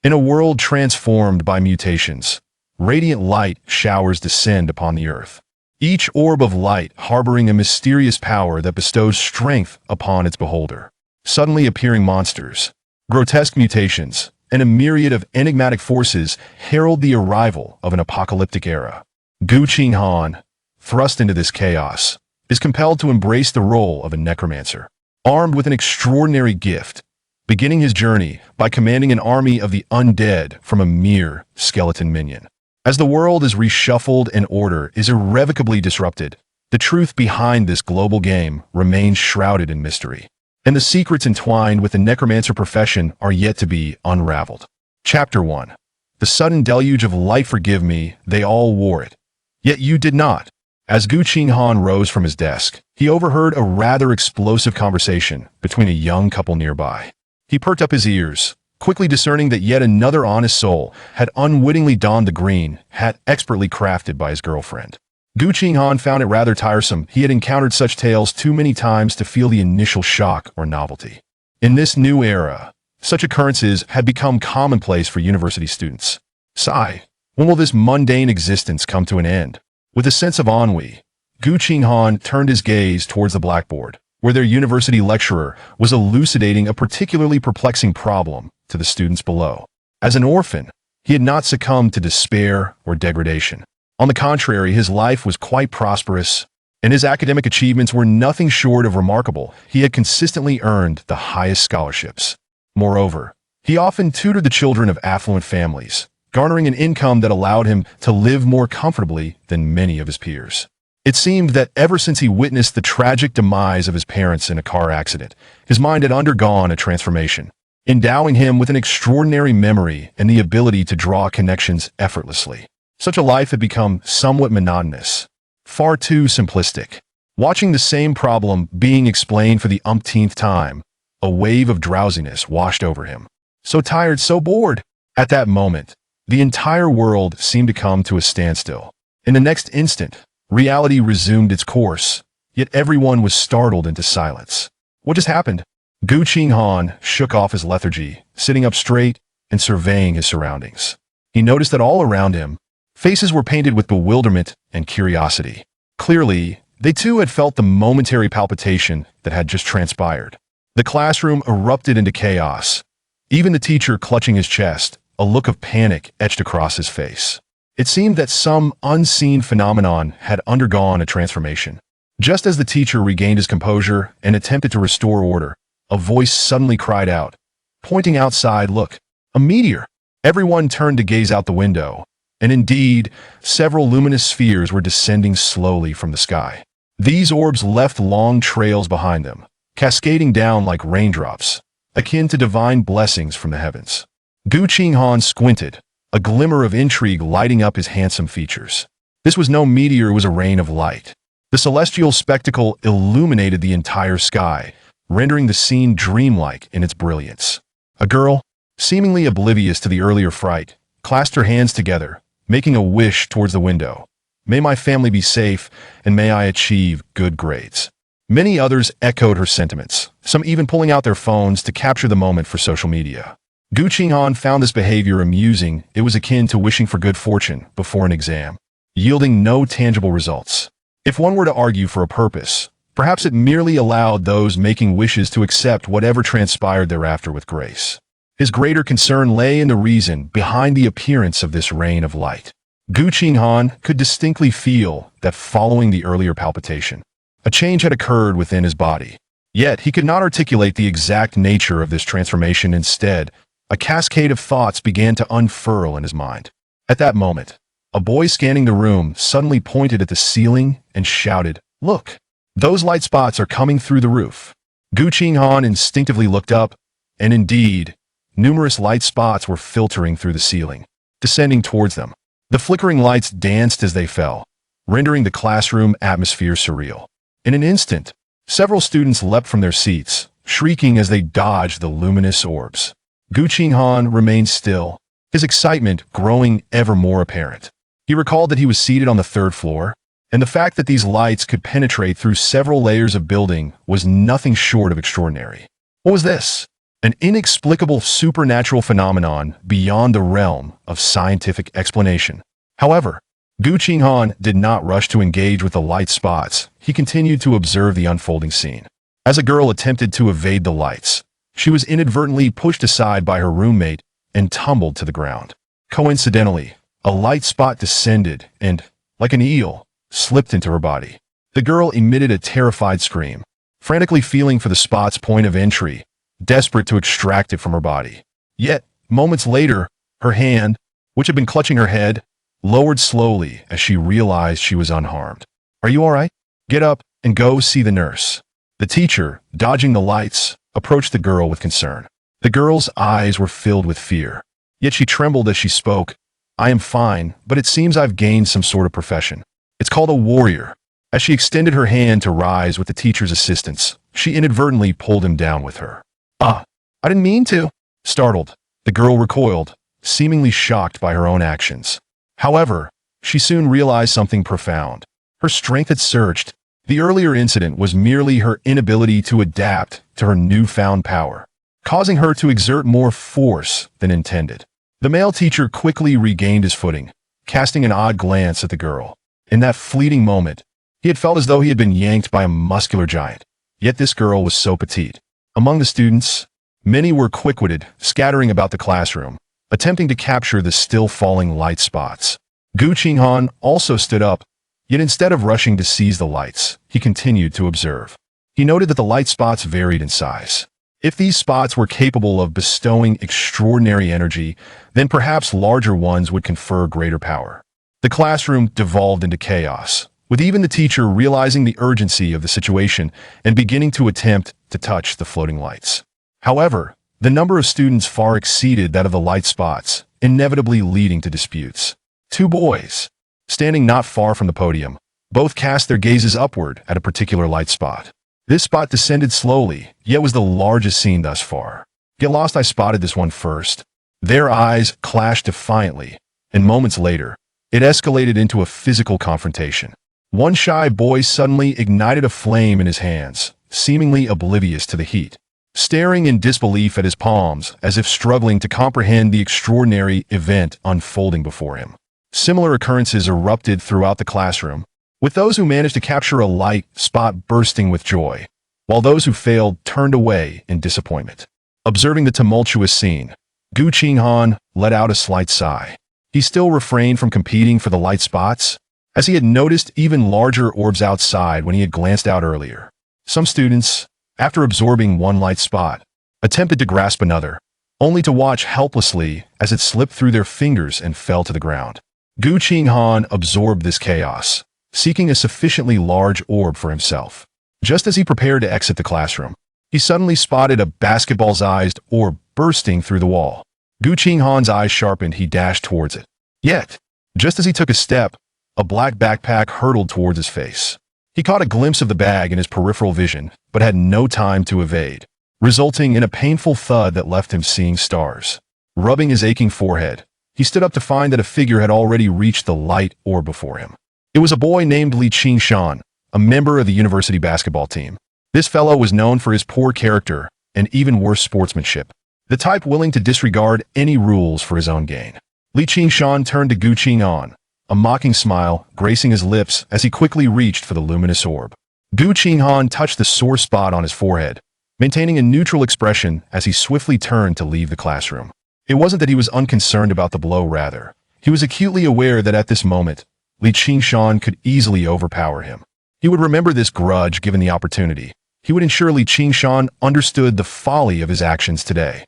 In a world transformed by mutations, radiant light showers descend upon the earth. Each orb of light harboring a mysterious power that bestows strength upon its beholder. Suddenly appearing monsters, grotesque mutations, and a myriad of enigmatic forces herald the arrival of an apocalyptic era. Qinghan, thrust into this chaos, is compelled to embrace the role of a necromancer, armed with an extraordinary gift, beginning his journey by commanding an army of the undead from a mere skeleton minion. As the world is reshuffled and order is irrevocably disrupted, the truth behind this global game remains shrouded in mystery, and the secrets entwined with the necromancer profession are yet to be unraveled. Chapter 1. The sudden deluge of light. Forgive me, they all wore it. Yet you did not. As Qinghan rose from his desk, he overheard a rather explosive conversation between a young couple nearby. He perked up his ears, quickly discerning that yet another honest soul had unwittingly donned the green hat expertly crafted by his girlfriend. Qinghan found it rather tiresome. He had encountered such tales too many times to feel the initial shock or novelty. In this new era, such occurrences had become commonplace for university students. Sigh, when will this mundane existence come to an end? With a sense of ennui, Qinghan turned his gaze towards the blackboard, where their university lecturer was elucidating a particularly perplexing problem to the students below. As an orphan, he had not succumbed to despair or degradation. On the contrary, his life was quite prosperous, and his academic achievements were nothing short of remarkable. He had consistently earned the highest scholarships. Moreover, he often tutored the children of affluent families, garnering an income that allowed him to live more comfortably than many of his peers. It seemed that ever since he witnessed the tragic demise of his parents in a car accident, his mind had undergone a transformation, endowing him with an extraordinary memory and the ability to draw connections effortlessly. Such a life had become somewhat monotonous, far too simplistic. Watching the same problem being explained for the umpteenth time, a wave of drowsiness washed over him. So tired, so bored. At that moment, the entire world seemed to come to a standstill. In the next instant, reality resumed its course, yet everyone was startled into silence. What just happened? Qinghan shook off his lethargy, sitting up straight and surveying his surroundings. He noticed that all around him, faces were painted with bewilderment and curiosity. Clearly, they too had felt the momentary palpitation that had just transpired. The classroom erupted into chaos, even the teacher clutching his chest, a look of panic etched across his face. It seemed that some unseen phenomenon had undergone a transformation. Just as the teacher regained his composure and attempted to restore order, a voice suddenly cried out, pointing outside, "Look, a meteor!" Everyone turned to gaze out the window, and indeed, several luminous spheres were descending slowly from the sky. These orbs left long trails behind them, cascading down like raindrops, akin to divine blessings from the heavens. Qinghan squinted, a glimmer of intrigue lighting up his handsome features. This was no meteor, it was a rain of light. The celestial spectacle illuminated the entire sky, rendering the scene dreamlike in its brilliance. A girl, seemingly oblivious to the earlier fright, clasped her hands together, making a wish towards the window. "May my family be safe, and may I achieve good grades." Many others echoed her sentiments, some even pulling out their phones to capture the moment for social media. Qinghan found this behavior amusing. It was akin to wishing for good fortune before an exam, yielding no tangible results. If one were to argue for a purpose, perhaps it merely allowed those making wishes to accept whatever transpired thereafter with grace. His greater concern lay in the reason behind the appearance of this rain of light. Qinghan could distinctly feel that following the earlier palpitation, a change had occurred within his body. Yet he could not articulate the exact nature of this transformation. Instead, a cascade of thoughts began to unfurl in his mind. At that moment, a boy scanning the room suddenly pointed at the ceiling and shouted, "Look, those light spots are coming through the roof." Qinghan instinctively looked up, and indeed, numerous light spots were filtering through the ceiling, descending towards them. The flickering lights danced as they fell, rendering the classroom atmosphere surreal. In an instant, several students leapt from their seats, shrieking as they dodged the luminous orbs. Qinghan remained still, his excitement growing ever more apparent. He recalled that he was seated on the third floor, and the fact that these lights could penetrate through several layers of building was nothing short of extraordinary. What was this? an inexplicable supernatural phenomenon beyond the realm of scientific explanation. However, Qinghan did not rush to engage with the light spots. He continued to observe the unfolding scene. As a girl attempted to evade the lights, she was inadvertently pushed aside by her roommate and tumbled to the ground. Coincidentally, a light spot descended and, like an eel, slipped into her body. The girl emitted a terrified scream, frantically feeling for the spot's point of entry, desperate to extract it from her body. Yet, moments later, her hand, which had been clutching her head, lowered slowly as she realized she was unharmed. "Are you all right? Get up and go see the nurse." The teacher, dodging the lights, approached the girl with concern. The girl's eyes were filled with fear, yet she trembled as she spoke. "I am fine, but it seems I've gained some sort of profession. It's called a warrior." As she extended her hand to rise with the teacher's assistance, she inadvertently pulled him down with her. "Ah, I didn't mean to." Startled, the girl recoiled, seemingly shocked by her own actions. However, she soon realized something profound. Her strength had surged. The earlier incident was merely her inability to adapt to her newfound power, causing her to exert more force than intended. The male teacher quickly regained his footing, casting an odd glance at the girl. In that fleeting moment, he had felt as though he had been yanked by a muscular giant. Yet this girl was so petite. Among the students, many were quick-witted, scattering about the classroom, attempting to capture the still-falling light spots. Qinghan also stood up, yet instead of rushing to seize the lights, he continued to observe. He noted that the light spots varied in size. If these spots were capable of bestowing extraordinary energy, then perhaps larger ones would confer greater power. The classroom devolved into chaos, with even the teacher realizing the urgency of the situation and beginning to attempt to touch the floating lights. However, the number of students far exceeded that of the light spots, inevitably leading to disputes. Two boys, standing not far from the podium, both cast their gazes upward at a particular light spot. This spot descended slowly, yet was the largest seen thus far. "Get lost, I spotted this one first." Their eyes clashed defiantly, and moments later, it escalated into a physical confrontation. One shy boy suddenly ignited a flame in his hands, seemingly oblivious to the heat, staring in disbelief at his palms as if struggling to comprehend the extraordinary event unfolding before him. Similar occurrences erupted throughout the classroom, with those who managed to capture a light spot bursting with joy, while those who failed turned away in disappointment. Observing the tumultuous scene, Qinghan let out a slight sigh. He still refrained from competing for the light spots, as he had noticed even larger orbs outside when he had glanced out earlier. Some students, after absorbing one light spot, attempted to grasp another, only to watch helplessly as it slipped through their fingers and fell to the ground. Qinghan absorbed this chaos, seeking a sufficiently large orb for himself. Just as he prepared to exit the classroom, he suddenly spotted a basketball-sized orb bursting through the wall. Qinghan's eyes sharpened. He dashed towards it. Yet, just as he took a step, a black backpack hurtled towards his face. He caught a glimpse of the bag in his peripheral vision, but had no time to evade, resulting in a painful thud that left him seeing stars. Rubbing his aching forehead, he stood up to find that a figure had already reached the light orb before him. It was a boy named Qinghan, a member of the university basketball team. This fellow was known for his poor character and even worse sportsmanship, the type willing to disregard any rules for his own gain. Qinghan turned to Qinghan, a mocking smile gracing his lips as he quickly reached for the luminous orb. Qinghan touched the sore spot on his forehead, maintaining a neutral expression as he swiftly turned to leave the classroom. It wasn't that he was unconcerned about the blow, rather. He was acutely aware that at this moment, Qinghan could easily overpower him. He would remember this grudge given the opportunity. He would ensure Qinghan understood the folly of his actions today.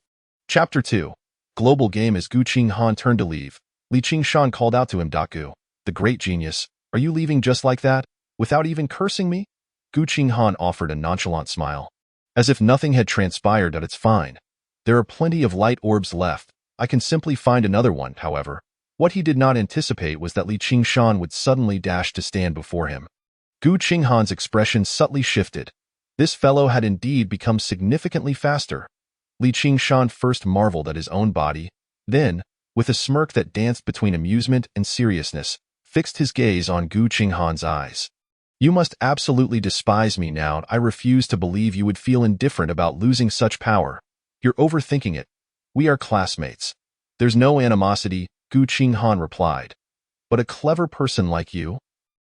Chapter 2. Global game. As Qinghan turned to leave, Qinghan called out to him, "Gu, the great genius, are you leaving just like that, without even cursing me?" Qinghan offered a nonchalant smile, as if nothing had transpired. "That it's fine. There are plenty of light orbs left. I can simply find another one." However, what he did not anticipate was that Qinghan would suddenly dash to stand before him. Qinghan's expression subtly shifted. This fellow had indeed become significantly faster. Qinghan first marveled at his own body, then, with a smirk that danced between amusement and seriousness, fixed his gaze on Qinghan's eyes. "You must absolutely despise me now. I refuse to believe you would feel indifferent about losing such power." You're overthinking it. We are classmates. There's no animosity, Qinghan replied. But a clever person like you,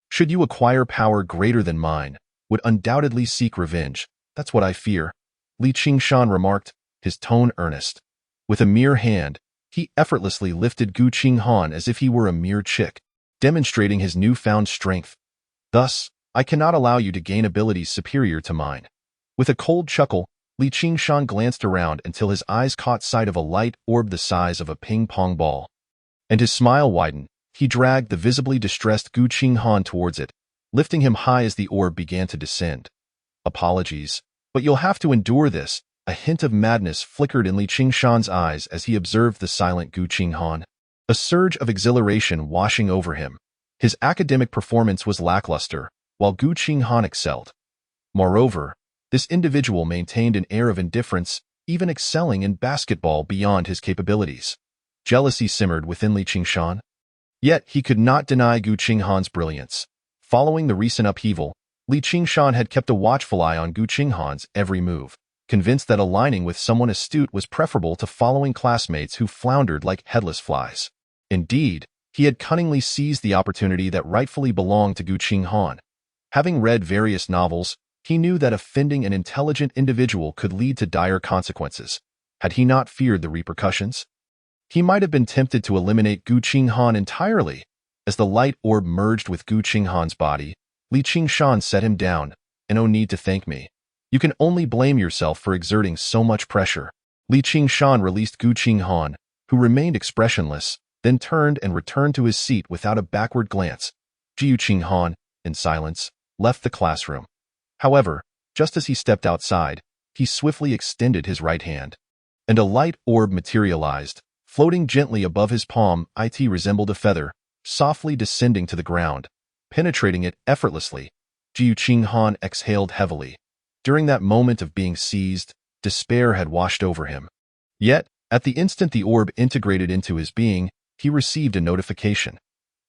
should you acquire power greater than mine, would undoubtedly seek revenge. That's what I fear, Li Qingshan remarked, his tone earnest. With a mere hand, he effortlessly lifted Qinghan as if he were a mere chick, demonstrating his newfound strength. Thus, I cannot allow you to gain abilities superior to mine. With a cold chuckle, Li Qingshan glanced around until his eyes caught sight of a light orb the size of a ping-pong ball. And his smile widened. He dragged the visibly distressed Qinghan towards it, lifting him high as the orb began to descend. Apologies, but you'll have to endure this. A hint of madness flickered in Li Qingshan's eyes as he observed the silent Qinghan. A surge of exhilaration washing over him. His academic performance was lackluster, while Qinghan excelled. Moreover, this individual maintained an air of indifference, even excelling in basketball beyond his capabilities. Jealousy simmered within Li Qingshan. Yet he could not deny Qinghan's brilliance. Following the recent upheaval, Li Qingshan had kept a watchful eye on Qinghan's every move, convinced that aligning with someone astute was preferable to following classmates who floundered like headless flies. Indeed, he had cunningly seized the opportunity that rightfully belonged to Qinghan. Having read various novels, he knew that offending an intelligent individual could lead to dire consequences. Had he not feared the repercussions? He might have been tempted to eliminate Qinghan entirely. As the light orb merged with Qinghan's body, Li Qingshan set him down. No need to thank me. You can only blame yourself for exerting so much pressure. Li Qingshan released Qinghan, who remained expressionless, then turned and returned to his seat without a backward glance. Qinghan, in silence, left the classroom. However, just as he stepped outside, he swiftly extended his right hand, and a light orb materialized, floating gently above his palm. It resembled a feather, softly descending to the ground, penetrating it effortlessly. Qinghan exhaled heavily. During that moment of being seized, despair had washed over him. Yet, at the instant the orb integrated into his being, he received a notification.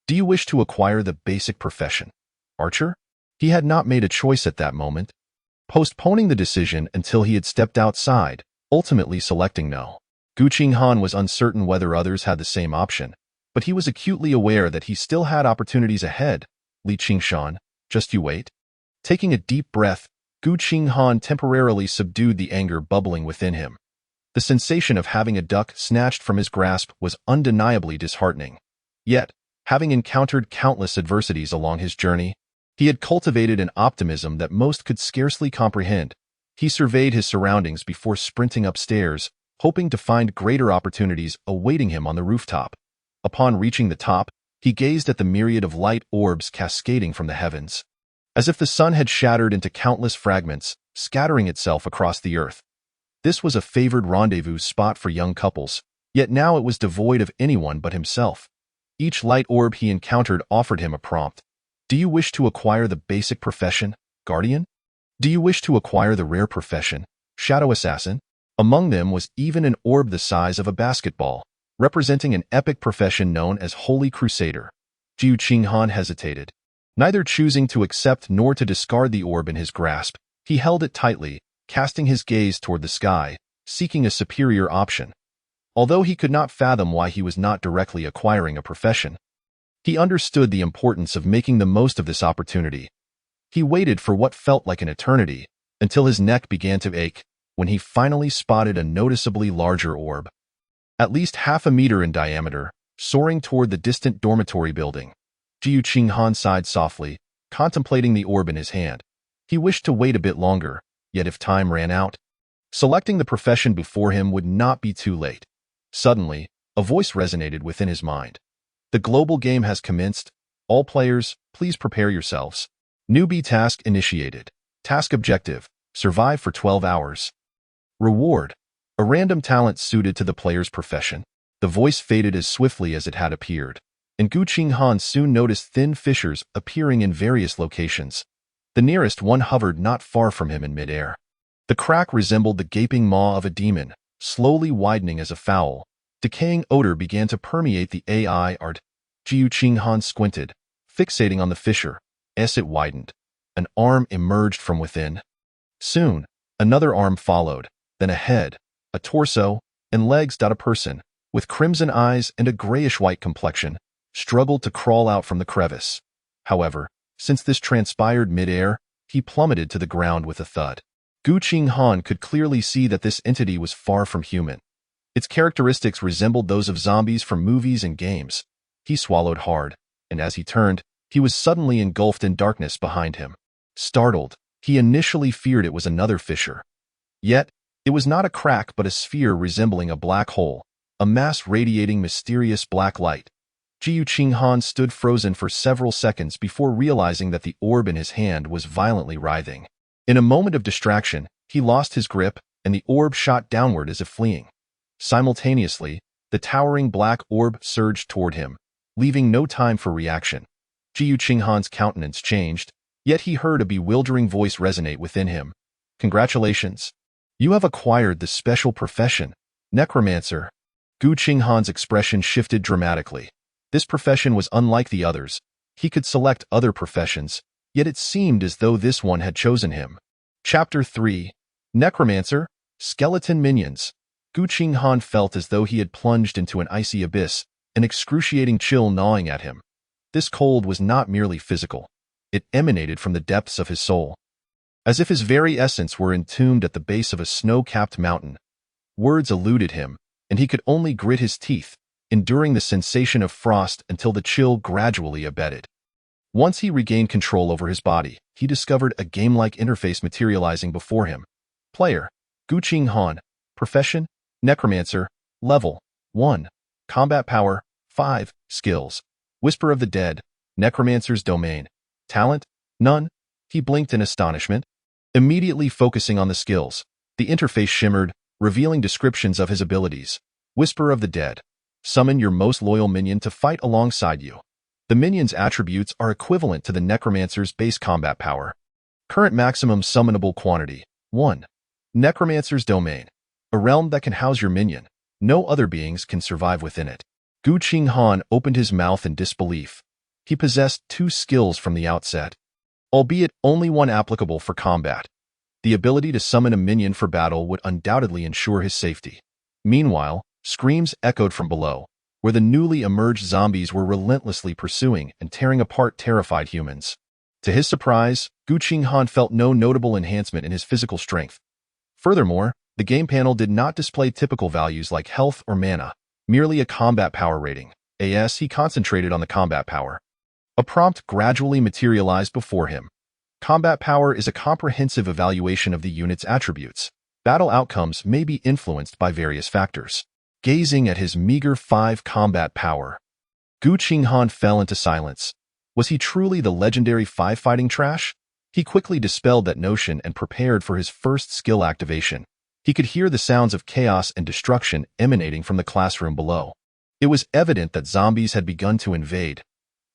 Do you wish to acquire the basic profession, archer? He had not made a choice at that moment, postponing the decision until he had stepped outside, ultimately selecting no. Qinghan was uncertain whether others had the same option, but he was acutely aware that he still had opportunities ahead. Li Qingshan, just you wait. Taking a deep breath, Qinghan temporarily subdued the anger bubbling within him. The sensation of having a duck snatched from his grasp was undeniably disheartening. Yet, having encountered countless adversities along his journey, he had cultivated an optimism that most could scarcely comprehend. He surveyed his surroundings before sprinting upstairs, hoping to find greater opportunities awaiting him on the rooftop. Upon reaching the top, he gazed at the myriad of light orbs cascading from the heavens, as if the sun had shattered into countless fragments, scattering itself across the earth. This was a favored rendezvous spot for young couples, yet now it was devoid of anyone but himself. Each light orb he encountered offered him a prompt. Do you wish to acquire the basic profession, guardian? Do you wish to acquire the rare profession, shadow assassin? Among them was even an orb the size of a basketball, representing an epic profession known as Holy Crusader. Qinghan hesitated. Neither choosing to accept nor to discard the orb in his grasp, he held it tightly, casting his gaze toward the sky, seeking a superior option. Although he could not fathom why he was not directly acquiring a profession, he understood the importance of making the most of this opportunity. He waited for what felt like an eternity, until his neck began to ache, when he finally spotted a noticeably larger orb. At least half a meter in diameter, soaring toward the distant dormitory building. Qinghan sighed softly, contemplating the orb in his hand. He wished to wait a bit longer, yet if time ran out, selecting the profession before him would not be too late. Suddenly, a voice resonated within his mind. The global game has commenced. All players, please prepare yourselves. Newbie task initiated. Task objective, survive for 12 hours. Reward, a random talent suited to the player's profession. The voice faded as swiftly as it had appeared, and Qinghan soon noticed thin fissures appearing in various locations. The nearest one hovered not far from him in midair. The crack resembled the gaping maw of a demon, slowly widening as a foul. Decaying odor began to permeate the AI art. Qinghan squinted, fixating on the fissure. As it widened, an arm emerged from within. Soon, another arm followed, then a head, a torso, and legs. A person, with crimson eyes and a grayish-white complexion, struggled to crawl out from the crevice. However, since this transpired mid-air, he plummeted to the ground with a thud. Qinghan could clearly see that this entity was far from human. Its characteristics resembled those of zombies from movies and games. He swallowed hard, and as he turned, he was suddenly engulfed in darkness behind him. Startled, he initially feared it was another fissure. Yet, it was not a crack but a sphere resembling a black hole, a mass radiating mysterious black light. Qinghan stood frozen for several seconds before realizing that the orb in his hand was violently writhing. In a moment of distraction, he lost his grip, and the orb shot downward as if fleeing. Simultaneously, the towering black orb surged toward him, leaving no time for reaction. Qinghan's countenance changed, yet he heard a bewildering voice resonate within him. "Congratulations. You have acquired the special profession, necromancer." Qinghan's expression shifted dramatically. This profession was unlike the others. He could select other professions, yet it seemed as though this one had chosen him. Chapter 3. Necromancer, Skeleton Minions. Qinghan felt as though he had plunged into an icy abyss, an excruciating chill gnawing at him. This cold was not merely physical. It emanated from the depths of his soul, as if his very essence were entombed at the base of a snow-capped mountain. Words eluded him, and he could only grit his teeth, enduring the sensation of frost until the chill gradually abated. Once he regained control over his body, he discovered a game-like interface materializing before him. Player: Qinghan. Profession: Necromancer. Level: 1. Combat Power: 5. Skills: Whisper of the Dead. Necromancer's Domain. Talent: None. He blinked in astonishment. Immediately focusing on the skills, the interface shimmered, revealing descriptions of his abilities. Whisper of the Dead. Summon your most loyal minion to fight alongside you. The minion's attributes are equivalent to the necromancer's base combat power. Current maximum summonable quantity: 1. Necromancer's Domain. A realm that can house your minion. No other beings can survive within it. Qinghan opened his mouth in disbelief. He possessed 2 skills from the outset, albeit only one applicable for combat. The ability to summon a minion for battle would undoubtedly ensure his safety. Meanwhile, screams echoed from below, where the newly emerged zombies were relentlessly pursuing and tearing apart terrified humans. To his surprise, Qinghan felt no notable enhancement in his physical strength. Furthermore, the game panel did not display typical values like health or mana, merely a combat power rating. As he concentrated on the combat power, a prompt gradually materialized before him. Combat power is a comprehensive evaluation of the unit's attributes. Battle outcomes may be influenced by various factors. Gazing at his meager 5 combat power, Qinghan fell into silence. Was he truly the legendary 5 fighting trash? He quickly dispelled that notion and prepared for his first skill activation. He could hear the sounds of chaos and destruction emanating from the classroom below. It was evident that zombies had begun to invade.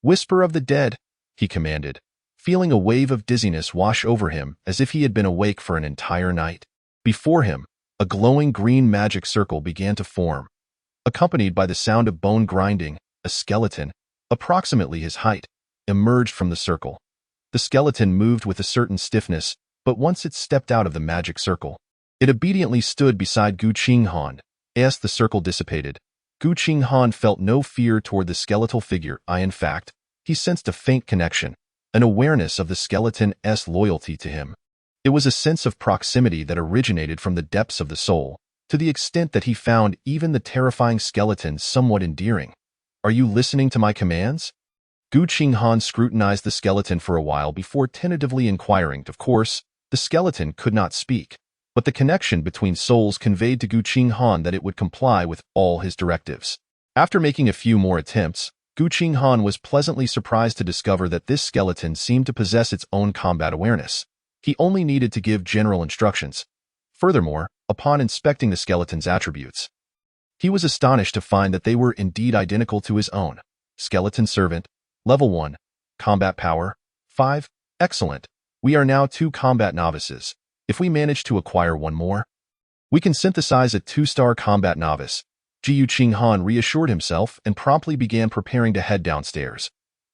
"Whisper of the Dead," he commanded, feeling a wave of dizziness wash over him as if he had been awake for an entire night. Before him, a glowing green magic circle began to form. Accompanied by the sound of bone grinding, a skeleton, approximately his height, emerged from the circle. The skeleton moved with a certain stiffness, but once it stepped out of the magic circle, it obediently stood beside Qinghan. As the circle dissipated, Qinghan felt no fear toward the skeletal figure. In fact, he sensed a faint connection, an awareness of the skeleton's loyalty to him. It was a sense of proximity that originated from the depths of the soul, to the extent that he found even the terrifying skeleton somewhat endearing. "Are you listening to my commands?" Qinghan scrutinized the skeleton for a while before tentatively inquiring. Of course, the skeleton could not speak, but the connection between souls conveyed to Qinghan that it would comply with all his directives. After making a few more attempts, Qinghan was pleasantly surprised to discover that this skeleton seemed to possess its own combat awareness. He only needed to give general instructions. Furthermore, upon inspecting the skeleton's attributes, he was astonished to find that they were indeed identical to his own. Skeleton Servant, Level 1, Combat Power, 5, Excellent. We are now 2 combat novices. If we manage to acquire one more, we can synthesize a 2-star combat novice. Qinghan reassured himself and promptly began preparing to head downstairs.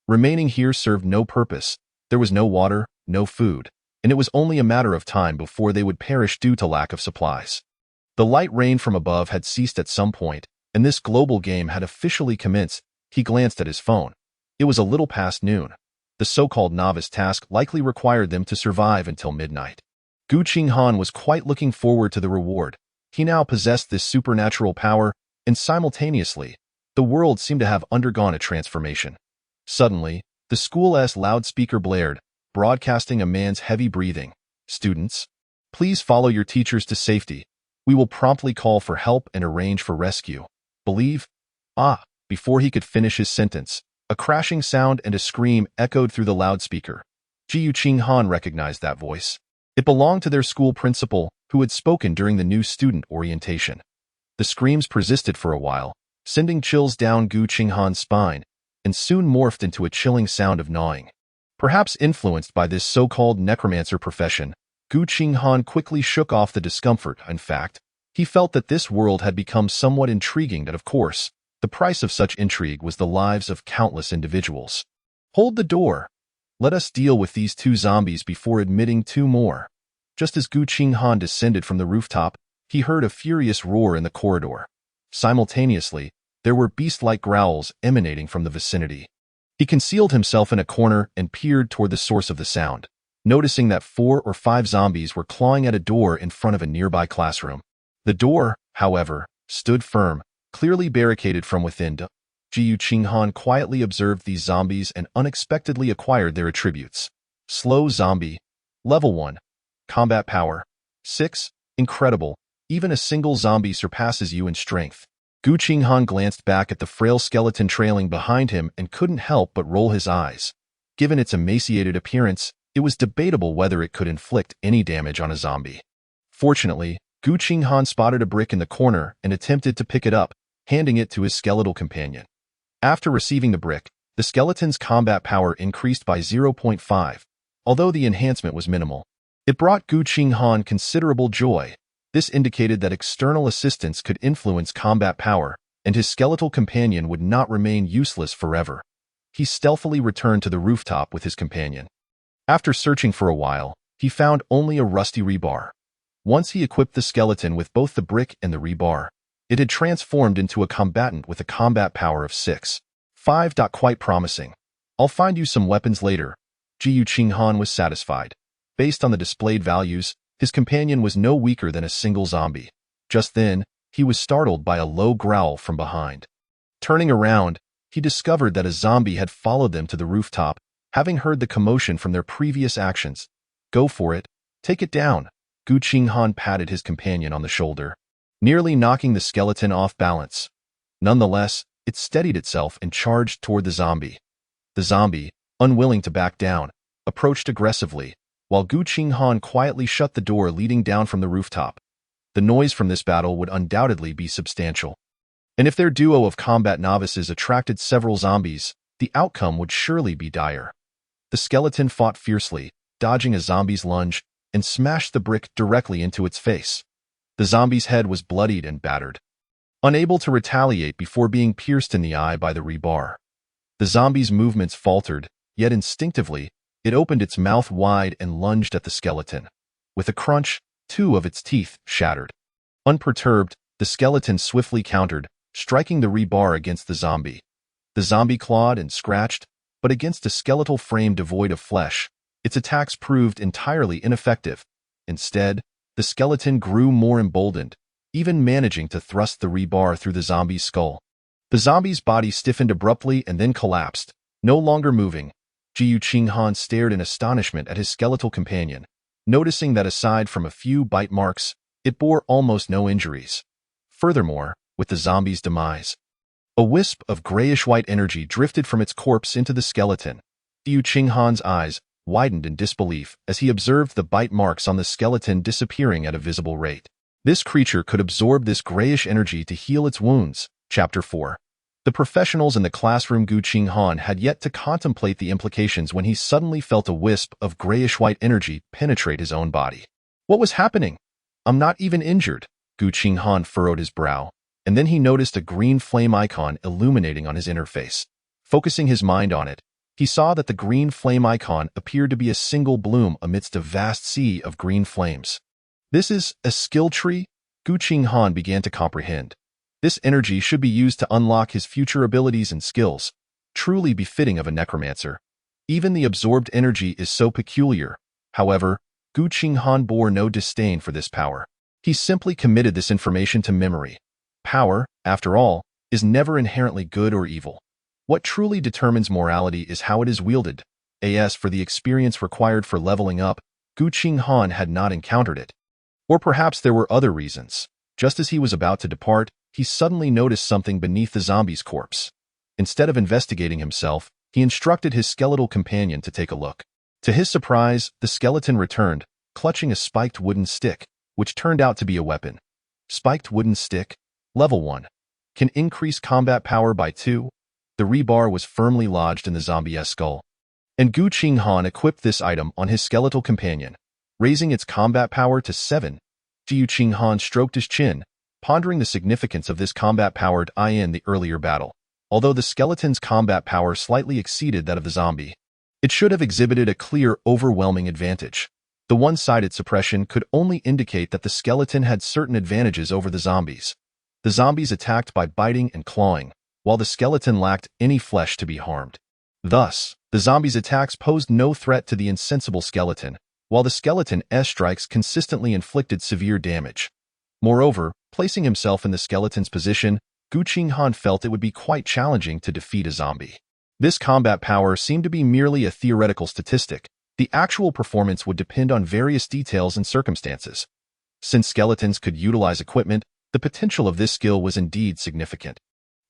Remaining here served no purpose. There was no water, no food, and it was only a matter of time before they would perish due to lack of supplies. The light rain from above had ceased at some point, and this global game had officially commenced. He glanced at his phone. It was a little past noon. The so-called novice task likely required them to survive until midnight. Qinghan was quite looking forward to the reward. He now possessed this supernatural power, and simultaneously, the world seemed to have undergone a transformation. Suddenly, the school's loudspeaker blared, broadcasting a man's heavy breathing. "Students, please follow your teachers to safety. We will promptly call for help and arrange for rescue. Believe." Before he could finish his sentence, a crashing sound and a scream echoed through the loudspeaker. Qinghan recognized that voice. It belonged to their school principal, who had spoken during the new student orientation. The screams persisted for a while, sending chills down Qinghan's spine, and soon morphed into a chilling sound of gnawing. Perhaps influenced by this so-called necromancer profession, Qinghan quickly shook off the discomfort. In fact, he felt that this world had become somewhat intriguing, and of course, the price of such intrigue was the lives of countless individuals. "Hold the door. Let us deal with these 2 zombies before admitting 2 more." Just as Qinghan descended from the rooftop, he heard a furious roar in the corridor. Simultaneously, there were beast-like growls emanating from the vicinity. He concealed himself in a corner and peered toward the source of the sound, noticing that 4 or 5 zombies were clawing at a door in front of a nearby classroom. The door, however, stood firm, clearly barricaded from within. Qinghan quietly observed these zombies and unexpectedly acquired their attributes. Slow zombie. Level 1. Combat power. 6. Incredible. Even a single zombie surpasses you in strength. Qinghan glanced back at the frail skeleton trailing behind him and couldn't help but roll his eyes. Given its emaciated appearance, it was debatable whether it could inflict any damage on a zombie. Fortunately, Qinghan spotted a brick in the corner and attempted to pick it up, handing it to his skeletal companion. After receiving the brick, the skeleton's combat power increased by 0.5, although the enhancement was minimal. It brought Qinghan considerable joy. This indicated that external assistance could influence combat power, and his skeletal companion would not remain useless forever. He stealthily returned to the rooftop with his companion. After searching for a while, he found only a rusty rebar. Once he equipped the skeleton with both the brick and the rebar, it had transformed into a combatant with a combat power of 6. 5. Quite promising. "I'll find you some weapons later." Qinghan was satisfied. Based on the displayed values, his companion was no weaker than a single zombie. Just then, he was startled by a low growl from behind. Turning around, he discovered that a zombie had followed them to the rooftop, having heard the commotion from their previous actions. "Go for it. Take it down." Qinghan patted his companion on the shoulder, nearly knocking the skeleton off balance. Nonetheless, it steadied itself and charged toward the zombie. The zombie, unwilling to back down, approached aggressively, while Qinghan quietly shut the door leading down from the rooftop. The noise from this battle would undoubtedly be substantial. And if their duo of combat novices attracted several zombies, the outcome would surely be dire. The skeleton fought fiercely, dodging a zombie's lunge, and smashed the brick directly into its face. The zombie's head was bloodied and battered, unable to retaliate before being pierced in the eye by the rebar. The zombie's movements faltered, yet instinctively, it opened its mouth wide and lunged at the skeleton. With a crunch, 2 of its teeth shattered. Unperturbed, the skeleton swiftly countered, striking the rebar against the zombie. The zombie clawed and scratched, but against a skeletal frame devoid of flesh, its attacks proved entirely ineffective. Instead, the skeleton grew more emboldened, even managing to thrust the rebar through the zombie's skull. The zombie's body stiffened abruptly and then collapsed, no longer moving. Qinghan stared in astonishment at his skeletal companion, noticing that aside from a few bite marks, it bore almost no injuries. Furthermore, with the zombie's demise, a wisp of grayish-white energy drifted from its corpse into the skeleton. Qinghan's eyes widened in disbelief as he observed the bite marks on the skeleton disappearing at a visible rate. This creature could absorb this grayish energy to heal its wounds. Chapter 4. The professionals in the classroom. Qinghan had yet to contemplate the implications when he suddenly felt a wisp of grayish-white energy penetrate his own body. What was happening? "I'm not even injured." Qinghan furrowed his brow, and then he noticed a green flame icon illuminating on his interface. Focusing his mind on it, he saw that the green flame icon appeared to be a single bloom amidst a vast sea of green flames. "This is a skill tree?" Qinghan began to comprehend. This energy should be used to unlock his future abilities and skills, truly befitting of a necromancer. Even the absorbed energy is so peculiar. However, Qinghan bore no disdain for this power. He simply committed this information to memory. Power, after all, is never inherently good or evil. What truly determines morality is how it is wielded. As for the experience required for leveling up, Qinghan had not encountered it. Or perhaps there were other reasons. Just as he was about to depart, he suddenly noticed something beneath the zombie's corpse. Instead of investigating himself, he instructed his skeletal companion to take a look. To his surprise, the skeleton returned, clutching a spiked wooden stick, which turned out to be a weapon. Spiked wooden stick, level 1. Can increase combat power by 2. The rebar was firmly lodged in the zombie's skull. And Qinghan equipped this item on his skeletal companion, raising its combat power to 7. Qinghan stroked his chin, pondering the significance of this combat-powered in the earlier battle. Although the skeleton's combat power slightly exceeded that of the zombie, it should have exhibited a clear, overwhelming advantage. The one-sided suppression could only indicate that the skeleton had certain advantages over the zombies. The zombies attacked by biting and clawing, while the skeleton lacked any flesh to be harmed. Thus, the zombies' attacks posed no threat to the insensible skeleton, while the skeleton's strikes consistently inflicted severe damage. Moreover, placing himself in the skeleton's position, Qinghan felt it would be quite challenging to defeat a zombie. This combat power seemed to be merely a theoretical statistic. The actual performance would depend on various details and circumstances. Since skeletons could utilize equipment, the potential of this skill was indeed significant.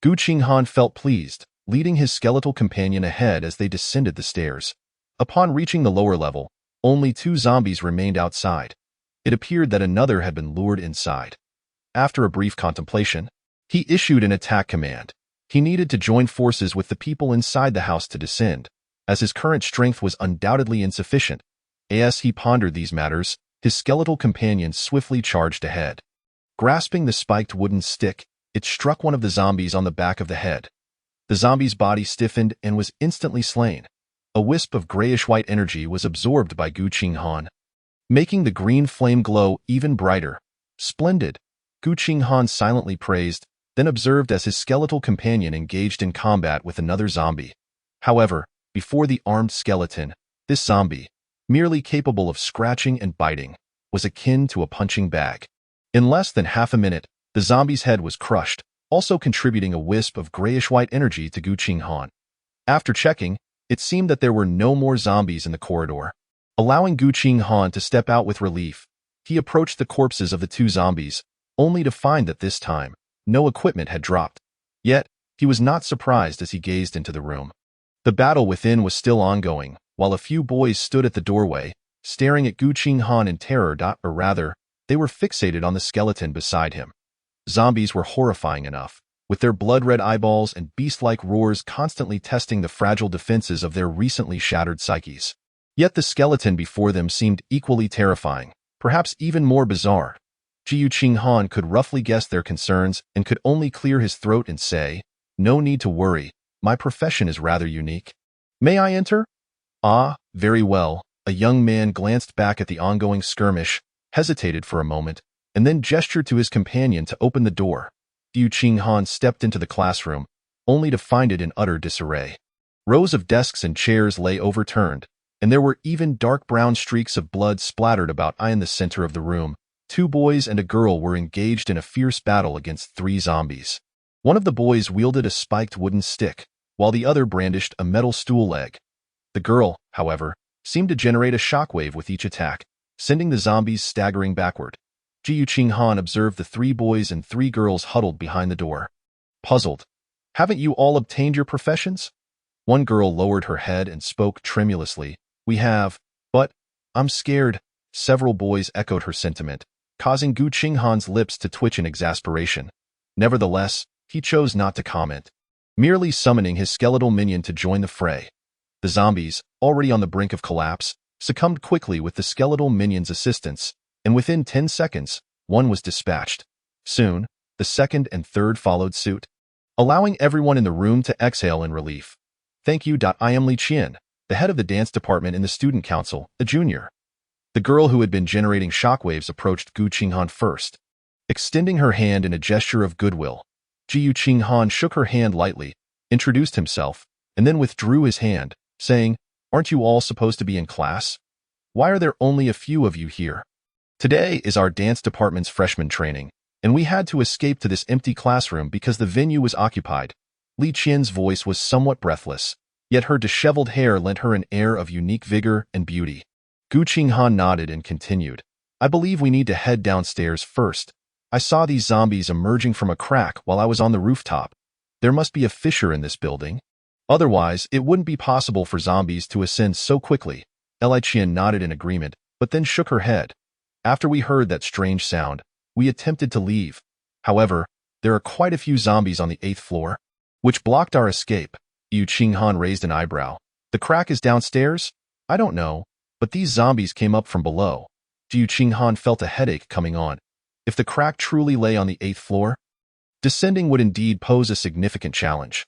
Qinghan felt pleased, leading his skeletal companion ahead as they descended the stairs. Upon reaching the lower level, only 2 zombies remained outside. It appeared that another had been lured inside. After a brief contemplation, he issued an attack command. He needed to join forces with the people inside the house to descend, as his current strength was undoubtedly insufficient. As he pondered these matters, his skeletal companion swiftly charged ahead. Grasping the spiked wooden stick, it struck one of the zombies on the back of the head. The zombie's body stiffened and was instantly slain. A wisp of grayish-white energy was absorbed by Qinghan, making the green flame glow even brighter. Splendid! Qinghan silently praised, then observed as his skeletal companion engaged in combat with another zombie. However, before the armed skeleton, this zombie, merely capable of scratching and biting, was akin to a punching bag. In less than half a minute, the zombie's head was crushed, also contributing a wisp of grayish-white energy to Qinghan. After checking, it seemed that there were no more zombies in the corridor. Allowing Qinghan to step out with relief, he approached the corpses of the 2 zombies, only to find that this time, no equipment had dropped. Yet, he was not surprised as he gazed into the room. The battle within was still ongoing, while a few boys stood at the doorway, staring at Qinghan in terror. Or rather, they were fixated on the skeleton beside him. Zombies were horrifying enough, with their blood-red eyeballs and beast-like roars constantly testing the fragile defenses of their recently shattered psyches. Yet the skeleton before them seemed equally terrifying, perhaps even more bizarre. Qinghan could roughly guess their concerns and could only clear his throat and say, "No need to worry, my profession is rather unique. May I enter?" "Ah, very well." A young man glanced back at the ongoing skirmish, hesitated for a moment, and then gestured to his companion to open the door. Qinghan stepped into the classroom, only to find it in utter disarray. Rows of desks and chairs lay overturned, and there were even dark brown streaks of blood splattered about. In the center of the room, 2 boys and a girl were engaged in a fierce battle against 3 zombies. One of the boys wielded a spiked wooden stick, while the other brandished a metal stool leg. The girl, however, seemed to generate a shockwave with each attack, sending the zombies staggering backward. Qinghan observed the 3 boys and 3 girls huddled behind the door. Puzzled. "Haven't you all obtained your professions?" One girl lowered her head and spoke tremulously. "We have, but I'm scared." Several boys echoed her sentiment, causing Qinghan's lips to twitch in exasperation. Nevertheless, he chose not to comment, merely summoning his skeletal minion to join the fray. The zombies, already on the brink of collapse, succumbed quickly with the skeletal minion's assistance, and within 10 seconds, one was dispatched. Soon, the second and third followed suit, allowing everyone in the room to exhale in relief. "Thank you. I am Li Qian, the head of the dance department in the student council, a junior." The girl who had been generating shockwaves approached Qinghan first. Extending her hand in a gesture of goodwill, Qinghan shook her hand lightly, introduced himself, and then withdrew his hand, saying, "Aren't you all supposed to be in class? Why are there only a few of you here? Today is our dance department's freshman training, and we had to escape to this empty classroom because the venue was occupied." Li Qian's voice was somewhat breathless, yet her disheveled hair lent her an air of unique vigor and beauty. Qinghan nodded and continued, "I believe we need to head downstairs first. I saw these zombies emerging from a crack while I was on the rooftop. There must be a fissure in this building. Otherwise, it wouldn't be possible for zombies to ascend so quickly." Li Qian nodded in agreement, but then shook her head. "After we heard that strange sound, we attempted to leave. However, there are quite a few zombies on the 8th floor, which blocked our escape." Qinghan raised an eyebrow. "The crack is downstairs? I don't know, but these zombies came up from below." Qinghan felt a headache coming on. If the crack truly lay on the 8th floor, descending would indeed pose a significant challenge.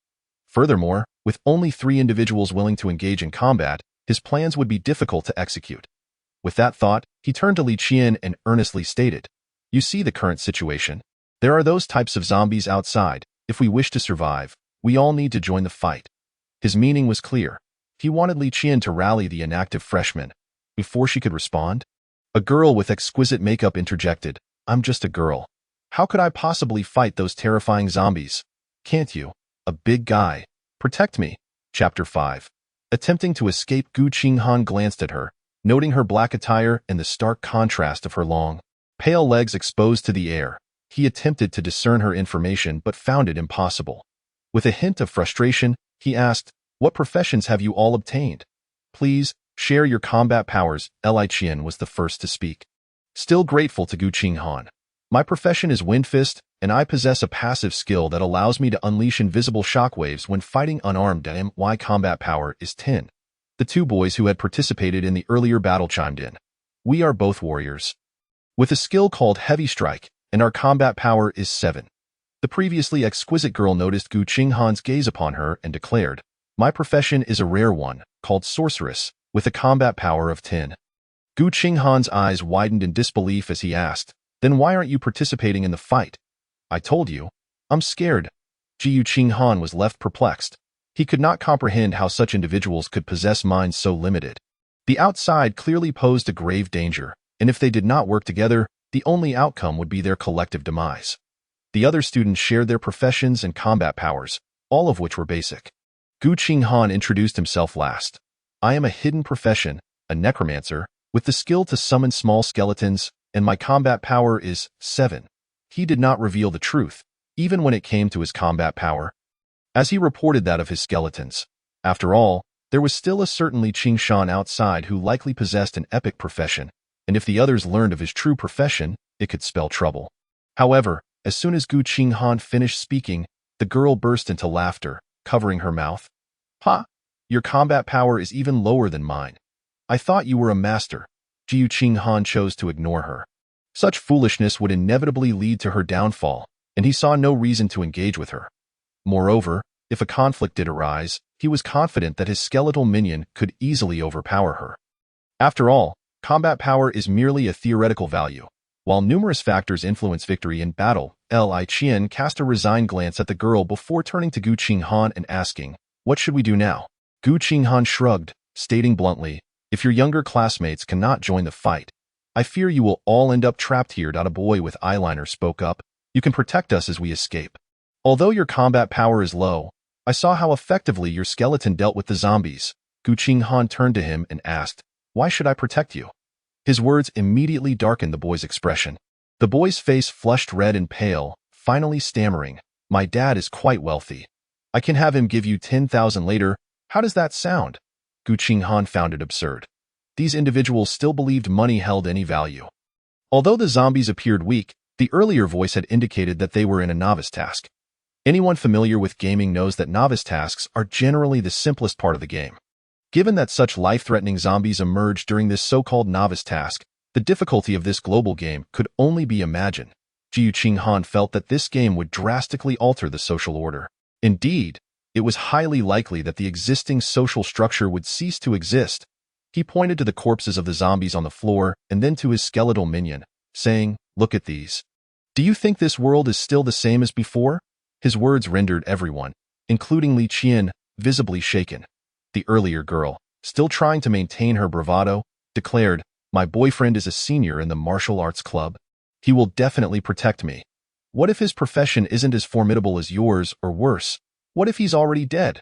Furthermore, with only 3 individuals willing to engage in combat, his plans would be difficult to execute. With that thought, he turned to Li Qian and earnestly stated, "You see the current situation. There are those types of zombies outside. If we wish to survive, we all need to join the fight." His meaning was clear. He wanted Li Qian to rally the inactive freshman. Before she could respond, a girl with exquisite makeup interjected, "I'm just a girl. How could I possibly fight those terrifying zombies? Can't you, a big guy, protect me?" Chapter 5. Attempting to escape, Qinghan glanced at her, noting her black attire and the stark contrast of her long, pale legs exposed to the air. He attempted to discern her information but found it impossible. With a hint of frustration, he asked, "What professions have you all obtained? Please, share your combat powers." Li Qian was the first to speak. Still grateful to Qinghan. "My profession is Windfist, and I possess a passive skill that allows me to unleash invisible shockwaves when fighting unarmed. My combat power is 10. The 2 boys who had participated in the earlier battle chimed in. "We are both warriors, with a skill called Heavy Strike, and our combat power is 7. The previously exquisite girl noticed Qinghan's gaze upon her and declared, "My profession is a rare one, called Sorceress, with a combat power of 10. Qinghan's eyes widened in disbelief as he asked, "Then why aren't you participating in the fight?" "I told you. I'm scared." Qinghan was left perplexed. He could not comprehend how such individuals could possess minds so limited. The outside clearly posed a grave danger, and if they did not work together, the only outcome would be their collective demise. The other students shared their professions and combat powers, all of which were basic. Qinghan introduced himself last. "I am a hidden profession, a necromancer, with the skill to summon small skeletons, and my combat power is 7. He did not reveal the truth, even when it came to his combat power, as he reported that of his skeletons. After all, there was still a certain Li Qingshan outside who likely possessed an epic profession, and if the others learned of his true profession, it could spell trouble. However, as soon as Qinghan finished speaking, the girl burst into laughter, covering her mouth. "Ha! Your combat power is even lower than mine. I thought you were a master." Qinghan chose to ignore her. Such foolishness would inevitably lead to her downfall, and he saw no reason to engage with her. Moreover, if a conflict did arise, he was confident that his skeletal minion could easily overpower her. After all, combat power is merely a theoretical value. While numerous factors influence victory in battle, Li Qian cast a resigned glance at the girl before turning to Qinghan and asking, "What should we do now?" Qinghan shrugged, stating bluntly, "If your younger classmates cannot join the fight, I fear you will all end up trapped here." A boy with eyeliner spoke up, "You can protect us as we escape. Although your combat power is low, I saw how effectively your skeleton dealt with the zombies." Qinghan turned to him and asked, "Why should I protect you?" His words immediately darkened the boy's expression. The boy's face flushed red and pale, finally stammering, "My dad is quite wealthy. I can have him give you 10,000 later. How does that sound?" Qinghan found it absurd. These individuals still believed money held any value. Although the zombies appeared weak, the earlier voice had indicated that they were in a novice task. Anyone familiar with gaming knows that novice tasks are generally the simplest part of the game. Given that such life-threatening zombies emerged during this so-called novice task, the difficulty of this global game could only be imagined. Qinghan felt that this game would drastically alter the social order. Indeed, it was highly likely that the existing social structure would cease to exist. He pointed to the corpses of the zombies on the floor and then to his skeletal minion, saying, "Look at these. Do you think this world is still the same as before? His words rendered everyone, including Li Qian, visibly shaken. The earlier girl, still trying to maintain her bravado, declared, "My boyfriend is a senior in the martial arts club. He will definitely protect me. What if his profession isn't as formidable as yours, or worse? What if he's already dead?"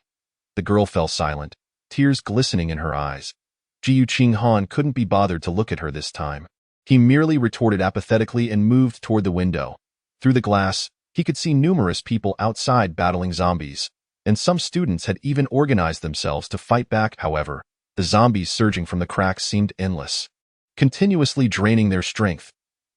The girl fell silent, tears glistening in her eyes. Qinghan couldn't be bothered to look at her this time. He merely retorted apathetically and moved toward the window. Through the glass, he could see numerous people outside battling zombies, and some students had even organized themselves to fight back. However, the zombies surging from the cracks seemed endless, continuously draining their strength.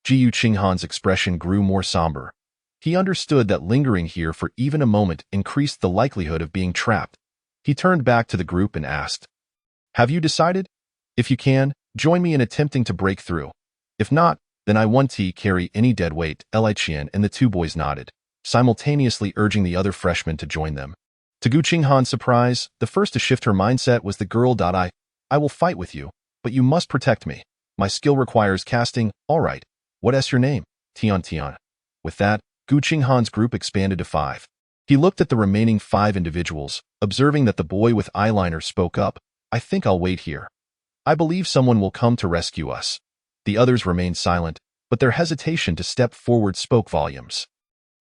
Qinghan's expression grew more somber. He understood that lingering here for even a moment increased the likelihood of being trapped. He turned back to the group and asked, "Have you decided? If you can, join me in attempting to break through. If not, then I want to carry any dead weight." Li Qian and the two boys nodded, simultaneously urging the other freshmen to join them. To Qinghan's surprise, the first to shift her mindset was the girl. I will fight with you, but you must protect me. My skill requires casting. All right. What's your name? Tian. With that, Qinghan's group expanded to 5. He looked at the remaining 5 individuals, observing that the boy with eyeliner spoke up, "I think I'll wait here. I believe someone will come to rescue us." The others remained silent, but their hesitation to step forward spoke volumes.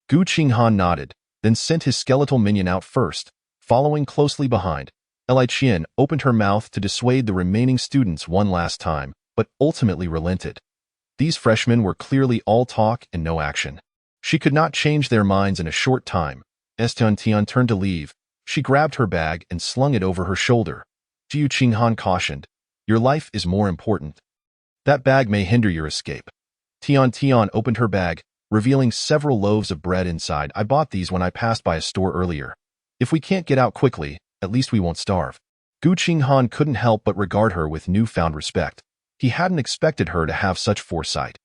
Qinghan nodded, then sent his skeletal minion out first, following closely behind. Li Qian opened her mouth to dissuade the remaining students one last time, but ultimately relented. These freshmen were clearly all talk and no action. She could not change their minds in a short time. As Tian turned to leave, she grabbed her bag and slung it over her shoulder. Qinghan cautioned, "Your life is more important. That bag may hinder your escape." Tian opened her bag, revealing several loaves of bread inside. "I bought these when I passed by a store earlier. If we can't get out quickly, at least we won't starve." Qinghan couldn't help but regard her with newfound respect. He hadn't expected her to have such foresight.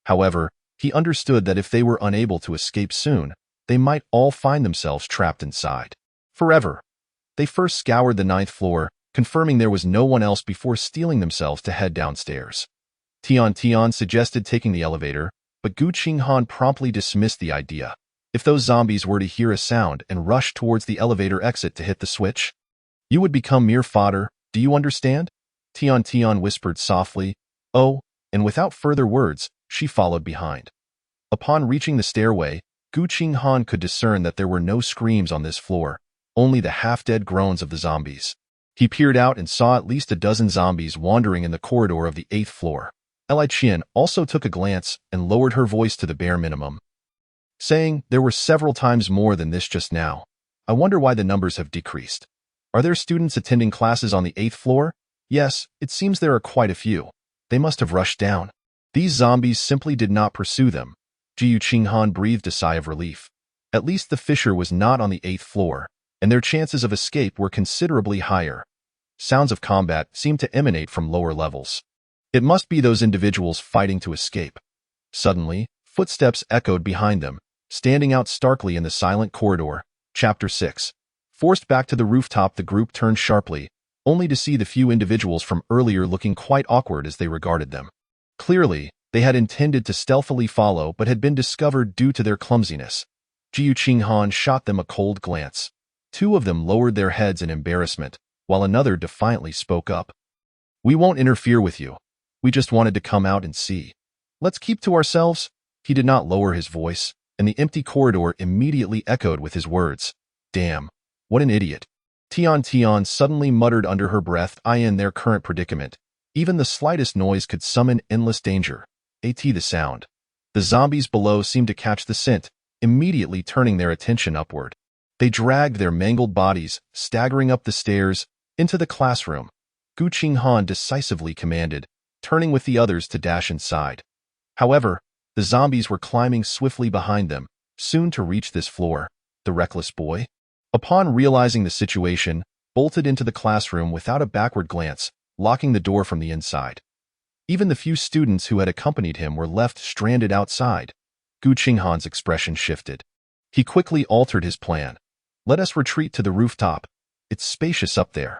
However, he understood that if they were unable to escape soon, they might all find themselves trapped inside forever. They first scoured the 9th floor, confirming there was no one else before steeling themselves to head downstairs. Tian suggested taking the elevator, but Qinghan promptly dismissed the idea. If those zombies were to hear a sound and rush towards the elevator exit to hit the switch, you would become mere fodder. Do you understand? Tian whispered softly. "Oh," and without further words, she followed behind. Upon reaching the stairway, Qinghan could discern that there were no screams on this floor, only the half-dead groans of the zombies. He peered out and saw at least a dozen zombies wandering in the corridor of the 8th floor. Li Qian also took a glance and lowered her voice to the bare minimum, saying, "There were several times more than this just now. I wonder why the numbers have decreased. Are there students attending classes on the 8th floor? Yes, it seems there are quite a few. They must have rushed down." These zombies simply did not pursue them. Qinghan breathed a sigh of relief. At least the fissure was not on the 8th floor, and their chances of escape were considerably higher. Sounds of combat seemed to emanate from lower levels. It must be those individuals fighting to escape. Suddenly, footsteps echoed behind them, standing out starkly in the silent corridor. Chapter 6. Forced back to the rooftop, the group turned sharply, only to see the few individuals from earlier looking quite awkward as they regarded them. Clearly, they had intended to stealthily follow but had been discovered due to their clumsiness. Qinghan shot them a cold glance. 2 of them lowered their heads in embarrassment, while another defiantly spoke up. "We won't interfere with you. We just wanted to come out and see. Let's keep to ourselves." He did not lower his voice, and the empty corridor immediately echoed with his words. "Damn, what an idiot." Tian suddenly muttered under her breath, in their current predicament, even the slightest noise could summon endless danger. The sound. The zombies below seemed to catch the scent, immediately turning their attention upward. They dragged their mangled bodies, staggering up the stairs, into the classroom. Qinghan decisively commanded, turning with the others to dash inside. However, the zombies were climbing swiftly behind them, soon to reach this floor. The reckless boy, upon realizing the situation, bolted into the classroom without a backward glance, locking the door from the inside. Even the few students who had accompanied him were left stranded outside. Qinghan's expression shifted. He quickly altered his plan. "Let us retreat to the rooftop. It's spacious up there.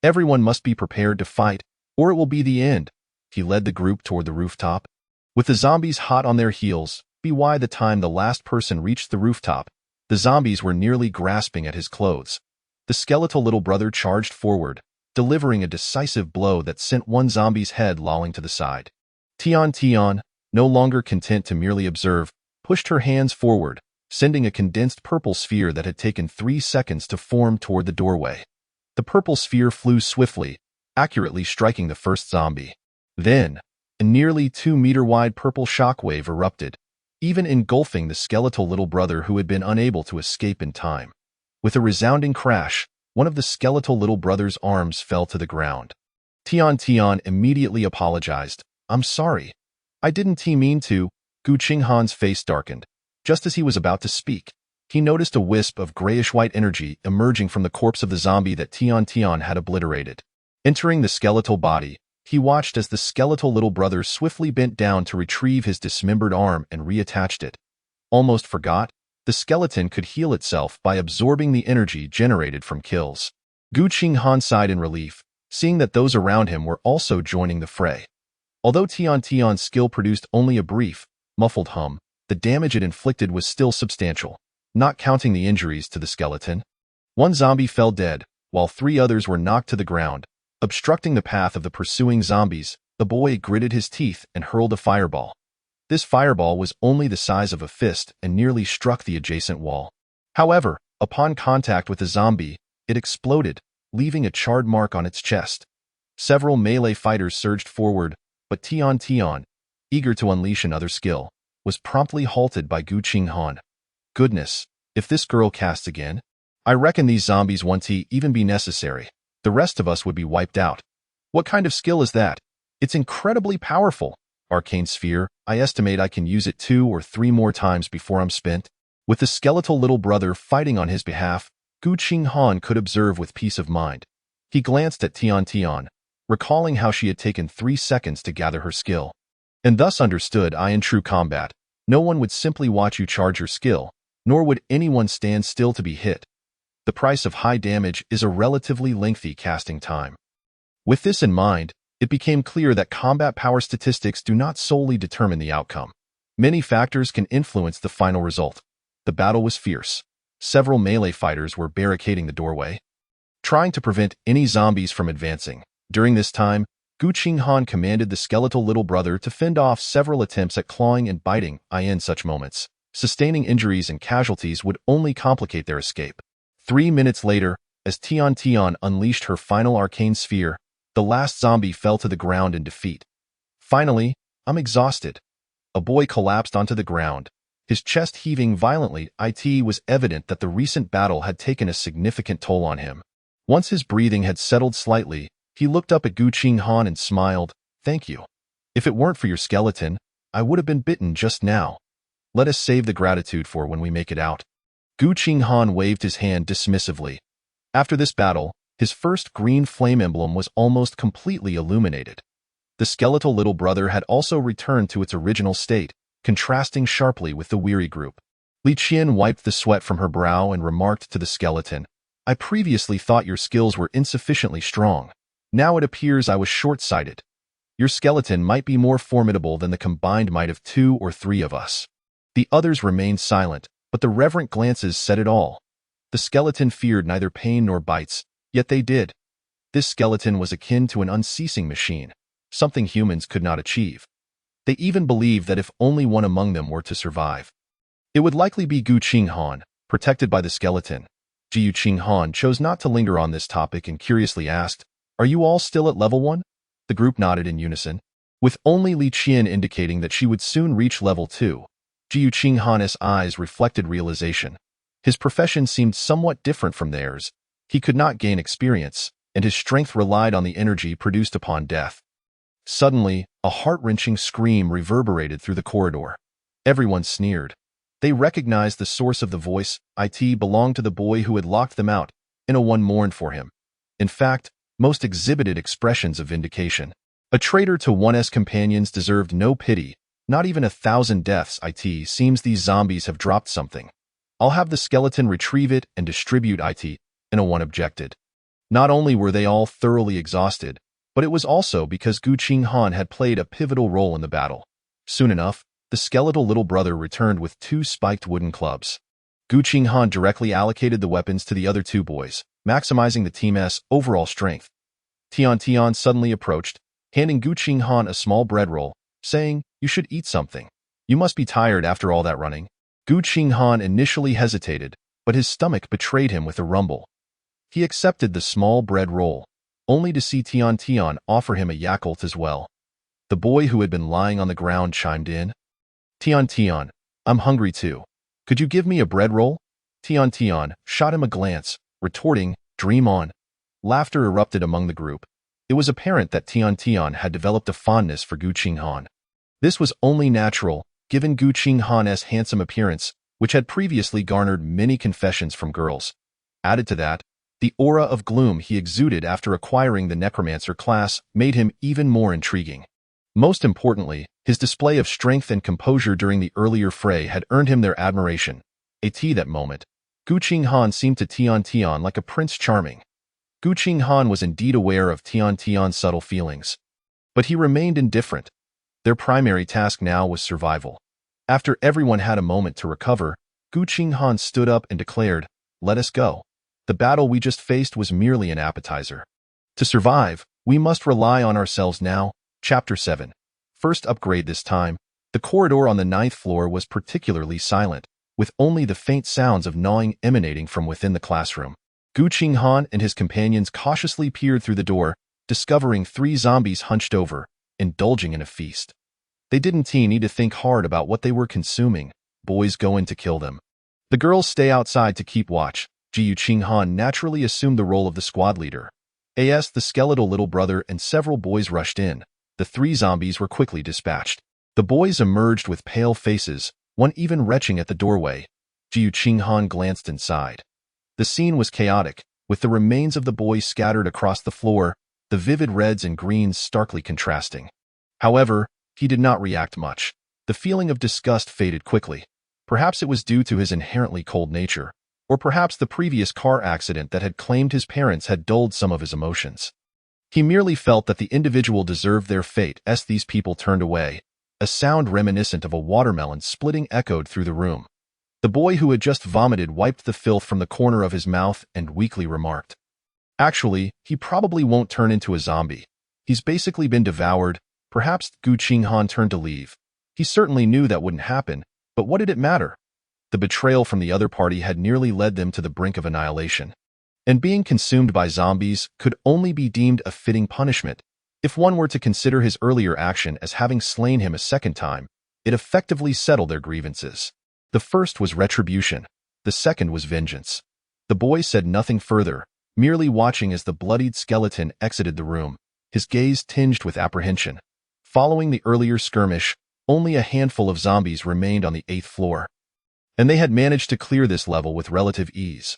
Everyone must be prepared to fight, or it will be the end." He led the group toward the rooftop. With the zombies hot on their heels, By the time the last person reached the rooftop, the zombies were nearly grasping at his clothes. The skeletal little brother charged forward, delivering a decisive blow that sent one zombie's head lolling to the side. Tian, no longer content to merely observe, pushed her hands forward, sending a condensed purple sphere that had taken 3 seconds to form toward the doorway. The purple sphere flew swiftly, accurately striking the first zombie. Then, a nearly 2-meter-wide purple shockwave erupted, even engulfing the skeletal little brother who had been unable to escape in time. With a resounding crash, one of the skeletal little brother's arms fell to the ground. Tian immediately apologized. "I'm sorry. I didn't mean to." Qinghan's face darkened. Just as he was about to speak, he noticed a wisp of grayish-white energy emerging from the corpse of the zombie that Tian had obliterated. Entering the skeletal body, he watched as the skeletal little brother swiftly bent down to retrieve his dismembered arm and reattached it. Almost forgot, the skeleton could heal itself by absorbing the energy generated from kills. Qinghan sighed in relief, seeing that those around him were also joining the fray. Although Tian's skill produced only a brief, muffled hum, the damage it inflicted was still substantial, not counting the injuries to the skeleton. One zombie fell dead, while 3 others were knocked to the ground. Obstructing the path of the pursuing zombies, the boy gritted his teeth and hurled a fireball. This fireball was only the size of a fist and nearly struck the adjacent wall. However, upon contact with the zombie, it exploded, leaving a charred mark on its chest. Several melee fighters surged forward, but Tian, eager to unleash another skill, was promptly halted by Qinghan. "Goodness, if this girl casts again, I reckon these zombies won't even be necessary. The rest of us would be wiped out." "What kind of skill is that?" "It's incredibly powerful. Arcane sphere, I estimate I can use it 2 or 3 more times before I'm spent." With the skeletal little brother fighting on his behalf, Qinghan could observe with peace of mind. He glanced at Tian, recalling how she had taken 3 seconds to gather her skill. And thus understood, in true combat, no one would simply watch you charge your skill, nor would anyone stand still to be hit. The price of high damage is a relatively lengthy casting time. With this in mind, it became clear that combat power statistics do not solely determine the outcome. Many factors can influence the final result. The battle was fierce. Several melee fighters were barricading the doorway, trying to prevent any zombies from advancing. During this time, Qinghan commanded the skeletal little brother to fend off several attempts at clawing and biting. In such moments, sustaining injuries and casualties would only complicate their escape. 3 minutes later, as Tian unleashed her final arcane sphere, the last zombie fell to the ground in defeat. "Finally, I'm exhausted." A boy collapsed onto the ground, his chest heaving violently. It was evident that the recent battle had taken a significant toll on him. Once his breathing had settled slightly, he looked up at Qinghan and smiled. "Thank you. If it weren't for your skeleton, I would have been bitten just now. Let us save the gratitude for when we make it out." Qinghan waved his hand dismissively. After this battle, his first green flame emblem was almost completely illuminated. The skeletal little brother had also returned to its original state, contrasting sharply with the weary group. Li Qian wiped the sweat from her brow and remarked to the skeleton, "I previously thought your skills were insufficiently strong. Now it appears I was short-sighted. Your skeleton might be more formidable than the combined might of 2 or 3 of us." The others remained silent, but the reverent glances said it all. The skeleton feared neither pain nor bites, yet they did. This skeleton was akin to an unceasing machine, something humans could not achieve. They even believed that if only one among them were to survive, it would likely be Qinghan, protected by the skeleton. Qinghan chose not to linger on this topic and curiously asked, "Are you all still at level 1? The group nodded in unison, with only Li Qian indicating that she would soon reach level 2. Qinghan's eyes reflected realization. His profession seemed somewhat different from theirs. He could not gain experience, and his strength relied on the energy produced upon death. Suddenly, a heart-wrenching scream reverberated through the corridor. Everyone sneered. They recognized the source of the voice. It belonged to the boy who had locked them out, and one mourned for him. In fact, most exhibited expressions of vindication. A traitor to one's companions deserved no pity, not even 1,000 deaths. It seems these zombies have dropped something. I'll have the skeleton retrieve it and distribute it, one objected. Not only were they all thoroughly exhausted, but it was also because Qinghan had played a pivotal role in the battle. Soon enough, the skeletal little brother returned with 2 spiked wooden clubs. Qinghan directly allocated the weapons to the other 2 boys, maximizing the team's overall strength. Tian suddenly approached, handing Qinghan a small bread roll, saying, "You should eat something. You must be tired after all that running." Qinghan initially hesitated, but his stomach betrayed him with a rumble. He accepted the small bread roll, only to see Tian offer him a yakult as well. The boy who had been lying on the ground chimed in. Tian, I'm hungry too. Could you give me a bread roll?" Tian shot him a glance, retorting, "Dream on." Laughter erupted among the group. It was apparent that Tian had developed a fondness for Qinghan. This was only natural, given Qinghan's handsome appearance, which had previously garnered many confessions from girls. Added to that, the aura of gloom he exuded after acquiring the necromancer class made him even more intriguing. Most importantly, his display of strength and composure during the earlier fray had earned him their admiration. At that moment, Qinghan seemed to Tian like a prince charming. Qinghan was indeed aware of Tian's subtle feelings, but he remained indifferent. Their primary task now was survival. After everyone had a moment to recover, Qinghan stood up and declared, "Let us go. The battle we just faced was merely an appetizer. To survive, we must rely on ourselves now." Chapter 7. First upgrade this time. The corridor on the 9th floor was particularly silent, with only the faint sounds of gnawing emanating from within the classroom. Qinghan and his companions cautiously peered through the door, discovering 3 zombies hunched over, indulging in a feast. They didn't need to think hard about what they were consuming. Boys go in to kill them. The girls stay outside to keep watch. Qinghan naturally assumed the role of the squad leader. As the skeletal little brother and several boys rushed in, the 3 zombies were quickly dispatched. The boys emerged with pale faces, one even retching at the doorway. Qinghan glanced inside. The scene was chaotic, with the remains of the boys scattered across the floor, the vivid reds and greens starkly contrasting. However, he did not react much. The feeling of disgust faded quickly. Perhaps it was due to his inherently cold nature, or perhaps the previous car accident that had claimed his parents had dulled some of his emotions. He merely felt that the individual deserved their fate as these people turned away. A sound reminiscent of a watermelon splitting echoed through the room. The boy who had just vomited wiped the filth from the corner of his mouth and weakly remarked, "Actually, he probably won't turn into a zombie. He's basically been devoured." Perhaps Qinghan turned to leave. He certainly knew that wouldn't happen, but what did it matter? The betrayal from the other party had nearly led them to the brink of annihilation. And being consumed by zombies could only be deemed a fitting punishment. If one were to consider his earlier action as having slain him a second time, it effectively settled their grievances. The first was retribution. The second was vengeance. The boy said nothing further, merely watching as the bloodied skeleton exited the room, his gaze tinged with apprehension. Following the earlier skirmish, only a handful of zombies remained on the 8th floor. And they had managed to clear this level with relative ease.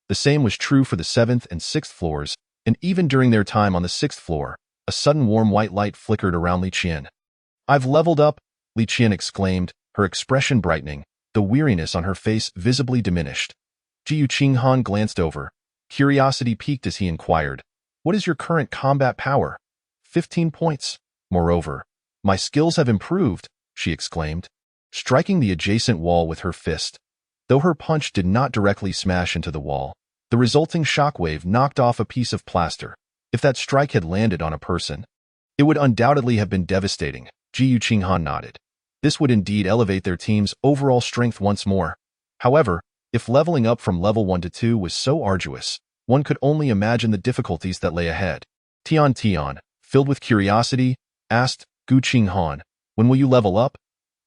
The same was true for the 7th and 6th floors, and even during their time on the 6th floor, a sudden warm white light flickered around Li Qian. "I've leveled up," Li Qian exclaimed, her expression brightening, the weariness on her face visibly diminished. Qinghan glanced over. Curiosity piqued as he inquired, "What is your current combat power?" 15 points. "Moreover, my skills have improved," she exclaimed, striking the adjacent wall with her fist. Though her punch did not directly smash into the wall, the resulting shockwave knocked off a piece of plaster. If that strike had landed on a person, it would undoubtedly have been devastating. Qinghan nodded. This would indeed elevate their team's overall strength once more. However, if leveling up from level 1 to 2 was so arduous, one could only imagine the difficulties that lay ahead. Tian, filled with curiosity, asked Qinghan, "When will you level up?"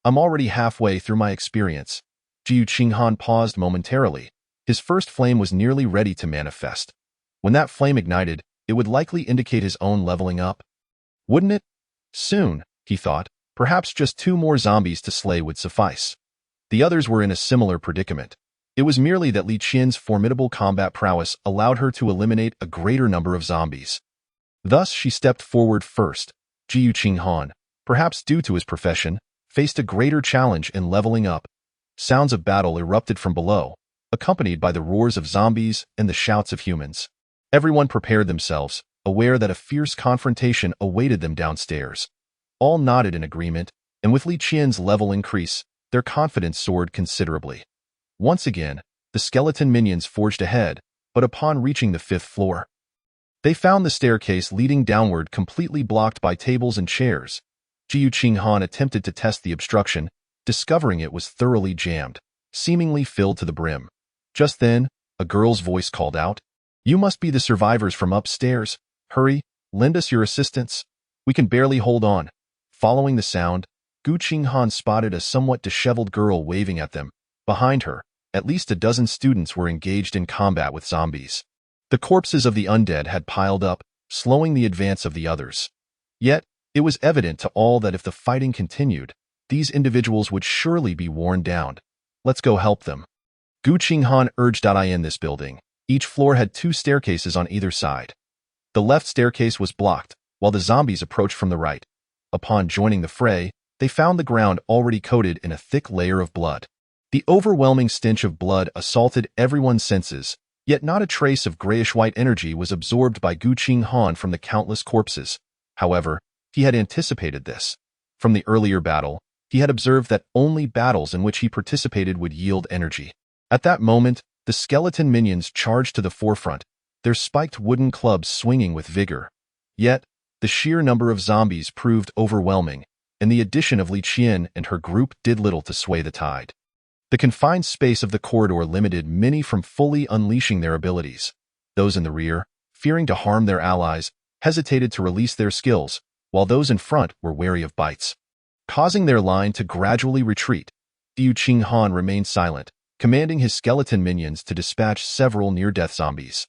"I'm already halfway through my experience." Qinghan paused momentarily. His first flame was nearly ready to manifest. When that flame ignited, it would likely indicate his own leveling up. Wouldn't it? Soon, he thought. Perhaps just 2 more zombies to slay would suffice. The others were in a similar predicament. It was merely that Li Qian's formidable combat prowess allowed her to eliminate a greater number of zombies. Thus, she stepped forward first. Qinghan, perhaps due to his profession, faced a greater challenge in leveling up. Sounds of battle erupted from below, accompanied by the roars of zombies and the shouts of humans. Everyone prepared themselves, aware that a fierce confrontation awaited them downstairs. All nodded in agreement. and with Li Qian's level increase, their confidence soared considerably. Once again, the skeleton minions forged ahead, but upon reaching the 5th floor, they found the staircase leading downward completely blocked by tables and chairs. Qinghan attempted to test the obstruction, discovering it was thoroughly jammed, seemingly filled to the brim. Just then, a girl's voice called out, "You must be the survivors from upstairs. Hurry, lend us your assistance. We can barely hold on." Following the sound, Qinghan spotted a somewhat disheveled girl waving at them. Behind her, at least a dozen students were engaged in combat with zombies. The corpses of the undead had piled up, slowing the advance of the others. Yet, it was evident to all that if the fighting continued, these individuals would surely be worn down. "Let's go help them." Qinghan urged. In this building, each floor had 2 staircases on either side. The left staircase was blocked, while the zombies approached from the right. Upon joining the fray, they found the ground already coated in a thick layer of blood. The overwhelming stench of blood assaulted everyone's senses, yet not a trace of grayish-white energy was absorbed by Qinghan from the countless corpses. However, he had anticipated this. From the earlier battle, he had observed that only battles in which he participated would yield energy. At that moment, the skeleton minions charged to the forefront, their spiked wooden clubs swinging with vigor. Yet, the sheer number of zombies proved overwhelming, and the addition of Li Qian and her group did little to sway the tide. The confined space of the corridor limited many from fully unleashing their abilities. Those in the rear, fearing to harm their allies, hesitated to release their skills, while those in front were wary of bites. Causing their line to gradually retreat, Qinghan remained silent, commanding his skeleton minions to dispatch several near-death zombies.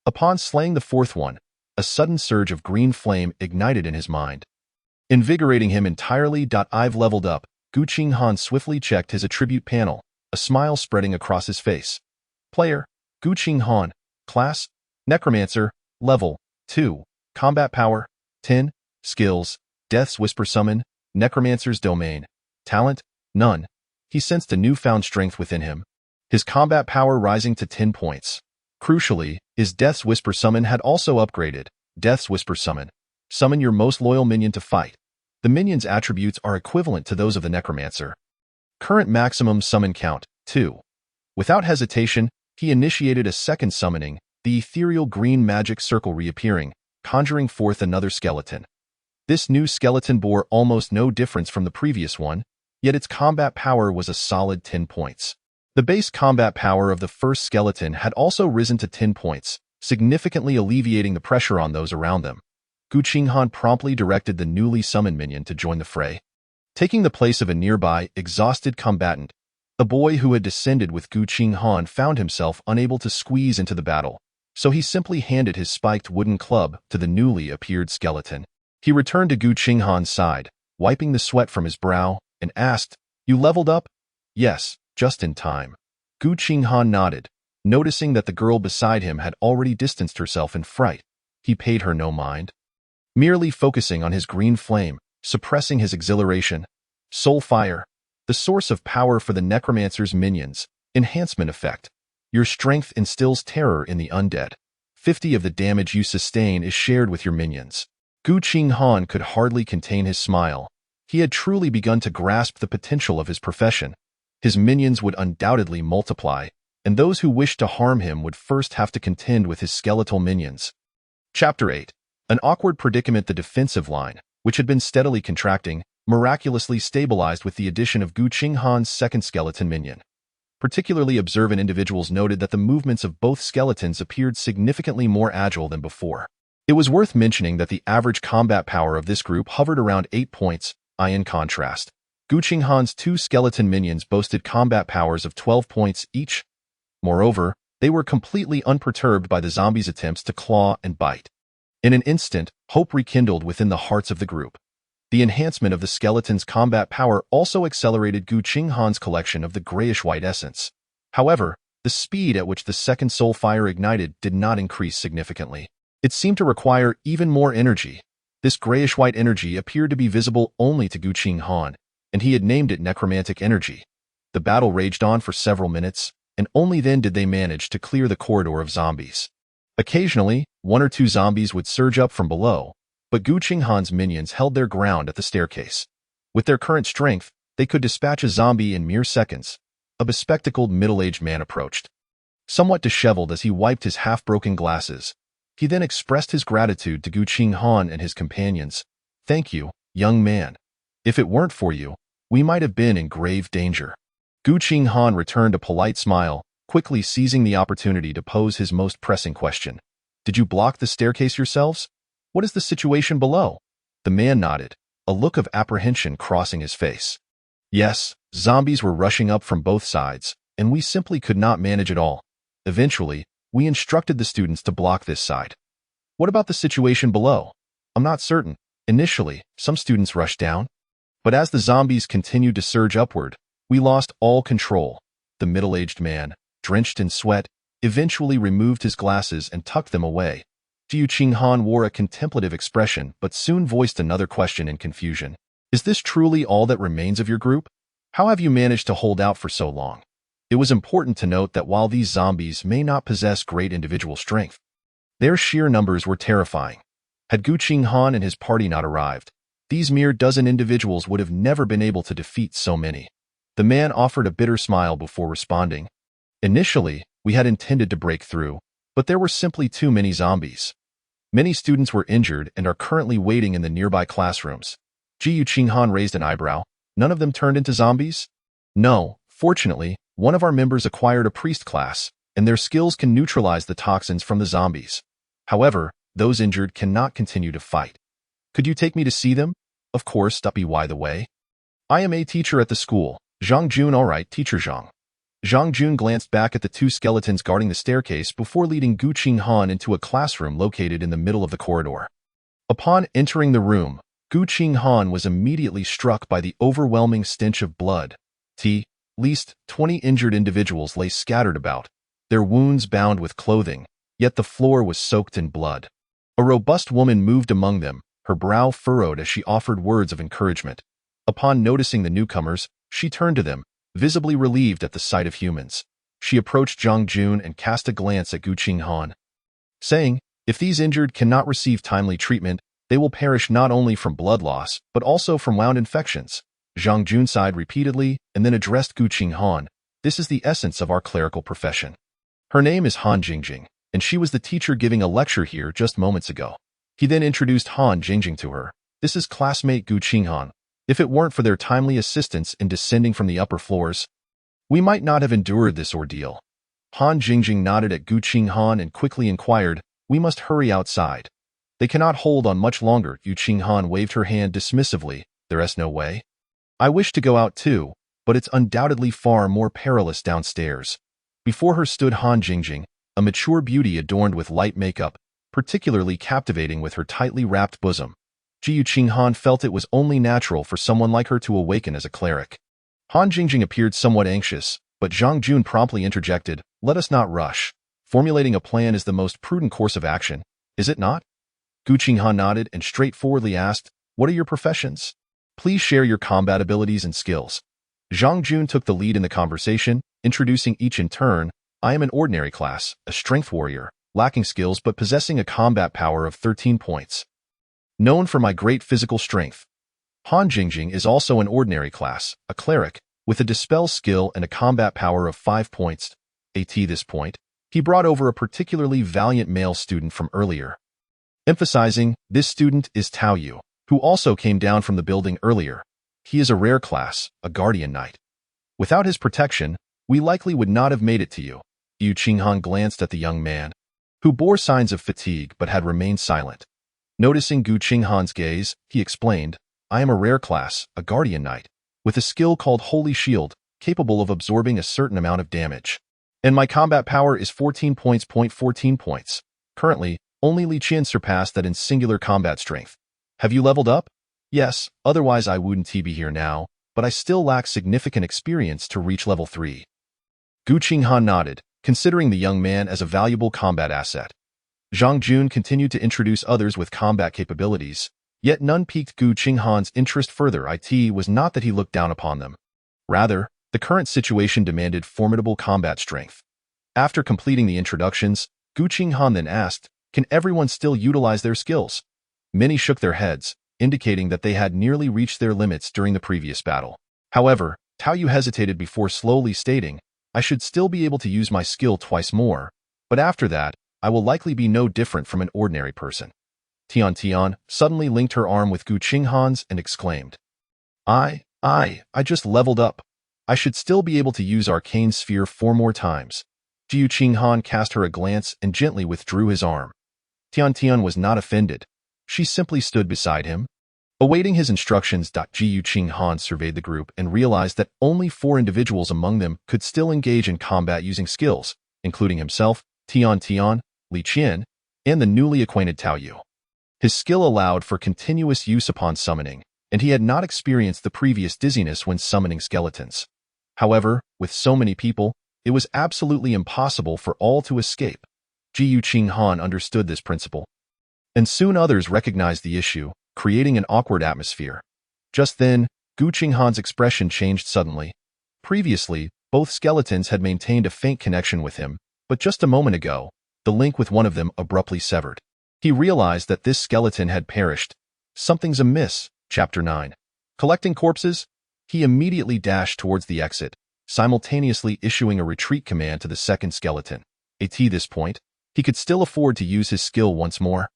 Upon slaying the 4th one, a sudden surge of green flame ignited in his mind, invigorating him entirely. "I've leveled up." Qinghan swiftly checked his attribute panel, a smile spreading across his face. Player, Qinghan. Class, necromancer. Level, 2. Combat power, 10. Skills, Death's Whisper Summon, necromancer's domain. Talent, none. He sensed a newfound strength within him, his combat power rising to 10 points. Crucially, his Death's Whisper Summon had also upgraded. Death's Whisper Summon. Summon your most loyal minion to fight. The minion's attributes are equivalent to those of the necromancer. Current maximum summon count, 2. Without hesitation, he initiated a second summoning, the ethereal green magic circle reappearing, conjuring forth another skeleton. This new skeleton bore almost no difference from the previous one, yet its combat power was a solid 10 points. The base combat power of the first skeleton had also risen to 10 points, significantly alleviating the pressure on those around them. Qinghan promptly directed the newly summoned minion to join the fray. Taking the place of a nearby, exhausted combatant, a boy who had descended with Qinghan found himself unable to squeeze into the battle, so he simply handed his spiked wooden club to the newly appeared skeleton. He returned to Qinghan's side, wiping the sweat from his brow, and asked, "You leveled up?" "Yes, just in time." Qinghan nodded, noticing that the girl beside him had already distanced herself in fright. He paid her no mind, merely focusing on his green flame, suppressing his exhilaration. Soul Fire, the source of power for the necromancer's minions. Enhancement effect. Your strength instills terror in the undead. 50 of the damage you sustain is shared with your minions. Qinghan could hardly contain his smile. He had truly begun to grasp the potential of his profession. His minions would undoubtedly multiply, and those who wished to harm him would first have to contend with his skeletal minions. Chapter 8. An awkward predicament. The defensive line, which had been steadily contracting, miraculously stabilized with the addition of Qinghan's second skeleton minion. Particularly observant individuals noted that the movements of both skeletons appeared significantly more agile than before. It was worth mentioning that the average combat power of this group hovered around 8 points. In contrast, Qinghan's 2 skeleton minions boasted combat powers of 12 points each. Moreover, they were completely unperturbed by the zombies' attempts to claw and bite. In an instant, hope rekindled within the hearts of the group. The enhancement of the skeleton's combat power also accelerated Qinghan's collection of the grayish-white essence. However, the speed at which the second soul fire ignited did not increase significantly. It seemed to require even more energy. This grayish-white energy appeared to be visible only to Qinghan, and he had named it necromantic energy. The battle raged on for several minutes, and only then did they manage to clear the corridor of zombies. Occasionally, 1 or 2 zombies would surge up from below, but Qinghan's minions held their ground at the staircase. With their current strength, they could dispatch a zombie in mere seconds. A bespectacled middle-aged man approached. Somewhat disheveled as he wiped his half-broken glasses, he then expressed his gratitude to Qinghan and his companions. "Thank you, young man. If it weren't for you, we might have been in grave danger." Qinghan returned a polite smile, quickly seizing the opportunity to pose his most pressing question. "Did you block the staircase yourselves? What is the situation below?" The man nodded, a look of apprehension crossing his face. "Yes, zombies were rushing up from both sides, and we simply could not manage it all. Eventually, we instructed the students to block this side." "What about the situation below?" "I'm not certain. Initially, some students rushed down, but as the zombies continued to surge upward, we lost all control." The middle-aged man, drenched in sweat, eventually removed his glasses and tucked them away. Qinghan wore a contemplative expression but soon voiced another question in confusion. "Is this truly all that remains of your group? How have you managed to hold out for so long?" It was important to note that while these zombies may not possess great individual strength, their sheer numbers were terrifying. Had Qinghan and his party not arrived, these mere dozen individuals would have never been able to defeat so many. The man offered a bitter smile before responding. "Initially, we had intended to break through, but there were simply too many zombies. Many students were injured and are currently waiting in the nearby classrooms." Qinghan raised an eyebrow. "None of them turned into zombies?" "No, fortunately, one of our members acquired a priest class, and their skills can neutralize the toxins from the zombies. However, those injured cannot continue to fight." "Could you take me to see them?" "Of course, by the way. I am a teacher at the school. Zhang Jun." "All right, Teacher Zhang." Zhang Jun glanced back at the two skeletons guarding the staircase before leading Qinghan into a classroom located in the middle of the corridor. Upon entering the room, Qinghan was immediately struck by the overwhelming stench of blood. At least 20 injured individuals lay scattered about, their wounds bound with clothing, yet the floor was soaked in blood. A robust woman moved among them, her brow furrowed as she offered words of encouragement. Upon noticing the newcomers, she turned to them, visibly relieved at the sight of humans. She approached Zhang Jun and cast a glance at Qinghan, saying, "If these injured cannot receive timely treatment, they will perish not only from blood loss, but also from wound infections." Zhang Jun sighed repeatedly and then addressed Qinghan. "This is the essence of our clerical profession." Her name is Han Jingjing, and she was the teacher giving a lecture here just moments ago. He then introduced Han Jingjing to her. "This is classmate Qinghan. If it weren't for their timely assistance in descending from the upper floors, we might not have endured this ordeal." Han Jingjing nodded at Qinghan and quickly inquired, "We must hurry outside." "They cannot hold on much longer." Qinghan waved her hand dismissively. "There's no way. I wish to go out too, but it's undoubtedly far more perilous downstairs." Before her stood Han Jingjing, a mature beauty adorned with light makeup, particularly captivating with her tightly wrapped bosom. Qinghan felt it was only natural for someone like her to awaken as a cleric. Han Jingjing appeared somewhat anxious, but Zhang Jun promptly interjected, "Let us not rush. Formulating a plan is the most prudent course of action, is it not?" Qinghan nodded and straightforwardly asked, "What are your professions? Please share your combat abilities and skills." Zhang Jun took the lead in the conversation, introducing each in turn. "I am an ordinary class, a strength warrior, lacking skills but possessing a combat power of 13 points. Known for my great physical strength." Han Jingjing is also an ordinary class, a cleric, with a dispel skill and a combat power of 5 points. At this point, he brought over a particularly valiant male student from earlier, emphasizing, "This student is Tao Yu, who also came down from the building earlier. He is a rare class, a guardian knight. Without his protection, we likely would not have made it to you." Qinghan glanced at the young man, who bore signs of fatigue but had remained silent. Noticing Qinghan's gaze, he explained, "I am a rare class, a guardian knight, with a skill called Holy Shield, capable of absorbing a certain amount of damage. And my combat power is 14 points. 14 points. Currently, only Li Qian surpassed that in singular combat strength. Have you leveled up?" "Yes, otherwise I wouldn't be here now, but I still lack significant experience to reach level 3. Qinghan nodded, considering the young man as a valuable combat asset. Zhang Jun continued to introduce others with combat capabilities, yet none piqued Qinghan's interest further. It was not that he looked down upon them. Rather, the current situation demanded formidable combat strength. After completing the introductions, Qinghan then asked, "Can everyone still utilize their skills?" Many shook their heads, indicating that they had nearly reached their limits during the previous battle. However, Tao Yu hesitated before slowly stating, I should still be able to use my skill twice more, but after that, I will likely be no different from an ordinary person. Tian suddenly linked her arm with Qinghan's and exclaimed, I just leveled up. I should still be able to use Arcane Sphere 4 more times. Qinghan cast her a glance and gently withdrew his arm. Tian was not offended. She simply stood beside him. Awaiting his instructions, Qinghan surveyed the group and realized that only 4 individuals among them could still engage in combat using skills, including himself, Tian, Li Qian, and the newly acquainted Tao Yu. His skill allowed for continuous use upon summoning, and he had not experienced the previous dizziness when summoning skeletons. However, with so many people, it was absolutely impossible for all to escape. Qinghan understood this principle. And soon others recognized the issue, creating an awkward atmosphere. Just then, Qinghan's expression changed suddenly. Previously, both skeletons had maintained a faint connection with him, but just a moment ago, the link with one of them abruptly severed. He realized that this skeleton had perished. Something's amiss. Chapter 9. Collecting corpses, he immediately dashed towards the exit, simultaneously issuing a retreat command to the second skeleton. At this point, he could still afford to use his skill once more.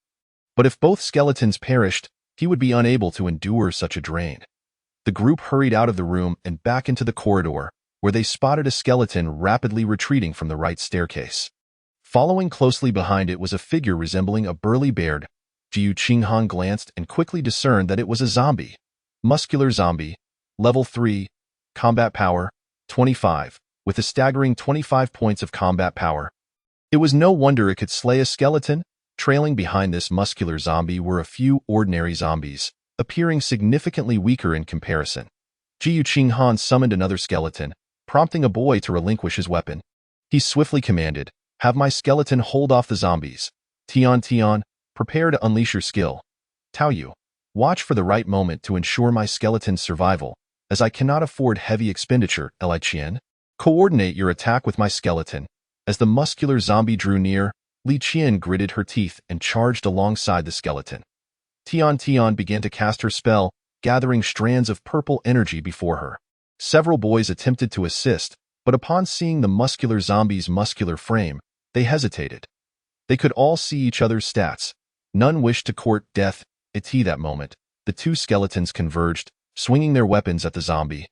But if both skeletons perished, he would be unable to endure such a drain. The group hurried out of the room and back into the corridor, where they spotted a skeleton rapidly retreating from the right staircase. Following closely behind it was a figure resembling a burly bear. Qinghan glanced and quickly discerned that it was a zombie. Muscular zombie, level 3, combat power, 25, with a staggering 25 points of combat power. It was no wonder it could slay a skeleton. Trailing behind this muscular zombie were a few ordinary zombies, appearing significantly weaker in comparison. Qinghan summoned another skeleton, prompting a boy to relinquish his weapon. He swiftly commanded, have my skeleton hold off the zombies. Tian, prepare to unleash your skill. Tao Yu, watch for the right moment to ensure my skeleton's survival, as I cannot afford heavy expenditure. Li Qian, coordinate your attack with my skeleton. As the muscular zombie drew near, Li Qian gritted her teeth and charged alongside the skeleton. Tian began to cast her spell, gathering strands of purple energy before her. Several boys attempted to assist, but upon seeing the muscular zombie's muscular frame, they hesitated. They could all see each other's stats. None wished to court death. At that moment, the 2 skeletons converged, swinging their weapons at the zombie.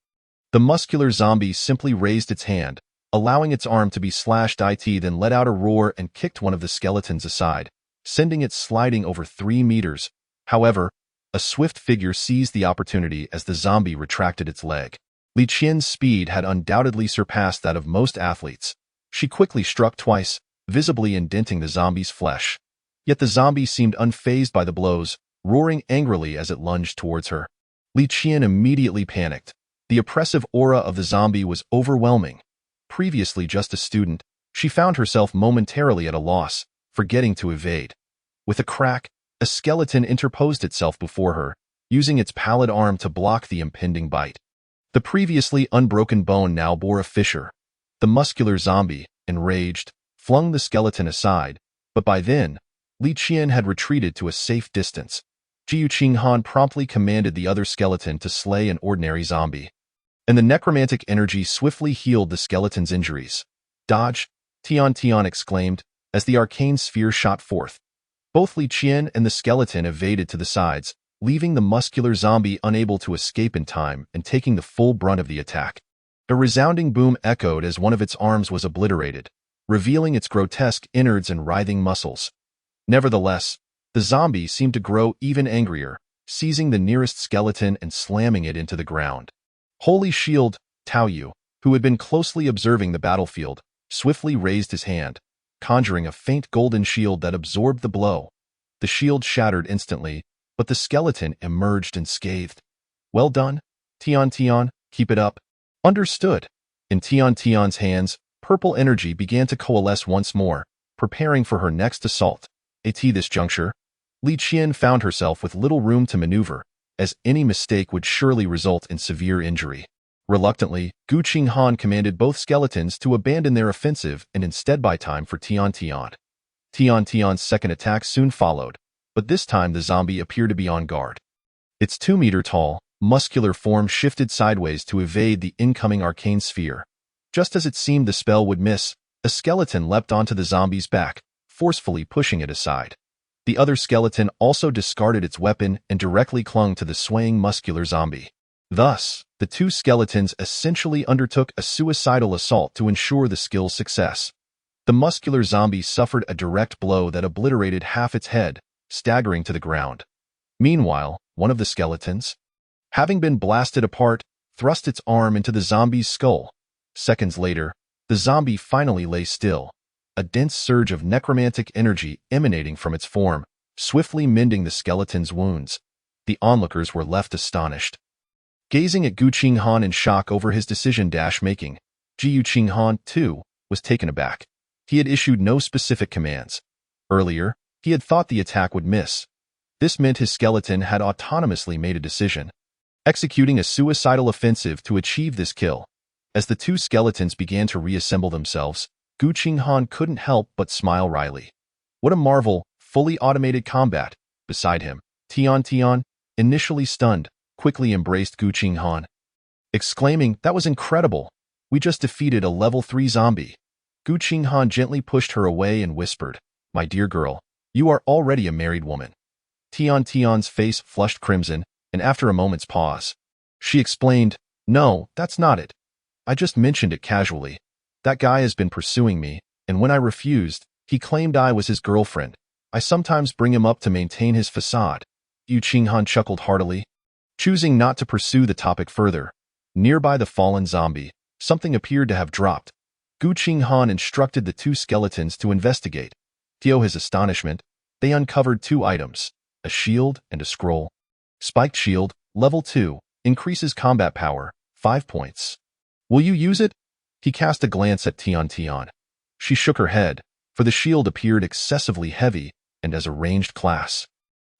The muscular zombie simply raised its hand, allowing its arm to be slashed, then let out a roar and kicked one of the skeletons aside, sending it sliding over 3 meters. However, a swift figure seized the opportunity as the zombie retracted its leg. Li Qian's speed had undoubtedly surpassed that of most athletes. She quickly struck twice, visibly indenting the zombie's flesh. Yet the zombie seemed unfazed by the blows, roaring angrily as it lunged towards her. Li Qian immediately panicked. The oppressive aura of the zombie was overwhelming. Previously just a student, she found herself momentarily at a loss, forgetting to evade. With a crack, a skeleton interposed itself before her, using its pallid arm to block the impending bite. The previously unbroken bone now bore a fissure. The muscular zombie, enraged, flung the skeleton aside, but by then, Li Qian had retreated to a safe distance. Qinghan promptly commanded the other skeleton to slay an ordinary zombie. And the necromantic energy swiftly healed the skeleton's injuries. Dodge! Tian exclaimed, as the arcane sphere shot forth. Both Li Qian and the skeleton evaded to the sides, leaving the muscular zombie unable to escape in time and taking the full brunt of the attack. A resounding boom echoed as one of its arms was obliterated, revealing its grotesque innards and writhing muscles. Nevertheless, the zombie seemed to grow even angrier, seizing the nearest skeleton and slamming it into the ground. Holy Shield! Tao Yu, who had been closely observing the battlefield, swiftly raised his hand, conjuring a faint golden shield that absorbed the blow. The shield shattered instantly, but the skeleton emerged unscathed. Well done, Tian, keep it up. Understood. In Tian's hands, purple energy began to coalesce once more, preparing for her next assault. At this juncture, Li Qian found herself with little room to maneuver, as any mistake would surely result in severe injury. Reluctantly, Qinghan commanded both skeletons to abandon their offensive and instead buy time for Tian. Tian's second attack soon followed, but this time the zombie appeared to be on guard. Its 2-meter tall, muscular form shifted sideways to evade the incoming arcane sphere. Just as it seemed the spell would miss, a skeleton leapt onto the zombie's back, forcefully pushing it aside. The other skeleton also discarded its weapon and directly clung to the swaying muscular zombie. Thus, the two skeletons essentially undertook a suicidal assault to ensure the skill's success. The muscular zombie suffered a direct blow that obliterated half its head, staggering to the ground. Meanwhile, one of the skeletons, having been blasted apart, thrust its arm into the zombie's skull. Seconds later, the zombie finally lay still, a dense surge of necromantic energy emanating from its form, swiftly mending the skeleton's wounds. The onlookers were left astonished, gazing at Qinghan in shock over his decision-making. Qinghan, too, was taken aback. He had issued no specific commands. Earlier, he had thought the attack would miss. This meant his skeleton had autonomously made a decision, executing a suicidal offensive to achieve this kill. As the two skeletons began to reassemble themselves, Qinghan couldn't help but smile wryly. What a marvel, fully automated combat. Beside him, Tian, initially stunned, quickly embraced Qinghan, exclaiming, "That was incredible! We just defeated a level 3 zombie." Qinghan gently pushed her away and whispered, "My dear girl, you are already a married woman." Tian's face flushed crimson, and after a moment's pause, she explained, "No, that's not it. I just mentioned it casually. That guy has been pursuing me, and when I refused, he claimed I was his girlfriend. I sometimes bring him up to maintain his facade." Qinghan chuckled heartily, choosing not to pursue the topic further. Nearby the fallen zombie, something appeared to have dropped. Qinghan instructed the two skeletons to investigate. To his astonishment, they uncovered 2 items, a shield and a scroll. Spiked shield, level 2, increases combat power, 5 points. "Will you use it?" He cast a glance at Tian. She shook her head, for the shield appeared excessively heavy and as a ranged class.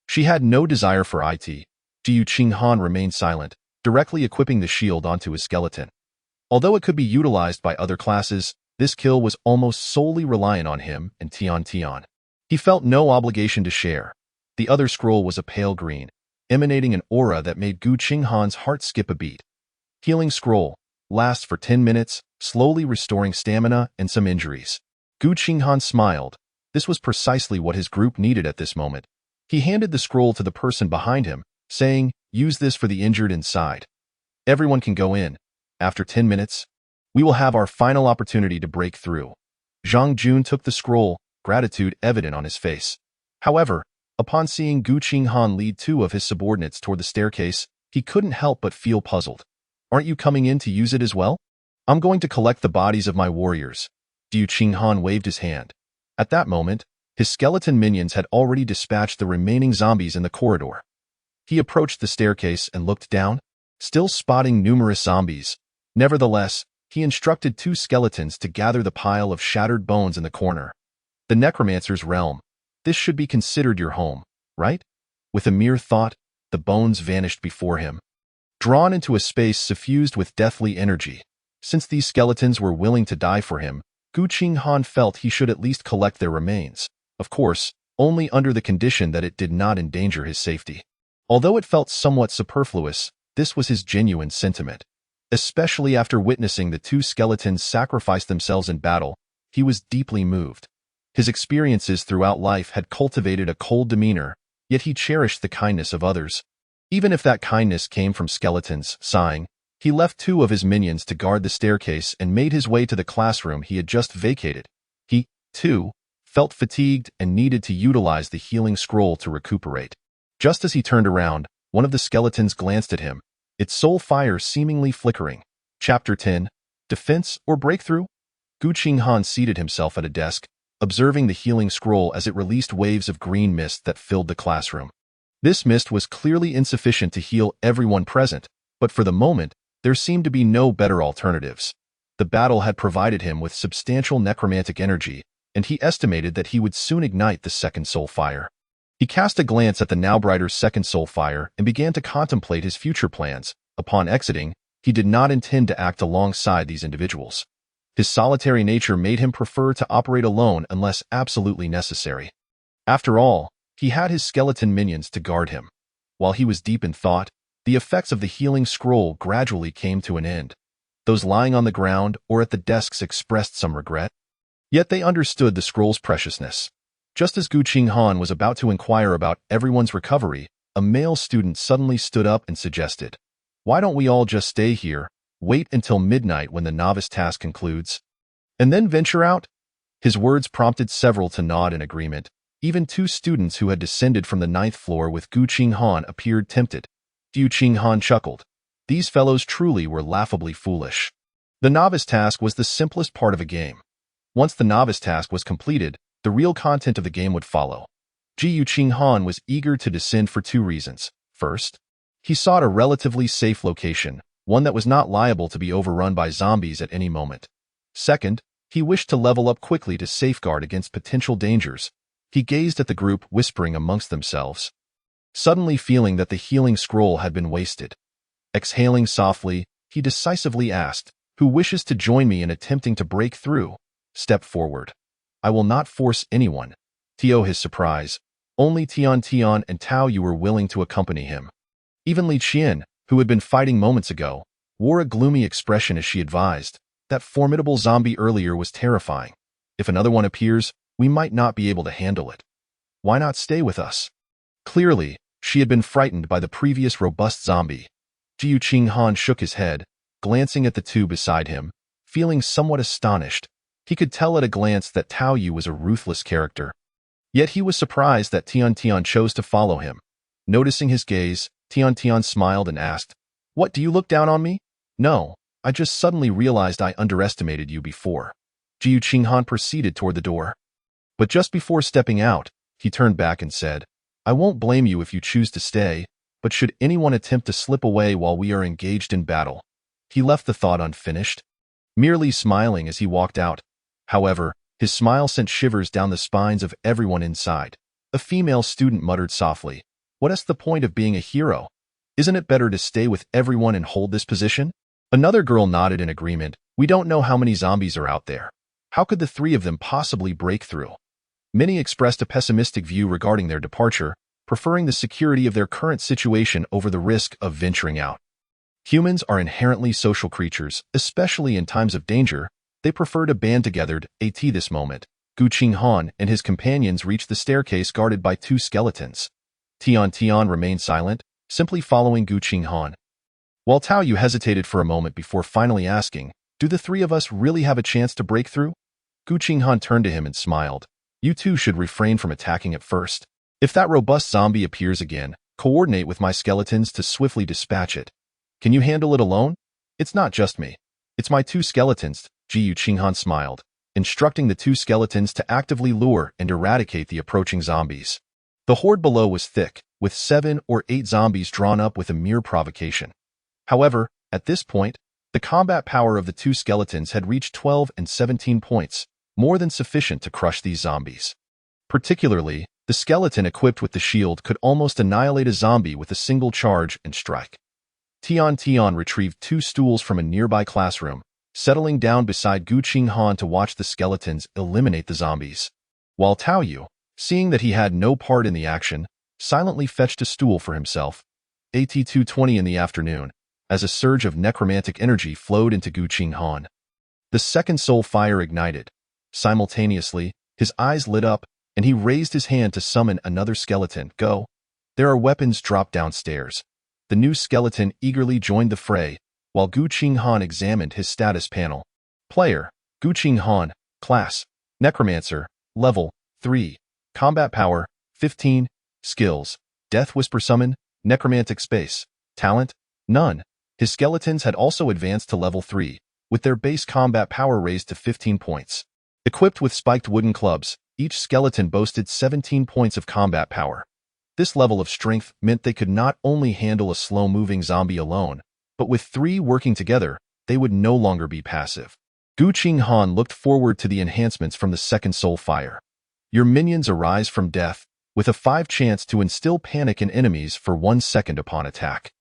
She had no desire for it. Qinghan remained silent, directly equipping the shield onto his skeleton. Although it could be utilized by other classes, this kill was almost solely reliant on him and Tian. He felt no obligation to share. The other scroll was a pale green, emanating an aura that made Qinghan's heart skip a beat. Healing scroll, lasts for 10 minutes, slowly restoring stamina and some injuries. Qinghan smiled. This was precisely what his group needed at this moment. He handed the scroll to the person behind him, saying, "Use this for the injured inside. Everyone can go in. After 10 minutes, we will have our final opportunity to break through." Zhang Jun took the scroll, gratitude evident on his face. However, upon seeing Qinghan lead 2 of his subordinates toward the staircase, he couldn't help but feel puzzled. "Aren't you coming in to use it as well?" "I'm going to collect the bodies of my warriors." Qinghan waved his hand. At that moment, his skeleton minions had already dispatched the remaining zombies in the corridor. He approached the staircase and looked down, still spotting numerous zombies. Nevertheless, he instructed 2 skeletons to gather the pile of shattered bones in the corner. "The necromancer's realm. This should be considered your home, right?" With a mere thought, the bones vanished before him, drawn into a space suffused with deathly energy. Since these skeletons were willing to die for him, Qinghan felt he should at least collect their remains. Of course, only under the condition that it did not endanger his safety. Although it felt somewhat superfluous, this was his genuine sentiment. Especially after witnessing the 2 skeletons sacrifice themselves in battle, he was deeply moved. His experiences throughout life had cultivated a cold demeanor, yet he cherished the kindness of others. Even if that kindness came from skeletons, sighing, he left 2 of his minions to guard the staircase and made his way to the classroom he had just vacated. He, too, felt fatigued and needed to utilize the healing scroll to recuperate. Just as he turned around, one of the skeletons glanced at him, its soul fire seemingly flickering. Chapter 10, Defense or Breakthrough? Qinghan seated himself at a desk, observing the healing scroll as it released waves of green mist that filled the classroom. This mist was clearly insufficient to heal everyone present, but for the moment, there seemed to be no better alternatives. The battle had provided him with substantial necromantic energy, and he estimated that he would soon ignite the second soul fire. He cast a glance at the now brighter second soul fire and began to contemplate his future plans. Upon exiting, he did not intend to act alongside these individuals. His solitary nature made him prefer to operate alone unless absolutely necessary. After all, he had his skeleton minions to guard him. While he was deep in thought, the effects of the healing scroll gradually came to an end. Those lying on the ground or at the desks expressed some regret. Yet they understood the scroll's preciousness. Just as Qinghan was about to inquire about everyone's recovery, a male student suddenly stood up and suggested, "Why don't we all just stay here, wait until midnight when the novice task concludes, and then venture out?" His words prompted several to nod in agreement. Even two students who had descended from the 9th floor with Qinghan appeared tempted. Qinghan chuckled. These fellows truly were laughably foolish. The novice task was the simplest part of a game. Once the novice task was completed, the real content of the game would follow. Qinghan was eager to descend for two reasons. First, he sought a relatively safe location, one that was not liable to be overrun by zombies at any moment. Second, he wished to level up quickly to safeguard against potential dangers. He gazed at the group, whispering amongst themselves, suddenly feeling that the healing scroll had been wasted. Exhaling softly, he decisively asked, "Who wishes to join me in attempting to break through? Step forward. I will not force anyone." To his surprise, only Tian and Tao Yu were willing to accompany him. Even Li Qian, who had been fighting moments ago, wore a gloomy expression as she advised, "That formidable zombie earlier was terrifying. If another one appears, we might not be able to handle it. Why not stay with us?" Clearly, she had been frightened by the previous robust zombie. Qinghan shook his head, glancing at the two beside him, feeling somewhat astonished. He could tell at a glance that Tao Yu was a ruthless character. Yet he was surprised that Tian chose to follow him. Noticing his gaze, Tian smiled and asked, "What, do you look down on me?" "No, I just suddenly realized I underestimated you before." Qinghan proceeded toward the door. But just before stepping out, he turned back and said, "I won't blame you if you choose to stay, but should anyone attempt to slip away while we are engaged in battle?" He left the thought unfinished, merely smiling as he walked out. However, his smile sent shivers down the spines of everyone inside. A female student muttered softly, "What's the point of being a hero? Isn't it better to stay with everyone and hold this position?" Another girl nodded in agreement. "We don't know how many zombies are out there. How could the three of them possibly break through?" Many expressed a pessimistic view regarding their departure, preferring the security of their current situation over the risk of venturing out. Humans are inherently social creatures, especially in times of danger. They prefer to band together. At this moment, Qinghan and his companions reached the staircase guarded by two skeletons. Tian remained silent, simply following Qinghan. While Tao Yu hesitated for a moment before finally asking, "Do the three of us really have a chance to break through?" Qinghan turned to him and smiled. "You two should refrain from attacking at first. If that robust zombie appears again, coordinate with my skeletons to swiftly dispatch it. Can you handle it alone? It's not just me. It's my two skeletons." Qinghan smiled, instructing the two skeletons to actively lure and eradicate the approaching zombies. The horde below was thick, with 7 or 8 zombies drawn up with a mere provocation. However, at this point, the combat power of the two skeletons had reached 12 and 17 points, more than sufficient to crush these zombies. Particularly, the skeleton equipped with the shield could almost annihilate a zombie with a single charge and strike. Tian retrieved 2 stools from a nearby classroom, settling down beside Qinghan to watch the skeletons eliminate the zombies. While Tao Yu, seeing that he had no part in the action, silently fetched a stool for himself. At 2:20 in the afternoon, as a surge of necromantic energy flowed into Qinghan. The second soul fire ignited. Simultaneously, his eyes lit up, and he raised his hand to summon another skeleton. "Go." "There are weapons," dropped downstairs. The new skeleton eagerly joined the fray, while Qinghan examined his status panel. Player, Qinghan. Class, necromancer. Level, 3. Combat power, 15. Skills, Death Whisper Summon, Necromantic Space. Talent, none. His skeletons had also advanced to level 3, with their base combat power raised to 15 points. Equipped with spiked wooden clubs, each skeleton boasted 17 points of combat power. This level of strength meant they could not only handle a slow-moving zombie alone, but with 3 working together, they would no longer be passive. Qinghan looked forward to the enhancements from the second soul fire. Your minions arise from death, with a 5 chance to instill panic in enemies for 1 second upon attack.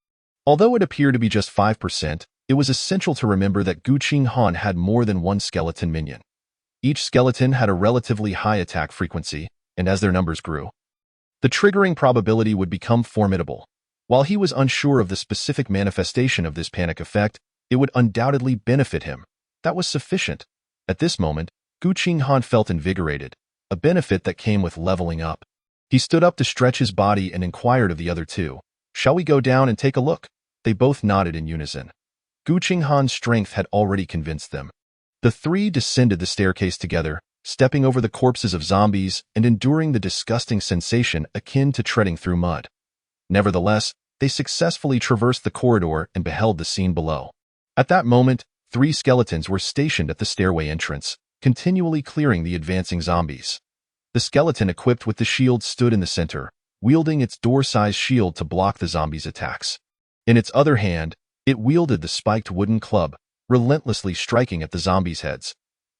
Although it appeared to be just 5%, it was essential to remember that Qinghan had more than 1 skeleton minion. Each skeleton had a relatively high attack frequency, and as their numbers grew, the triggering probability would become formidable. While he was unsure of the specific manifestation of this panic effect, it would undoubtedly benefit him. That was sufficient. At this moment, Qinghan felt invigorated, a benefit that came with leveling up. He stood up to stretch his body and inquired of the other two, "Shall we go down and take a look?" They both nodded in unison. Qinghan's strength had already convinced them. The three descended the staircase together, stepping over the corpses of zombies and enduring the disgusting sensation akin to treading through mud. Nevertheless, they successfully traversed the corridor and beheld the scene below. At that moment, 3 skeletons were stationed at the stairway entrance, continually clearing the advancing zombies. The skeleton equipped with the shield stood in the center, wielding its door-sized shield to block the zombies' attacks. In its other hand, it wielded the spiked wooden club, relentlessly striking at the zombies' heads.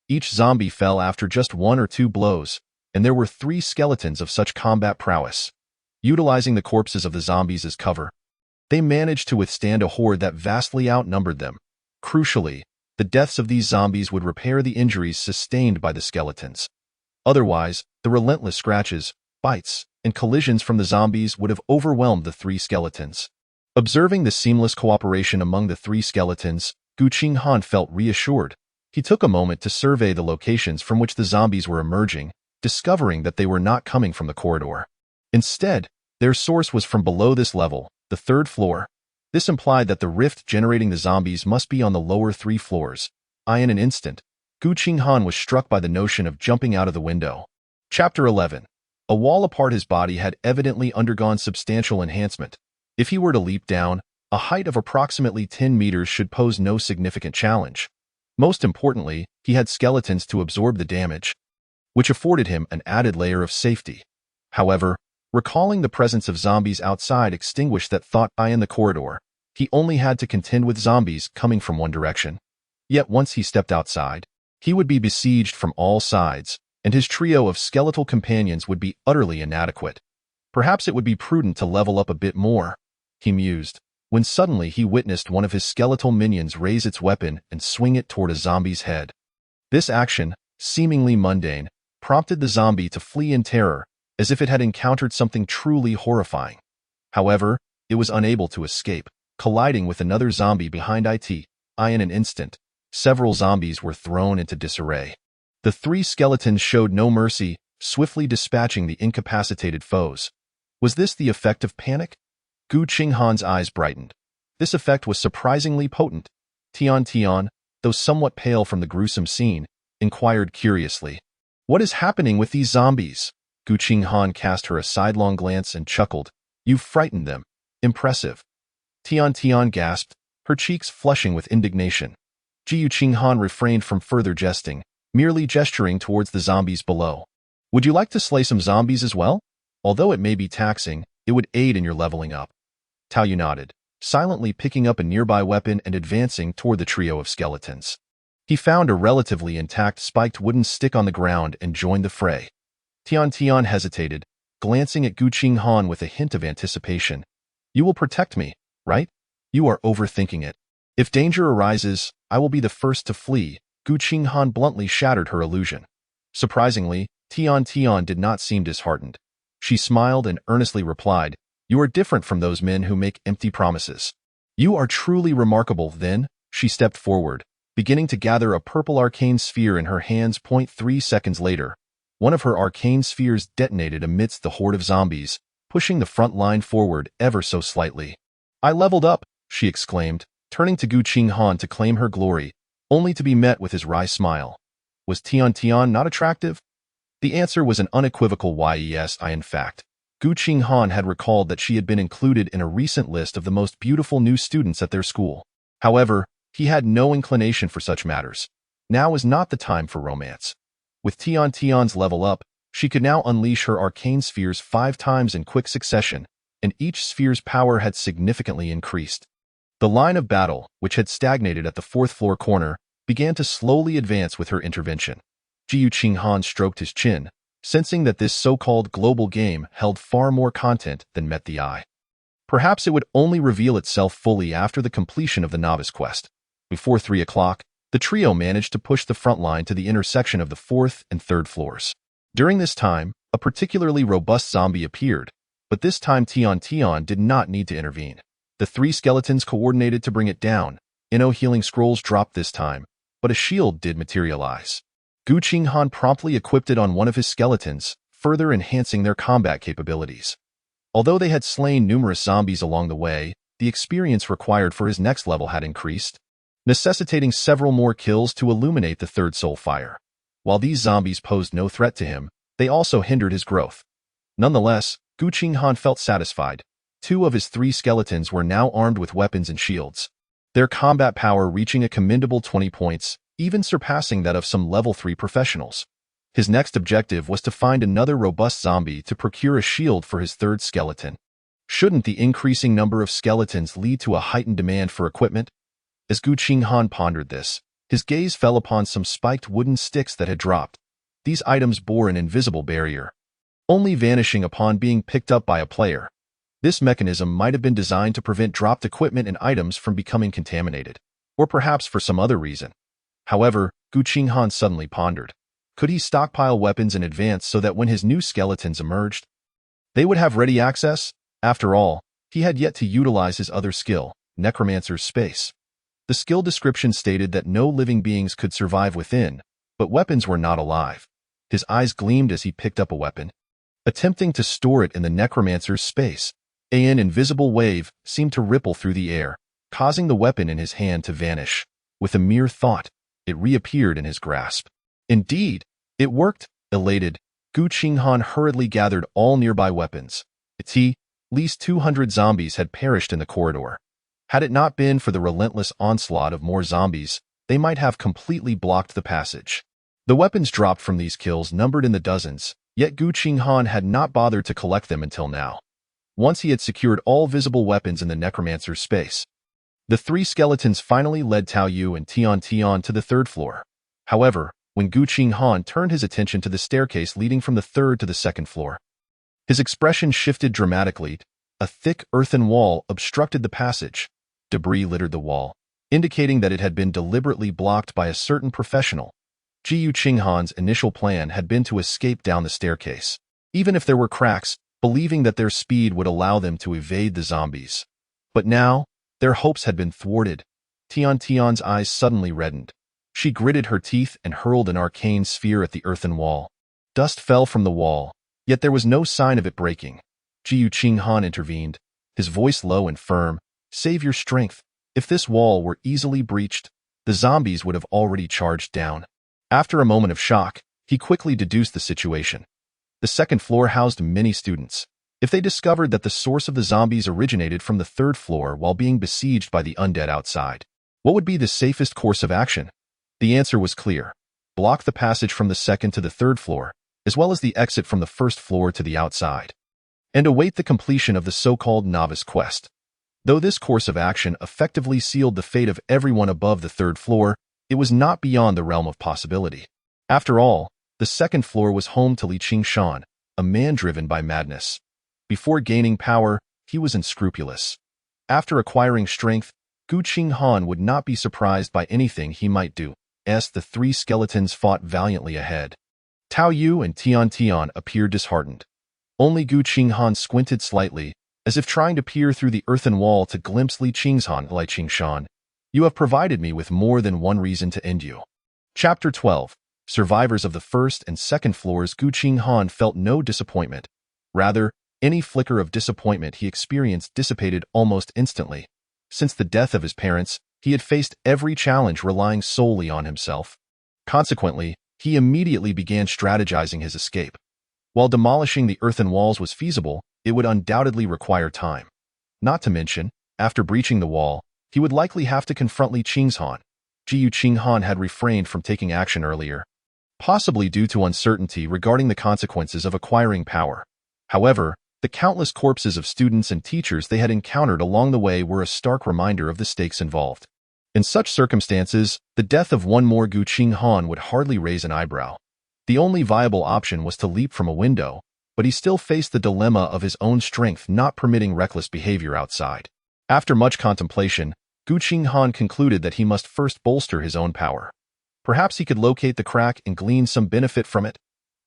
Each zombie fell after just 1 or 2 blows, and there were 3 skeletons of such combat prowess. Utilizing the corpses of the zombies as cover, they managed to withstand a horde that vastly outnumbered them. Crucially, the deaths of these zombies would repair the injuries sustained by the skeletons. Otherwise, the relentless scratches, bites, and collisions from the zombies would have overwhelmed the 3 skeletons. Observing the seamless cooperation among the 3 skeletons, Qinghan felt reassured. He took a moment to survey the locations from which the zombies were emerging, discovering that they were not coming from the corridor. Instead, their source was from below this level, the 3rd floor. This implied that the rift generating the zombies must be on the lower 3 floors. In an instant, Qinghan was struck by the notion of jumping out of the window. Chapter 11. A wall apart his body had evidently undergone substantial enhancement. If he were to leap down, a height of approximately 10 meters should pose no significant challenge. Most importantly, he had skeletons to absorb the damage, which afforded him an added layer of safety. However, recalling the presence of zombies outside extinguished that thought. In the corridor, he only had to contend with zombies coming from one direction. Yet once he stepped outside, he would be besieged from all sides, and his trio of skeletal companions would be utterly inadequate. Perhaps it would be prudent to level up a bit more, he mused, when suddenly he witnessed one of his skeletal minions raise its weapon and swing it toward a zombie's head. This action, seemingly mundane, prompted the zombie to flee in terror, as if it had encountered something truly horrifying. However, it was unable to escape, colliding with another zombie behind it. In an instant, several zombies were thrown into disarray. The 3 skeletons showed no mercy, swiftly dispatching the incapacitated foes. Was this the effect of panic? Qinghan's eyes brightened. This effect was surprisingly potent. Tian, though somewhat pale from the gruesome scene, inquired curiously, "What is happening with these zombies?" Qinghan cast her a sidelong glance and chuckled. "You've frightened them. Impressive." Tian gasped, her cheeks flushing with indignation. Qinghan refrained from further jesting, merely gesturing towards the zombies below. "Would you like to slay some zombies as well? Although it may be taxing, it would aid in your leveling up." Tao nodded, silently picking up a nearby weapon and advancing toward the trio of skeletons. He found a relatively intact spiked wooden stick on the ground and joined the fray. Tian hesitated, glancing at Qinghan with a hint of anticipation. "You will protect me, right? You are overthinking it. If danger arises, I will be the first to flee." Qinghan bluntly shattered her illusion. Surprisingly, Tian did not seem disheartened. She smiled and earnestly replied, "You are different from those men who make empty promises." "You are truly remarkable, then." She stepped forward, beginning to gather a purple arcane sphere in her hands. 3 seconds later, one of her arcane spheres detonated amidst the horde of zombies, pushing the front line forward ever so slightly. "I leveled up," she exclaimed, turning to Qinghan to claim her glory, only to be met with his wry smile. Was Tian not attractive? The answer was an unequivocal yes. In fact, Qinghan had recalled that she had been included in a recent list of the most beautiful new students at their school. However, he had no inclination for such matters. Now was not the time for romance. With Tian's level up, she could now unleash her arcane spheres 5 times in quick succession, and each sphere's power had significantly increased. The line of battle, which had stagnated at the 4th floor corner, began to slowly advance with her intervention. Qinghan stroked his chin, sensing that this so-called global game held far more content than met the eye. Perhaps it would only reveal itself fully after the completion of the novice quest. Before 3 o'clock, the trio managed to push the front line to the intersection of the 4th and 3rd floors. During this time, a particularly robust zombie appeared. But this time Tian did not need to intervene. The three skeletons coordinated to bring it down. Inno healing scrolls dropped this time, but a shield did materialize. Qinghan promptly equipped it on one of his skeletons, further enhancing their combat capabilities. Although they had slain numerous zombies along the way, the experience required for his next level had increased, necessitating several more kills to illuminate the third soul fire. While these zombies posed no threat to him, they also hindered his growth. Nonetheless, Qinghan felt satisfied. Two of his three skeletons were now armed with weapons and shields, their combat power reaching a commendable 20 points, even surpassing that of some level 3 professionals. His next objective was to find another robust zombie to procure a shield for his third skeleton. Shouldn't the increasing number of skeletons lead to a heightened demand for equipment? As Qinghan pondered this, his gaze fell upon some spiked wooden sticks that had dropped. These items bore an invisible barrier, only vanishing upon being picked up by a player. This mechanism might have been designed to prevent dropped equipment and items from becoming contaminated, or perhaps for some other reason. However, Qinghan suddenly pondered. Could he stockpile weapons in advance so that when his new skeletons emerged, they would have ready access? After all, he had yet to utilize his other skill, necromancer's space. The skill description stated that no living beings could survive within, but weapons were not alive. His eyes gleamed as he picked up a weapon, attempting to store it in the necromancer's space. An invisible wave seemed to ripple through the air, causing the weapon in his hand to vanish. With a mere thought, it reappeared in his grasp. Indeed, it worked. Elated, Qinghan hurriedly gathered all nearby weapons. At least 200 zombies had perished in the corridor. Had it not been for the relentless onslaught of more zombies, they might have completely blocked the passage. The weapons dropped from these kills numbered in the dozens, yet Qinghan had not bothered to collect them until now. Once he had secured all visible weapons in the necromancer's space, the three skeletons finally led Tao Yu and Tian to the third floor. However, when Qinghan turned his attention to the staircase leading from the third to the second floor, his expression shifted dramatically. A thick earthen wall obstructed the passage. Debris littered the wall, indicating that it had been deliberately blocked by a certain professional. Qinghan's initial plan had been to escape down the staircase, even if there were cracks, believing that their speed would allow them to evade the zombies. But now, their hopes had been thwarted. Tian's eyes suddenly reddened. She gritted her teeth and hurled an arcane sphere at the earthen wall. Dust fell from the wall, yet there was no sign of it breaking. Qinghan intervened, his voice low and firm. Save your strength. If this wall were easily breached, the zombies would have already charged down. After a moment of shock, he quickly deduced the situation. The second floor housed many students. If they discovered that the source of the zombies originated from the third floor while being besieged by the undead outside, what would be the safest course of action? The answer was clear. Block the passage from the second to the third floor, as well as the exit from the first floor to the outside, and await the completion of the so-called novice quest. Though this course of action effectively sealed the fate of everyone above the third floor, it was not beyond the realm of possibility. After all, the second floor was home to Qinghan, a man driven by madness. Before gaining power, he was unscrupulous. After acquiring strength, Qinghan would not be surprised by anything he might do. The three skeletons fought valiantly ahead. Tao Yu and Tian appeared disheartened. Only Qinghan squinted slightly, as if trying to peer through the earthen wall to glimpse Qinghan. You have provided me with more than one reason to end you. Chapter 12. Survivors of the first and second floors. Qinghan felt no disappointment. Rather, any flicker of disappointment he experienced dissipated almost instantly. Since the death of his parents, he had faced every challenge relying solely on himself. Consequently, he immediately began strategizing his escape. While demolishing the earthen walls was feasible, it would undoubtedly require time. Not to mention, after breaching the wall, he would likely have to confront Qinghan. Qinghan had refrained from taking action earlier, possibly due to uncertainty regarding the consequences of acquiring power. However, the countless corpses of students and teachers they had encountered along the way were a stark reminder of the stakes involved. In such circumstances, the death of one more Qinghan would hardly raise an eyebrow. The only viable option was to leap from a window, but he still faced the dilemma of his own strength not permitting reckless behavior outside. After much contemplation, Qinghan concluded that he must first bolster his own power. Perhaps he could locate the crack and glean some benefit from it.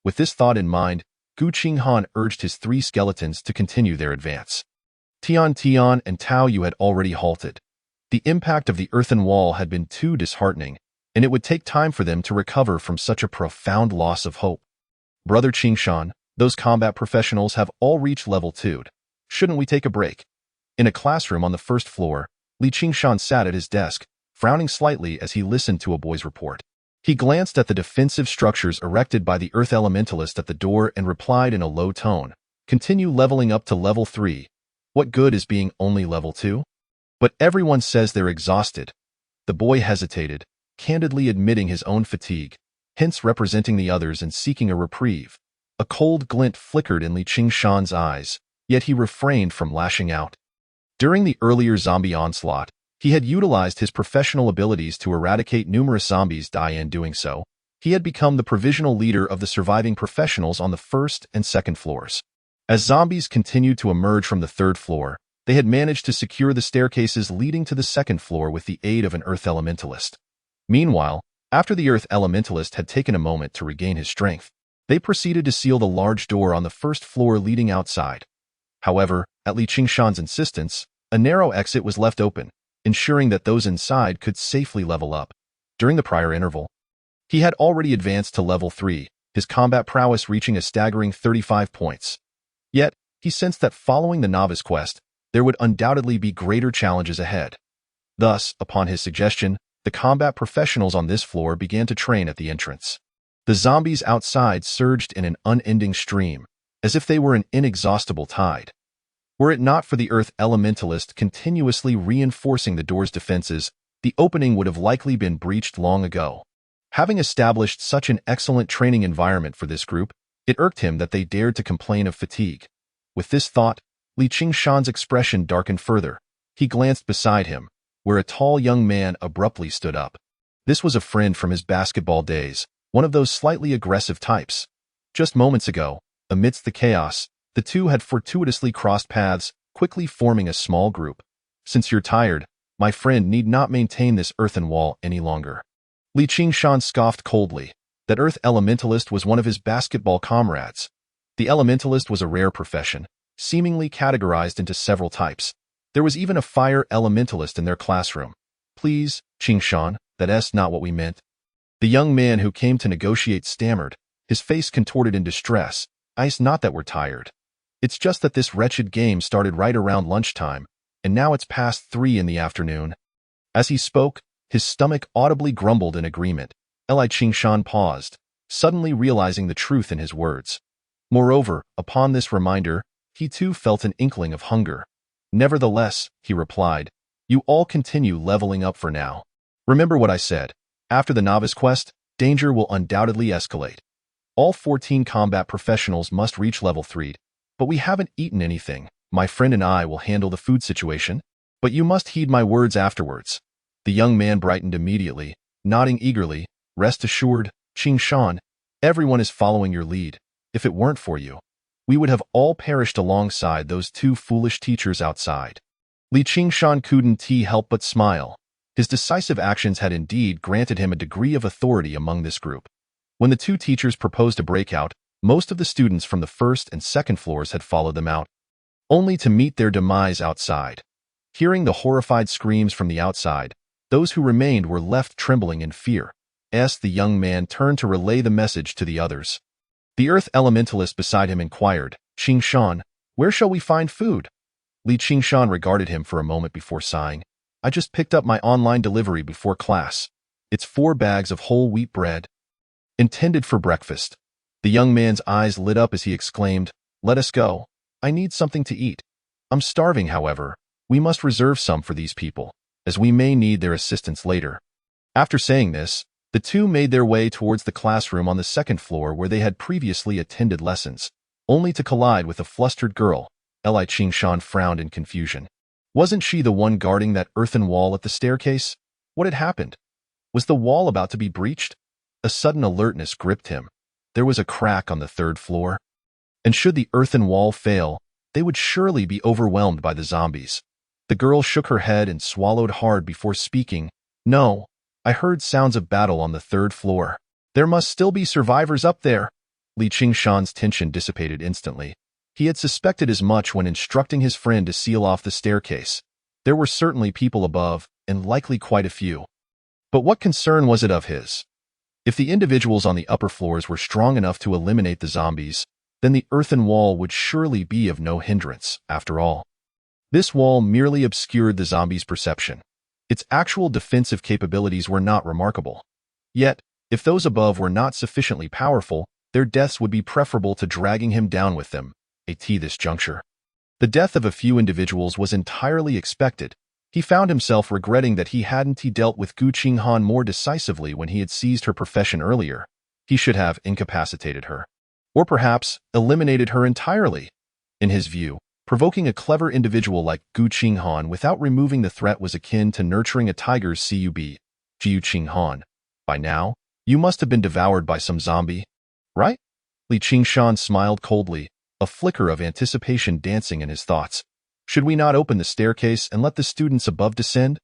With this thought in mind, Qinghan urged his 3 skeletons to continue their advance. Tian and Tao Yu had already halted. The impact of the earthen wall had been too disheartening, and it would take time for them to recover from such a profound loss of hope. Brother Qinghan, those combat professionals have all reached level 2. Shouldn't we take a break? In a classroom on the 1st floor, Li Qinghan sat at his desk, frowning slightly as he listened to a boy's report. He glanced at the defensive structures erected by the Earth Elementalist at the door and replied in a low tone, "Continue leveling up to level 3. What good is being only level 2? But everyone says they're exhausted." The boy hesitated, candidly admitting his own fatigue, hence representing the others and seeking a reprieve. A cold glint flickered in Li Qinghan's eyes, yet he refrained from lashing out. During the earlier zombie onslaught, he had utilized his professional abilities to eradicate numerous zombies. In doing so, he had become the provisional leader of the surviving professionals on the 1st and 2nd floors. As zombies continued to emerge from the 3rd floor, they had managed to secure the staircases leading to the 2nd floor with the aid of an Earth Elementalist. Meanwhile, after the Earth Elementalist had taken a moment to regain his strength, they proceeded to seal the large door on the 1st floor leading outside. However, at Li Qinghan's insistence, a narrow exit was left open, ensuring that those inside could safely level up. During the prior interval, he had already advanced to level 3, his combat prowess reaching a staggering 35 points. Yet, he sensed that following the novice quest, there would undoubtedly be greater challenges ahead. Thus, upon his suggestion, the combat professionals on this floor began to train at the entrance. The zombies outside surged in an unending stream, as if they were an inexhaustible tide. Were it not for the Earth Elementalist continuously reinforcing the door's defenses, the opening would have likely been breached long ago. Having established such an excellent training environment for this group, it irked him that they dared to complain of fatigue. With this thought, Li Qinghan's expression darkened further. He glanced beside him, where a tall young man abruptly stood up. This was a friend from his basketball days, one of those slightly aggressive types. Just moments ago, amidst the chaos, the two had fortuitously crossed paths, quickly forming a small group. "Since you're tired, my friend need not maintain this earthen wall any longer." Li Qinghan scoffed coldly. That Earth Elementalist was one of his basketball comrades. The Elementalist was a rare profession, seemingly categorized into several types. There was even a fire elementalist in their classroom. "Please, Qinghan, that's not what we meant." The young man who came to negotiate stammered, his face contorted in distress. "It's not that we're tired. It's just that this wretched game started right around lunchtime, and now it's past 3 in the afternoon." As he spoke, his stomach audibly grumbled in agreement. Li Qinghan paused, suddenly realizing the truth in his words. Moreover, upon this reminder, he too felt an inkling of hunger. "Nevertheless," he replied, "you all continue leveling up for now. Remember what I said. After the novice quest, danger will undoubtedly escalate. All 14 combat professionals must reach level 3, but we haven't eaten anything. My friend and I will handle the food situation, but you must heed my words afterwards." The young man brightened immediately, nodding eagerly. "Rest assured, Qinghan, everyone is following your lead. If it weren't for you, we would have all perished alongside those 2 foolish teachers outside." Li Qinghan couldn't help but smile. His decisive actions had indeed granted him a degree of authority among this group. When the 2 teachers proposed a breakout, most of the students from the 1st and 2nd floors had followed them out, only to meet their demise outside. Hearing the horrified screams from the outside, those who remained were left trembling in fear. The young man turned to relay the message to the others. The Earth Elementalist beside him inquired, "Qinghan, where shall we find food?" Li Qinghan regarded him for a moment before sighing. "I just picked up my online delivery before class. It's 4 bags of whole wheat bread, intended for breakfast." The young man's eyes lit up as he exclaimed, "Let us go. I need something to eat. I'm starving, however. We must reserve some for these people, as we may need their assistance later." After saying this, the 2 made their way towards the classroom on the 2nd floor where they had previously attended lessons, only to collide with a flustered girl. Li Qinghan frowned in confusion. Wasn't she the one guarding that earthen wall at the staircase? What had happened? Was the wall about to be breached? A sudden alertness gripped him. There was a crack on the 3rd floor, and should the earthen wall fail, they would surely be overwhelmed by the zombies. The girl shook her head and swallowed hard before speaking. "No, I heard sounds of battle on the 3rd floor. There must still be survivors up there." Li Qingshan's tension dissipated instantly. He had suspected as much when instructing his friend to seal off the staircase. There were certainly people above, and likely quite a few. But what concern was it of his? If the individuals on the upper floors were strong enough to eliminate the zombies, then the earthen wall would surely be of no hindrance, after all. This wall merely obscured the zombies' perception. Its actual defensive capabilities were not remarkable. Yet, if those above were not sufficiently powerful, their deaths would be preferable to dragging him down with them, at this juncture. The death of a few individuals was entirely expected. He found himself regretting that he hadn't dealt with Qinghan more decisively when he had seized her profession earlier. He should have incapacitated her. Or perhaps eliminated her entirely. In his view, provoking a clever individual like Qinghan without removing the threat was akin to nurturing a tiger's cub. Qinghan. By now, you must have been devoured by some zombie, right? Li Qingshan smiled coldly, a flicker of anticipation dancing in his thoughts. Should we not open the staircase and let the students above descend?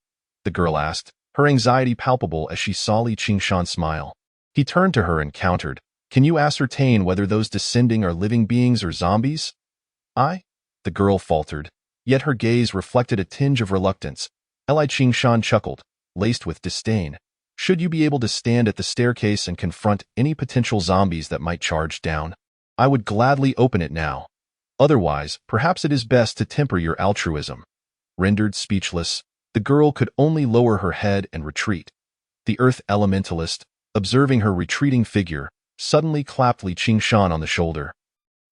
The girl asked, her anxiety palpable as she saw Li Qingshan smile. He turned to her and countered, "Can you ascertain whether those descending are living beings or zombies?" The girl faltered, yet her gaze reflected a tinge of reluctance. Li Qingshan chuckled, laced with disdain. "Should you be able to stand at the staircase and confront any potential zombies that might charge down? I would gladly open it now. Otherwise, perhaps it is best to temper your altruism." Rendered speechless, the girl could only lower her head and retreat. The earth elementalist, observing her retreating figure, suddenly clapped Li Qingshan on the shoulder.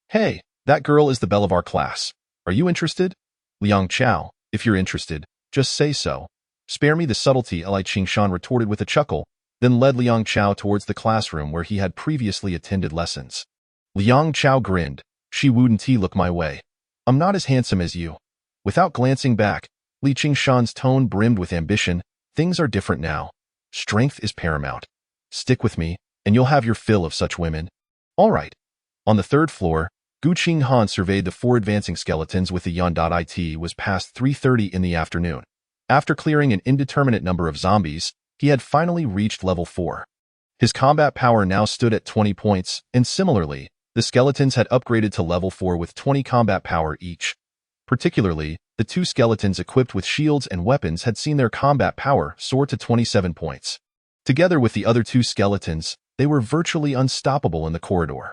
"Hey, that girl is the belle of our class. Are you interested? Liang Chao, if you're interested, just say so." "Spare me the subtlety," Li Qingshan retorted with a chuckle, then led Liang Chao towards the classroom where he had previously attended lessons. Liang Chao grinned. "She wouldn't look my way. I'm not as handsome as you." Without glancing back, Li Qingshan's tone brimmed with ambition. "Things are different now. Strength is paramount. Stick with me, and you'll have your fill of such women." "All right." On the third floor, Qinghan surveyed the 4 advancing skeletons with the It was past 3:30 in the afternoon. After clearing an indeterminate number of zombies, he had finally reached level 4. His combat power now stood at 20 points, and similarly, the skeletons had upgraded to level 4 with 20 combat power each. Particularly, the 2 skeletons equipped with shields and weapons had seen their combat power soar to 27 points. Together with the other 2 skeletons, they were virtually unstoppable in the corridor.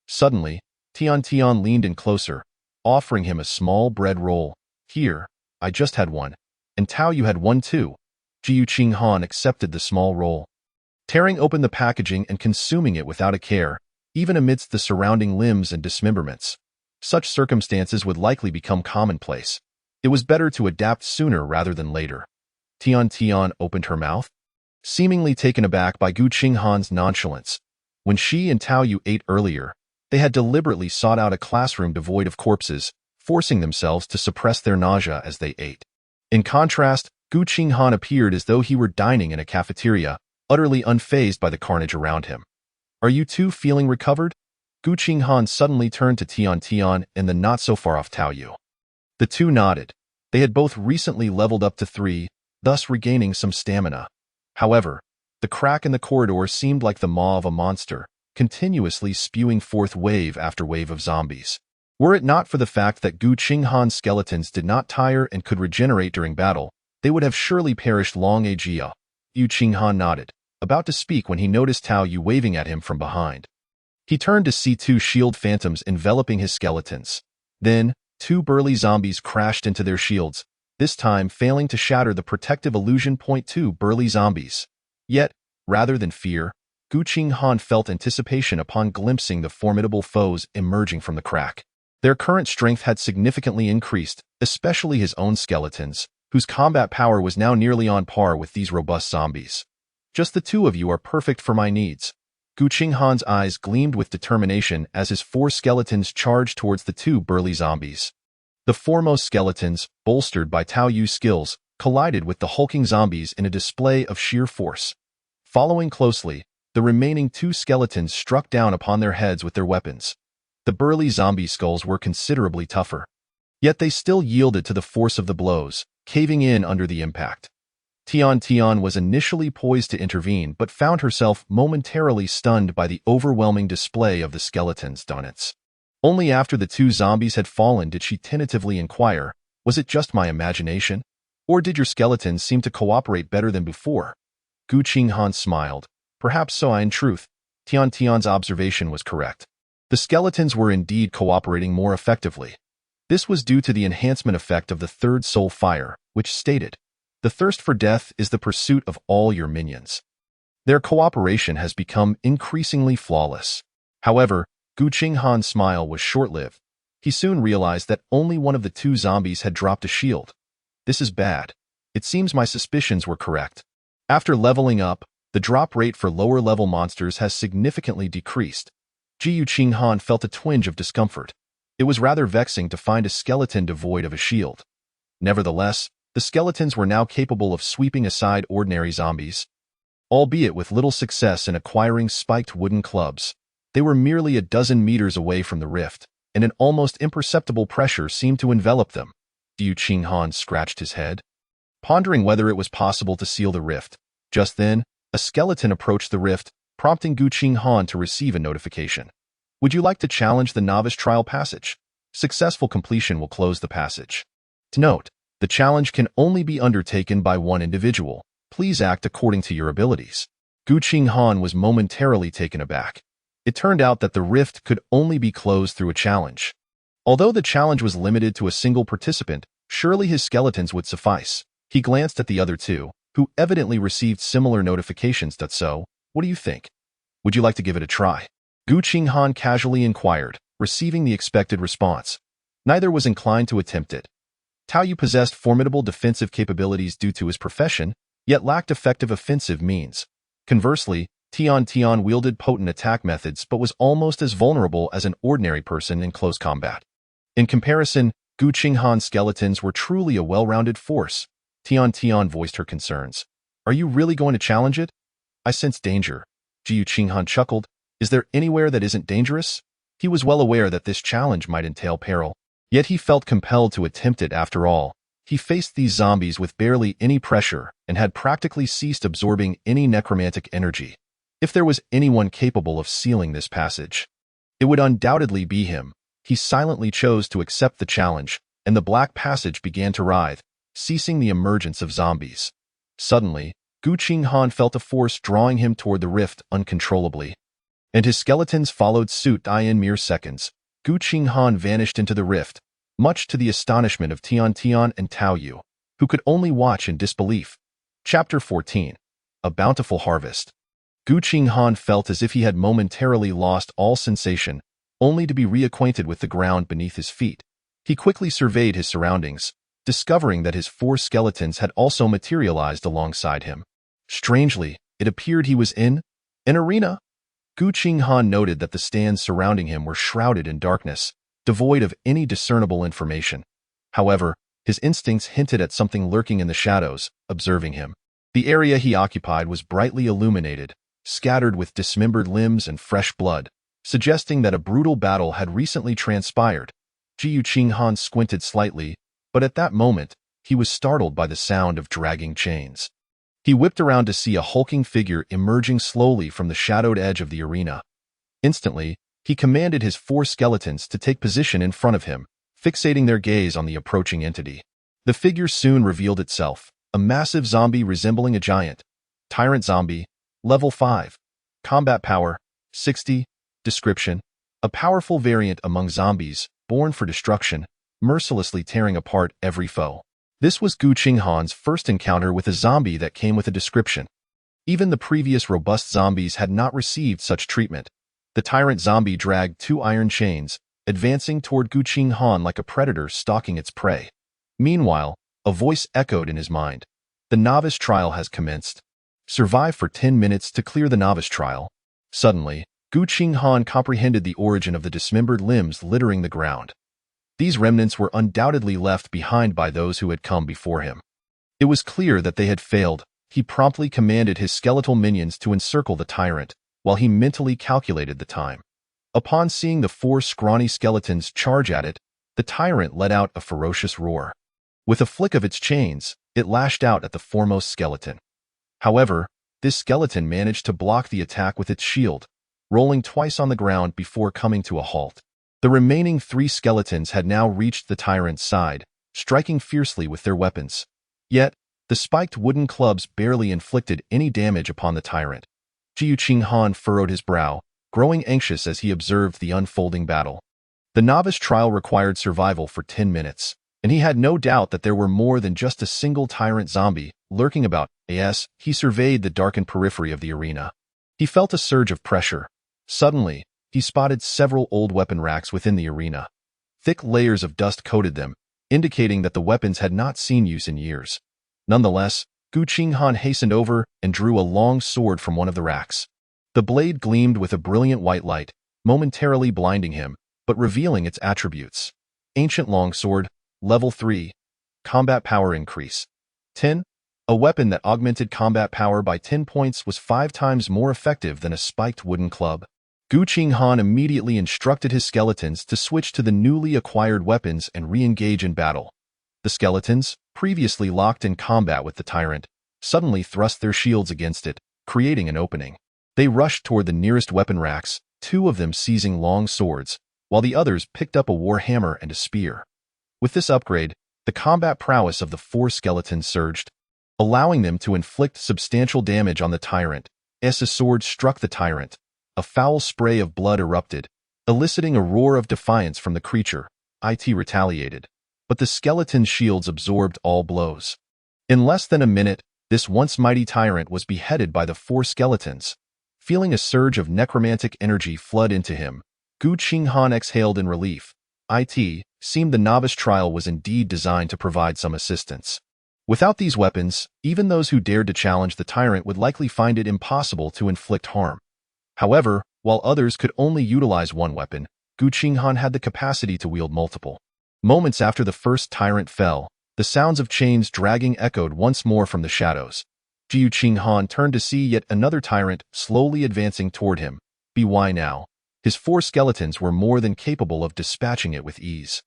Suddenly, Tian leaned in closer, offering him a small bread roll. "Here, I just had one. And Tao, you had one too." Qinghan accepted the small roll, tearing open the packaging and consuming it without a care, even amidst the surrounding limbs and dismemberments. Such circumstances would likely become commonplace. It was better to adapt sooner rather than later. Tian opened her mouth, seemingly taken aback by Qinghan's nonchalance. When she and Tao Yu ate earlier, they had deliberately sought out a classroom devoid of corpses, forcing themselves to suppress their nausea as they ate. In contrast, Qinghan appeared as though he were dining in a cafeteria, utterly unfazed by the carnage around him. "Are you two feeling recovered?" Qinghan suddenly turned to Tian and the not-so-far-off Tao Yu. The two nodded. They had both recently leveled up to 3, thus regaining some stamina. However, the crack in the corridor seemed like the maw of a monster, continuously spewing forth wave after wave of zombies. Were it not for the fact that Qinghan's skeletons did not tire and could regenerate during battle, they would have surely perished long ago. Qinghan nodded, about to speak when he noticed Tao Yu waving at him from behind. He turned to see 2 shield phantoms enveloping his skeletons. Then, 2 burly zombies crashed into their shields, this time failing to shatter the protective illusion. 2 burly zombies. Yet, rather than fear, Qinghan felt anticipation upon glimpsing the formidable foes emerging from the crack. Their current strength had significantly increased, especially his own skeletons, whose combat power was now nearly on par with these robust zombies. "Just the 2 of you are perfect for my needs." Qinghan's eyes gleamed with determination as his 4 skeletons charged towards the 2 burly zombies. The foremost skeletons, bolstered by Tao Yu's skills, collided with the hulking zombies in a display of sheer force. Following closely, the remaining 2 skeletons struck down upon their heads with their weapons. The burly zombie skulls were considerably tougher. Yet they still yielded to the force of the blows, caving in under the impact. Tian was initially poised to intervene but found herself momentarily stunned by the overwhelming display of the skeletons' donuts. Only after the two zombies had fallen did she tentatively inquire, "Was it just my imagination? Or did your skeletons seem to cooperate better than before?" Qinghan smiled. "Perhaps so. In truth, Tian's observation was correct. The skeletons were indeed cooperating more effectively. This was due to the enhancement effect of the third soul fire, which stated, 'The thirst for death is the pursuit of all your minions.' Their cooperation has become increasingly flawless." However, Qinghan's smile was short-lived. He soon realized that only one of the two zombies had dropped a shield. "This is bad. It seems my suspicions were correct. After leveling up, the drop rate for lower-level monsters has significantly decreased." Qinghan felt a twinge of discomfort. It was rather vexing to find a skeleton devoid of a shield. Nevertheless, the skeletons were now capable of sweeping aside ordinary zombies. Albeit with little success in acquiring spiked wooden clubs, they were merely a dozen meters away from the rift, and an almost imperceptible pressure seemed to envelop them. Qinghan scratched his head, pondering whether it was possible to seal the rift. Just then, a skeleton approached the rift, prompting Qinghan to receive a notification. "Would you like to challenge the novice trial passage? Successful completion will close the passage. To note, the challenge can only be undertaken by one individual. Please act according to your abilities." Qinghan was momentarily taken aback. It turned out that the rift could only be closed through a challenge. Although the challenge was limited to a single participant, surely his skeletons would suffice. He glanced at the other two, who evidently received similar notifications. "So, what do you think? Would you like to give it a try?" Qinghan casually inquired, receiving the expected response. Neither was inclined to attempt it. Tao Yu possessed formidable defensive capabilities due to his profession, yet lacked effective offensive means. Conversely, Tian wielded potent attack methods but was almost as vulnerable as an ordinary person in close combat. In comparison, Qinghan's skeletons were truly a well-rounded force. Tian voiced her concerns. "Are you really going to challenge it?" "I sense danger." Qinghan chuckled. "Is there anywhere that isn't dangerous?" He was well aware that this challenge might entail peril, yet he felt compelled to attempt it after all. He faced these zombies with barely any pressure and had practically ceased absorbing any necromantic energy. If there was anyone capable of sealing this passage, it would undoubtedly be him. He silently chose to accept the challenge, and the black passage began to writhe, ceasing the emergence of zombies. Suddenly, Qinghan felt a force drawing him toward the rift uncontrollably, and his skeletons followed suit. In mere seconds, Qinghan vanished into the rift, much to the astonishment of Tian and Tao Yu, who could only watch in disbelief. Chapter 14. A Bountiful Harvest. Qinghan felt as if he had momentarily lost all sensation, only to be reacquainted with the ground beneath his feet. He quickly surveyed his surroundings, discovering that his four skeletons had also materialized alongside him. Strangely, it appeared he was in an arena. Qinghan noted that the stands surrounding him were shrouded in darkness, devoid of any discernible information. However, his instincts hinted at something lurking in the shadows, observing him. The area he occupied was brightly illuminated, scattered with dismembered limbs and fresh blood, suggesting that a brutal battle had recently transpired. Qinghan squinted slightly, but at that moment, he was startled by the sound of dragging chains. He whipped around to see a hulking figure emerging slowly from the shadowed edge of the arena. Instantly, he commanded his four skeletons to take position in front of him, fixating their gaze on the approaching entity. The figure soon revealed itself, a massive zombie resembling a giant. Tyrant zombie, level 5. Combat power, 60. Description: a powerful variant among zombies, born for destruction, mercilessly tearing apart every foe. This was Qinghan's first encounter with a zombie that came with a description. Even the previous robust zombies had not received such treatment. The tyrant zombie dragged 2 iron chains, advancing toward Qinghan like a predator stalking its prey. Meanwhile, a voice echoed in his mind. "The novice trial has commenced. Survive for 10 minutes to clear the novice trial." Suddenly, Qinghan comprehended the origin of the dismembered limbs littering the ground. These remnants were undoubtedly left behind by those who had come before him. It was clear that they had failed. He promptly commanded his skeletal minions to encircle the tyrant, while he mentally calculated the time. Upon seeing the 4 scrawny skeletons charge at it, the tyrant let out a ferocious roar. With a flick of its chains, It lashed out at the foremost skeleton. However, this skeleton managed to block the attack with its shield, rolling twice on the ground before coming to a halt. The remaining 3 skeletons had now reached the tyrant's side, striking fiercely with their weapons. Yet, the spiked wooden clubs barely inflicted any damage upon the tyrant. Qinghan furrowed his brow, growing anxious as he observed the unfolding battle. The novice trial required survival for 10 minutes, and he had no doubt that there were more than just a single tyrant zombie lurking about. As he surveyed the darkened periphery of the arena, he felt a surge of pressure. Suddenly, he spotted several old weapon racks within the arena. Thick layers of dust coated them, indicating that the weapons had not seen use in years. Nonetheless, Qinghan hastened over and drew a long sword from one of the racks. The blade gleamed with a brilliant white light, momentarily blinding him, but revealing its attributes. Ancient longsword, level 3. Combat power increase. 10. A weapon that augmented combat power by 10 points was 5 times more effective than a spiked wooden club. Qinghan immediately instructed his skeletons to switch to the newly acquired weapons and re-engage in battle. The skeletons, previously locked in combat with the tyrant, suddenly thrust their shields against it, creating an opening. They rushed toward the nearest weapon racks, 2 of them seizing long swords, while the others picked up a war hammer and a spear. With this upgrade, the combat prowess of the 4 skeletons surged, allowing them to inflict substantial damage on the tyrant. As a sword struck the tyrant, a foul spray of blood erupted, eliciting a roar of defiance from the creature. It retaliated, but the skeleton's shields absorbed all blows. In less than a minute, this once mighty tyrant was beheaded by the 4 skeletons. Feeling a surge of necromantic energy flood into him, Qinghan exhaled in relief. It seemed the novice trial was indeed designed to provide some assistance. Without these weapons, even those who dared to challenge the tyrant would likely find it impossible to inflict harm. However, while others could only utilize one weapon, Qinghan had the capacity to wield multiple. Moments after the first tyrant fell, the sounds of chains dragging echoed once more from the shadows. Qinghan turned to see yet another tyrant slowly advancing toward him. Why now? His 4 skeletons were more than capable of dispatching it with ease.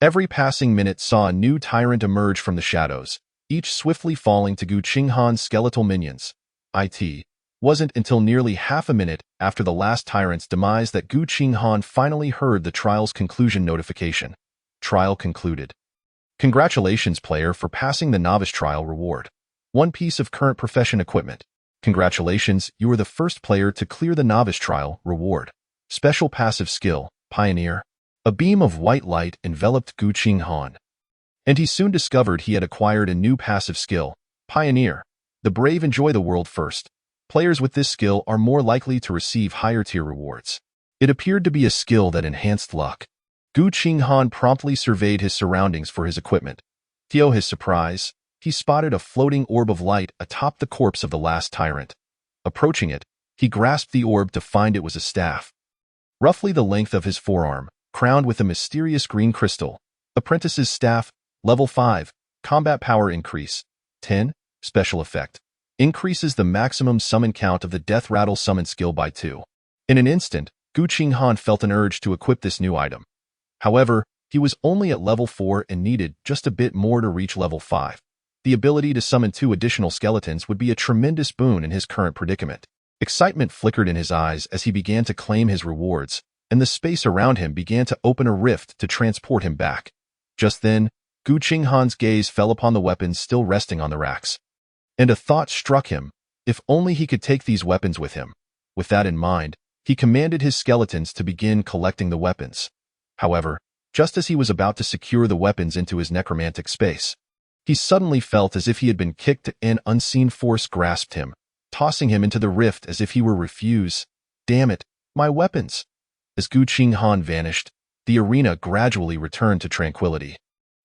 Every passing minute saw a new tyrant emerge from the shadows, each swiftly falling to Qinghan's skeletal minions. It wasn't until nearly half a minute after the last tyrant's demise that Qinghan finally heard the trial's conclusion notification. Trial concluded. Congratulations, player, for passing the novice trial reward. 1 piece of current profession equipment. Congratulations, you are the first player to clear the novice trial reward. Special passive skill, Pioneer. A beam of white light enveloped Qinghan, and he soon discovered he had acquired a new passive skill, Pioneer. The brave enjoy the world first. Players with this skill are more likely to receive higher-tier rewards. It appeared to be a skill that enhanced luck. Qinghan promptly surveyed his surroundings for his equipment. To his surprise, he spotted a floating orb of light atop the corpse of the last tyrant. Approaching it, he grasped the orb to find it was a staff. Roughly the length of his forearm, crowned with a mysterious green crystal. Apprentice's staff, level 5, combat power increase. 10, special effect. Increases the maximum summon count of the death rattle summon skill by 2. In an instant, Qinghan felt an urge to equip this new item. However, he was only at level 4 and needed just a bit more to reach level 5. The ability to summon 2 additional skeletons would be a tremendous boon in his current predicament. Excitement flickered in his eyes as he began to claim his rewards, and the space around him began to open a rift to transport him back. Just then, Qinghan's gaze fell upon the weapons still resting on the racks. And a thought struck him, if only he could take these weapons with him. With that in mind, he commanded his skeletons to begin collecting the weapons. However, just as he was about to secure the weapons into his necromantic space, he suddenly felt as if he had been kicked and an unseen force grasped him, tossing him into the rift as if he were refuse. Damn it, my weapons! As Qinghan vanished, the arena gradually returned to tranquility.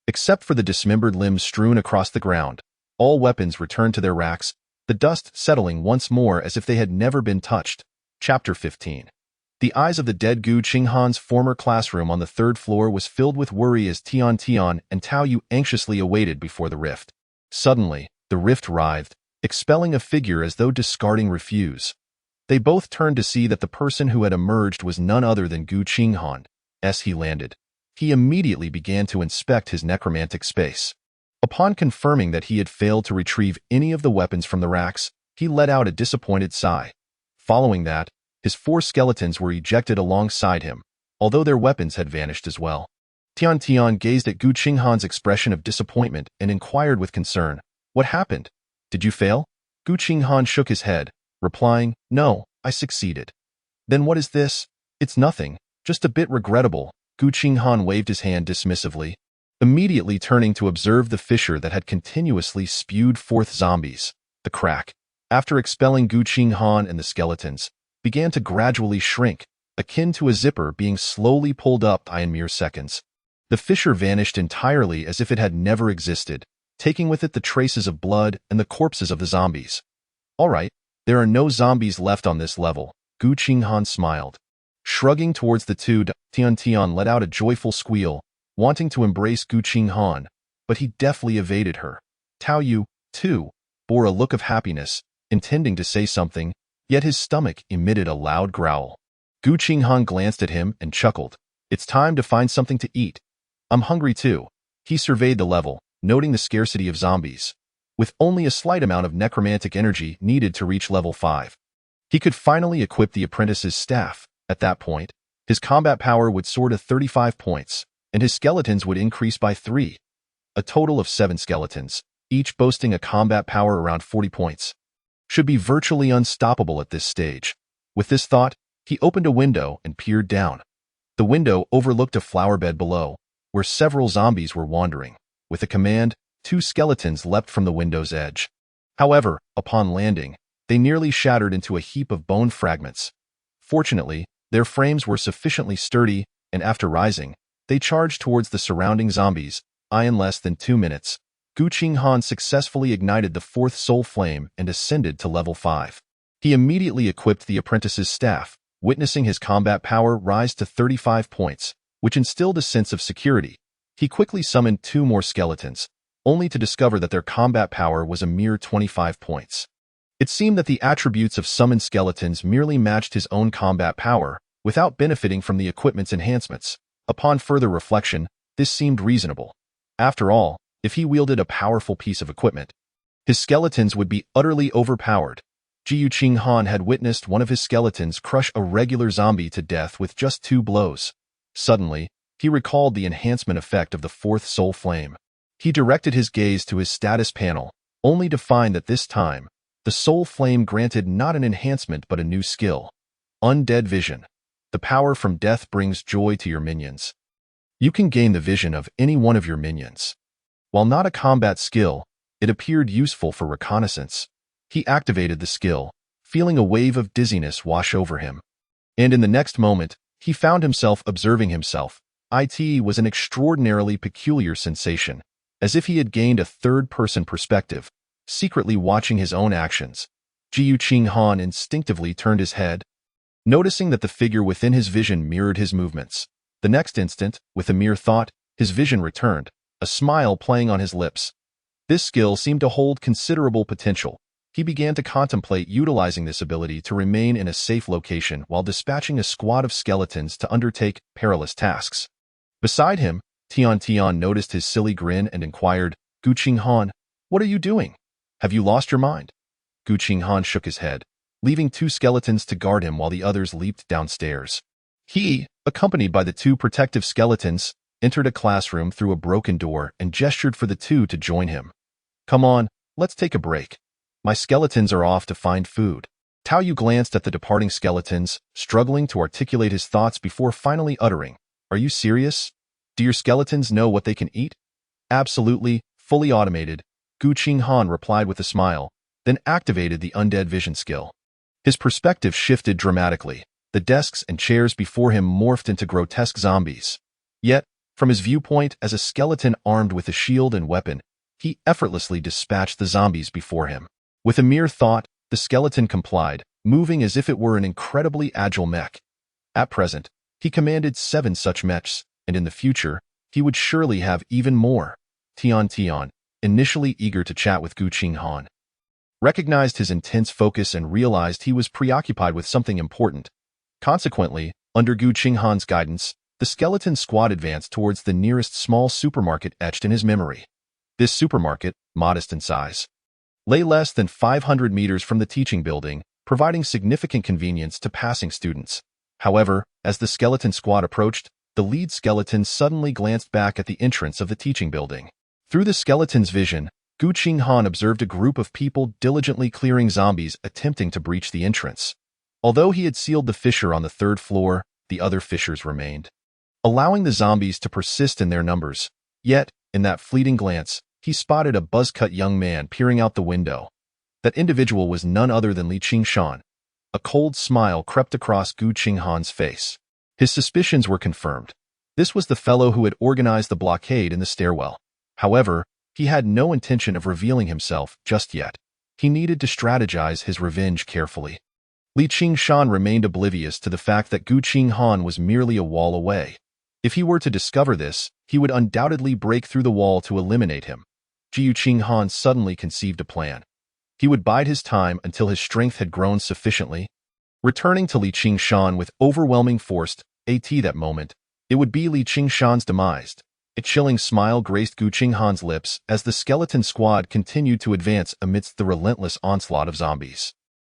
Except for the dismembered limbs strewn across the ground, all weapons returned to their racks, the dust settling once more as if they had never been touched. Chapter 15. The eyes of the dead Qinghan's former classroom on the 3rd floor was filled with worry as Tian and Tao Yu anxiously awaited before the rift. Suddenly, the rift writhed, expelling a figure as though discarding refuse. They both turned to see that the person who had emerged was none other than Qinghan. As he landed, he immediately began to inspect his necromantic space. Upon confirming that he had failed to retrieve any of the weapons from the racks, he let out a disappointed sigh. Following that, his 4 skeletons were ejected alongside him, although their weapons had vanished as well. Tian gazed at Qinghan's expression of disappointment and inquired with concern, "What happened? Did you fail?" Qinghan shook his head, replying, "No, I succeeded." "Then what is this?" "It's nothing, just a bit regrettable." Qinghan waved his hand dismissively, immediately turning to observe the fissure that had continuously spewed forth zombies. The crack, after expelling Qinghan and the skeletons, began to gradually shrink, akin to a zipper being slowly pulled up in mere seconds. The fissure vanished entirely as if it had never existed, taking with it the traces of blood and the corpses of the zombies. "All right, there are no zombies left on this level," Qinghan smiled. Shrugging towards the two, Tian let out a joyful squeal, wanting to embrace Qinghan, but he deftly evaded her. Tao Yu, too, bore a look of happiness, intending to say something, yet his stomach emitted a loud growl. Qinghan glanced at him and chuckled. "It's time to find something to eat. I'm hungry too." He surveyed the level, noting the scarcity of zombies, with only a slight amount of necromantic energy needed to reach level 5. He could finally equip the apprentice's staff. At that point, his combat power would soar to 35 points, and his skeletons would increase by 3. A total of 7 skeletons, each boasting a combat power around 40 points. Should be virtually unstoppable at this stage. With this thought, he opened a window and peered down. The window overlooked a flower bed below, where several zombies were wandering. With a command, 2 skeletons leapt from the window's edge. However, upon landing, they nearly shattered into a heap of bone fragments. Fortunately, their frames were sufficiently sturdy, and after rising, they charged towards the surrounding zombies. In less than 2 minutes, Qinghan successfully ignited the 4th soul flame and ascended to level 5. He immediately equipped the apprentice's staff, witnessing his combat power rise to 35 points, which instilled a sense of security. He quickly summoned 2 more skeletons, only to discover that their combat power was a mere 25 points. It seemed that the attributes of summoned skeletons merely matched his own combat power, without benefiting from the equipment's enhancements. Upon further reflection, this seemed reasonable. After all, if he wielded a powerful piece of equipment, his skeletons would be utterly overpowered. Qinghan had witnessed one of his skeletons crush a regular zombie to death with just 2 blows. Suddenly, he recalled the enhancement effect of the 4th soul flame. He directed his gaze to his status panel, only to find that this time, the soul flame granted not an enhancement but a new skill. Undead vision. The power from death brings joy to your minions. You can gain the vision of any one of your minions. While not a combat skill, it appeared useful for reconnaissance. He activated the skill, feeling a wave of dizziness wash over him. And in the next moment, he found himself observing himself. It was an extraordinarily peculiar sensation, as if he had gained a third-person perspective, secretly watching his own actions. Qinghan instinctively turned his head, noticing that the figure within his vision mirrored his movements. The next instant, with a mere thought, his vision returned, a smile playing on his lips. This skill seemed to hold considerable potential. He began to contemplate utilizing this ability to remain in a safe location while dispatching a squad of skeletons to undertake perilous tasks. Beside him, Tian noticed his silly grin and inquired, "Qinghan, what are you doing? Have you lost your mind?" Qinghan shook his head, leaving 2 skeletons to guard him while the others leaped downstairs. He, accompanied by the 2 protective skeletons, entered a classroom through a broken door and gestured for the 2 to join him. "Come on, let's take a break. My skeletons are off to find food." Tao Yu glanced at the departing skeletons, struggling to articulate his thoughts before finally uttering, "Are you serious? Do your skeletons know what they can eat?" "Absolutely, fully automated," Qinghan replied with a smile, then activated the undead vision skill. His perspective shifted dramatically. The desks and chairs before him morphed into grotesque zombies. Yet, from his viewpoint as a skeleton armed with a shield and weapon, he effortlessly dispatched the zombies before him. With a mere thought, the skeleton complied, moving as if it were an incredibly agile mech. At present, he commanded 7 such mechs, and in the future, he would surely have even more. Tian, initially eager to chat with Qinghan, recognized his intense focus and realized he was preoccupied with something important. Consequently, under Qinghan's guidance, the skeleton squad advanced towards the nearest small supermarket etched in his memory. This supermarket, modest in size, lay less than 500 meters from the teaching building, providing significant convenience to passing students. However, as the skeleton squad approached, the lead skeleton suddenly glanced back at the entrance of the teaching building. Through the skeleton's vision, Qinghan observed a group of people diligently clearing zombies attempting to breach the entrance. Although he had sealed the fissure on the third floor, the other fissures remained, allowing the zombies to persist in their numbers. Yet, in that fleeting glance, he spotted a buzz-cut young man peering out the window. That individual was none other than Qinghan. A cold smile crept across Qinghan's face. His suspicions were confirmed. This was the fellow who had organized the blockade in the stairwell. However, he had no intention of revealing himself just yet. He needed to strategize his revenge carefully. Qinghan remained oblivious to the fact that Qinghan was merely a wall away. If he were to discover this, he would undoubtedly break through the wall to eliminate him. Qinghan suddenly conceived a plan. He would bide his time until his strength had grown sufficiently. Returning to Qinghan with overwhelming force, that moment, it would be Qinghan's demise. A chilling smile graced Qinghan's lips as the skeleton squad continued to advance amidst the relentless onslaught of zombies.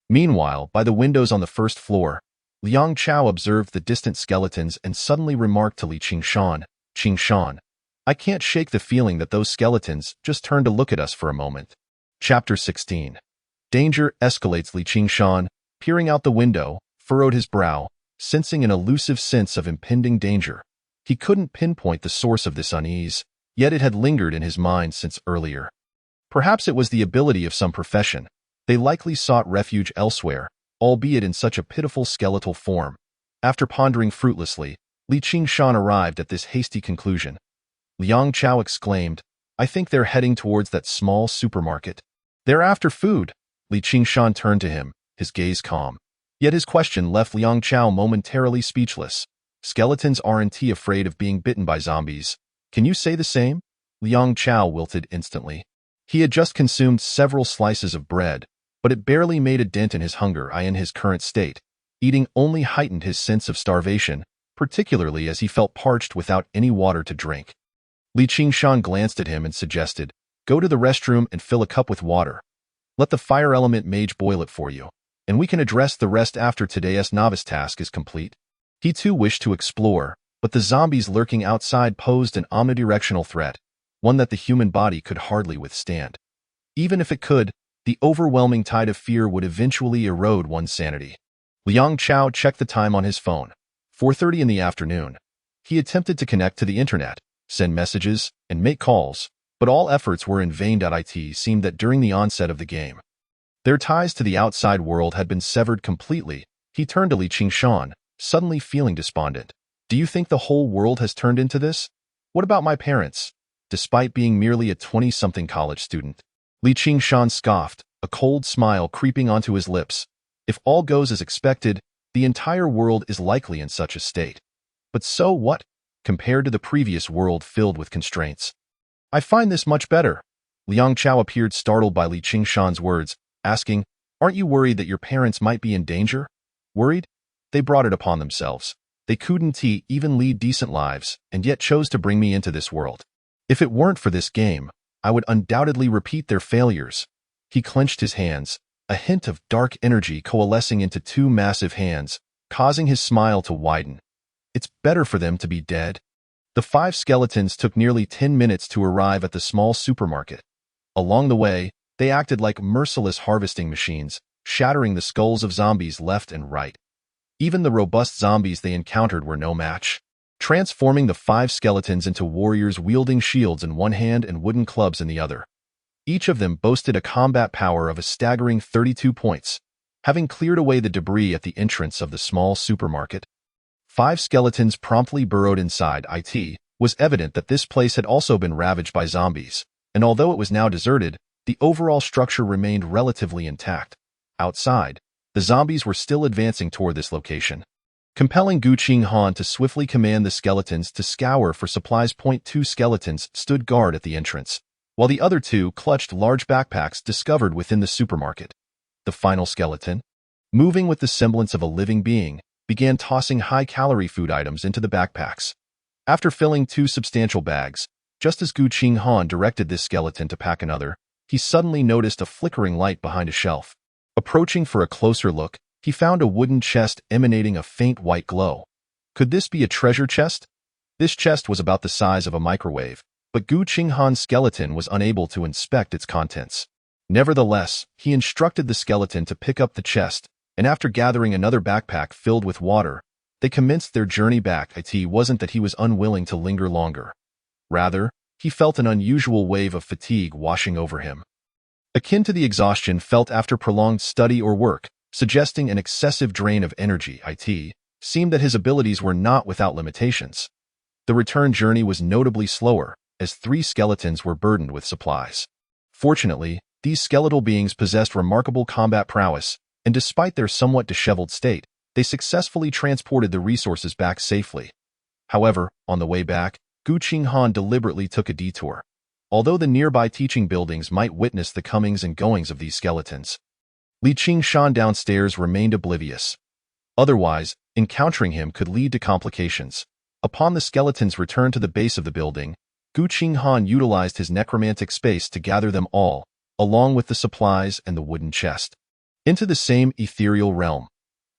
Meanwhile, by the windows on the first floor, Liang Chao observed the distant skeletons and suddenly remarked to Qinghan, I can't shake the feeling that those skeletons just turned to look at us for a moment. Chapter 16. Danger escalates. Qinghan, peering out the window, furrowed his brow, sensing an elusive sense of impending danger. He couldn't pinpoint the source of this unease, yet it had lingered in his mind since earlier. Perhaps it was the ability of some profession. They likely sought refuge elsewhere, albeit in such a pitiful skeletal form. After pondering fruitlessly, Qinghan arrived at this hasty conclusion. Liang Chao exclaimed, I think they're heading towards that small supermarket. They're after food. Qinghan turned to him, his gaze calm. Yet his question left Liang Chao momentarily speechless. Skeletons aren't afraid of being bitten by zombies. Can you say the same? Liang Chao wilted instantly. He had just consumed several slices of bread, but it barely made a dent in his hunger. In his current state, eating only heightened his sense of starvation, particularly as he felt parched without any water to drink. Qinghan glanced at him and suggested, Go to the restroom and fill a cup with water. Let the fire element mage boil it for you, and we can address the rest after today's novice task is complete. He too wished to explore, but the zombies lurking outside posed an omnidirectional threat, one that the human body could hardly withstand. Even if it could, the overwhelming tide of fear would eventually erode one's sanity. Liang Chao checked the time on his phone. 4:30 in the afternoon. He attempted to connect to the internet, send messages, and make calls, but all efforts were in vain. It seemed that during the onset of the game, their ties to the outside world had been severed completely. He turned to Qinghan, suddenly feeling despondent. Do you think the whole world has turned into this? What about my parents? Despite being merely a 20-something college student, Qinghan scoffed, a cold smile creeping onto his lips. If all goes as expected, the entire world is likely in such a state. But so what, compared to the previous world filled with constraints? I find this much better. Liang Chao appeared startled by Qinghan's words, asking, Aren't you worried that your parents might be in danger? Worried? They brought it upon themselves. They couldn't even lead decent lives, and yet chose to bring me into this world. If it weren't for this game, I would undoubtedly repeat their failures. He clenched his hands, a hint of dark energy coalescing into two massive hands, causing his smile to widen. It's better for them to be dead. The 5 skeletons took nearly 10 minutes to arrive at the small supermarket. Along the way, they acted like merciless harvesting machines, shattering the skulls of zombies left and right. Even the robust zombies they encountered were no match, transforming the 5 skeletons into warriors wielding shields in one hand and wooden clubs in the other. Each of them boasted a combat power of a staggering 32 points. Having cleared away the debris at the entrance of the small supermarket, 5 skeletons promptly burrowed inside. It was evident that this place had also been ravaged by zombies, and although it was now deserted, the overall structure remained relatively intact. Outside, the zombies were still advancing toward this location, compelling Qinghan to swiftly command the skeletons to scour for supplies. 2 skeletons stood guard at the entrance, while the other 2 clutched large backpacks discovered within the supermarket. The final skeleton, moving with the semblance of a living being, began tossing high-calorie food items into the backpacks. After filling 2 substantial bags, Just as Qinghan directed this skeleton to pack another, he suddenly noticed a flickering light behind a shelf. Approaching for a closer look, he found a wooden chest emanating a faint white glow. Could this be a treasure chest? This chest was about the size of a microwave, but Qinghan's skeleton was unable to inspect its contents. Nevertheless, he instructed the skeleton to pick up the chest, and after gathering another backpack filled with water, they commenced their journey back. It wasn't that he was unwilling to linger longer. Rather, he felt an unusual wave of fatigue washing over him, akin to the exhaustion felt after prolonged study or work, suggesting an excessive drain of energy. It seemed that his abilities were not without limitations. The return journey was notably slower, as 3 skeletons were burdened with supplies. Fortunately, these skeletal beings possessed remarkable combat prowess, and despite their somewhat disheveled state, they successfully transported the resources back safely. However, on the way back, Qinghan deliberately took a detour. Although the nearby teaching buildings might witness the comings and goings of these skeletons, Li Qinghan downstairs remained oblivious. Otherwise, encountering him could lead to complications. Upon the skeleton's return to the base of the building, Qinghan utilized his necromantic space to gather them all, along with the supplies and the wooden chest, into the same ethereal realm.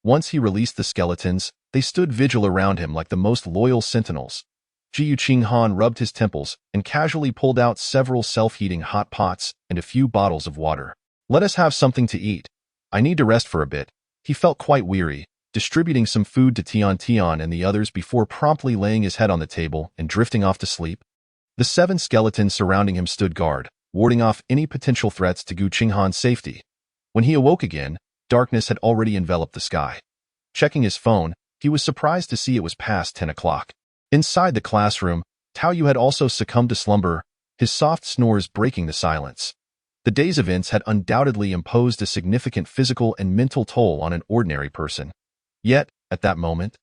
Once he released the skeletons, they stood vigil around him like the most loyal sentinels. Qinghan rubbed his temples and casually pulled out several self-heating hot pots and a few bottles of water. "Let us have something to eat. I need to rest for a bit." He felt quite weary, distributing some food to Tian and the others before promptly laying his head on the table and drifting off to sleep. The 7 skeletons surrounding him stood guard, warding off any potential threats to Qinghan's safety. When he awoke again, darkness had already enveloped the sky. Checking his phone, he was surprised to see it was past 10 o'clock. Inside the classroom, Tao Yu had also succumbed to slumber, his soft snores breaking the silence. The day's events had undoubtedly imposed a significant physical and mental toll on an ordinary person. Yet, at that moment,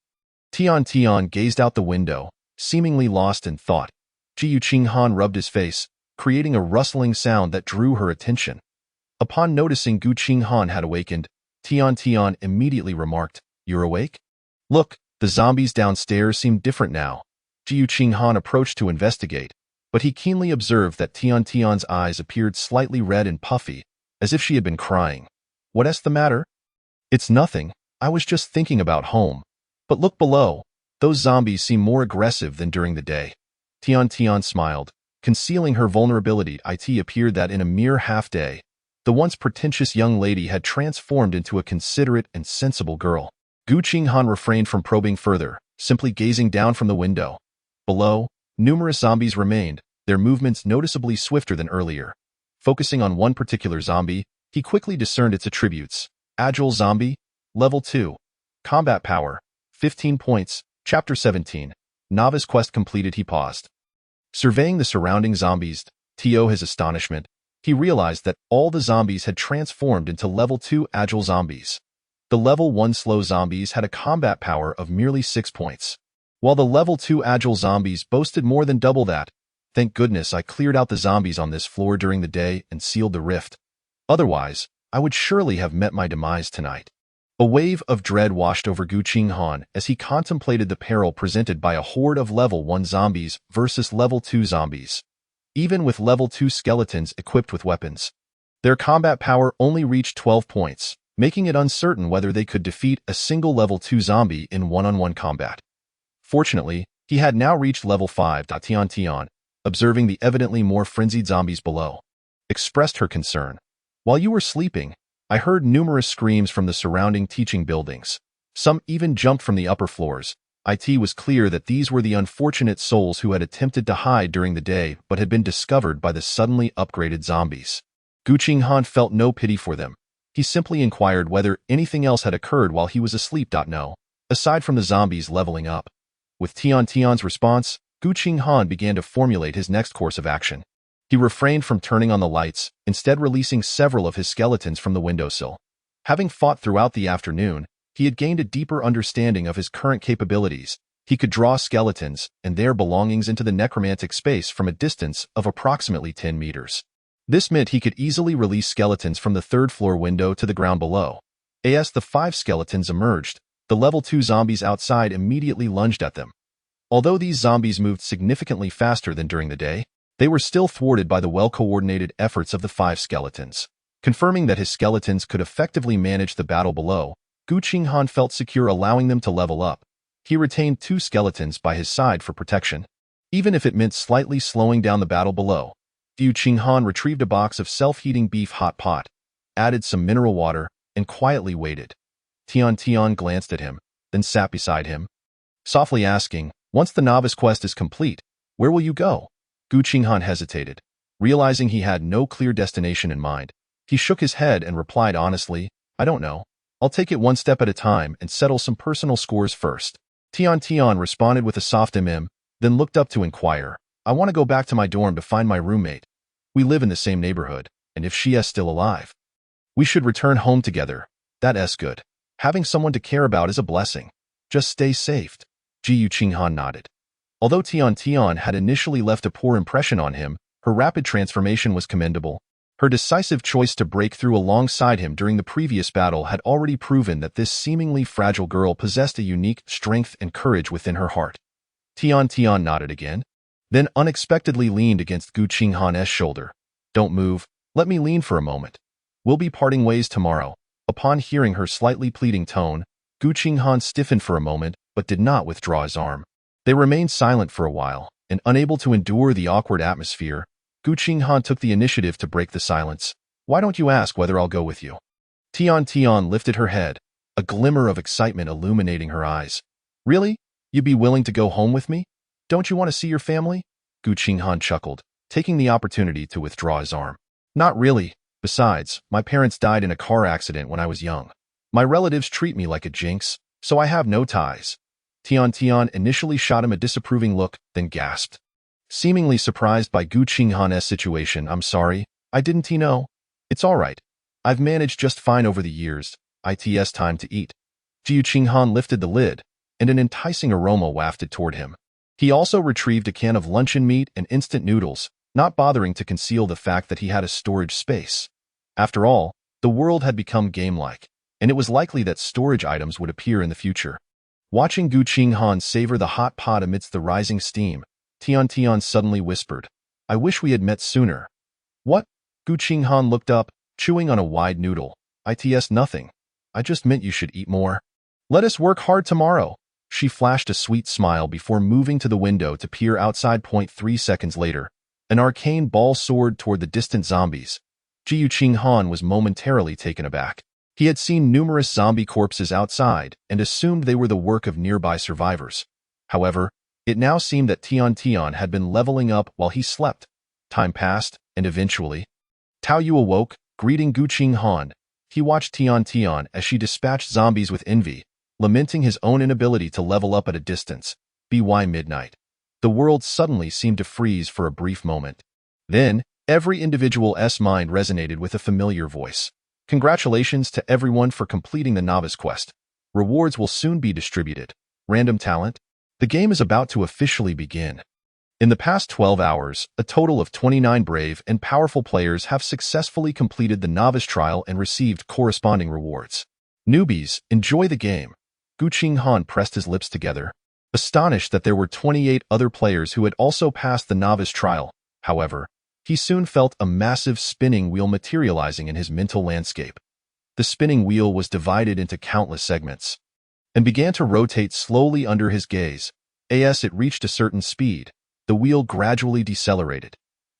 Tian gazed out the window, seemingly lost in thought. Qinghan rubbed his face, creating a rustling sound that drew her attention. Upon noticing Qinghan had awakened, Tian immediately remarked, "You're awake? Look, the zombies downstairs seem different now." Qinghan approached to investigate, but he keenly observed that Tian's eyes appeared slightly red and puffy, as if she had been crying. "What's the matter?" "It's nothing. I was just thinking about home. But look below. Those zombies seem more aggressive than during the day." Tian smiled, concealing her vulnerability. It appeared that in a mere half-day, the once pretentious young lady had transformed into a considerate and sensible girl. Qinghan refrained from probing further, simply gazing down from the window. Below, numerous zombies remained, their movements noticeably swifter than earlier. Focusing on one particular zombie, he quickly discerned its attributes. Agile zombie, level 2. Combat power, 15 points. Chapter 17. Novice quest completed. He paused. Surveying the surrounding zombies, to his astonishment, he realized that all the zombies had transformed into level 2 agile zombies. The level 1 slow zombies had a combat power of merely 6 points, while the level 2 agile zombies boasted more than double that. Thank goodness I cleared out the zombies on this floor during the day and sealed the rift. Otherwise, I would surely have met my demise tonight. A wave of dread washed over Qinghan as he contemplated the peril presented by a horde of level 1 zombies versus level 2 zombies. Even with level 2 skeletons equipped with weapons, their combat power only reached 12 points, making it uncertain whether they could defeat a single level 2 zombie in one-on-one combat. Fortunately, he had now reached level 5. Tian, observing the evidently more frenzied zombies below, expressed her concern. "While you were sleeping, I heard numerous screams from the surrounding teaching buildings. Some even jumped from the upper floors." It was clear that these were the unfortunate souls who had attempted to hide during the day but had been discovered by the suddenly upgraded zombies. Qinghan felt no pity for them. He simply inquired whether anything else had occurred while he was asleep. "No, aside from the zombies leveling up." With Tian's response, Qinghan began to formulate his next course of action. He refrained from turning on the lights, instead releasing several of his skeletons from the windowsill. Having fought throughout the afternoon, he had gained a deeper understanding of his current capabilities. He could draw skeletons and their belongings into the necromantic space from a distance of approximately 10 meters. This meant he could easily release skeletons from the 3rd floor window to the ground below. As the 5 skeletons emerged, the level 2 zombies outside immediately lunged at them. Although these zombies moved significantly faster than during the day, They were still thwarted by the well-coordinated efforts of the 5 skeletons. Confirming that his skeletons could effectively manage the battle below, Qinghan felt secure allowing them to level up. He retained 2 skeletons by his side for protection, even if it meant slightly slowing down the battle below. Qinghan retrieved a box of self-heating beef hot pot, added some mineral water, and quietly waited. Tian glanced at him, then sat beside him, softly asking, "Once the novice quest is complete, where will you go?" Qinghan hesitated, realizing he had no clear destination in mind. He shook his head and replied honestly, "I don't know. I'll take it one step at a time and settle some personal scores first." Tian responded with a soft then looked up to inquire, "I want to go back to my dorm to find my roommate. We live in the same neighborhood, and if she is still alive, we should return home together. That's good. Having someone to care about is a blessing. Just stay safe." Qinghan nodded. Although Tian had initially left a poor impression on him, her rapid transformation was commendable. Her decisive choice to break through alongside him during the previous battle had already proven that this seemingly fragile girl possessed a unique strength and courage within her heart. Tian nodded again, then unexpectedly leaned against Qinghan's shoulder. "Don't move. Let me lean for a moment. We'll be parting ways tomorrow." Upon hearing her slightly pleading tone, Qinghan stiffened for a moment but did not withdraw his arm. They remained silent for a while, and unable to endure the awkward atmosphere, Qinghan took the initiative to break the silence. "Why don't you ask whether I'll go with you?" Tian lifted her head, a glimmer of excitement illuminating her eyes. "Really? You'd be willing to go home with me? Don't you want to see your family?" Qinghan chuckled, taking the opportunity to withdraw his arm. "Not really. Besides, my parents died in a car accident when I was young. My relatives treat me like a jinx, so I have no ties." Tian initially shot him a disapproving look, then gasped. Seemingly surprised by Qinghan's situation, "I'm sorry, I didn't know. It's all right. I've managed just fine over the years. It's time to eat." Qinghan lifted the lid, and an enticing aroma wafted toward him. He also retrieved a can of luncheon meat and instant noodles, not bothering to conceal the fact that he had a storage space. After all, the world had become game-like, and it was likely that storage items would appear in the future. Watching Qinghan savor the hot pot amidst the rising steam, Tian suddenly whispered, "I wish we had met sooner." "What?" Qinghan looked up, chewing on a wide noodle. "It's nothing. I just meant you should eat more. Let us work hard tomorrow." She flashed a sweet smile before moving to the window to peer outside. 3 seconds later, an arcane ball soared toward the distant zombies. Qinghan was momentarily taken aback. He had seen numerous zombie corpses outside and assumed they were the work of nearby survivors. However, it now seemed that Tian had been leveling up while he slept. Time passed, and eventually, Tao Yu awoke, greeting Qinghan. He watched Tian as she dispatched zombies with envy, lamenting his own inability to level up at a distance. By midnight, the world suddenly seemed to freeze for a brief moment. Then, every individual's mind resonated with a familiar voice. "Congratulations to everyone for completing the novice quest. Rewards will soon be distributed. Random talent? The game is about to officially begin." In the past 12 hours, a total of 29 brave and powerful players have successfully completed the novice trial and received corresponding rewards. "Newbies, enjoy the game." Qinghan pressed his lips together, astonished that there were 28 other players who had also passed the novice trial. However, he soon felt a massive spinning wheel materializing in his mental landscape. The spinning wheel was divided into countless segments and began to rotate slowly under his gaze. As it reached a certain speed, the wheel gradually decelerated.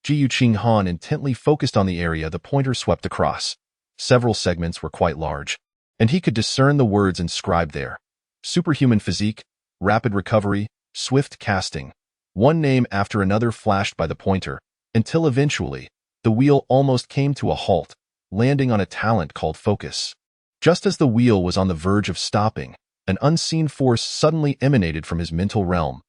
Qinghan intently focused on the area the pointer swept across. Several segments were quite large, and he could discern the words inscribed there. Superhuman physique, rapid recovery, swift casting. One name after another flashed by the pointer, until eventually, the wheel almost came to a halt, landing on a talent called focus. Just as the wheel was on the verge of stopping, an unseen force suddenly emanated from his mental realm.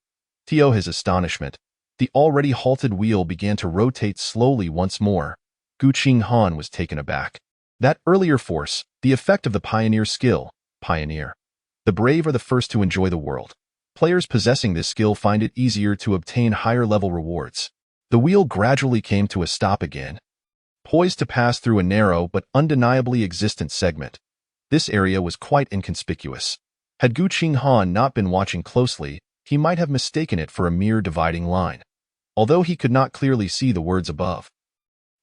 To his astonishment, the already halted wheel began to rotate slowly once more. Qinghan was taken aback. That earlier force, the effect of the pioneer skill, pioneer. The brave are the first to enjoy the world. Players possessing this skill find it easier to obtain higher-level rewards. The wheel gradually came to a stop again, poised to pass through a narrow but undeniably existent segment. This area was quite inconspicuous. Had Qinghan not been watching closely, he might have mistaken it for a mere dividing line. although he could not clearly see the words above.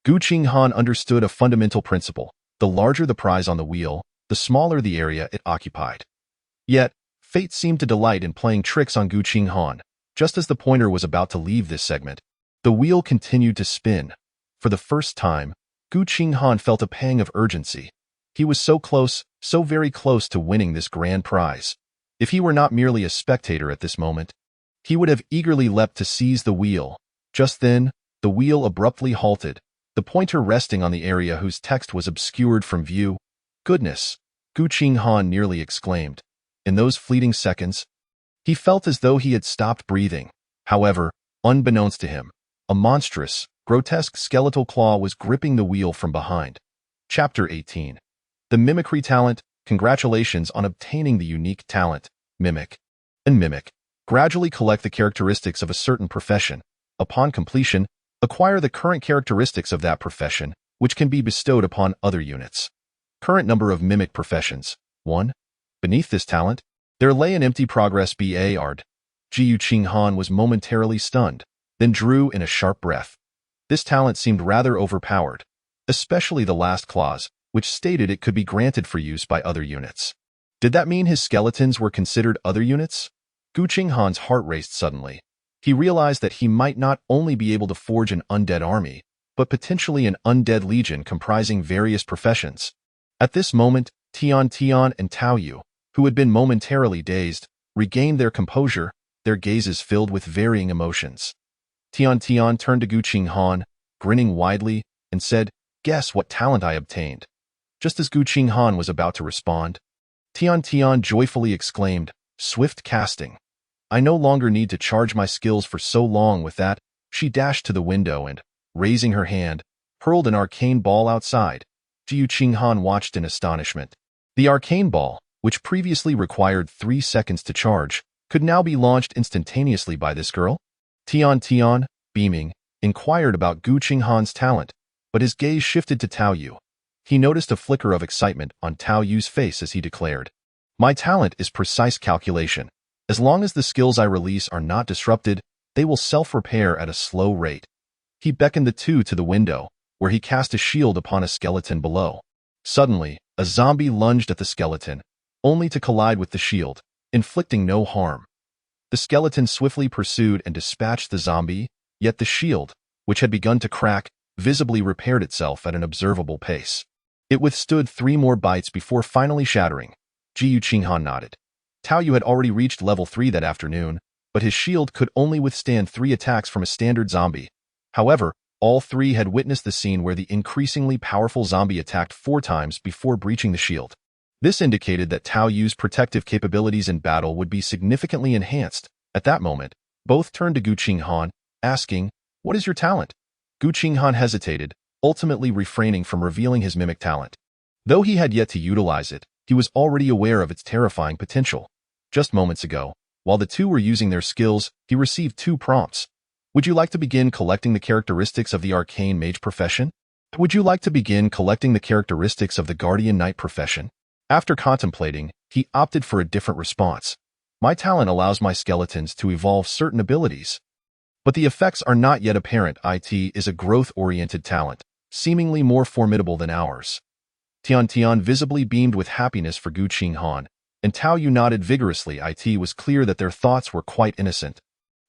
Qinghan understood a fundamental principle: the larger the prize on the wheel, the smaller the area it occupied. Yet, fate seemed to delight in playing tricks on Qinghan. Just as the pointer was about to leave this segment, the wheel continued to spin. For the first time, Qinghan felt a pang of urgency. He was so close, so very close to winning this grand prize. If he were not merely a spectator at this moment, he would have eagerly leapt to seize the wheel. Just then, the wheel abruptly halted, the pointer resting on the area whose text was obscured from view. "Goodness!" Qinghan nearly exclaimed. In those fleeting seconds, he felt as though he had stopped breathing. However, unbeknownst to him, a monstrous, grotesque skeletal claw was gripping the wheel from behind. Chapter 18. The Mimicry Talent. Congratulations on obtaining the unique talent, Mimic. And Mimic. Gradually collect the characteristics of a certain profession. Upon completion, acquire the current characteristics of that profession, which can be bestowed upon other units. Current number of Mimic professions, 1. Beneath this talent, there lay an empty progress bar. Qinghan was momentarily stunned, then drew in a sharp breath. This talent seemed rather overpowered, especially the last clause, which stated it could be granted for use by other units. Did that mean his skeletons were considered other units? Qinghan's heart raced suddenly. He realized that he might not only be able to forge an undead army, but potentially an undead legion comprising various professions. At this moment, Tian and Tao Yu, who had been momentarily dazed, regained their composure, their gazes filled with varying emotions. Tian turned to Qinghan, grinning widely, and said, "Guess what talent I obtained?" Just as Qinghan was about to respond, Tian joyfully exclaimed, "Swift casting. I no longer need to charge my skills for so long." With that, she dashed to the window and, raising her hand, hurled an arcane ball outside. Qinghan watched in astonishment. The arcane ball, which previously required 3 seconds to charge, could now be launched instantaneously by this girl? Tian, beaming, inquired about Qinghan's talent, but his gaze shifted to Tao Yu. He noticed a flicker of excitement on Tao Yu's face as he declared, "My talent is precise calculation. As long as the skills I release are not disrupted, they will self-repair at a slow rate." He beckoned the two to the window, where he cast a shield upon a skeleton below. Suddenly, a zombie lunged at the skeleton, only to collide with the shield, inflicting no harm. The skeleton swiftly pursued and dispatched the zombie, yet the shield, which had begun to crack, visibly repaired itself at an observable pace. It withstood 3 more bites before finally shattering. Qinghan nodded. Tao Yu had already reached level 3 that afternoon, but his shield could only withstand 3 attacks from a standard zombie. However, all 3 had witnessed the scene where the increasingly powerful zombie attacked 4 times before breaching the shield. This indicated that Tao Yu's protective capabilities in battle would be significantly enhanced. At that moment, both turned to Qinghan, asking, "What is your talent?" Qinghan hesitated, ultimately refraining from revealing his mimic talent. Though he had yet to utilize it, he was already aware of its terrifying potential. Just moments ago, while the two were using their skills, he received 2 prompts. Would you like to begin collecting the characteristics of the arcane mage profession? Would you like to begin collecting the characteristics of the guardian knight profession? After contemplating, he opted for a different response. My talent allows my skeletons to evolve certain abilities, but the effects are not yet apparent. It is a growth-oriented talent, seemingly more formidable than ours. Tian visibly beamed with happiness for Qinghan, and Tao Yu nodded vigorously. It was clear that their thoughts were quite innocent,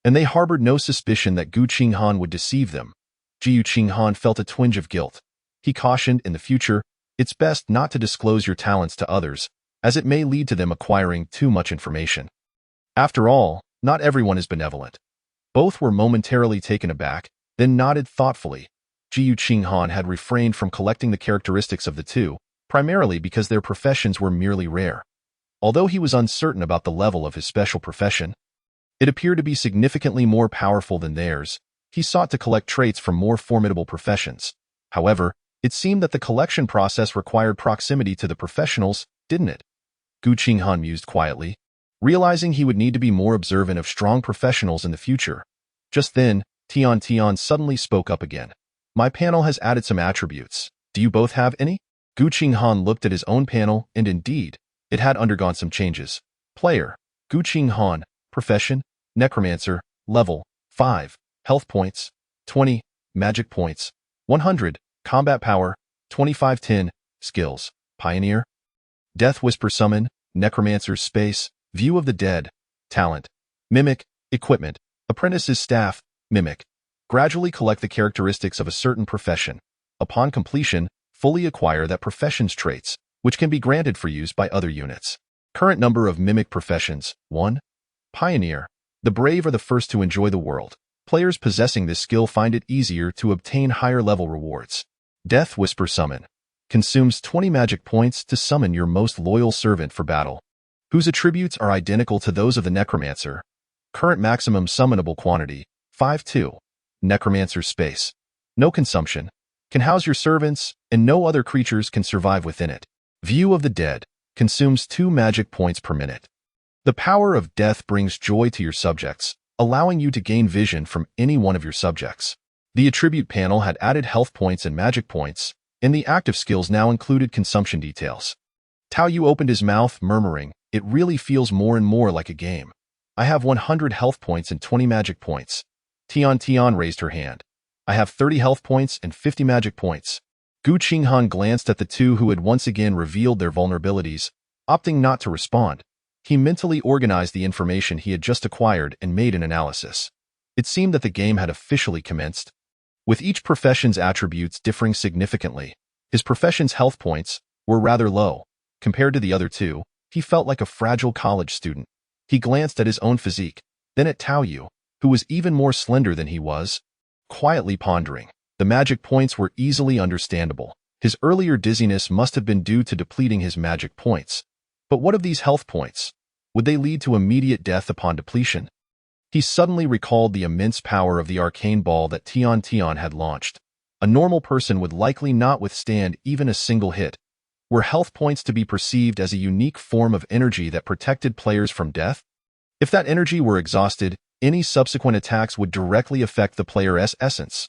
and they harbored no suspicion that Qinghan would deceive them. Qinghan felt a twinge of guilt. He cautioned, in the future, it's best not to disclose your talents to others, as it may lead to them acquiring too much information. After all, not everyone is benevolent. Both were momentarily taken aback, then nodded thoughtfully. Qinghan had refrained from collecting the characteristics of the two, primarily because their professions were merely rare. Although he was uncertain about the level of his special profession, it appeared to be significantly more powerful than theirs. He sought to collect traits from more formidable professions. However, it seemed that the collection process required proximity to the professionals, didn't it? Qinghan mused quietly, realizing he would need to be more observant of strong professionals in the future. Just then, Tian suddenly spoke up again. My panel has added some attributes. Do you both have any? Qinghan looked at his own panel, and indeed, it had undergone some changes. Player: Qinghan. Profession: necromancer. Level: 5. health points, 20, magic points, 100, combat power, 2510, skills, pioneer, death whisper summon, necromancer's space, view of the dead, talent, mimic, equipment, apprentice's staff, mimic. Gradually collect the characteristics of a certain profession. Upon completion, fully acquire that profession's traits, which can be granted for use by other units. Current number of mimic professions, 1. Pioneer. The brave are the first to enjoy the world. Players possessing this skill find it easier to obtain higher level rewards. Death Whisper Summon. Consumes 20 magic points to summon your most loyal servant for battle, whose attributes are identical to those of the necromancer. Current maximum summonable quantity, 5-2. Necromancer's space. No consumption. Can house your servants, and no other creatures can survive within it. View of the dead. Consumes 2 magic points per minute. The power of death brings joy to your subjects, allowing you to gain vision from any one of your subjects. The attribute panel had added health points and magic points, and the active skills now included consumption details. Tao Yu opened his mouth, murmuring, "It really feels more and more like a game. I have 100 health points and 20 magic points." Tian raised her hand. "I have 30 health points and 50 magic points." Qinghan glanced at the two who had once again revealed their vulnerabilities, opting not to respond. He mentally organized the information he had just acquired and made an analysis. It seemed that the game had officially commenced. With each profession's attributes differing significantly, his profession's health points were rather low. Compared to the other two, he felt like a fragile college student. He glanced at his own physique, then at Tao Yu, who was even more slender than he was. Quietly pondering, the magic points were easily understandable. His earlier dizziness must have been due to depleting his magic points. But what of these health points? Would they lead to immediate death upon depletion? He suddenly recalled the immense power of the arcane ball that Tian had launched. A normal person would likely not withstand even a single hit. Were health points to be perceived as a unique form of energy that protected players from death? If that energy were exhausted, any subsequent attacks would directly affect the player's essence.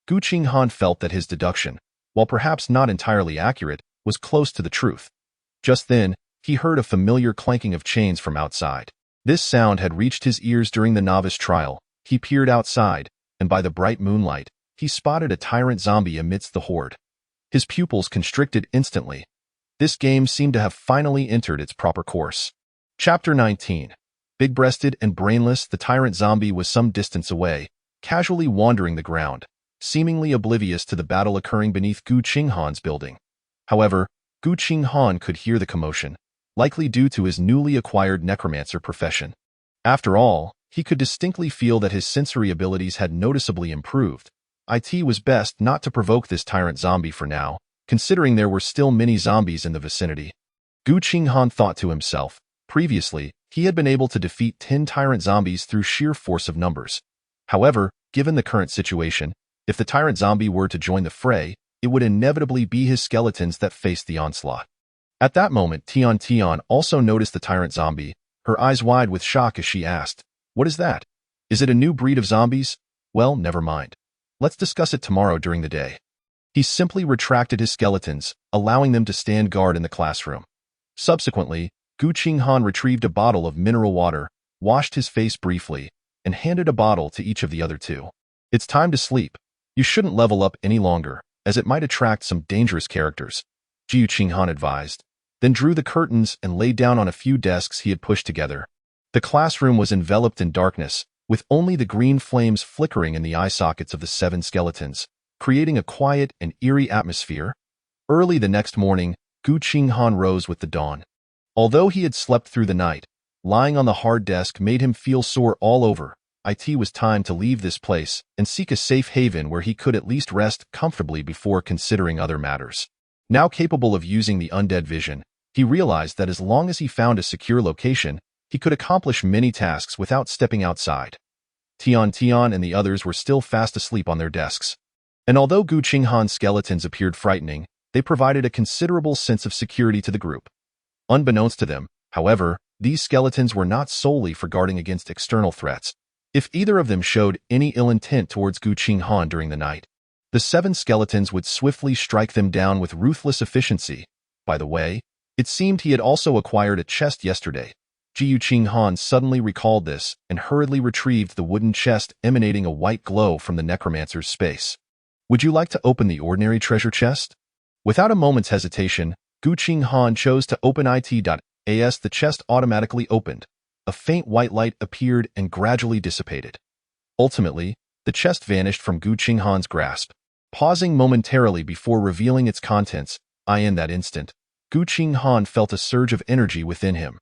Qinghan felt that his deduction, while perhaps not entirely accurate, was close to the truth. Just then, he heard a familiar clanking of chains from outside. This sound had reached his ears during the novice trial. He peered outside, and by the bright moonlight, he spotted a tyrant zombie amidst the horde. His pupils constricted instantly. This game seemed to have finally entered its proper course. Chapter 19. Big-breasted and brainless, the tyrant zombie was some distance away, casually wandering the ground, seemingly oblivious to the battle occurring beneath Qinghan's building. However, Qinghan could hear the commotion, likely due to his newly acquired necromancer profession. After all, he could distinctly feel that his sensory abilities had noticeably improved. It was best not to provoke this tyrant zombie for now, considering there were still many zombies in the vicinity. Qinghan thought to himself. Previously, he had been able to defeat 10 tyrant zombies through sheer force of numbers. However, given the current situation, if the tyrant zombie were to join the fray, it would inevitably be his skeletons that faced the onslaught. At that moment, Tian also noticed the tyrant zombie, her eyes wide with shock as she asked, "What is that? Is it a new breed of zombies? Well, never mind. Let's discuss it tomorrow during the day." He simply retracted his skeletons, allowing them to stand guard in the classroom. Subsequently, Qinghan retrieved a bottle of mineral water, washed his face briefly, and handed a bottle to each of the other two. "It's time to sleep. You shouldn't level up any longer, as it might attract some dangerous characters," Qinghan advised, then drew the curtains and lay down on a few desks he had pushed together. The classroom was enveloped in darkness, with only the green flames flickering in the eye sockets of the 7 skeletons, creating a quiet and eerie atmosphere. Early the next morning, Qinghan rose with the dawn. Although he had slept through the night, lying on the hard desk made him feel sore all over. It was time to leave this place and seek a safe haven where he could at least rest comfortably before considering other matters. Now capable of using the undead vision, he realized that as long as he found a secure location, he could accomplish many tasks without stepping outside. Tian and the others were still fast asleep on their desks. And although Qinghan's skeletons appeared frightening, they provided a considerable sense of security to the group. Unbeknownst to them, however, these skeletons were not solely for guarding against external threats. If either of them showed any ill intent towards Qinghan during the night, the 7 skeletons would swiftly strike them down with ruthless efficiency. By the way, it seemed he had also acquired a chest yesterday. Qinghan suddenly recalled this and hurriedly retrieved the wooden chest emanating a white glow from the necromancer's space. Would you like to open the ordinary treasure chest? Without a moment's hesitation, Qinghan chose to open it.as. The chest automatically opened. A faint white light appeared and gradually dissipated. Ultimately, the chest vanished from Qinghan's grasp. Pausing momentarily before revealing its contents, in that instant, Qinghan felt a surge of energy within him.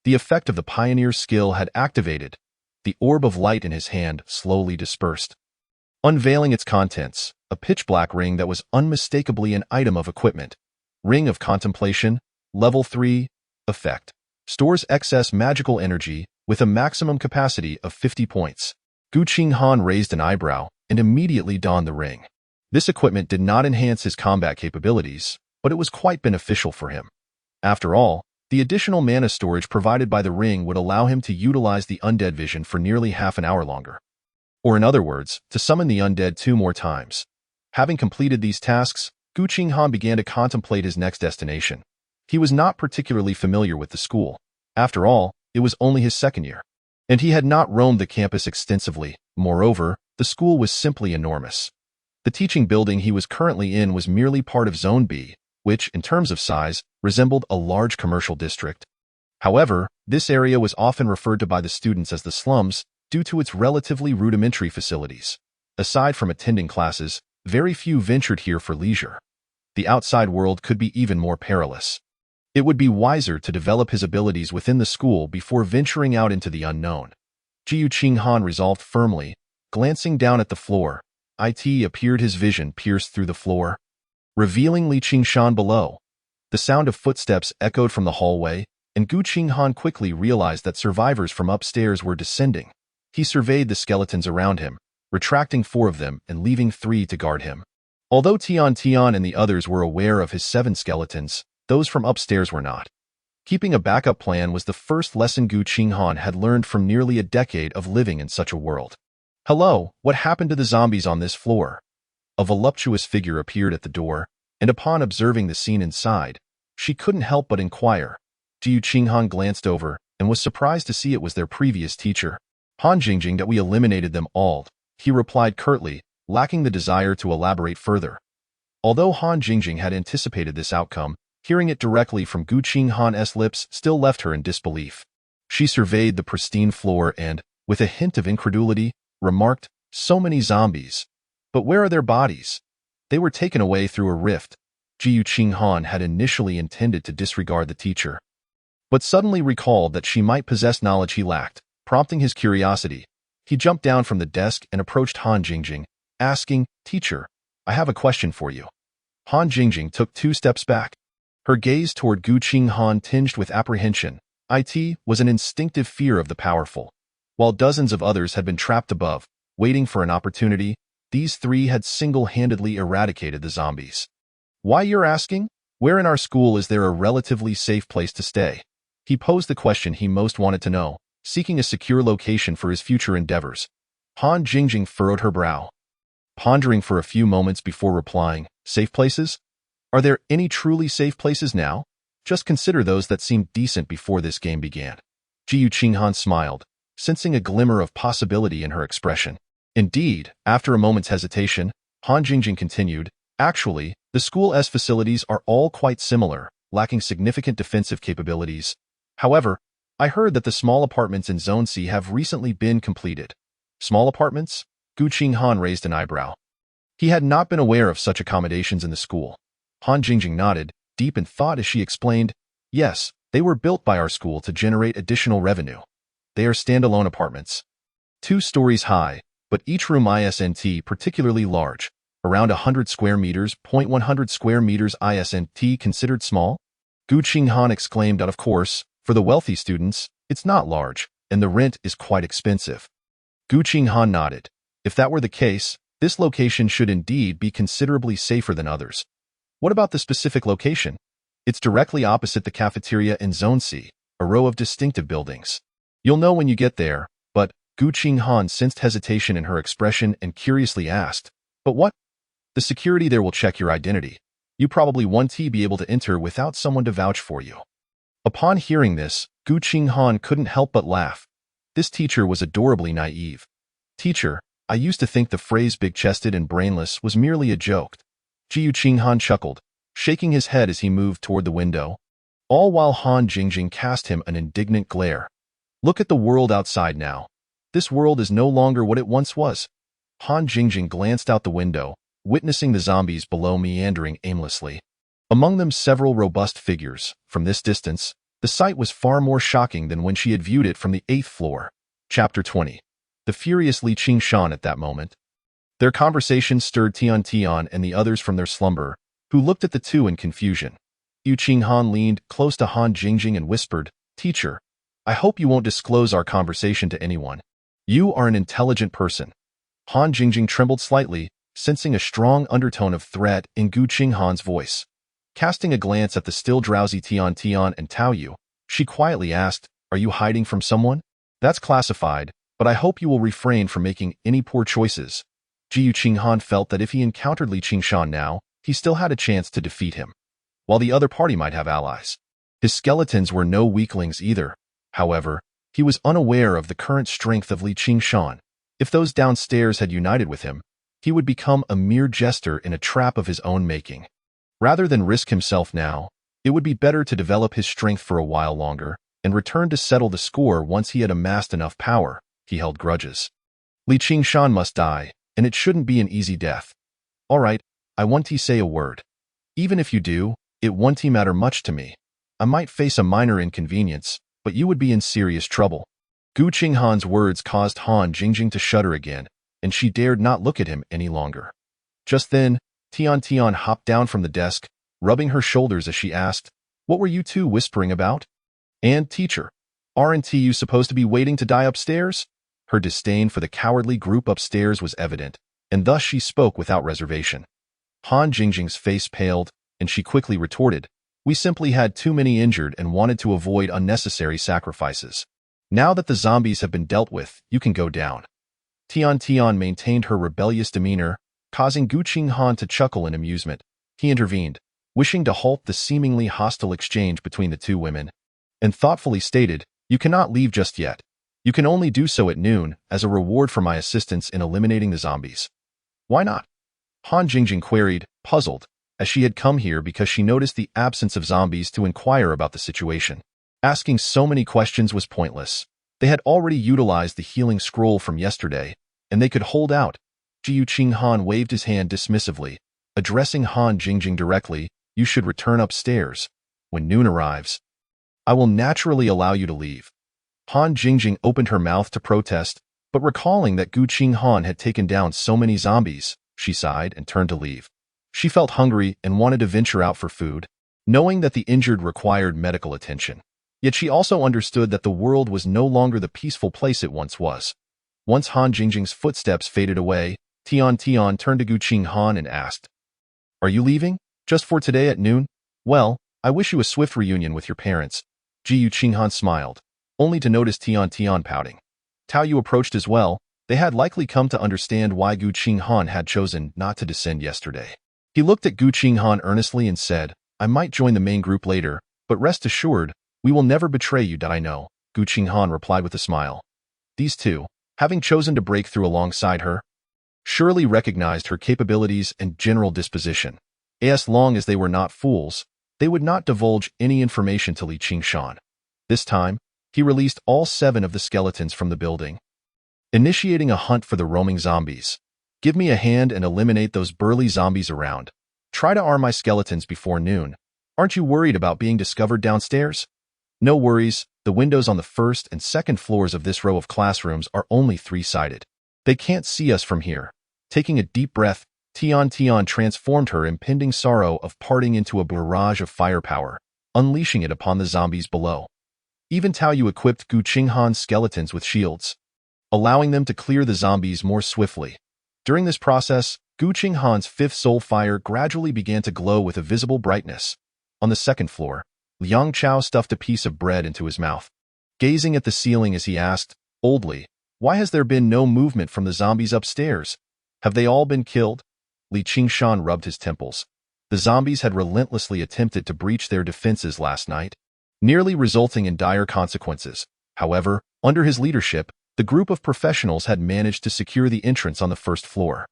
The effect of the pioneer's skill had activated. The orb of light in his hand slowly dispersed. Unveiling its contents, a pitch-black ring that was unmistakably an item of equipment. Ring of Contemplation, Level 3, Effect. Stores excess magical energy with a maximum capacity of 50 points. Qinghan raised an eyebrow and immediately donned the ring. This equipment did not enhance his combat capabilities, but it was quite beneficial for him. After all, the additional mana storage provided by the ring would allow him to utilize the undead vision for nearly half an hour longer. Or in other words, to summon the undead 2 more times. Having completed these tasks, Qinghan began to contemplate his next destination. He was not particularly familiar with the school. After all, it was only his 2nd year. And he had not roamed the campus extensively. Moreover, the school was simply enormous. The teaching building he was currently in was merely part of Zone B, which, in terms of size, resembled a large commercial district. However, this area was often referred to by the students as the slums due to its relatively rudimentary facilities. Aside from attending classes, very few ventured here for leisure. The outside world could be even more perilous. It would be wiser to develop his abilities within the school before venturing out into the unknown. Qinghan resolved firmly. Glancing down at the floor, appeared his vision pierced through the floor, revealing Li Qingshan below. The sound of footsteps echoed from the hallway, and Qinghan quickly realized that survivors from upstairs were descending. He surveyed the skeletons around him, retracting 4 of them and leaving 3 to guard him. Although Tian and the others were aware of his 7 skeletons, those from upstairs were not. Keeping a backup plan was the first lesson Qinghan had learned from nearly a decade of living in such a world. Hello, what happened to the zombies on this floor? A voluptuous figure appeared at the door, and upon observing the scene inside, she couldn't help but inquire. Qinghan glanced over and was surprised to see it was their previous teacher. Han Jingjing, that we eliminated them all, he replied curtly, lacking the desire to elaborate further. Although Han Jingjing had anticipated this outcome, hearing it directly from Qinghan's lips still left her in disbelief. She surveyed the pristine floor and, with a hint of incredulity, remarked, "So many zombies. But where are their bodies? They were taken away through a rift." Qinghan had initially intended to disregard the teacher, but suddenly recalled that she might possess knowledge he lacked, prompting his curiosity. He jumped down from the desk and approached Han Jingjing, asking, "Teacher, I have a question for you." Han Jingjing took 2 steps back. Her gaze toward Qinghan tinged with apprehension. It was an instinctive fear of the powerful. While dozens of others had been trapped above, waiting for an opportunity, these 3 had single-handedly eradicated the zombies. "Why, you're asking? Where in our school is there a relatively safe place to stay?" He posed the question he most wanted to know, seeking a secure location for his future endeavors. Han Jingjing furrowed her brow, pondering for a few moments before replying, "Safe places? Are there any truly safe places now? Just consider those that seemed decent before this game began." Qinghan smiled, sensing a glimmer of possibility in her expression. Indeed, after a moment's hesitation, Han Jingjing continued, "Actually, the school's facilities are all quite similar, lacking significant defensive capabilities. However, I heard that the small apartments in Zone C have recently been completed." "Small apartments?" Qinghan raised an eyebrow. He had not been aware of such accommodations in the school. Han Jingjing nodded, deep in thought as she explained, "Yes, they were built by our school to generate additional revenue. They are standalone apartments. 2 stories high, but each room isn't particularly large, around 100 square meters. 100 square meters isn't considered small?" Qinghan exclaimed, "Of course, for the wealthy students, it's not large, and the rent is quite expensive." Qinghan nodded. If that were the case, this location should indeed be considerably safer than others. "What about the specific location?" "It's directly opposite the cafeteria in Zone C, a row of distinctive buildings. You'll know when you get there," but Qinghan sensed hesitation in her expression and curiously asked, "But what?" "The security there will check your identity. You probably won't be able to enter without someone to vouch for you." Upon hearing this, Qinghan couldn't help but laugh. This teacher was adorably naive. Teacher, I used to think the phrase big-chested and brainless was merely a joke. Qinghan chuckled, shaking his head as he moved toward the window, all while Han Jingjing cast him an indignant glare. Look at the world outside now. This world is no longer what it once was. Han Jingjing glanced out the window, witnessing the zombies below meandering aimlessly. Among them several robust figures. From this distance, the sight was far more shocking than when she had viewed it from the 8th floor. Chapter 20. The furious Li Qingshan at that moment. Their conversation stirred Tian and the others from their slumber, who looked at the two in confusion. Qinghan leaned close to Han Jingjing and whispered, Teacher, I hope you won't disclose our conversation to anyone. You are an intelligent person. Han Jingjing trembled slightly, sensing a strong undertone of threat in Qinghan's voice. Casting a glance at the still drowsy Tian and Tao Yu, she quietly asked, Are you hiding from someone? That's classified, but I hope you will refrain from making any poor choices. Qinghan felt that if he encountered Li Qingshan now, he still had a chance to defeat him, while the other party might have allies. His skeletons were no weaklings either. However, he was unaware of the current strength of Li Qingshan. If those downstairs had united with him, he would become a mere jester in a trap of his own making. Rather than risk himself now, it would be better to develop his strength for a while longer and return to settle the score once he had amassed enough power. He held grudges. Li Qingshan must die, and it shouldn't be an easy death. All right, I won't say a word. Even if you do, it won't matter much to me. I might face a minor inconvenience, but you would be in serious trouble. Qinghan's words caused Han Jingjing to shudder again, and she dared not look at him any longer. Just then, Tian hopped down from the desk, rubbing her shoulders as she asked, What were you two whispering about? And, teacher, aren't you supposed to be waiting to die upstairs? Her disdain for the cowardly group upstairs was evident, and thus she spoke without reservation. Han Jingjing's face paled, and she quickly retorted, We simply had too many injured and wanted to avoid unnecessary sacrifices. Now that the zombies have been dealt with, you can go down. Tian maintained her rebellious demeanor, causing Qinghan to chuckle in amusement. He intervened, wishing to halt the seemingly hostile exchange between the two women, and thoughtfully stated, You cannot leave just yet. You can only do so at noon as a reward for my assistance in eliminating the zombies. Why not? Han Jingjing queried, puzzled, as she had come here because she noticed the absence of zombies to inquire about the situation. Asking so many questions was pointless. They had already utilized the healing scroll from yesterday, and they could hold out. Qinghan waved his hand dismissively, addressing Han Jingjing directly, You should return upstairs. When noon arrives, I will naturally allow you to leave. Han Jingjing opened her mouth to protest, but recalling that Qinghan had taken down so many zombies, she sighed and turned to leave. She felt hungry and wanted to venture out for food, knowing that the injured required medical attention. Yet she also understood that the world was no longer the peaceful place it once was. Once Han Jingjing's footsteps faded away, Tian turned to Qinghan and asked, Are you leaving? Just for today at noon? Well, I wish you a swift reunion with your parents. Qinghan smiled, only to notice Tian pouting. Tao Yu approached as well. They had likely come to understand why Qinghan had chosen not to descend yesterday. He looked at Qinghan earnestly and said, I might join the main group later, but rest assured, we will never betray you, that I know. Qinghan replied with a smile. These two, having chosen to break through alongside her, surely recognized her capabilities and general disposition. As long as they were not fools, they would not divulge any information to Li Qingshan. This time, he released all 7 of the skeletons from the building, initiating a hunt for the roaming zombies. Give me a hand and eliminate those burly zombies around. Try to arm my skeletons before noon. Aren't you worried about being discovered downstairs? No worries, the windows on the 1st and 2nd floors of this row of classrooms are only 3-sided. They can't see us from here. Taking a deep breath, Tian transformed her impending sorrow of parting into a barrage of firepower, unleashing it upon the zombies below. Even Tao Yu equipped Qinghan's skeletons with shields, allowing them to clear the zombies more swiftly. During this process, Qinghan's 5th soul fire gradually began to glow with a visible brightness. On the 2nd floor, Liang Chao stuffed a piece of bread into his mouth, gazing at the ceiling as he asked, boldly, Why has there been no movement from the zombies upstairs? Have they all been killed? Li Qingshan rubbed his temples. The zombies had relentlessly attempted to breach their defenses last night, nearly resulting in dire consequences. However, under his leadership, the group of professionals had managed to secure the entrance on the first floor.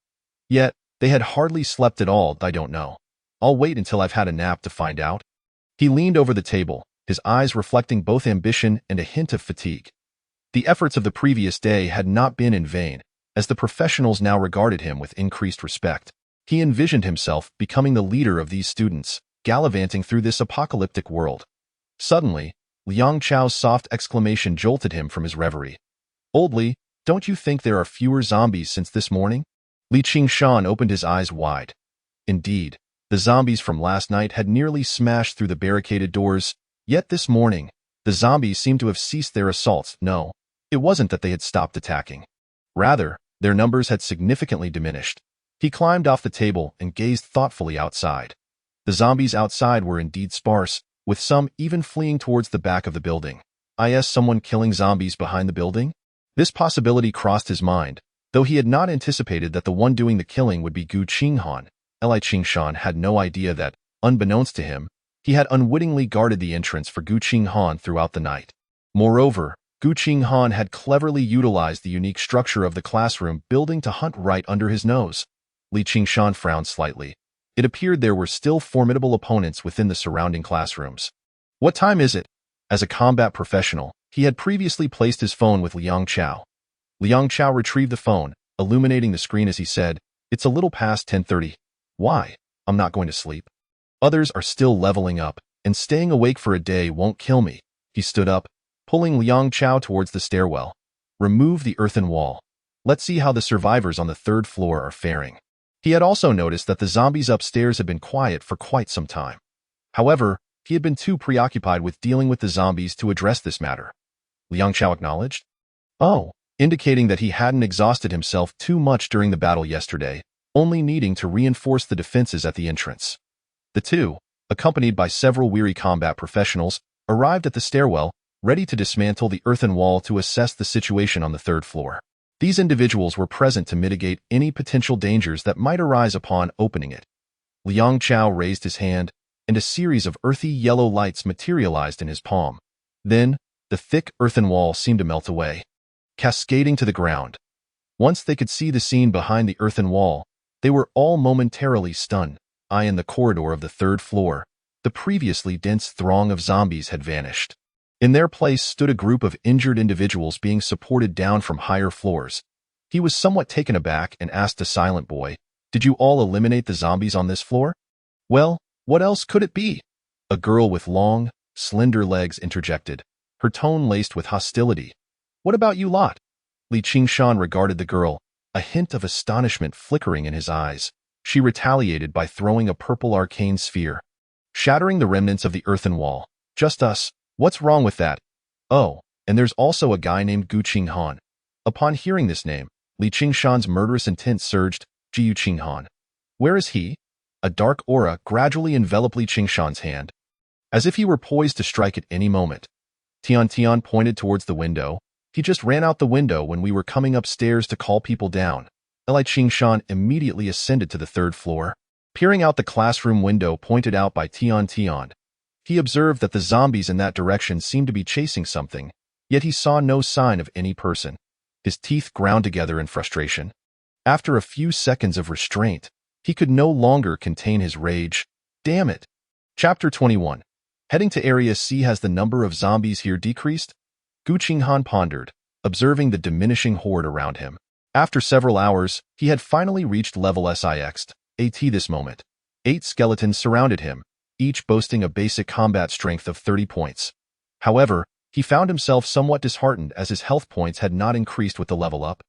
Yet, they had hardly slept at all. I don't know. I'll wait until I've had a nap to find out. He leaned over the table, his eyes reflecting both ambition and a hint of fatigue. The efforts of the previous day had not been in vain, as the professionals now regarded him with increased respect. He envisioned himself becoming the leader of these students, gallivanting through this apocalyptic world. Suddenly, Liang Chao's soft exclamation jolted him from his reverie. "Old Li, don't you think there are fewer zombies since this morning?" Li Qingshan opened his eyes wide. Indeed, the zombies from last night had nearly smashed through the barricaded doors, yet this morning, the zombies seemed to have ceased their assaults. No, it wasn't that they had stopped attacking. Rather, their numbers had significantly diminished. He climbed off the table and gazed thoughtfully outside. The zombies outside were indeed sparse, with some even fleeing towards the back of the building. Someone killing zombies behind the building? This possibility crossed his mind, though he had not anticipated that the one doing the killing would be Qinghan. Li Qingshan had no idea that, unbeknownst to him, he had unwittingly guarded the entrance for Qinghan throughout the night. Moreover, Qinghan had cleverly utilized the unique structure of the classroom building to hunt right under his nose. Li Qingshan frowned slightly. It appeared there were still formidable opponents within the surrounding classrooms. What time is it? As a combat professional, he had previously placed his phone with Liang Chao. Liang Chao retrieved the phone, illuminating the screen as he said, "It's a little past 10:30. Why? I'm not going to sleep. Others are still leveling up, and staying awake for a day won't kill me." He stood up, pulling Liang Chao towards the stairwell. "Remove the earthen wall. Let's see how the survivors on the third floor are faring." He had also noticed that the zombies upstairs had been quiet for quite some time. However, he had been too preoccupied with dealing with the zombies to address this matter. Liang Chao acknowledged, "Oh," indicating that he hadn't exhausted himself too much during the battle yesterday, only needing to reinforce the defenses at the entrance. The two, accompanied by several weary combat professionals, arrived at the stairwell, ready to dismantle the earthen wall to assess the situation on the third floor. These individuals were present to mitigate any potential dangers that might arise upon opening it. Liang Chao raised his hand, and a series of earthy yellow lights materialized in his palm. Then, the thick earthen wall seemed to melt away, cascading to the ground. Once they could see the scene behind the earthen wall, they were all momentarily stunned. In the corridor of the third floor, the previously dense throng of zombies had vanished. In their place stood a group of injured individuals being supported down from higher floors. He was somewhat taken aback and asked the silent boy, "Did you all eliminate the zombies on this floor?" "Well, what else could it be?" A girl with long, slender legs interjected, her tone laced with hostility. "What about you lot?" Li Qingshan regarded the girl, a hint of astonishment flickering in his eyes. She retaliated by throwing a purple arcane sphere, shattering the remnants of the earthen wall. "Just us. What's wrong with that? Oh, and there's also a guy named Qinghan." Upon hearing this name, Li Qingshan's murderous intent surged. Qinghan. Where is he? A dark aura gradually enveloped Li Qingshan's hand, as if he were poised to strike at any moment. Tian pointed towards the window. "He just ran out the window when we were coming upstairs to call people down." Li Qingshan immediately ascended to the third floor. Peering out the classroom window pointed out by Tian, he observed that the zombies in that direction seemed to be chasing something, yet he saw no sign of any person. His teeth ground together in frustration. After a few seconds of restraint, he could no longer contain his rage. Damn it! Chapter 21. Heading to Area C. Has the number of zombies here decreased? Qinghan pondered, observing the diminishing horde around him. After several hours, he had finally reached level 6 AT this moment. 8 skeletons surrounded him, each boasting a basic combat strength of 30 points. However, he found himself somewhat disheartened as his health points had not increased with the level up.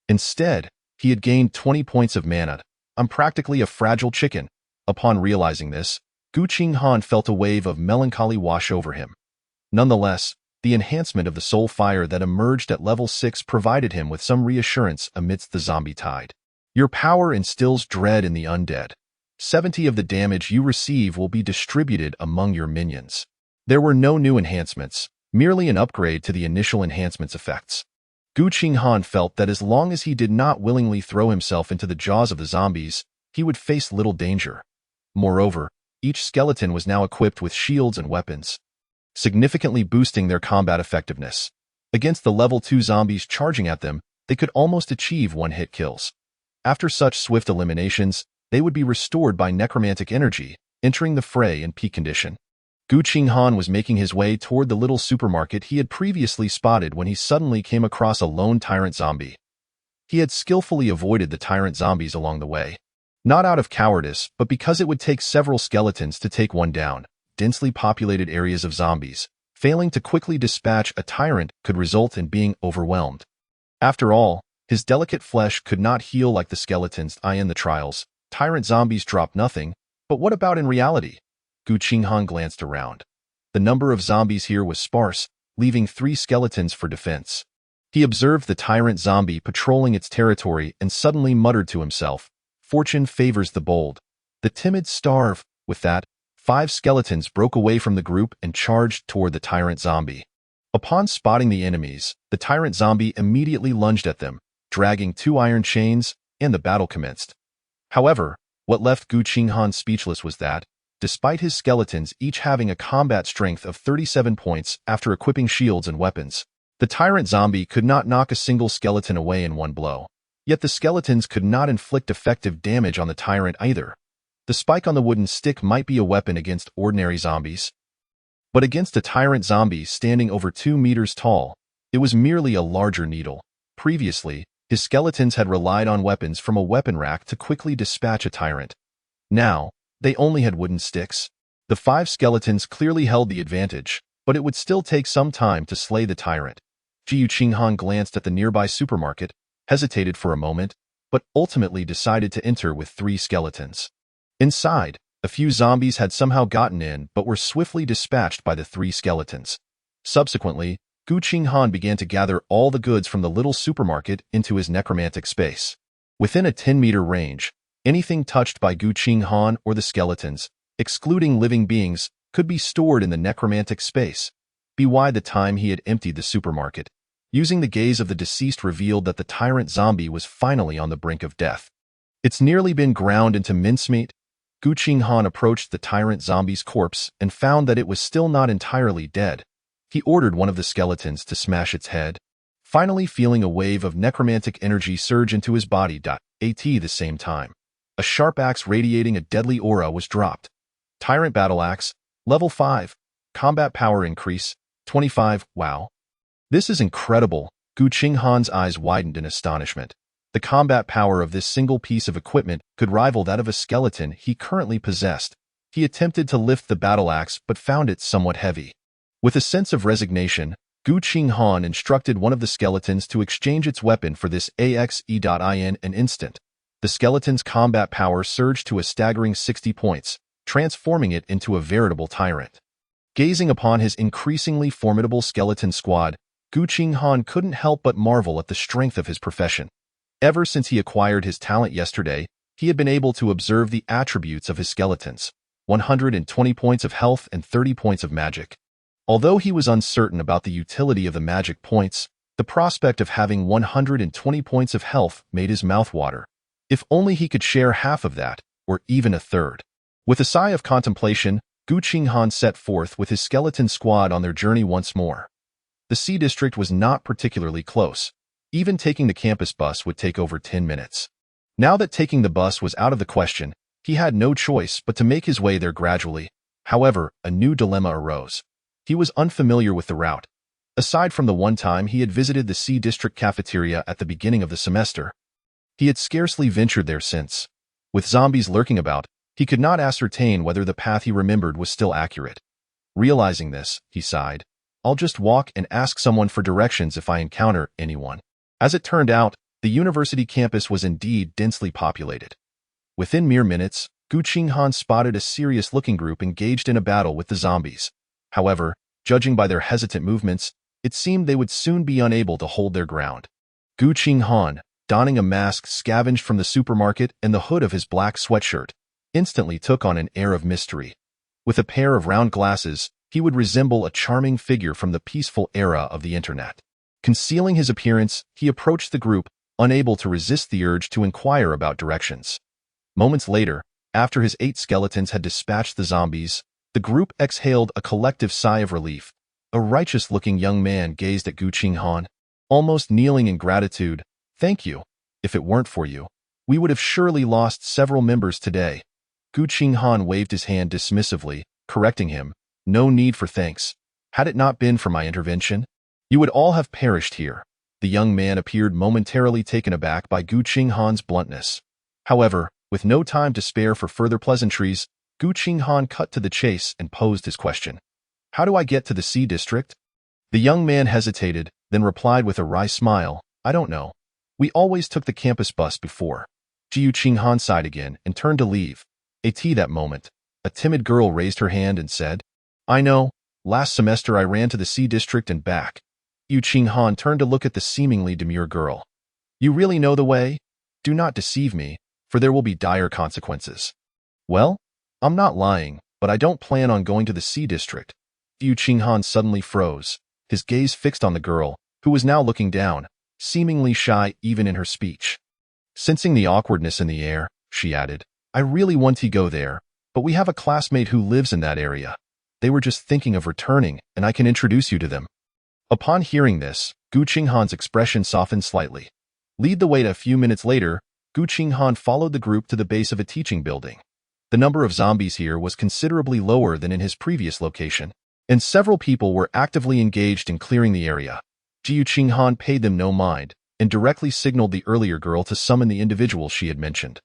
Instead, he had gained 20 points of mana. "I'm practically a fragile chicken." Upon realizing this, Qinghan felt a wave of melancholy wash over him. Nonetheless, the enhancement of the soul fire that emerged at level 6 provided him with some reassurance amidst the zombie tide. Your power instills dread in the undead. 70 of the damage you receive will be distributed among your minions. There were no new enhancements, merely an upgrade to the initial enhancements effects. Qinghan felt that as long as he did not willingly throw himself into the jaws of the zombies, he would face little danger. Moreover, each skeleton was now equipped with shields and weapons. significantly boosting their combat effectiveness. Against the level 2 zombies charging at them, they could almost achieve one-hit kills. After such swift eliminations, they would be restored by necromantic energy, entering the fray in peak condition. Qinghan was making his way toward the little supermarket he had previously spotted when he suddenly came across a lone tyrant zombie. He had skillfully avoided the tyrant zombies along the way. Not out of cowardice, but because it would take several skeletons to take one down. Densely populated areas of zombies, failing to quickly dispatch a tyrant could result in being overwhelmed. After all, his delicate flesh could not heal like the skeletons in the trials. Tyrant zombies drop nothing, but what about in reality? Qinghan glanced around. The number of zombies here was sparse, leaving 3 skeletons for defense. He observed the tyrant zombie patrolling its territory and suddenly muttered to himself, "Fortune favors the bold. The timid starve." With that, 5 skeletons broke away from the group and charged toward the tyrant zombie. Upon spotting the enemies, the tyrant zombie immediately lunged at them, dragging 2 iron chains, and the battle commenced. However, what left Qinghan speechless was that, despite his skeletons each having a combat strength of 37 points after equipping shields and weapons, the tyrant zombie could not knock a single skeleton away in one blow. Yet the skeletons could not inflict effective damage on the tyrant either. The spike on the wooden stick might be a weapon against ordinary zombies, but against a tyrant zombie standing over 2 meters tall, it was merely a larger needle. Previously, his skeletons had relied on weapons from a weapon rack to quickly dispatch a tyrant. Now, they only had wooden sticks. The 5 skeletons clearly held the advantage, but it would still take some time to slay the tyrant. Qinghan glanced at the nearby supermarket, hesitated for a moment, but ultimately decided to enter with 3 skeletons. Inside, a few zombies had somehow gotten in but were swiftly dispatched by the 3 skeletons. Subsequently, Qinghan began to gather all the goods from the little supermarket into his necromantic space. Within a 10-meter range, anything touched by Qinghan or the skeletons, excluding living beings, could be stored in the necromantic space. By the time he had emptied the supermarket, using the gaze of the deceased revealed that the tyrant zombie was finally on the brink of death. It's nearly been ground into mincemeat. Qinghan approached the tyrant zombie's corpse and found that it was still not entirely dead. He ordered one of the skeletons to smash its head, finally feeling a wave of necromantic energy surge into his body. At the same time, a sharp axe radiating a deadly aura was dropped. Tyrant battle axe, level 5, combat power increase, 25. Wow. This is incredible. Qinghan's eyes widened in astonishment. The combat power of this single piece of equipment could rival that of a skeleton he currently possessed. He attempted to lift the battle axe but found it somewhat heavy. With a sense of resignation, Qinghan instructed one of the skeletons to exchange its weapon for this axe. In an instant, the skeleton's combat power surged to a staggering 60 points, transforming it into a veritable tyrant. Gazing upon his increasingly formidable skeleton squad, Qinghan couldn't help but marvel at the strength of his profession. Ever since he acquired his talent yesterday, he had been able to observe the attributes of his skeletons: 120 points of health and 30 points of magic. Although he was uncertain about the utility of the magic points, the prospect of having 120 points of health made his mouth water. If only he could share half of that, or even a third. With a sigh of contemplation, Qinghan set forth with his skeleton squad on their journey once more. The C district was not particularly close. Even taking the campus bus would take over 10 minutes. Now that taking the bus was out of the question, he had no choice but to make his way there gradually. However, a new dilemma arose. He was unfamiliar with the route. Aside from the one time he had visited the C district cafeteria at the beginning of the semester, he had scarcely ventured there since. With zombies lurking about, he could not ascertain whether the path he remembered was still accurate. Realizing this, he sighed. I'll just walk and ask someone for directions if I encounter anyone. As it turned out, the university campus was indeed densely populated. Within mere minutes, Qinghan spotted a serious-looking group engaged in a battle with the zombies. However, judging by their hesitant movements, it seemed they would soon be unable to hold their ground. Qinghan, donning a mask scavenged from the supermarket and the hood of his black sweatshirt, instantly took on an air of mystery. With a pair of round glasses, he would resemble a charming figure from the peaceful era of the internet. Concealing his appearance, he approached the group, unable to resist the urge to inquire about directions. Moments later, after his 8 skeletons had dispatched the zombies, The group exhaled a collective sigh of relief. A righteous-looking young man gazed at Qinghan, almost kneeling in gratitude. Thank you. If it weren't for you, we would have surely lost several members today. Qinghan waved his hand dismissively, correcting him. No need for thanks. Had it not been for my intervention, you would all have perished here. The young man appeared momentarily taken aback by Qinghan's bluntness. However, with no time to spare for further pleasantries, Qinghan cut to the chase and posed his question. How do I get to the Sea District? The young man hesitated, then replied with a wry smile. I don't know. We always took the campus bus before. Qinghan sighed again and turned to leave. At that moment, a timid girl raised her hand and said, I know. Last semester I ran to the Sea District and back. Qinghan turned to look at the seemingly demure girl. You really know the way? Do not deceive me, for there will be dire consequences. Well, I'm not lying, but I don't plan on going to the Sea District. Qinghan suddenly froze, his gaze fixed on the girl, who was now looking down, seemingly shy even in her speech. Sensing the awkwardness in the air, she added, I really want to go there, but we have a classmate who lives in that area. They were just thinking of returning, and I can introduce you to them. Upon hearing this, Qinghan's expression softened slightly. Lead the way. A few minutes later, Qinghan followed the group to the base of a teaching building. The number of zombies here was considerably lower than in his previous location, and several people were actively engaged in clearing the area. Qinghan paid them no mind, and directly signaled the earlier girl to summon the individual she had mentioned.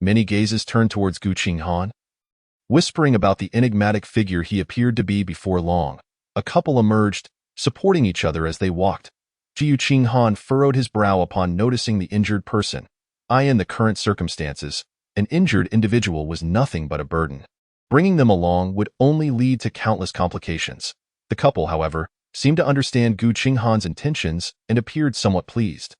Many gazes turned towards Qinghan, whispering about the enigmatic figure he appeared to be before long. A couple emerged, supporting each other as they walked. Qinghan furrowed his brow upon noticing the injured person. In the current circumstances, an injured individual was nothing but a burden. Bringing them along would only lead to countless complications. The couple, however, seemed to understand Qinghan's intentions and appeared somewhat pleased.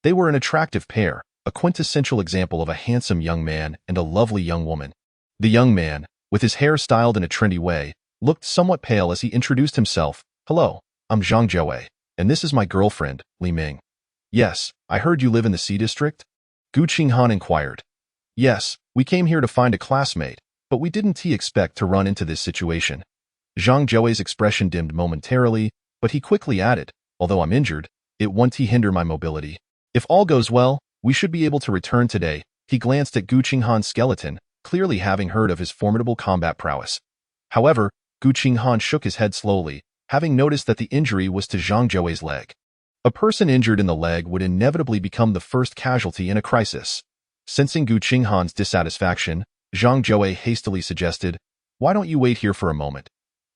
They were an attractive pair, a quintessential example of a handsome young man and a lovely young woman. The young man, with his hair styled in a trendy way, looked somewhat pale as he introduced himself. Hello, I'm Zhang Jiawei, and this is my girlfriend, Li Ming. Yes, I heard you live in the Sea District? Qinghan inquired. Yes, we came here to find a classmate, but we didn't expect to run into this situation. Zhang Jiawei's expression dimmed momentarily, but he quickly added, although I'm injured, it won't hinder my mobility. If all goes well, we should be able to return today. He glanced at Qinghan's skeleton, clearly having heard of his formidable combat prowess. However, Qinghan shook his head slowly, having noticed that the injury was to Zhang Jiawei's leg. A person injured in the leg would inevitably become the first casualty in a crisis. Sensing Qinghan's dissatisfaction, Zhang Jiawei hastily suggested, Why don't you wait here for a moment?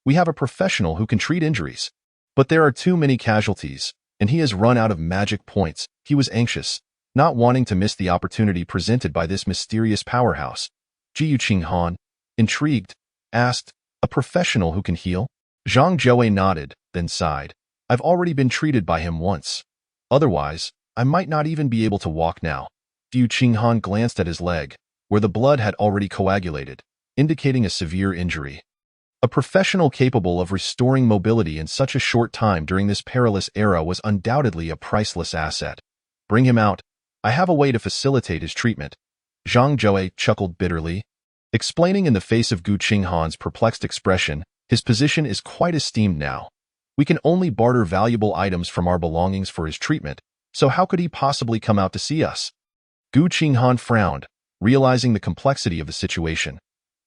We have a professional who can treat injuries. But there are too many casualties, and he has run out of magic points. He was anxious, not wanting to miss the opportunity presented by this mysterious powerhouse. Qinghan, intrigued, asked, A professional who can heal? Zhang Jiawei nodded, then sighed. I've already been treated by him once. Otherwise, I might not even be able to walk now. Qinghan glanced at his leg, where the blood had already coagulated, indicating a severe injury. A professional capable of restoring mobility in such a short time during this perilous era was undoubtedly a priceless asset. Bring him out. I have a way to facilitate his treatment. Zhang Jiawei chuckled bitterly, explaining in the face of Qinghan's perplexed expression, his position is quite esteemed now. We can only barter valuable items from our belongings for his treatment, so how could he possibly come out to see us? Qinghan frowned, realizing the complexity of the situation.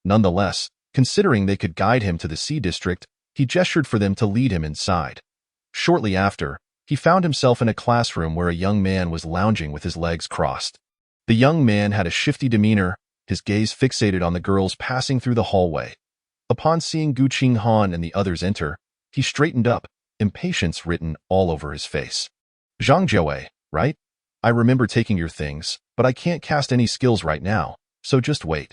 Nonetheless, considering they could guide him to the Sea District, he gestured for them to lead him inside. Shortly after, he found himself in a classroom where a young man was lounging with his legs crossed. The young man had a shifty demeanor, his gaze fixated on the girls passing through the hallway. Upon seeing Qinghan and the others enter, he straightened up, impatience written all over his face. Zhang Jiawei, right? I remember taking your things, but I can't cast any skills right now, so just wait.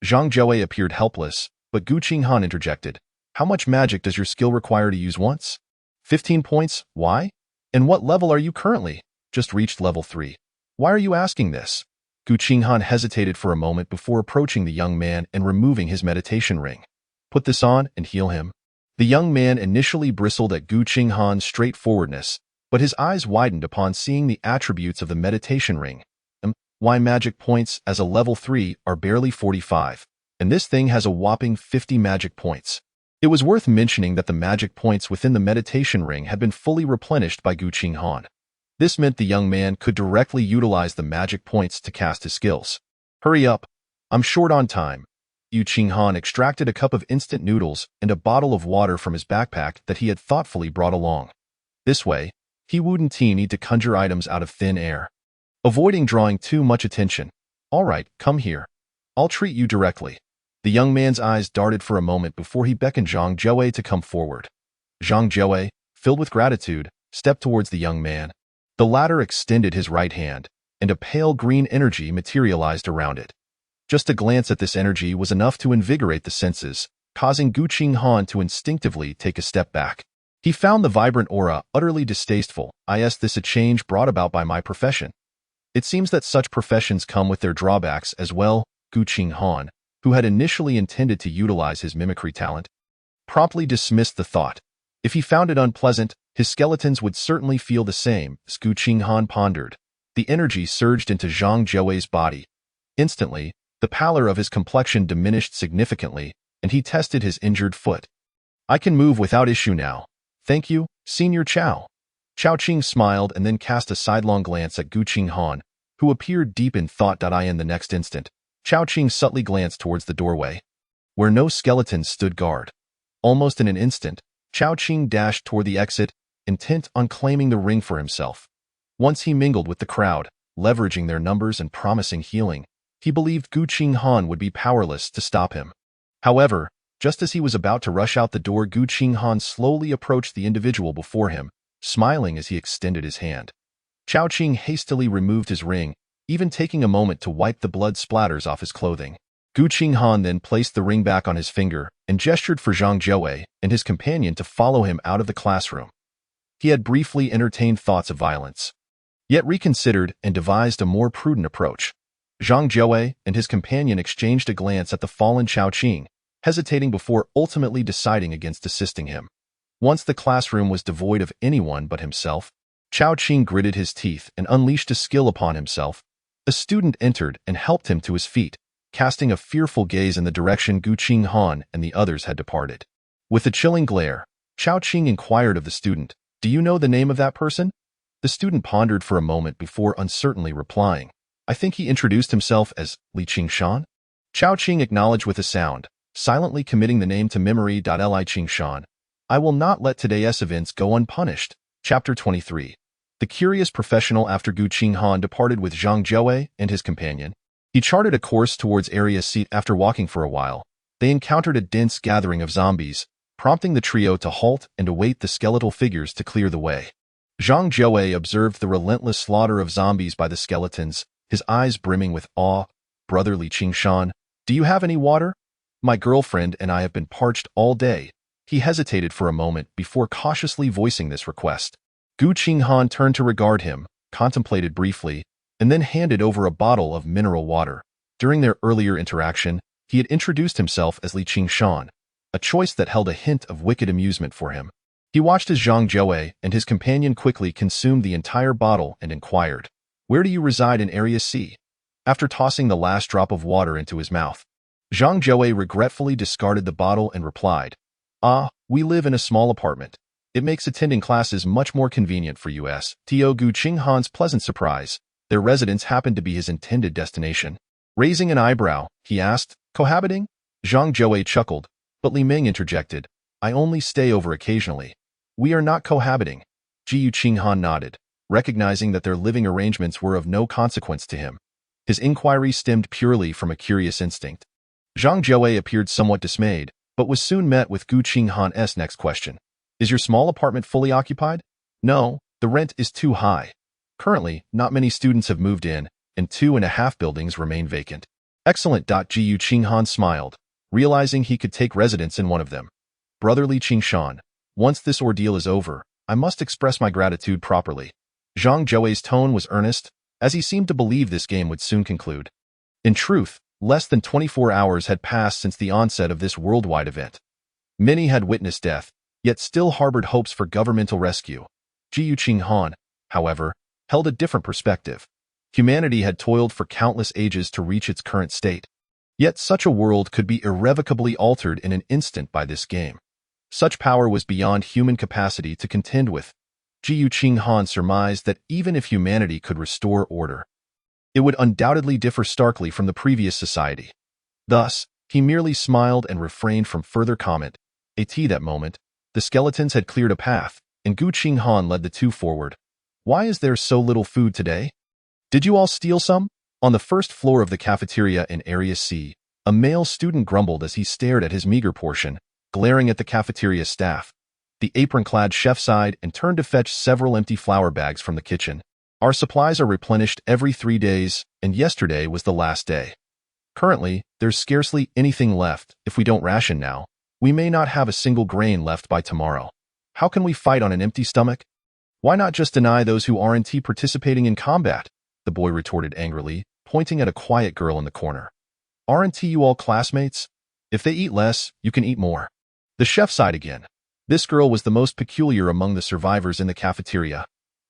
Zhang Jiawei appeared helpless, but Qinghan interjected. How much magic does your skill require to use once? 15 points, why? And what level are you currently? Just reached level 3. Why are you asking this? Qinghan hesitated for a moment before approaching the young man and removing his meditation ring. Put this on and heal him. The young man initially bristled at Qinghan's straightforwardness, but his eyes widened upon seeing the attributes of the meditation ring. Why magic points as a level 3 are barely 45. and this thing has a whopping 50 magic points. It was worth mentioning that the magic points within the meditation ring had been fully replenished by Qinghan. This meant the young man could directly utilize the magic points to cast his skills. Hurry up, I'm short on time. Qinghan extracted a cup of instant noodles and a bottle of water from his backpack that he had thoughtfully brought along. This way, he wouldn't need to conjure items out of thin air. Avoiding drawing too much attention. All right, come here. I'll treat you directly. The young man's eyes darted for a moment before he beckoned Zhang Jiawei to come forward. Zhang Jiawei, filled with gratitude, stepped towards the young man. The latter extended his right hand, and a pale green energy materialized around it. Just a glance at this energy was enough to invigorate the senses, causing Qinghan to instinctively take a step back. He found the vibrant aura utterly distasteful. Is this a change brought about by my profession? It seems that such professions come with their drawbacks as well. Qinghan, who had initially intended to utilize his mimicry talent, promptly dismissed the thought. If he found it unpleasant, his skeletons would certainly feel the same. Qinghan pondered. The energy surged into Zhang Jiawei's body. Instantly, the pallor of his complexion diminished significantly, and he tested his injured foot. I can move without issue now. Thank you, Senior Chao. Chao Qing smiled and then cast a sidelong glance at Qinghan, who appeared deep in thought. In the next instant, Chao Qing subtly glanced towards the doorway, where no skeletons stood guard. Almost in an instant, Chao Qing dashed toward the exit, intent on claiming the ring for himself. Once he mingled with the crowd, leveraging their numbers and promising healing, he believed Qinghan would be powerless to stop him. However, just as he was about to rush out the door, Qinghan slowly approached the individual before him, smiling as he extended his hand. Chao Qing hastily removed his ring, even taking a moment to wipe the blood splatters off his clothing. Qinghan then placed the ring back on his finger and gestured for Zhang Jiawei and his companion to follow him out of the classroom. He had briefly entertained thoughts of violence, yet reconsidered and devised a more prudent approach. Zhang Jiawei and his companion exchanged a glance at the fallen Chao Qing, hesitating before ultimately deciding against assisting him. Once the classroom was devoid of anyone but himself, Chao Qing gritted his teeth and unleashed a skill upon himself. A student entered and helped him to his feet, casting a fearful gaze in the direction Qinghan and the others had departed. With a chilling glare, Chao Qing inquired of the student, "Do you know the name of that person?" The student pondered for a moment before uncertainly replying. I think he introduced himself as Li Qingshan. Chao Qing acknowledged with a sound, silently committing the name to memory. Li Qingshan. I will not let today's events go unpunished. Chapter 23. The curious professional. After Qinghan departed with Zhang Jiawei and his companion, he charted a course towards Area C. After walking for a while, they encountered a dense gathering of zombies, prompting the trio to halt and await the skeletal figures to clear the way. Zhang Jiawei observed the relentless slaughter of zombies by the skeletons, his eyes brimming with awe. Brother Li Qingshan, do you have any water? My girlfriend and I have been parched all day. He hesitated for a moment before cautiously voicing this request. Qinghan turned to regard him, contemplated briefly, and then handed over a bottle of mineral water. During their earlier interaction, he had introduced himself as Li Qingshan, a choice that held a hint of wicked amusement for him. He watched as Zhang Jiawei and his companion quickly consumed the entire bottle and inquired, "Where do you reside in Area C?" After tossing the last drop of water into his mouth, Zhang Jiawei regretfully discarded the bottle and replied, We live in a small apartment. It makes attending classes much more convenient for us. To Qinghan's pleasant surprise, their residence happened to be his intended destination. Raising an eyebrow, he asked, "Cohabiting?" Zhang Jiawei chuckled, but Li Ming interjected, "I only stay over occasionally. We are not cohabiting." Qinghan nodded, recognizing that their living arrangements were of no consequence to him. His inquiry stemmed purely from a curious instinct. Zhang Jiawei appeared somewhat dismayed, but was soon met with Qinghan's next question. "Is your small apartment fully occupied?" "No, the rent is too high. Currently, not many students have moved in, and 2.5 buildings remain vacant." "Excellent." Qinghan smiled, realizing he could take residence in one of them. "Brother Li Qingshan, once this ordeal is over, I must express my gratitude properly." Zhang Jiawei's tone was earnest, as he seemed to believe this game would soon conclude. In truth, less than 24 hours had passed since the onset of this worldwide event. Many had witnessed death, yet still harbored hopes for governmental rescue. Qinghan, however, held a different perspective. Humanity had toiled for countless ages to reach its current state. Yet such a world could be irrevocably altered in an instant by this game. Such power was beyond human capacity to contend with. Qinghan surmised that even if humanity could restore order, it would undoubtedly differ starkly from the previous society. Thus, he merely smiled and refrained from further comment. That moment, the skeletons had cleared a path, and Qinghan led the two forward. Why is there so little food today? Did you all steal some? On the first floor of the cafeteria in Area C, a male student grumbled as he stared at his meager portion, glaring at the cafeteria staff. The apron-clad chef sighed and turned to fetch several empty flour bags from the kitchen. Our supplies are replenished every 3 days, and yesterday was the last day. Currently, there's scarcely anything left. If we don't ration now, we may not have a single grain left by tomorrow. How can we fight on an empty stomach? Why not just deny those who aren't participating in combat? The boy retorted angrily, pointing at a quiet girl in the corner. Aren't you all classmates? If they eat less, you can eat more. The chef sighed again. This girl was the most peculiar among the survivors in the cafeteria.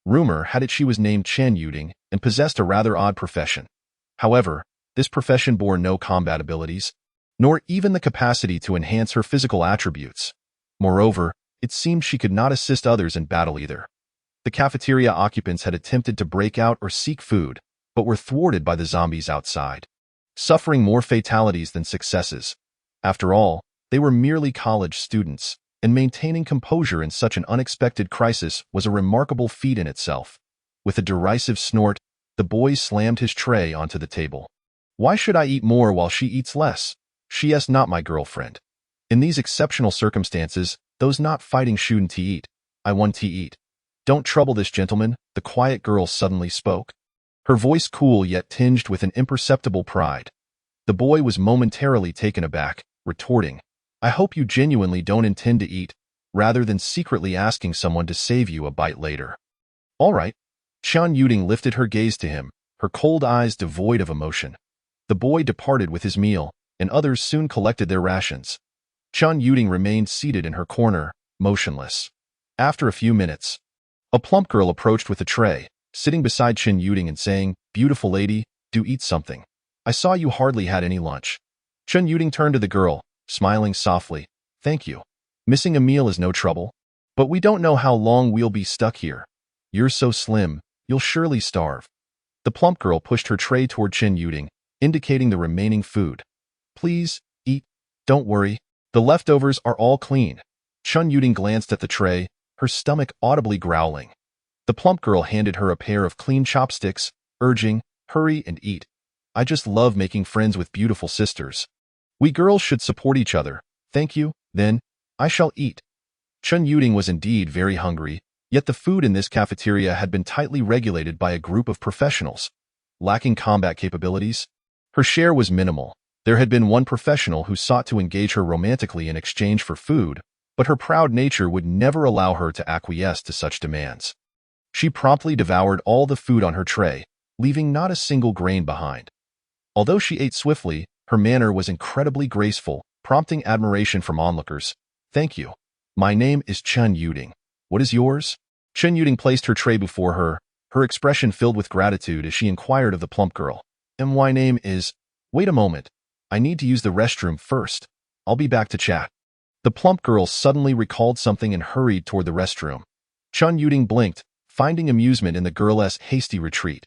Rumor had it she was named Chen Yuding and possessed a rather odd profession. However, this profession bore no combat abilities, nor even the capacity to enhance her physical attributes. Moreover, it seemed she could not assist others in battle either. The cafeteria occupants had attempted to break out or seek food, but were thwarted by the zombies outside, suffering more fatalities than successes. After all, they were merely college students, and maintaining composure in such an unexpected crisis was a remarkable feat in itself. With a derisive snort, the boy slammed his tray onto the table. Why should I eat more while she eats less? She is not my girlfriend. In these exceptional circumstances, those not fighting shouldn't eat. I want to eat. Don't trouble this gentleman, the quiet girl suddenly spoke. Her voice cool yet tinged with an imperceptible pride. The boy was momentarily taken aback, retorting, I hope you genuinely don't intend to eat, rather than secretly asking someone to save you a bite later. All right. Chen Yuding lifted her gaze to him, her cold eyes devoid of emotion. The boy departed with his meal, and others soon collected their rations. Chen Yuding remained seated in her corner, motionless. After a few minutes, a plump girl approached with a tray, sitting beside Chen Yuding and saying, Beautiful lady, do eat something. I saw you hardly had any lunch. Chen Yuding turned to the girl, smiling softly. Thank you. Missing a meal is no trouble. But we don't know how long we'll be stuck here. You're so slim, you'll surely starve. The plump girl pushed her tray toward Chen Yuding, indicating the remaining food. Please, eat. Don't worry. The leftovers are all clean. Chen Yuding glanced at the tray, her stomach audibly growling. The plump girl handed her a pair of clean chopsticks, urging, Hurry and eat. I just love making friends with beautiful sisters. We girls should support each other. Thank you, then. I shall eat. Chen Yuding was indeed very hungry, yet the food in this cafeteria had been tightly regulated by a group of professionals. Lacking combat capabilities, her share was minimal. There had been one professional who sought to engage her romantically in exchange for food, but her proud nature would never allow her to acquiesce to such demands. She promptly devoured all the food on her tray, leaving not a single grain behind. Although she ate swiftly, her manner was incredibly graceful, prompting admiration from onlookers. Thank you. My name is Chen Yuding. What is yours? Chen Yuding placed her tray before her, her expression filled with gratitude as she inquired of the plump girl. And my name is... Wait a moment. I need to use the restroom first. I'll be back to chat. The plump girl suddenly recalled something and hurried toward the restroom. Chen Yuding blinked, finding amusement in the girl's hasty retreat.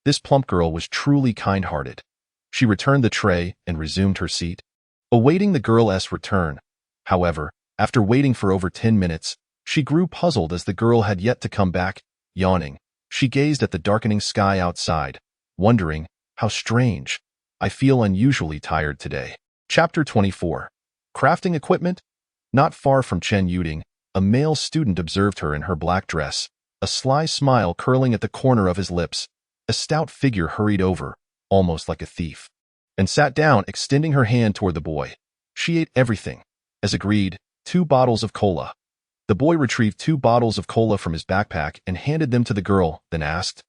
This plump girl was truly kind-hearted. She returned the tray and resumed her seat, awaiting the girl's return. However, after waiting for over 10 minutes, she grew puzzled as the girl had yet to come back. Yawning, she gazed at the darkening sky outside, wondering, how strange. I feel unusually tired today. Chapter 24. Crafting Equipment? Not far from Chen Yuding, a male student observed her in her black dress, a sly smile curling at the corner of his lips. A stout figure hurried over, almost like a thief, and sat down, extending her hand toward the boy. She ate everything. As agreed, 2 bottles of cola. The boy retrieved 2 bottles of cola from his backpack and handed them to the girl, then asked,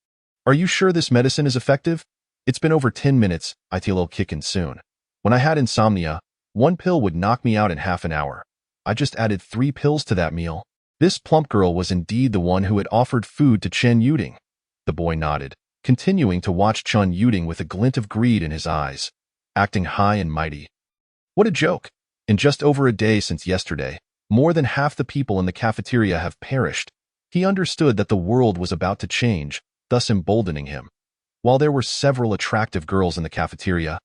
Are you sure this medicine is effective? It's been over 10 minutes, I'll kick in soon. When I had insomnia, 1 pill would knock me out in half an hour. I just added 3 pills to that meal. This plump girl was indeed the one who had offered food to Chen Yuding. The boy nodded, continuing to watch Chen Yuding with a glint of greed in his eyes. acting high and mighty. What a joke! In just over a day since yesterday, more than half the people in the cafeteria have perished. He understood that the world was about to change, thus emboldening him. While there were several attractive girls in the cafeteria,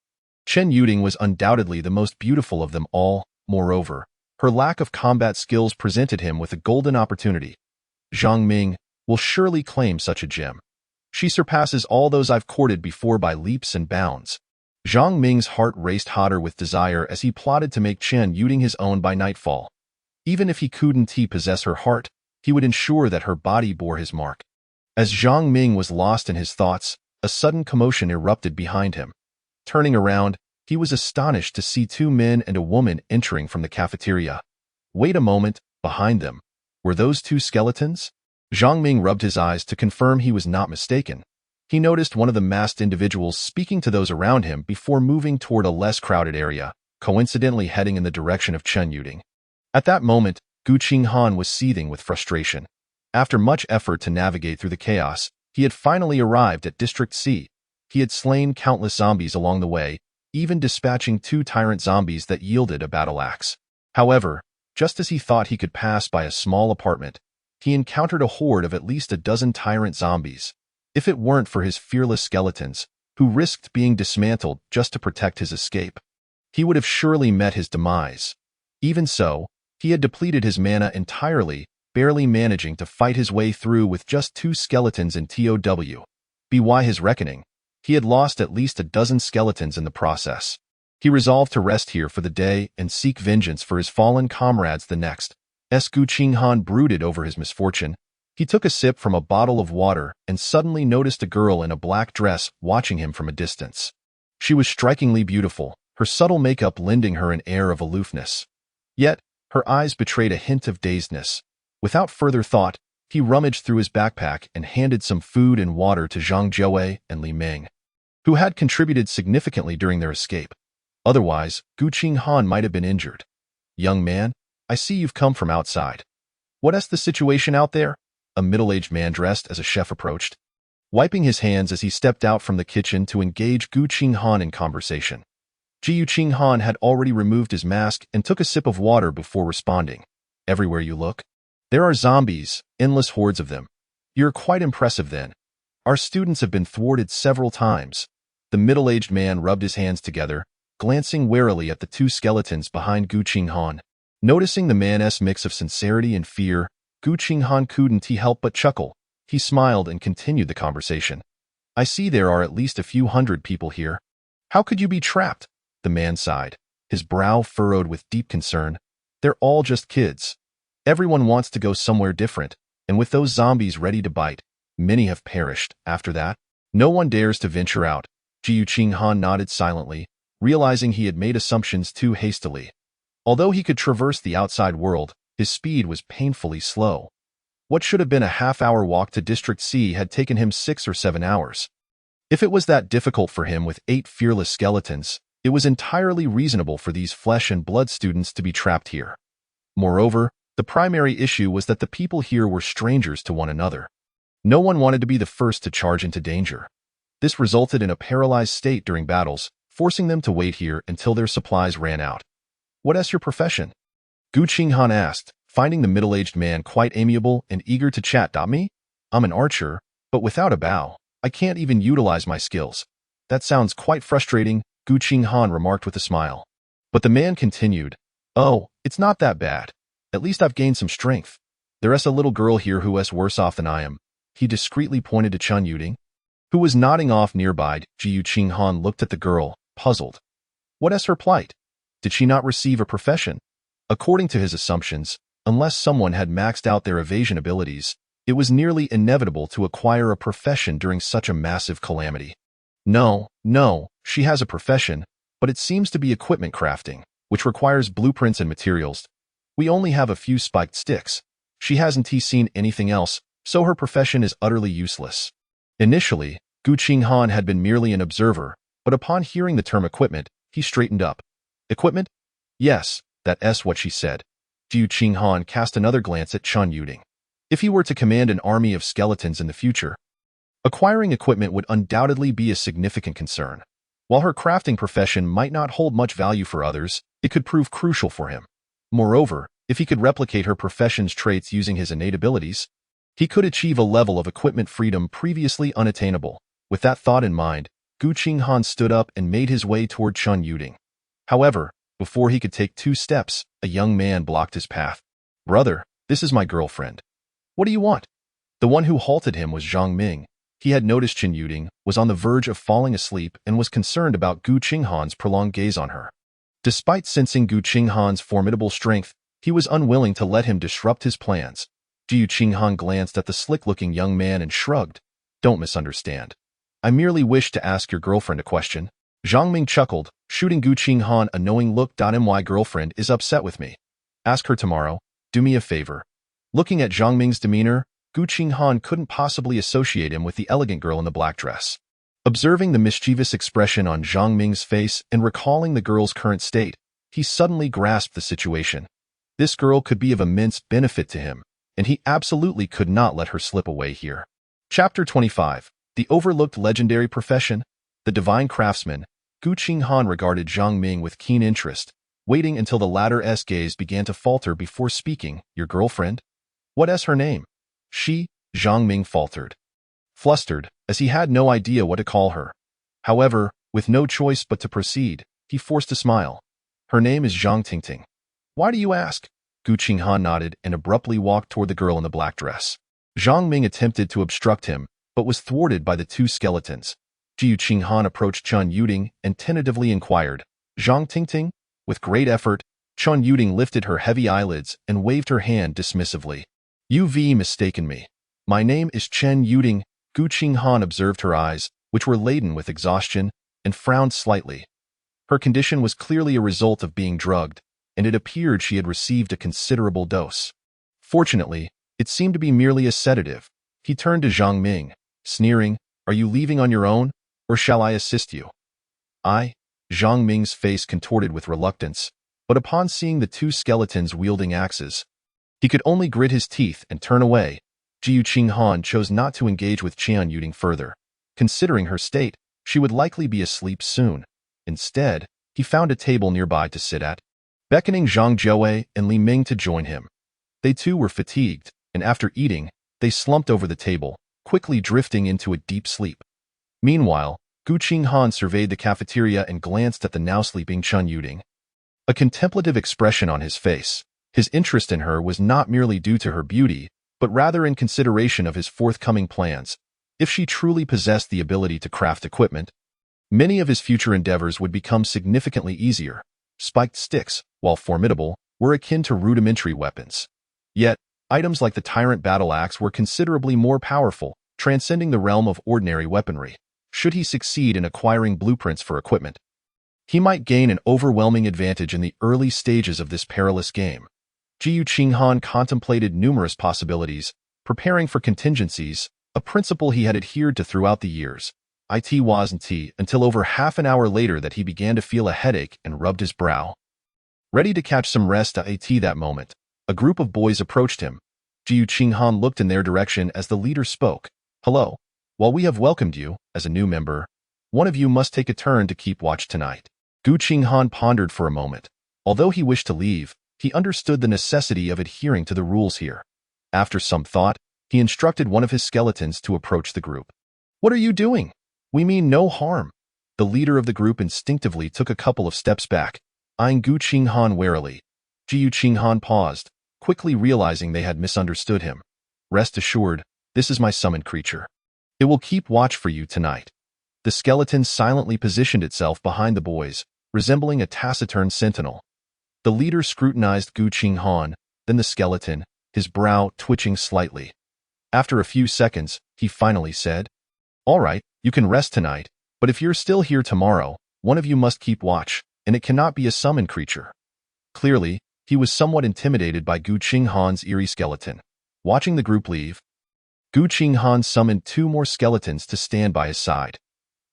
Chen Yuding was undoubtedly the most beautiful of them all. Moreover, her lack of combat skills presented him with a golden opportunity. Zhang Ming will surely claim such a gem. She surpasses all those I've courted before by leaps and bounds. Zhang Ming's heart raced hotter with desire as he plotted to make Chen Yuding his own by nightfall. Even if he couldn't possess her heart, he would ensure that her body bore his mark. As Zhang Ming was lost in his thoughts, a sudden commotion erupted behind him. Turning around, he was astonished to see two men and a woman entering from the cafeteria. Wait a moment, behind them. Were those two skeletons? Zhang Ming rubbed his eyes to confirm he was not mistaken. He noticed one of the masked individuals speaking to those around him before moving toward a less crowded area, coincidentally heading in the direction of Chen Yuding. At that moment, Qinghan was seething with frustration. After much effort to navigate through the chaos, he had finally arrived at District C. He had slain countless zombies along the way, even dispatching 2 tyrant zombies that yielded a battle axe. However, just as he thought he could pass by a small apartment, he encountered a horde of at least a dozen tyrant zombies. If it weren't for his fearless skeletons, who risked being dismantled just to protect his escape, he would have surely met his demise. Even so, he had depleted his mana entirely, barely managing to fight his way through with just 2 skeletons in TOW. By his reckoning, he had lost at least a dozen skeletons in the process. He resolved to rest here for the day and seek vengeance for his fallen comrades the next. Qinghan brooded over his misfortune. He took a sip from a bottle of water and suddenly noticed a girl in a black dress watching him from a distance. She was strikingly beautiful, her subtle makeup lending her an air of aloofness. Yet, her eyes betrayed a hint of dazedness. Without further thought, he rummaged through his backpack and handed some food and water to Zhang Jiawei and Li Ming, who had contributed significantly during their escape. Otherwise, Qinghan might have been injured. "Young man, I see you've come from outside. What's the situation out there?" A middle-aged man dressed as a chef approached, wiping his hands as he stepped out from the kitchen to engage Qinghan in conversation. Qinghan had already removed his mask and took a sip of water before responding. "Everywhere you look, there are zombies, endless hordes of them. You're quite impressive then. Our students have been thwarted several times." The middle-aged man rubbed his hands together, glancing warily at the 2 skeletons behind Qinghan. Noticing the man's mix of sincerity and fear, Qinghan couldn't help but chuckle. He smiled and continued the conversation. "I see there are at least a few hundred people here. How could you be trapped?" The man sighed, his brow furrowed with deep concern. "They're all just kids. Everyone wants to go somewhere different, and with those zombies ready to bite, many have perished. After that, no one dares to venture out." Qinghan nodded silently, realizing he had made assumptions too hastily. Although he could traverse the outside world, his speed was painfully slow. What should have been a half-hour walk to District C had taken him 6 or 7 hours. If it was that difficult for him with 8 fearless skeletons, it was entirely reasonable for these flesh and blood students to be trapped here. Moreover, the primary issue was that the people here were strangers to one another. No one wanted to be the first to charge into danger. This resulted in a paralyzed state during battles, forcing them to wait here until their supplies ran out. "What's your profession?" Qinghan asked, finding the middle-aged man quite amiable and eager to chat. "Me? I'm an archer, but without a bow, I can't even utilize my skills." "That sounds quite frustrating," Qinghan remarked with a smile. But the man continued, "Oh, it's not that bad. At least I've gained some strength. There's a little girl here who's worse off than I am." He discreetly pointed to Chen Yuding, who was nodding off nearby. Qinghan looked at the girl, puzzled. What's her plight? Did she not receive a profession? According to his assumptions, unless someone had maxed out their evasion abilities, it was nearly inevitable to acquire a profession during such a massive calamity. No, she has a profession, but it seems to be equipment crafting, which requires blueprints and materials. We only have a few spiked sticks. She hasn't seen anything else, so her profession is utterly useless. Initially, Qinghan had been merely an observer, but upon hearing the term equipment, he straightened up. "Equipment? Yes, that's what she said." Qinghan cast another glance at Chen Yuding. If he were to command an army of skeletons in the future, acquiring equipment would undoubtedly be a significant concern. While her crafting profession might not hold much value for others, it could prove crucial for him. Moreover, if he could replicate her profession's traits using his innate abilities, he could achieve a level of equipment freedom previously unattainable. With that thought in mind, Qinghan stood up and made his way toward Chun Yuding. However, before he could take 2 steps, a young man blocked his path. "Brother, this is my girlfriend. What do you want?" The one who halted him was Zhang Ming. He had noticed Chun Yuding was on the verge of falling asleep and was concerned about Qinghan's prolonged gaze on her. Despite sensing Qinghan's formidable strength, he was unwilling to let him disrupt his plans. Qinghan glanced at the slick-looking young man and shrugged. "Don't misunderstand. I merely wish to ask your girlfriend a question." Zhang Ming chuckled, shooting Qinghan a knowing look. "My girlfriend is upset with me. Ask her tomorrow. Do me a favor." Looking at Zhang Ming's demeanor, Qinghan couldn't possibly associate him with the elegant girl in the black dress. Observing the mischievous expression on Zhang Ming's face and recalling the girl's current state, he suddenly grasped the situation. This girl could be of immense benefit to him, and he absolutely could not let her slip away here. Chapter 25. The Overlooked Legendary Profession. The Divine Craftsman. Qinghan regarded Zhang Ming with keen interest, waiting until the latter's gaze began to falter before speaking. "Your girlfriend? What's her name?" "She," Zhang Ming faltered, flustered, as he had no idea what to call her. However, with no choice but to proceed, he forced a smile. "Her name is Zhang Tingting." "Why do you ask?" Qinghan nodded and abruptly walked toward the girl in the black dress. Zhang Ming attempted to obstruct him, but was thwarted by the 2 skeletons. Qinghan approached Chun Yuding and tentatively inquired, "Zhang Tingting?" With great effort, Chun Yuding lifted her heavy eyelids and waved her hand dismissively. "You've mistaken me. My name is Chen Yuding." Qinghan observed her eyes, which were laden with exhaustion, and frowned slightly. Her condition was clearly a result of being drugged, and it appeared she had received a considerable dose. Fortunately, it seemed to be merely a sedative. He turned to Zhang Ming, sneering, "Are you leaving on your own, or shall I assist you?" Zhang Ming's face contorted with reluctance, but upon seeing the 2 skeletons wielding axes, he could only grit his teeth and turn away. Qinghan chose not to engage with Chun Yuding further. Considering her state, she would likely be asleep soon. Instead, he found a table nearby to sit at, beckoning Zhang Jiawei and Li Ming to join him. They too were fatigued, and after eating, they slumped over the table, quickly drifting into a deep sleep. Meanwhile, Qinghan surveyed the cafeteria and glanced at the now sleeping Chun Yuding. A contemplative expression on his face. His interest in her was not merely due to her beauty, but rather in consideration of his forthcoming plans. If she truly possessed the ability to craft equipment, many of his future endeavors would become significantly easier. Spiked sticks, while formidable, were akin to rudimentary weapons. Yet, items like the Tyrant Battle Axe were considerably more powerful, transcending the realm of ordinary weaponry. Should he succeed in acquiring blueprints for equipment, he might gain an overwhelming advantage in the early stages of this perilous game. Qinghan contemplated numerous possibilities, preparing for contingencies, a principle he had adhered to throughout the years. It wasn't until over half an hour later that he began to feel a headache and rubbed his brow. Ready to catch some rest at that moment, a group of boys approached him. Qinghan looked in their direction as the leader spoke. "Hello. While we have welcomed you as a new member, one of you must take a turn to keep watch tonight." Qinghan pondered for a moment. Although he wished to leave, he understood the necessity of adhering to the rules here. After some thought, he instructed one of his skeletons to approach the group. "What are you doing? We mean no harm." The leader of the group instinctively took a couple of steps back, eyeing Qinghan warily. Qinghan paused, quickly realizing they had misunderstood him. "Rest assured, this is my summoned creature. It will keep watch for you tonight." The skeleton silently positioned itself behind the boys, resembling a taciturn sentinel. The leader scrutinized Qinghan, then the skeleton, his brow twitching slightly. After a few seconds, he finally said, "All right, you can rest tonight, but if you're still here tomorrow, one of you must keep watch, and it cannot be a summoned creature." Clearly, he was somewhat intimidated by Qinghan's eerie skeleton. Watching the group leave, Qinghan summoned 2 more skeletons to stand by his side.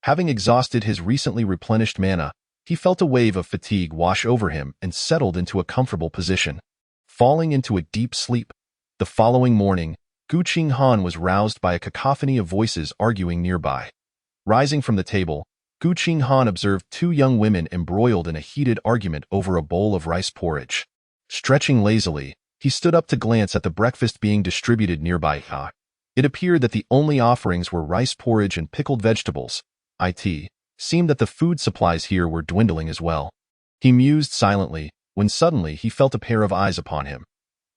Having exhausted his recently replenished mana, he felt a wave of fatigue wash over him and settled into a comfortable position, falling into a deep sleep. The following morning, Qinghan was roused by a cacophony of voices arguing nearby. Rising from the table, Gu Qinghan observed two young women embroiled in a heated argument over a bowl of rice porridge. Stretching lazily, he stood up to glance at the breakfast being distributed nearby. It appeared that the only offerings were rice porridge and pickled vegetables. It seemed that the food supplies here were dwindling as well. He mused silently, when suddenly he felt a pair of eyes upon him.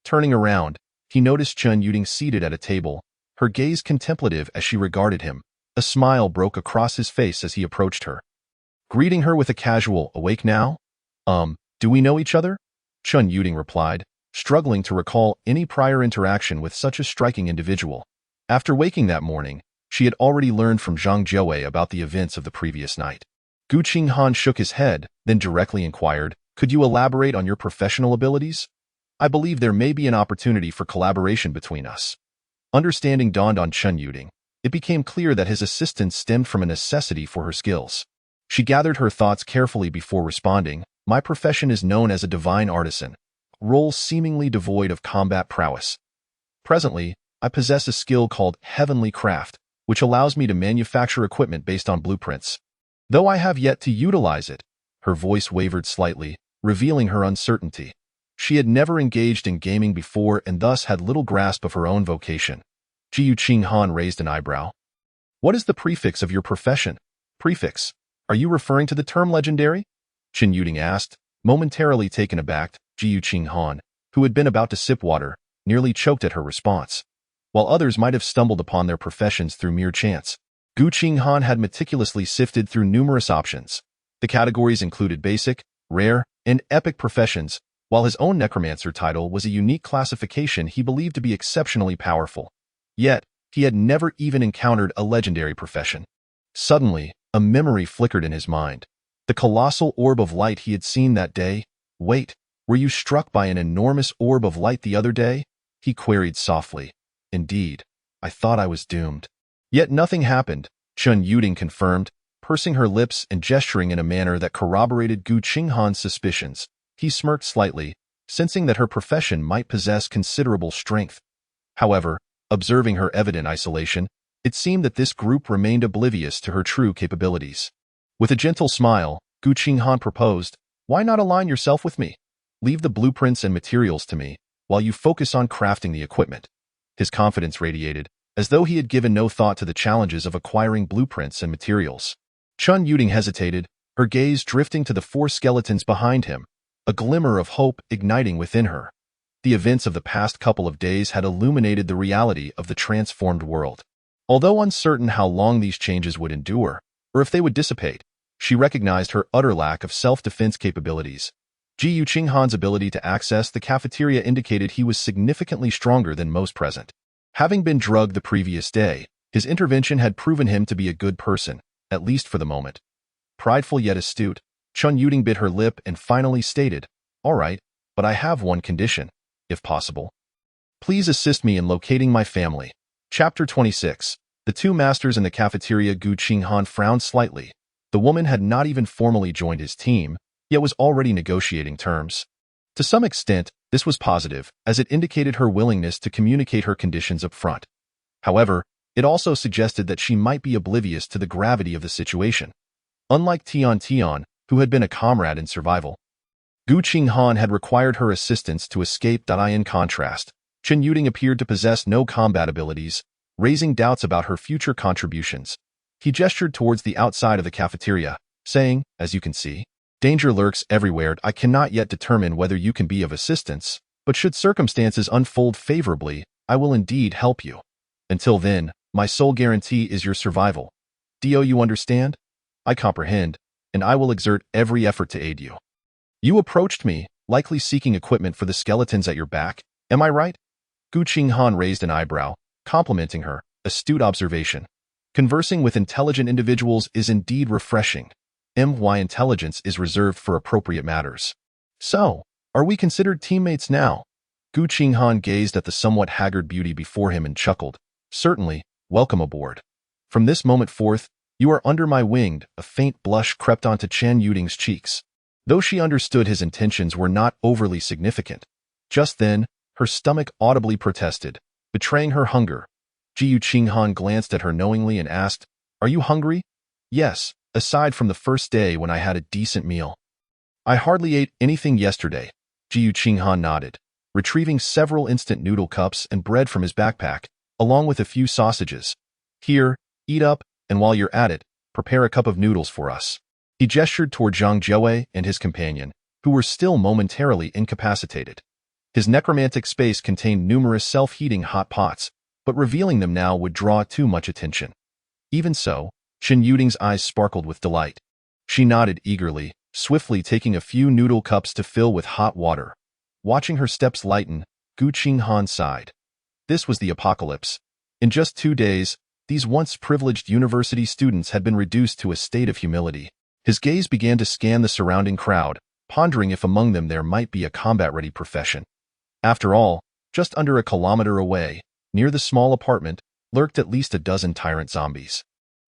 Turning around, he noticed Chen Yuding seated at a table, her gaze contemplative as she regarded him. A smile broke across his face as he approached her, greeting her with a casual, "Awake now? Do we know each other?" Chen Yuding replied, struggling to recall any prior interaction with such a striking individual. After waking that morning, she had already learned from Zhang Jiawei about the events of the previous night. Gu Qinghan shook his head, then directly inquired, "Could you elaborate on your professional abilities? I believe there may be an opportunity for collaboration between us." Understanding dawned on Chen Yuding. It became clear that his assistance stemmed from a necessity for her skills. She gathered her thoughts carefully before responding, "My profession is known as a divine artisan, a role seemingly devoid of combat prowess. Presently, I possess a skill called heavenly craft, which allows me to manufacture equipment based on blueprints. Though I have yet to utilize it," her voice wavered slightly, revealing her uncertainty. She had never engaged in gaming before and thus had little grasp of her own vocation. Jiu Qinghan raised an eyebrow. "What is the prefix of your profession?" "Prefix? Are you referring to the term legendary?" Chen Yuding asked, momentarily taken aback. Jiu Qinghan, who had been about to sip water, nearly choked at her response. While others might have stumbled upon their professions through mere chance, Gu Qinghan had meticulously sifted through numerous options. The categories included basic, rare, and epic professions, while his own necromancer title was a unique classification he believed to be exceptionally powerful. Yet, he had never even encountered a legendary profession. Suddenly, a memory flickered in his mind. The colossal orb of light he had seen that day. "Wait, were you struck by an enormous orb of light the other day?" he queried softly. "Indeed, I thought I was doomed." Yet nothing happened, Chen Yuding confirmed, pursing her lips and gesturing in a manner that corroborated Gu Qinghan's suspicions. He smirked slightly, sensing that her profession might possess considerable strength. However, observing her evident isolation, it seemed that this group remained oblivious to her true capabilities. With a gentle smile, Gu Qinghan proposed, "Why not align yourself with me? Leave the blueprints and materials to me, while you focus on crafting the equipment." His confidence radiated, as though he had given no thought to the challenges of acquiring blueprints and materials. Chen Yuding hesitated, her gaze drifting to the four skeletons behind him, a glimmer of hope igniting within her. The events of the past couple of days had illuminated the reality of the transformed world. Although uncertain how long these changes would endure, or if they would dissipate, she recognized her utter lack of self-defense capabilities. Jiu Qinghan's ability to access the cafeteria indicated he was significantly stronger than most present. Having been drugged the previous day, his intervention had proven him to be a good person, at least for the moment. Prideful yet astute, Chen Yuding bit her lip and finally stated, "All right, but I have one condition, if possible. Please assist me in locating my family." Chapter 26. The two masters in the cafeteria. Gu Qinghan frowned slightly. The woman had not even formally joined his team, yet was already negotiating terms. To some extent, this was positive, as it indicated her willingness to communicate her conditions up front. However, it also suggested that she might be oblivious to the gravity of the situation. Unlike Tian, who had been a comrade in survival, Gu Qinghan had required her assistance to escape. In contrast, Chen Yuding appeared to possess no combat abilities, raising doubts about her future contributions. He gestured towards the outside of the cafeteria, saying, "As you can see, danger lurks everywhere. I cannot yet determine whether you can be of assistance, but should circumstances unfold favorably, I will indeed help you. Until then, my sole guarantee is your survival. Do you understand?" "I comprehend, and I will exert every effort to aid you." "You approached me, likely seeking equipment for the skeletons at your back, am I right?" Gu Qinghan raised an eyebrow, complimenting her astute observation. Conversing with intelligent individuals is indeed refreshing. My intelligence is reserved for appropriate matters. "So, are we considered teammates now?" Gu Qinghan gazed at the somewhat haggard beauty before him and chuckled. "Certainly, welcome aboard. From this moment forth, you are under my wing." A faint blush crept onto Chen Yuding's cheeks, though she understood his intentions were not overly significant. Just then, her stomach audibly protested, betraying her hunger. Jiu Qinghan glanced at her knowingly and asked, "Are you hungry?" "Yes, aside from the first day when I had a decent meal. I hardly ate anything yesterday, Qinghan nodded, retrieving several instant noodle cups and bread from his backpack, along with a few sausages. Here, eat up, and while you're at it, prepare a cup of noodles for us. He gestured toward Zhang Jiawei and his companion, who were still momentarily incapacitated. His necromantic space contained numerous self-heating hot pots, but revealing them now would draw too much attention. Even so, Chen Yuding's eyes sparkled with delight. She nodded eagerly, swiftly taking a few noodle cups to fill with hot water. Watching her steps lighten, Qinghan sighed. This was the apocalypse. In just 2 days, these once privileged university students had been reduced to a state of humility. His gaze began to scan the surrounding crowd, pondering if among them there might be a combat-ready profession. After all, just under a kilometer away, near the small apartment, lurked at least a dozen tyrant zombies.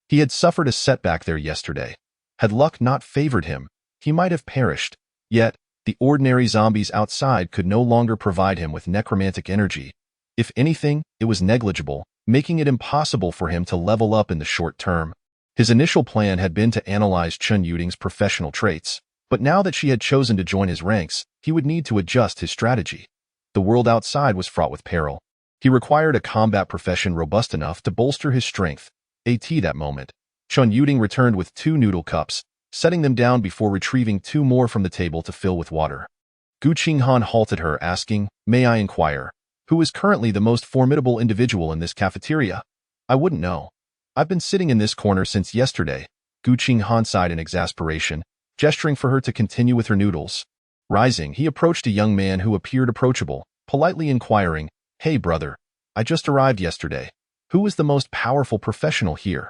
He had suffered a setback there yesterday. Had luck not favored him, he might have perished. Yet, the ordinary zombies outside could no longer provide him with necromantic energy. If anything, it was negligible, making it impossible for him to level up in the short term. His initial plan had been to analyze Chen Yuding's professional traits, but now that she had chosen to join his ranks, he would need to adjust his strategy. The world outside was fraught with peril. He required a combat profession robust enough to bolster his strength. That moment, Chen Yuding returned with 2 noodle cups, setting them down before retrieving 2 more from the table to fill with water. Qinghan halted her, asking, "May I inquire, who is currently the most formidable individual in this cafeteria?" "I wouldn't know. I've been sitting in this corner since yesterday," Qinghan sighed in exasperation, gesturing for her to continue with her noodles. Rising, he approached a young man who appeared approachable, politely inquiring, "Hey brother, I just arrived yesterday. Who is the most powerful professional here?"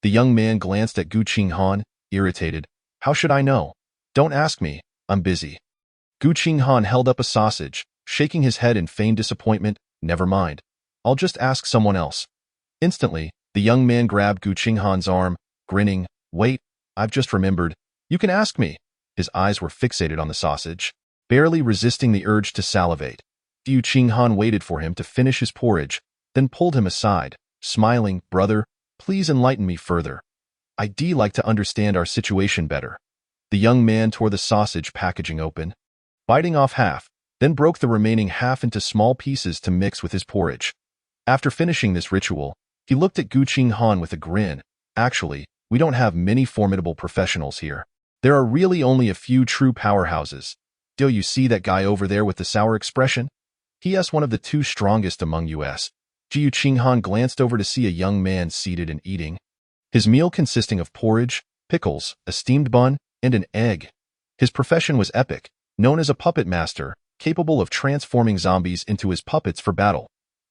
The young man glanced at Qinghan, irritated. "How should I know? Don't ask me, I'm busy." Qinghan held up a sausage, shaking his head in feigned disappointment. "Never mind. I'll just ask someone else." Instantly, the young man grabbed Qinghan's arm, grinning. "Wait, I've just remembered. You can ask me." His eyes were fixated on the sausage, barely resisting the urge to salivate. Qinghan waited for him to finish his porridge, then pulled him aside, smiling. "Brother, please enlighten me further. I'd like to understand our situation better." The young man tore the sausage packaging open, biting off half, then broke the remaining half into small pieces to mix with his porridge. After finishing this ritual, he looked at Qinghan with a grin. "Actually, we don't have many formidable professionals here. There are really only a few true powerhouses. Do you see that guy over there with the sour expression? He is one of the 2 strongest among us." Qinghan glanced over to see a young man seated and eating. His meal consisting of porridge, pickles, a steamed bun, and an egg. His profession was epic, known as a puppet master, capable of transforming zombies into his puppets for battle.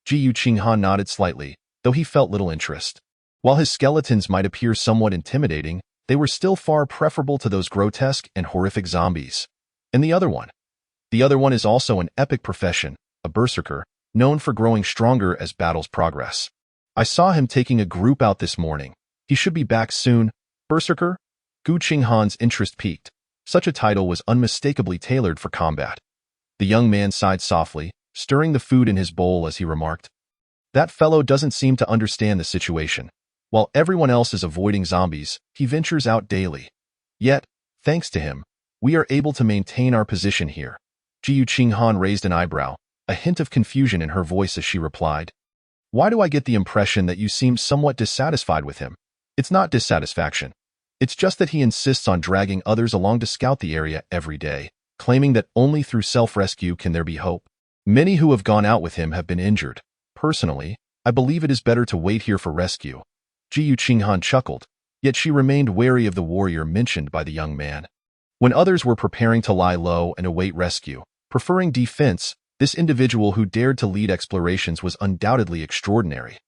Qinghan nodded slightly, though he felt little interest. While his skeletons might appear somewhat intimidating, they were still far preferable to those grotesque and horrific zombies. And the other one? The other one is also an epic profession, a berserker, known for growing stronger as battles progress. I saw him taking a group out this morning. He should be back soon. Berserker? Qinghan's interest piqued. Such a title was unmistakably tailored for combat. The young man sighed softly, stirring the food in his bowl as he remarked, "That fellow doesn't seem to understand the situation. While everyone else is avoiding zombies, he ventures out daily. Yet, thanks to him, we are able to maintain our position here." Qinghan raised an eyebrow, a hint of confusion in her voice as she replied, "Why do I get the impression that you seem somewhat dissatisfied with him?" "It's not dissatisfaction. It's just that he insists on dragging others along to scout the area every day, claiming that only through self-rescue can there be hope. Many who have gone out with him have been injured. Personally, I believe it is better to wait here for rescue." Qinghan chuckled, yet she remained wary of the warrior mentioned by the young man. When others were preparing to lie low and await rescue, preferring defense, this individual who dared to lead explorations was undoubtedly extraordinary.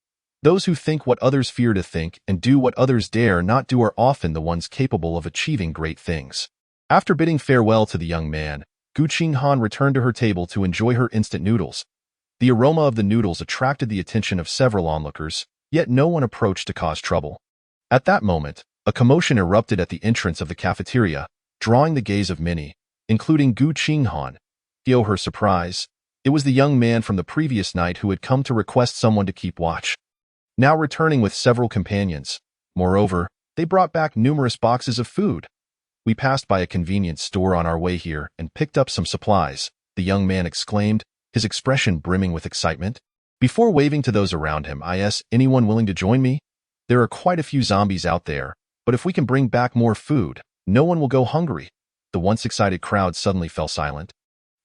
Those who think what others fear to think and do what others dare not do are often the ones capable of achieving great things. After bidding farewell to the young man, Qinghan returned to her table to enjoy her instant noodles. The aroma of the noodles attracted the attention of several onlookers, yet no one approached to cause trouble. At that moment, a commotion erupted at the entrance of the cafeteria, drawing the gaze of many, including Qinghan. To her surprise, it was the young man from the previous night who had come to request someone to keep watch, now returning with several companions. Moreover, They brought back numerous boxes of food. We passed by a convenience store on our way here and picked up some supplies, the young man exclaimed, his expression brimming with excitement. Before waving to those around him, I asked, anyone willing to join me? There are quite a few zombies out there, but if we can bring back more food, no one will go hungry. The once excited crowd suddenly fell silent.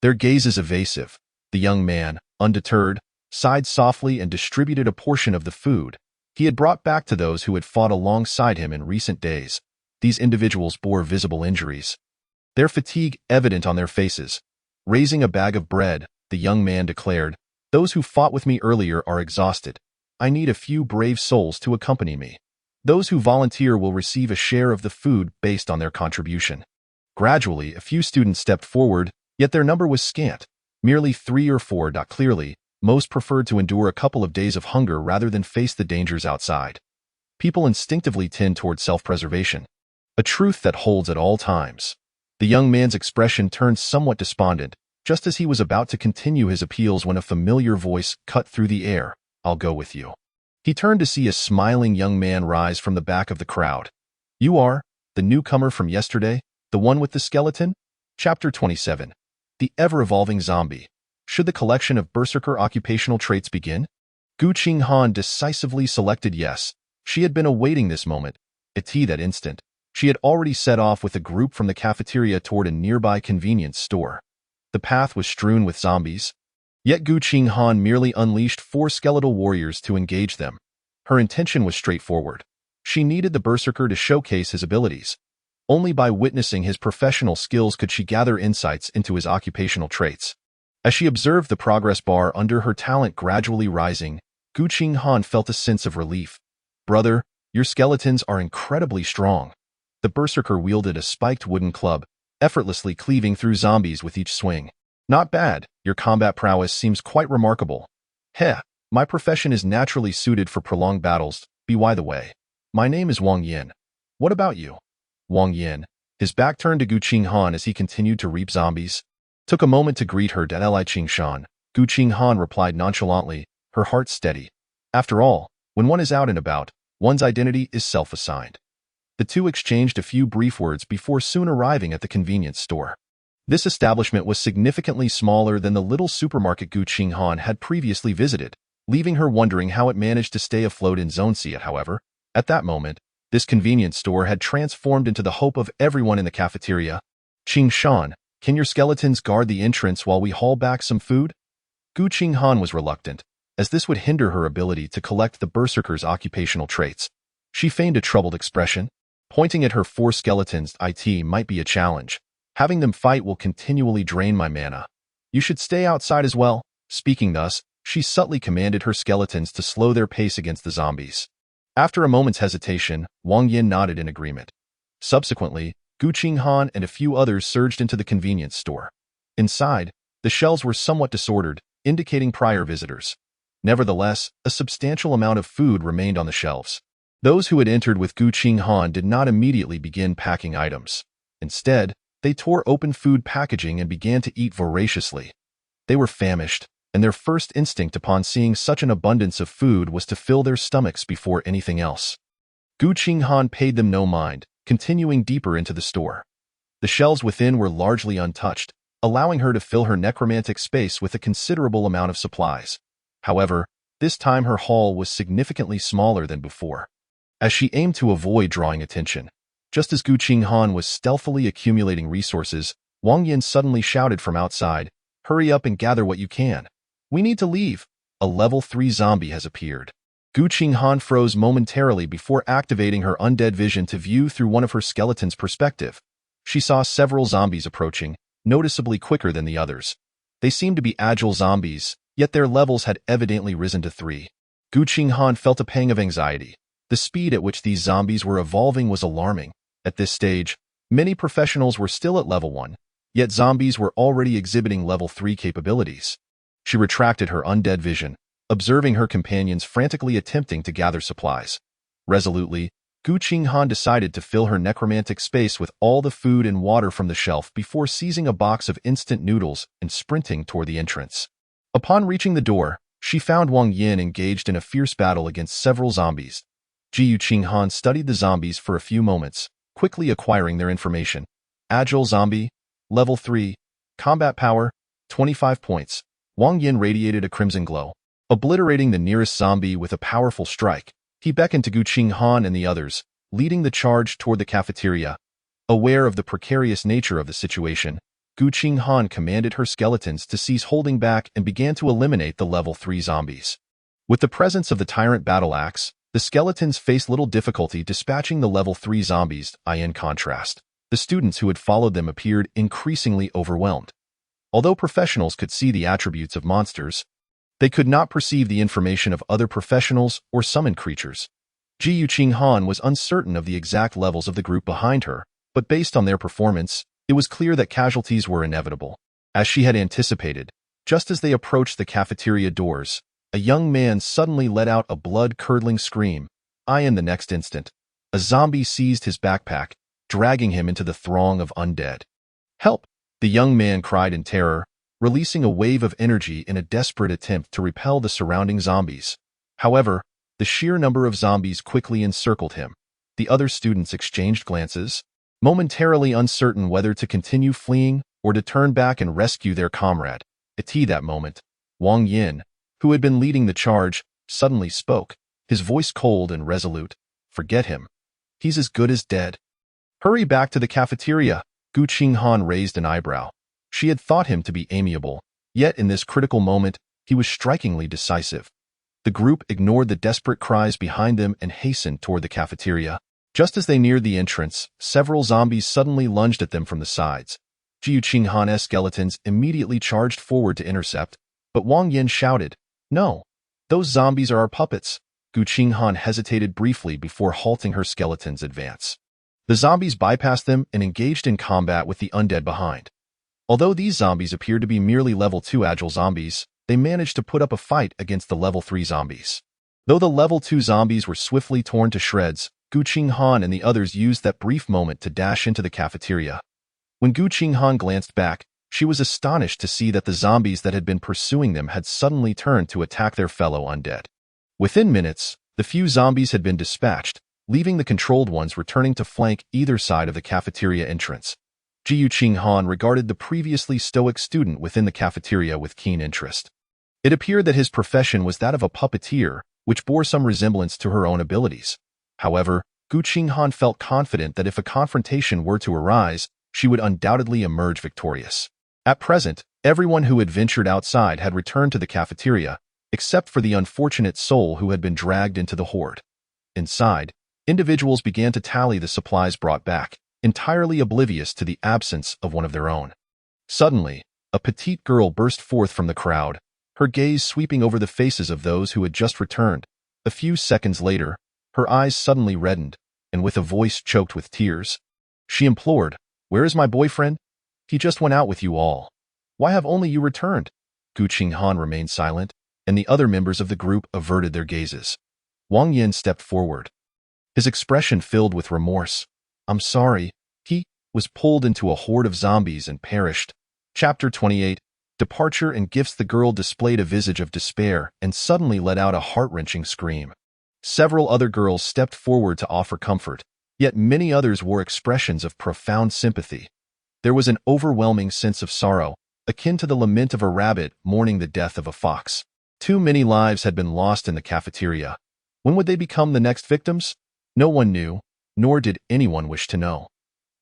Their gazes evasive. The young man, undeterred, sighed softly and distributed a portion of the food he had brought back to those who had fought alongside him in recent days. These individuals bore visible injuries, their fatigue evident on their faces. Raising a bag of bread, the young man declared, those who fought with me earlier are exhausted. I need a few brave souls to accompany me. Those who volunteer will receive a share of the food based on their contribution. Gradually, a few students stepped forward, yet their number was scant, merely 3 or 4. Clearly, most preferred to endure a couple of days of hunger rather than face the dangers outside. People instinctively tend toward self-preservation, a truth that holds at all times. The young man's expression turned somewhat despondent, just as he was about to continue his appeals when a familiar voice cut through the air. I'll go with you. He turned to see a smiling young man rise from the back of the crowd. You are the newcomer from yesterday, the one with the skeleton? Chapter 27. The ever-evolving zombie. Should the collection of berserker occupational traits begin? Qinghan decisively selected yes. She had been awaiting this moment. At that instant, she had already set off with a group from the cafeteria toward a nearby convenience store. The path was strewn with zombies, yet Qinghan merely unleashed 4 skeletal warriors to engage them. Her intention was straightforward. She needed the berserker to showcase his abilities. Only by witnessing his professional skills could she gather insights into his occupational traits. As she observed the progress bar under her talent gradually rising, Qinghan felt a sense of relief. Brother, your skeletons are incredibly strong. The berserker wielded a spiked wooden club, effortlessly cleaving through zombies with each swing. Not bad, your combat prowess seems quite remarkable. Heh, my profession is naturally suited for prolonged battles. By the way, my name is Wang Yin. What about you? Wang Yin, his back turned to Qinghan as he continued to reap zombies, took a moment to greet her. Li Qingshan. Qinghan replied nonchalantly, her heart steady. After all, when one is out and about, one's identity is self-assigned. The two exchanged a few brief words before soon arriving at the convenience store. This establishment was significantly smaller than the little supermarket Qinghan had previously visited, leaving her wondering how it managed to stay afloat in Zone C. However, at that moment, this convenience store had transformed into the hope of everyone in the cafeteria. Qingshan, can your skeletons guard the entrance while we haul back some food? Qinghan was reluctant, as this would hinder her ability to collect the berserker's occupational traits. She feigned a troubled expression, pointing at her 4 skeletons. It might be a challenge. Having them fight will continually drain my mana. You should stay outside as well. Speaking thus, she subtly commanded her skeletons to slow their pace against the zombies. After a moment's hesitation, Wang Yin nodded in agreement. Subsequently, Qinghan and a few others surged into the convenience store. Inside, the shelves were somewhat disordered, indicating prior visitors. Nevertheless, a substantial amount of food remained on the shelves. Those who had entered with Qinghan did not immediately begin packing items. Instead, they tore open food packaging and began to eat voraciously. They were famished, and their first instinct upon seeing such an abundance of food was to fill their stomachs before anything else. Qinghan paid them no mind, continuing deeper into the store. The shelves within were largely untouched, allowing her to fill her necromantic space with a considerable amount of supplies. However, this time her haul was significantly smaller than before. As she aimed to avoid drawing attention, just as Qinghan was stealthily accumulating resources, Wang Yin suddenly shouted from outside, "Hurry up and gather what you can. We need to leave. A level 3 zombie has appeared." Qinghan froze momentarily before activating her undead vision to view through one of her skeleton's perspective. She saw several zombies approaching, noticeably quicker than the others. They seemed to be agile zombies, yet their levels had evidently risen to 3. Qinghan felt a pang of anxiety. The speed at which these zombies were evolving was alarming. At this stage, many professionals were still at level 1, yet zombies were already exhibiting level 3 capabilities. She retracted her undead vision, observing her companions frantically attempting to gather supplies. Resolutely, Qinghan decided to fill her necromantic space with all the food and water from the shelf before seizing a box of instant noodles and sprinting toward the entrance. Upon reaching the door, she found Wang Yin engaged in a fierce battle against several zombies. Qinghan studied the zombies for a few moments, quickly acquiring their information. Agile zombie, level 3, combat power, 25 points. Wang Yin radiated a crimson glow. Obliterating the nearest zombie with a powerful strike, he beckoned to Qinghan and the others, leading the charge toward the cafeteria. Aware of the precarious nature of the situation, Qinghan commanded her skeletons to cease holding back and began to eliminate the level 3 zombies. With the presence of the tyrant battle axe, the skeletons faced little difficulty dispatching the level 3 zombies. In contrast, the students who had followed them appeared increasingly overwhelmed. Although professionals could see the attributes of monsters, they could not perceive the information of other professionals or summoned creatures. Qinghan was uncertain of the exact levels of the group behind her, but based on their performance, it was clear that casualties were inevitable. As she had anticipated, just as they approached the cafeteria doors, a young man suddenly let out a blood-curdling scream. In the next instant, a zombie seized his backpack, dragging him into the throng of undead. "Help!" the young man cried in terror, releasing a wave of energy in a desperate attempt to repel the surrounding zombies. However, the sheer number of zombies quickly encircled him. The other students exchanged glances, momentarily uncertain whether to continue fleeing or to turn back and rescue their comrade. At that moment, Wang Yin, who had been leading the charge, suddenly spoke, his voice cold and resolute. "Forget him. He's as good as dead. Hurry back to the cafeteria." Qinghan raised an eyebrow. She had thought him to be amiable, yet in this critical moment, he was strikingly decisive. The group ignored the desperate cries behind them and hastened toward the cafeteria. Just as they neared the entrance, several zombies suddenly lunged at them from the sides. Qinghan's skeletons immediately charged forward to intercept, but Wang Yin shouted, "No! Those zombies are our puppets." Qinghan hesitated briefly before halting her skeleton's advance. The zombies bypassed them and engaged in combat with the undead behind. Although these zombies appeared to be merely level 2 agile zombies, they managed to put up a fight against the level 3 zombies. Though the level 2 zombies were swiftly torn to shreds, Qinghan and the others used that brief moment to dash into the cafeteria. When Qinghan glanced back, she was astonished to see that the zombies that had been pursuing them had suddenly turned to attack their fellow undead. Within minutes, the few zombies had been dispatched, leaving the controlled ones returning to flank either side of the cafeteria entrance. Qinghan regarded the previously stoic student within the cafeteria with keen interest. It appeared that his profession was that of a puppeteer, which bore some resemblance to her own abilities. However, Qinghan felt confident that if a confrontation were to arise, she would undoubtedly emerge victorious. At present, everyone who had ventured outside had returned to the cafeteria, except for the unfortunate soul who had been dragged into the horde. Inside, individuals began to tally the supplies brought back, entirely oblivious to the absence of one of their own. Suddenly, a petite girl burst forth from the crowd, her gaze sweeping over the faces of those who had just returned. A few seconds later, her eyes suddenly reddened, and with a voice choked with tears, she implored, "Where is my boyfriend? He just went out with you all. Why have only you returned?" Qinghan remained silent, and the other members of the group averted their gazes. Wang Yin stepped forward, his expression filled with remorse. "I'm sorry. He was pulled into a horde of zombies and perished." Chapter 28. Departure and Gifts. The girl displayed a visage of despair and suddenly let out a heart-wrenching scream. Several other girls stepped forward to offer comfort, yet many others wore expressions of profound sympathy. There was an overwhelming sense of sorrow, akin to the lament of a rabbit mourning the death of a fox. Too many lives had been lost in the cafeteria. When would they become the next victims? No one knew, nor did anyone wish to know.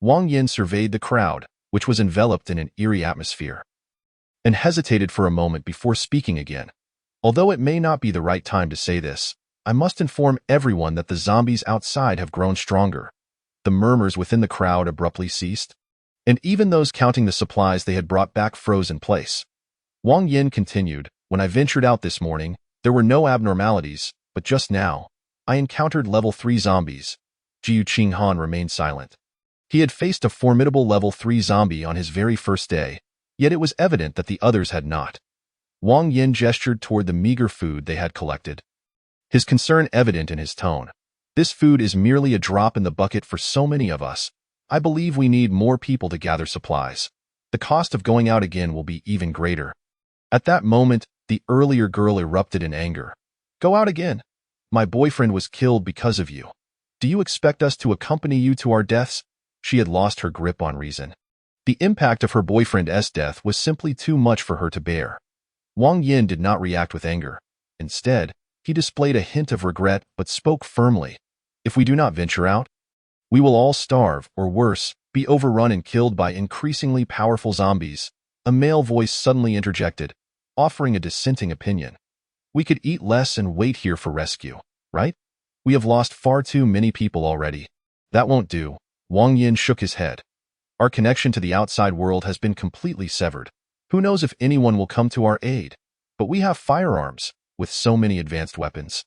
Wang Yin surveyed the crowd, which was enveloped in an eerie atmosphere, and hesitated for a moment before speaking again. "Although it may not be the right time to say this, I must inform everyone that the zombies outside have grown stronger." The murmurs within the crowd abruptly ceased, and even those counting the supplies they had brought back froze in place. Wang Yin continued, "When I ventured out this morning, there were no abnormalities, but just now, I encountered level 3 zombies." Qinghan remained silent. He had faced a formidable level 3 zombie on his very first day, yet it was evident that the others had not. Wang Yin gestured toward the meager food they had collected, his concern evident in his tone. "This food is merely a drop in the bucket for so many of us. I believe we need more people to gather supplies. The cost of going out again will be even greater." At that moment, the earlier girl erupted in anger. "Go out again? My boyfriend was killed because of you. Do you expect us to accompany you to our deaths? She had lost her grip on reason. The impact of her boyfriend's death was simply too much for her to bear. Wang Yin did not react with anger. Instead, he displayed a hint of regret but spoke firmly. If we do not venture out, we will all starve, or worse, be overrun and killed by increasingly powerful zombies. A male voice suddenly interjected, offering a dissenting opinion. We could eat less and wait here for rescue, right? We have lost far too many people already. That won't do. Wang Yin shook his head. Our connection to the outside world has been completely severed. Who knows if anyone will come to our aid? But we have firearms, with so many advanced weapons.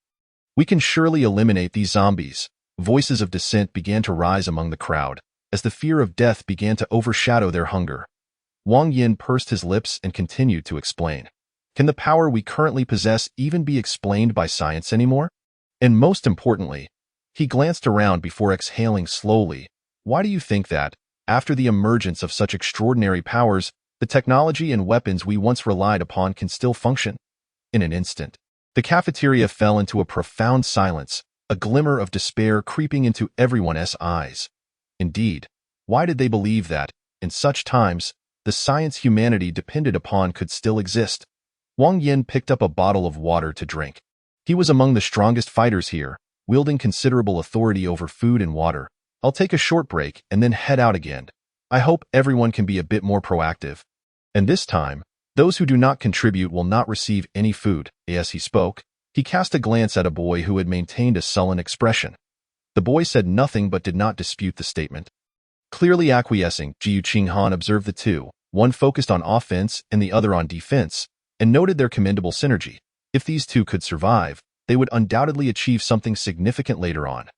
We can surely eliminate these zombies. Voices of dissent began to rise among the crowd, as the fear of death began to overshadow their hunger. Wang Yin pursed his lips and continued to explain. Can the power we currently possess even be explained by science anymore? And most importantly, he glanced around before exhaling slowly. Why do you think that, after the emergence of such extraordinary powers, the technology and weapons we once relied upon can still function? In an instant, the cafeteria fell into a profound silence, a glimmer of despair creeping into everyone's eyes. Indeed, why did they believe that, in such times, the science humanity depended upon could still exist? Wang Yin picked up a bottle of water to drink. He was among the strongest fighters here, wielding considerable authority over food and water. I'll take a short break and then head out again. I hope everyone can be a bit more proactive. And this time, those who do not contribute will not receive any food. As he spoke, he cast a glance at a boy who had maintained a sullen expression. The boy said nothing but did not dispute the statement. Clearly acquiescing, Qinghan observed the two, one focused on offense and the other on defense, and noted their commendable synergy. If these two could survive, they would undoubtedly achieve something significant later on.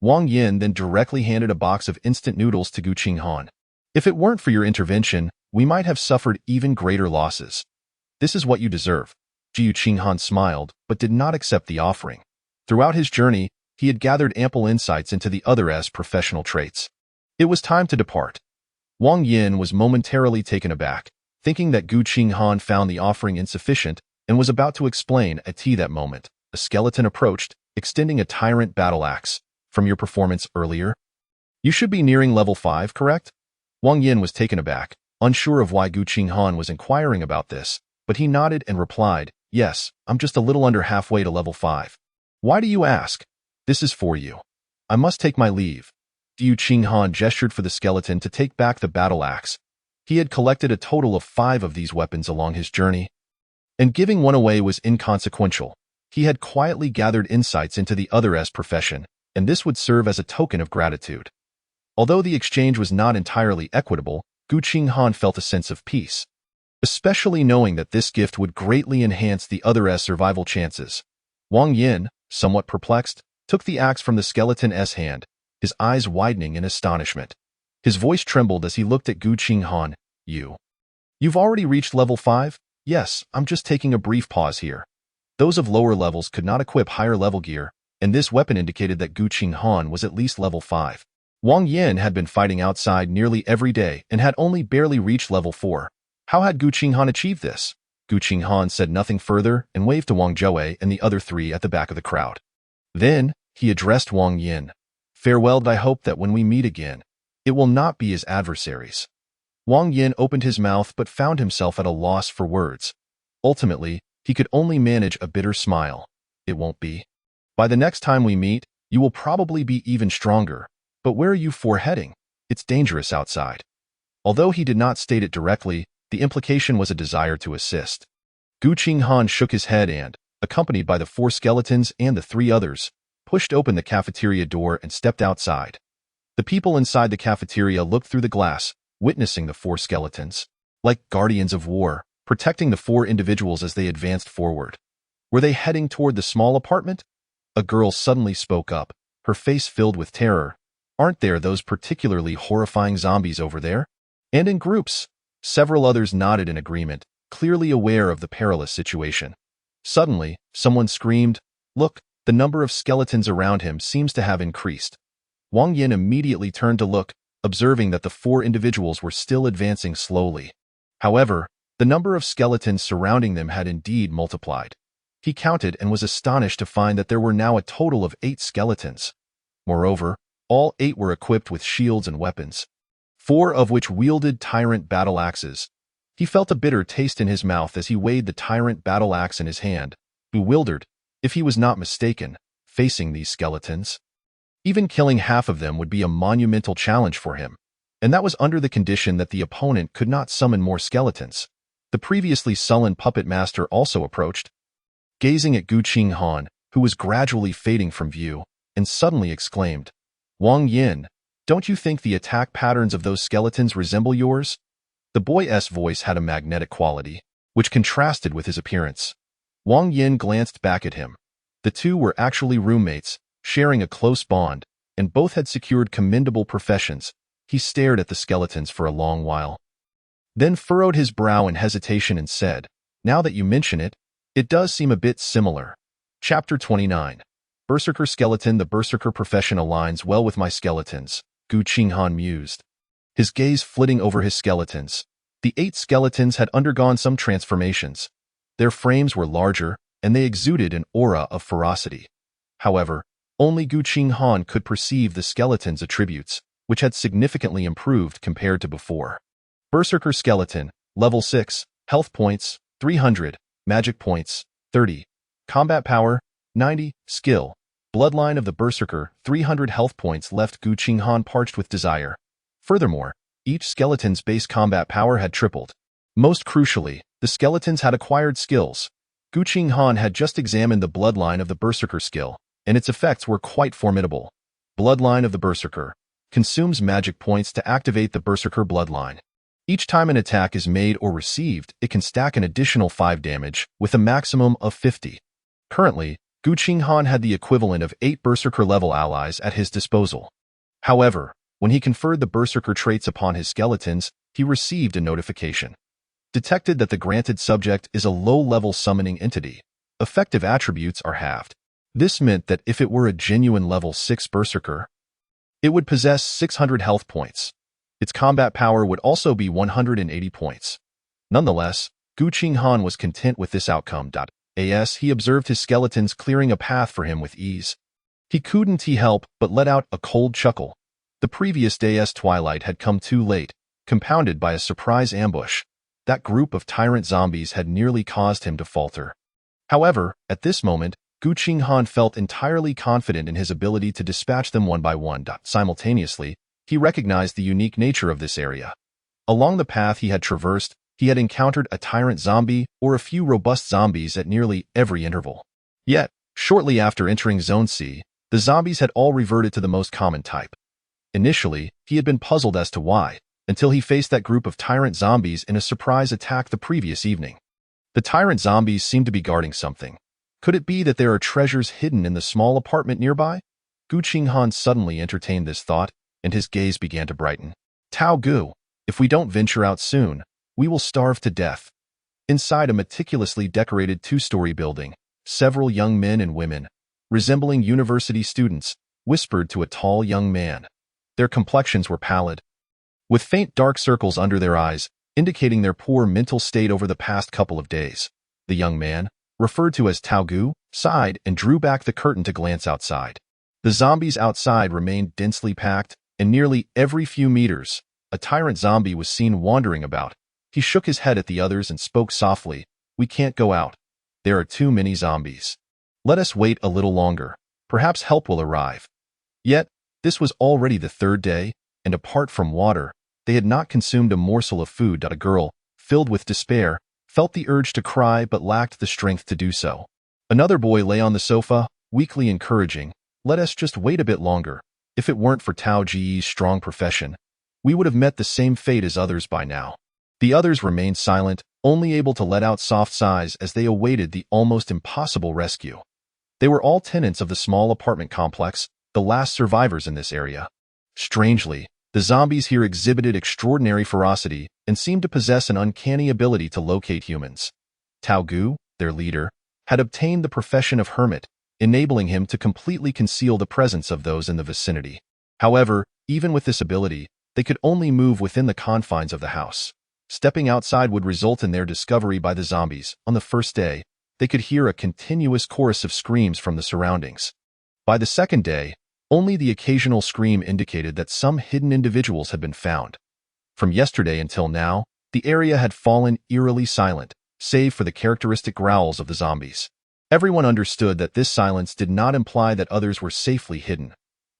Wang Yin then directly handed a box of instant noodles to Qinghan. If it weren't for your intervention, we might have suffered even greater losses. This is what you deserve. Qinghan smiled, but did not accept the offering. Throughout his journey, he had gathered ample insights into the other's professional traits. It was time to depart. Wang Yin was momentarily taken aback, thinking that Qinghan found the offering insufficient and was about to explain. At that moment, a skeleton approached, extending a tyrant battle axe. From your performance earlier, you should be nearing level 5, correct? Wang Yin was taken aback, unsure of why Qinghan was inquiring about this, but he nodded and replied, yes, I'm just a little under halfway to level 5. Why do you ask? This is for you. I must take my leave. Qinghan gestured for the skeleton to take back the battle axe. He had collected a total of 5 of these weapons along his journey, and giving one away was inconsequential. He had quietly gathered insights into the other's profession, and this would serve as a token of gratitude. Although the exchange was not entirely equitable, Qinghan felt a sense of peace, especially knowing that this gift would greatly enhance the other's survival chances. Wang Yin, somewhat perplexed, took the axe from the skeleton's hand, his eyes widening in astonishment. His voice trembled as he looked at Qinghan. You've already reached level 5? Yes, I'm just taking a brief pause here. Those of lower levels could not equip higher level gear, and this weapon indicated that Qinghan was at least level 5. Wang Yin had been fighting outside nearly every day and had only barely reached level 4. How had Qinghan achieved this? Qinghan said nothing further and waved to Wang Zhou and the other 3 at the back of the crowd. Then, he addressed Wang Yin. Farewell, I hope that when we meet again, it will not be as adversaries. Wang Yin opened his mouth but found himself at a loss for words. Ultimately, he could only manage a bitter smile. It won't be. By the next time we meet, you will probably be even stronger. But where are you 4 heading? It's dangerous outside. Although he did not state it directly, the implication was a desire to assist. Qinghan shook his head and, accompanied by the 4 skeletons and the 3 others, pushed open the cafeteria door and stepped outside. The people inside the cafeteria looked through the glass, witnessing the 4 skeletons, like guardians of war, protecting the 4 individuals as they advanced forward. Were they heading toward the small apartment? A girl suddenly spoke up, her face filled with terror. Aren't there those particularly horrifying zombies over there? And in groups. Several others nodded in agreement, clearly aware of the perilous situation. Suddenly, someone screamed, "Look, the number of skeletons around him seems to have increased." Wang Yin immediately turned to look, observing that the 4 individuals were still advancing slowly. However, the number of skeletons surrounding them had indeed multiplied. He counted and was astonished to find that there were now a total of 8 skeletons. Moreover, all 8 were equipped with shields and weapons, 4 of which wielded tyrant battle axes. He felt a bitter taste in his mouth as he weighed the tyrant battle axe in his hand, bewildered, if he was not mistaken, facing these skeletons. Even killing half of them would be a monumental challenge for him, and that was under the condition that the opponent could not summon more skeletons. The previously sullen puppet master also approached, gazing at Qinghan, who was gradually fading from view, and suddenly exclaimed, "Wang Yin, don't you think the attack patterns of those skeletons resemble yours?" The boy's voice had a magnetic quality, which contrasted with his appearance. Wang Yin glanced back at him. The two were actually roommates, sharing a close bond, and both had secured commendable professions. He stared at the skeletons for a long while, then furrowed his brow in hesitation and said, "Now that you mention it, it does seem a bit similar." Chapter 29. Berserker Skeleton. The berserker profession aligns well with my skeletons, Qinghan mused, his gaze flitting over his skeletons. The 8 skeletons had undergone some transformations. Their frames were larger, and they exuded an aura of ferocity. However, only Qinghan could perceive the skeleton's attributes, which had significantly improved compared to before. Berserker Skeleton, Level 6, Health Points, 300, Magic Points, 30, Combat Power, 90, Skill, Bloodline of the Berserker, 300 Health Points left Qinghan parched with desire. Furthermore, each skeleton's base combat power had tripled. Most crucially, the skeletons had acquired skills. Qinghan had just examined the Bloodline of the Berserker skill, and its effects were quite formidable. Bloodline of the Berserker consumes magic points to activate the Berserker Bloodline. Each time an attack is made or received, it can stack an additional 5 damage, with a maximum of 50. Currently, Qinghan had the equivalent of 8 Berserker-level allies at his disposal. However, when he conferred the Berserker traits upon his skeletons, he received a notification. Detected that the granted subject is a low-level summoning entity. Effective attributes are halved. This meant that if it were a genuine level 6 Berserker, it would possess 600 health points. Its combat power would also be 180 points. Nonetheless, Qinghan was content with this outcome. As he observed his skeletons clearing a path for him with ease, he couldn't help but let out a cold chuckle. The previous day's twilight had come too late, compounded by a surprise ambush. That group of tyrant zombies had nearly caused him to falter. However, at this moment, Qinghan felt entirely confident in his ability to dispatch them one by one. Simultaneously, he recognized the unique nature of this area. Along the path he had traversed, he had encountered a tyrant zombie or a few robust zombies at nearly every interval. Yet, shortly after entering Zone C, the zombies had all reverted to the most common type. Initially, he had been puzzled as to why, until he faced that group of tyrant zombies in a surprise attack the previous evening. The tyrant zombies seemed to be guarding something. Could it be that there are treasures hidden in the small apartment nearby? Qinghan suddenly entertained this thought, and his gaze began to brighten. Tao Gu, if we don't venture out soon, we will starve to death. Inside a meticulously decorated 2-story building, several young men and women, resembling university students, whispered to a tall young man. Their complexions were pallid, with faint dark circles under their eyes, indicating their poor mental state over the past couple of days. The young man, referred to as Tao Gu, sighed and drew back the curtain to glance outside. The zombies outside remained densely packed, and nearly every few meters, a tyrant zombie was seen wandering about. He shook his head at the others and spoke softly, "We can't go out. There are too many zombies. Let us wait a little longer. Perhaps help will arrive." Yet, this was already the 3rd day, and apart from water, they had not consumed a morsel of food. A girl, filled with despair, felt the urge to cry but lacked the strength to do so. Another boy lay on the sofa, weakly encouraging, "Let us just wait a bit longer. If it weren't for Tao Ji's strong profession, we would have met the same fate as others by now." The others remained silent, only able to let out soft sighs as they awaited the almost impossible rescue. They were all tenants of the small apartment complex, the last survivors in this area. Strangely, the zombies here exhibited extraordinary ferocity and seemed to possess an uncanny ability to locate humans. Tao Gu, their leader, had obtained the profession of hermit, enabling him to completely conceal the presence of those in the vicinity. However, even with this ability, they could only move within the confines of the house. Stepping outside would result in their discovery by the zombies. On the first day, they could hear a continuous chorus of screams from the surroundings. By the second day, only the occasional scream indicated that some hidden individuals had been found. From yesterday until now, the area had fallen eerily silent, save for the characteristic growls of the zombies. Everyone understood that this silence did not imply that others were safely hidden.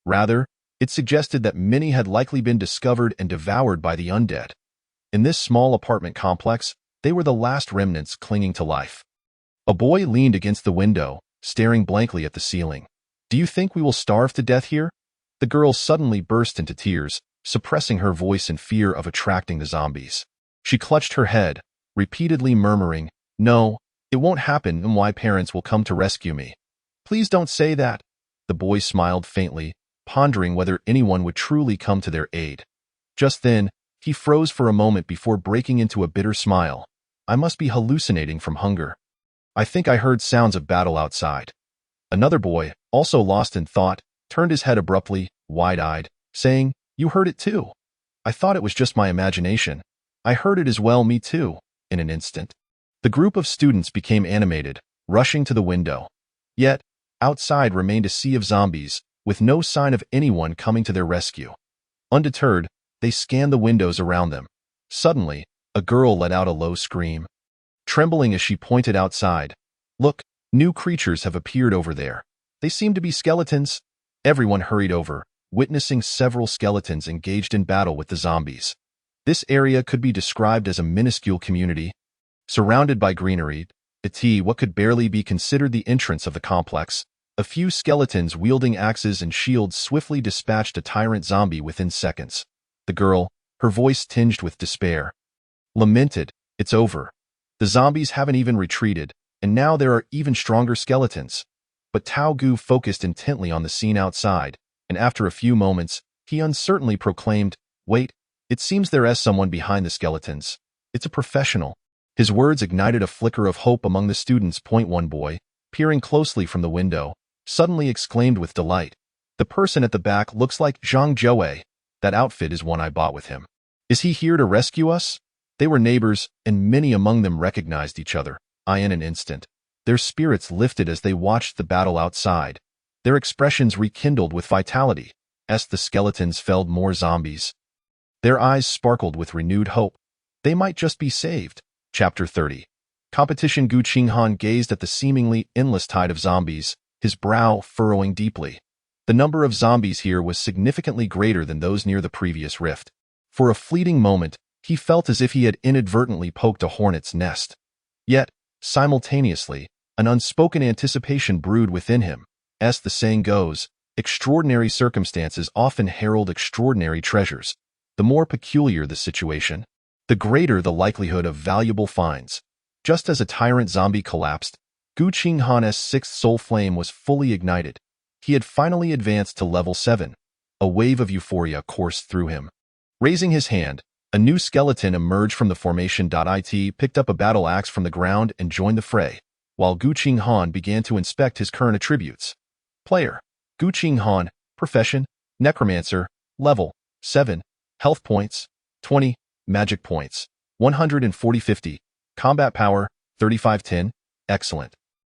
Rather, it suggested that many had likely been discovered and devoured by the undead. In this small apartment complex, they were the last remnants clinging to life. A boy leaned against the window, staring blankly at the ceiling. "Do you think we will starve to death here?" The girl suddenly burst into tears, suppressing her voice in fear of attracting the zombies. She clutched her head, repeatedly murmuring, "No, it won't happen, and my parents will come to rescue me." "Please don't say that." The boy smiled faintly, pondering whether anyone would truly come to their aid. Just then, he froze for a moment before breaking into a bitter smile. "I must be hallucinating from hunger. I think I heard sounds of battle outside." Another boy, also lost in thought, turned his head abruptly, wide-eyed, saying, "You heard it too. I thought it was just my imagination." "I heard it as well, me too." In an instant, the group of students became animated, rushing to the window. Yet, outside remained a sea of zombies, with no sign of anyone coming to their rescue. Undeterred, they scanned the windows around them. Suddenly, a girl let out a low scream. Trembling as she pointed outside, "Look, new creatures have appeared over there. They seem to be skeletons." Everyone hurried over, witnessing several skeletons engaged in battle with the zombies. This area could be described as a minuscule community. Surrounded by greenery, what could barely be considered the entrance of the complex, a few skeletons wielding axes and shields swiftly dispatched a tyrant zombie within seconds. The girl, her voice tinged with despair, lamented, "It's over. The zombies haven't even retreated, and now there are even stronger skeletons." But Tao Gu focused intently on the scene outside, and after a few moments, he uncertainly proclaimed, "Wait, it seems there is someone behind the skeletons. It's a professional." His words ignited a flicker of hope among the students. One boy, peering closely from the window, suddenly exclaimed with delight, "The person at the back looks like Zhang Zhouwei. That outfit is one I bought with him. Is he here to rescue us?" They were neighbors, and many among them recognized each other. In an instant, their spirits lifted as they watched the battle outside. Their expressions rekindled with vitality as the skeletons felled more zombies. Their eyes sparkled with renewed hope. They might just be saved. Chapter 30. Competition. Qinghan gazed at the seemingly endless tide of zombies, his brow furrowing deeply. The number of zombies here was significantly greater than those near the previous rift. For a fleeting moment, he felt as if he had inadvertently poked a hornet's nest. Yet, simultaneously, an unspoken anticipation brewed within him. As the saying goes, extraordinary circumstances often herald extraordinary treasures. The more peculiar the situation, the greater the likelihood of valuable finds. Just as a tyrant zombie collapsed, Qinghan's sixth soul flame was fully ignited. He had finally advanced to level 7. A wave of euphoria coursed through him. Raising his hand, a new skeleton emerged from the formation. Picked up a battle axe from the ground and joined the fray, while Qinghan began to inspect his current attributes. Player: Qinghan. Profession: necromancer. Level: 7. Health points: 20. Magic points: 140-50. Combat power: 35-10. Excellent.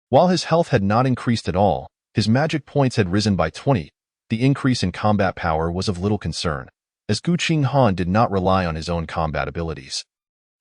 While his health had not increased at all, his magic points had risen by 20. The increase in combat power was of little concern, as Qinghan did not rely on his own combat abilities.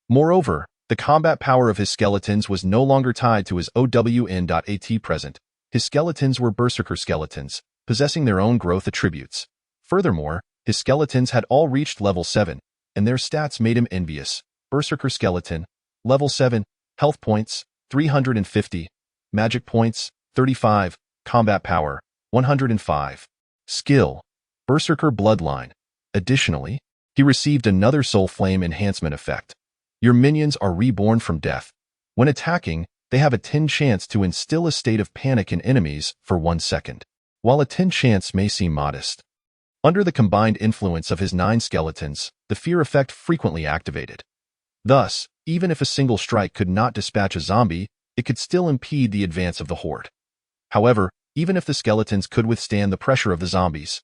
Moreover, the combat power of his skeletons was no longer tied to his OWN.AT present. His skeletons were berserker skeletons, possessing their own growth attributes. Furthermore, his skeletons had all reached level 7, and their stats made him envious. Berserker skeleton, level 7, health points, 350, magic points, 35, combat power, 105. Skill: Berserker bloodline. Additionally, he received another soul flame enhancement effect. Your minions are reborn from death. When attacking, they have a 10 chance to instill a state of panic in enemies for 1 second. While a 10 chance may seem modest, under the combined influence of his 9 skeletons, the fear effect frequently activated. Thus, even if a single strike could not dispatch a zombie, it could still impede the advance of the horde. However, even if the skeletons could withstand the pressure of the zombies,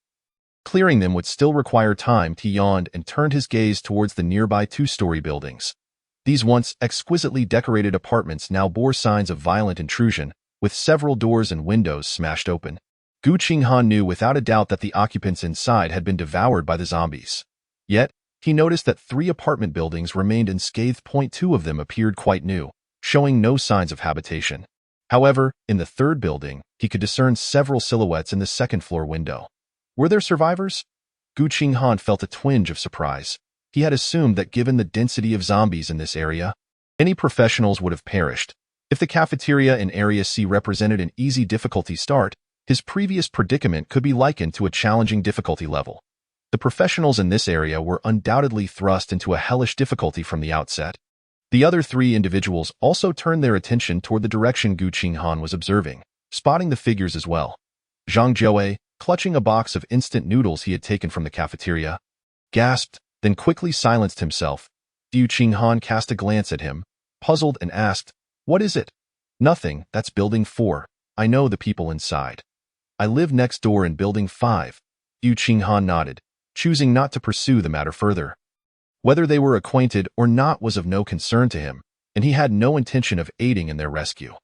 clearing them would still require time. He yawned and turned his gaze towards the nearby 2-story buildings. These once exquisitely decorated apartments now bore signs of violent intrusion, with several doors and windows smashed open. Qinghan knew without a doubt that the occupants inside had been devoured by the zombies. Yet, he noticed that 3 apartment buildings remained unscathed. 2 of them appeared quite new, showing no signs of habitation. However, in the 3rd building, he could discern several silhouettes in the 2nd-floor window. Were there survivors? Qinghan felt a twinge of surprise. He had assumed that given the density of zombies in this area, any professionals would have perished. If the cafeteria in Area C represented an easy difficulty start, his previous predicament could be likened to a challenging difficulty level. The professionals in this area were undoubtedly thrust into a hellish difficulty from the outset. The other 3 individuals also turned their attention toward the direction Qinghan was observing, spotting the figures as well. Zhang Jiawei, clutching a box of instant noodles he had taken from the cafeteria, gasped, then quickly silenced himself. Qinghan cast a glance at him, puzzled, and asked, "What is it?" "Nothing, that's building 4. I know the people inside. I live next door in building 5. Qinghan nodded, choosing not to pursue the matter further. Whether they were acquainted or not was of no concern to him, and he had no intention of aiding in their rescue.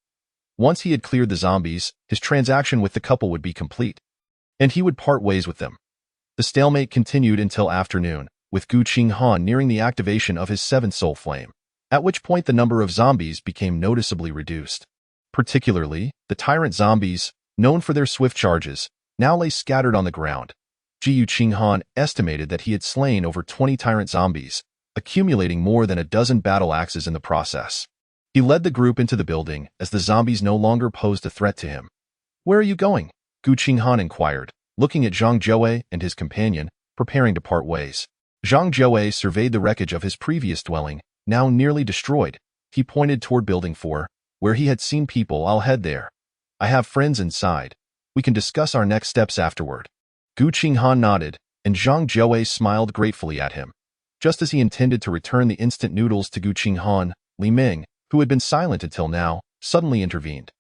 Once he had cleared the zombies, his transaction with the couple would be complete, and he would part ways with them. The stalemate continued until afternoon, with Qinghan nearing the activation of his 7th soul flame, at which point the number of zombies became noticeably reduced. Particularly, the tyrant zombies, known for their swift charges, now lay scattered on the ground. Qinghan estimated that he had slain over 20 tyrant zombies, accumulating more than a dozen battle axes in the process. He led the group into the building as the zombies no longer posed a threat to him. "Where are you going?" Qinghan inquired, looking at Zhang Jiawei and his companion, preparing to part ways. Zhang Jiawei surveyed the wreckage of his previous dwelling, now nearly destroyed. He pointed toward building 4, where he had seen people. "I'll head there. I have friends inside. We can discuss our next steps afterward." Qinghan nodded, and Zhang Jiawei smiled gratefully at him. Just as he intended to return the instant noodles to Qinghan, Li Ming, who had been silent until now, suddenly intervened.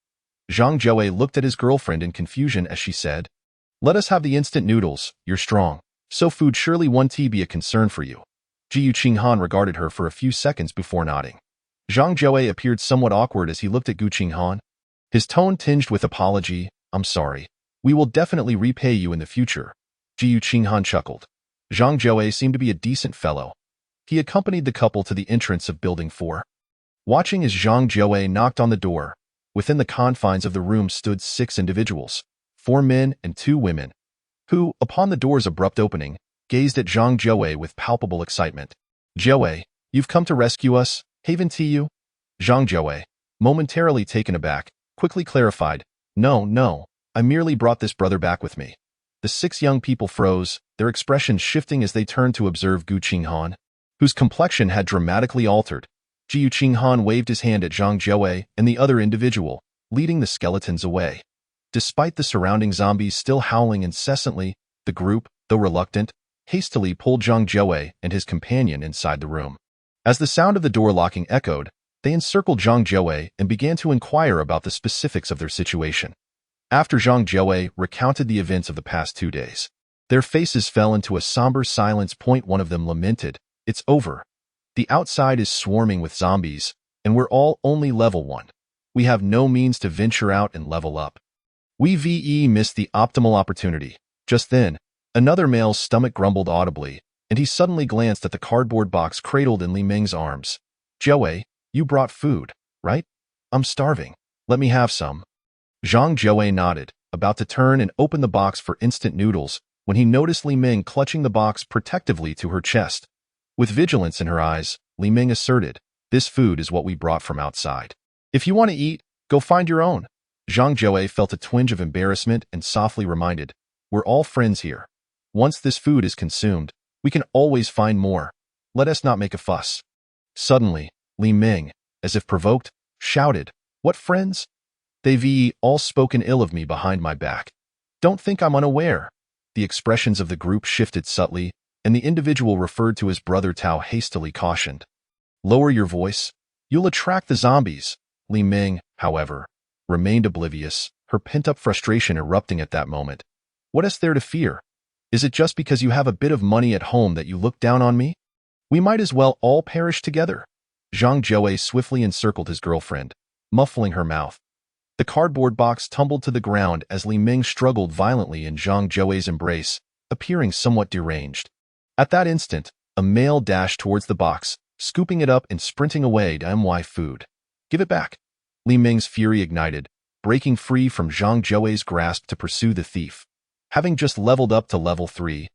Zhang Jiawei looked at his girlfriend in confusion as she said, "Let us have the instant noodles, you're strong. So food surely won't be a concern for you." Qinghan regarded her for a few seconds before nodding. Zhang Jiawei appeared somewhat awkward as he looked at Qinghan. His tone tinged with apology. "I'm sorry. We will definitely repay you in the future." Qinghan chuckled. Zhang Jiawei seemed to be a decent fellow. He accompanied the couple to the entrance of Building 4. Watching as Zhang Jiawei knocked on the door, within the confines of the room stood 6 individuals, 4 men and 2 women, who, upon the door's abrupt opening, gazed at Zhang Jiawei with palpable excitement. "Jiawei, you've come to rescue us, haven't you?" Zhang Jiawei, momentarily taken aback, quickly clarified, No, I merely brought this brother back with me." The 6 young people froze, their expressions shifting as they turned to observe Qinghan, whose complexion had dramatically altered. Qinghan waved his hand at Zhang Jiawei and the other individual, leading the skeletons away. Despite the surrounding zombies still howling incessantly, the group, though reluctant, hastily pulled Zhang Jiawei and his companion inside the room. As the sound of the door locking echoed, they encircled Zhang Jiawei and began to inquire about the specifics of their situation. After Zhang Jiawei recounted the events of the past 2 days, their faces fell into a somber silence. One of them lamented, "It's over. The outside is swarming with zombies, and we're all only level 1. We have no means to venture out and level up. We missed the optimal opportunity." Just then, another male's stomach grumbled audibly, and he suddenly glanced at the cardboard box cradled in Li Ming's arms. "Jiawei, you brought food, right? I'm starving. Let me have some." Zhang Jiawei nodded, about to turn and open the box for instant noodles, when he noticed Li Ming clutching the box protectively to her chest. With vigilance in her eyes, Li Ming asserted, "This food is what we brought from outside. If you want to eat, go find your own." Zhang Jiawei felt a twinge of embarrassment and softly reminded, "We're all friends here. Once this food is consumed, we can always find more. Let us not make a fuss." Suddenly, Li Ming, as if provoked, shouted, "What friends? They've all spoken ill of me behind my back. Don't think I'm unaware." The expressions of the group shifted subtly, and the individual referred to as Brother Tao hastily cautioned, "Lower your voice. You'll attract the zombies." Li Ming, however, remained oblivious, her pent-up frustration erupting at that moment. "What is there to fear? Is it just because you have a bit of money at home that you look down on me? We might as well all perish together." Zhang Joe swiftly encircled his girlfriend, muffling her mouth. The cardboard box tumbled to the ground as Li Ming struggled violently in Zhang Joe's embrace, appearing somewhat deranged. At that instant, a male dashed towards the box, scooping it up and sprinting away to my food. Give it back. Li Ming's fury ignited, breaking free from Zhang Joe's grasp to pursue the thief. Having just leveled up to level 3,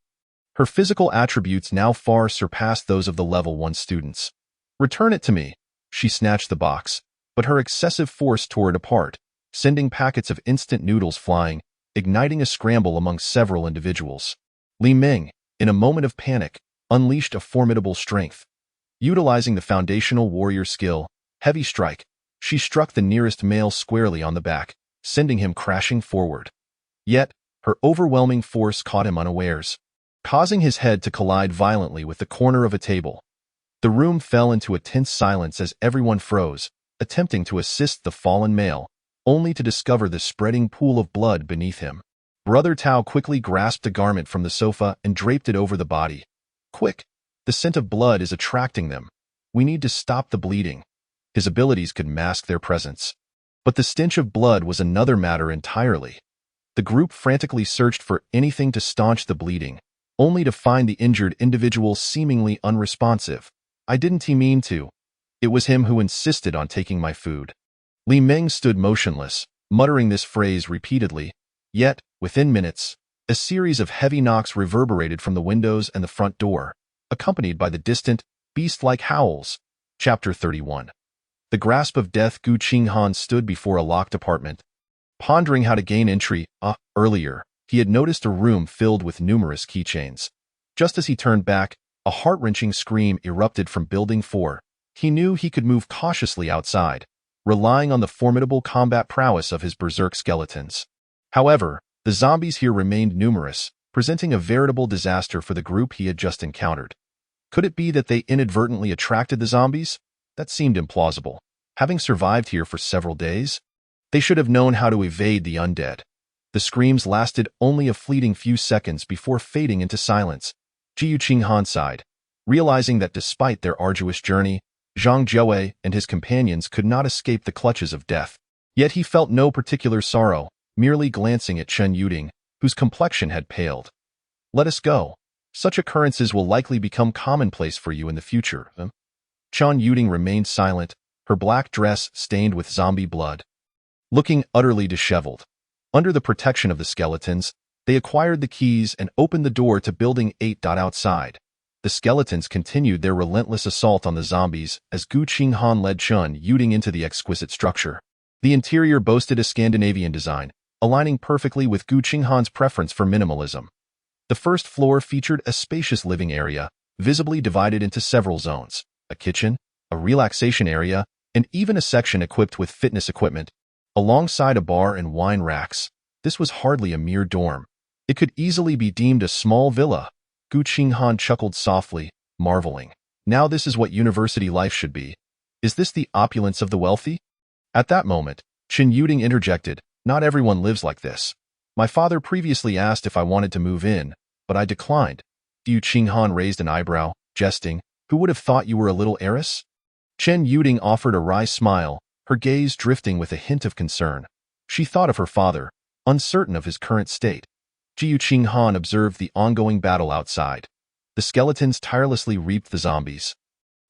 her physical attributes now far surpassed those of the level 1 students. Return it to me. She snatched the box, but her excessive force tore it apart, sending packets of instant noodles flying, igniting a scramble among several individuals. Li Ming, in a moment of panic, unleashed a formidable strength. Utilizing the foundational warrior skill, Heavy Strike, she struck the nearest male squarely on the back, sending him crashing forward. Yet, her overwhelming force caught him unawares, causing his head to collide violently with the corner of a table. The room fell into a tense silence as everyone froze, attempting to assist the fallen male, only to discover the spreading pool of blood beneath him. Brother Tao quickly grasped a garment from the sofa and draped it over the body. Quick! The scent of blood is attracting them. We need to stop the bleeding. His abilities could mask their presence. But the stench of blood was another matter entirely. The group frantically searched for anything to staunch the bleeding, only to find the injured individual seemingly unresponsive. I didn't mean to. It was him who insisted on taking my food. Li Ming stood motionless, muttering this phrase repeatedly. Yet, within minutes, a series of heavy knocks reverberated from the windows and the front door, accompanied by the distant, beast-like howls. Chapter 31. The grasp of death. Qinghan stood before a locked apartment, pondering how to gain entry. Earlier, he had noticed a room filled with numerous keychains. Just as he turned back, a heart-wrenching scream erupted from Building 4. He knew he could move cautiously outside, relying on the formidable combat prowess of his berserk skeletons. However, the zombies here remained numerous, presenting a veritable disaster for the group he had just encountered. Could it be that they inadvertently attracted the zombies? That seemed implausible. Having survived here for several days, they should have known how to evade the undead. The screams lasted only a fleeting few seconds before fading into silence. Qinghan sighed, realizing that despite their arduous journey, Zhang Joe and his companions could not escape the clutches of death. Yet he felt no particular sorrow, merely glancing at Chen Yuding, whose complexion had paled. Let us go. Such occurrences will likely become commonplace for you in the future. Chen Yuding remained silent, her black dress stained with zombie blood. Looking utterly disheveled. Under the protection of the skeletons, they acquired the keys and opened the door to Building 8. Outside, the skeletons continued their relentless assault on the zombies as Qinghan led Chen Yuding into the exquisite structure. The interior boasted a Scandinavian design, aligning perfectly with Qinghan's preference for minimalism. The first floor featured a spacious living area, visibly divided into several zones, a kitchen, a relaxation area, and even a section equipped with fitness equipment. Alongside a bar and wine racks, this was hardly a mere dorm. It could easily be deemed a small villa. Qinghan chuckled softly, marveling. Now this is what university life should be. Is this the opulence of the wealthy? At that moment, Chen Yuding interjected, not everyone lives like this. My father previously asked if I wanted to move in, but I declined. Qinghan raised an eyebrow, jesting, who would have thought you were a little heiress? Chen Yuding offered a wry smile, her gaze drifting with a hint of concern. She thought of her father, uncertain of his current state. Qinghan observed the ongoing battle outside. The skeletons tirelessly reaped the zombies.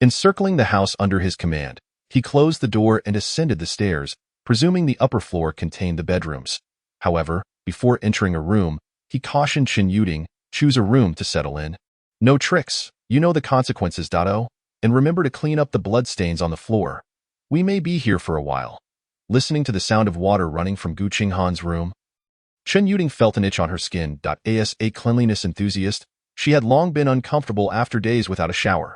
Encircling the house under his command, he closed the door and ascended the stairs, presuming the upper floor contained the bedrooms. However, before entering a room, he cautioned Chen Yuding, choose a room to settle in. No tricks, you know the consequences. And remember to clean up the bloodstains on the floor. We may be here for a while. Listening to the sound of water running from Qinghan's room, Chen Yuding felt an itch on her skin. As a cleanliness enthusiast, she had long been uncomfortable after days without a shower.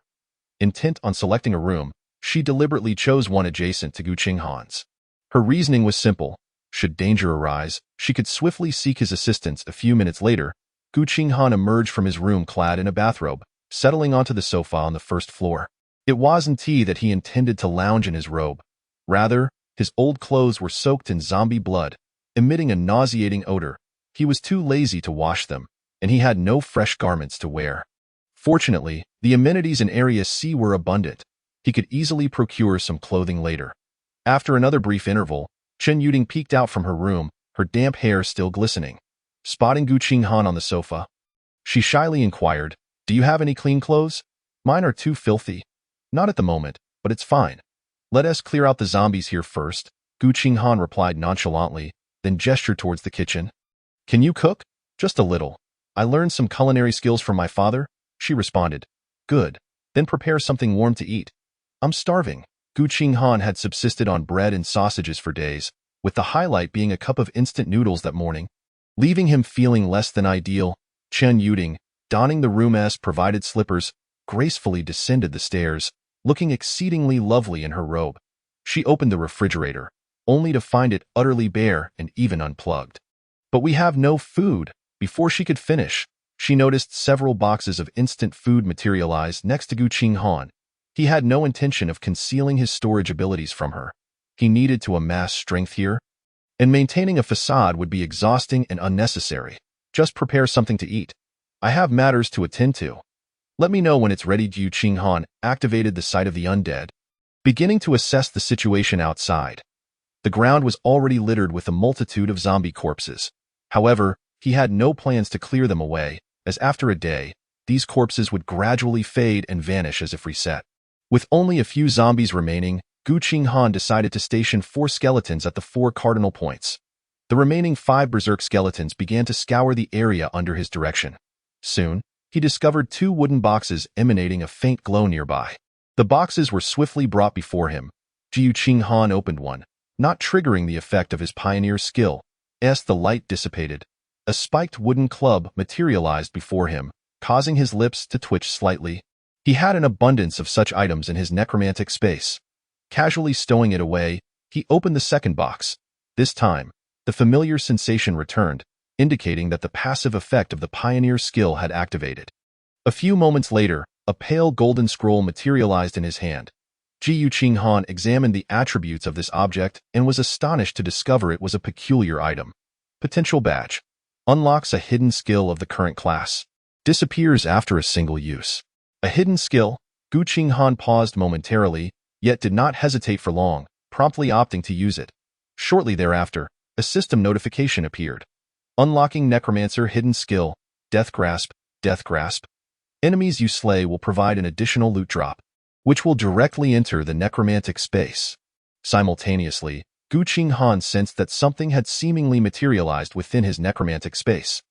Intent on selecting a room, she deliberately chose one adjacent to Qinghan's. Her reasoning was simple. Should danger arise, she could swiftly seek his assistance. A few minutes later, Qinghan emerged from his room clad in a bathrobe, settling onto the sofa on the first floor. It wasn't that he intended to lounge in his robe. Rather, his old clothes were soaked in zombie blood, emitting a nauseating odor. He was too lazy to wash them, and he had no fresh garments to wear. Fortunately, the amenities in Area C were abundant. He could easily procure some clothing later. After another brief interval, Chen Yuding peeked out from her room, her damp hair still glistening. Spotting Qinghan on the sofa, she shyly inquired, "Do you have any clean clothes? Mine are too filthy." "Not at the moment, but it's fine. Let us clear out the zombies here first," Qinghan replied nonchalantly, then gestured towards the kitchen. "Can you cook?" "Just a little. I learned some culinary skills from my father," she responded. "Good. Then prepare something warm to eat." "I'm starving." Qinghan had subsisted on bread and sausages for days, with the highlight being a cup of instant noodles that morning. Leaving him feeling less than ideal, Chen Yuding, donning the room's provided slippers, gracefully descended the stairs, looking exceedingly lovely in her robe. She opened the refrigerator, only to find it utterly bare and even unplugged. "But we have no food." Before she could finish, she noticed several boxes of instant food materialize next to Qinghan. He had no intention of concealing his storage abilities from her. He needed to amass strength here, and maintaining a facade would be exhausting and unnecessary. "Just prepare something to eat. I have matters to attend to. Let me know when it's ready." Qinghan activated the sight of the undead, beginning to assess the situation outside. The ground was already littered with a multitude of zombie corpses. However, he had no plans to clear them away, as after a day, these corpses would gradually fade and vanish as if reset. With only a few zombies remaining, Qinghan decided to station 4 skeletons at the 4 cardinal points. The remaining 5 berserk skeletons began to scour the area under his direction. Soon, he discovered 2 wooden boxes emanating a faint glow nearby. The boxes were swiftly brought before him. Qinghan opened one, not triggering the effect of his pioneer skill. As the light dissipated, a spiked wooden club materialized before him, causing his lips to twitch slightly. He had an abundance of such items in his necromantic space. Casually stowing it away, he opened the second box. This time, the familiar sensation returned, indicating that the passive effect of the pioneer skill had activated. A few moments later, a pale golden scroll materialized in his hand. Qinghan examined the attributes of this object and was astonished to discover it was a peculiar item. Potential badge. Unlocks a hidden skill of the current class. Disappears after a single use. A hidden skill? Qinghan paused momentarily, yet did not hesitate for long, promptly opting to use it. Shortly thereafter, a system notification appeared. Unlocking necromancer hidden skill, Death Grasp, Death Grasp. Enemies you slay will provide an additional loot drop, which will directly enter the necromantic space. Simultaneously, Qinghan sensed that something had seemingly materialized within his necromantic space.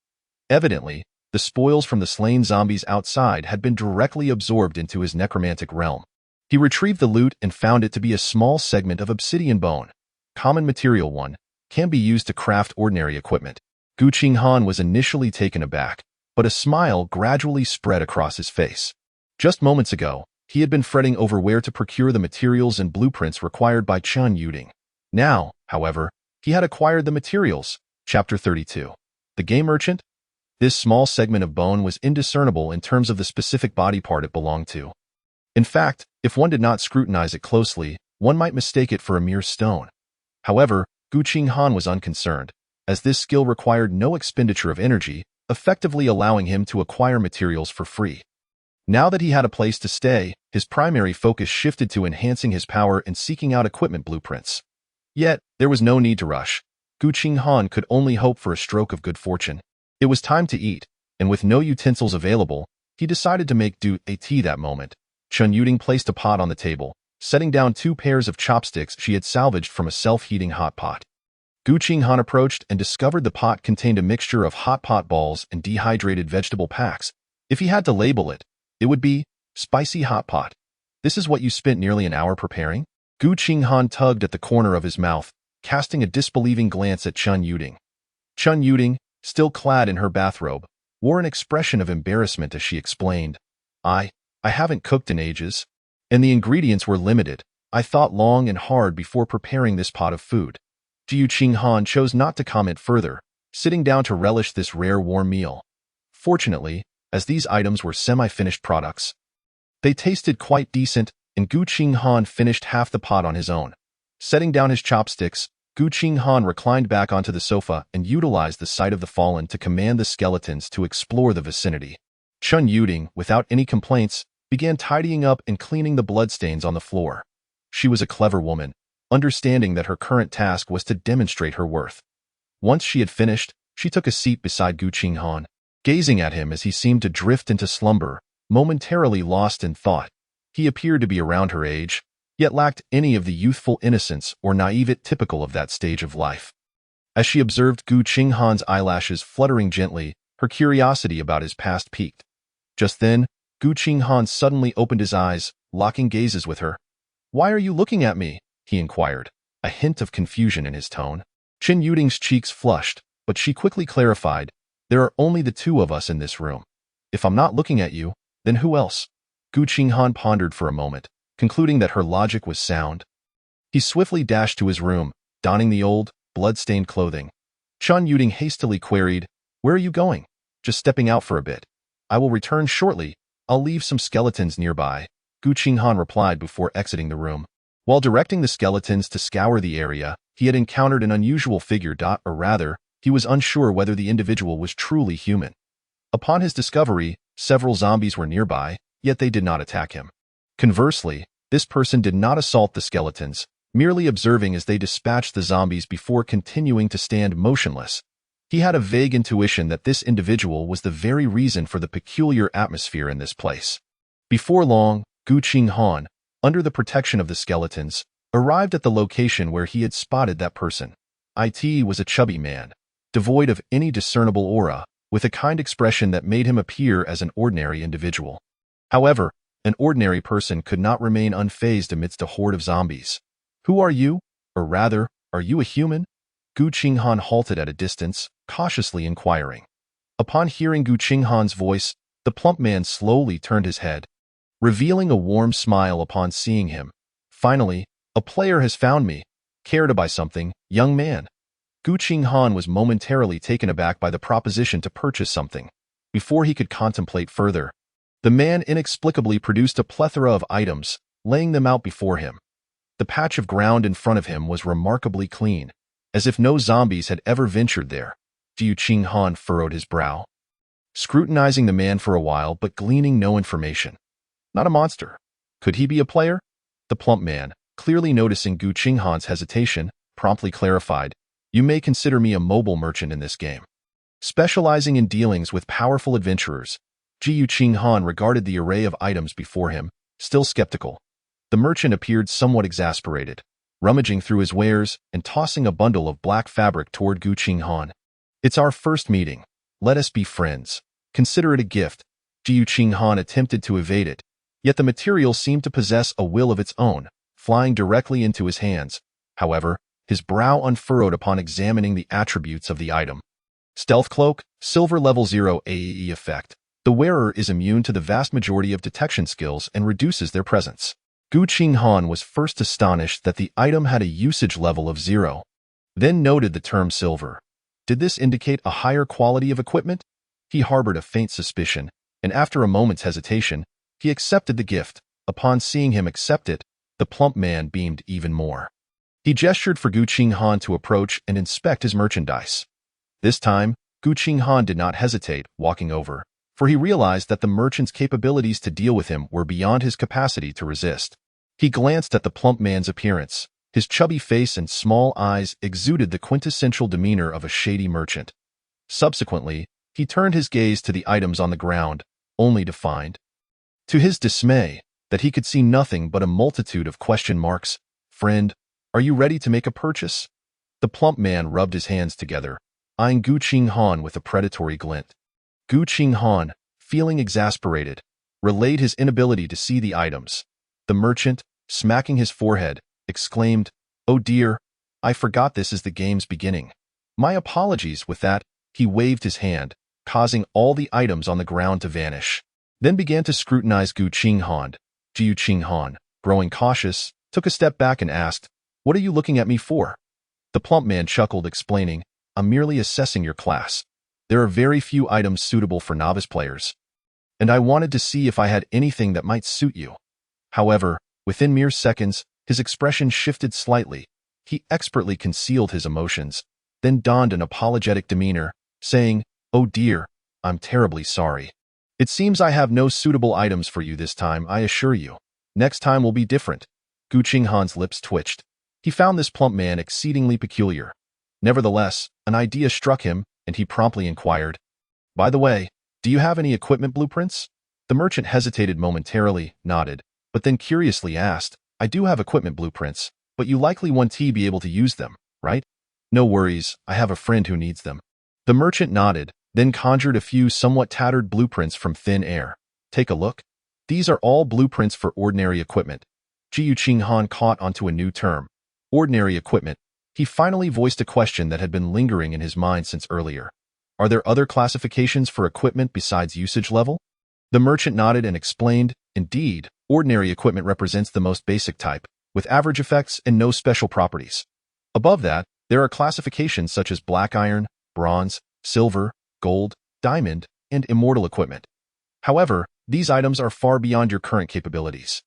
Evidently, the spoils from the slain zombies outside had been directly absorbed into his necromantic realm. He retrieved the loot and found it to be a small segment of obsidian bone. Common material one, can be used to craft ordinary equipment. Qinghan was initially taken aback, but a smile gradually spread across his face. Just moments ago, he had been fretting over where to procure the materials and blueprints required by Chen Yuding. Now, however, he had acquired the materials. Chapter 32. The Game Merchant? This small segment of bone was indiscernible in terms of the specific body part it belonged to. In fact, if one did not scrutinize it closely, one might mistake it for a mere stone. However, Qinghan was unconcerned, as this skill required no expenditure of energy, effectively allowing him to acquire materials for free. Now that he had a place to stay, his primary focus shifted to enhancing his power and seeking out equipment blueprints. Yet, there was no need to rush. Qinghan could only hope for a stroke of good fortune. It was time to eat, and with no utensils available, he decided to make do a tea that moment. Chen Yuding placed a pot on the table, setting down 2 pairs of chopsticks she had salvaged from a self-heating hot pot. Qinghan approached and discovered the pot contained a mixture of hot pot balls and dehydrated vegetable packs. If he had to label it, it would be spicy hot pot. "This is what you spent nearly an hour preparing?" Qinghan tugged at the corner of his mouth, casting a disbelieving glance at Chen Yuding. Chen Yuding, still clad in her bathrobe, wore an expression of embarrassment as she explained, I haven't cooked in ages, and the ingredients were limited. I thought long and hard before preparing this pot of food." Qinghan chose not to comment further, sitting down to relish this rare warm meal. Fortunately, as these items were semi-finished products, they tasted quite decent, and Qinghan finished half the pot on his own. Setting down his chopsticks, Qinghan reclined back onto the sofa and utilized the sight of the fallen to command the skeletons to explore the vicinity. Chen Yuding, without any complaints, began tidying up and cleaning the bloodstains on the floor. She was a clever woman, understanding that her current task was to demonstrate her worth. Once she had finished, she took a seat beside Qinghan, gazing at him as he seemed to drift into slumber, momentarily lost in thought. He appeared to be around her age, yet lacked any of the youthful innocence or naivete typical of that stage of life. As she observed Qinghan's eyelashes fluttering gently, her curiosity about his past piqued. Just then, Qinghan suddenly opened his eyes, locking gazes with her. "Why are you looking at me?" he inquired, a hint of confusion in his tone. Qin Yuding's cheeks flushed, but she quickly clarified, "There are only the two of us in this room. If I'm not looking at you, then who else?" Qinghan pondered for a moment, concluding that her logic was sound. He swiftly dashed to his room, donning the old, blood-stained clothing. Qin Yuding hastily queried, "Where are you going?" "Just stepping out for a bit. I will return shortly. I'll leave some skeletons nearby," Qinghan replied before exiting the room. While directing the skeletons to scour the area, he had encountered an unusual figure, or rather, he was unsure whether the individual was truly human. Upon his discovery, several zombies were nearby, yet they did not attack him. Conversely, this person did not assault the skeletons, merely observing as they dispatched the zombies before continuing to stand motionless. He had a vague intuition that this individual was the very reason for the peculiar atmosphere in this place. Before long, Qinghan, under the protection of the skeletons, arrived at the location where he had spotted that person. It was a chubby man, devoid of any discernible aura, with a kind expression that made him appear as an ordinary individual. However, an ordinary person could not remain unfazed amidst a horde of zombies. "Who are you? Or rather, are you a human?" Qinghan halted at a distance, cautiously inquiring. Upon hearing Qinghan's voice, the plump man slowly turned his head, revealing a warm smile upon seeing him. "Finally, a player has found me. Care to buy something, young man?" Qinghan was momentarily taken aback by the proposition to purchase something. Before he could contemplate further, the man inexplicably produced a plethora of items, laying them out before him. The patch of ground in front of him was remarkably clean, as if no zombies had ever ventured there. Qinghan furrowed his brow, scrutinizing the man for a while but gleaning no information. Not a monster. Could he be a player? The plump man, clearly noticing Qinghan's hesitation, promptly clarified, "You may consider me a mobile merchant in this game, specializing in dealings with powerful adventurers." Qinghan regarded the array of items before him, still skeptical. The merchant appeared somewhat exasperated, rummaging through his wares and tossing a bundle of black fabric toward Qinghan. "It's our first meeting. Let us be friends. Consider it a gift." Qinghan attempted to evade it, yet the material seemed to possess a will of its own, flying directly into his hands. However, his brow unfurrowed upon examining the attributes of the item. Stealth Cloak, Silver Level 0 AEE effect. The wearer is immune to the vast majority of detection skills and reduces their presence. Qinghan was first astonished that the item had a usage level of 0, then noted the term silver. Did this indicate a higher quality of equipment? He harbored a faint suspicion, and after a moment's hesitation, he accepted the gift. Upon seeing him accept it, the plump man beamed even more. He gestured for Qinghan to approach and inspect his merchandise. This time, Qinghan did not hesitate, walking over, for he realized that the merchant's capabilities to deal with him were beyond his capacity to resist. He glanced at the plump man's appearance. His chubby face and small eyes exuded the quintessential demeanor of a shady merchant. Subsequently, he turned his gaze to the items on the ground, only to find, to his dismay, that he could see nothing but a multitude of question marks. "Friend, are you ready to make a purchase?" The plump man rubbed his hands together, eyeing Qinghan with a predatory glint. Qinghan, feeling exasperated, relayed his inability to see the items. The merchant, smacking his forehead, exclaimed, "Oh dear, I forgot this is the game's beginning. My apologies." With that, he waved his hand, causing all the items on the ground to vanish, then began to scrutinize Qinghan. Qinghan, growing cautious, took a step back and asked, "What are you looking at me for?" The plump man chuckled, explaining, "I'm merely assessing your class. There are very few items suitable for novice players, and I wanted to see if I had anything that might suit you." However, within mere seconds, his expression shifted slightly. He expertly concealed his emotions, then donned an apologetic demeanor, saying, "Oh dear, I'm terribly sorry. It seems I have no suitable items for you this time, I assure you. Next time will be different. Qinghan's lips twitched. He found this plump man exceedingly peculiar. Nevertheless, an idea struck him, and he promptly inquired, "By the way, do you have any equipment blueprints?" The merchant hesitated momentarily, nodded, but then curiously asked, "I do have equipment blueprints, but you likely won't be able to use them, right?" "No worries, I have a friend who needs them." The merchant nodded, then conjured a few somewhat tattered blueprints from thin air. "Take a look. These are all blueprints for ordinary equipment." Qinghan caught onto a new term. Ordinary equipment. He finally voiced a question that had been lingering in his mind since earlier. "Are there other classifications for equipment besides usage level?" The merchant nodded and explained, "Indeed, ordinary equipment represents the most basic type, with average effects and no special properties. Above that, there are classifications such as black iron, bronze, silver, gold, diamond, and immortal equipment. However, these items are far beyond your current capabilities.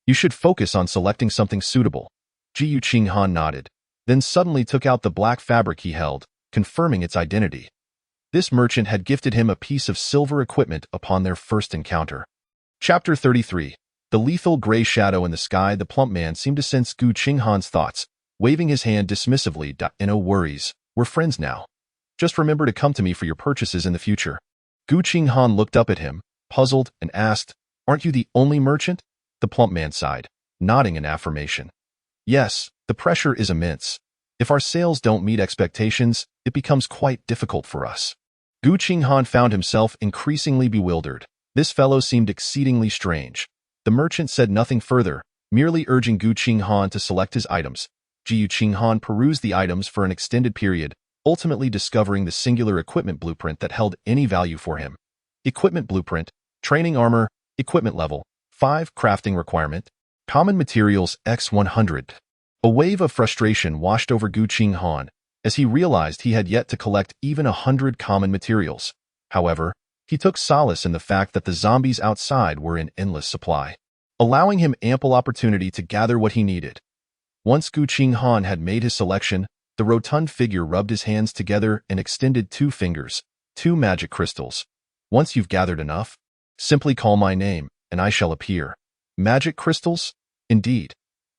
You should focus on selecting something suitable." Qinghan nodded, then suddenly took out the black fabric he held, confirming its identity. This merchant had gifted him a piece of silver equipment upon their first encounter. Chapter 33. The lethal gray shadow in the sky. The plump man seemed to sense Qinghan's thoughts, waving his hand dismissively. "No worries, we're friends now. Just remember to come to me for your purchases in the future." Qinghan looked up at him, puzzled, and asked, "Aren't you the only merchant?" The plump man sighed, nodding in affirmation. "Yes, the pressure is immense. If our sales don't meet expectations, it becomes quite difficult for us." Qinghan found himself increasingly bewildered. This fellow seemed exceedingly strange. The merchant said nothing further, merely urging Qinghan to select his items. Qinghan perused the items for an extended period, ultimately discovering the singular equipment blueprint that held any value for him. Equipment blueprint, training armor, equipment level, 5 crafting requirement, common materials X100. A wave of frustration washed over Qinghan as he realized he had yet to collect even 100 common materials. However, he took solace in the fact that the zombies outside were in endless supply, allowing him ample opportunity to gather what he needed. Once Qinghan had made his selection, the rotund figure rubbed his hands together and extended 2 fingers, 2 magic crystals. "Once you've gathered enough, simply call my name, and I shall appear." Magic crystals? Indeed.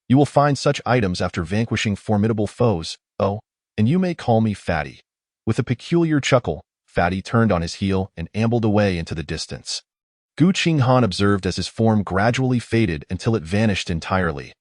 You will find such items after vanquishing formidable foes. Oh, and you may call me Fatty. With a peculiar chuckle, Fatty turned on his heel and ambled away into the distance. Qinghan observed as his form gradually faded until it vanished entirely.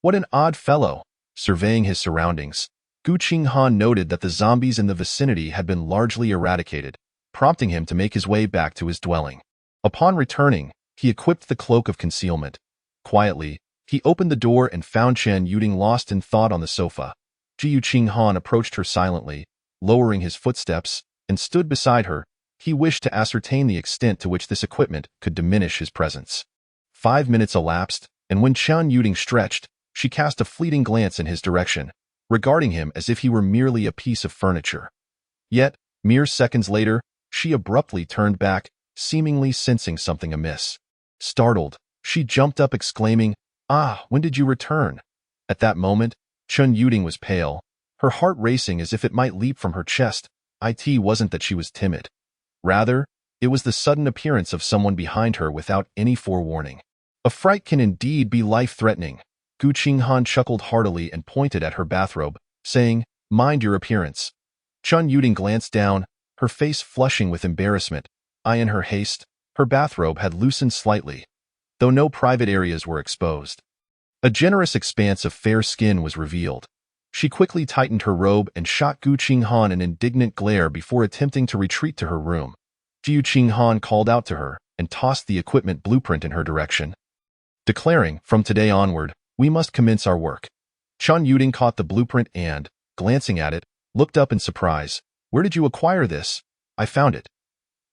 What an odd fellow! Surveying his surroundings, Qinghan noted that the zombies in the vicinity had been largely eradicated, prompting him to make his way back to his dwelling. Upon returning, he equipped the cloak of concealment. Quietly, he opened the door and found Chen Yuding lost in thought on the sofa. Qinghan approached her silently, lowering his footsteps, and stood beside her. He wished to ascertain the extent to which this equipment could diminish his presence. 5 minutes elapsed, and when Chen Yuding stretched, she cast a fleeting glance in his direction, regarding him as if he were merely a piece of furniture. Yet, mere seconds later, she abruptly turned back, seemingly sensing something amiss. Startled, she jumped up exclaiming, "Ah, when did you return?" At that moment, Chen Yuding was pale, her heart racing as if it might leap from her chest. It wasn't that she was timid. Rather, it was the sudden appearance of someone behind her without any forewarning. A fright can indeed be life-threatening. Qinghan chuckled heartily and pointed at her bathrobe, saying, "Mind your appearance." Chen Yuding glanced down, her face flushing with embarrassment. In her haste, her bathrobe had loosened slightly, though no private areas were exposed. A generous expanse of fair skin was revealed. She quickly tightened her robe and shot Qinghan an indignant glare before attempting to retreat to her room. Qinghan called out to her and tossed the equipment blueprint in her direction, declaring, "From today onward, we must commence our work." Chen Yuding caught the blueprint and, glancing at it, looked up in surprise. "Where did you acquire this?" "I found it."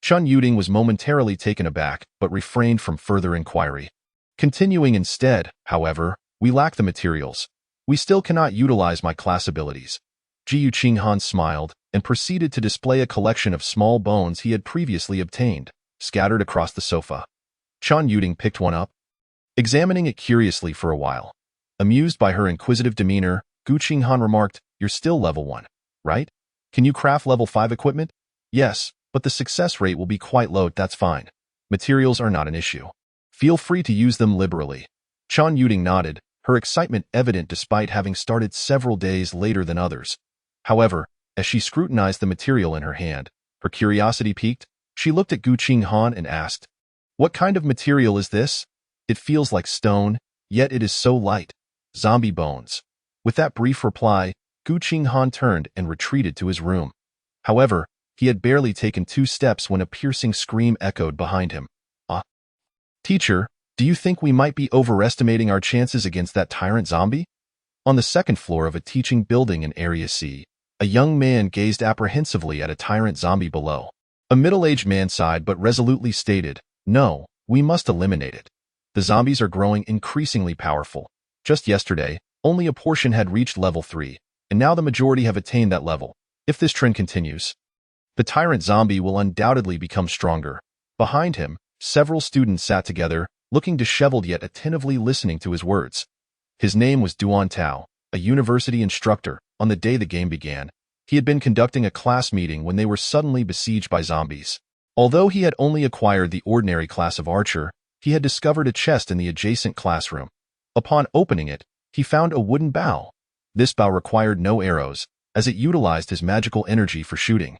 Chen Yuding was momentarily taken aback, but refrained from further inquiry. Continuing instead, however, "We lack the materials. We still cannot utilize my class abilities." Qinghan smiled and proceeded to display a collection of small bones he had previously obtained, scattered across the sofa. Chen Yuding picked one up, examining it curiously for a while. Amused by her inquisitive demeanor, Qinghan remarked, "You're still level 1, right? Can you craft level 5 equipment?" "Yes, but the success rate will be quite low." "That's fine. Materials are not an issue. Feel free to use them liberally. Chan Yuding nodded, her excitement evident despite having started several days later than others. However, as she scrutinized the material in her hand, her curiosity piqued. She looked at Qinghan and asked, "What kind of material is this? It feels like stone, yet it is so light." "Zombie bones." With that brief reply, Qinghan turned and retreated to his room. However, he had barely taken 2 steps when a piercing scream echoed behind him. "Ah! Teacher, do you think we might be overestimating our chances against that tyrant zombie?" On the second floor of a teaching building in Area C, a young man gazed apprehensively at a tyrant zombie below. A middle-aged man sighed but resolutely stated, "No, we must eliminate it. The zombies are growing increasingly powerful. Just yesterday, only a portion had reached level 3, and now the majority have attained that level. If this trend continues, the tyrant zombie will undoubtedly become stronger." Behind him, several students sat together, looking disheveled yet attentively listening to his words. His name was Duan Tao, a university instructor. On the day the game began, he had been conducting a class meeting when they were suddenly besieged by zombies. Although he had only acquired the ordinary class of archer, he had discovered a chest in the adjacent classroom. Upon opening it, he found a wooden bow. This bow required no arrows, as it utilized his magical energy for shooting.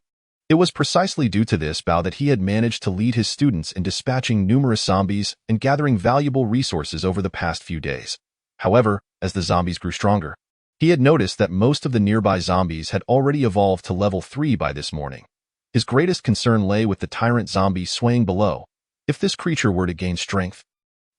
It was precisely due to this bow that he had managed to lead his students in dispatching numerous zombies and gathering valuable resources over the past few days. However, as the zombies grew stronger, he had noticed that most of the nearby zombies had already evolved to level 3 by this morning. His greatest concern lay with the tyrant zombie swaying below. If this creature were to gain strength,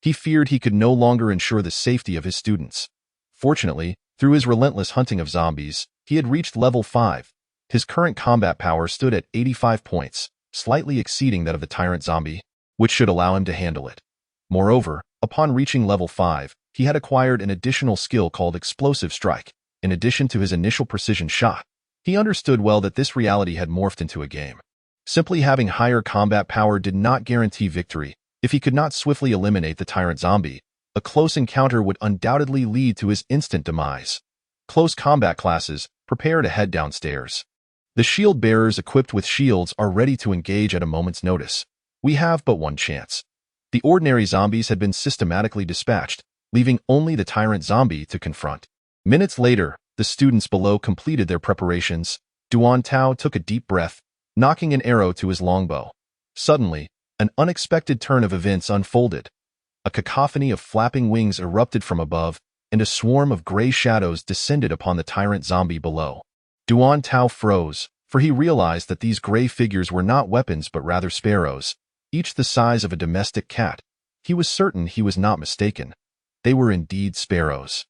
he feared he could no longer ensure the safety of his students. Fortunately, through his relentless hunting of zombies, he had reached level 5. His current combat power stood at 85 points, slightly exceeding that of the tyrant zombie, which should allow him to handle it. Moreover, upon reaching level 5, he had acquired an additional skill called Explosive Strike. In addition to his initial precision shot, he understood well that this reality had morphed into a game. Simply having higher combat power did not guarantee victory. If he could not swiftly eliminate the tyrant zombie, a close encounter would undoubtedly lead to his instant demise. Close combat classes, prepare to head downstairs. The shield bearers equipped with shields are ready to engage at a moment's notice. We have but one chance. The ordinary zombies had been systematically dispatched, leaving only the tyrant zombie to confront. Minutes later, the students below completed their preparations. Duan Tao took a deep breath, knocking an arrow to his longbow. Suddenly, an unexpected turn of events unfolded. A cacophony of flapping wings erupted from above, and a swarm of gray shadows descended upon the tyrant zombie below. Duan Tao froze, for he realized that these gray figures were not weapons but rather sparrows, each the size of a domestic cat. He was certain he was not mistaken. They were indeed sparrows.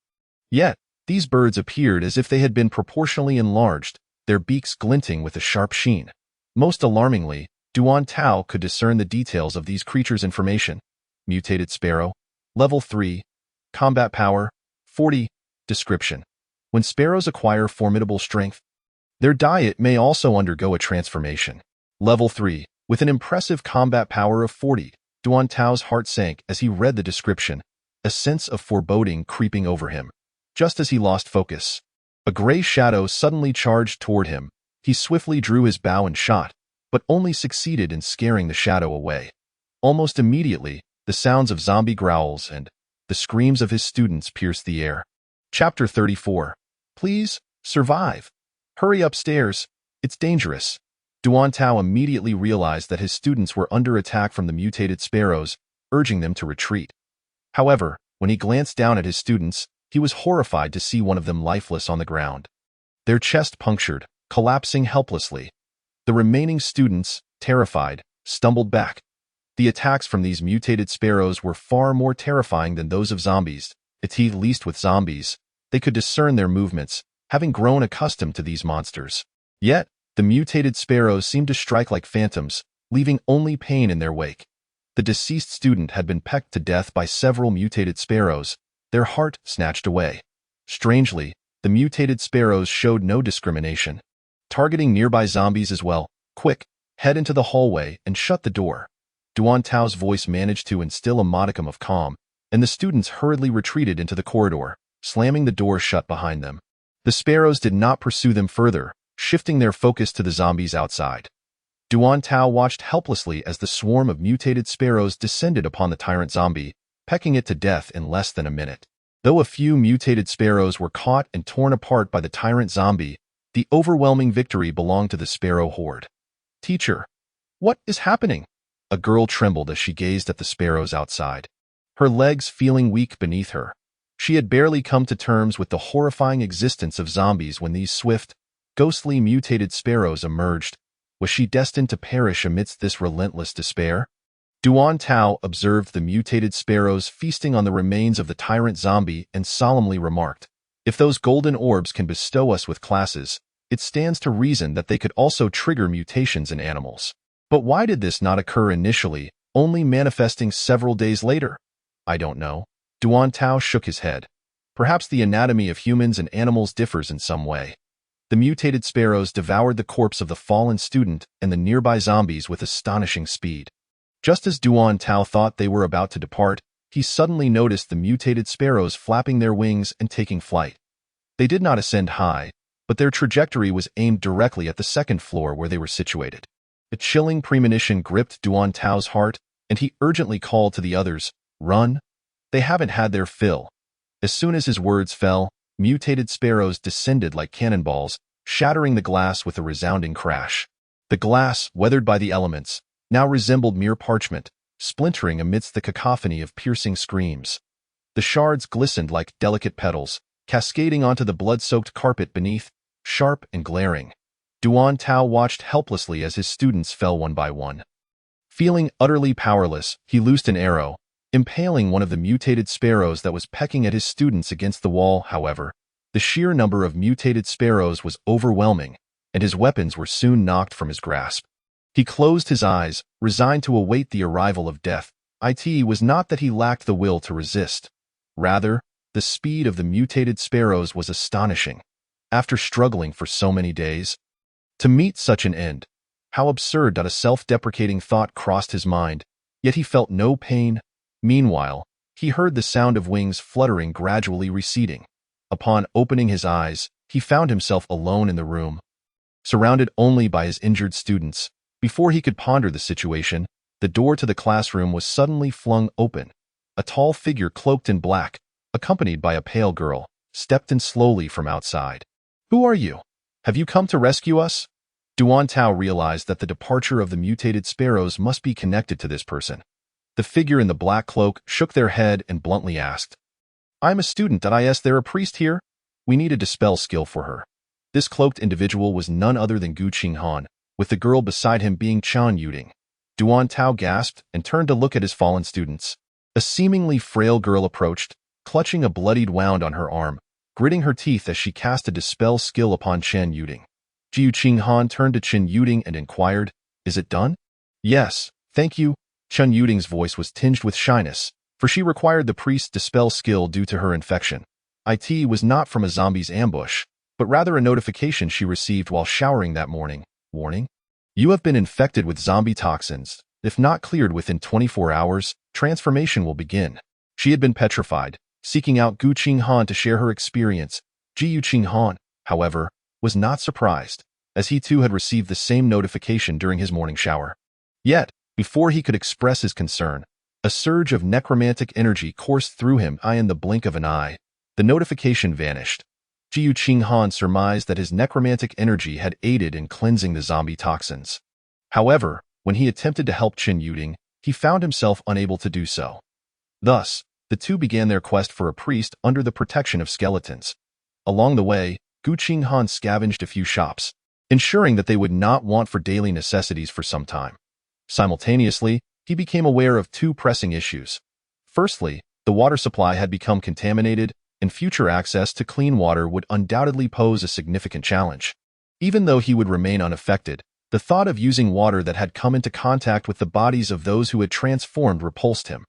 Yet, these birds appeared as if they had been proportionally enlarged, their beaks glinting with a sharp sheen. Most alarmingly, Duan Tao could discern the details of these creatures' information. Mutated sparrow. Level 3. Combat power. 40. Description. When sparrows acquire formidable strength, their diet may also undergo a transformation. Level 3. With an impressive combat power of 40. Duan Tao's heart sank as he read the description, a sense of foreboding creeping over him. Just as he lost focus, a gray shadow suddenly charged toward him. He swiftly drew his bow and shot, but only succeeded in scaring the shadow away. Almost immediately, the sounds of zombie growls and the screams of his students pierced the air. Chapter 34. Please, survive. Hurry upstairs. It's dangerous. Duan Tao immediately realized that his students were under attack from the mutated sparrows, urging them to retreat. However, when he glanced down at his students, he was horrified to see one of them lifeless on the ground, their chest punctured, collapsing helplessly. The remaining students, terrified, stumbled back. The attacks from these mutated sparrows were far more terrifying than those of zombies. At least with zombies, they could discern their movements, having grown accustomed to these monsters. Yet, the mutated sparrows seemed to strike like phantoms, leaving only pain in their wake. The deceased student had been pecked to death by several mutated sparrows, their heart snatched away. Strangely, the mutated sparrows showed no discrimination, targeting nearby zombies as well. Quick, head into the hallway and shut the door. Duan Tao's voice managed to instill a modicum of calm, and the students hurriedly retreated into the corridor, slamming the door shut behind them. The sparrows did not pursue them further, shifting their focus to the zombies outside. Duan Tao watched helplessly as the swarm of mutated sparrows descended upon the tyrant zombie, pecking it to death in less than a minute. Though a few mutated sparrows were caught and torn apart by the tyrant zombie, the overwhelming victory belonged to the sparrow horde. "Teacher, what is happening?" A girl trembled as she gazed at the sparrows outside, her legs feeling weak beneath her. She had barely come to terms with the horrifying existence of zombies when these swift, ghostly mutated sparrows emerged. Was she destined to perish amidst this relentless despair? Duan Tao observed the mutated sparrows feasting on the remains of the tyrant zombie and solemnly remarked, "If those golden orbs can bestow us with classes, it stands to reason that they could also trigger mutations in animals. But why did this not occur initially, only manifesting several days later?" "I don't know." Duan Tao shook his head. "Perhaps the anatomy of humans and animals differs in some way." The mutated sparrows devoured the corpse of the fallen student and the nearby zombies with astonishing speed. Just as Duan Tao thought they were about to depart, he suddenly noticed the mutated sparrows flapping their wings and taking flight. They did not ascend high, but their trajectory was aimed directly at the second floor where they were situated. A chilling premonition gripped Duan Tao's heart, and he urgently called to the others, "Run! They haven't had their fill." As soon as his words fell, mutated sparrows descended like cannonballs, shattering the glass with a resounding crash. The glass, weathered by the elements, now resembled mere parchment, splintering amidst the cacophony of piercing screams. The shards glistened like delicate petals, cascading onto the blood-soaked carpet beneath, sharp and glaring. Duan Tao watched helplessly as his students fell one by one. Feeling utterly powerless, he loosed an arrow, impaling one of the mutated sparrows that was pecking at his students against the wall. However, the sheer number of mutated sparrows was overwhelming, and his weapons were soon knocked from his grasp. He closed his eyes, resigned to await the arrival of death. It was not that he lacked the will to resist. Rather, the speed of the mutated sparrows was astonishing. After struggling for so many days, to meet such an end, how absurd that a self-deprecating thought crossed his mind, yet he felt no pain. Meanwhile, he heard the sound of wings fluttering gradually receding. Upon opening his eyes, he found himself alone in the room, surrounded only by his injured students. Before he could ponder the situation, the door to the classroom was suddenly flung open. A tall figure cloaked in black, accompanied by a pale girl, stepped in slowly from outside. "Who are you? Have you come to rescue us?" Duan Tao realized that the departure of the mutated sparrows must be connected to this person. The figure in the black cloak shook their head and bluntly asked, "I'm a student. Is there a priest here? We need a dispel skill for her." This cloaked individual was none other than Qinghan, with the girl beside him being Chan Yuding. Duan Tao gasped and turned to look at his fallen students. A seemingly frail girl approached, clutching a bloodied wound on her arm, gritting her teeth as she cast a dispel skill upon Chen Yuding. Qinghan turned to Chen Yuding and inquired, "Is it done?" "Yes, thank you." Chen Yuding's voice was tinged with shyness, for she required the priest's dispel skill due to her infection. It was not from a zombie's ambush, but rather a notification she received while showering that morning. Warning: you have been infected with zombie toxins. If not cleared within 24 hours, transformation will begin. She had been petrified, seeking out Qinghan to share her experience. Qinghan, however, was not surprised, as he too had received the same notification during his morning shower. Yet, before he could express his concern, a surge of necromantic energy coursed through him. In the blink of an eye, the notification vanished. Qinghan surmised that his necromantic energy had aided in cleansing the zombie toxins. However, when he attempted to help Chen Yuding, he found himself unable to do so. Thus, the two began their quest for a priest under the protection of skeletons. Along the way, Qinghan scavenged a few shops, ensuring that they would not want for daily necessities for some time. Simultaneously, he became aware of two pressing issues. Firstly, the water supply had become contaminated, and future access to clean water would undoubtedly pose a significant challenge. Even though he would remain unaffected, the thought of using water that had come into contact with the bodies of those who had transformed repulsed him.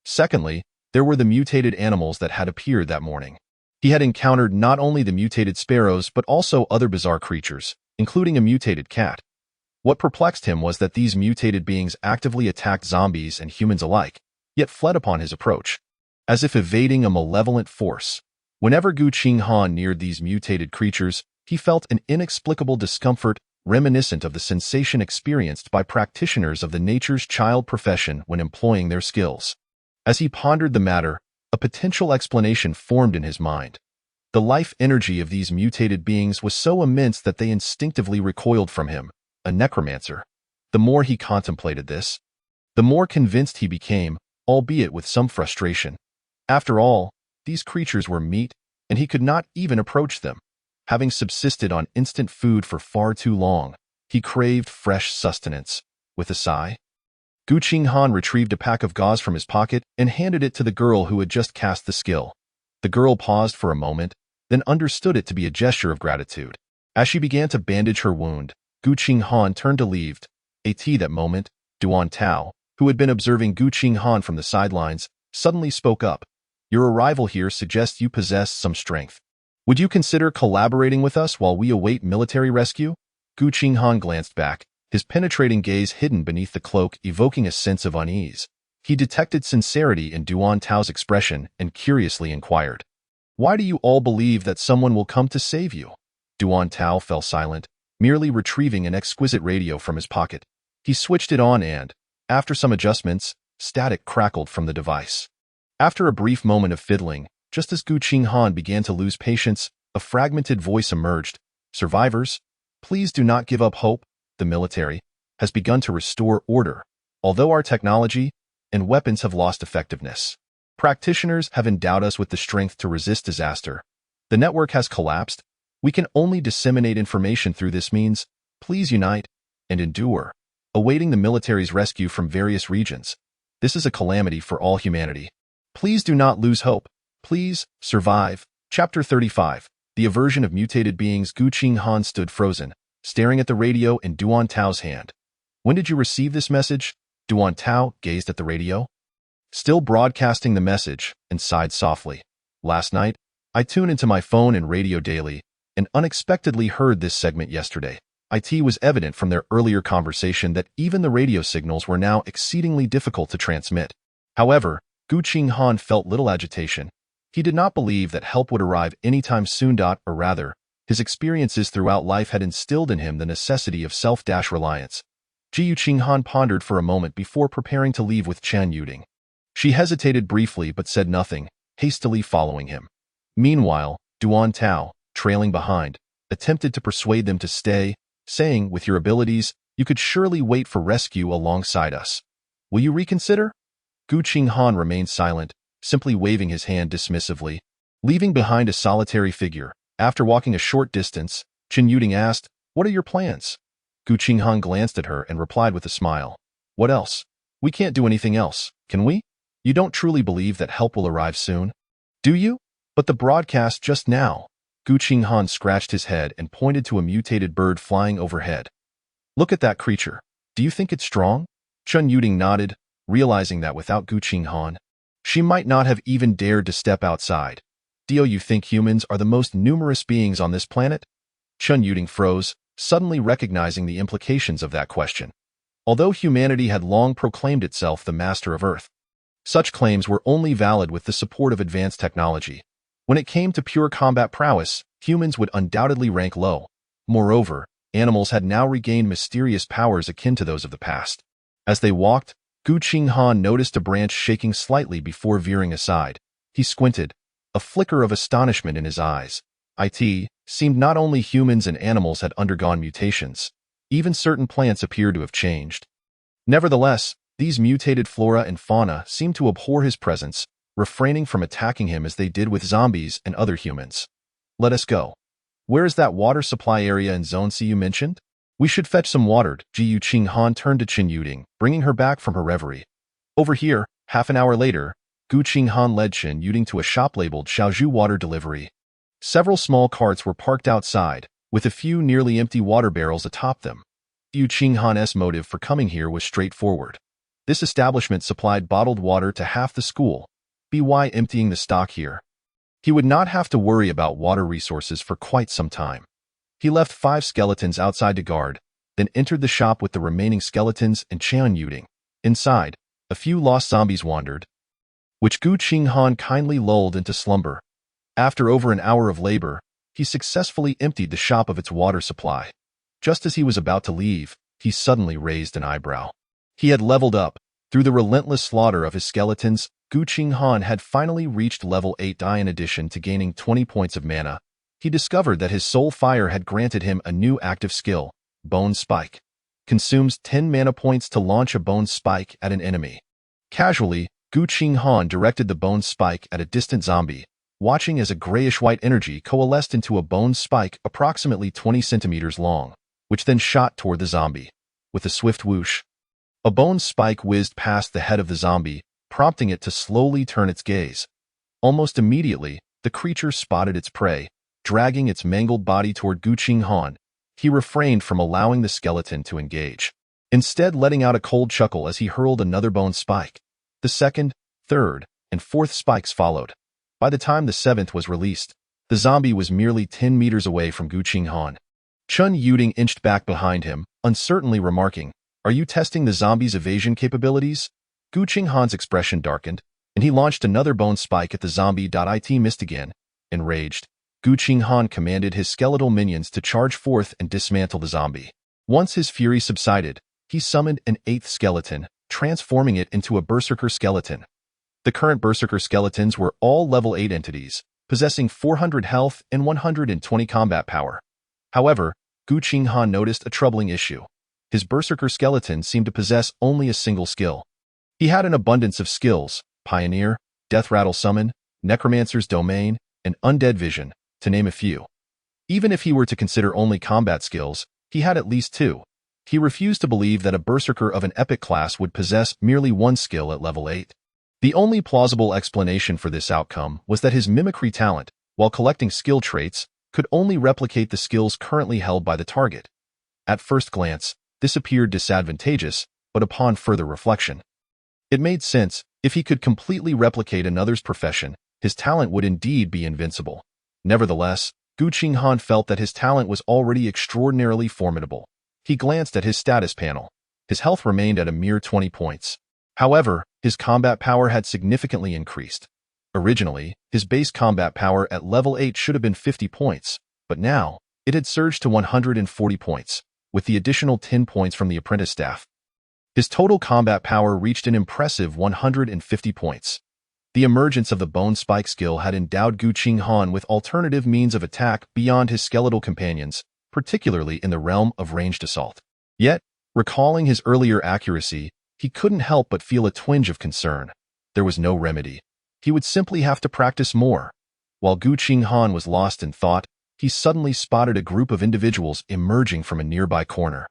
Secondly, there were the mutated animals that had appeared that morning. He had encountered not only the mutated sparrows but also other bizarre creatures, including a mutated cat. What perplexed him was that these mutated beings actively attacked zombies and humans alike, yet fled upon his approach, as if evading a malevolent force. Whenever Qinghan neared these mutated creatures, he felt an inexplicable discomfort, reminiscent of the sensation experienced by practitioners of the nature's child profession when employing their skills. As he pondered the matter, a potential explanation formed in his mind. The life energy of these mutated beings was so immense that they instinctively recoiled from him, a necromancer. The more he contemplated this, the more convinced he became, albeit with some frustration. After all, these creatures were meat, and he could not even approach them. Having subsisted on instant food for far too long, he craved fresh sustenance. With a sigh, Qinghan retrieved a pack of gauze from his pocket and handed it to the girl who had just cast the skill. The girl paused for a moment, then understood it to be a gesture of gratitude. As she began to bandage her wound, Qinghan turned to leave. At that moment, Duan Tao, who had been observing Qinghan from the sidelines, suddenly spoke up. Your arrival here suggests you possess some strength. Would you consider collaborating with us while we await military rescue? Qinghan glanced back, his penetrating gaze hidden beneath the cloak evoking a sense of unease. He detected sincerity in Duan Tao's expression and curiously inquired, "Why do you all believe that someone will come to save you?" Duan Tao fell silent, merely retrieving an exquisite radio from his pocket. He switched it on and, after some adjustments, static crackled from the device. After a brief moment of fiddling, just as Qinghan began to lose patience, a fragmented voice emerged. "Survivors, please do not give up hope. The military has begun to restore order, although our technology and weapons have lost effectiveness. Practitioners have endowed us with the strength to resist disaster. The network has collapsed. We can only disseminate information through this means. Please unite and endure, awaiting the military's rescue from various regions. This is a calamity for all humanity. Please do not lose hope. Please survive." Chapter 35. The Aversion of Mutated Beings. Qinghan stood frozen, staring at the radio in Duan Tao's hand. "When did you receive this message?" Duan Tao gazed at the radio, still broadcasting the message, and sighed softly. "Last night, I tune into my phone and radio daily, and unexpectedly heard this segment yesterday. It was evident from their earlier conversation that even the radio signals were now exceedingly difficult to transmit." However, Qinghan felt little agitation. He did not believe that help would arrive anytime soon. Or rather, his experiences throughout life had instilled in him the necessity of self-reliance. Qinghan pondered for a moment before preparing to leave with Chen Yuding. She hesitated briefly but said nothing, hastily following him. Meanwhile, Duan Tao, trailing behind, attempted to persuade them to stay, saying, "With your abilities, you could surely wait for rescue alongside us. Will you reconsider?" Qinghan remained silent, simply waving his hand dismissively, leaving behind a solitary figure. After walking a short distance, Chen Yuding asked, "What are your plans?" Qinghan glanced at her and replied with a smile, "What else? We can't do anything else, can we? You don't truly believe that help will arrive soon, do you?" "But the broadcast just now." Qinghan scratched his head and pointed to a mutated bird flying overhead. "Look at that creature. Do you think it's strong?" Chen Yuding nodded, realizing that without Qinghan, she might not have even dared to step outside. "Do you think humans are the most numerous beings on this planet?" Chen Yuding froze, suddenly recognizing the implications of that question. Although humanity had long proclaimed itself the master of Earth, such claims were only valid with the support of advanced technology. When it came to pure combat prowess, humans would undoubtedly rank low. Moreover, animals had now regained mysterious powers akin to those of the past. As they walked, Qinghan noticed a branch shaking slightly before veering aside. He squinted, a flicker of astonishment in his eyes. It seemed not only humans and animals had undergone mutations, even certain plants appeared to have changed. Nevertheless, these mutated flora and fauna seemed to abhor his presence, refraining from attacking him as they did with zombies and other humans. "Let us go. Where is that water supply area in Zone C you mentioned?" "We should fetch some water." Qinghan turned to Chen Yuding, bringing her back from her reverie. "Over here." Half an hour later, Qinghan led Chen Yuding to a shop labeled Shaozhu Water Delivery. Several small carts were parked outside, with a few nearly empty water barrels atop them. Qinghan's motive for coming here was straightforward. This establishment supplied bottled water to half the school, by emptying the stock here. He would not have to worry about water resources for quite some time. He left 5 skeletons outside to guard, then entered the shop with the remaining skeletons and Chen Yuding. Inside, a few lost zombies wandered, which Qinghan kindly lulled into slumber. After over an hour of labor, he successfully emptied the shop of its water supply. Just as he was about to leave, he suddenly raised an eyebrow. He had leveled up. Through the relentless slaughter of his skeletons, Qinghan had finally reached level 8. In addition to gaining 20 points of mana, he discovered that his soul fire had granted him a new active skill, Bone Spike. Consumes 10 mana points to launch a bone spike at an enemy. Casually, Qinghan directed the bone spike at a distant zombie, watching as a grayish-white energy coalesced into a bone spike approximately 20 centimeters long, which then shot toward the zombie. With a swift whoosh, a bone spike whizzed past the head of the zombie, prompting it to slowly turn its gaze. Almost immediately, the creature spotted its prey, dragging its mangled body toward Qinghan. He refrained from allowing the skeleton to engage, instead letting out a cold chuckle as he hurled another bone spike. The second, third, and fourth spikes followed. By the time the seventh was released, the zombie was merely 10 meters away from Qinghan. Chun Yuding inched back behind him, uncertainly remarking, "Are you testing the zombie's evasion capabilities?" Qinghan's expression darkened, and he launched another bone spike at the zombie. It missed again. Enraged, Qinghan commanded his skeletal minions to charge forth and dismantle the zombie. Once his fury subsided, he summoned an eighth skeleton, transforming it into a berserker skeleton. The current berserker skeletons were all level 8 entities, possessing 400 health and 120 combat power. However, Qinghan noticed a troubling issue. His berserker skeleton seemed to possess only a single skill. He had an abundance of skills: Pioneer, Death Rattle Summon, Necromancer's Domain, and Undead Vision, to name a few. Even if he were to consider only combat skills, he had at least 2. He refused to believe that a berserker of an epic class would possess merely 1 skill at level 8. The only plausible explanation for this outcome was that his mimicry talent, while collecting skill traits, could only replicate the skills currently held by the target. At first glance, this appeared disadvantageous, but upon further reflection, it made sense. If he could completely replicate another's profession, his talent would indeed be invincible. Nevertheless, Qinghan felt that his talent was already extraordinarily formidable. He glanced at his status panel. His health remained at a mere 20 points. However, his combat power had significantly increased. Originally, his base combat power at level 8 should have been 50 points, but now, it had surged to 140 points, with the additional 10 points from the apprentice staff. His total combat power reached an impressive 150 points. The emergence of the Bone Spike skill had endowed Qinghan with alternative means of attack beyond his skeletal companions, particularly in the realm of ranged assault. Yet, recalling his earlier accuracy, he couldn't help but feel a twinge of concern. There was no remedy. He would simply have to practice more. While Qinghan was lost in thought, he suddenly spotted a group of individuals emerging from a nearby corner.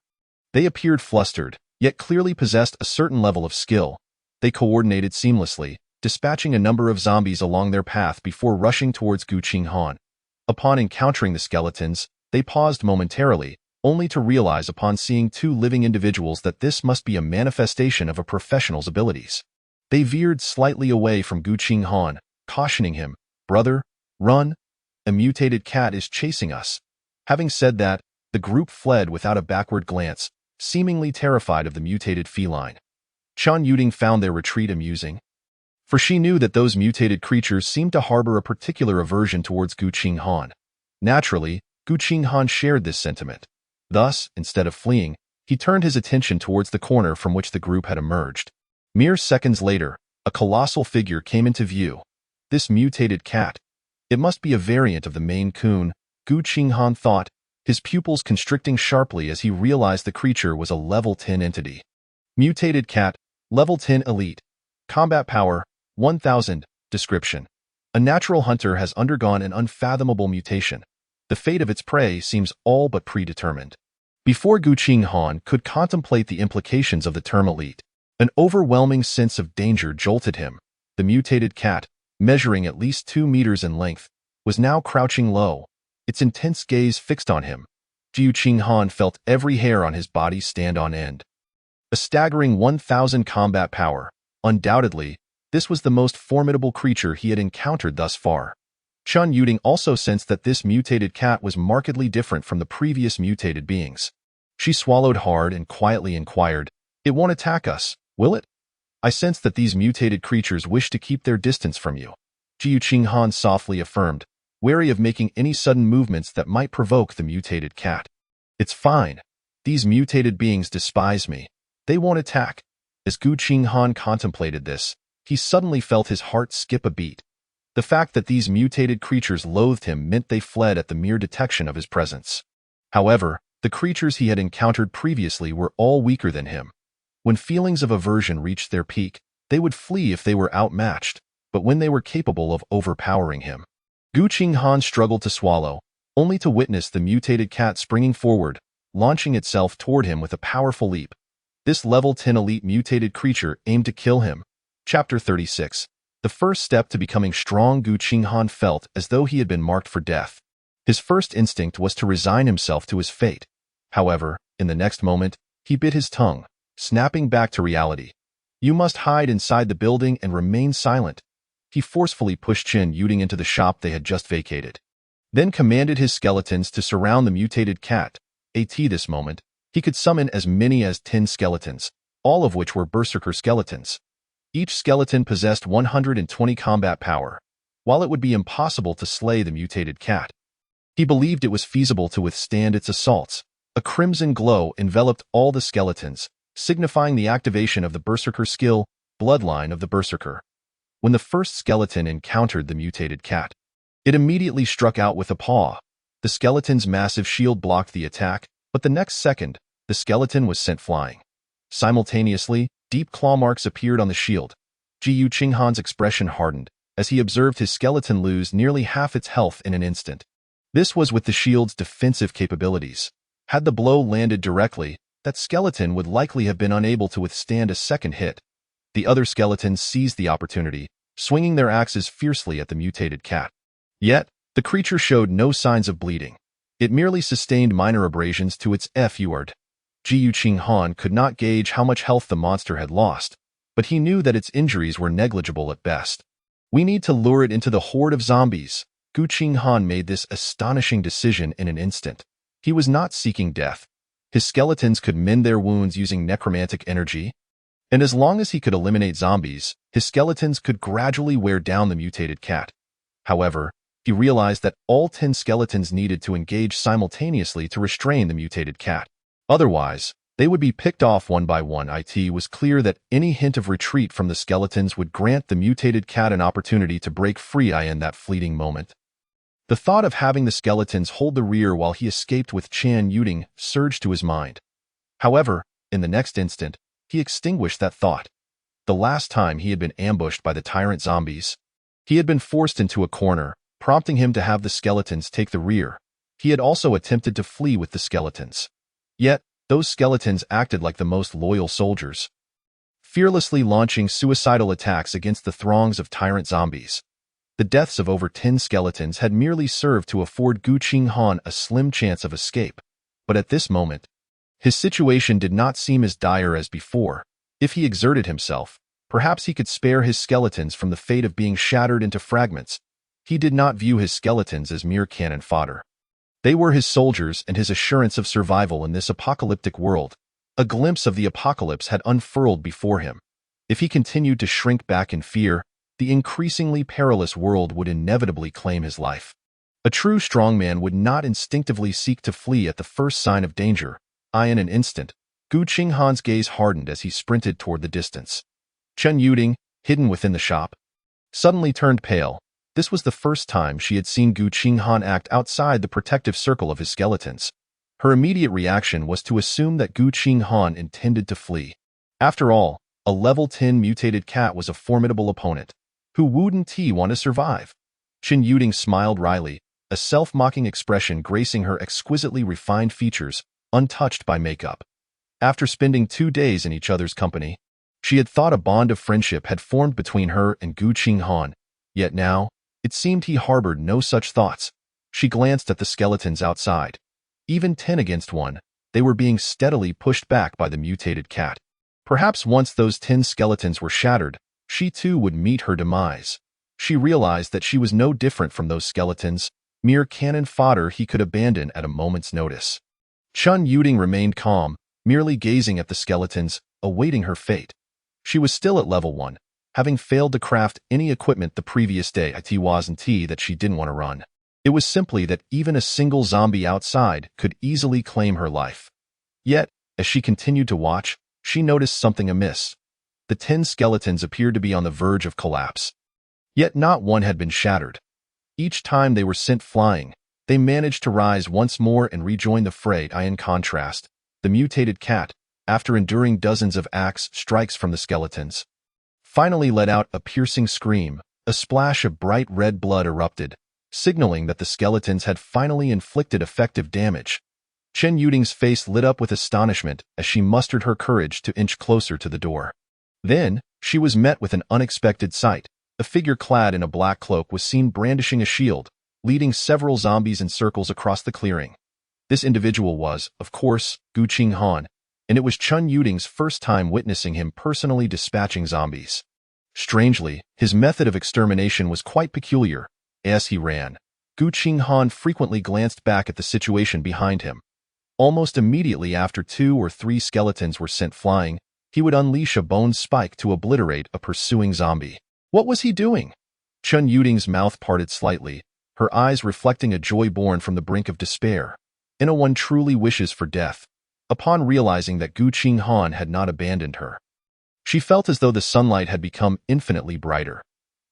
They appeared flustered, yet clearly possessed a certain level of skill. They coordinated seamlessly, dispatching a number of zombies along their path before rushing towards Qinghan. Upon encountering the skeletons, they paused momentarily, only to realize upon seeing 2 living individuals that this must be a manifestation of a professional's abilities. They veered slightly away from Qinghan, cautioning him, "Brother, run. A mutated cat is chasing us." Having said that, the group fled without a backward glance, seemingly terrified of the mutated feline. Chun Yuding found their retreat amusing, for she knew that those mutated creatures seemed to harbor a particular aversion towards Qinghan. Naturally, Qinghan shared this sentiment. Thus, instead of fleeing, he turned his attention towards the corner from which the group had emerged. Mere seconds later, a colossal figure came into view. This mutated cat. It must be a variant of the Maine Coon, Qinghan thought, his pupils constricting sharply as he realized the creature was a level 10 entity. Mutated cat, level 10 elite. Combat power, 1000. Description: a natural hunter has undergone an unfathomable mutation. The fate of its prey seems all but predetermined. Before Qinghan could contemplate the implications of the term elite, an overwhelming sense of danger jolted him. The mutated cat, measuring at least 2 meters in length, was now crouching low, its intense gaze fixed on him. Qinghan felt every hair on his body stand on end. A staggering 1000 combat power. Undoubtedly, this was the most formidable creature he had encountered thus far. Chun Yuding also sensed that this mutated cat was markedly different from the previous mutated beings. She swallowed hard and quietly inquired, "It won't attack us, will it?" "I sense that these mutated creatures wish to keep their distance from you," Qinghan softly affirmed, wary of making any sudden movements that might provoke the mutated cat. It's fine. These mutated beings despise me. They won't attack. As Qinghan contemplated this, he suddenly felt his heart skip a beat. The fact that these mutated creatures loathed him meant they fled at the mere detection of his presence. However, the creatures he had encountered previously were all weaker than him. When feelings of aversion reached their peak, they would flee if they were outmatched, but when they were capable of overpowering him. Qinghan struggled to swallow, only to witness the mutated cat springing forward, launching itself toward him with a powerful leap. This level 10 elite mutated creature aimed to kill him. Chapter 36. The first step to becoming strong. Qinghan felt as though he had been marked for death. His first instinct was to resign himself to his fate. However, in the next moment, he bit his tongue, snapping back to reality. You must hide inside the building and remain silent. He forcefully pushed Qinghan into the shop they had just vacated. Then commanded his skeletons to surround the mutated cat. At this moment, he could summon as many as 10 skeletons, all of which were berserker skeletons. Each skeleton possessed 120 combat power. While it would be impossible to slay the mutated cat, he believed it was feasible to withstand its assaults. A crimson glow enveloped all the skeletons, signifying the activation of the berserker skill, bloodline of the berserker. When the first skeleton encountered the mutated cat, it immediately struck out with a paw. The skeleton's massive shield blocked the attack, but the next second, the skeleton was sent flying. Simultaneously, deep claw marks appeared on the shield. Qinghan's expression hardened as he observed his skeleton lose nearly half its health in an instant. This was with the shield's defensive capabilities. Had the blow landed directly, that skeleton would likely have been unable to withstand a second hit. The other skeletons seized the opportunity, swinging their axes fiercely at the mutated cat. Yet, the creature showed no signs of bleeding. It merely sustained minor abrasions to its forehead. Qinghan could not gauge how much health the monster had lost, but he knew that its injuries were negligible at best. We need to lure it into the horde of zombies. Qinghan made this astonishing decision in an instant. He was not seeking death. His skeletons could mend their wounds using necromantic energy, and as long as he could eliminate zombies, his skeletons could gradually wear down the mutated cat. However, he realized that all 10 skeletons needed to engage simultaneously to restrain the mutated cat. Otherwise, they would be picked off one by one. It was clear that any hint of retreat from the skeletons would grant the mutated cat an opportunity to break free in that fleeting moment. The thought of having the skeletons hold the rear while he escaped with Qinghan surged to his mind. However, in the next instant, he extinguished that thought. The last time he had been ambushed by the tyrant zombies, he had been forced into a corner, prompting him to have the skeletons take the rear. He had also attempted to flee with the skeletons. Yet, those skeletons acted like the most loyal soldiers, fearlessly launching suicidal attacks against the throngs of tyrant zombies. The deaths of over 10 skeletons had merely served to afford Qinghan a slim chance of escape. But at this moment, his situation did not seem as dire as before. If he exerted himself, perhaps he could spare his skeletons from the fate of being shattered into fragments. He did not view his skeletons as mere cannon fodder. They were his soldiers and his assurance of survival in this apocalyptic world. A glimpse of the apocalypse had unfurled before him. If he continued to shrink back in fear, the increasingly perilous world would inevitably claim his life. A true strongman would not instinctively seek to flee at the first sign of danger. In an instant, Qinghan's gaze hardened as he sprinted toward the distance. Qinghan, hidden within the shop, suddenly turned pale. This was the first time she had seen Qinghan act outside the protective circle of his skeletons. Her immediate reaction was to assume that Qinghan intended to flee. After all, a level 10 mutated cat was a formidable opponent. Who wouldn't want to survive? Qinghan smiled wryly, a self-mocking expression gracing her exquisitely refined features, untouched by makeup. After spending 2 days in each other's company, she had thought a bond of friendship had formed between her and Qinghan, yet now, it seemed he harbored no such thoughts. She glanced at the skeletons outside. Even 10 against 1, they were being steadily pushed back by the mutated cat. Perhaps once those 10 skeletons were shattered, she too would meet her demise. She realized that she was no different from those skeletons, mere cannon fodder he could abandon at a moment's notice. Qinghan remained calm, merely gazing at the skeletons, awaiting her fate. She was still at level 1, having failed to craft any equipment the previous day. It wasn't that she didn't want to run. It was simply that even a single zombie outside could easily claim her life. Yet, as she continued to watch, she noticed something amiss. The 10 skeletons appeared to be on the verge of collapse. Yet not one had been shattered. Each time they were sent flying, they managed to rise once more and rejoin the fray. In contrast, the mutated cat, after enduring dozens of axe strikes from the skeletons, finally let out a piercing scream. A splash of bright red blood erupted, signaling that the skeletons had finally inflicted effective damage. Chen Yuding's face lit up with astonishment as she mustered her courage to inch closer to the door. Then, she was met with an unexpected sight. A figure clad in a black cloak was seen brandishing a shield, leading several zombies in circles across the clearing. This individual was, of course, Qinghan, and it was Chen Yuding's first time witnessing him personally dispatching zombies. Strangely, his method of extermination was quite peculiar. As he ran, Qinghan frequently glanced back at the situation behind him. Almost immediately after 2 or 3 skeletons were sent flying, he would unleash a bone spike to obliterate a pursuing zombie. What was he doing? Chen Yuding's mouth parted slightly, her eyes reflecting a joy born from the brink of despair. One truly wishes for death. Upon realizing that Qinghan had not abandoned her, she felt as though the sunlight had become infinitely brighter.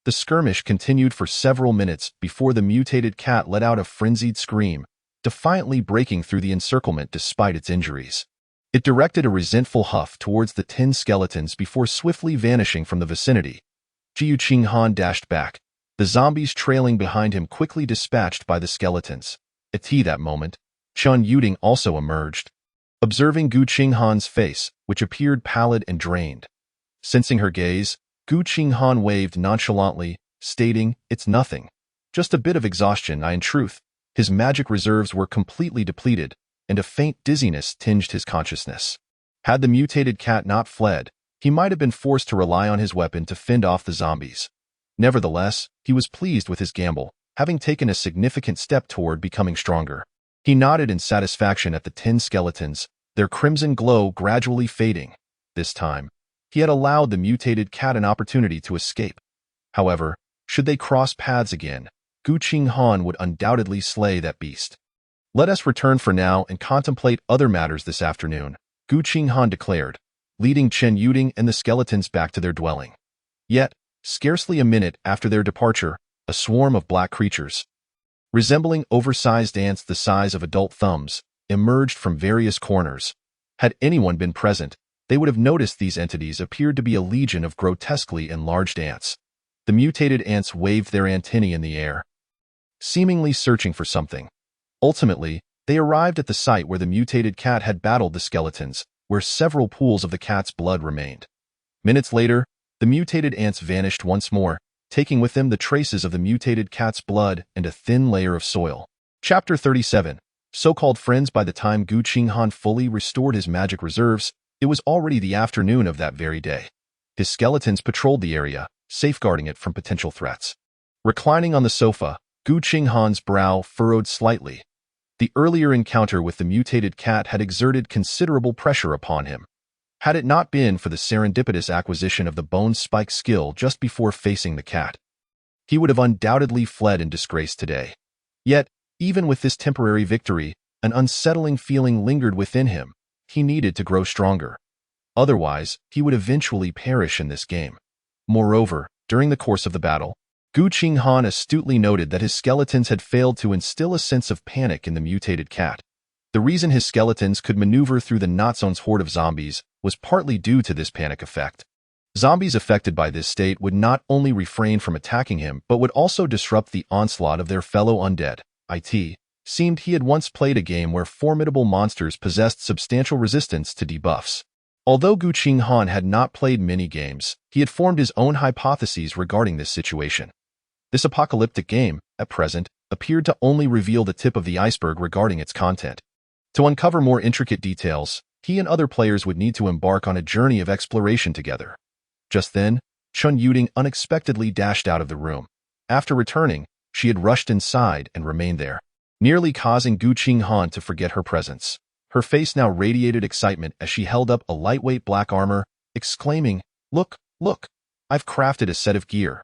The skirmish continued for several minutes before the mutated cat let out a frenzied scream, defiantly breaking through the encirclement despite its injuries. It directed a resentful huff towards the 10 skeletons before swiftly vanishing from the vicinity. Qinghan dashed back, the zombies trailing behind him quickly dispatched by the skeletons. At that moment, Chen Yuding also emerged. Observing Qinghan's face, which appeared pallid and drained. Sensing her gaze, Qinghan waved nonchalantly, stating, "It's nothing. Just a bit of exhaustion." In truth, his magic reserves were completely depleted, and a faint dizziness tinged his consciousness. Had the mutated cat not fled, he might have been forced to rely on his weapon to fend off the zombies. Nevertheless, he was pleased with his gamble, having taken a significant step toward becoming stronger. He nodded in satisfaction at the 10 skeletons, their crimson glow gradually fading. This time, he had allowed the mutated cat an opportunity to escape. However, should they cross paths again, Qinghan would undoubtedly slay that beast. "Let us return for now and contemplate other matters this afternoon," Qinghan declared, leading Chen Yuding and the skeletons back to their dwelling. Yet, scarcely a minute after their departure, a swarm of black creatures, resembling oversized ants the size of adult thumbs, emerged from various corners. Had anyone been present, they would have noticed these entities appeared to be a legion of grotesquely enlarged ants. The mutated ants waved their antennae in the air, seemingly searching for something. Ultimately, they arrived at the site where the mutated cat had battled the skeletons, where several pools of the cat's blood remained. Minutes later, the mutated ants vanished once more, taking with them the traces of the mutated cat's blood and a thin layer of soil. Chapter 37. So-called friends. By the time Qinghan fully restored his magic reserves, it was already the afternoon of that very day. His skeletons patrolled the area, safeguarding it from potential threats. Reclining on the sofa, Qinghan's brow furrowed slightly. The earlier encounter with the mutated cat had exerted considerable pressure upon him. Had it not been for the serendipitous acquisition of the bone spike skill just before facing the cat, he would have undoubtedly fled in disgrace today. Yet, even with this temporary victory, an unsettling feeling lingered within him. He needed to grow stronger. Otherwise, he would eventually perish in this game. Moreover, during the course of the battle, Qinghan astutely noted that his skeletons had failed to instill a sense of panic in the mutated cat. The reason his skeletons could maneuver through the not-zone's horde of zombies was partly due to this panic effect. Zombies affected by this state would not only refrain from attacking him but would also disrupt the onslaught of their fellow undead. It seemed he had once played a game where formidable monsters possessed substantial resistance to debuffs. Although Qinghan had not played many games, he had formed his own hypotheses regarding this situation. This apocalyptic game, at present, appeared to only reveal the tip of the iceberg regarding its content. To uncover more intricate details, he and other players would need to embark on a journey of exploration together. Just then, Chen Yuding unexpectedly dashed out of the room. After returning, she had rushed inside and remained there, nearly causing Qinghan to forget her presence. Her face now radiated excitement as she held up a lightweight black armor, exclaiming, "Look, look! I've crafted a set of gear."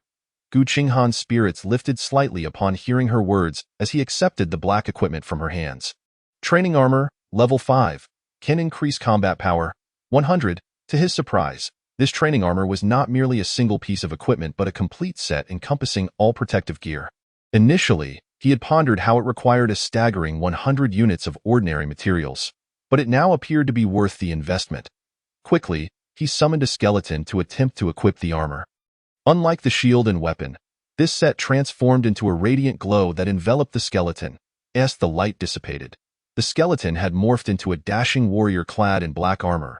Qinghan's spirits lifted slightly upon hearing her words as he accepted the black equipment from her hands. Training armor, level 5, can increase combat power, 100. To his surprise, this training armor was not merely a single piece of equipment but a complete set encompassing all protective gear. Initially, he had pondered how it required a staggering 100 units of ordinary materials, but it now appeared to be worth the investment. Quickly, he summoned a skeleton to attempt to equip the armor. Unlike the shield and weapon, this set transformed into a radiant glow that enveloped the skeleton, as the light dissipated. The skeleton had morphed into a dashing warrior clad in black armor.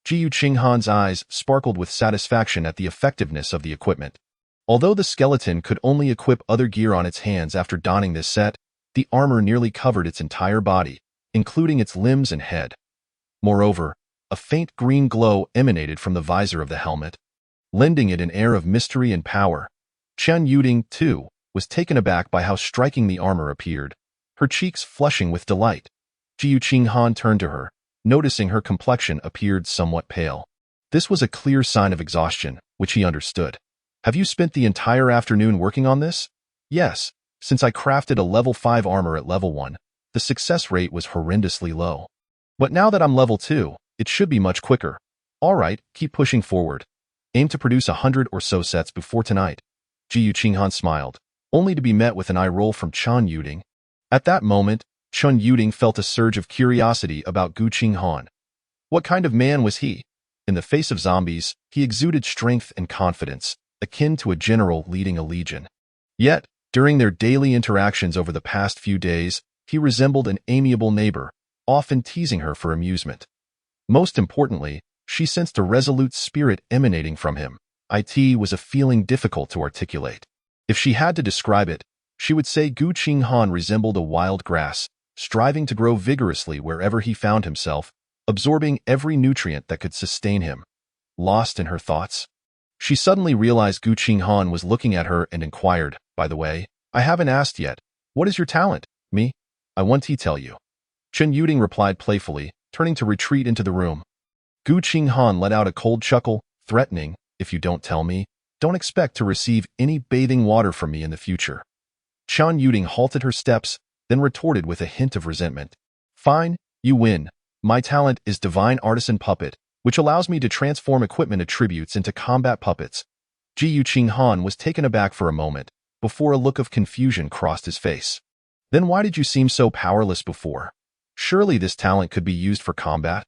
Qinghan's eyes sparkled with satisfaction at the effectiveness of the equipment. Although the skeleton could only equip other gear on its hands after donning this set, the armor nearly covered its entire body, including its limbs and head. Moreover, a faint green glow emanated from the visor of the helmet, lending it an air of mystery and power. Chen Yuding, too, was taken aback by how striking the armor appeared, her cheeks flushing with delight. Qinghan turned to her, noticing her complexion appeared somewhat pale. This was a clear sign of exhaustion, which he understood. Have you spent the entire afternoon working on this? Yes, since I crafted a level 5 armor at level 1, the success rate was horrendously low. But now that I'm level 2, it should be much quicker. Alright, keep pushing forward. Aim to produce 100 or so sets before tonight. Qinghan smiled, only to be met with an eye roll from Chen Yuding. At that moment, Chen Yuding felt a surge of curiosity about Qinghan. What kind of man was he? In the face of zombies, he exuded strength and confidence, akin to a general leading a legion. Yet, during their daily interactions over the past few days, he resembled an amiable neighbor, often teasing her for amusement. Most importantly, she sensed a resolute spirit emanating from him. It was a feeling difficult to articulate. If she had to describe it, she would say Qinghan resembled a wild grass, striving to grow vigorously wherever he found himself, absorbing every nutrient that could sustain him. Lost in her thoughts, she suddenly realized Qinghan was looking at her and inquired, "By the way, I haven't asked yet. What is your talent?" "Me? I want to tell you." Chen Yuding replied playfully, turning to retreat into the room. Qinghan let out a cold chuckle, threatening, "If you don't tell me, don't expect to receive any bathing water from me in the future." Chen Yuding halted her steps, then retorted with a hint of resentment. "Fine, you win. My talent is Divine Artisan Puppet, which allows me to transform equipment attributes into combat puppets." Qinghan was taken aback for a moment, before a look of confusion crossed his face. "Then why did you seem so powerless before? Surely this talent could be used for combat?"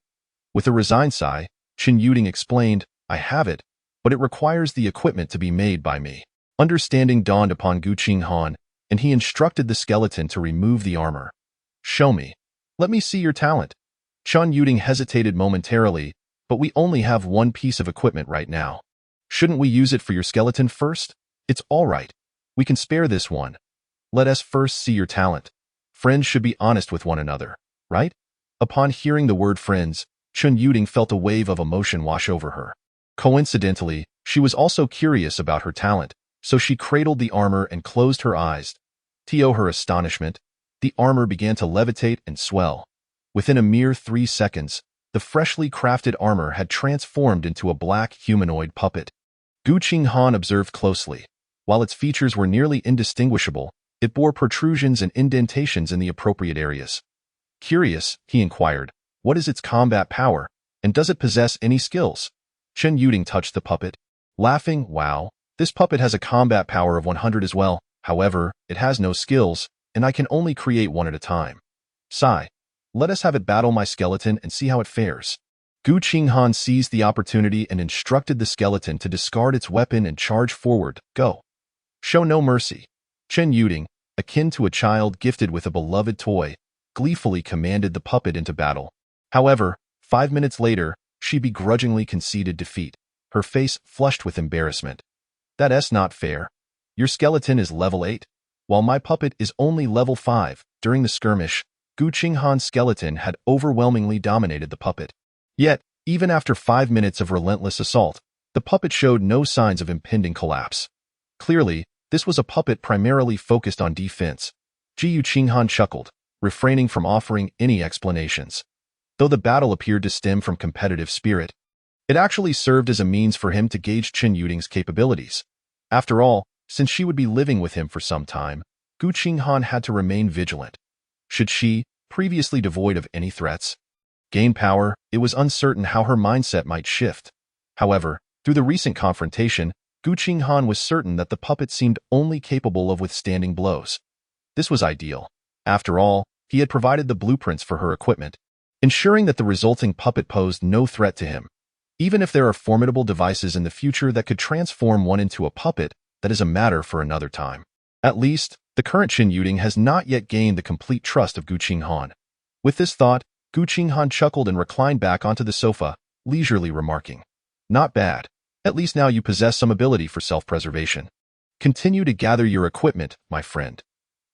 With a resigned sigh, Chen Yuding explained, "I have it, but it requires the equipment to be made by me." Understanding dawned upon Qinghan, and he instructed the skeleton to remove the armor. "Show me. Let me see your talent." Chen Yuding hesitated momentarily, "But we only have one piece of equipment right now. Shouldn't we use it for your skeleton first?" "It's all right. We can spare this one. Let us first see your talent. Friends should be honest with one another, right?" Upon hearing the word friends, Chen Yuding felt a wave of emotion wash over her. Coincidentally, she was also curious about her talent, so she cradled the armor and closed her eyes. To her astonishment, the armor began to levitate and swell. Within a mere 3 seconds, the freshly crafted armor had transformed into a black humanoid puppet. Qinghan observed closely. While its features were nearly indistinguishable, it bore protrusions and indentations in the appropriate areas. Curious, he inquired, "What is its combat power, and does it possess any skills?" Chen Yuding touched the puppet, laughing, "Wow, this puppet has a combat power of 100 as well. However, it has no skills, and I can only create one at a time. Sigh. Let us have it battle my skeleton and see how it fares." Qinghan seized the opportunity and instructed the skeleton to discard its weapon and charge forward. "Go. Show no mercy." Chen Yuding, akin to a child gifted with a beloved toy, gleefully commanded the puppet into battle. However, 5 minutes later, she begrudgingly conceded defeat, her face flushed with embarrassment. "That's not fair. Your skeleton is level 8, while my puppet is only level 5. During the skirmish, Qinghan's skeleton had overwhelmingly dominated the puppet. Yet, even after 5 minutes of relentless assault, the puppet showed no signs of impending collapse. Clearly, this was a puppet primarily focused on defense. Qinghan chuckled, refraining from offering any explanations. Though the battle appeared to stem from competitive spirit, it actually served as a means for him to gauge Chen Yuding's capabilities. After all, Since she would be living with him for some time, Qinghan had to remain vigilant. Should she, previously devoid of any threats, gain power, it was uncertain how her mindset might shift. However, through the recent confrontation, Qinghan was certain that the puppet seemed only capable of withstanding blows. This was ideal. After all, he had provided the blueprints for her equipment, ensuring that the resulting puppet posed no threat to him. Even if there are formidable devices in the future that could transform one into a puppet, that is a matter for another time. At least, the current Qinghan has not yet gained the complete trust of Qinghan. With this thought, Qinghan chuckled and reclined back onto the sofa, leisurely remarking, "Not bad. At least now you possess some ability for self-preservation. Continue to gather your equipment, my friend."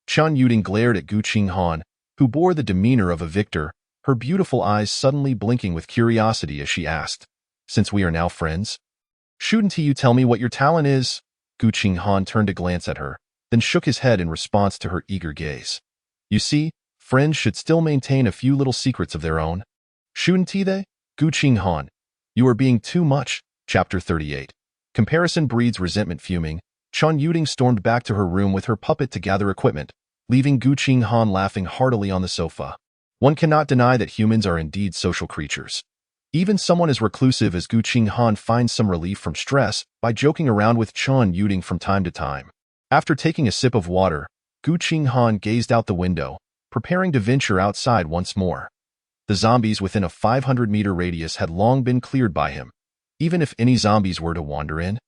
Chen Yuding glared at Qinghan, who bore the demeanor of a victor, her beautiful eyes suddenly blinking with curiosity as she asked, "Since we are now friends, shouldn't you tell me what your talent is?" Qinghan turned to glance at her, then shook his head in response to her eager gaze. "You see, friends should still maintain a few little secrets of their own. Shouldn't they?" Qinghan, "You are being too much." Chapter 38. Comparison breeds resentment. Fuming, Chen Yuding stormed back to her room with her puppet to gather equipment, leaving Qinghan laughing heartily on the sofa. One cannot deny that humans are indeed social creatures. Even someone as reclusive as Qinghan finds some relief from stress by joking around with Chen Yuding from time to time. After taking a sip of water, Qinghan gazed out the window, preparing to venture outside once more. The zombies within a 500-meter radius had long been cleared by him. Even if any zombies were to wander in,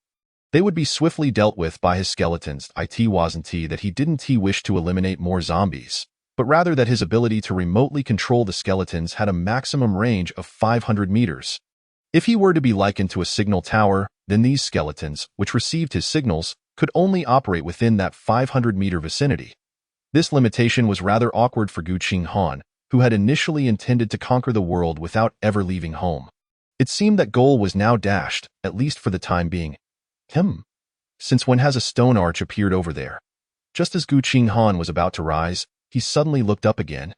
they would be swiftly dealt with by his skeletons. It wasn't that he didn't wish to eliminate more zombies, but rather that his ability to remotely control the skeletons had a maximum range of 500 meters. If he were to be likened to a signal tower, then these skeletons, which received his signals, could only operate within that 500-meter vicinity. This limitation was rather awkward for Qinghan, who had initially intended to conquer the world without ever leaving home. It seemed that goal was now dashed, at least for the time being. Since when has a stone arch appeared over there? Just as Qinghan was about to rise, he suddenly looked up again.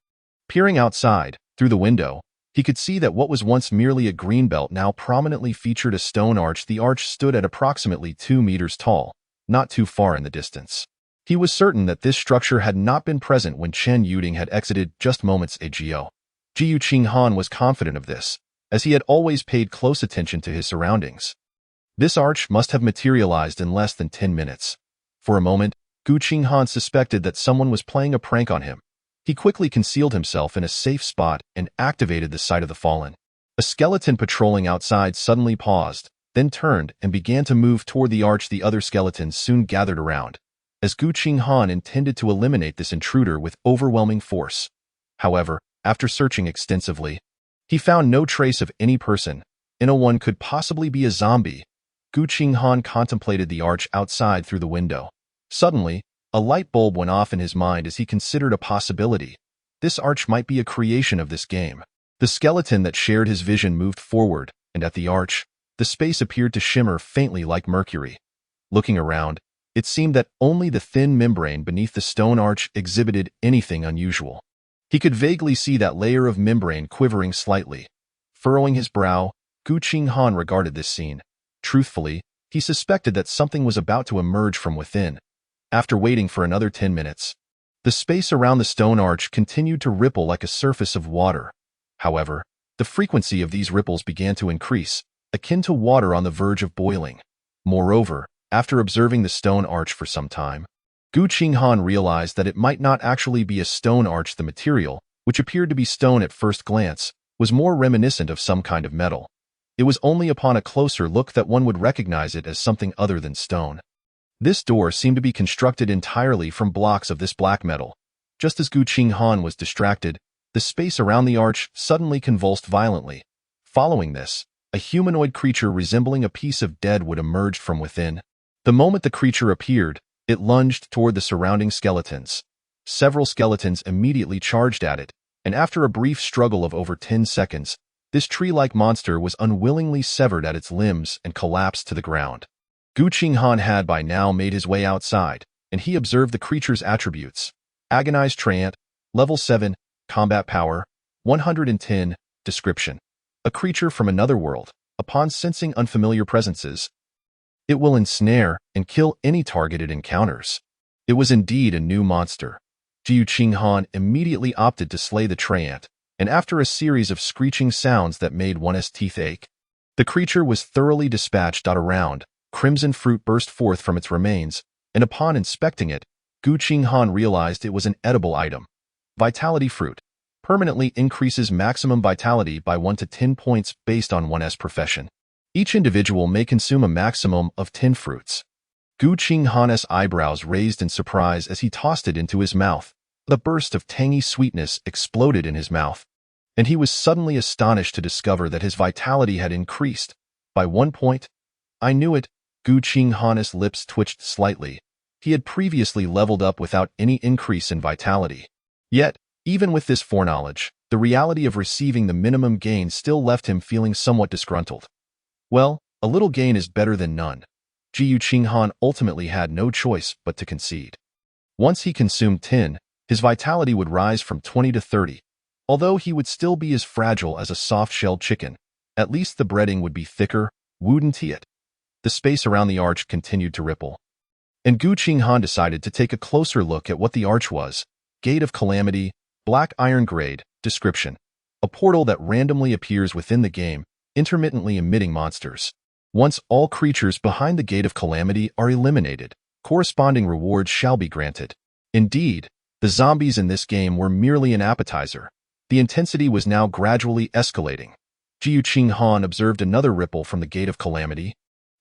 Peering outside, through the window, he could see that what was once merely a green belt now prominently featured a stone arch. The arch stood at approximately 2 meters tall, not too far in the distance. He was certain that this structure had not been present when Chen Yuding had exited just moments ago. Qinghan was confident of this, as he had always paid close attention to his surroundings. This arch must have materialized in less than 10 minutes. For a moment, Qinghan suspected that someone was playing a prank on him. He quickly concealed himself in a safe spot and activated the sight of the fallen. A skeleton patrolling outside suddenly paused, then turned and began to move toward the arch. The other skeletons soon gathered around, as Qinghan intended to eliminate this intruder with overwhelming force. However, after searching extensively, he found no trace of any person. No one could possibly be a zombie. Qinghan contemplated the arch outside through the window. Suddenly, a light bulb went off in his mind as he considered a possibility. This arch might be a creation of this game. The skeleton that shared his vision moved forward, and at the arch, the space appeared to shimmer faintly like mercury. Looking around, it seemed that only the thin membrane beneath the stone arch exhibited anything unusual. He could vaguely see that layer of membrane quivering slightly. Furrowing his brow, Qinghan regarded this scene. Truthfully, he suspected that something was about to emerge from within. After waiting for another 10 minutes, the space around the stone arch continued to ripple like a surface of water. However, the frequency of these ripples began to increase, akin to water on the verge of boiling. Moreover, after observing the stone arch for some time, Qinghan realized that it might not actually be a stone arch. The material, which appeared to be stone at first glance, was more reminiscent of some kind of metal. It was only upon a closer look that one would recognize it as something other than stone. This door seemed to be constructed entirely from blocks of this black metal. Just as Qinghan was distracted, the space around the arch suddenly convulsed violently. Following this, a humanoid creature resembling a piece of dead wood emerged from within. The moment the creature appeared, it lunged toward the surrounding skeletons. Several skeletons immediately charged at it, and after a brief struggle of over 10 seconds, this tree-like monster was unwillingly severed at its limbs and collapsed to the ground. Qinghan had by now made his way outside, and he observed the creature's attributes. Agonized Treant, Level 7, Combat Power, 110, Description. A creature from another world. Upon sensing unfamiliar presences, It will ensnare and kill any target it encounters. It was indeed a new monster. Qinghan immediately opted to slay the treant, and after a series of screeching sounds that made one's teeth ache, the creature was thoroughly dispatched. Around, crimson fruit burst forth from its remains, and upon inspecting it, Qinghan realized it was an edible item. Vitality fruit permanently increases maximum vitality by 1 to 10 points based on one's profession. Each individual may consume a maximum of 10 fruits. Qinghan's eyebrows raised in surprise as he tossed it into his mouth. A burst of tangy sweetness exploded in his mouth, and he was suddenly astonished to discover that his vitality had increased by 1 point. I knew it. Qinghan's lips twitched slightly. He had previously leveled up without any increase in vitality. Yet, even with this foreknowledge, the reality of receiving the minimum gain still left him feeling somewhat disgruntled. Well, a little gain is better than none. Qinghan ultimately had no choice but to concede. Once he consumed 10, his vitality would rise from 20 to 30. Although he would still be as fragile as a soft-shelled chicken, at least the breading would be thicker, wouldn't it? The space around the arch continued to ripple. And Qinghan decided to take a closer look at what the arch was. Gate of Calamity, Black Iron Grade, Description. A portal that randomly appears within the game, intermittently emitting monsters. Once all creatures behind the Gate of Calamity are eliminated, corresponding rewards shall be granted. Indeed, the zombies in this game were merely an appetizer. The intensity was now gradually escalating. Qinghan observed another ripple from the Gate of Calamity,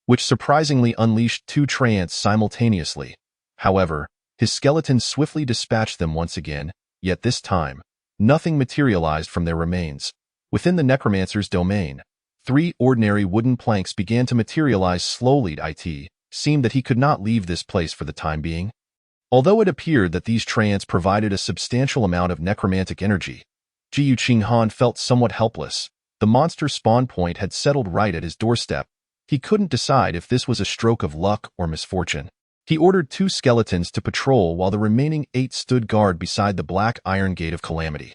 which surprisingly unleashed 2 treants simultaneously. However, his skeletons swiftly dispatched them once again, yet this time, nothing materialized from their remains. Within the necromancer's domain, 3 ordinary wooden planks began to materialize slowly. It seemed that he could not leave this place for the time being. Although it appeared that these treants provided a substantial amount of necromantic energy, Qinghan felt somewhat helpless. The monster spawn point had settled right at his doorstep. He couldn't decide if this was a stroke of luck or misfortune. He ordered 2 skeletons to patrol while the remaining 8 stood guard beside the Black Iron Gate of Calamity.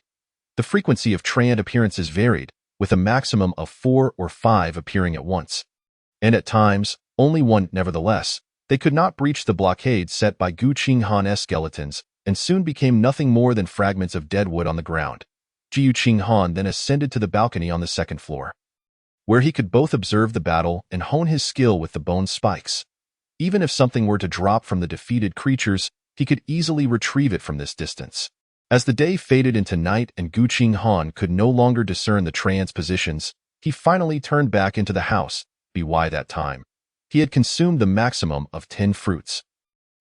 The frequency of treant appearances varied, with a maximum of 4 or 5 appearing at once. And at times, only 1. Nevertheless, they could not breach the blockade set by Qinghan's skeletons, and soon became nothing more than fragments of dead wood on the ground. Qinghan then ascended to the balcony on the 2nd floor, where he could both observe the battle and hone his skill with the bone spikes. Even if something were to drop from the defeated creatures, he could easily retrieve it from this distance. As the day faded into night and Qinghan could no longer discern the treants' positions, he finally turned back into the house. By that time, he had consumed the maximum of 10 fruits,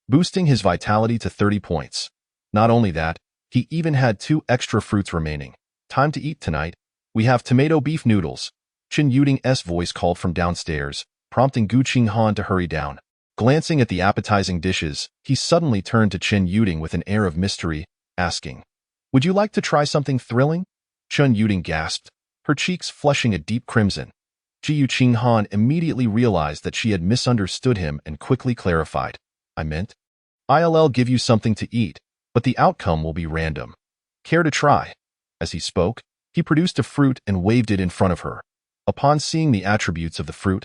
boosting his vitality to 30 points. Not only that, he even had 2 extra fruits remaining. Time to eat tonight. We have tomato beef noodles. Chen Yuding's voice called from downstairs, prompting Qinghan to hurry down. Glancing at the appetizing dishes, he suddenly turned to Chen Yuding with an air of mystery, asking, "Would you like to try something thrilling?" Chen Yuding gasped, her cheeks flushing a deep crimson. Qinghan immediately realized that she had misunderstood him and quickly clarified, "I meant, I'll give you something to eat, but the outcome will be random. Care to try?" As he spoke, he produced a fruit and waved it in front of her. Upon seeing the attributes of the fruit,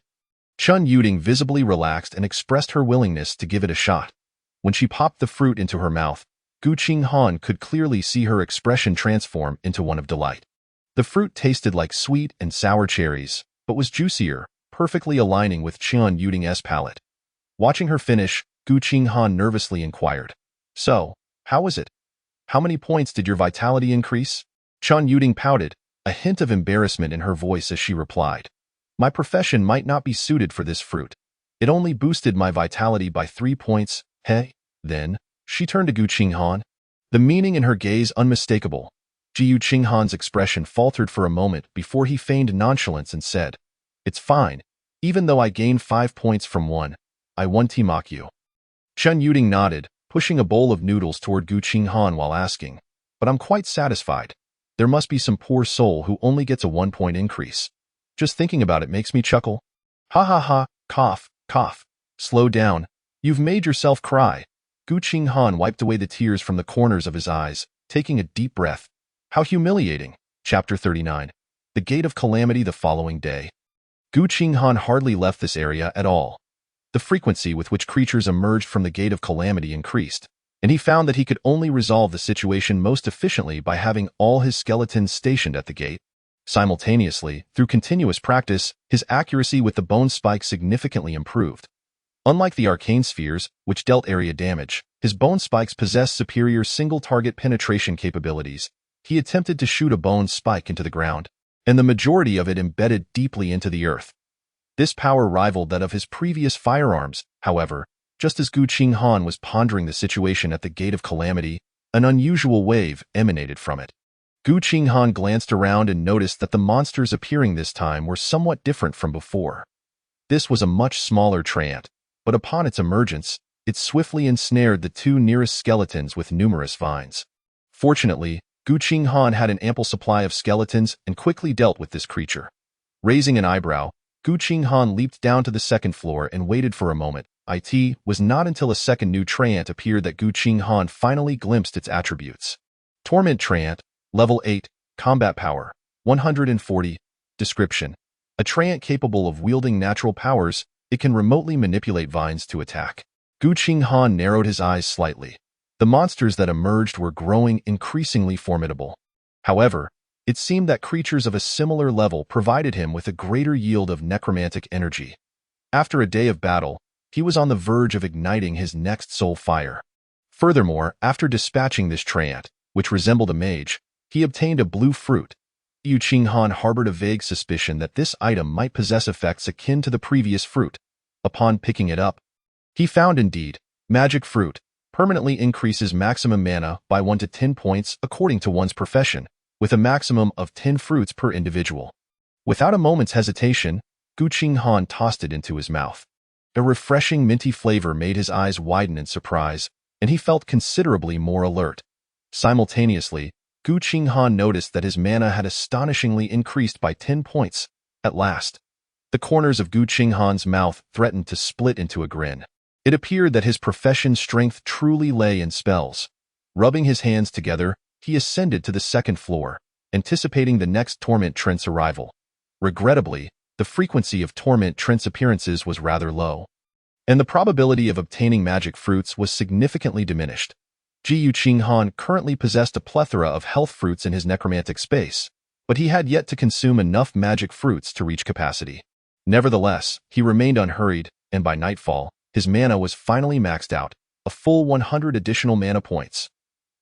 Chen Yuding visibly relaxed and expressed her willingness to give it a shot. When she popped the fruit into her mouth, Qinghan could clearly see her expression transform into one of delight. The fruit tasted like sweet and sour cherries, but was juicier, perfectly aligning with Chen Yuding's palate. Watching her finish, Qinghan nervously inquired, "So, how was it? How many points did your vitality increase?" Chen Yuding pouted, a hint of embarrassment in her voice as she replied, "My profession might not be suited for this fruit. It only boosted my vitality by 3 points. Hey?" Then, she turned to Qinghan, the meaning in her gaze unmistakable. Qinghan's expression faltered for a moment before he feigned nonchalance and said, "It's fine. Even though I gained 5 points from one, I won't mock you." Chen Yuding nodded, pushing a bowl of noodles toward Qinghan while asking, "But I'm quite satisfied. There must be some poor soul who only gets a 1-point increase. Just thinking about it makes me chuckle. Ha ha ha, cough, cough. Slow down. You've made yourself cry." Qinghan wiped away the tears from the corners of his eyes, taking a deep breath. How humiliating. Chapter 39. The Gate of Calamity. The following day, Qinghan hardly left this area at all. The frequency with which creatures emerged from the Gate of Calamity increased, and he found that he could only resolve the situation most efficiently by having all his skeletons stationed at the gate. Simultaneously, through continuous practice, his accuracy with the bone spike significantly improved. Unlike the arcane spheres, which dealt area damage, his bone spikes possessed superior single-target penetration capabilities. He attempted to shoot a bone spike into the ground, and the majority of it embedded deeply into the earth. This power rivaled that of his previous firearms. However, just as Qinghan was pondering the situation at the Gate of Calamity, an unusual wave emanated from it. Qinghan glanced around and noticed that the monsters appearing this time were somewhat different from before. This was a much smaller treant, but upon its emergence, it swiftly ensnared the two nearest skeletons with numerous vines. Fortunately, Qinghan had an ample supply of skeletons and quickly dealt with this creature. Raising an eyebrow, Qinghan leaped down to the second floor and waited for a moment. It was not until a second new treant appeared that Qinghan finally glimpsed its attributes. Torment treant, Level 8, Combat Power, 140. Description: a treant capable of wielding natural powers, it can remotely manipulate vines to attack. Qinghan narrowed his eyes slightly. The monsters that emerged were growing increasingly formidable. However, it seemed that creatures of a similar level provided him with a greater yield of necromantic energy. After a day of battle, he was on the verge of igniting his next soul fire. Furthermore, after dispatching this treant, which resembled a mage, he obtained a blue fruit. Qinghan harbored a vague suspicion that this item might possess effects akin to the previous fruit. Upon picking it up, he found indeed, magic fruit permanently increases maximum mana by 1 to 10 points according to one's profession, with a maximum of 10 fruits per individual. Without a moment's hesitation, Qinghan tossed it into his mouth. A refreshing minty flavor made his eyes widen in surprise, and he felt considerably more alert. Simultaneously, Qinghan noticed that his mana had astonishingly increased by 10 points. At last, the corners of Qinghan's mouth threatened to split into a grin. It appeared that his profession's strength truly lay in spells. Rubbing his hands together, he ascended to the second floor, anticipating the next torment treant's arrival. Regrettably, the frequency of torment treant's appearances was rather low, and the probability of obtaining magic fruits was significantly diminished. Qinghan currently possessed a plethora of health fruits in his necromantic space, but he had yet to consume enough magic fruits to reach capacity. Nevertheless, he remained unhurried, and by nightfall, his mana was finally maxed out, a full 100 additional mana points.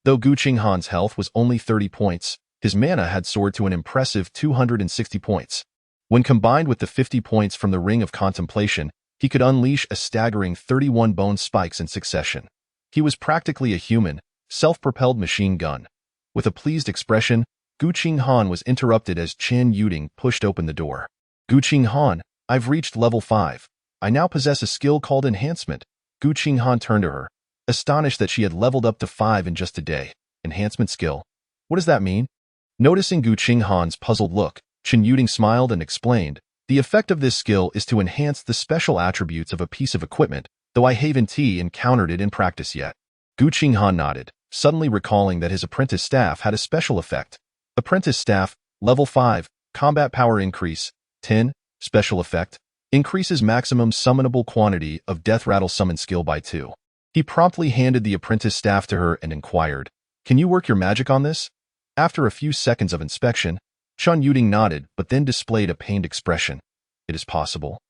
Though Qinghan's health was only 30 points, his mana had soared to an impressive 260 points. When combined with the 50 points from the Ring of Contemplation, he could unleash a staggering 31 bone spikes in succession. He was practically a human, self-propelled machine gun. With a pleased expression, Qinghan was interrupted as Chen Yuding pushed open the door. Qinghan, I've reached level 5. I now possess a skill called Enhancement. Qinghan turned to her, astonished that she had leveled up to 5 in just a day. Enhancement skill. What does that mean? Noticing Qinghan's puzzled look, Chen Yuding smiled and explained, the effect of this skill is to enhance the special attributes of a piece of equipment, though I haven't encountered it in practice yet. Qinghan nodded, suddenly recalling that his apprentice staff had a special effect. Apprentice staff, level 5, combat power increase, 10, special effect, increases maximum summonable quantity of death rattle summon skill by 2. He promptly handed the apprentice staff to her and inquired, can you work your magic on this? After a few seconds of inspection, Chen Yuding nodded but then displayed a pained expression. It is possible.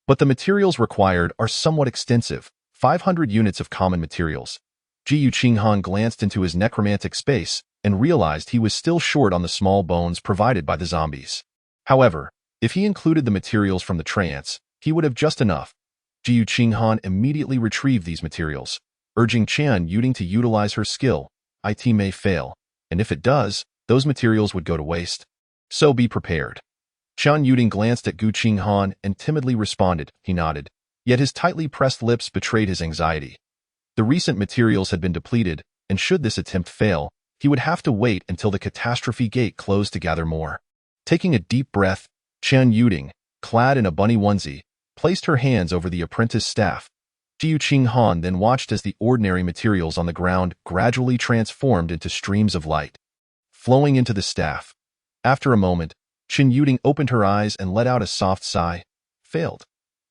But the materials required are somewhat extensive, 500 units of common materials. Qinghan glanced into his necromantic space and realized he was still short on the small bones provided by the zombies. However, if he included the materials from the treants, he would have just enough. Qinghan immediately retrieved these materials, urging Chen Yuding to utilize her skill. It may fail, and if it does, those materials would go to waste. So be prepared. Chen Yuding glanced at Qinghan and timidly responded. He nodded, yet his tightly pressed lips betrayed his anxiety. The recent materials had been depleted, and should this attempt fail, he would have to wait until the catastrophe gate closed to gather more. Taking a deep breath, Chen Yuding, clad in a bunny onesie, placed her hands over the apprentice staff. Qinghan then watched as the ordinary materials on the ground gradually transformed into streams of light, flowing into the staff. After a moment, Chen Yuding opened her eyes and let out a soft sigh. Failed.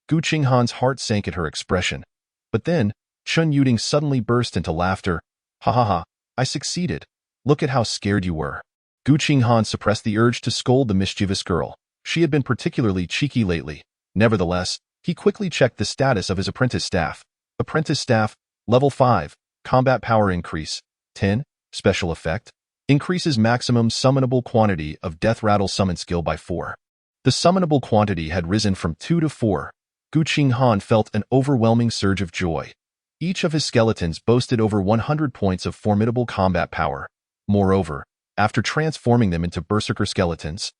Gu Qinghan's heart sank at her expression. But then, Chun Yuding suddenly burst into laughter. Ha ha ha, I succeeded. Look at how scared you were. Gu Qinghan suppressed the urge to scold the mischievous girl. She had been particularly cheeky lately. Nevertheless, he quickly checked the status of his apprentice staff. Apprentice staff, level 5, combat power increase, 10, special effect, increases maximum summonable quantity of death rattle summon skill by 4. The summonable quantity had risen from 2 to 4. Gu Qinghan felt an overwhelming surge of joy. Each of his skeletons boasted over 100 points of formidable combat power. Moreover, after transforming them into berserker skeletons,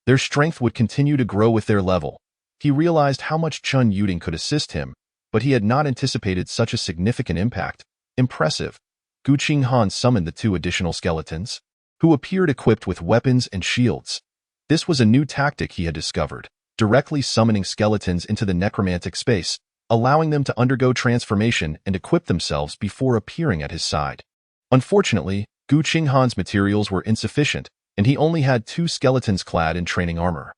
their strength would continue to grow with their level. He realized how much Chun Yuding could assist him, but he had not anticipated such a significant impact. Impressive. Gu Qinghan summoned the 2 additional skeletons, who appeared equipped with weapons and shields. This was a new tactic he had discovered, directly summoning skeletons into the necromantic space, allowing them to undergo transformation and equip themselves before appearing at his side. Unfortunately, Gu Qinghan's materials were insufficient, and he only had 2 skeletons clad in training armor.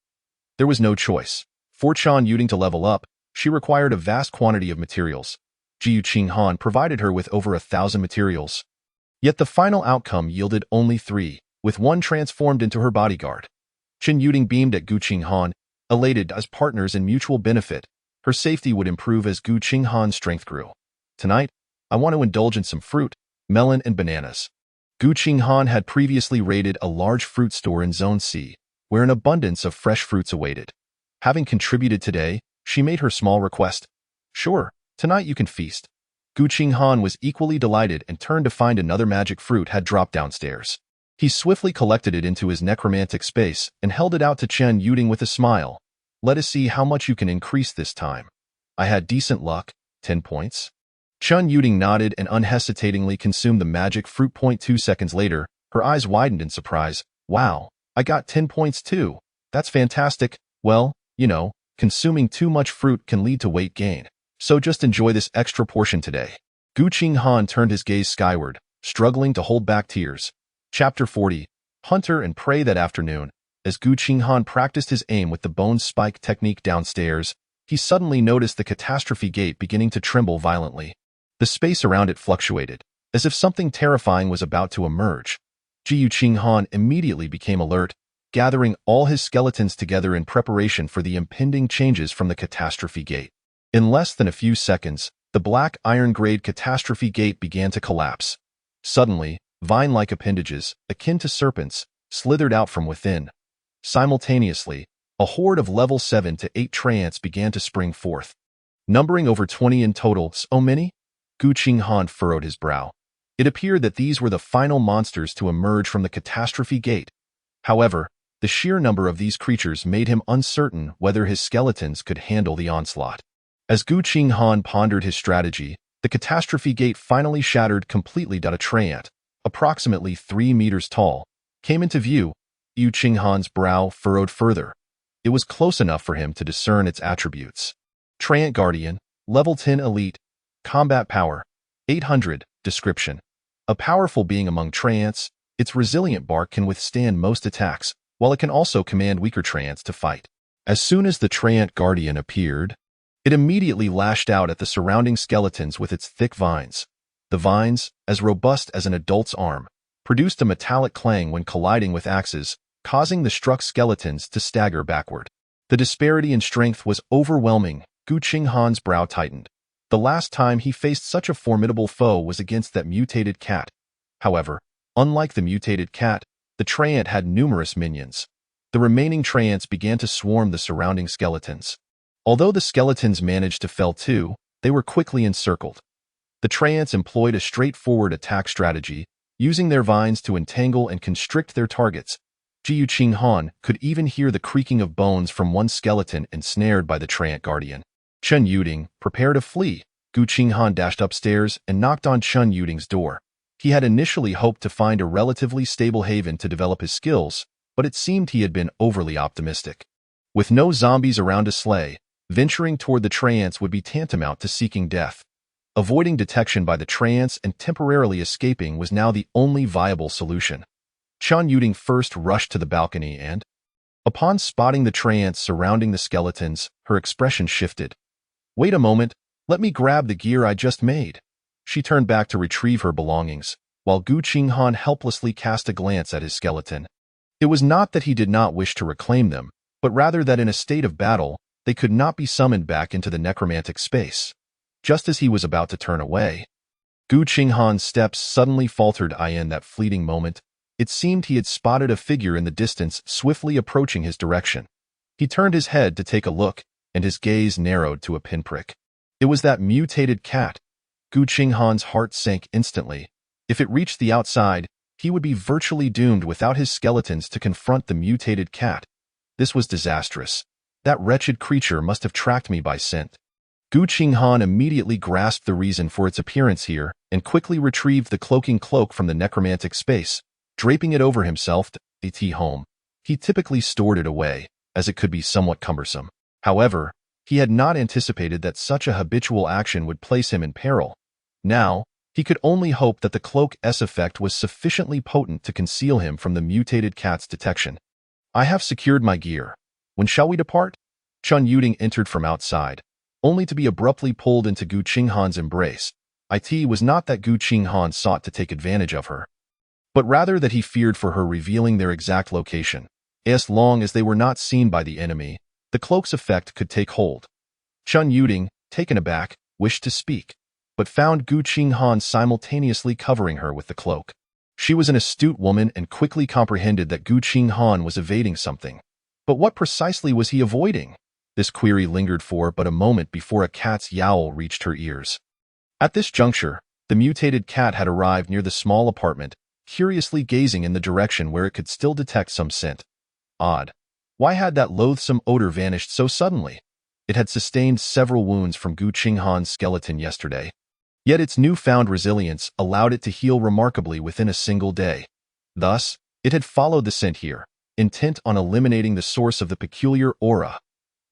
There was no choice. For Chun Yuding to level up, she required a vast quantity of materials. Gu Qinghan provided her with over 1,000 materials. Yet the final outcome yielded only 3, with 1 transformed into her bodyguard. Chun Yuding beamed at Gu Qinghan, elated as partners in mutual benefit. Her safety would improve as Gu Qinghan's strength grew. Tonight, I want to indulge in some fruit, melon, and bananas. Gu Qinghan had previously raided a large fruit store in Zone C, where an abundance of fresh fruits awaited. Having contributed today, she made her small request. Sure, tonight you can feast. Gu Qinghan was equally delighted and turned to find another magic fruit had dropped downstairs. He swiftly collected it into his necromantic space and held it out to Chun Yuding with a smile. Let us see how much you can increase this time. I had decent luck, 10 points. Chun Yuding nodded and unhesitatingly consumed the magic fruit. 2 seconds later, her eyes widened in surprise. Wow, I got 10 points too. That's fantastic. Well, you know, consuming too much fruit can lead to weight gain. So just enjoy this extra portion today. Gu Qinghan turned his gaze skyward, struggling to hold back tears. Chapter 40, Hunter and Prey. That afternoon, as Gu Qinghan practiced his aim with the bone spike technique downstairs, he suddenly noticed the catastrophe gate beginning to tremble violently. The space around it fluctuated, as if something terrifying was about to emerge. Gu Qinghan immediately became alert, gathering all his skeletons together in preparation for the impending changes from the catastrophe gate. In less than a few seconds, the black iron-grade catastrophe gate began to collapse. Suddenly, vine-like appendages, akin to serpents, slithered out from within. Simultaneously, a horde of level 7 to 8 treants began to spring forth. Numbering over 20 in total. So many? Gu Qinghan furrowed his brow. It appeared that these were the final monsters to emerge from the catastrophe gate. However, the sheer number of these creatures made him uncertain whether his skeletons could handle the onslaught. As Gu Qinghan pondered his strategy, the catastrophe gate finally shattered completely. A treant, approximately 3 meters tall, came into view. Gu Qinghan's brow furrowed further. It was close enough for him to discern its attributes. Treant Guardian, level 10 elite, combat power, 800, description. A powerful being among treants, its resilient bark can withstand most attacks, while it can also command weaker treants to fight. As soon as the Treant Guardian appeared, it immediately lashed out at the surrounding skeletons with its thick vines. The vines, as robust as an adult's arm, produced a metallic clang when colliding with axes, causing the struck skeletons to stagger backward. The disparity in strength was overwhelming. Gu Qinghan's brow tightened. The last time he faced such a formidable foe was against that mutated cat. However, unlike the mutated cat, the treant had numerous minions. The remaining treants began to swarm the surrounding skeletons. Although the skeletons managed to fell too, they were quickly encircled. The treants employed a straightforward attack strategy, using their vines to entangle and constrict their targets. Gu Qinghan could even hear the creaking of bones from one skeleton ensnared by the Treant Guardian. Chun Yuding prepared to flee. Gu Qinghan dashed upstairs and knocked on Chun Yuding's door. He had initially hoped to find a relatively stable haven to develop his skills, but it seemed he had been overly optimistic. With no zombies around to slay, venturing toward the treants would be tantamount to seeking death. Avoiding detection by the treants and temporarily escaping was now the only viable solution. Chun Yuding first rushed to the balcony and, upon spotting the treants surrounding the skeletons, her expression shifted. Wait a moment, let me grab the gear I just made. She turned back to retrieve her belongings, while Qinghan helplessly cast a glance at his skeleton. It was not that he did not wish to reclaim them, but rather that in a state of battle, they could not be summoned back into the necromantic space. Just as he was about to turn away, Qinghan's steps suddenly faltered. In that fleeting moment, it seemed he had spotted a figure in the distance swiftly approaching his direction. He turned his head to take a look, and his gaze narrowed to a pinprick. It was that mutated cat. Qinghan's heart sank instantly. If it reached the outside, he would be virtually doomed without his skeletons to confront the mutated cat. This was disastrous. That wretched creature must have tracked me by scent. Qinghan immediately grasped the reason for its appearance here and quickly retrieved the cloaking cloak from the necromantic space, draping it over himself to take home. He typically stored it away, as it could be somewhat cumbersome. However, he had not anticipated that such a habitual action would place him in peril. Now, he could only hope that the cloak's effect was sufficiently potent to conceal him from the mutated cat's detection. I have secured my gear. When shall we depart? Chun Yuding entered from outside, only to be abruptly pulled into Qinghan's embrace. It was not that Qinghan sought to take advantage of her, but rather that he feared for her revealing their exact location. As long as they were not seen by the enemy, the cloak's effect could take hold. Chun Yuding, taken aback, wished to speak, but found Qinghan simultaneously covering her with the cloak. She was an astute woman and quickly comprehended that Qinghan was evading something. But what precisely was he avoiding? This query lingered for but a moment before a cat's yowl reached her ears. At this juncture, the mutated cat had arrived near the small apartment, curiously gazing in the direction where it could still detect some scent. Odd. Why had that loathsome odor vanished so suddenly? It had sustained several wounds from Qinghan's skeleton yesterday. Yet its newfound resilience allowed it to heal remarkably within a single day. Thus, it had followed the scent here, intent on eliminating the source of the peculiar aura.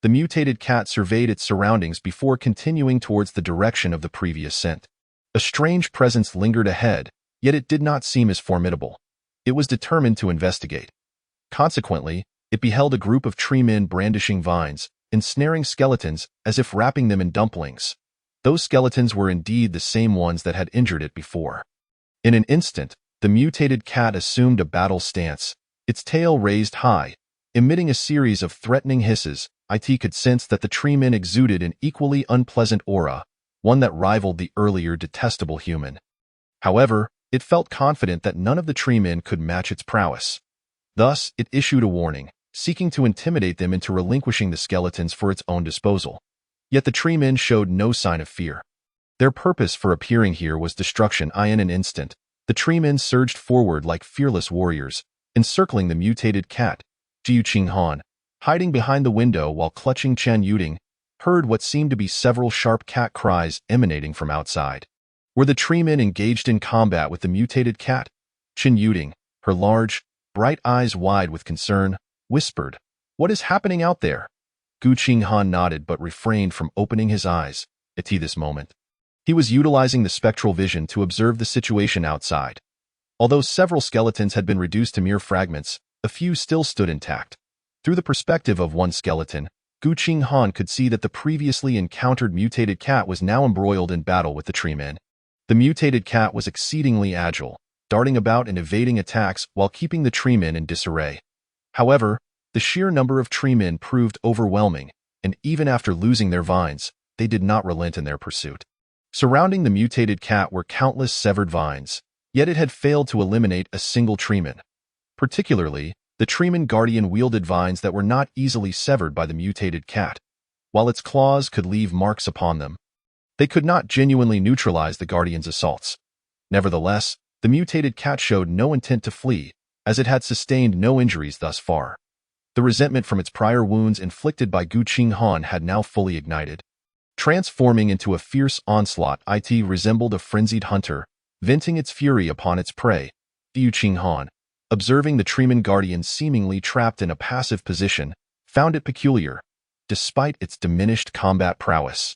The mutated cat surveyed its surroundings before continuing towards the direction of the previous scent. A strange presence lingered ahead, yet it did not seem as formidable. It was determined to investigate. Consequently, it beheld a group of tree men brandishing vines, ensnaring skeletons as if wrapping them in dumplings. Those skeletons were indeed the same ones that had injured it before. In an instant, the mutated cat assumed a battle stance, its tail raised high, emitting a series of threatening hisses. It could sense that the tree men exuded an equally unpleasant aura, one that rivaled the earlier detestable human. However, it felt confident that none of the tree men could match its prowess. Thus, it issued a warning, seeking to intimidate them into relinquishing the skeletons for its own disposal. Yet the tree men showed no sign of fear. Their purpose for appearing here was destruction. In an instant, the tree men surged forward like fearless warriors, encircling the mutated cat. Qinghan, hiding behind the window while clutching Chun Yuding, heard what seemed to be several sharp cat cries emanating from outside. Were the tree men engaged in combat with the mutated cat? Chun Yuding, her large, bright eyes wide with concern, whispered, "What is happening out there?" Qinghan nodded but refrained from opening his eyes at this moment. He was utilizing the spectral vision to observe the situation outside. Although several skeletons had been reduced to mere fragments, a few still stood intact. Through the perspective of one skeleton, Qinghan could see that the previously encountered mutated cat was now embroiled in battle with the tree men. The mutated cat was exceedingly agile, darting about and evading attacks while keeping the tree men in disarray. However, the sheer number of tree men proved overwhelming, and even after losing their vines, they did not relent in their pursuit. Surrounding the mutated cat were countless severed vines, yet it had failed to eliminate a single treeman. Particularly, the treeman guardian wielded vines that were not easily severed by the mutated cat. While its claws could leave marks upon them, they could not genuinely neutralize the guardian's assaults. Nevertheless, the mutated cat showed no intent to flee, as it had sustained no injuries thus far. The resentment from its prior wounds inflicted by Qinghan had now fully ignited. Transforming into a fierce onslaught, it resembled a frenzied hunter, venting its fury upon its prey. Qinghan, observing the treeman guardian seemingly trapped in a passive position, found it peculiar, despite its diminished combat prowess.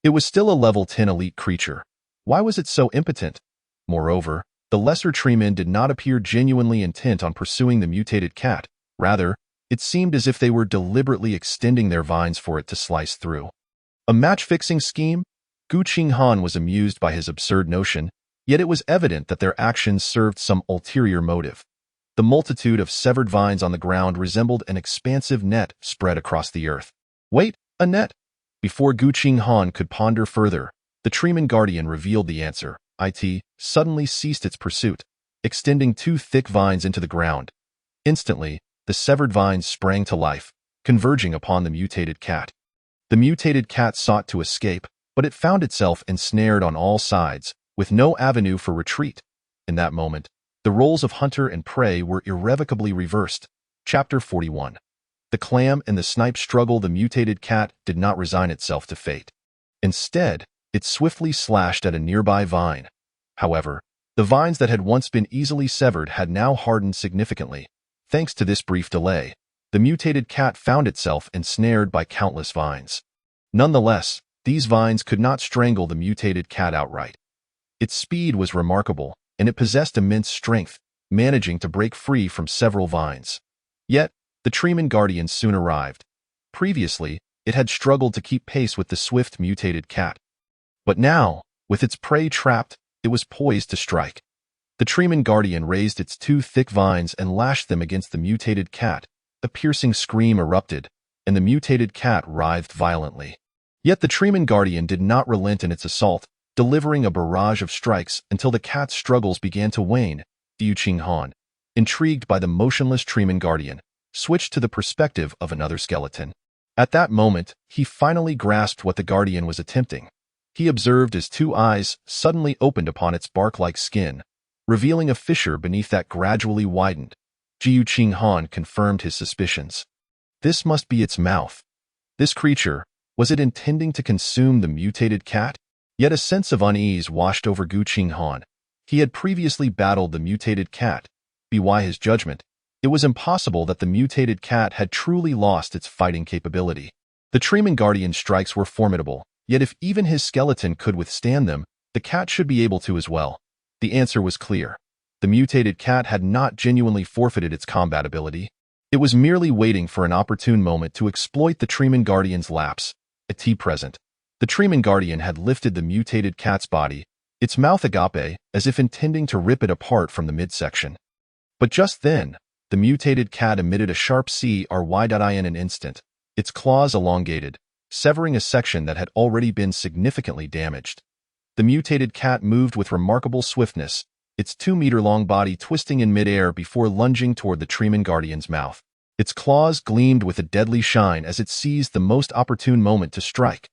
It was still a level 10 elite creature. Why was it so impotent? Moreover, the lesser treemen did not appear genuinely intent on pursuing the mutated cat. Rather, it seemed as if they were deliberately extending their vines for it to slice through. A match-fixing scheme? Qinghan was amused by his absurd notion, yet it was evident that their actions served some ulterior motive. The multitude of severed vines on the ground resembled an expansive net spread across the earth. Wait, a net? Before Qinghan could ponder further, the Treeman Guardian revealed the answer. It suddenly ceased its pursuit, extending two thick vines into the ground. Instantly, the severed vines sprang to life, converging upon the mutated cat. The mutated cat sought to escape, but it found itself ensnared on all sides, with no avenue for retreat. In that moment, the roles of hunter and prey were irrevocably reversed. Chapter 41. The clam and the snipe struggle. The mutated cat did not resign itself to fate. Instead, it swiftly slashed at a nearby vine. However, the vines that had once been easily severed had now hardened significantly. Thanks to this brief delay, the mutated cat found itself ensnared by countless vines. Nonetheless, these vines could not strangle the mutated cat outright. Its speed was remarkable, and it possessed immense strength, managing to break free from several vines. Yet, the Treeman Guardian soon arrived. Previously, it had struggled to keep pace with the swift mutated cat. But now, with its prey trapped, it was poised to strike. The Treeman Guardian raised its two thick vines and lashed them against the mutated cat. A piercing scream erupted, and the mutated cat writhed violently. Yet the Treeman Guardian did not relent in its assault, delivering a barrage of strikes until the cat's struggles began to wane. Qinghan, intrigued by the motionless Treeman Guardian, switched to the perspective of another skeleton. At that moment, he finally grasped what the Guardian was attempting. He observed as two eyes suddenly opened upon its bark-like skin, revealing a fissure beneath that gradually widened. Qinghan confirmed his suspicions. This must be its mouth. This creature, was it intending to consume the mutated cat? Yet a sense of unease washed over Qinghan. He had previously battled the mutated cat. By his judgment, it was impossible that the mutated cat had truly lost its fighting capability. The Treeman Guardian's strikes were formidable, yet if even his skeleton could withstand them, the cat should be able to as well. The answer was clear. The mutated cat had not genuinely forfeited its combat ability. It was merely waiting for an opportune moment to exploit the Treeman Guardian's lapse. At present, the Treeman Guardian had lifted the mutated cat's body, its mouth agape, as if intending to rip it apart from the midsection. But just then, the mutated cat emitted a sharp cry in an instant, its claws elongated, severing a section that had already been significantly damaged. The mutated cat moved with remarkable swiftness, its 2-meter-long body twisting in midair before lunging toward the Treeman Guardian's mouth. Its claws gleamed with a deadly shine as it seized the most opportune moment to strike.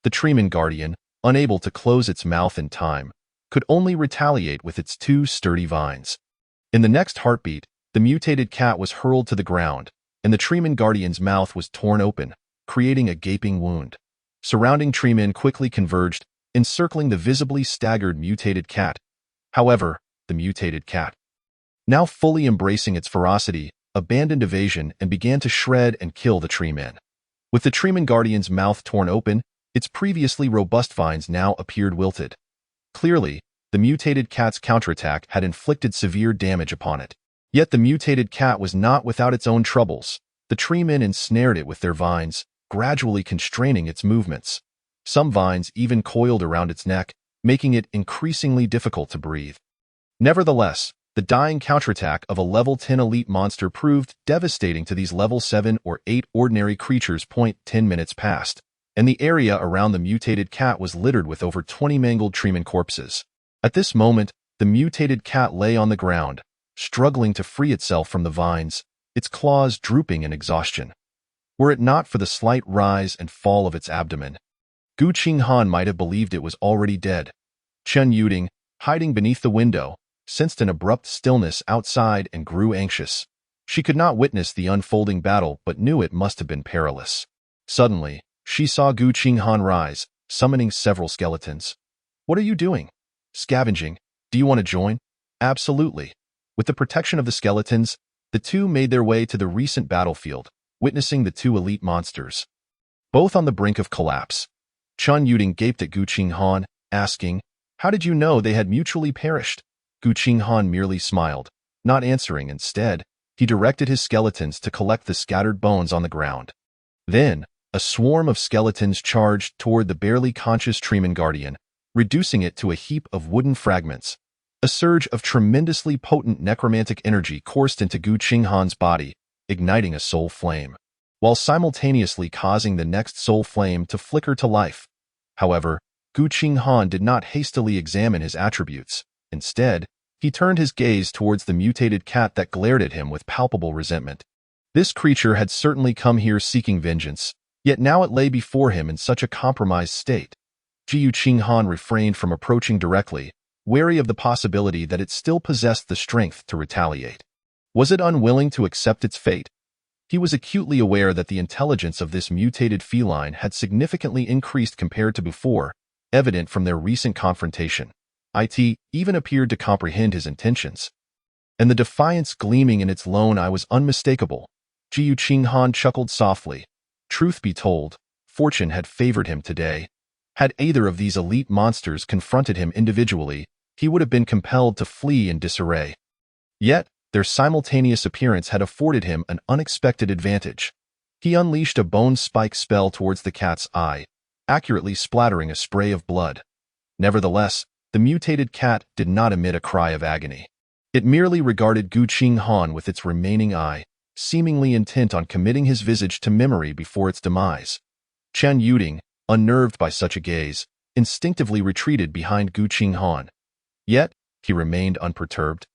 The Treeman Guardian, unable to close its mouth in time, could only retaliate with its two sturdy vines. In the next heartbeat, the mutated cat was hurled to the ground, and the Treeman Guardian's mouth was torn open, creating a gaping wound. Surrounding treemen quickly converged, encircling the visibly staggered mutated cat. However, the mutated cat, now fully embracing its ferocity, abandoned evasion and began to shred and kill the treemen. With the Treeman Guardian's mouth torn open, its previously robust vines now appeared wilted. Clearly, the mutated cat's counterattack had inflicted severe damage upon it. Yet the mutated cat was not without its own troubles. The treemen ensnared it with their vines, gradually constraining its movements. Some vines even coiled around its neck, making it increasingly difficult to breathe. Nevertheless, the dying counterattack of a level 10 elite monster proved devastating to these level 7 or 8 ordinary creatures. 10 minutes passed, and the area around the mutated cat was littered with over 20 mangled treeman corpses. At this moment, the mutated cat lay on the ground, struggling to free itself from the vines, its claws drooping in exhaustion. Were it not for the slight rise and fall of its abdomen, Qinghan might have believed it was already dead. Chen Yuding, hiding beneath the window, sensed an abrupt stillness outside and grew anxious. She could not witness the unfolding battle but knew it must have been perilous. Suddenly, she saw Qinghan rise, summoning several skeletons. "What are you doing?" "Scavenging. Do you want to join?" "Absolutely." With the protection of the skeletons, the two made their way to the recent battlefield, witnessing the two elite monsters, both on the brink of collapse. Chen Yuding gaped at Qinghan, asking, "How did you know they had mutually perished?" Qinghan merely smiled, not answering. Instead, he directed his skeletons to collect the scattered bones on the ground. Then, A swarm of skeletons charged toward the barely conscious Treeman Guardian, reducing it to a heap of wooden fragments. A surge of tremendously potent necromantic energy coursed into Qinghan's body, igniting a soul flame, while simultaneously causing the next soul flame to flicker to life. However, Qinghan did not hastily examine his attributes. Instead, he turned his gaze towards the mutated cat that glared at him with palpable resentment. This creature had certainly come here seeking vengeance, yet now it lay before him in such a compromised state. Qinghan refrained from approaching directly, wary of the possibility that it still possessed the strength to retaliate. Was it unwilling to accept its fate? He was acutely aware that the intelligence of this mutated feline had significantly increased compared to before, evident from their recent confrontation. It even appeared to comprehend his intentions. And the defiance gleaming in its lone eye was unmistakable. Qinghan chuckled softly. Truth be told, fortune had favored him today. Had either of these elite monsters confronted him individually, he would have been compelled to flee in disarray. Yet, their simultaneous appearance had afforded him an unexpected advantage. He unleashed a bone spike spell towards the cat's eye, accurately splattering a spray of blood. Nevertheless, the mutated cat did not emit a cry of agony. It merely regarded Qinghan with its remaining eye, seemingly intent on committing his visage to memory before its demise. Chen Yuding, unnerved by such a gaze, instinctively retreated behind Qinghan. Yet, he remained unperturbed.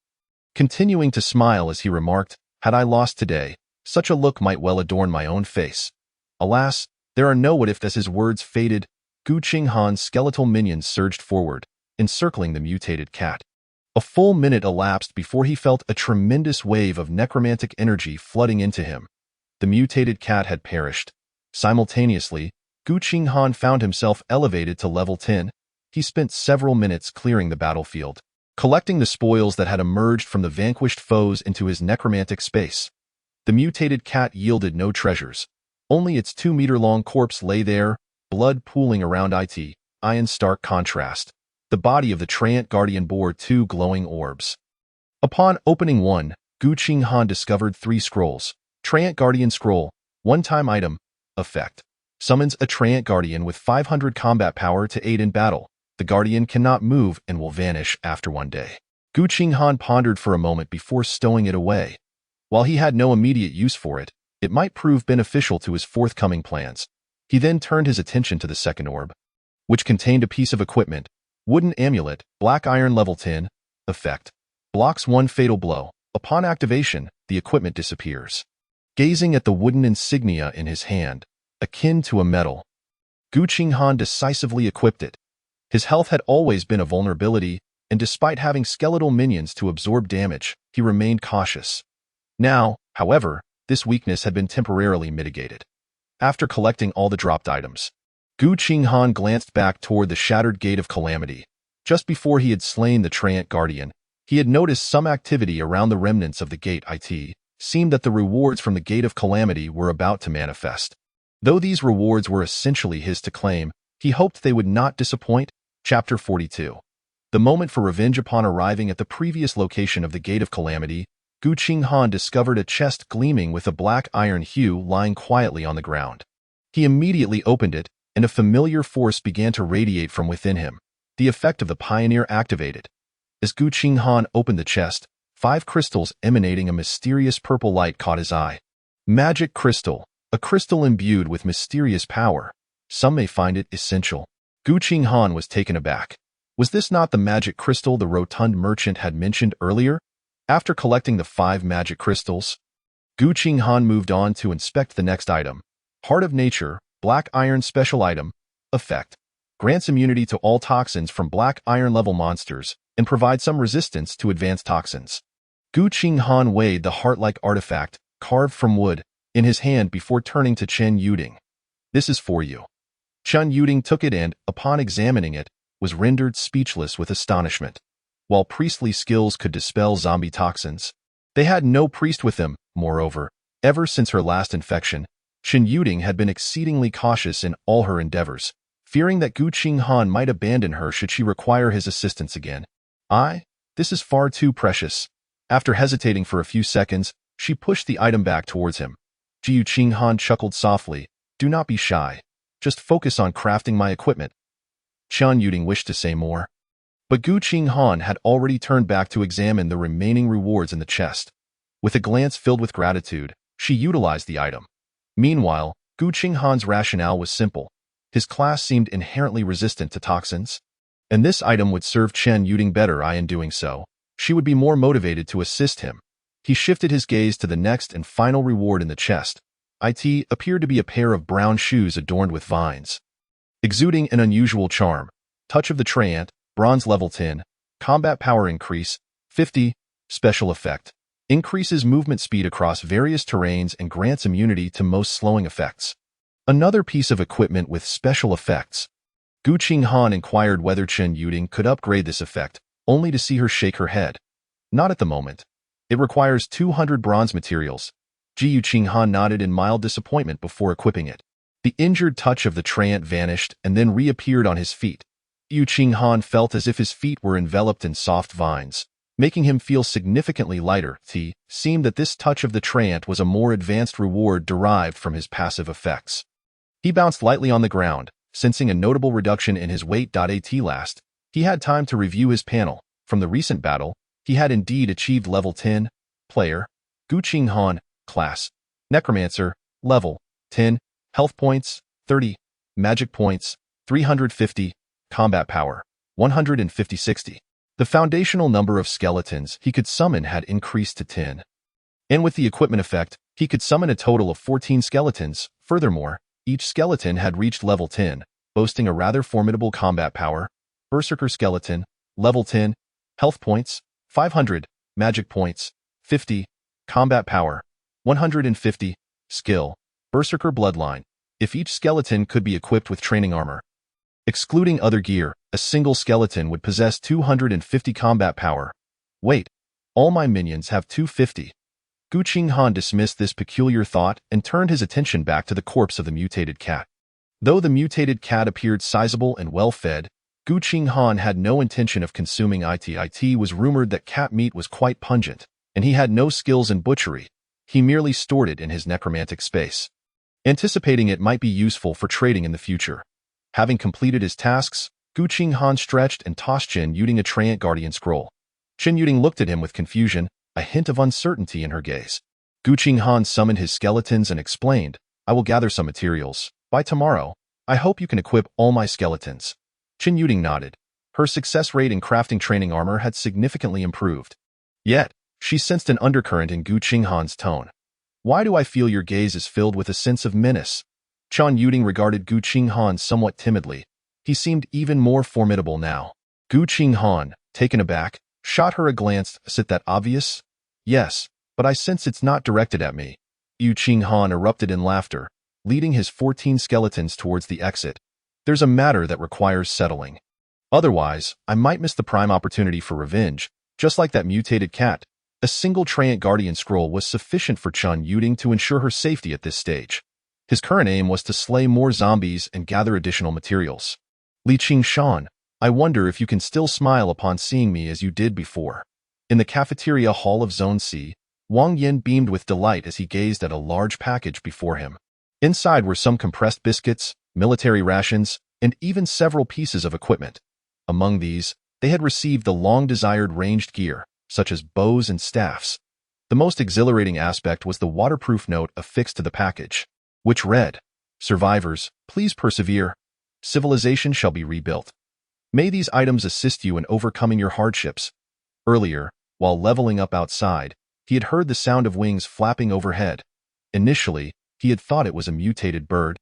Continuing to smile as he remarked, "Had I lost today, such a look might well adorn my own face. Alas, there are no what-if." As his words faded, Qinghan's skeletal minions surged forward, encircling the mutated cat. A full minute elapsed before he felt a tremendous wave of necromantic energy flooding into him. The mutated cat had perished. Simultaneously, Qinghan found himself elevated to level 10. He spent several minutes clearing the battlefield, collecting the spoils that had emerged from the vanquished foes into his necromantic space. The mutated cat yielded no treasures. Only its 2-meter-long corpse lay there, blood pooling around it. In stark contrast, the body of the Treant Guardian bore 2 glowing orbs. Upon opening one, Qinghan discovered 3 scrolls. Treant Guardian Scroll, one-time item, effect. Summons a Treant Guardian with 500 combat power to aid in battle. The Guardian cannot move and will vanish after 1 day. Qinghan pondered for a moment before stowing it away. While he had no immediate use for it, it might prove beneficial to his forthcoming plans. He then turned his attention to the second orb, which contained a piece of equipment. Wooden amulet, black iron level 10, effect. Blocks 1 fatal blow. Upon activation, the equipment disappears. Gazing at the wooden insignia in his hand, akin to a medal, Qinghan decisively equipped it. His health had always been a vulnerability, and despite having skeletal minions to absorb damage, he remained cautious. Now, however, this weakness had been temporarily mitigated. After collecting all the dropped items, Qinghan glanced back toward the shattered Gate of Calamity. Just before he had slain the Treant Guardian, he had noticed some activity around the remnants of the gate. It seemed that the rewards from the Gate of Calamity were about to manifest. Though these rewards were essentially his to claim, he hoped they would not disappoint. Chapter 42. The moment for revenge. Upon arriving at the previous location of the Gate of Calamity, Qinghan discovered a chest gleaming with a black iron hue lying quietly on the ground. He immediately opened it, and a familiar force began to radiate from within him. The effect of the Pioneer activated. As Qinghan opened the chest, 5 crystals emanating a mysterious purple light caught his eye. Magic crystal, a crystal imbued with mysterious power. Some may find it essential. Qinghan was taken aback. Was this not the magic crystal the rotund merchant had mentioned earlier? After collecting the 5 magic crystals, Qinghan moved on to inspect the next item. Heart of Nature, black iron special item, effect. Grants immunity to all toxins from black iron level monsters, and provides some resistance to advanced toxins. Qinghan weighed the heart-like artifact, carved from wood, in his hand before turning to Chen Yuding. "This is for you." Chen Yuding took it and, upon examining it, was rendered speechless with astonishment. While priestly skills could dispel zombie toxins, they had no priest with them. Moreover, ever since her last infection, Chen Yuding had been exceedingly cautious in all her endeavors, fearing that Qinghan might abandon her should she require his assistance again. This is far too precious." After hesitating for a few seconds, she pushed the item back towards him. Qinghan chuckled softly. Do not be shy. Just focus on crafting my equipment. Chen Yuding wished to say more, but Qinghan had already turned back to examine the remaining rewards in the chest. With a glance filled with gratitude, she utilized the item. Meanwhile, Qinghan's rationale was simple. His class seemed inherently resistant to toxins, and this item would serve Chen Yuding better. In doing so, she would be more motivated to assist him. He shifted his gaze to the next and final reward in the chest. It appeared to be a pair of brown shoes adorned with vines. Exuding an unusual charm, touch of the treant, bronze level 10, combat power increase, 50, special effect. Increases movement speed across various terrains and grants immunity to most slowing effects. Another piece of equipment with special effects. Qinghan inquired whether Chen Yuding could upgrade this effect, only to see her shake her head. Not at the moment. It requires 200 bronze materials. Qinghan nodded in mild disappointment before equipping it. The injured touch of the treant vanished and then reappeared on his feet. Qinghan felt as if his feet were enveloped in soft vines, making him feel significantly lighter. It seemed that this touch of the treant was a more advanced reward derived from his passive effects. He bounced lightly on the ground, sensing a notable reduction in his weight. At last, he had time to review his panel. From the recent battle, he had indeed achieved level 10. Player, Qinghan, class, necromancer, level 10, health points, 30, magic points, 350, combat power, 150-60. The foundational number of skeletons he could summon had increased to 10. And with the equipment effect, he could summon a total of 14 skeletons. Furthermore, each skeleton had reached level 10, boasting a rather formidable combat power. Berserker skeleton, level 10, health points, 500, magic points, 50, combat power, 150, skill, Berserker bloodline. If each skeleton could be equipped with training armor, excluding other gear, a single skeleton would possess 250 combat power. Wait, all my minions have 250. Qinghan dismissed this peculiar thought and turned his attention back to the corpse of the mutated cat. Though the mutated cat appeared sizable and well-fed, Qinghan had no intention of consuming it. It was rumored that cat meat was quite pungent, and he had no skills in butchery. He merely stored it in his necromantic space, anticipating it might be useful for trading in the future. Having completed his tasks, Qinghan stretched and tossed Chen Yuding a treant guardian scroll. Chen Yuding looked at him with confusion, a hint of uncertainty in her gaze. Qinghan summoned his skeletons and explained, I will gather some materials. By tomorrow, I hope you can equip all my skeletons. Chen Yuding nodded. Her success rate in crafting training armor had significantly improved. Yet, she sensed an undercurrent in Qinghan's tone. Why do I feel your gaze is filled with a sense of menace? Chen Yuding regarded Qinghan somewhat timidly. He seemed even more formidable now. Qinghan, taken aback, shot her a glance. Is it that obvious? Yes, but I sense it's not directed at me. Qinghan erupted in laughter, leading his 14 skeletons towards the exit. There's a matter that requires settling. Otherwise, I might miss the prime opportunity for revenge, just like that mutated cat. A single treant guardian scroll was sufficient for Chen Yuding to ensure her safety at this stage. His current aim was to slay more zombies and gather additional materials. Li Qingshan, I wonder if you can still smile upon seeing me as you did before. In the cafeteria hall of Zone C, Wang Yin beamed with delight as he gazed at a large package before him. Inside were some compressed biscuits, military rations, and even several pieces of equipment. Among these, they had received the long-desired ranged gear, such as bows and staffs. The most exhilarating aspect was the waterproof note affixed to the package, which read, Survivors, please persevere. Civilization shall be rebuilt. May these items assist you in overcoming your hardships. Earlier, while leveling up outside, he had heard the sound of wings flapping overhead. Initially, he had thought it was a mutated bird.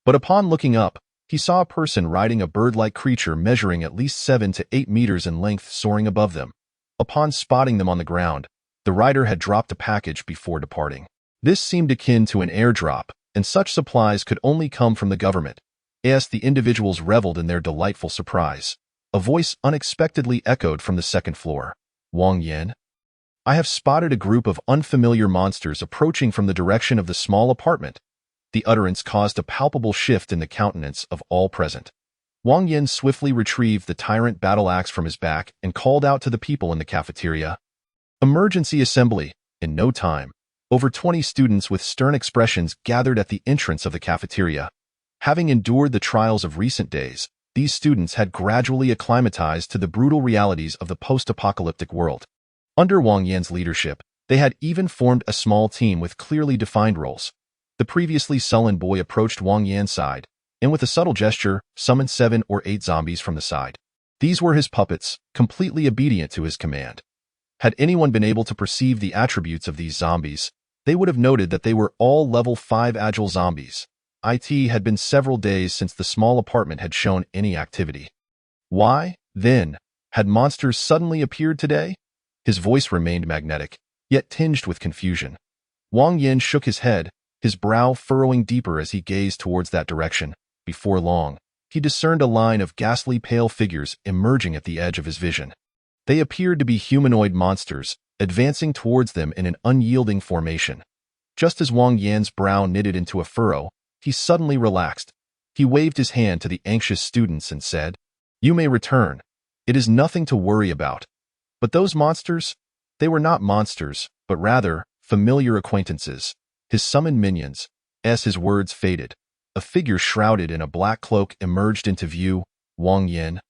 But upon looking up, he saw a person riding a bird-like creature measuring at least 7 to 8 meters in length soaring above them. Upon spotting them on the ground, the rider had dropped a package before departing. This seemed akin to an airdrop, and such supplies could only come from the government. As the individuals reveled in their delightful surprise, a voice unexpectedly echoed from the second floor. Wang Yin? I have spotted a group of unfamiliar monsters approaching from the direction of the small apartment. The utterance caused a palpable shift in the countenance of all present. Wang Yin swiftly retrieved the tyrant battle axe from his back and called out to the people in the cafeteria. Emergency assembly. In no time, Over 20 students with stern expressions gathered at the entrance of the cafeteria. Having endured the trials of recent days, these students had gradually acclimatized to the brutal realities of the post-apocalyptic world. Under Wang Yan's leadership, they had even formed a small team with clearly defined roles. The previously sullen boy approached Wang Yan's side, and with a subtle gesture, summoned 7 or 8 zombies from the side. These were his puppets, completely obedient to his command. Had anyone been able to perceive the attributes of these zombies, they would have noted that they were all level 5 agile zombies. It had been several days since the small apartment had shown any activity. Why, then, had monsters suddenly appeared today? His voice remained magnetic, yet tinged with confusion. Wang Yan shook his head, his brow furrowing deeper as he gazed towards that direction. Before long, he discerned a line of ghastly pale figures emerging at the edge of his vision. They appeared to be humanoid monsters, advancing towards them in an unyielding formation. Just as Wang Yan's brow knitted into a furrow, he suddenly relaxed. He waved his hand to the anxious students and said, "You may return. It is nothing to worry about." But those monsters? They were not monsters, but rather familiar acquaintances, his summoned minions. As his words faded, a figure shrouded in a black cloak emerged into view. Wang Yan.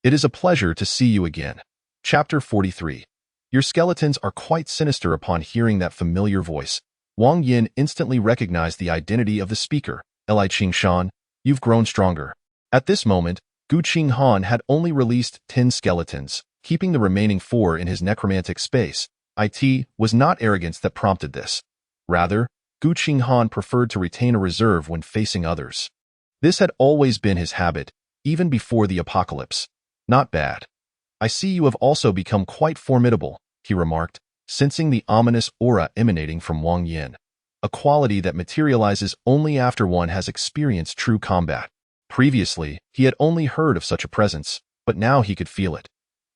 "It is a pleasure to see you again." Chapter 43. Your skeletons are quite sinister. Upon hearing that familiar voice, Wang Yan instantly recognized the identity of the speaker. "Li Qinghan, you've grown stronger." At this moment, Qinghan had only released 10 skeletons, keeping the remaining 4 in his necromantic space. It was not arrogance that prompted this. Rather, Qinghan preferred to retain a reserve when facing others. This had always been his habit, even before the apocalypse. "Not bad. I see you have also become quite formidable," he remarked, sensing the ominous aura emanating from Wang Yan, a quality that materializes only after one has experienced true combat. Previously, he had only heard of such a presence, but now he could feel it.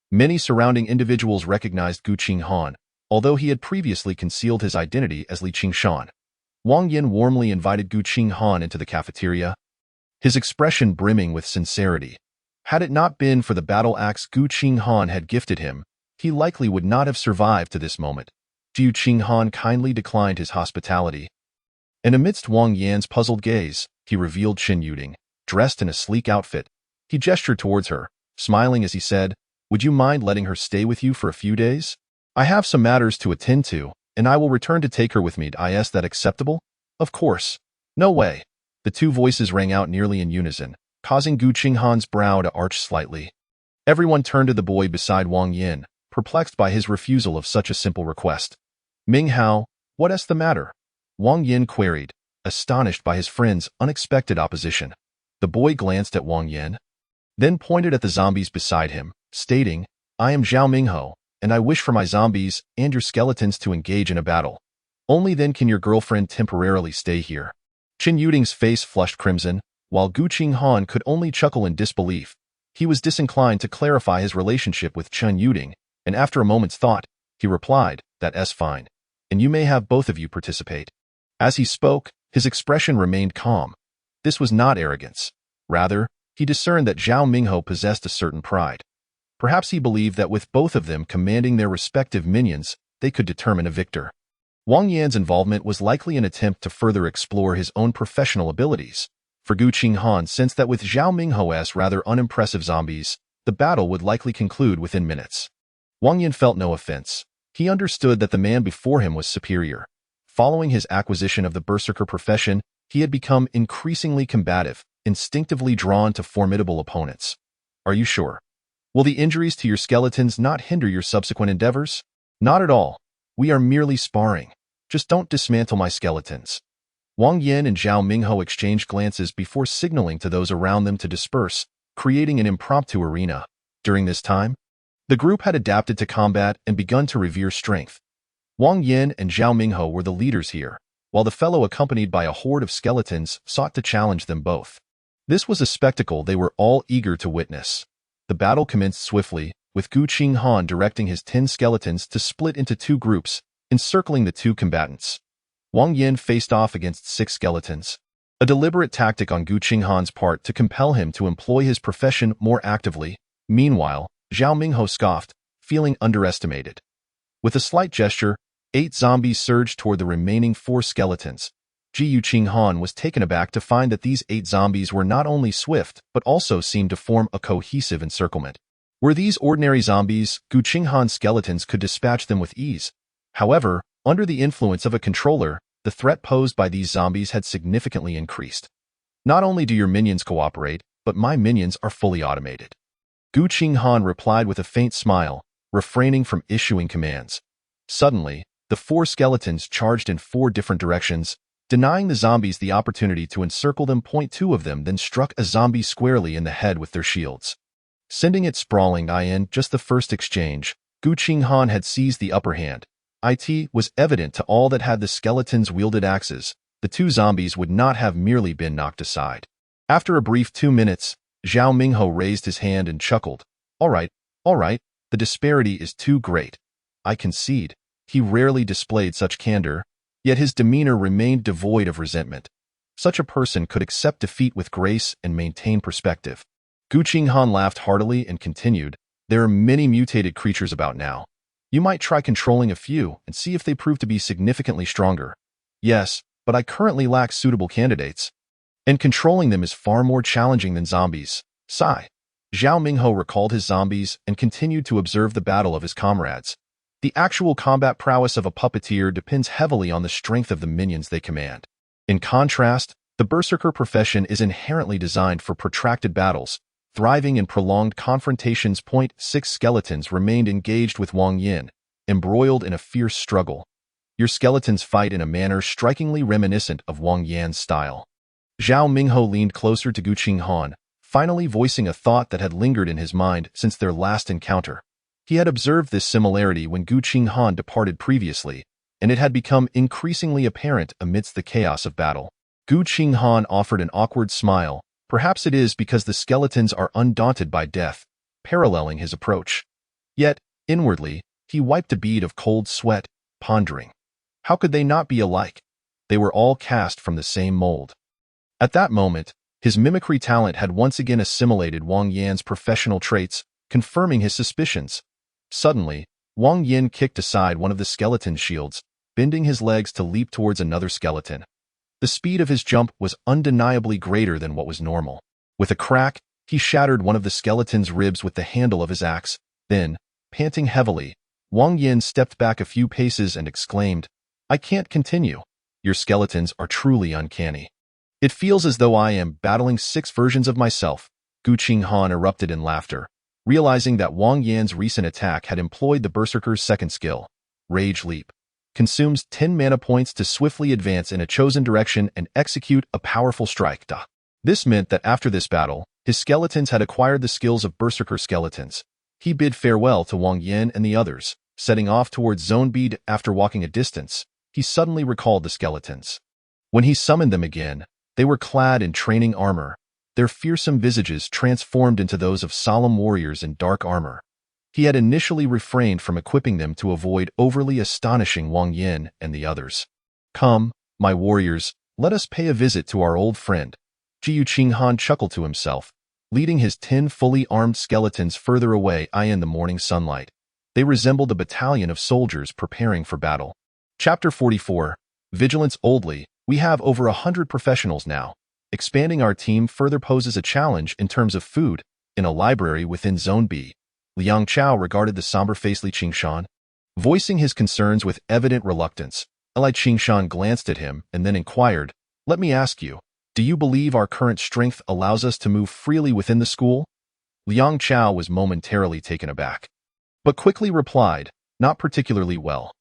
Many surrounding individuals recognized Qinghan, although he had previously concealed his identity as Li Qinghan. Wang Yan warmly invited Qinghan into the cafeteria, his expression brimming with sincerity. Had it not been for the battle axe Qinghan had gifted him, he likely would not have survived to this moment. Qinghan kindly declined his hospitality. And amidst Wang Yan's puzzled gaze, he revealed Qin Yuding, dressed in a sleek outfit. He gestured towards her, smiling as he said, "Would you mind letting her stay with you for a few days? I have some matters to attend to, and I will return to take her with me. Is that acceptable?" "Of course." "No way." The two voices rang out nearly in unison, causing Qinghan's brow to arch slightly. Everyone turned to the boy beside Wang Yan, perplexed by his refusal of such a simple request. "Ming Hao, what's the matter?" Wang Yan queried, astonished by his friend's unexpected opposition. The boy glanced at Wang Yan, then pointed at the zombies beside him, stating, "I am Zhao Mingho, and I wish for my zombies and your skeletons to engage in a battle. Only then can your girlfriend temporarily stay here." Qin Yuding's face flushed crimson, while Qinghan could only chuckle in disbelief. He was disinclined to clarify his relationship with Qin Yuding, and after a moment's thought, he replied, "That's fine, and you may have both of you participate." As he spoke, his expression remained calm. This was not arrogance. Rather, he discerned that Zhao Mingho possessed a certain pride. Perhaps he believed that with both of them commanding their respective minions, they could determine a victor. Wang Yan's involvement was likely an attempt to further explore his own professional abilities. For Qinghan sensed that with Zhao Mingho's rather unimpressive zombies, the battle would likely conclude within minutes. Wang Yan felt no offense. He understood that the man before him was superior. Following his acquisition of the berserker profession, he had become increasingly combative, instinctively drawn to formidable opponents. "Are you sure? Will the injuries to your skeletons not hinder your subsequent endeavors?" "Not at all. We are merely sparring. Just don't dismantle my skeletons." Wang Yan and Zhao Mingho exchanged glances before signaling to those around them to disperse, creating an impromptu arena. During this time, the group had adapted to combat and begun to revere strength. Wang Yan and Zhao Mingho were the leaders here, while the fellow accompanied by a horde of skeletons sought to challenge them both. This was a spectacle they were all eager to witness. The battle commenced swiftly, with Qinghan directing his 10 skeletons to split into 2 groups, encircling the 2 combatants. Wang Yan faced off against 6 skeletons, a deliberate tactic on Qinghan's part to compel him to employ his profession more actively. Meanwhile, Zhao Mingho scoffed, feeling underestimated. With a slight gesture, 8 zombies surged toward the remaining 4 skeletons. Qinghan was taken aback to find that these 8 zombies were not only swift, but also seemed to form a cohesive encirclement. Were these ordinary zombies, Qinghan's skeletons could dispatch them with ease. However, under the influence of a controller, the threat posed by these zombies had significantly increased. Not only do your minions cooperate, but my minions are fully automated. Qinghan replied with a faint smile, refraining from issuing commands. Suddenly, the 4 skeletons charged in 4 different directions, denying the zombies the opportunity to encircle them. 2 of them then struck a zombie squarely in the head with their shields, sending it sprawling. In just the first exchange, Qinghan had seized the upper hand. It was evident to all that had the skeletons wielded axes, the 2 zombies would not have merely been knocked aside. After a brief 2 minutes, Zhao Mingho raised his hand and chuckled. All right, the disparity is too great. I concede. He rarely displayed such candor, yet his demeanor remained devoid of resentment. Such a person could accept defeat with grace and maintain perspective. Qinghan laughed heartily and continued, there are many mutated creatures about now. You might try controlling a few and see if they prove to be significantly stronger. Yes, but I currently lack suitable candidates. And controlling them is far more challenging than zombies. Sigh. Zhao Mingho recalled his zombies and continued to observe the battle of his comrades. The actual combat prowess of a puppeteer depends heavily on the strength of the minions they command. In contrast, the berserker profession is inherently designed for protracted battles, thriving in prolonged confrontations. 6 skeletons remained engaged with Wang Yin, embroiled in a fierce struggle. Your skeletons fight in a manner strikingly reminiscent of Wang Yan's style. Zhao Mingho leaned closer to Qinghan, finally voicing a thought that had lingered in his mind since their last encounter. He had observed this similarity when Qinghan departed previously, and it had become increasingly apparent amidst the chaos of battle. Qinghan offered an awkward smile. Perhaps it is because the skeletons are undaunted by death, paralleling his approach. Yet, inwardly, he wiped a bead of cold sweat, pondering. How could they not be alike? They were all cast from the same mold. At that moment, his mimicry talent had once again assimilated Wang Yan's professional traits, confirming his suspicions. Suddenly, Wang Yin kicked aside one of the skeleton's shields, bending his legs to leap towards another skeleton. The speed of his jump was undeniably greater than what was normal. With a crack, he shattered one of the skeleton's ribs with the handle of his axe. Then, panting heavily, Wang Yin stepped back a few paces and exclaimed, I can't continue. Your skeletons are truly uncanny. It feels as though I am battling 6 versions of myself. Qinghan erupted in laughter, realizing that Wang Yan's recent attack had employed the berserker's second skill, Rage Leap. Consumes 10 mana points to swiftly advance in a chosen direction and execute a powerful strike. This meant that after this battle, his skeletons had acquired the skills of berserker skeletons. He bid farewell to Wang Yin and the others, setting off towards Zone B. After walking a distance, he suddenly recalled the skeletons. When he summoned them again, they were clad in training armor, their fearsome visages transformed into those of solemn warriors in dark armor. He had initially refrained from equipping them to avoid overly astonishing Wang Yin and the others. Come, my warriors, let us pay a visit to our old friend. Qinghan chuckled to himself, leading his 10 fully armed skeletons further away in the morning sunlight. They resembled a battalion of soldiers preparing for battle. Chapter 44. Vigilance. Oldly, we have over 100 professionals now. Expanding our team further poses a challenge in terms of food. In a library within Zone B, Liang Chao regarded the somber-faced Li Qingshan, voicing his concerns with evident reluctance. Li Qingshan glanced at him and then inquired, let me ask you, do you believe our current strength allows us to move freely within the school? Liang Chao was momentarily taken aback, but quickly replied, not particularly well.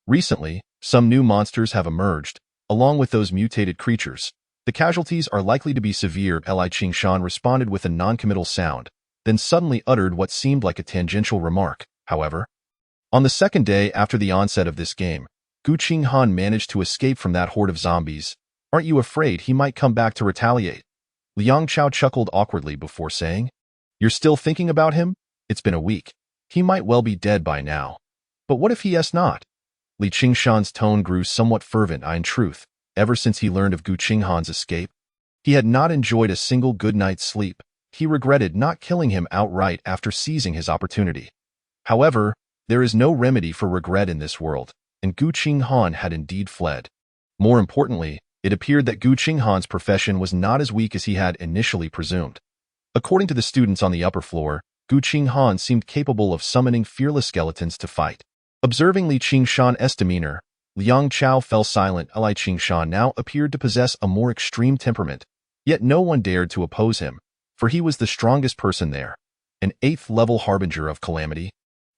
Recently, some new monsters have emerged, along with those mutated creatures. The casualties are likely to be severe. Li Qingshan responded with a non-committal sound, then suddenly uttered what seemed like a tangential remark. However, on the second day after the onset of this game, Qinghan managed to escape from that horde of zombies. Aren't you afraid he might come back to retaliate? Liang Chao chuckled awkwardly before saying, You're still thinking about him? It's been a week. He might well be dead by now. But what if he is not? Li Qingshan's tone grew somewhat fervent. In truth, ever since he learned of Qinghan's escape, he had not enjoyed a single good night's sleep. He regretted not killing him outright after seizing his opportunity. However, there is no remedy for regret in this world. and Qinghan had indeed fled. More importantly, it appeared that Qinghan's profession was not as weak as he had initially presumed. According to the students on the upper floor, Qinghan seemed capable of summoning fearless skeletons to fight. Observing Li Qingshan's demeanor, Liang Chao fell silent. Li Qingshan now appeared to possess a more extreme temperament, yet no one dared to oppose him, for he was the strongest person there, an 8th-level harbinger of calamity.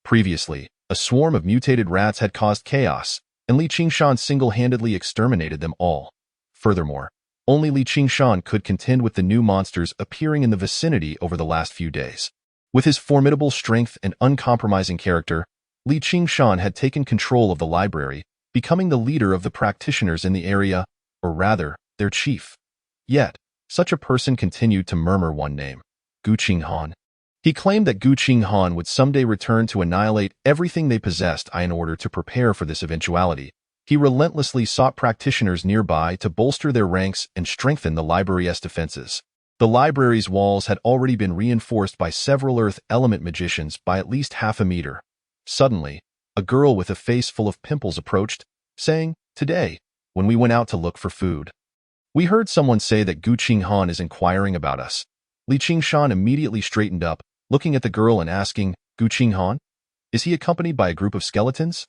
Previously, a swarm of mutated rats had caused chaos, and Li Qingshan single-handedly exterminated them all. Furthermore, only Li Qingshan could contend with the new monsters appearing in the vicinity over the last few days. With his formidable strength and uncompromising character, Li Qingshan had taken control of the library, becoming the leader of the practitioners in the area, or rather, their chief. Yet, such a person continued to murmur one name, Qinghan. He claimed that Qinghan would someday return to annihilate everything they possessed in order to prepare for this eventuality. He relentlessly sought practitioners nearby to bolster their ranks and strengthen the library's defenses. The library's walls had already been reinforced by several earth element magicians by at least half a meter. Suddenly, a girl with a face full of pimples approached, saying, "Today, when we went out to look for food, we heard someone say that Qinghan is inquiring about us." Li Qingshan immediately straightened up, looking at the girl and asking, "Qinghan? Is he accompanied by a group of skeletons?"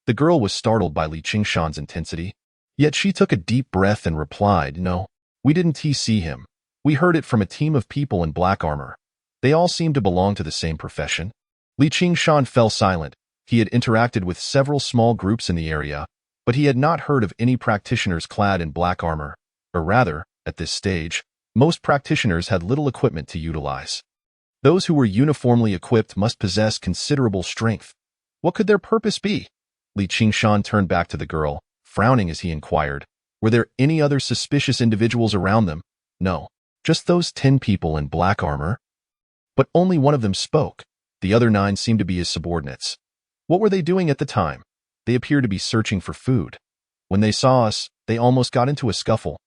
The girl was startled by Li Qingshan's intensity. Yet she took a deep breath and replied, "No, we didn't see him. We heard it from a team of people in black armor. They all seem to belong to the same profession." Li Qingshan fell silent. He had interacted with several small groups in the area, but he had not heard of any practitioners clad in black armor. Or rather, at this stage, most practitioners had little equipment to utilize. Those who were uniformly equipped must possess considerable strength. What could their purpose be? Li Qingshan turned back to the girl, frowning as he inquired, "Were there any other suspicious individuals around them?" "No, just those 10 people in black armor." But only one of them spoke. The other 9 seemed to be his subordinates. "What were they doing at the time?" "They appeared to be searching for food. When they saw us, they almost got into a scuffle.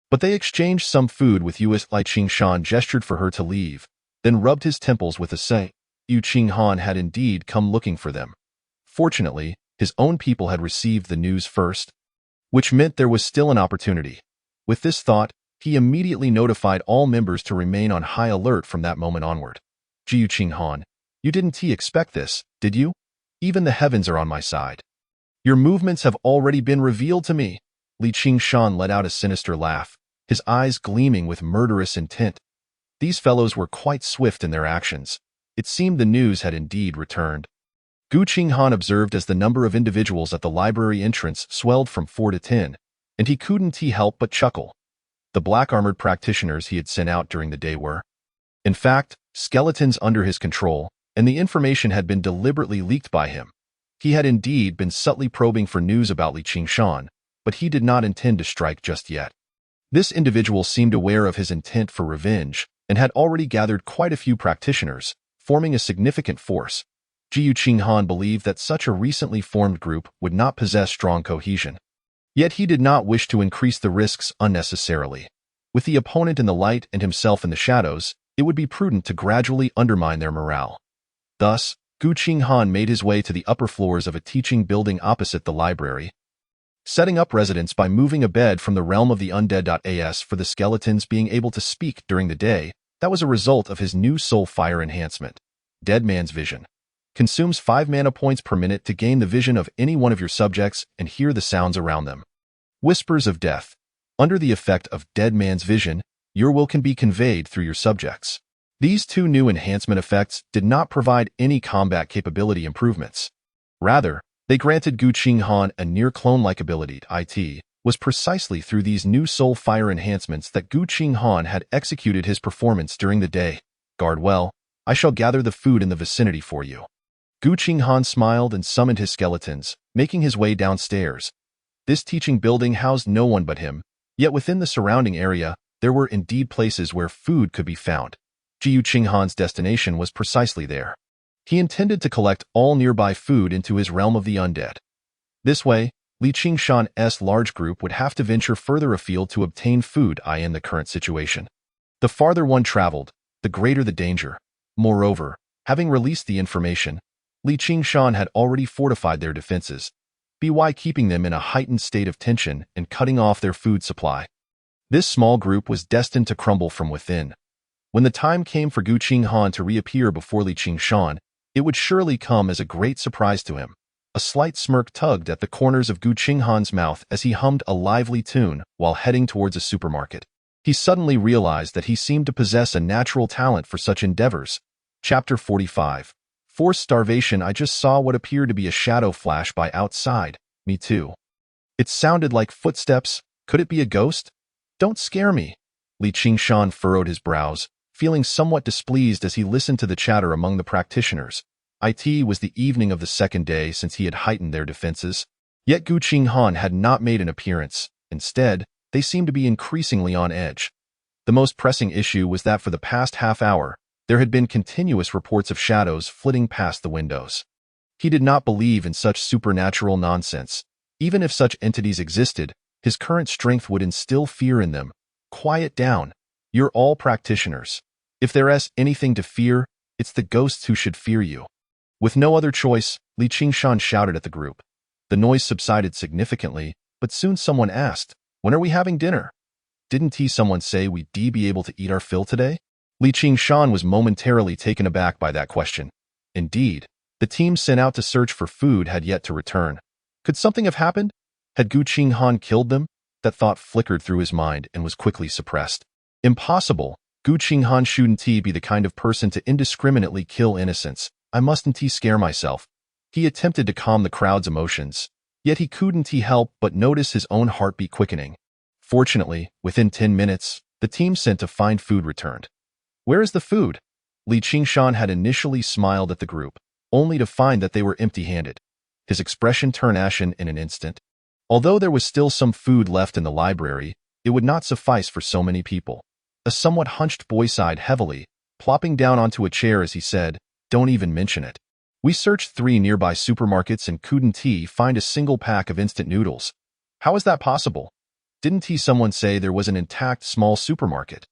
But they exchanged some food with you." As Li Qingshan gestured for her to leave, then rubbed his temples with a sigh. Qinghan had indeed come looking for them. Fortunately, his own people had received the news first, which meant there was still an opportunity. With this thought, he immediately notified all members to remain on high alert from that moment onward. "Qinghan, you didn't expect this, did you? Even the heavens are on my side. Your movements have already been revealed to me." Li Qingshan let out a sinister laugh, his eyes gleaming with murderous intent. These fellows were quite swift in their actions. It seemed the news had indeed returned. Qinghan observed as the number of individuals at the library entrance swelled from 4 to 10, and he couldn't help but chuckle. The black-armored practitioners he had sent out during the day were, in fact, skeletons under his control, and the information had been deliberately leaked by him. He had indeed been subtly probing for news about Li Qingshan, but he did not intend to strike just yet. This individual seemed aware of his intent for revenge and had already gathered quite a few practitioners, forming a significant force. Qinghan believed that such a recently formed group would not possess strong cohesion. Yet he did not wish to increase the risks unnecessarily. With the opponent in the light and himself in the shadows, it would be prudent to gradually undermine their morale. Thus, Qinghan made his way to the upper floors of a teaching building opposite the library, setting up residence by moving a bed from the realm of the undead. As for the skeletons being able to speak during the day, that was a result of his new soul fire enhancement. Dead Man's Vision. Consumes 5 mana points per minute to gain the vision of any one of your subjects and hear the sounds around them. Whispers of Death. Under the effect of Dead Man's Vision, your will can be conveyed through your subjects. These 2 new enhancement effects did not provide any combat capability improvements. Rather, they granted Qinghan a near-clone-like ability. It was precisely through these new soul fire enhancements that Qinghan had executed his performance during the day. "Guard well, I shall gather the food in the vicinity for you." Qinghan smiled and summoned his skeletons, making his way downstairs. This teaching building housed no one but him, yet within the surrounding area, there were indeed places where food could be found. Qinghan's destination was precisely there. He intended to collect all nearby food into his realm of the undead. This way, Li Qingshan's large group would have to venture further afield to obtain food in the current situation. The farther one traveled, the greater the danger. Moreover, having released the information, Li Qingshan had already fortified their defenses. by keeping them in a heightened state of tension and cutting off their food supply. This small group was destined to crumble from within. When the time came for Qinghan to reappear before Li Qingshan, it would surely come as a great surprise to him. A slight smirk tugged at the corners of Qinghan's mouth as he hummed a lively tune while heading towards a supermarket. He suddenly realized that he seemed to possess a natural talent for such endeavors. Chapter 45. Forced starvation. I just saw what appeared to be a shadow flash by outside. Me too. It sounded like footsteps. Could it be a ghost? Don't scare me. Li Qingshan furrowed his brows, feeling somewhat displeased as he listened to the chatter among the practitioners. It was the evening of the second day since he had heightened their defenses. Yet Qinghan had not made an appearance. Instead, they seemed to be increasingly on edge. The most pressing issue was that for the past half hour, there had been continuous reports of shadows flitting past the windows. He did not believe in such supernatural nonsense. Even if such entities existed, his current strength would instill fear in them. Quiet down. You're all practitioners. If there's anything to fear, it's the ghosts who should fear you. With no other choice, Li Qingshan shouted at the group. The noise subsided significantly, but soon someone asked, "When are we having dinner?" Didn't someone say we'd be able to eat our fill today? Li Qingshan was momentarily taken aback by that question. Indeed, the team sent out to search for food had yet to return. Could something have happened? Had Qinghan killed them? That thought flickered through his mind and was quickly suppressed. Impossible. Qinghan shouldn't be the kind of person to indiscriminately kill innocents. I mustn't scare myself. He attempted to calm the crowd's emotions, yet he couldn't help but notice his own heartbeat quickening. Fortunately, within 10 minutes, the team sent to find food returned. Where is the food? Li Qingshan had initially smiled at the group, only to find that they were empty-handed. His expression turned ashen in an instant. Although there was still some food left in the library, it would not suffice for so many people. A somewhat hunched boy sighed heavily, plopping down onto a chair as he said, "Don't even mention it. We searched 3 nearby supermarkets and couldn't find a single pack of instant noodles. How is that possible? Didn't someone say there was an intact small supermarket?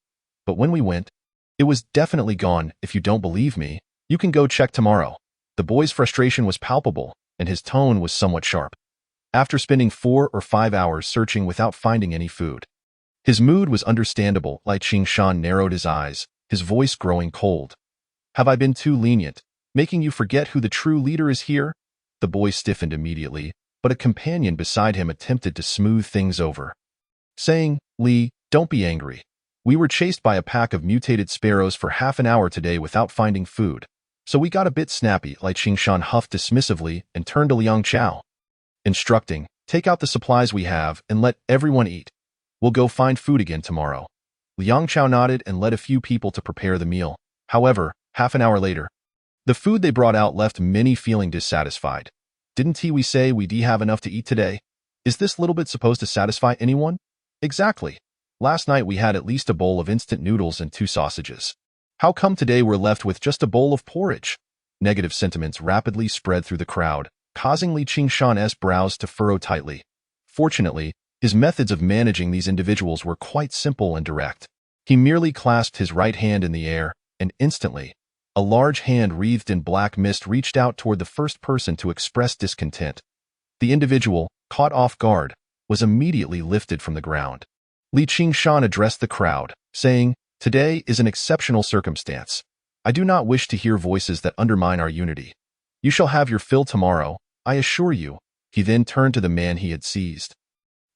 But when we went, it was definitely gone. If you don't believe me, you can go check tomorrow." The boy's frustration was palpable, and his tone was somewhat sharp. After spending 4 or 5 hours searching without finding any food, his mood was understandable. Li Qingshan narrowed his eyes, his voice growing cold. "Have I been too lenient, making you forget who the true leader is here?" The boy stiffened immediately, but a companion beside him attempted to smooth things over, saying, "Li, don't be angry. We were chased by a pack of mutated sparrows for half an hour today without finding food, so we got a bit snappy." Li Qingshan huffed dismissively and turned to Liang Chao, instructing, "Take out the supplies we have and let everyone eat. We'll go find food again tomorrow." Liang Chao nodded and led a few people to prepare the meal. However, half an hour later, the food they brought out left many feeling dissatisfied. "Didn't we say we'd have enough to eat today? Is this little bit supposed to satisfy anyone?" "Exactly. Last night we had at least a bowl of instant noodles and 2 sausages. How come today we're left with just a bowl of porridge?" Negative sentiments rapidly spread through the crowd, causing Li Qingshan's brows to furrow tightly. Fortunately, his methods of managing these individuals were quite simple and direct. He merely clasped his right hand in the air, and instantly, a large hand wreathed in black mist reached out toward the first person to express discontent. The individual, caught off guard, was immediately lifted from the ground. Li Qingshan addressed the crowd, saying, "Today is an exceptional circumstance. I do not wish to hear voices that undermine our unity. You shall have your fill tomorrow, I assure you." He then turned to the man he had seized,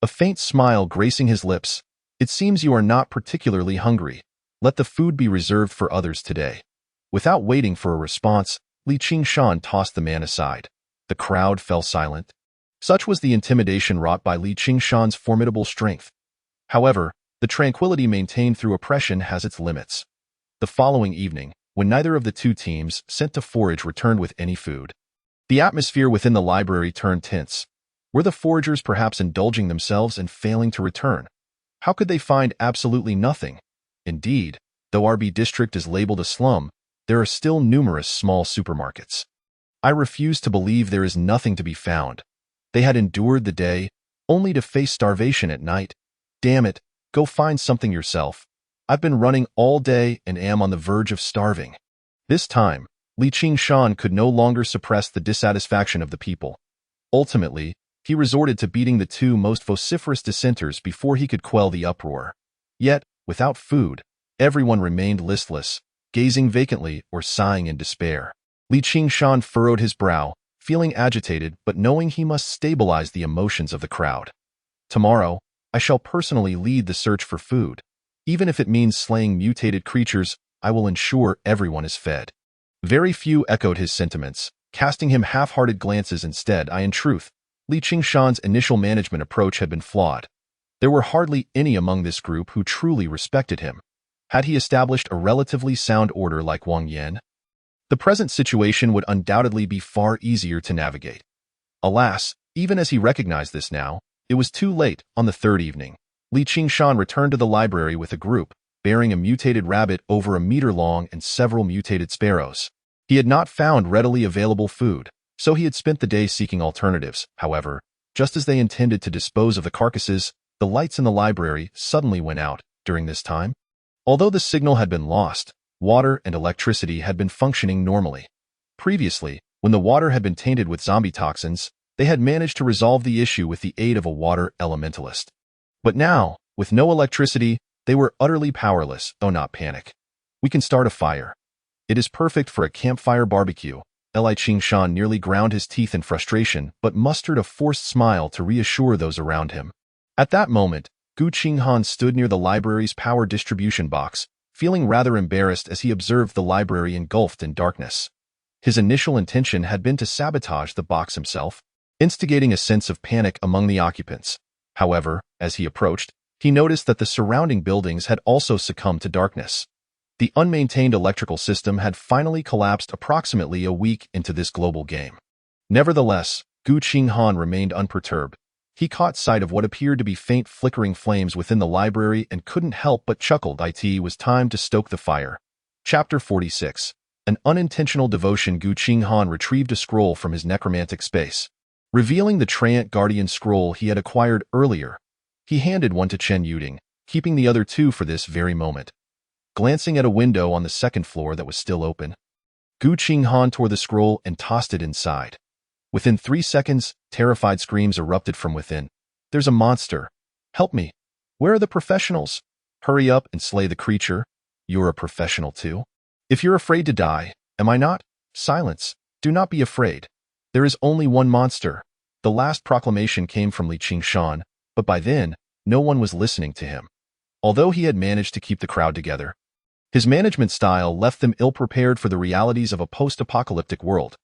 a faint smile gracing his lips. "It seems you are not particularly hungry. Let the food be reserved for others today." Without waiting for a response, Li Qingshan tossed the man aside. The crowd fell silent. Such was the intimidation wrought by Li Qingshan's formidable strength. However, the tranquility maintained through oppression has its limits. The following evening, when neither of the 2 teams sent to forage returned with any food, the atmosphere within the library turned tense. Were the foragers perhaps indulging themselves and failing to return? How could they find absolutely nothing? Indeed, though RB District is labeled a slum, there are still numerous small supermarkets. I refuse to believe there is nothing to be found. They had endured the day, only to face starvation at night. Damn it, go find something yourself. I've been running all day and am on the verge of starving. This time, Li Qingshan could no longer suppress the dissatisfaction of the people. Ultimately, He resorted to beating the two most vociferous dissenters before he could quell the uproar. Yet, without food, everyone remained listless, gazing vacantly or sighing in despair. Li Qinghan furrowed his brow, feeling agitated but knowing he must stabilize the emotions of the crowd. Tomorrow, I shall personally lead the search for food. Even if it means slaying mutated creatures, I will ensure everyone is fed. Very few echoed his sentiments, casting him half-hearted glances instead. In truth, Li Qinghan's initial management approach had been flawed. There were hardly any among this group who truly respected him. Had he established a relatively sound order like Wang Yan, the present situation would undoubtedly be far easier to navigate. Alas, even as he recognized this now, it was too late. On the third evening, Li Qinghan returned to the library with a group, bearing a mutated rabbit over a meter long and several mutated sparrows. He had not found readily available food, so he had spent the day seeking alternatives. However, just as they intended to dispose of the carcasses, the lights in the library suddenly went out. During this time, although the signal had been lost, water and electricity had been functioning normally. Previously, when the water had been tainted with zombie toxins, they had managed to resolve the issue with the aid of a water elementalist. But now, with no electricity, they were utterly powerless. Oh, not panic. We can start a fire. It is perfect for a campfire barbecue. Li Qinghan nearly ground his teeth in frustration, but mustered a forced smile to reassure those around him. At that moment, Qinghan stood near the library's power distribution box, feeling rather embarrassed as he observed the library engulfed in darkness. His initial intention had been to sabotage the box himself, instigating a sense of panic among the occupants. However, as he approached, he noticed that the surrounding buildings had also succumbed to darkness. The unmaintained electrical system had finally collapsed approximately a week into this global game. Nevertheless, Qinghan remained unperturbed. He caught sight of what appeared to be faint flickering flames within the library and couldn't help but chuckled. It was time to stoke the fire. Chapter 46. An unintentional devotion. Qinghan retrieved a scroll from his necromantic space. Revealing the Treant Guardian scroll he had acquired earlier, he handed one to Chen Yuding, keeping the other two for this very moment. Glancing at a window on the second floor that was still open, Qinghan tore the scroll and tossed it inside. Within 3 seconds, terrified screams erupted from within. There's a monster. Help me. Where are the professionals? Hurry up and slay the creature. You're a professional too. If you're afraid to die, am I not? Silence. Do not be afraid. There is only one monster. The last proclamation came from Li Qinghan, but by then, no one was listening to him. Although he had managed to keep the crowd together, his management style left them ill-prepared for the realities of a post-apocalyptic world.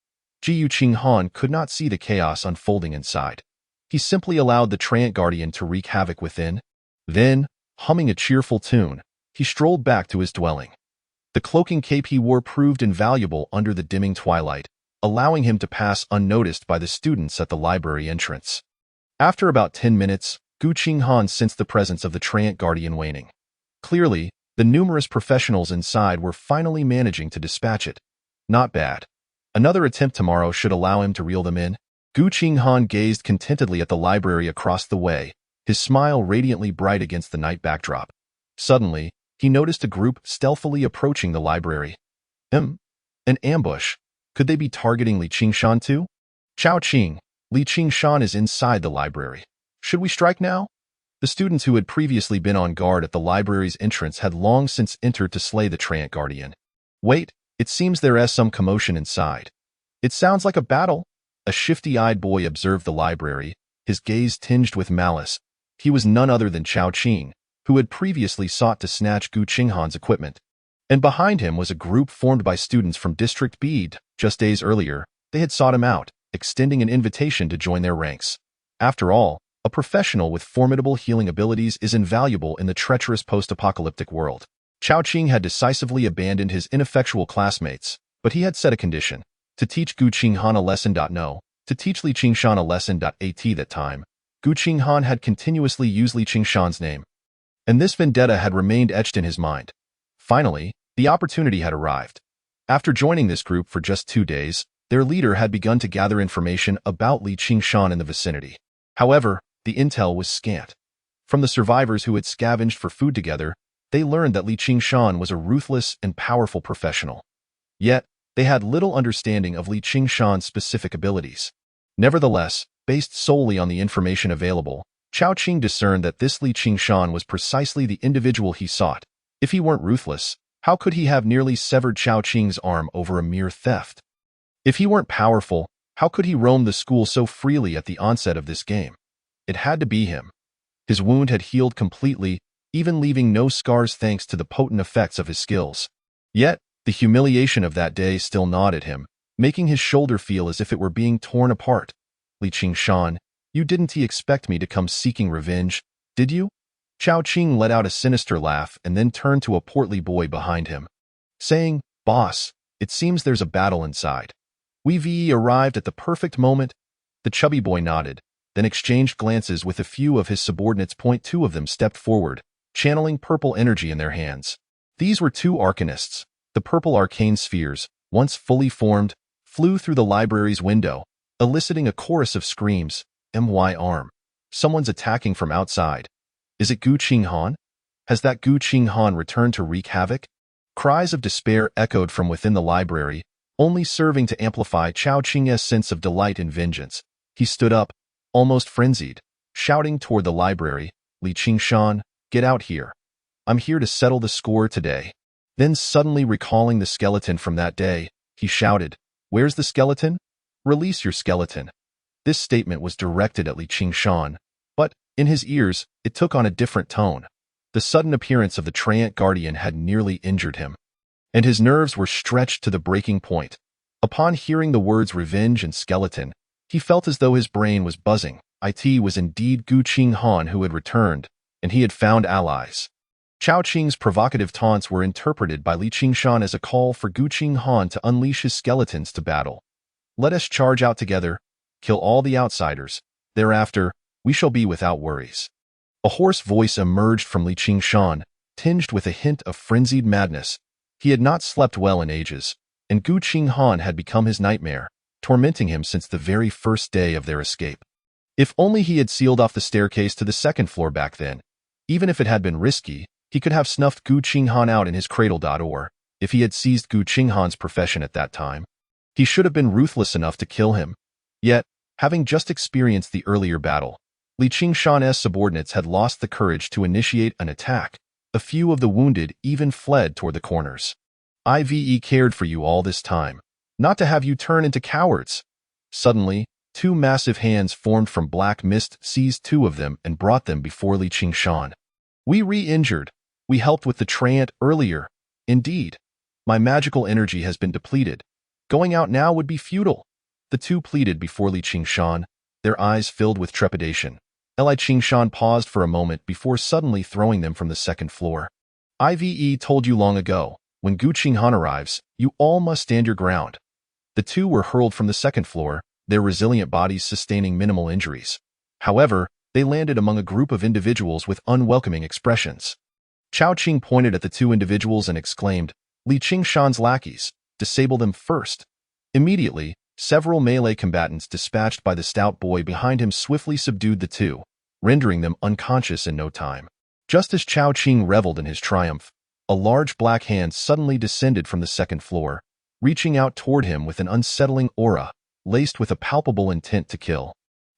Qinghan could not see the chaos unfolding inside. He simply allowed the Treant Guardian to wreak havoc within. Then, humming a cheerful tune, he strolled back to his dwelling. The cloaking cape he wore proved invaluable under the dimming twilight, allowing him to pass unnoticed by the students at the library entrance. After about 10 minutes, Qinghan sensed the presence of the Treant Guardian waning. Clearly, the numerous professionals inside were finally managing to dispatch it. Not bad. Another attempt tomorrow should allow him to reel them in. Qinghan gazed contentedly at the library across the way, his smile radiantly bright against the night backdrop. Suddenly, he noticed a group stealthily approaching the library. An ambush. Could they be targeting Li Qinghan too? Chao Qing, Li Qinghan is inside the library. Should we strike now? The students who had previously been on guard at the library's entrance had long since entered to slay the Treant Guardian. Wait, it seems there is some commotion inside. It sounds like a battle. A shifty-eyed boy observed the library, his gaze tinged with malice. He was none other than Chao Qing, who had previously sought to snatch Qinghan's equipment. And behind him was a group formed by students from District B. Just days earlier, they had sought him out, extending an invitation to join their ranks. After all, a professional with formidable healing abilities is invaluable in the treacherous post-apocalyptic world. Chao Qing had decisively abandoned his ineffectual classmates, but he had set a condition. To teach Qinghan a lesson. No, to teach Li Qinghan a lesson. At that time, Qinghan had continuously used Li Qinghan's name, and this vendetta had remained etched in his mind. Finally, the opportunity had arrived. After joining this group for just 2 days, their leader had begun to gather information about Li Qinghan in the vicinity. However, the intel was scant. From the survivors who had scavenged for food together, they learned that Li Qinghan was a ruthless and powerful professional. Yet, they had little understanding of Li Qinghan's specific abilities. Nevertheless, Based solely on the information available, Chao Qing discerned that this Li Qingshan was precisely the individual he sought. If he weren't ruthless, how could he have nearly severed Chao Qing's arm over a mere theft? If he weren't powerful, how could he roam the school so freely at the onset of this game? It had to be him. His wound had healed completely, even leaving no scars thanks to the potent effects of his skills. Yet, the humiliation of that day still gnawed at him, making his shoulder feel as if it were being torn apart. Li Qingshan, you didn't expect me to come seeking revenge, did you? Chao Qing let out a sinister laugh and then turned to a portly boy behind him, saying, Boss, it seems there's a battle inside. We've arrived at the perfect moment. The chubby boy nodded, then exchanged glances with a few of his subordinates. Two of them stepped forward, channeling purple energy in their hands. These were two arcanists. The purple arcane spheres, once fully formed, flew through the library's window, eliciting a chorus of screams. My arm. Someone's attacking from outside. Is it Gu Qinghan? Has that Gu Qinghan returned to wreak havoc? Cries of despair echoed from within the library, only serving to amplify Chao Qing's sense of delight and vengeance. He stood up, almost frenzied, shouting toward the library, Li Qingshan, get out here. I'm here to settle the score today. Then suddenly recalling the skeleton from that day, he shouted, Where's the skeleton? Release your skeleton. This statement was directed at Li Qingshan, but, in his ears, it took on a different tone. The sudden appearance of the Treant Guardian had nearly injured him, and his nerves were stretched to the breaking point. Upon hearing the words revenge and skeleton, he felt as though his brain was buzzing. It was indeed Gu Qinghan who had returned, and he had found allies. Chao Qing's provocative taunts were interpreted by Li Qingshan as a call for Gu Qinghan to unleash his skeletons to battle. Let us charge out together, kill all the outsiders. Thereafter, we shall be without worries. A hoarse voice emerged from Li Qingshan, tinged with a hint of frenzied madness. He had not slept well in ages, and Gu Qinghan had become his nightmare, tormenting him since the very first day of their escape. If only he had sealed off the staircase to the second floor back then. Even if it had been risky, he could have snuffed Gu Qinghan out in his cradle. Or, if he had seized Gu Qinghan's profession at that time, he should have been ruthless enough to kill him. Yet, having just experienced the earlier battle, Li Qingshan's subordinates had lost the courage to initiate an attack. A few of the wounded even fled toward the corners. I've cared for you all this time, not to have you turn into cowards. Suddenly, two massive hands formed from black mist seized two of them and brought them before Li Qingshan. We re-injured. We helped with the Treant earlier. Indeed. My magical energy has been depleted. Going out now would be futile. The two pleaded before Li Qingshan, their eyes filled with trepidation. Li Qingshan paused for a moment before suddenly throwing them from the second floor. I've told you long ago, when Gu Qinghan arrives, you all must stand your ground. The two were hurled from the second floor, their resilient bodies sustaining minimal injuries. However, they landed among a group of individuals with unwelcoming expressions. Chao Qing pointed at the two individuals and exclaimed, Li Qingshan's lackeys, disable them first. Immediately, several melee combatants dispatched by the stout boy behind him swiftly subdued the two, rendering them unconscious in no time. Just as Chao Qing reveled in his triumph, a large black hand suddenly descended from the second floor, reaching out toward him with an unsettling aura, laced with a palpable intent to kill.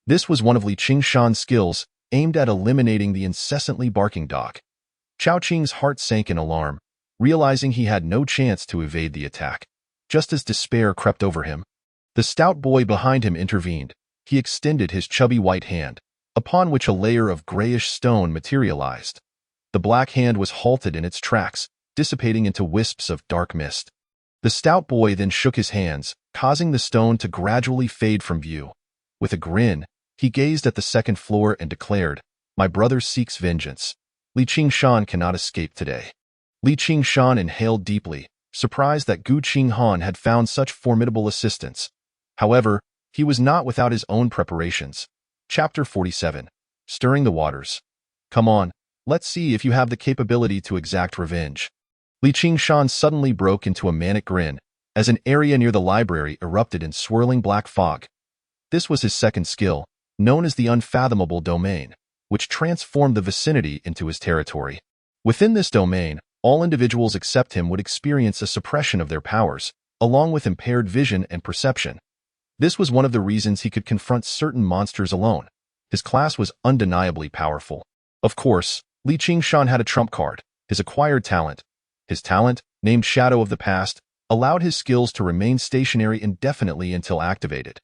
This was one of Li Qingshan's skills, aimed at eliminating the incessantly barking dog. Chao Qing's heart sank in alarm, realizing he had no chance to evade the attack. Just as despair crept over him, the stout boy behind him intervened. He extended his chubby white hand, upon which a layer of grayish stone materialized. The black hand was halted in its tracks, dissipating into wisps of dark mist. The stout boy then shook his hands, causing the stone to gradually fade from view. With a grin, he gazed at the second floor and declared, My brother seeks vengeance. Li Qingshan cannot escape today. Li Qingshan inhaled deeply, surprised that Gu Qinghan had found such formidable assistance. However, he was not without his own preparations. Chapter 47. Stirring the Waters. Come on, let's see if you have the capability to exact revenge. Li Qingshan suddenly broke into a manic grin, as an area near the library erupted in swirling black fog. This was his second skill, known as the unfathomable domain, which transformed the vicinity into his territory. Within this domain, all individuals except him would experience a suppression of their powers, along with impaired vision and perception. This was one of the reasons he could confront certain monsters alone. His class was undeniably powerful. Of course, Li Qingshan had a trump card, his acquired talent. His talent, named Shadow of the Past, allowed his skills to remain stationary indefinitely until activated.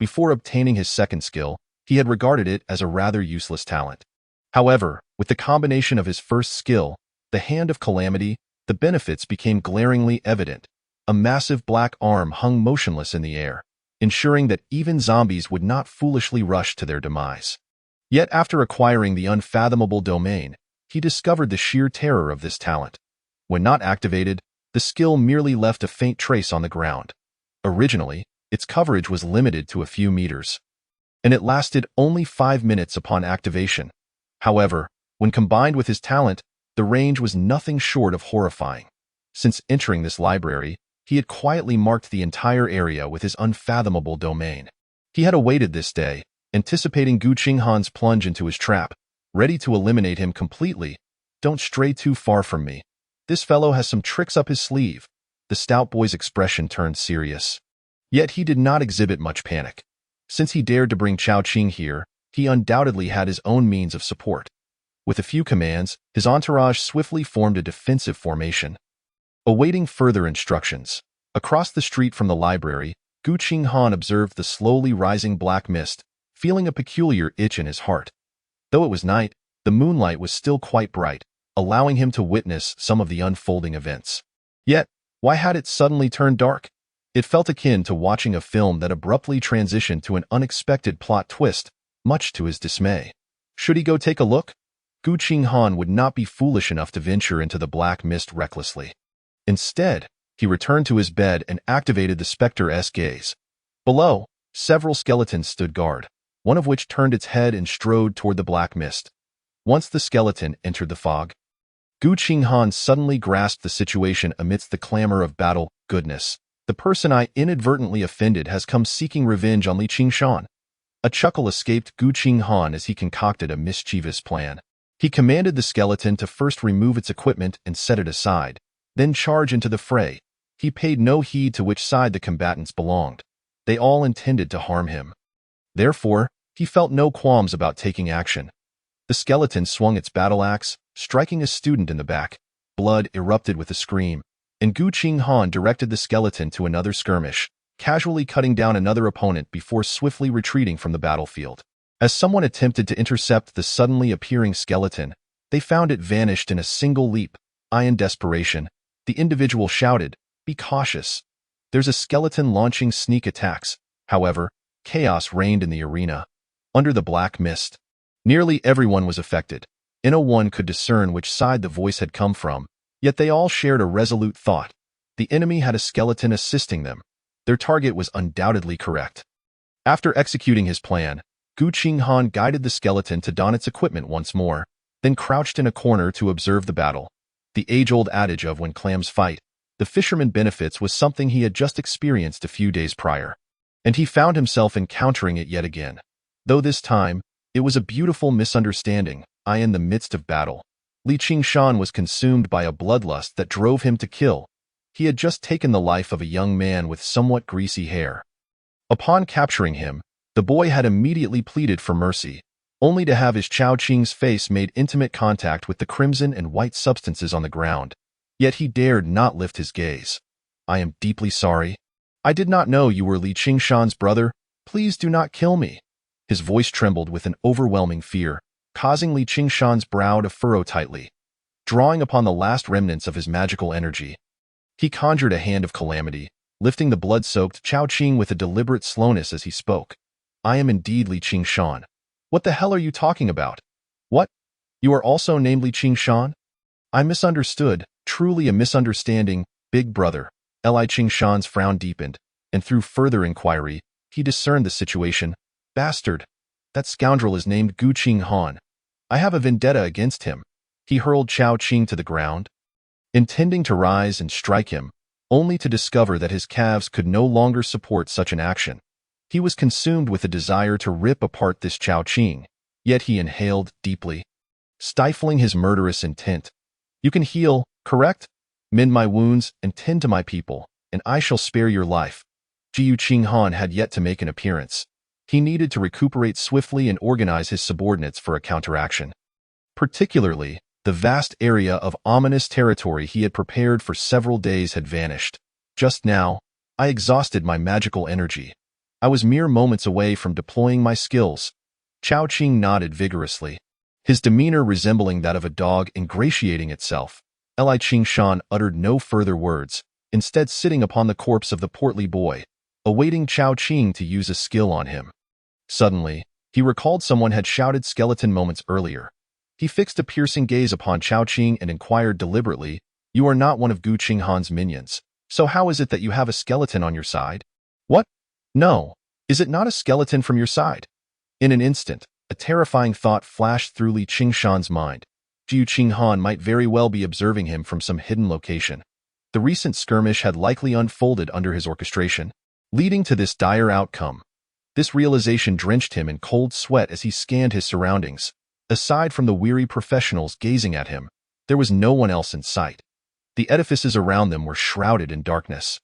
Before obtaining his second skill, he had regarded it as a rather useless talent. However, with the combination of his first skill, the Hand of Calamity, the benefits became glaringly evident. A massive black arm hung motionless in the air, ensuring that even zombies would not foolishly rush to their demise. Yet after acquiring the unfathomable domain, he discovered the sheer terror of this talent. When not activated, the skill merely left a faint trace on the ground. Originally, its coverage was limited to a few meters, and it lasted only 5 minutes upon activation. However, when combined with his talent, the range was nothing short of horrifying. Since entering this library, he had quietly marked the entire area with his unfathomable domain. He had awaited this day, anticipating Qinghan's plunge into his trap, ready to eliminate him completely. Don't stray too far from me. This fellow has some tricks up his sleeve. The stout boy's expression turned serious. Yet he did not exhibit much panic. Since he dared to bring Chao Qing here, he undoubtedly had his own means of support. With a few commands, his entourage swiftly formed a defensive formation. Awaiting further instructions, across the street from the library, Qinghan observed the slowly rising black mist, feeling a peculiar itch in his heart. Though it was night, the moonlight was still quite bright, allowing him to witness some of the unfolding events. Yet, why had it suddenly turned dark? It felt akin to watching a film that abruptly transitioned to an unexpected plot twist, much to his dismay. Should he go take a look? Qinghan would not be foolish enough to venture into the black mist recklessly. Instead, he returned to his bed and activated the Spectre-esque gaze. Below, several skeletons stood guard, one of which turned its head and strode toward the black mist. Once the skeleton entered the fog, Qinghan suddenly grasped the situation amidst the clamor of battle. Goodness, the person I inadvertently offended has come seeking revenge on Li Qingshan. A chuckle escaped Qinghan as he concocted a mischievous plan. He commanded the skeleton to first remove its equipment and set it aside, then charge into the fray. He paid no heed to which side the combatants belonged. They all intended to harm him. Therefore, he felt no qualms about taking action. The skeleton swung its battle axe, striking a student in the back. Blood erupted with a scream, and Qinghan directed the skeleton to another skirmish, casually cutting down another opponent before swiftly retreating from the battlefield. As someone attempted to intercept the suddenly appearing skeleton, they found it vanished in a single leap. In desperation, the individual shouted, "Be cautious. There's a skeleton launching sneak attacks." However, chaos reigned in the arena. Under the black mist, nearly everyone was affected. No one could discern which side the voice had come from, yet they all shared a resolute thought. The enemy had a skeleton assisting them. Their target was undoubtedly correct. After executing his plan, Qinghan guided the skeleton to don its equipment once more, then crouched in a corner to observe the battle. The age-old adage of when clams fight, the fisherman benefits was something he had just experienced a few days prior, and he found himself encountering it yet again. Though this time, it was a beautiful misunderstanding. In the midst of battle, Li Qingshan was consumed by a bloodlust that drove him to kill. He had just taken the life of a young man with somewhat greasy hair. Upon capturing him, the boy had immediately pleaded for mercy, only to have his Chao Qing's face made intimate contact with the crimson and white substances on the ground. Yet he dared not lift his gaze. "I am deeply sorry. I did not know you were Li Qingshan's brother. Please do not kill me." His voice trembled with an overwhelming fear, causing Li Qingshan's brow to furrow tightly. Drawing upon the last remnants of his magical energy, he conjured a hand of calamity, lifting the blood-soaked Chao Qing with a deliberate slowness as he spoke. "I am indeed Li Qingshan. What the hell are you talking about? What? You are also named Li Qingshan? I misunderstood. Truly a misunderstanding, big brother." Li Qingshan's frown deepened, and through further inquiry, he discerned the situation. "Bastard. That scoundrel is named Qinghan. I have a vendetta against him." He hurled Chao Qing to the ground, intending to rise and strike him, only to discover that his calves could no longer support such an action. He was consumed with a desire to rip apart this Chao Qing, yet he inhaled deeply, stifling his murderous intent. "You can heal, correct? Mend my wounds and tend to my people, and I shall spare your life." Qinghan had yet to make an appearance. He needed to recuperate swiftly and organize his subordinates for a counteraction. Particularly, the vast area of ominous territory he had prepared for several days had vanished. Just now, I exhausted my magical energy. I was mere moments away from deploying my skills. Chao Qing nodded vigorously, his demeanor resembling that of a dog ingratiating itself. Li Qingshan uttered no further words, instead sitting upon the corpse of the portly boy, awaiting Chao Qing to use a skill on him. Suddenly, he recalled someone had shouted skeleton moments earlier. He fixed a piercing gaze upon Chao Qing and inquired deliberately, "You are not one of Qinghan's minions, so how is it that you have a skeleton on your side?" "What? No. Is it not a skeleton from your side?" In an instant, a terrifying thought flashed through Li Qingshan's mind. Qinghan might very well be observing him from some hidden location. The recent skirmish had likely unfolded under his orchestration, leading to this dire outcome. This realization drenched him in cold sweat as he scanned his surroundings. Aside from the weary professionals gazing at him, there was no one else in sight. The edifices around them were shrouded in darkness,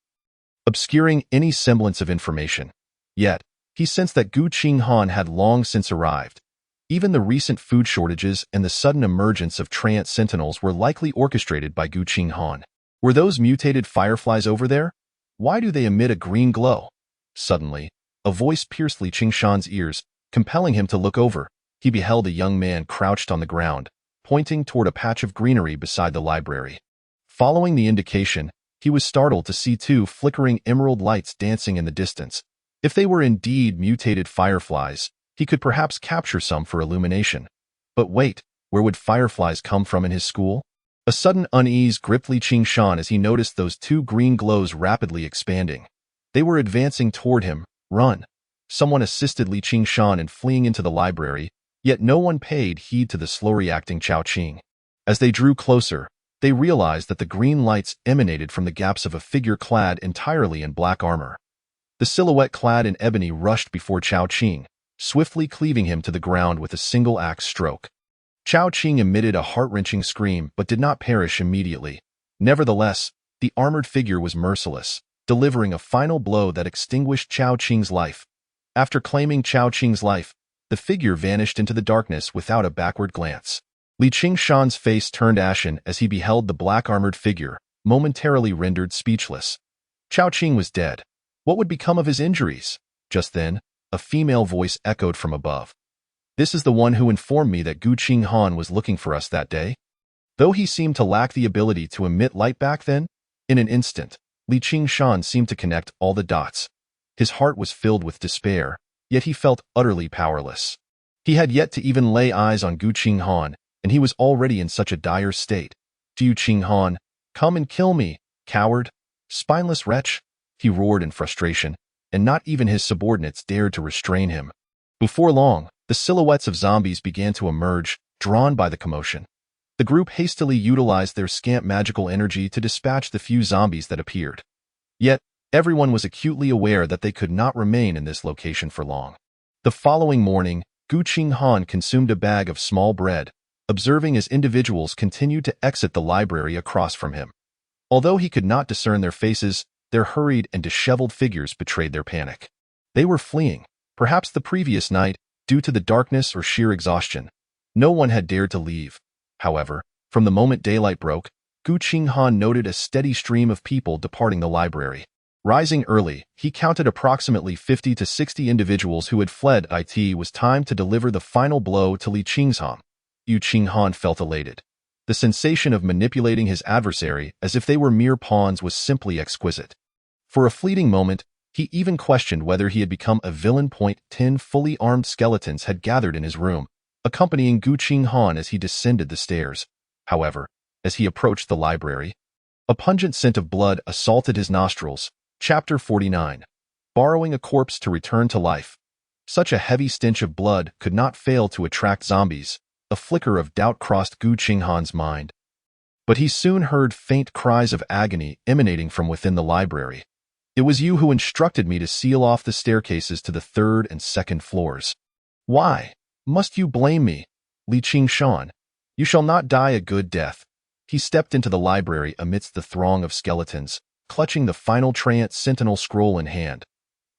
obscuring any semblance of information. Yet, he sensed that Qinghan had long since arrived. Even the recent food shortages and the sudden emergence of Trant sentinels were likely orchestrated by Qinghan. Were those mutated fireflies over there? Why do they emit a green glow? Suddenly, a voice pierced Li Qingshan's ears, compelling him to look over. He beheld a young man crouched on the ground, pointing toward a patch of greenery beside the library. Following the indication, he was startled to see two flickering emerald lights dancing in the distance. If they were indeed mutated fireflies, he could perhaps capture some for illumination. But wait, where would fireflies come from in his school? A sudden unease gripped Li Qingshan as he noticed those two green glows rapidly expanding. They were advancing toward him. Run! Someone assisted Li Qingshan in fleeing into the library, yet no one paid heed to the slow-reacting Chao Qing. As they drew closer, they realized that the green lights emanated from the gaps of a figure clad entirely in black armor. The silhouette clad in ebony rushed before Chao Qing, swiftly cleaving him to the ground with a single axe stroke. Chao Qing emitted a heart-wrenching scream but did not perish immediately. Nevertheless, the armored figure was merciless, delivering a final blow that extinguished Chao Qing's life. After claiming Chao Qing's life, the figure vanished into the darkness without a backward glance. Li Qingshan's face turned ashen as he beheld the black-armored figure, momentarily rendered speechless. Chao Qing was dead. What would become of his injuries? Just then, a female voice echoed from above. "This is the one who informed me that Qinghan was looking for us that day." Though he seemed to lack the ability to emit light back then, in an instant, Li Qingshan seemed to connect all the dots. His heart was filled with despair, yet he felt utterly powerless. He had yet to even lay eyes on Qinghan, and he was already in such a dire state. "Qinghan, come and kill me, coward, spineless wretch," he roared in frustration, and not even his subordinates dared to restrain him. Before long, the silhouettes of zombies began to emerge, drawn by the commotion. The group hastily utilized their scant magical energy to dispatch the few zombies that appeared. Yet, everyone was acutely aware that they could not remain in this location for long. The following morning, Qinghan consumed a bag of small bread, observing as individuals continued to exit the library across from him. Although he could not discern their faces, their hurried and disheveled figures betrayed their panic. They were fleeing, perhaps the previous night, due to the darkness or sheer exhaustion. No one had dared to leave. However, from the moment daylight broke, Qinghan noted a steady stream of people departing the library. Rising early, he counted approximately 50 to 60 individuals who had fled. It was time to deliver the final blow to Li Qingshan. Qinghan felt elated. The sensation of manipulating his adversary as if they were mere pawns was simply exquisite. For a fleeting moment, he even questioned whether he had become a villain. 10 fully armed skeletons had gathered in his room, accompanying Qinghan as he descended the stairs. However, as he approached the library, a pungent scent of blood assaulted his nostrils. Chapter 49. Borrowing a corpse to return to life. Such a heavy stench of blood could not fail to attract zombies. A flicker of doubt crossed Qinghan's mind. But he soon heard faint cries of agony emanating from within the library. "It was you who instructed me to seal off the staircases to the 3rd and 2nd floors. Why must you blame me, Li Qingshan? You shall not die a good death." He stepped into the library amidst the throng of skeletons, clutching the final Trant Sentinel scroll in hand.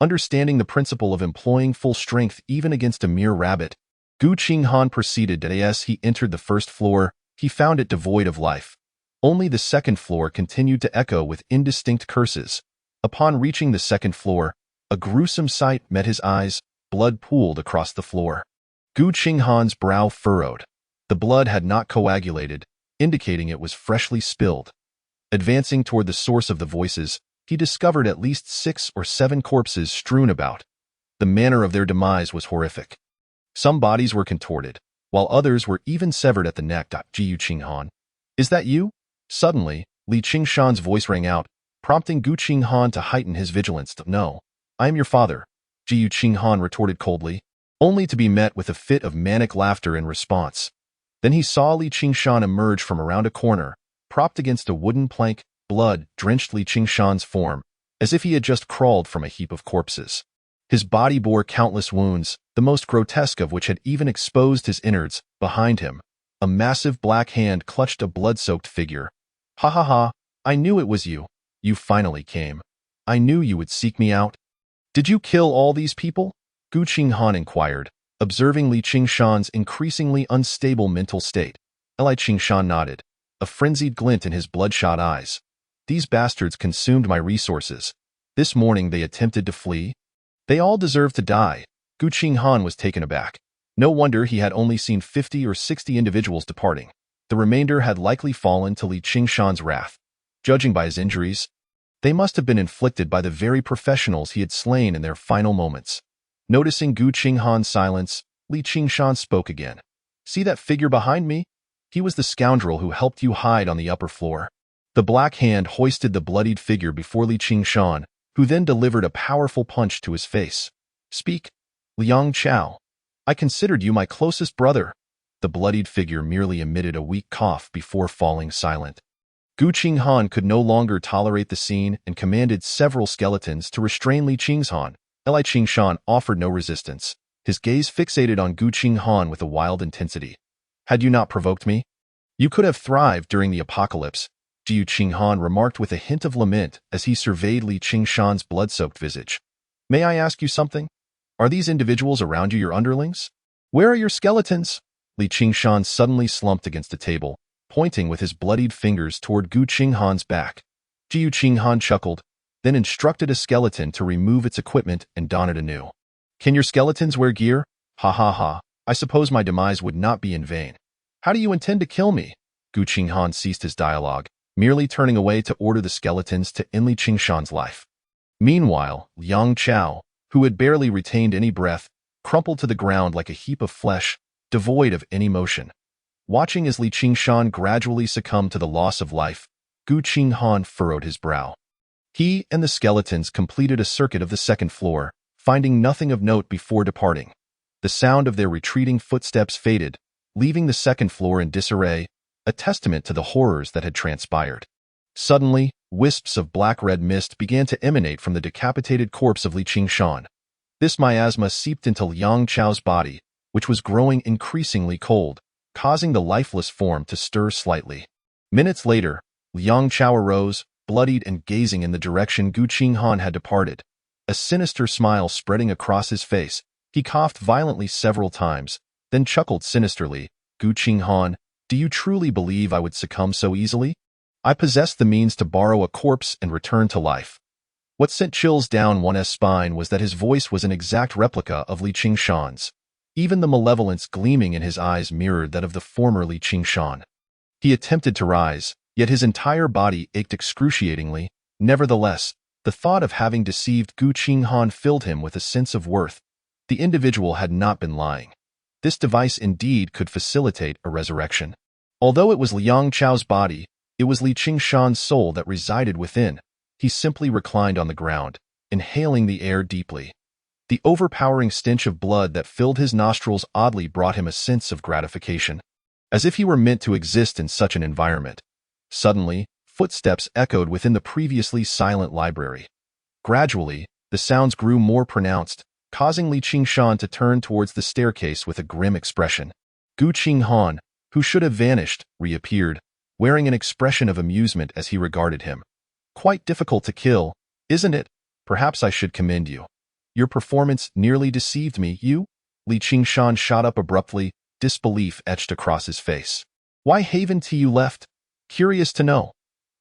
Understanding the principle of employing full strength even against a mere rabbit, Qinghan proceeded that as he entered the first floor, he found it devoid of life. Only the second floor continued to echo with indistinct curses. Upon reaching the second floor, a gruesome sight met his eyes. Blood pooled across the floor. Qinghan's brow furrowed. The blood had not coagulated, indicating it was freshly spilled. Advancing toward the source of the voices, he discovered at least 6 or 7 corpses strewn about. The manner of their demise was horrific. Some bodies were contorted, while others were even severed at the neck. Qinghan, is that you? Suddenly, Li Qingshan's voice rang out, prompting Qinghan to heighten his vigilance. No, I am your father, Qinghan retorted coldly, only to be met with a fit of manic laughter in response. Then he saw Li Qingshan emerge from around a corner, propped against a wooden plank. Blood drenched Li Qingshan's form, as if he had just crawled from a heap of corpses. His body bore countless wounds, the most grotesque of which had even exposed his innards. Behind him, a massive black hand clutched a blood-soaked figure. Ha ha ha, I knew it was you. You finally came. I knew you would seek me out. Did you kill all these people? Qinghan inquired, observing Li Qingshan's increasingly unstable mental state. Li Qingshan nodded, a frenzied glint in his bloodshot eyes. These bastards consumed my resources. This morning they attempted to flee. They all deserve to die. Qinghan was taken aback. No wonder he had only seen 50 or 60 individuals departing. The remainder had likely fallen to Li Qingshan's wrath. Judging by his injuries, they must have been inflicted by the very professionals he had slain in their final moments. Noticing Qinghan's silence, Li Qingshan spoke again. See that figure behind me? He was the scoundrel who helped you hide on the upper floor. The black hand hoisted the bloodied figure before Li Qingshan, who then delivered a powerful punch to his face. Speak, Liang Chao. I considered you my closest brother. The bloodied figure merely emitted a weak cough before falling silent. Qinghan could no longer tolerate the scene and commanded several skeletons to restrain Li Qingshan. Li Qingshan offered no resistance, his gaze fixated on Qinghan with a wild intensity. Had you not provoked me, you could have thrived during the apocalypse, Qinghan remarked with a hint of lament as he surveyed Li Qingshan's blood-soaked visage. May I ask you something? Are these individuals around you your underlings? Where are your skeletons? Li Qingshan suddenly slumped against the table, pointing with his bloodied fingers toward Qinghan's back. Qinghan chuckled, then instructed a skeleton to remove its equipment and don it anew. Can your skeletons wear gear? Ha ha ha, I suppose my demise would not be in vain. How do you intend to kill me? Qinghan ceased his dialogue, merely turning away to order the skeletons to end Li Qingshan's life. Meanwhile, Liang Chao, who had barely retained any breath, crumpled to the ground like a heap of flesh, devoid of any motion. Watching as Li Qingshan gradually succumbed to the loss of life, Qinghan furrowed his brow. He and the skeletons completed a circuit of the second floor, finding nothing of note before departing. The sound of their retreating footsteps faded, leaving the second floor in disarray, a testament to the horrors that had transpired. Suddenly, wisps of black-red mist began to emanate from the decapitated corpse of Li Qingshan. This miasma seeped into Liang Chao's body, which was growing increasingly cold, causing the lifeless form to stir slightly. Minutes later, Liang Chao arose, bloodied and gazing in the direction Qinghan had departed. A sinister smile spreading across his face, he coughed violently several times, then chuckled sinisterly. Qinghan, do you truly believe I would succumb so easily? I possessed the means to borrow a corpse and return to life. What sent chills down one's spine was that his voice was an exact replica of Li Qingshan's. Even the malevolence gleaming in his eyes mirrored that of the former Li Qingshan. He attempted to rise, yet his entire body ached excruciatingly. Nevertheless, the thought of having deceived Qinghan filled him with a sense of worth. The individual had not been lying. This device indeed could facilitate a resurrection. Although it was Liang Chao's body, it was Li Qingshan's soul that resided within. He simply reclined on the ground, inhaling the air deeply. The overpowering stench of blood that filled his nostrils oddly brought him a sense of gratification, as if he were meant to exist in such an environment. Suddenly, footsteps echoed within the previously silent library. Gradually, the sounds grew more pronounced, causing Li Qingshan to turn towards the staircase with a grim expression. Qinghan, who should have vanished, reappeared, wearing an expression of amusement as he regarded him. Quite difficult to kill, isn't it? Perhaps I should commend you. Your performance nearly deceived me, you? Li Qingshan shot up abruptly, disbelief etched across his face. Why haven't you left? Curious to know.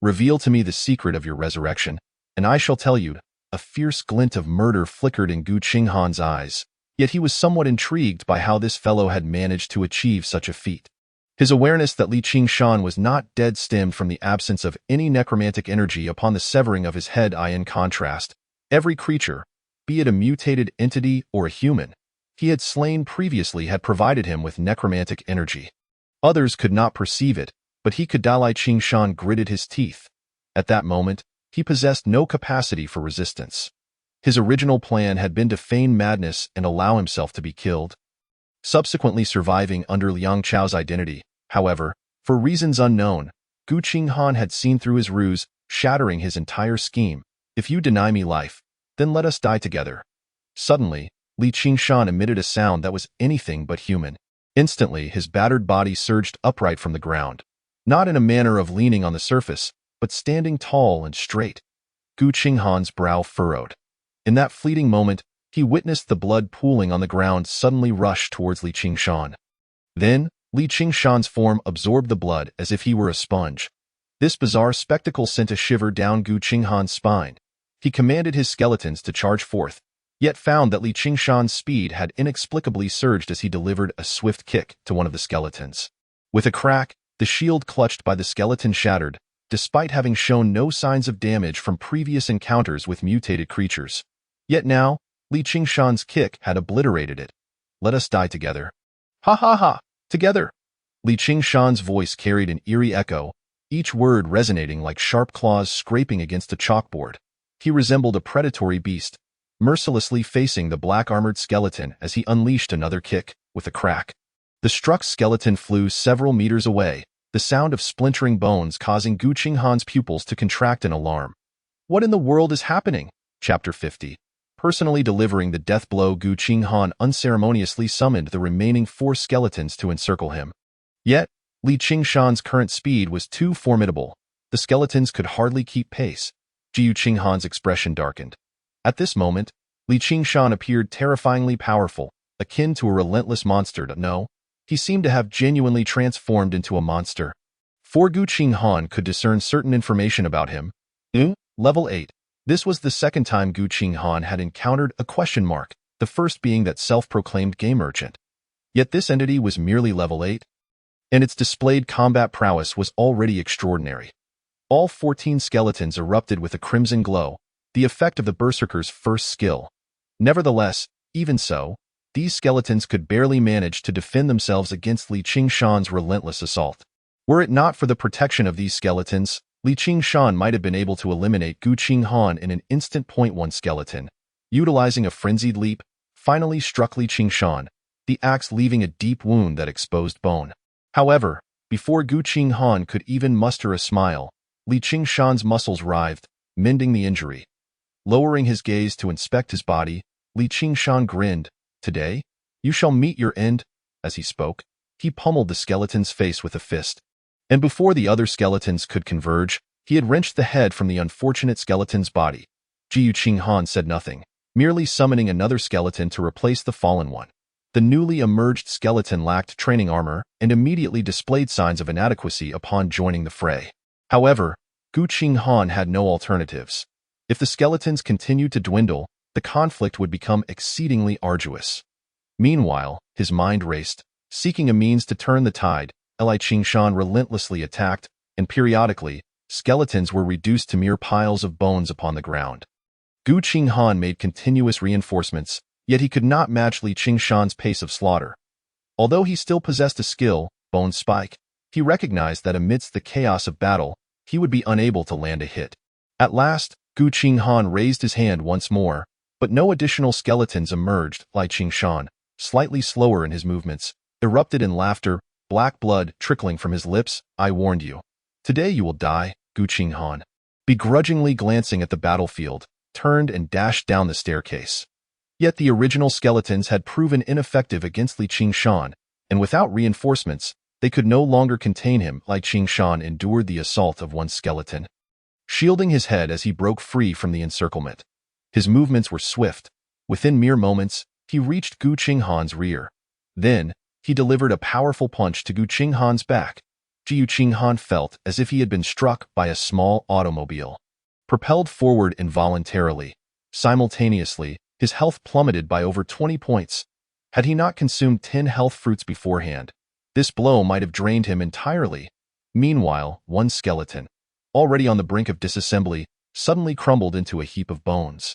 Reveal to me the secret of your resurrection, and I shall tell you. A fierce glint of murder flickered in Gu Qinghan's eyes, yet he was somewhat intrigued by how this fellow had managed to achieve such a feat. His awareness that Li Qingshan was not dead stemmed from the absence of any necromantic energy upon the severing of his head. In contrast, every creature, be it a mutated entity or a human, he had slain previously had provided him with necromantic energy. Others could not perceive it, but he could. Li Qingshan gritted his teeth. At that moment, he possessed no capacity for resistance. His original plan had been to feign madness and allow himself to be killed. Subsequently surviving under Liang Chao's identity, however, for reasons unknown, Gu Qinghan had seen through his ruse, shattering his entire scheme. If you deny me life, then let us die together. Suddenly, Li Qingshan emitted a sound that was anything but human. Instantly, his battered body surged upright from the ground, not in a manner of leaning on the surface, but standing tall and straight. Gu Qinghan's brow furrowed. In that fleeting moment, he witnessed the blood pooling on the ground suddenly rush towards Li Qingshan. Then, Li Qingshan's form absorbed the blood as if he were a sponge. This bizarre spectacle sent a shiver down Gu Qinghan's spine. He commanded his skeletons to charge forth, yet found that Li Qingshan's speed had inexplicably surged as he delivered a swift kick to one of the skeletons. With a crack, the shield clutched by the skeleton shattered, despite having shown no signs of damage from previous encounters with mutated creatures. Yet now, Li Qingshan's kick had obliterated it. Let us die together. Ha ha ha! Together! Li Qingshan's voice carried an eerie echo, each word resonating like sharp claws scraping against a chalkboard. He resembled a predatory beast, mercilessly facing the black-armored skeleton as he unleashed another kick, with a crack. The struck skeleton flew several meters away, the sound of splintering bones causing Gu Qinghan's pupils to contract in alarm. What in the world is happening? Chapter 50. Personally delivering the death blow, Gu Qinghan unceremoniously summoned the remaining 4 skeletons to encircle him. Yet, Li Qingshan's current speed was too formidable. The skeletons could hardly keep pace. Gu Qinghan's expression darkened. At this moment, Li Qingshan appeared terrifyingly powerful, akin to a relentless monster. No, he seemed to have genuinely transformed into a monster. For Gu Qinghan could discern certain information about him. Level 8. This was the second time Gu Qinghan had encountered a question mark, the first being that self-proclaimed game merchant. Yet this entity was merely level 8, and its displayed combat prowess was already extraordinary. All 14 skeletons erupted with a crimson glow, the effect of the berserker's first skill. Nevertheless, even so, these skeletons could barely manage to defend themselves against Li Qingshan's relentless assault. Were it not for the protection of these skeletons, Li Qingshan might have been able to eliminate Gu Qinghan in an instant. One skeleton, utilizing a frenzied leap, finally struck Li Qingshan, the axe leaving a deep wound that exposed bone. However, before Gu Qinghan could even muster a smile, Li Qingshan's muscles writhed, mending the injury. Lowering his gaze to inspect his body, Li Qingshan grinned. Today, you shall meet your end. As he spoke, he pummeled the skeleton's face with a fist. And before the other skeletons could converge, he had wrenched the head from the unfortunate skeleton's body. Gu Qinghan said nothing, merely summoning another skeleton to replace the fallen one. The newly emerged skeleton lacked training armor and immediately displayed signs of inadequacy upon joining the fray. However, Gu Qinghan had no alternatives. If the skeletons continued to dwindle, the conflict would become exceedingly arduous. Meanwhile, his mind raced, seeking a means to turn the tide. Li Qingshan relentlessly attacked, and periodically, skeletons were reduced to mere piles of bones upon the ground. Gu Qinghan made continuous reinforcements, yet he could not match Li Qingshan's pace of slaughter. Although he still possessed a skill, Bone Spike, he recognized that amidst the chaos of battle, he would be unable to land a hit. At last, Gu Qinghan raised his hand once more, but no additional skeletons emerged. Li Qingshan, slightly slower in his movements, erupted in laughter, black blood trickling from his lips. I warned you. Today you will die. Gu Qinghan, begrudgingly glancing at the battlefield, turned and dashed down the staircase. Yet the original skeletons had proven ineffective against Li Qingshan, and without reinforcements, they could no longer contain him. Li Qingshan endured the assault of one skeleton, shielding his head as he broke free from the encirclement. His movements were swift, Within mere moments, he reached Gu Qinghan's rear. Then, he delivered a powerful punch to Gu Qinghan's back. Gu Qinghan felt as if he had been struck by a small automobile. Propelled forward involuntarily. Simultaneously, his health plummeted by over 20 points. Had he not consumed 10 health fruits beforehand, this blow might have drained him entirely. Meanwhile, one skeleton, already on the brink of disassembly, suddenly crumbled into a heap of bones.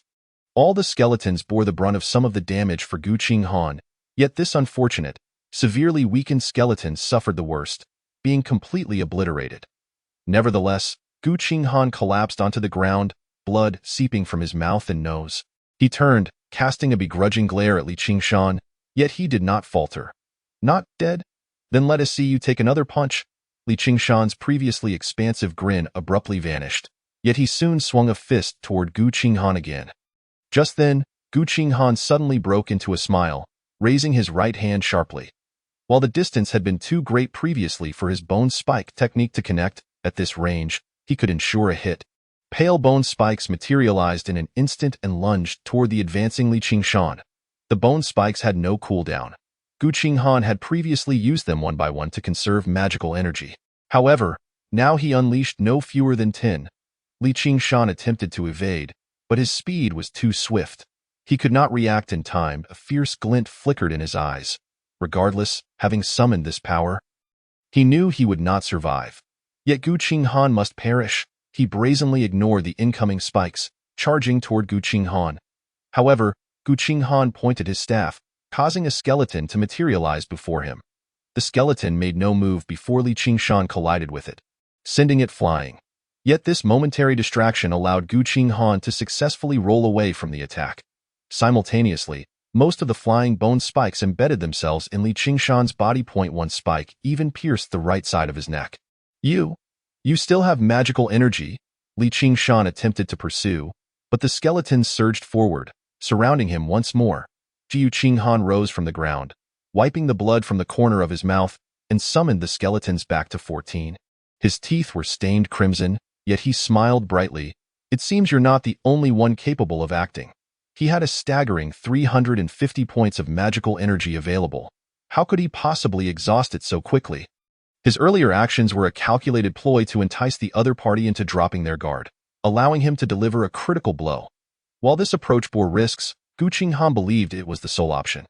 All the skeletons bore the brunt of some of the damage for Gu Qinghan, yet this unfortunate, severely weakened skeleton suffered the worst, being completely obliterated. Nevertheless, Gu Qinghan collapsed onto the ground, blood seeping from his mouth and nose. He turned, casting a begrudging glare at Li Qingshan, yet he did not falter. Not dead? Then let us see you take another punch. Li Qingshan's previously expansive grin abruptly vanished, yet he soon swung a fist toward Gu Qinghan again. Just then, Gu Qinghan suddenly broke into a smile, raising his right hand sharply. While the distance had been too great previously for his bone spike technique to connect, at this range, he could ensure a hit. Pale bone spikes materialized in an instant and lunged toward the advancing Li Qingshan. The bone spikes had no cooldown. Gu Qinghan had previously used them one by one to conserve magical energy. However, now he unleashed no fewer than 10. Li Qingshan attempted to evade, but his speed was too swift. He could not react in time. A fierce glint flickered in his eyes. Regardless, having summoned this power, he knew he would not survive. Yet Gu Qinghan must perish. He brazenly ignored the incoming spikes, charging toward Gu Qinghan. However, Gu Qinghan pointed his staff, causing a skeleton to materialize before him. The skeleton made no move before Li Qingshan collided with it, sending it flying. Yet this momentary distraction allowed Gu Qinghan to successfully roll away from the attack. Simultaneously, most of the flying bone spikes embedded themselves in Li Qingshan's body. One spike even pierced the right side of his neck. You still have magical energy? Li Qingshan attempted to pursue, but the skeletons surged forward, surrounding him once more. Gu Qinghan rose from the ground, wiping the blood from the corner of his mouth, and summoned the skeletons back to 14. His teeth were stained crimson, yet he smiled brightly. It seems you're not the only one capable of acting. He had a staggering 350 points of magical energy available. How could he possibly exhaust it so quickly? His earlier actions were a calculated ploy to entice the other party into dropping their guard, allowing him to deliver a critical blow. While this approach bore risks, Gu Qinghan believed it was the sole option.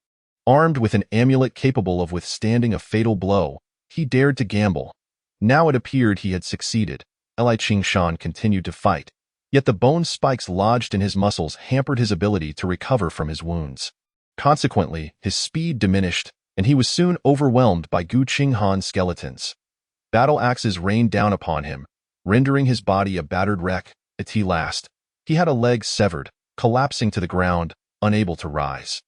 Armed with an amulet capable of withstanding a fatal blow, he dared to gamble. Now it appeared he had succeeded. Li Qingshan continued to fight, yet the bone spikes lodged in his muscles hampered his ability to recover from his wounds. Consequently, his speed diminished, and he was soon overwhelmed by Gu Qinghan's skeletons. Battle axes rained down upon him, rendering his body a battered wreck. At last, he had a leg severed, collapsing to the ground, unable to rise.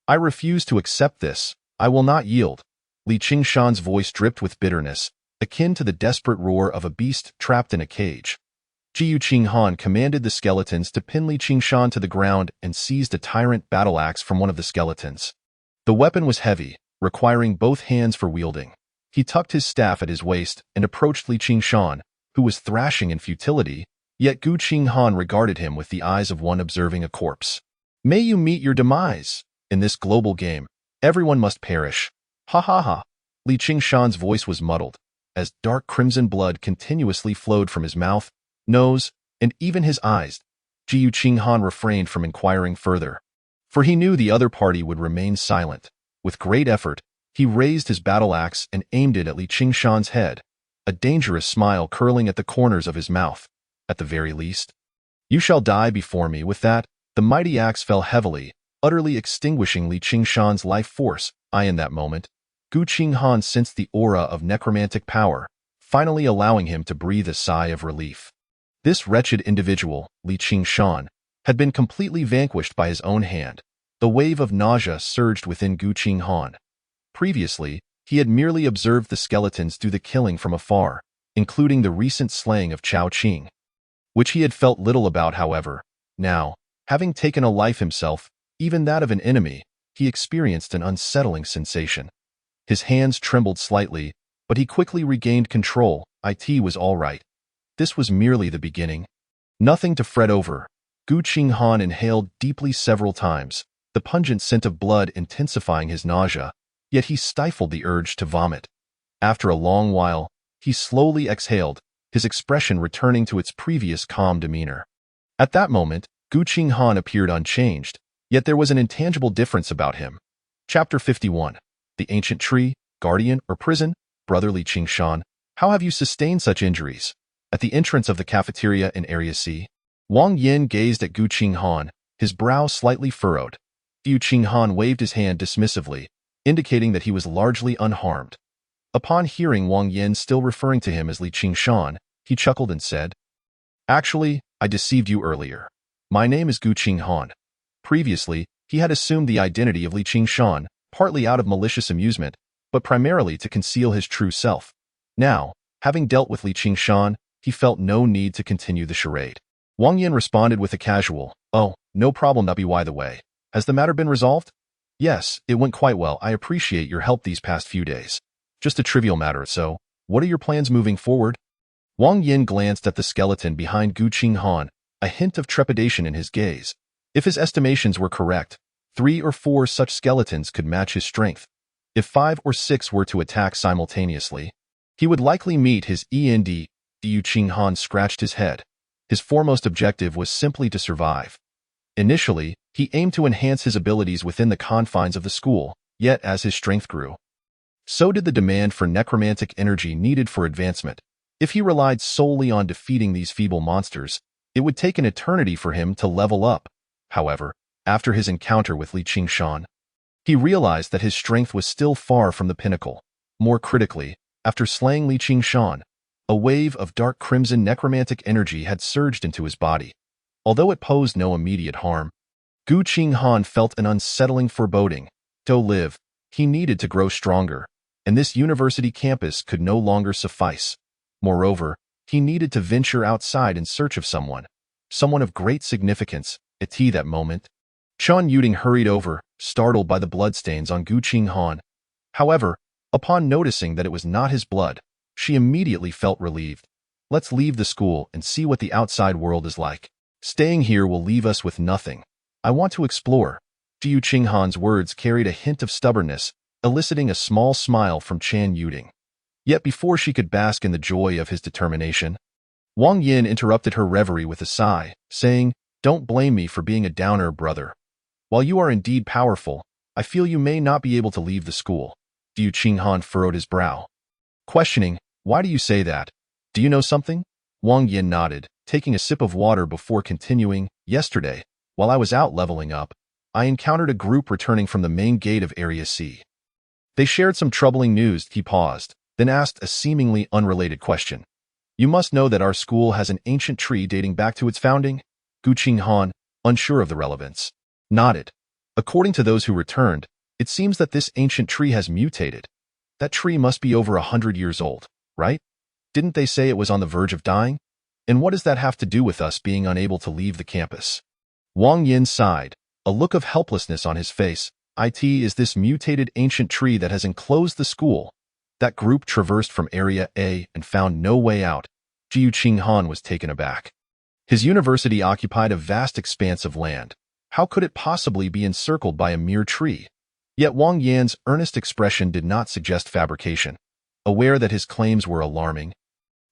I refuse to accept this. I will not yield. Li Qingshan's voice dripped with bitterness, akin to the desperate roar of a beast trapped in a cage. Gu Qinghan commanded the skeletons to pin Li Qingshan to the ground and seized a tyrant battle axe from one of the skeletons. The weapon was heavy, requiring both hands for wielding. He tucked his staff at his waist and approached Li Qingshan, who was thrashing in futility, yet Gu Qinghan regarded him with the eyes of one observing a corpse. May you meet your demise. In this global game, everyone must perish. Ha ha ha. Li Qingshan's voice was muddled, as dark crimson blood continuously flowed from his mouth, nose, and even his eyes. Gu Qinghan refrained from inquiring further, for he knew the other party would remain silent. With great effort, he raised his battle axe and aimed it at Li Qingshan's head, a dangerous smile curling at the corners of his mouth. At the very least, you shall die before me. With that, the mighty axe fell heavily, utterly extinguishing Li Qingshan's life force. In that moment, Gu Qinghan sensed the aura of necromantic power, finally allowing him to breathe a sigh of relief. This wretched individual, Li Qingshan, had been completely vanquished by his own hand. The wave of nausea surged within Gu Qinghan. Previously, he had merely observed the skeletons do the killing from afar, including the recent slaying of Chao Qing, which he had felt little about. However, now, having taken a life himself, even that of an enemy, he experienced an unsettling sensation. His hands trembled slightly, but he quickly regained control. It was all right. This was merely the beginning. Nothing to fret over. Gu Qinghan inhaled deeply several times, the pungent scent of blood intensifying his nausea, yet he stifled the urge to vomit. After a long while, he slowly exhaled, his expression returning to its previous calm demeanor. At that moment, Qinghan appeared unchanged, yet there was an intangible difference about him. Chapter 51. The Ancient Tree, Guardian, or Prison? Brotherly Qinghan, how have you sustained such injuries? At the entrance of the cafeteria in Area C, Wang Yin gazed at Qinghan, his brow slightly furrowed. Qinghan waved his hand dismissively, indicating that he was largely unharmed. Upon hearing Wang Yin still referring to him as Li Qinghan, he chuckled and said, "Actually, I deceived you earlier. My name is Qinghan." Previously, he had assumed the identity of Li Qinghan, partly out of malicious amusement, but primarily to conceal his true self. Now, having dealt with Li Qinghan, he felt no need to continue the charade. Wang Yin responded with a casual, "Oh, no problem, by the way. Has the matter been resolved?" "Yes, it went quite well. I appreciate your help these past few days. Just a trivial matter, so what are your plans moving forward?" Wang Yin glanced at the skeleton behind Qinghan, a hint of trepidation in his gaze. If his estimations were correct, 3 or 4 such skeletons could match his strength. If 5 or 6 were to attack simultaneously, he would likely meet his end. Qinghan scratched his head. His foremost objective was simply to survive. Initially, he aimed to enhance his abilities within the confines of the school, yet as his strength grew, so did the demand for necromantic energy needed for advancement. If he relied solely on defeating these feeble monsters, it would take an eternity for him to level up. However, after his encounter with Li Qinghan, he realized that his strength was still far from the pinnacle. More critically, after slaying Li Qinghan, a wave of dark crimson necromantic energy had surged into his body. Although it posed no immediate harm, Qinghan felt an unsettling foreboding. To live, he needed to grow stronger, and this university campus could no longer suffice. Moreover, he needed to venture outside in search of someone of great significance. At that moment, Chen Yuding hurried over, startled by the bloodstains on Qinghan. However, upon noticing that it was not his blood, she immediately felt relieved. "Let's leave the school and see what the outside world is like. Staying here will leave us with nothing. I want to explore." Qinghan's words carried a hint of stubbornness, eliciting a small smile from Chen Yuding. Yet before she could bask in the joy of his determination, Wang Yin interrupted her reverie with a sigh, saying, "Don't blame me for being a downer, brother. While you are indeed powerful, I feel you may not be able to leave the school." Qinghan furrowed his brow, questioning, "Why do you say that? Do you know something?" Wang Yin nodded, taking a sip of water before continuing, "Yesterday, while I was out leveling up, I encountered a group returning from the main gate of Area C. They shared some troubling news." He paused, then asked a seemingly unrelated question. "You must know that our school has an ancient tree dating back to its founding?" Qinghan, unsure of the relevance, nodded. "According to those who returned, it seems that this ancient tree has mutated. That tree must be over 100 years old, right? Didn't they say it was on the verge of dying? And what does that have to do with us being unable to leave the campus?" Wang Yin sighed, a look of helplessness on his face. "It is this mutated ancient tree that has enclosed the school. That group traversed from Area A and found no way out." Qinghan was taken aback. His university occupied a vast expanse of land. How could it possibly be encircled by a mere tree? Yet Wang Yan's earnest expression did not suggest fabrication. Aware that his claims were alarming,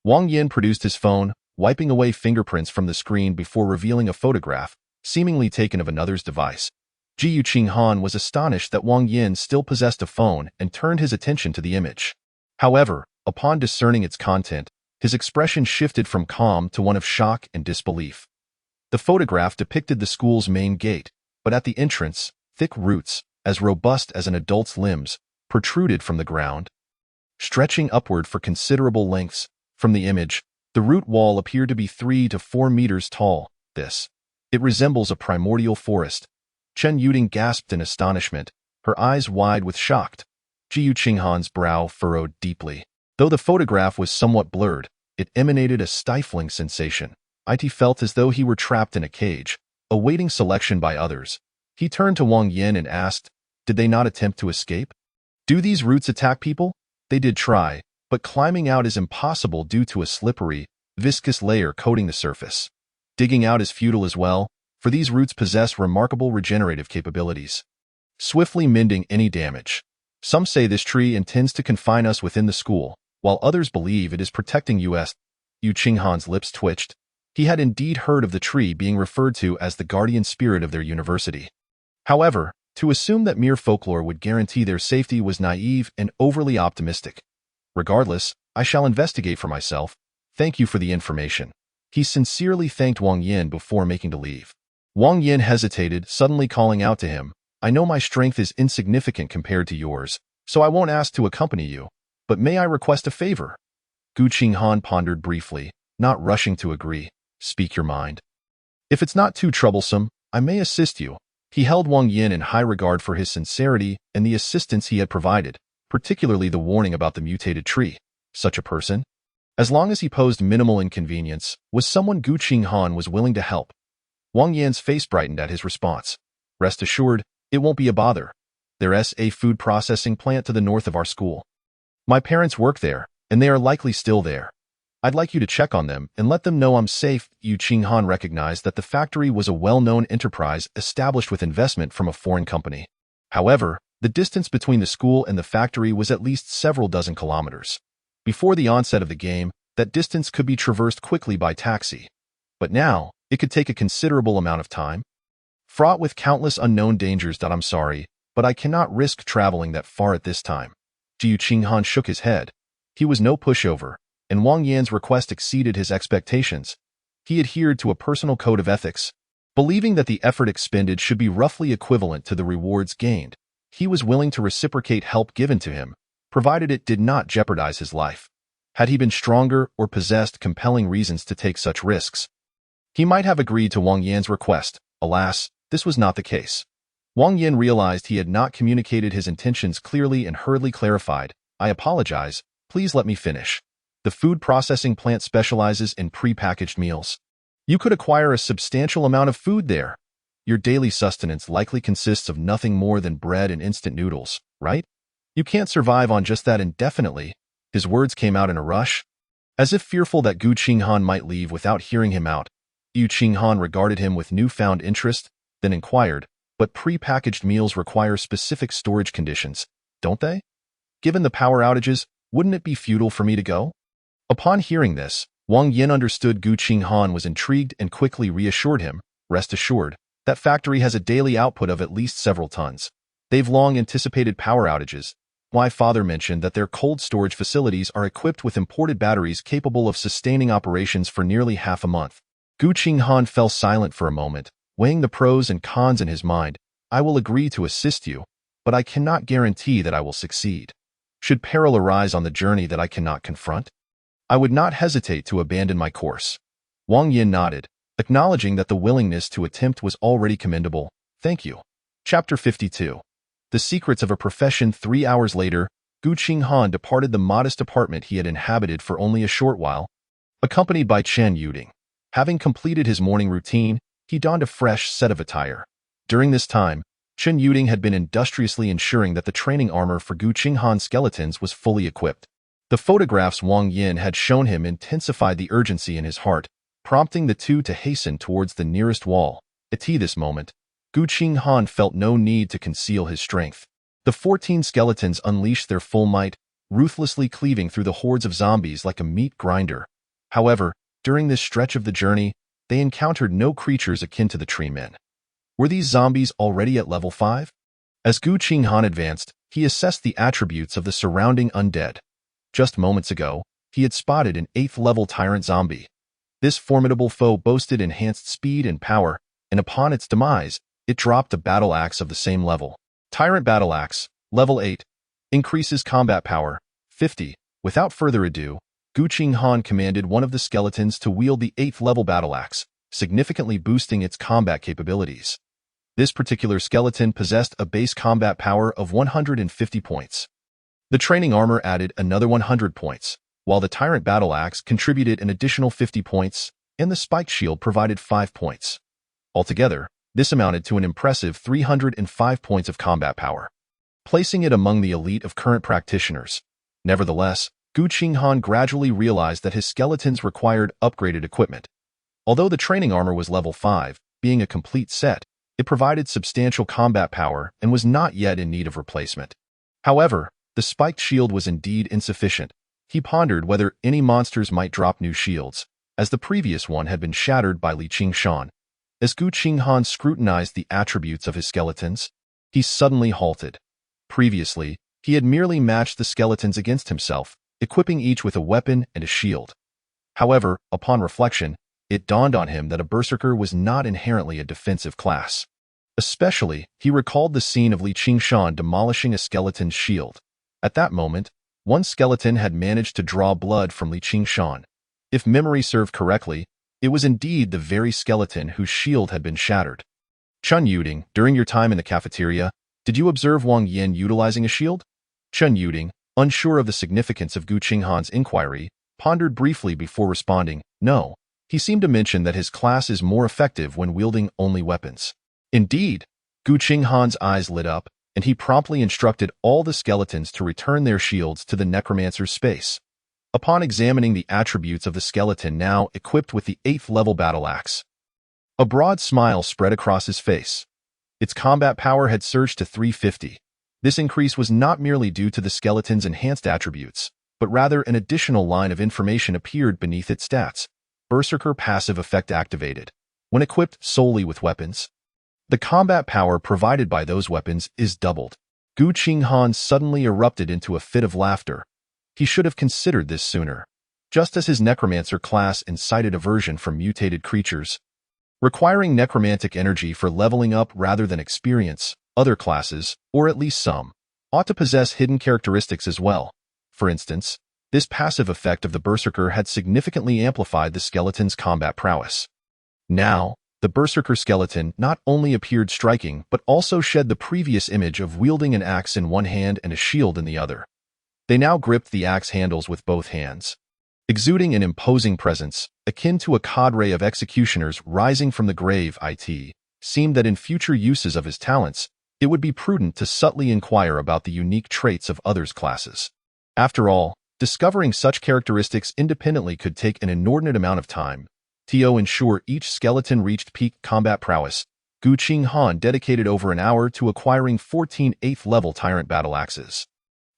Wang Yin produced his phone, wiping away fingerprints from the screen before revealing a photograph, seemingly taken of another's device. Qinghan was astonished that Wang Yin still possessed a phone and turned his attention to the image. However, upon discerning its content, his expression shifted from calm to one of shock and disbelief. The photograph depicted the school's main gate, but at the entrance, thick roots, as robust as an adult's limbs, protruded from the ground, stretching upward for considerable lengths. From the image, the root wall appeared to be 3 to 4 meters tall. It resembles a primordial forest." Chen Yuding gasped in astonishment, her eyes wide with shock. Qinghan's brow furrowed deeply. Though the photograph was somewhat blurred, it emanated a stifling sensation. It felt as though he were trapped in a cage, awaiting selection by others. He turned to Wang Yin and asked, "Did they not attempt to escape? Do these roots attack people?" "They did try, but climbing out is impossible due to a slippery, viscous layer coating the surface. Digging out is futile as well. for these roots possess remarkable regenerative capabilities, swiftly mending any damage. Some say this tree intends to confine us within the school, while others believe it is protecting us. Qinghan's lips twitched. He had indeed heard of the tree being referred to as the guardian spirit of their university. However, to assume that mere folklore would guarantee their safety was naive and overly optimistic. Regardless, I shall investigate for myself. Thank you for the information. He sincerely thanked Wang Yin before making to leave. Wang Yin hesitated, suddenly calling out to him, I know my strength is insignificant compared to yours, so I won't ask to accompany you, but may I request a favor? Qinghan pondered briefly, not rushing to agree. Speak your mind. If it's not too troublesome, I may assist you. He held Wang Yin in high regard for his sincerity and the assistance he had provided, particularly the warning about the mutated tree. Such a person, as long as he posed minimal inconvenience, was someone Qinghan was willing to help. Wang Yin's face brightened at his response. Rest assured, it won't be a bother. There's a food processing plant to the north of our school. My parents work there, and they are likely still there. I'd like you to check on them and let them know I'm safe. Qinghan recognized that the factory was a well-known enterprise established with investment from a foreign company. However, the distance between the school and the factory was at least several dozen kilometers. Before the onset of the game, that distance could be traversed quickly by taxi. But now, it could take a considerable amount of time, fraught with countless unknown dangers. I'm sorry, but I cannot risk traveling that far at this time. Qinghan shook his head. He was no pushover, and Wang Yan's request exceeded his expectations. He adhered to a personal code of ethics, believing that the effort expended should be roughly equivalent to the rewards gained. He was willing to reciprocate help given to him, provided it did not jeopardize his life. Had he been stronger or possessed compelling reasons to take such risks, he might have agreed to Wang Yan's request. Alas, this was not the case. Wang Yin realized he had not communicated his intentions clearly and hurriedly clarified, I apologize, please let me finish. The food processing plant specializes in pre-packaged meals. You could acquire a substantial amount of food there. Your daily sustenance likely consists of nothing more than bread and instant noodles, right? You can't survive on just that indefinitely. His words came out in a rush, as if fearful that Qinghan might leave without hearing him out. Qinghan regarded him with newfound interest, then inquired, but pre-packaged meals require specific storage conditions, don't they? Given the power outages, wouldn't it be futile for me to go? Upon hearing this, Wang Yin understood Qinghan was intrigued and quickly reassured him, rest assured, that factory has a daily output of at least several tons. They've long anticipated power outages. My father mentioned that their cold storage facilities are equipped with imported batteries capable of sustaining operations for nearly half a month. Qinghan fell silent for a moment, weighing the pros and cons in his mind. I will agree to assist you, but I cannot guarantee that I will succeed. Should peril arise on the journey that I cannot confront, I would not hesitate to abandon my course. Wang Yin nodded, acknowledging that the willingness to attempt was already commendable. Thank you. Chapter 52. The Secrets of a Profession. 3 hours later, Qinghan departed the modest apartment he had inhabited for only a short while, accompanied by Chen Yuding. Having completed his morning routine, he donned a fresh set of attire. During this time, Chen Yuding had been industriously ensuring that the training armor for Qinghan's skeletons was fully equipped. The photographs Wang Yin had shown him intensified the urgency in his heart, prompting the two to hasten towards the nearest wall. At this moment, Qinghan felt no need to conceal his strength. The 14 skeletons unleashed their full might, ruthlessly cleaving through the hordes of zombies like a meat grinder. However, during this stretch of the journey, they encountered no creatures akin to the tree men. Were these zombies already at level 5? As Qinghan advanced, he assessed the attributes of the surrounding undead. Just moments ago, he had spotted an 8th-level tyrant zombie. This formidable foe boasted enhanced speed and power, and upon its demise, it dropped a battle axe of the same level. Tyrant Battle Axe, level 8, increases combat power, 50. Without further ado, Qinghan commanded one of the skeletons to wield the 8th-level battle axe, significantly boosting its combat capabilities. This particular skeleton possessed a base combat power of 150 points. The training armor added another 100 points, while the Tyrant Battle Axe contributed an additional 50 points, and the Spiked Shield provided 5 points. Altogether, this amounted to an impressive 305 points of combat power, placing it among the elite of current practitioners. Nevertheless, Qinghan gradually realized that his skeletons required upgraded equipment. Although the training armor was level 5, being a complete set, it provided substantial combat power and was not yet in need of replacement. However, the spiked shield was indeed insufficient. He pondered whether any monsters might drop new shields, as the previous one had been shattered by Qinghan. As Qinghan scrutinized the attributes of his skeletons, he suddenly halted. Previously, he had merely matched the skeletons against himself, equipping each with a weapon and a shield. However, upon reflection, it dawned on him that a berserker was not inherently a defensive class. Especially, he recalled the scene of Qinghan demolishing a skeleton's shield. At that moment, one skeleton had managed to draw blood from Qinghan. If memory served correctly, it was indeed the very skeleton whose shield had been shattered. Chun Yuding, during your time in the cafeteria, did you observe Wang Yin utilizing a shield? Chun Yuding, unsure of the significance of Qinghan's inquiry, pondered briefly before responding, no. He seemed to mention that his class is more effective when wielding only weapons. Indeed, Qinghan's eyes lit up, and he promptly instructed all the skeletons to return their shields to the necromancer's space. Upon examining the attributes of the skeleton now equipped with the 8th level battle axe, a broad smile spread across his face. Its combat power had surged to 350. This increase was not merely due to the skeleton's enhanced attributes, but rather an additional line of information appeared beneath its stats. Berserker passive effect activated. When equipped solely with weapons, the combat power provided by those weapons is doubled. Qinghan suddenly erupted into a fit of laughter. He should have considered this sooner. Just as his necromancer class incited aversion from mutated creatures, requiring necromantic energy for leveling up rather than experience, other classes, or at least some, ought to possess hidden characteristics as well. For instance, this passive effect of the berserker had significantly amplified the skeleton's combat prowess. Now, the berserker skeleton not only appeared striking but also shed the previous image of wielding an axe in one hand and a shield in the other. They now gripped the axe handles with both hands, exuding an imposing presence, akin to a cadre of executioners rising from the grave. It seemed that in future uses of his talents, it would be prudent to subtly inquire about the unique traits of others' classes. After all, discovering such characteristics independently could take an inordinate amount of time. To ensure each skeleton reached peak combat prowess, Qinghan dedicated over an hour to acquiring 14 8th level tyrant battle axes.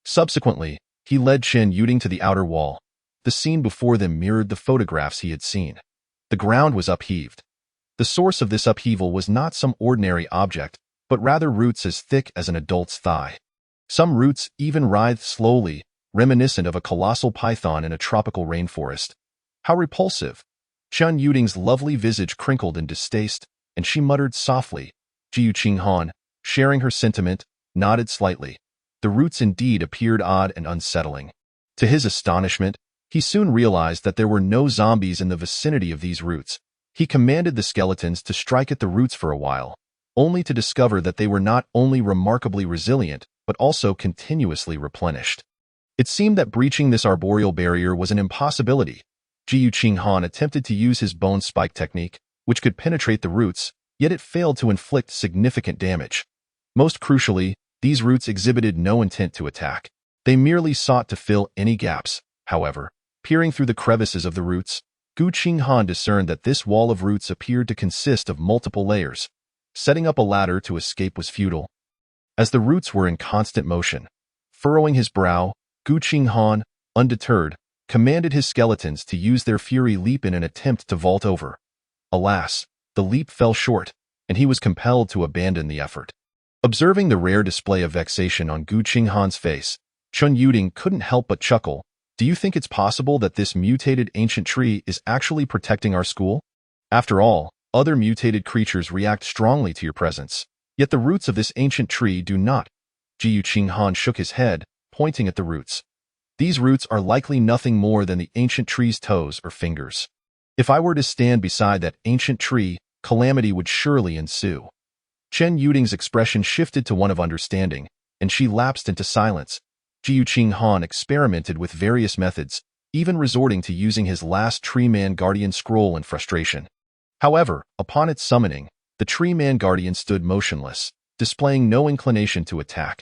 Subsequently, he led Chen Yuding to the outer wall. The scene before them mirrored the photographs he had seen. The ground was upheaved. The source of this upheaval was not some ordinary object, but rather roots as thick as an adult's thigh. Some roots even writhed slowly, reminiscent of a colossal python in a tropical rainforest. How repulsive! Chun Yuding's lovely visage crinkled in distaste, and she muttered softly. Qinghan, sharing her sentiment, nodded slightly. The roots indeed appeared odd and unsettling. To his astonishment, he soon realized that there were no zombies in the vicinity of these roots. He commanded the skeletons to strike at the roots for a while, only to discover that they were not only remarkably resilient, but also continuously replenished. It seemed that breaching this arboreal barrier was an impossibility. Qinghan attempted to use his bone spike technique, which could penetrate the roots, yet it failed to inflict significant damage. Most crucially, these roots exhibited no intent to attack. They merely sought to fill any gaps. However, peering through the crevices of the roots, Qinghan discerned that this wall of roots appeared to consist of multiple layers. Setting up a ladder to escape was futile, as the roots were in constant motion. Furrowing his brow, Qinghan, undeterred, commanded his skeletons to use their fury leap in an attempt to vault over. Alas, the leap fell short, and he was compelled to abandon the effort. Observing the rare display of vexation on Qinghan's face, Chun Yuding couldn't help but chuckle. Do you think it's possible that this mutated ancient tree is actually protecting our school? After all, other mutated creatures react strongly to your presence, yet the roots of this ancient tree do not. Qinghan shook his head, pointing at the roots. These roots are likely nothing more than the ancient tree's toes or fingers. If I were to stand beside that ancient tree, calamity would surely ensue. Chen Yuding's expression shifted to one of understanding, and she lapsed into silence. Qinghan experimented with various methods, even resorting to using his last Tree Man Guardian scroll in frustration. However, upon its summoning, the Tree Man Guardian stood motionless, displaying no inclination to attack.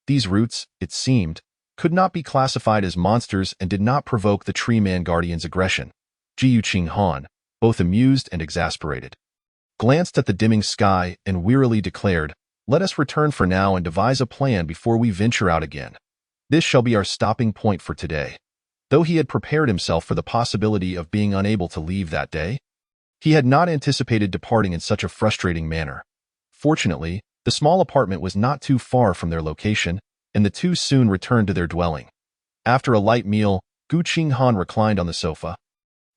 These roots, it seemed, could not be classified as monsters and did not provoke the Tree Man Guardian's aggression. Qinghan, both amused and exasperated, glanced at the dimming sky and wearily declared, "Let us return for now and devise a plan before we venture out again. This shall be our stopping point for today." Though he had prepared himself for the possibility of being unable to leave that day, he had not anticipated departing in such a frustrating manner. Fortunately, the small apartment was not too far from their location, and the two soon returned to their dwelling. After a light meal, Qinghan reclined on the sofa,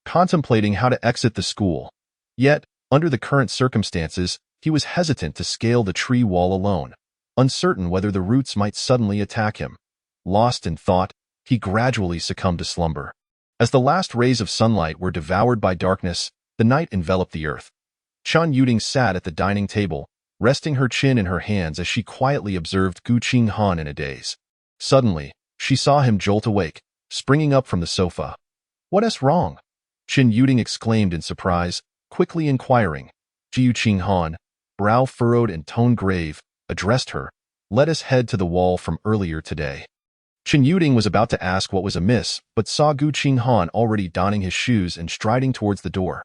contemplating how to exit the school. Yet, under the current circumstances, he was hesitant to scale the tree wall alone, uncertain whether the roots might suddenly attack him. Lost in thought, he gradually succumbed to slumber. As the last rays of sunlight were devoured by darkness, the night enveloped the earth. Chen Yuding sat at the dining table, resting her chin in her hands as she quietly observed Qinghan in a daze. Suddenly, she saw him jolt awake, springing up from the sofa. "What is wrong?" Chen Yuding exclaimed in surprise, quickly inquiring. Qinghan, brow furrowed and tone grave, addressed her, "Let us head to the wall from earlier today." Chen Yuding was about to ask what was amiss, but saw Qinghan already donning his shoes and striding towards the door.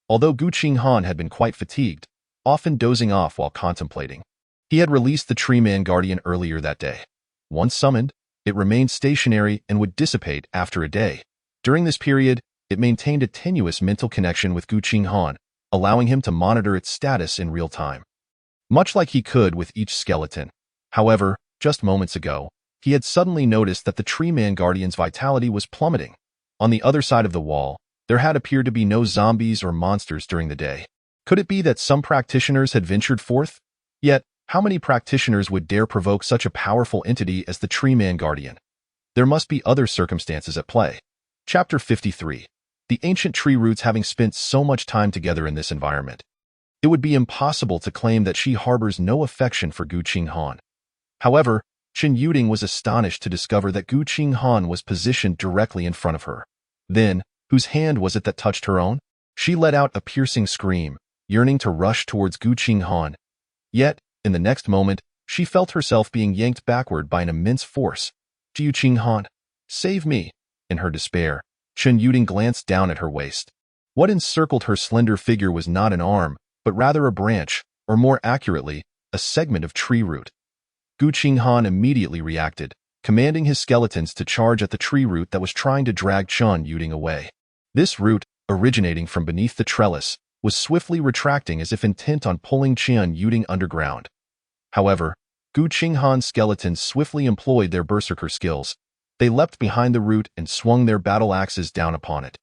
Although Qinghan had been quite fatigued, often dozing off while contemplating, he had released the Tree Man Guardian earlier that day. Once summoned, it remained stationary and would dissipate after a day. During this period, it maintained a tenuous mental connection with Qinghan, allowing him to monitor its status in real time, much like he could with each skeleton. However, just moments ago, he had suddenly noticed that the Tree Man Guardian's vitality was plummeting. On the other side of the wall, there had appeared to be no zombies or monsters during the day. Could it be that some practitioners had ventured forth? Yet, how many practitioners would dare provoke such a powerful entity as the Tree Man Guardian? There must be other circumstances at play. Chapter 53. The ancient tree roots having spent so much time together in this environment, it would be impossible to claim that she harbors no affection for Qinghan. However, Chen Yuding was astonished to discover that Qinghan was positioned directly in front of her. Then, whose hand was it that touched her own? She let out a piercing scream, yearning to rush towards Qinghan. Yet, in the next moment, she felt herself being yanked backward by an immense force. "Qinghan, save me!" In her despair, Chen Yuding glanced down at her waist. What encircled her slender figure was not an arm, but rather a branch, or more accurately, a segment of tree root. Qinghan immediately reacted, commanding his skeletons to charge at the tree root that was trying to drag Chen Yuding away. This root, originating from beneath the trellis, was swiftly retracting as if intent on pulling Chen Yuding underground. However, Qinghan's skeletons swiftly employed their berserker skills. They leapt behind the root and swung their battle axes down upon it.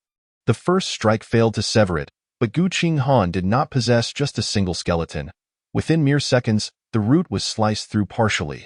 The first strike failed to sever it, but Qinghan did not possess just a single skeleton. Within mere seconds, the root was sliced through partially.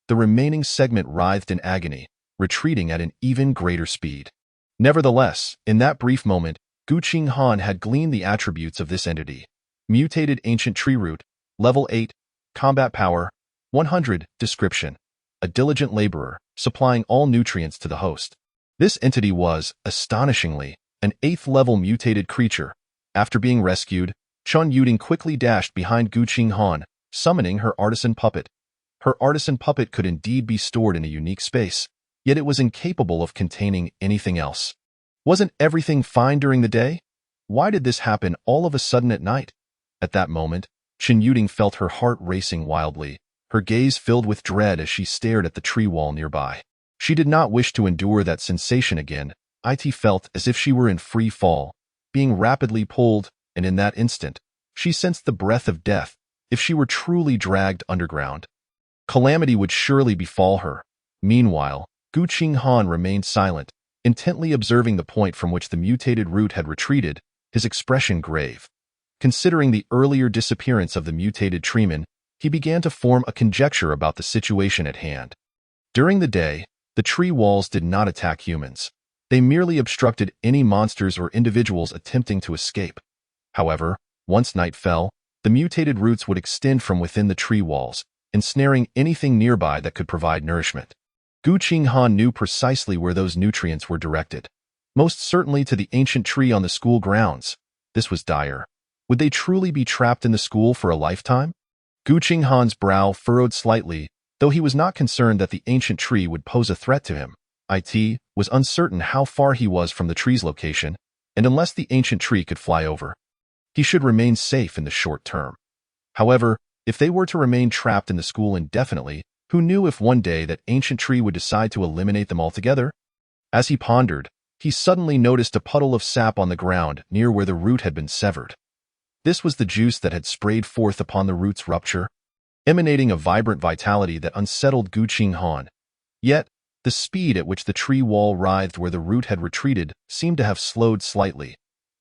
The remaining segment writhed in agony, retreating at an even greater speed. Nevertheless, in that brief moment, Qinghan had gleaned the attributes of this entity. Mutated ancient tree root, level 8, combat power, 100, description. A diligent laborer, supplying all nutrients to the host. This entity was, astonishingly, an 8th-level mutated creature. After being rescued, Chen Yuding quickly dashed behind Qinghan, summoning her artisan puppet. Her artisan puppet could indeed be stored in a unique space, yet it was incapable of containing anything else. Wasn't everything fine during the day? Why did this happen all of a sudden at night? At that moment, Chen Yuding felt her heart racing wildly, her gaze filled with dread as she stared at the tree wall nearby. She did not wish to endure that sensation again. It felt as if she were in free fall, being rapidly pulled, and in that instant, she sensed the breath of death if she were truly dragged underground. Calamity would surely befall her. Meanwhile, Qinghan remained silent, intently observing the point from which the mutated root had retreated, his expression grave. Considering the earlier disappearance of the mutated treeman, he began to form a conjecture about the situation at hand. During the day, the tree walls did not attack humans. They merely obstructed any monsters or individuals attempting to escape. However, once night fell, the mutated roots would extend from within the tree walls, ensnaring anything nearby that could provide nourishment. Qinghan knew precisely where those nutrients were directed. Most certainly to the ancient tree on the school grounds. This was dire. Would they truly be trapped in the school for a lifetime? Qinghan's brow furrowed slightly, though he was not concerned that the ancient tree would pose a threat to him. It was uncertain how far he was from the tree's location, and unless the ancient tree could fly over. He should remain safe in the short term. However, if they were to remain trapped in the school indefinitely, who knew if one day that ancient tree would decide to eliminate them altogether? As he pondered, he suddenly noticed a puddle of sap on the ground near where the root had been severed. This was the juice that had sprayed forth upon the root's rupture, emanating a vibrant vitality that unsettled Qinghan. Yet, the speed at which the tree wall writhed where the root had retreated seemed to have slowed slightly.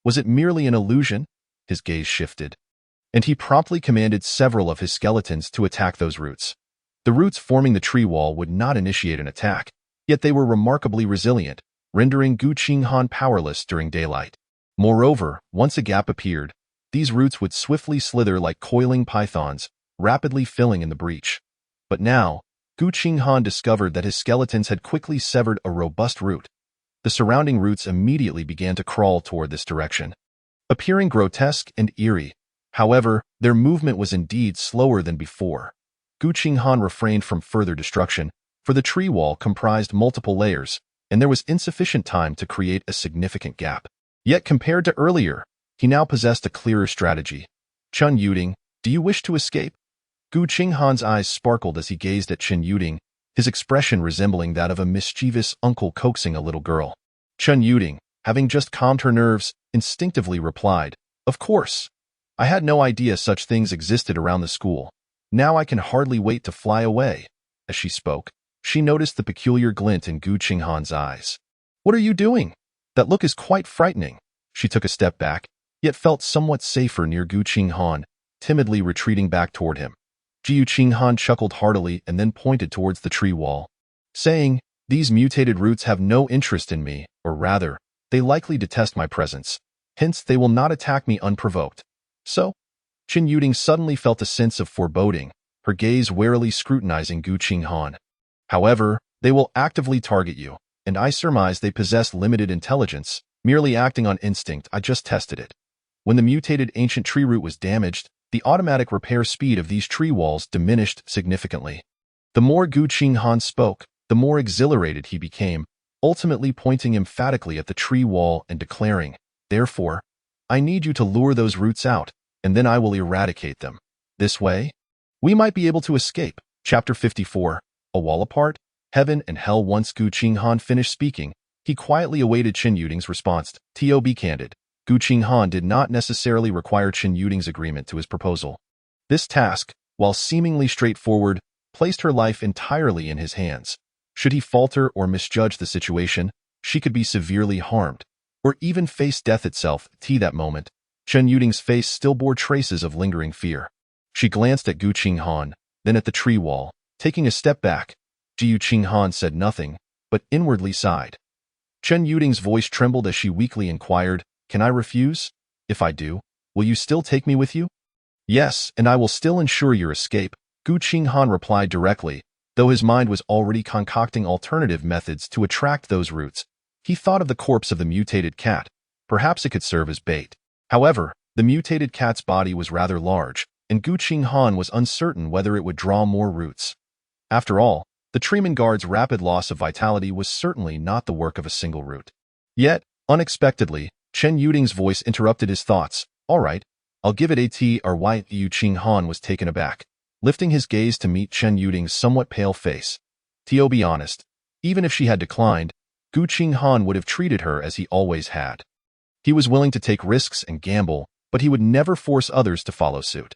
Was it merely an illusion? His gaze shifted, and he promptly commanded several of his skeletons to attack those roots. The roots forming the tree wall would not initiate an attack, yet they were remarkably resilient, rendering Qinghan powerless during daylight. Moreover, once a gap appeared, these roots would swiftly slither like coiling pythons, rapidly filling in the breach. But now, Qinghan discovered that his skeletons had quickly severed a robust root. The surrounding roots immediately began to crawl toward this direction, appearing grotesque and eerie. However, their movement was indeed slower than before. Qinghan refrained from further destruction, for the tree wall comprised multiple layers, and there was insufficient time to create a significant gap. Yet compared to earlier, he now possessed a clearer strategy. Chen Yuding, do you wish to escape? Qinghan's eyes sparkled as he gazed at Chen Yuding, his expression resembling that of a mischievous uncle coaxing a little girl. Chen Yuding, having just calmed her nerves, instinctively replied, "Of course. I had no idea such things existed around the school. Now I can hardly wait to fly away." As she spoke, she noticed the peculiar glint in Qinghan's eyes. "What are you doing? That look is quite frightening." She took a step back, yet felt somewhat safer near Qinghan, timidly retreating back toward him. Qinghan chuckled heartily and then pointed towards the tree wall, saying, "These mutated roots have no interest in me, or rather, they likely detest my presence. Hence, they will not attack me unprovoked." So, Chen Yuding suddenly felt a sense of foreboding, her gaze warily scrutinizing Qinghan. "However, they will actively target you, and I surmise they possess limited intelligence, merely acting on instinct. I just tested it. When the mutated ancient tree root was damaged, the automatic repair speed of these tree walls diminished significantly." The more Qinghan spoke, the more exhilarated he became, ultimately pointing emphatically at the tree wall and declaring, "Therefore, I need you to lure those roots out, and then I will eradicate them. This way, we might be able to escape." Chapter 54, A Wall Apart, Heaven and Hell. Once Qinghan finished speaking, he quietly awaited Chen Yuding's response. To be candid, Qinghan did not necessarily require Chen Yuding's agreement to his proposal. This task, while seemingly straightforward, placed her life entirely in his hands. Should he falter or misjudge the situation, she could be severely harmed, or even face death itself. At that moment, Chen Yuding's face still bore traces of lingering fear. She glanced at Qinghan, then at the tree wall. Taking a step back, Qinghan said nothing, but inwardly sighed. Chen Yuding's voice trembled as she weakly inquired, "Can I refuse? If I do, will you still take me with you?" "Yes, and I will still ensure your escape," Qinghan replied directly, though his mind was already concocting alternative methods to attract those roots. He thought of the corpse of the mutated cat. Perhaps it could serve as bait. However, the mutated cat's body was rather large, and Qinghan was uncertain whether it would draw more roots. After all, the treeman guard's rapid loss of vitality was certainly not the work of a single root. Yet, unexpectedly, Chen Yuding's voice interrupted his thoughts. "All right, I'll give it a try." Qinghan was taken aback, lifting his gaze to meet Chen Yuding's somewhat pale face. To be honest, even if she had declined, Qinghan would have treated her as he always had. He was willing to take risks and gamble, but he would never force others to follow suit.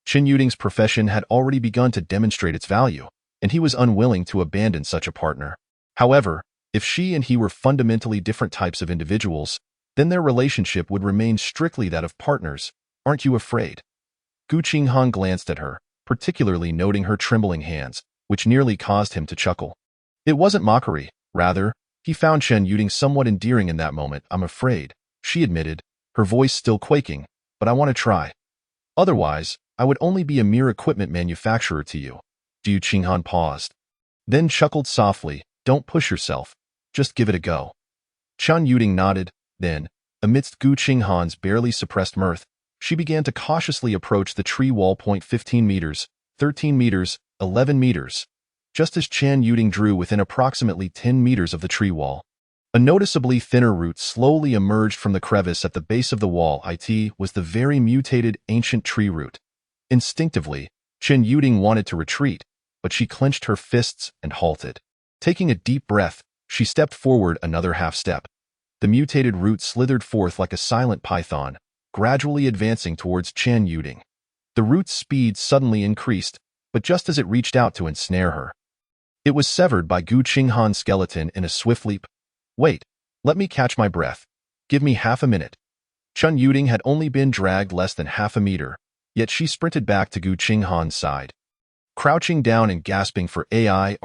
Chen Yuding's profession had already begun to demonstrate its value, and he was unwilling to abandon such a partner. However, if she and he were fundamentally different types of individuals, then their relationship would remain strictly that of partners. "Aren't you afraid?" Qinghan glanced at her, particularly noting her trembling hands, which nearly caused him to chuckle. It wasn't mockery. Rather, he found Chen Yuding somewhat endearing in that moment. "I'm afraid," she admitted, her voice still quaking, "but I want to try. Otherwise, I would only be a mere equipment manufacturer to you." Qinghan paused, then chuckled softly. "Don't push yourself. Just give it a go." Chen Yuding nodded. Then, amidst Qinghan's barely suppressed mirth, she began to cautiously approach the tree wall. 15 meters, 13 meters, 11 meters. Just as Chen Yuding drew within approximately 10 meters of the tree wall, A noticeably thinner root slowly emerged from the crevice at the base of the wall. It was the very mutated ancient tree root. Instinctively, Qin Yuding wanted to retreat, but she clenched her fists and halted. Taking a deep breath, she stepped forward another half-step. The mutated root slithered forth like a silent python, gradually advancing towards Qin Yuding. The root's speed suddenly increased, but just as it reached out to ensnare her, it was severed by Qinghan's skeleton in a swift leap. Wait, let me catch my breath. Give me half a minute. Qin Yuding had only been dragged less than half a meter, yet she sprinted back to Qinghan's side. Crouching down and gasping for AI,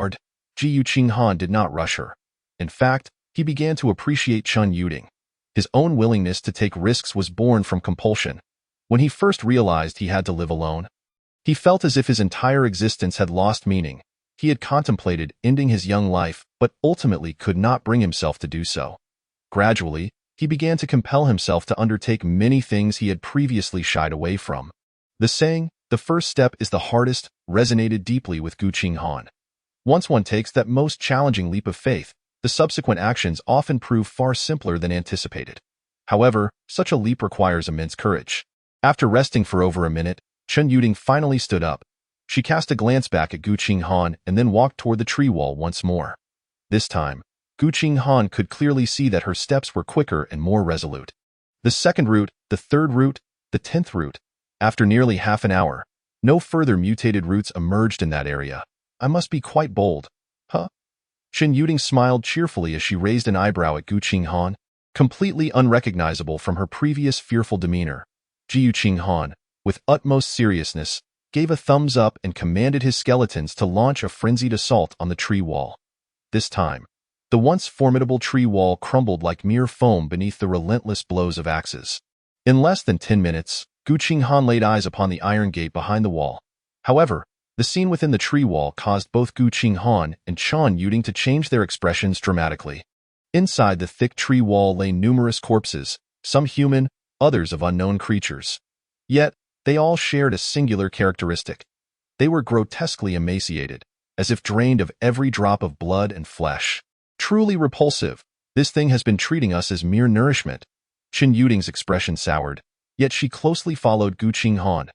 Qinghan did not rush her. In fact, he began to appreciate Qin Yuding. His own willingness to take risks was born from compulsion. When he first realized he had to live alone, he felt as if his entire existence had lost meaning. He had contemplated ending his young life, but ultimately could not bring himself to do so. Gradually, he began to compel himself to undertake many things he had previously shied away from. The saying, "the first step is the hardest," resonated deeply with Qinghan. Once one takes that most challenging leap of faith, the subsequent actions often prove far simpler than anticipated. However, such a leap requires immense courage. After resting for over a minute, Qin Yuding finally stood up. She cast a glance back at Qinghan and then walked toward the tree wall once more. This time, Qinghan could clearly see that her steps were quicker and more resolute. The second root, the third root, the 10th root. After nearly half an hour, no further mutated roots emerged in that area. I must be quite bold. Huh? Qin Yuding smiled cheerfully as she raised an eyebrow at Qinghan, completely unrecognizable from her previous fearful demeanor. Qinghan, with utmost seriousness, gave a thumbs up and commanded his skeletons to launch a frenzied assault on the tree wall. This time, the once formidable tree wall crumbled like mere foam beneath the relentless blows of axes. In less than 10 minutes, Qinghan laid eyes upon the iron gate behind the wall. However, the scene within the tree wall caused both Qinghan and Qin Yuding to change their expressions dramatically. Inside the thick tree wall lay numerous corpses, some human, others of unknown creatures. Yet, they all shared a singular characteristic. They were grotesquely emaciated, as if drained of every drop of blood and flesh. Truly repulsive, this thing has been treating us as mere nourishment. Qin Yuding's expression soured, yet she closely followed Qinghan.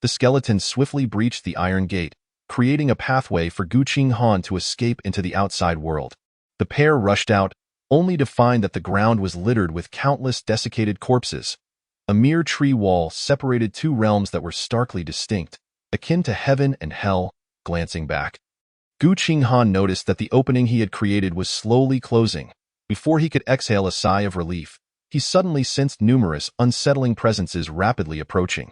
The skeletons swiftly breached the iron gate, creating a pathway for Qinghan to escape into the outside world. The pair rushed out, only to find that the ground was littered with countless desiccated corpses. A mere tree wall separated two realms that were starkly distinct, akin to heaven and hell. Glancing back, Qinghan noticed that the opening he had created was slowly closing. Before he could exhale a sigh of relief, he suddenly sensed numerous unsettling presences rapidly approaching.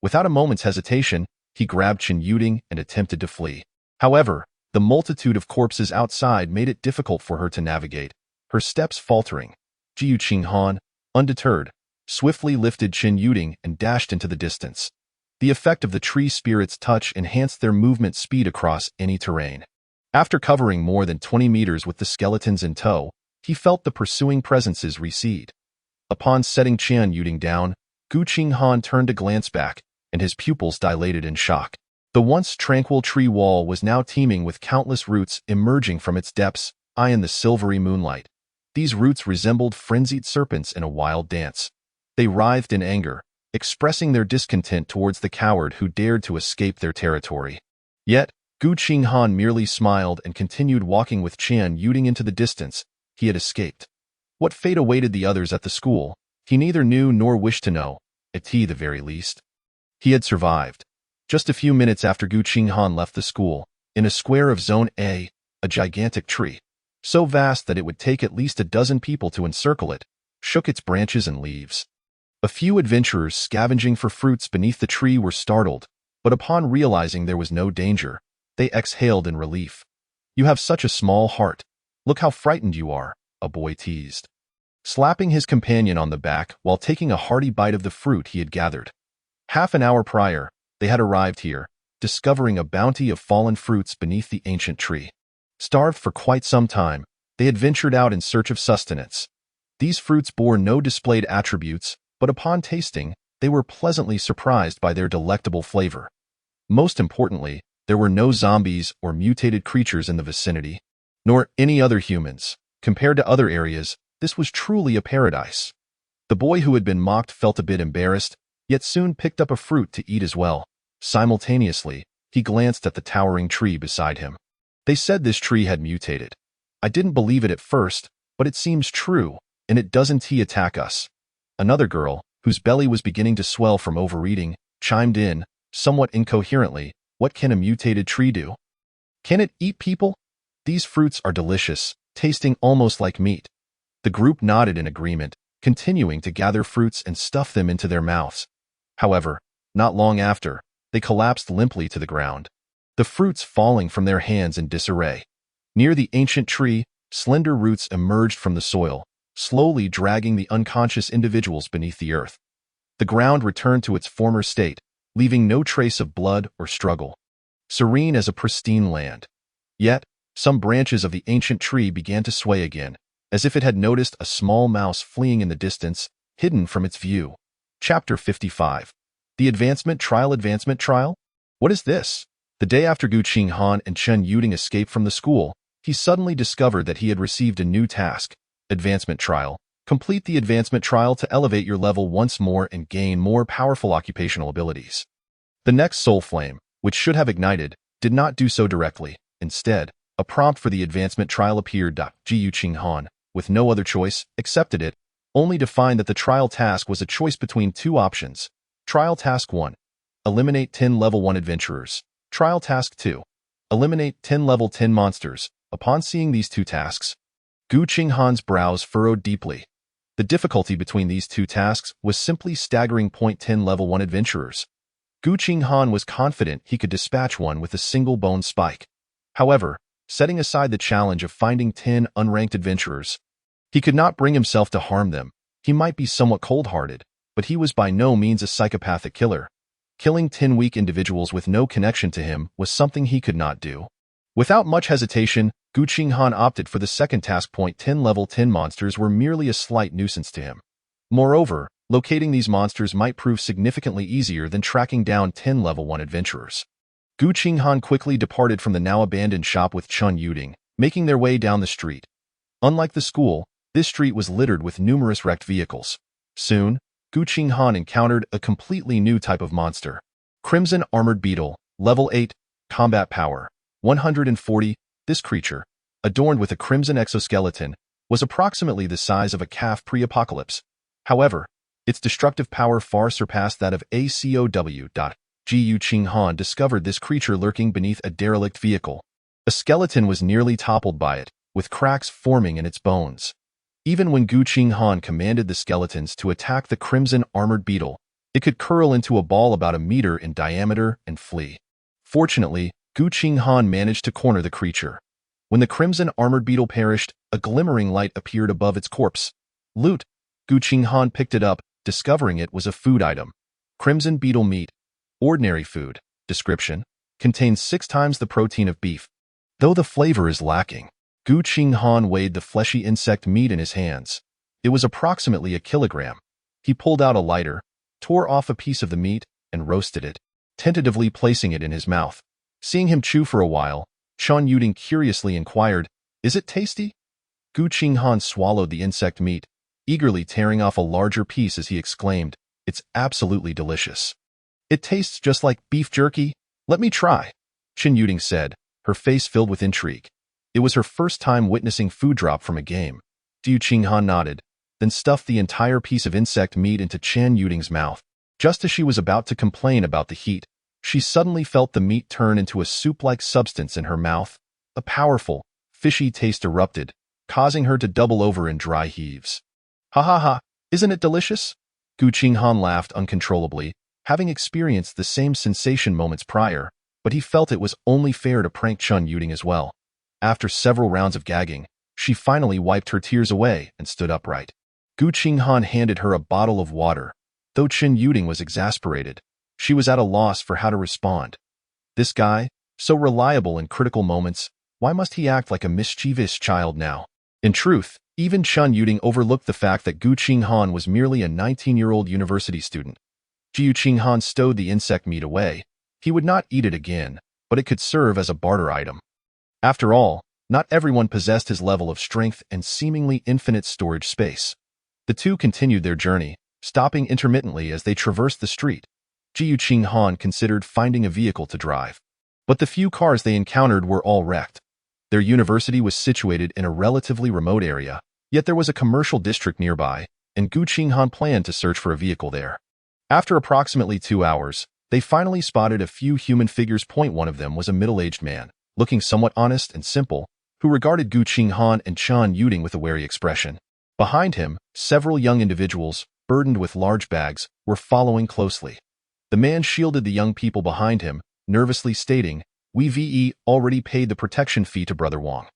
Without a moment's hesitation, he grabbed Qin Yuding and attempted to flee. However, the multitude of corpses outside made it difficult for her to navigate, her steps faltering. Qinghan, undeterred, swiftly lifted Qin Yuding and dashed into the distance. The effect of the tree spirit's touch enhanced their movement speed across any terrain. After covering more than 20 meters with the skeletons in tow, he felt the pursuing presences recede. Upon setting Qin Yuding down, Qinghan turned to glance back, and his pupils dilated in shock. The once tranquil tree wall was now teeming with countless roots emerging from its depths, high in the silvery moonlight. These roots resembled frenzied serpents in a wild dance. They writhed in anger, expressing their discontent towards the coward who dared to escape their territory. Yet, Qinghan merely smiled and continued walking with Qin Yuding into the distance. He had escaped. What fate awaited the others at the school, he neither knew nor wished to know, at the very least. He had survived. Just a few minutes after Qinghan left the school, in a square of Zone A, a gigantic tree, so vast that it would take at least a dozen people to encircle it, shook its branches and leaves. A few adventurers scavenging for fruits beneath the tree were startled, but upon realizing there was no danger, they exhaled in relief. "You have such a small heart. Look how frightened you are," a boy teased, slapping his companion on the back while taking a hearty bite of the fruit he had gathered. Half an hour prior, they had arrived here, discovering a bounty of fallen fruits beneath the ancient tree. Starved for quite some time, they had ventured out in search of sustenance. These fruits bore no displayed attributes, but upon tasting, they were pleasantly surprised by their delectable flavor. Most importantly, there were no zombies or mutated creatures in the vicinity, nor any other humans. Compared to other areas, this was truly a paradise. The boy who had been mocked felt a bit embarrassed, yet soon picked up a fruit to eat as well. Simultaneously, he glanced at the towering tree beside him. They said this tree had mutated. I didn't believe it at first, but it seems true, and it doesn't attack us. Another girl, whose belly was beginning to swell from overeating, chimed in, somewhat incoherently, what can a mutated tree do? Can it eat people? These fruits are delicious, tasting almost like meat. The group nodded in agreement, continuing to gather fruits and stuff them into their mouths. However, not long after, they collapsed limply to the ground, the fruits falling from their hands in disarray. Near the ancient tree, slender roots emerged from the soil, slowly dragging the unconscious individuals beneath the earth. The ground returned to its former state, leaving no trace of blood or struggle, serene as a pristine land. Yet, some branches of the ancient tree began to sway again, as if it had noticed a small mouse fleeing in the distance, hidden from its view. Chapter 55. The Advancement Trial? What is this? The day after Qinghan and Chen Yuding escaped from the school, he suddenly discovered that he had received a new task, Advancement Trial. Complete the Advancement Trial to elevate your level once more and gain more powerful occupational abilities. The next soul flame, which should have ignited, did not do so directly. Instead, a prompt for the Advancement Trial appeared. Qinghan, with no other choice, accepted it, only to find that the trial task was a choice between two options. Trial Task 1. Eliminate 10 Level 1 adventurers. Trial Task 2. Eliminate 10 Level 10 monsters. Upon seeing these two tasks, Qinghan's brows furrowed deeply. The difficulty between these two tasks was simply staggering. 10 Level 1 adventurers. Qinghan was confident he could dispatch one with a single bone spike. However, setting aside the challenge of finding 10 unranked adventurers, he could not bring himself to harm them. He might be somewhat cold-hearted, but he was by no means a psychopathic killer. Killing 10 weak individuals with no connection to him was something he could not do. Without much hesitation, Qinghan opted for the second task. 10 Level 10 monsters were merely a slight nuisance to him. Moreover, locating these monsters might prove significantly easier than tracking down 10 Level 1 adventurers. Qinghan quickly departed from the now-abandoned shop with Chen Yuding, making their way down the street. Unlike the school, this street was littered with numerous wrecked vehicles. Soon, Qinghan encountered a completely new type of monster. Crimson Armored Beetle, Level 8, Combat Power, 140. This creature, adorned with a crimson exoskeleton, was approximately the size of a calf pre-apocalypse. However, its destructive power far surpassed that of ACOW. Qinghan discovered this creature lurking beneath a derelict vehicle. A skeleton was nearly toppled by it, with cracks forming in its bones. Even when Qinghan commanded the skeletons to attack the crimson armored beetle, it could curl into a ball about a meter in diameter and flee. Fortunately, Qinghan managed to corner the creature. When the crimson armored beetle perished, a glimmering light appeared above its corpse. Loot. Qinghan picked it up, discovering it was a food item. Crimson beetle meat. Ordinary food. Description. Contains 6 times the protein of beef. Though the flavor is lacking, Qinghan weighed the fleshy insect meat in his hands. It was approximately a kilogram. He pulled out a lighter, tore off a piece of the meat, and roasted it, tentatively placing it in his mouth. Seeing him chew for a while, Chen Yuding curiously inquired, "Is it tasty?" Qinghan swallowed the insect meat, eagerly tearing off a larger piece as he exclaimed, "It's absolutely delicious. It tastes just like beef jerky. Let me try," Chen Yuding said, her face filled with intrigue. It was her first time witnessing food drop from a game. Qinghan nodded, then stuffed the entire piece of insect meat into Chen Yuding's mouth. Just as she was about to complain about the heat, she suddenly felt the meat turn into a soup-like substance in her mouth. A powerful, fishy taste erupted, causing her to double over in dry heaves. "Ha ha ha, isn't it delicious?" Qinghan laughed uncontrollably, having experienced the same sensation moments prior, but he felt it was only fair to prank Chen Yuding as well. After several rounds of gagging, she finally wiped her tears away and stood upright. Qinghan handed her a bottle of water. Though Chen Yuding was exasperated, she was at a loss for how to respond. This guy, so reliable in critical moments, why must he act like a mischievous child now? In truth, even Chen Yuding overlooked the fact that Qinghan was merely a 19-year-old university student. Qinghan stowed the insect meat away. He would not eat it again, but it could serve as a barter item. After all, Not everyone possessed his level of strength and seemingly infinite storage space. The two continued their journey, stopping intermittently as they traversed the street. Qinghan considered finding a vehicle to drive. But the few cars they encountered were all wrecked. Their university was situated in a relatively remote area, yet there was a commercial district nearby, and Qinghan planned to search for a vehicle there. After approximately 2 hours, they finally spotted a few human figures. One of them was a middle-aged man, looking somewhat honest and simple, who regarded Qinghan and Chen Yuding with a wary expression. Behind him, several young individuals, burdened with large bags, were following closely. The man shielded the young people behind him, nervously stating, "We've already paid the protection fee to Brother Wang.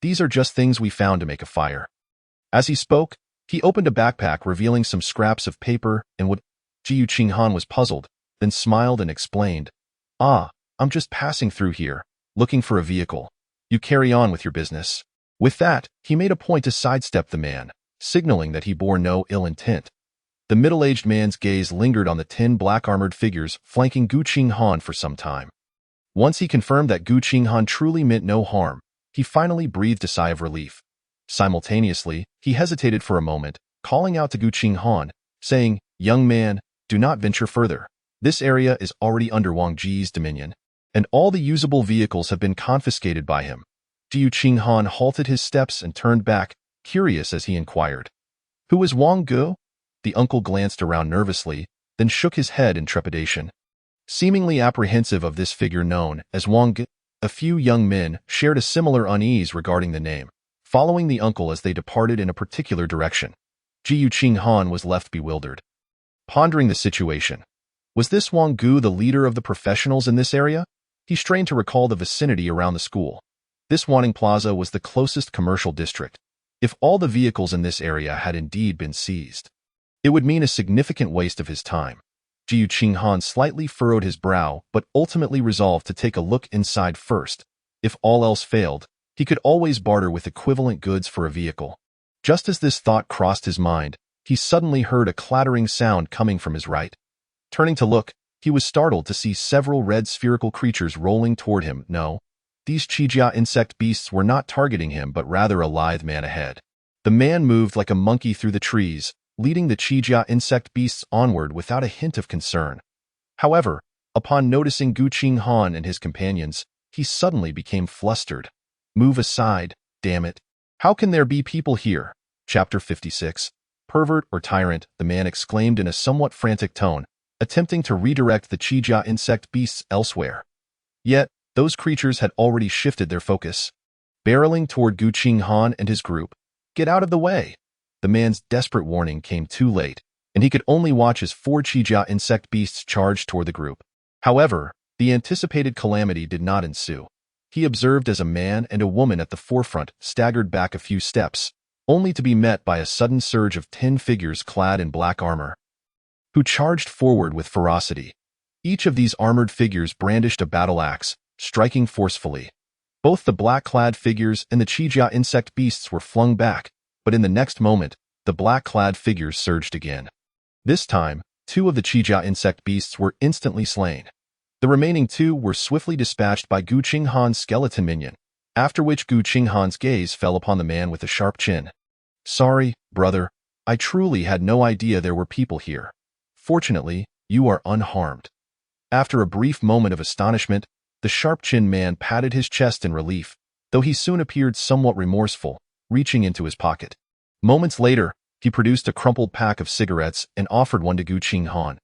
These are just things we found to make a fire." As he spoke, he opened a backpack revealing some scraps of paper and wood. Qinghan was puzzled, then smiled and explained, "I'm just passing through here, looking for a vehicle. You carry on with your business." With that, he made a point to sidestep the man, signaling that he bore no ill intent. The middle-aged man's gaze lingered on the 10 black-armored figures flanking Qinghan for some time. Once he confirmed that Qinghan truly meant no harm, he finally breathed a sigh of relief. Simultaneously, he hesitated for a moment, calling out to Qinghan, saying, "Young man, do not venture further. This area is already under Wang Ji's dominion, and all the usable vehicles have been confiscated by him." Qinghan halted his steps and turned back, curious as he inquired, "Who is Wang Gu?" The uncle glanced around nervously, then shook his head in trepidation. Seemingly apprehensive of this figure known as Wang Gu, a few young men shared a similar unease regarding the name, following the uncle as they departed in a particular direction. Qinghan was left bewildered, pondering the situation. Was this Wang Gu the leader of the professionals in this area? He strained to recall the vicinity around the school. This Wanning Plaza was the closest commercial district. If all the vehicles in this area had indeed been seized, it would mean a significant waste of his time. Qinghan slightly furrowed his brow but ultimately resolved to take a look inside first. If all else failed, he could always barter with equivalent goods for a vehicle. Just as this thought crossed his mind, he suddenly heard a clattering sound coming from his right. Turning to look, he was startled to see several red spherical creatures rolling toward him. No, these Qijia insect beasts were not targeting him but rather a lithe man ahead. The man moved like a monkey through the trees, leading the Qijia insect beasts onward without a hint of concern. However, upon noticing Qinghan and his companions, he suddenly became flustered. "Move aside, damn it. How can there be people here?" Chapter 56. Pervert or tyrant, the man exclaimed in a somewhat frantic tone, attempting to redirect the Qijia insect beasts elsewhere. Yet, those creatures had already shifted their focus. Barreling toward Qinghan and his group. "Get out of the way!" The man's desperate warning came too late, and he could only watch as 4 Qijia insect beasts charged toward the group. However, the anticipated calamity did not ensue. He observed as a man and a woman at the forefront staggered back a few steps, only to be met by a sudden surge of 10 figures clad in black armor, who charged forward with ferocity. Each of these armored figures brandished a battle axe, striking forcefully. Both the black-clad figures and the Qijia insect beasts were flung back, but in the next moment, the black-clad figures surged again. This time, 2 of the Qijia insect beasts were instantly slain. The remaining 2 were swiftly dispatched by Qinghan's skeleton minion, after which Qinghan's gaze fell upon the man with the sharp chin. "Sorry, brother. I truly had no idea there were people here. Fortunately, you are unharmed." After a brief moment of astonishment, the sharp-chinned man patted his chest in relief, though he soon appeared somewhat remorseful, reaching into his pocket. Moments later, he produced a crumpled pack of cigarettes and offered one to Qinghan.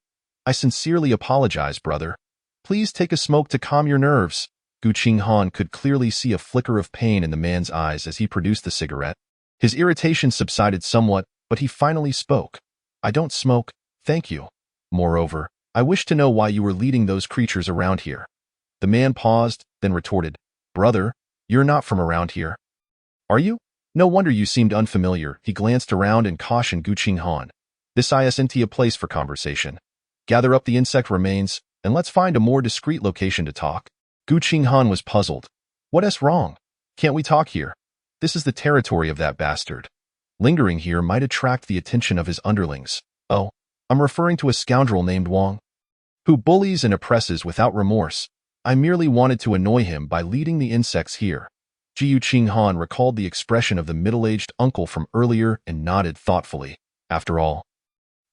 "I sincerely apologize, brother. Please take a smoke to calm your nerves." Qinghan could clearly see a flicker of pain in the man's eyes as he produced the cigarette. His irritation subsided somewhat, but he finally spoke. "I don't smoke, thank you. Moreover, I wish to know why you were leading those creatures around here." The man paused, then retorted, "Brother, you're not from around here, are you? No wonder you seemed unfamiliar." He glanced around and cautioned Qinghan. "This isn't a place for conversation. Gather up the insect remains, and let's find a more discreet location to talk." Qinghan was puzzled. "What's wrong? Can't we talk here? This is the territory of that bastard. Lingering here might attract the attention of his underlings." "Oh, I'm referring to a scoundrel named Wang, who bullies and oppresses without remorse. I merely wanted to annoy him by leading the insects here." Qinghan recalled the expression of the middle-aged uncle from earlier and nodded thoughtfully. After all,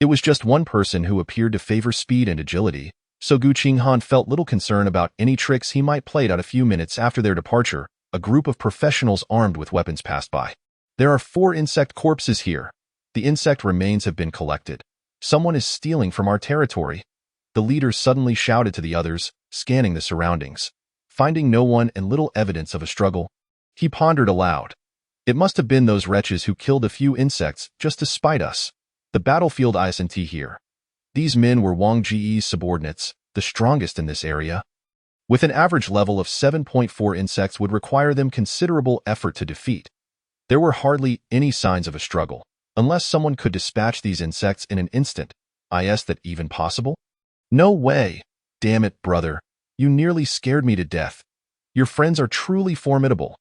it was just one person who appeared to favor speed and agility, so Qinghan felt little concern about any tricks he might play out. A few minutes after their departure, a group of professionals armed with weapons passed by. There are 4 insect corpses here. The insect remains have been collected. Someone is stealing from our territory. The leader suddenly shouted to the others, scanning the surroundings. Finding no one and little evidence of a struggle, he pondered aloud. It must have been those wretches who killed a few insects just to spite us. The battlefield isn't here. These men were Wang Ji's subordinates, the strongest in this area. With an average level of 7.4, insects would require them considerable effort to defeat. There were hardly any signs of a struggle, unless someone could dispatch these insects in an instant. Is that even possible? No way. Damn it, brother. You nearly scared me to death. Your friends are truly formidable.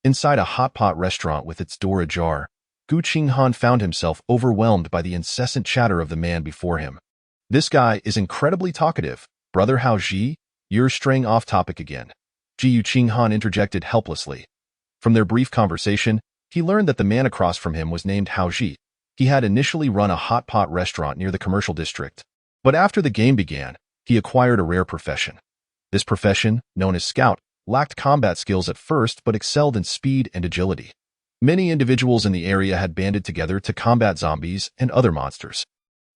Inside a hot pot restaurant with its door ajar, Qinghan found himself overwhelmed by the incessant chatter of the man before him. This guy is incredibly talkative. Brother Hao Ji, you're straying off topic again. Qinghan interjected helplessly. From their brief conversation, he learned that the man across from him was named Hao Ji. He had initially run a hot pot restaurant near the commercial district. But after the game began, he acquired a rare profession. This profession, known as scout, lacked combat skills at first but excelled in speed and agility. Many individuals in the area had banded together to combat zombies and other monsters.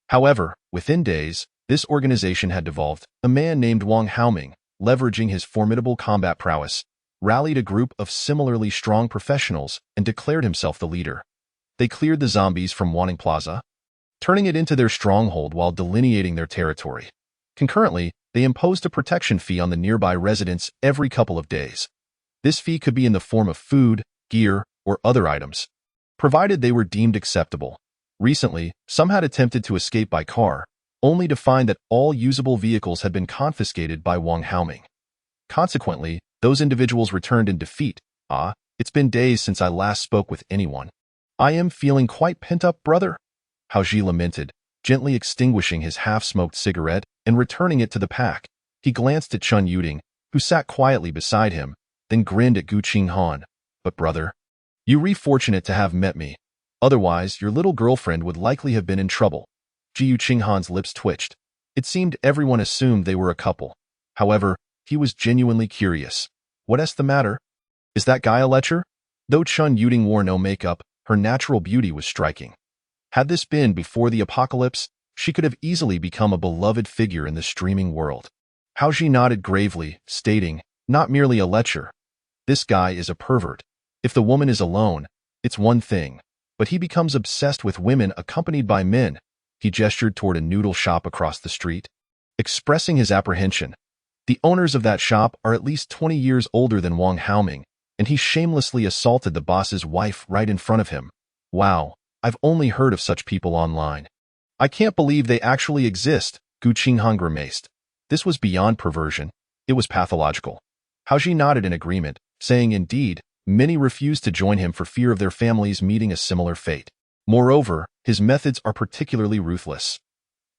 However, within days, this organization had devolved. A man named Wang Haoming, leveraging his formidable combat prowess, rallied a group of similarly strong professionals and declared himself the leader. They cleared the zombies from Wanning Plaza, turning it into their stronghold while delineating their territory. Concurrently, they imposed a protection fee on the nearby residents every couple of days. This fee could be in the form of food, gear, or other items, provided they were deemed acceptable. Recently, some had attempted to escape by car, only to find that all usable vehicles had been confiscated by Wang Haoming. Consequently, those individuals returned in defeat. It's been days since I last spoke with anyone. I am feeling quite pent up, brother. Hao Ji lamented, gently extinguishing his half-smoked cigarette and returning it to the pack. He glanced at Chun Yuding, who sat quietly beside him, then grinned at Qinghan. But brother, you were fortunate to have met me. Otherwise, your little girlfriend would likely have been in trouble. Qinghan's lips twitched. It seemed everyone assumed they were a couple. However, he was genuinely curious. What's the matter? Is that guy a lecher? Though Chun Yuding wore no makeup, her natural beauty was striking. Had this been before the apocalypse, she could have easily become a beloved figure in the streaming world. Hao Ji nodded gravely, stating, not merely a lecher. This guy is a pervert. If the woman is alone, it's one thing, but he becomes obsessed with women accompanied by men. He gestured toward a noodle shop across the street, expressing his apprehension. The owners of that shop are at least 20 years older than Wang Haoming, and he shamelessly assaulted the boss's wife right in front of him. Wow, I've only heard of such people online. I can't believe they actually exist, Qinghan grimaced. This was beyond perversion. It was pathological. Hao Ji nodded in agreement, saying indeed, many refused to join him for fear of their families meeting a similar fate. Moreover, his methods are particularly ruthless.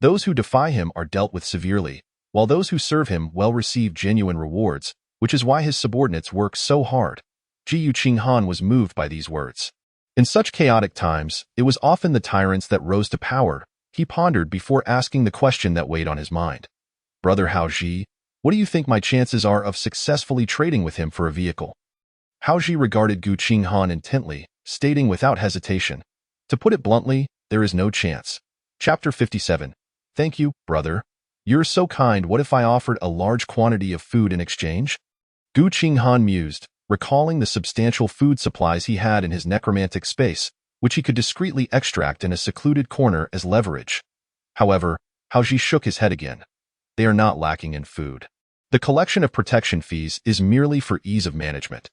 Those who defy him are dealt with severely, while those who serve him will receive genuine rewards, which is why his subordinates work so hard. Qinghan was moved by these words. In such chaotic times, it was often the tyrants that rose to power. He pondered before asking the question that weighed on his mind. Brother Hao Ji, what do you think my chances are of successfully trading with him for a vehicle? Hao Ji regarded Qinghan intently, stating without hesitation, to put it bluntly, there is no chance. Chapter 57. Thank you, brother. You're so kind. What if I offered a large quantity of food in exchange? Qinghan mused, recalling the substantial food supplies he had in his necromantic space, which he could discreetly extract in a secluded corner as leverage. However, Hao Ji shook his head again. They are not lacking in food. The collection of protection fees is merely for ease of management.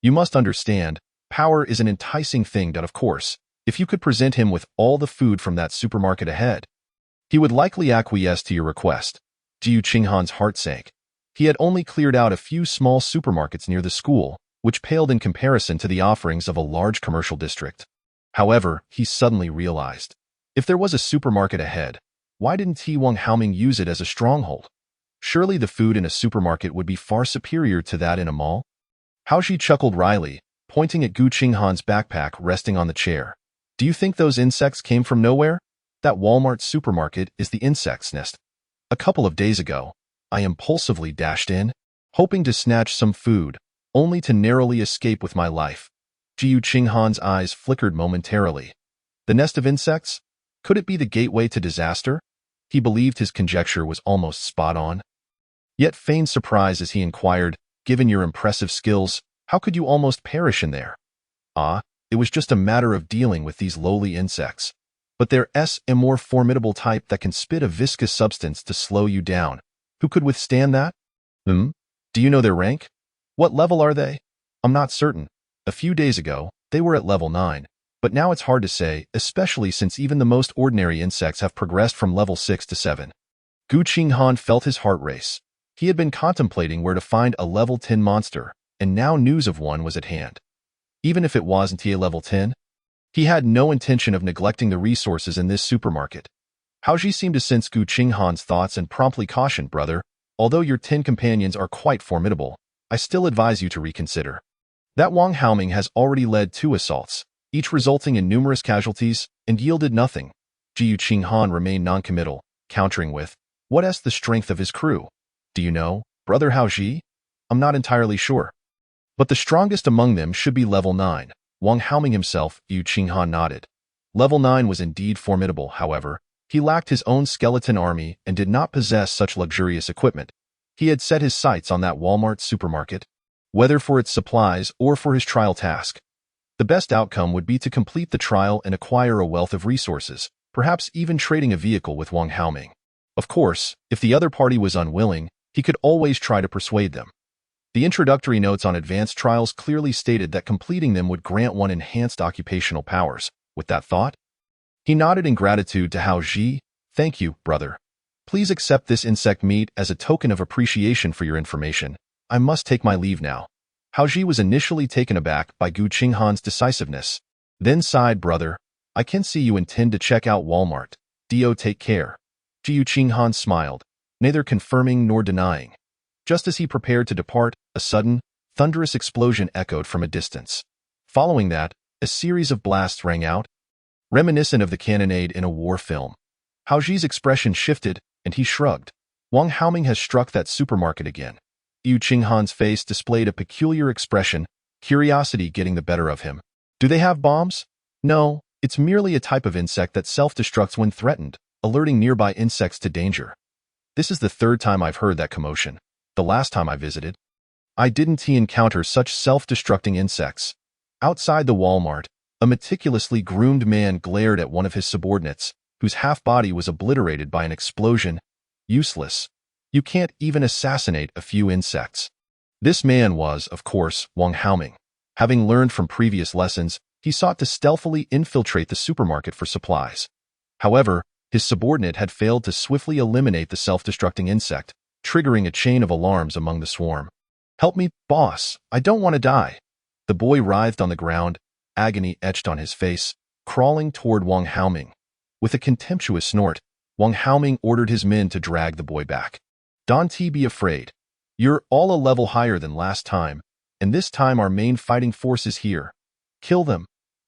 You must understand, power is an enticing thing. Of course, if you could present him with all the food from that supermarket ahead, he would likely acquiesce to your request. Qinghan's heart sank. He had only cleared out a few small supermarkets near the school, which paled in comparison to the offerings of a large commercial district. However, he suddenly realized, if there was a supermarket ahead, why didn't Wang Haoming use it as a stronghold? Surely the food in a supermarket would be far superior to that in a mall? Hao Ji chuckled wryly, pointing at Qinghan's backpack resting on the chair. Do you think those insects came from nowhere? That Walmart supermarket is the insect's nest. A couple of days ago, I impulsively dashed in, hoping to snatch some food, only to narrowly escape with my life. Qinghan's eyes flickered momentarily. The nest of insects? Could it be the gateway to disaster? He believed his conjecture was almost spot on. Yet feigned surprise as he inquired, given your impressive skills, how could you almost perish in there? Ah, it was just a matter of dealing with these lowly insects. But there's a more formidable type that can spit a viscous substance to slow you down. Who could withstand that? Do you know their rank? What level are they? I'm not certain. A few days ago, they were at level 9. But now it's hard to say, especially since even the most ordinary insects have progressed from level 6 to 7. Qinghan felt his heart race. He had been contemplating where to find a level 10 monster, and now news of one was at hand. Even if it wasn't a level 10, he had no intention of neglecting the resources in this supermarket. Haoji seemed to sense Qinghan's thoughts and promptly cautioned, brother, although your 10 companions are quite formidable, I still advise you to reconsider. That Wang Haoming has already led 2 assaults, each resulting in numerous casualties, and yielded nothing. Qinghan remained noncommittal, countering with, what's the strength of his crew? Do you know, brother Haoji? I'm not entirely sure. But the strongest among them should be level 9. Wang Haoming himself, Qinghan nodded. Level 9 was indeed formidable, however. He lacked his own skeleton army and did not possess such luxurious equipment. He had set his sights on that Walmart supermarket, whether for its supplies or for his trial task. The best outcome would be to complete the trial and acquire a wealth of resources, perhaps even trading a vehicle with Wang Haoming. Of course, if the other party was unwilling, he could always try to persuade them. The introductory notes on advanced trials clearly stated that completing them would grant one enhanced occupational powers. With that thought, he nodded in gratitude to Haoji. Thank you, brother. Please accept this insect meat as a token of appreciation for your information. I must take my leave now. Haoji was initially taken aback by Qinghan's decisiveness, then sighed, brother. I can see you intend to check out Walmart. Take care. Qinghan smiled, neither confirming nor denying. Just as he prepared to depart, a sudden, thunderous explosion echoed from a distance. Following that, a series of blasts rang out, reminiscent of the cannonade in a war film. Haoji's expression shifted, and he shrugged. Wang Haoming has struck that supermarket again. Qinghan's face displayed a peculiar expression, curiosity getting the better of him. Do they have bombs? No, it's merely a type of insect that self-destructs when threatened, alerting nearby insects to danger. This is the 3rd time I've heard that commotion. The last time I visited, I didn't encounter such self-destructing insects. Outside the Walmart, a meticulously groomed man glared at one of his subordinates, whose half-body was obliterated by an explosion. Useless. You can't even assassinate a few insects. This man was, of course, Wang Haoming. Having learned from previous lessons, he sought to stealthily infiltrate the supermarket for supplies. However, his subordinate had failed to swiftly eliminate the self-destructing insect, triggering a chain of alarms among the swarm. Help me, boss. I don't want to die. The boy writhed on the ground, agony etched on his face, crawling toward Wang Haoming. With a contemptuous snort, Wang Haoming ordered his men to drag the boy back. Don't be afraid. You're all a level higher than last time, and this time our main fighting force is here. Kill them.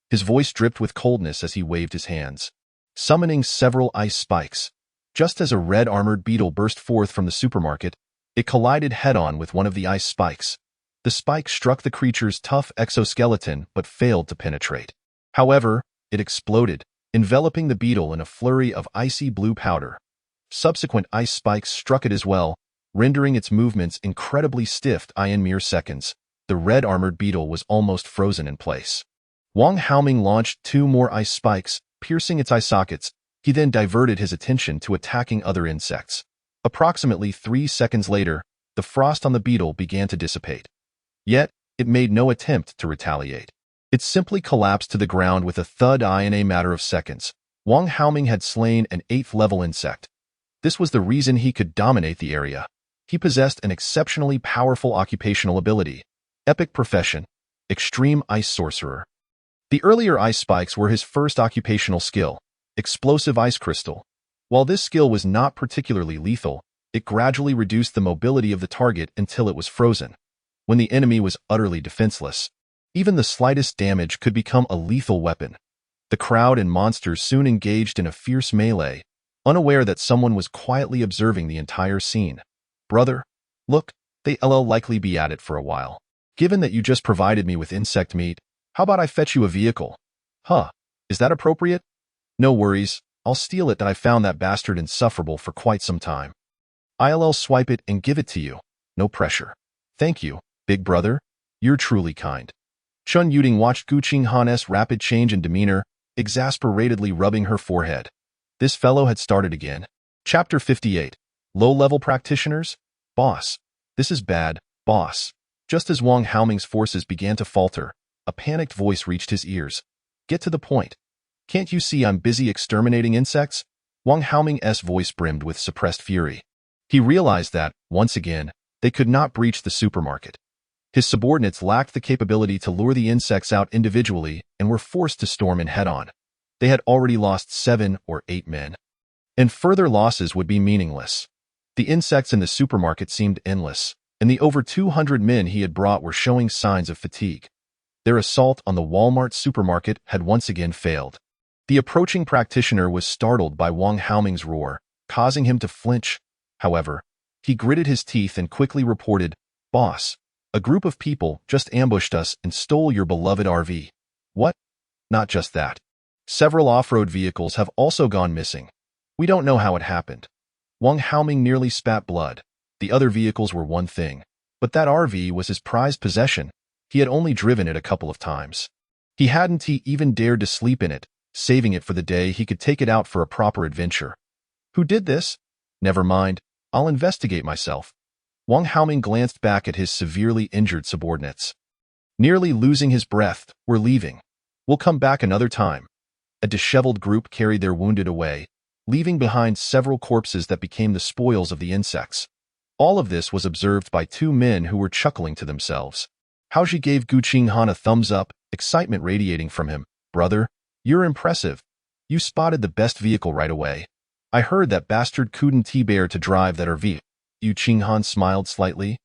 His voice dripped with coldness as he waved his hands, summoning several ice spikes. Just as a red-armored beetle burst forth from the supermarket, it collided head-on with one of the ice spikes. The spike struck the creature's tough exoskeleton but failed to penetrate. However, it exploded, enveloping the beetle in a flurry of icy blue powder. Subsequent ice spikes struck it as well, rendering its movements incredibly stiff. In mere seconds, the red-armored beetle was almost frozen in place. Wang Haoming launched 2 more ice spikes, piercing its eye sockets. He then diverted his attention to attacking other insects. Approximately 3 seconds later, the frost on the beetle began to dissipate. Yet, it made no attempt to retaliate. It simply collapsed to the ground with a thud. In a matter of seconds, Wang Haoming had slain an 8th-level insect. This was the reason he could dominate the area. He possessed an exceptionally powerful occupational ability, epic profession, extreme ice sorcerer. The earlier ice spikes were his first occupational skill, explosive ice crystal. While this skill was not particularly lethal, it gradually reduced the mobility of the target until it was frozen. When the enemy was utterly defenseless, Even the slightest damage could become a lethal weapon. The crowd and monsters soon engaged in a fierce melee, unaware that someone was quietly observing the entire scene. Brother, look, they'll likely be at it for a while. Given that you just provided me with insect meat, how about I fetch you a vehicle? Huh, is that appropriate? No worries, I'll steal it. That I found that bastard insufferable for quite some time. I'll swipe it and give it to you. No pressure. Thank you, big brother. You're truly kind. Chun Yuding watched Qinghan's rapid change in demeanor, exasperatedly rubbing her forehead. This fellow had started again. Chapter 58. Low-level practitioners? Boss. This is bad, boss. Just as Wang Haoming's forces began to falter, a panicked voice reached his ears. Get to the point. Can't you see I'm busy exterminating insects? Wang Haoming's voice brimmed with suppressed fury. He realized that, once again, they could not breach the supermarket. His subordinates lacked the capability to lure the insects out individually and were forced to storm in head-on. They had already lost 7 or 8 men. And further losses would be meaningless. The insects in the supermarket seemed endless, and the over 200 men he had brought were showing signs of fatigue. Their assault on the Walmart supermarket had once again failed. The approaching practitioner was startled by Wang Haoming's roar, causing him to flinch. However, he gritted his teeth and quickly reported, "Boss, a group of people just ambushed us and stole your beloved RV." What? Not just that. Several off-road vehicles have also gone missing. We don't know how it happened. Wang Haoming nearly spat blood. The other vehicles were one thing, but that RV was his prized possession. He had only driven it a couple of times. He hadn't even dared to sleep in it, saving it for the day he could take it out for a proper adventure. Who did this? Never mind, I'll investigate myself. Wang Haoming glanced back at his severely injured subordinates. Nearly losing his breath, we're leaving. We'll come back another time. A disheveled group carried their wounded away, leaving behind several corpses that became the spoils of the insects. All of this was observed by 2 men who were chuckling to themselves. Haoji gave Qinghan a thumbs up, excitement radiating from him. Brother, you're impressive. You spotted the best vehicle right away. I heard that bastard couldn't bear to drive that RV. Qinghan smiled slightly,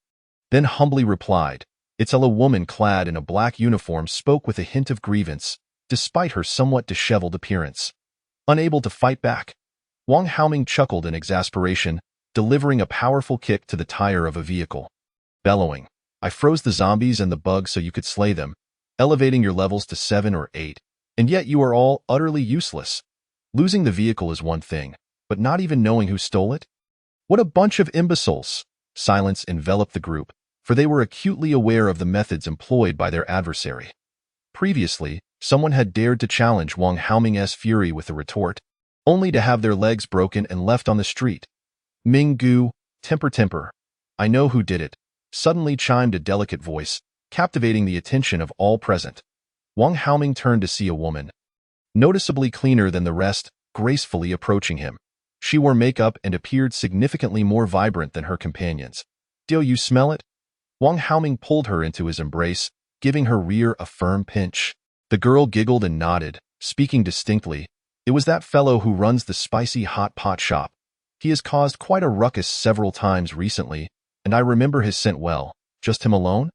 then humbly replied. It's a woman clad in a black uniform spoke with a hint of grievance, despite her somewhat disheveled appearance. Unable to fight back, Wang Haoming chuckled in exasperation, delivering a powerful kick to the tire of a vehicle. Bellowing, I froze the zombies and the bugs so you could slay them, elevating your levels to 7 or 8, and yet you are all utterly useless. Losing the vehicle is one thing, but not even knowing who stole it? What a bunch of imbeciles! Silence enveloped the group, for they were acutely aware of the methods employed by their adversary. Previously, someone had dared to challenge Wang Haoming's fury with a retort, only to have their legs broken and left on the street. Ming Gu, temper. I know who did it, suddenly chimed a delicate voice, captivating the attention of all present. Wang Haoming turned to see a woman, noticeably cleaner than the rest, gracefully approaching him. She wore makeup and appeared significantly more vibrant than her companions. Do you smell it? Wang Haoming pulled her into his embrace, giving her rear a firm pinch. The girl giggled and nodded, speaking distinctly. It was that fellow who runs the spicy hot pot shop. He has caused quite a ruckus several times recently, and I remember his scent well. Just him alone?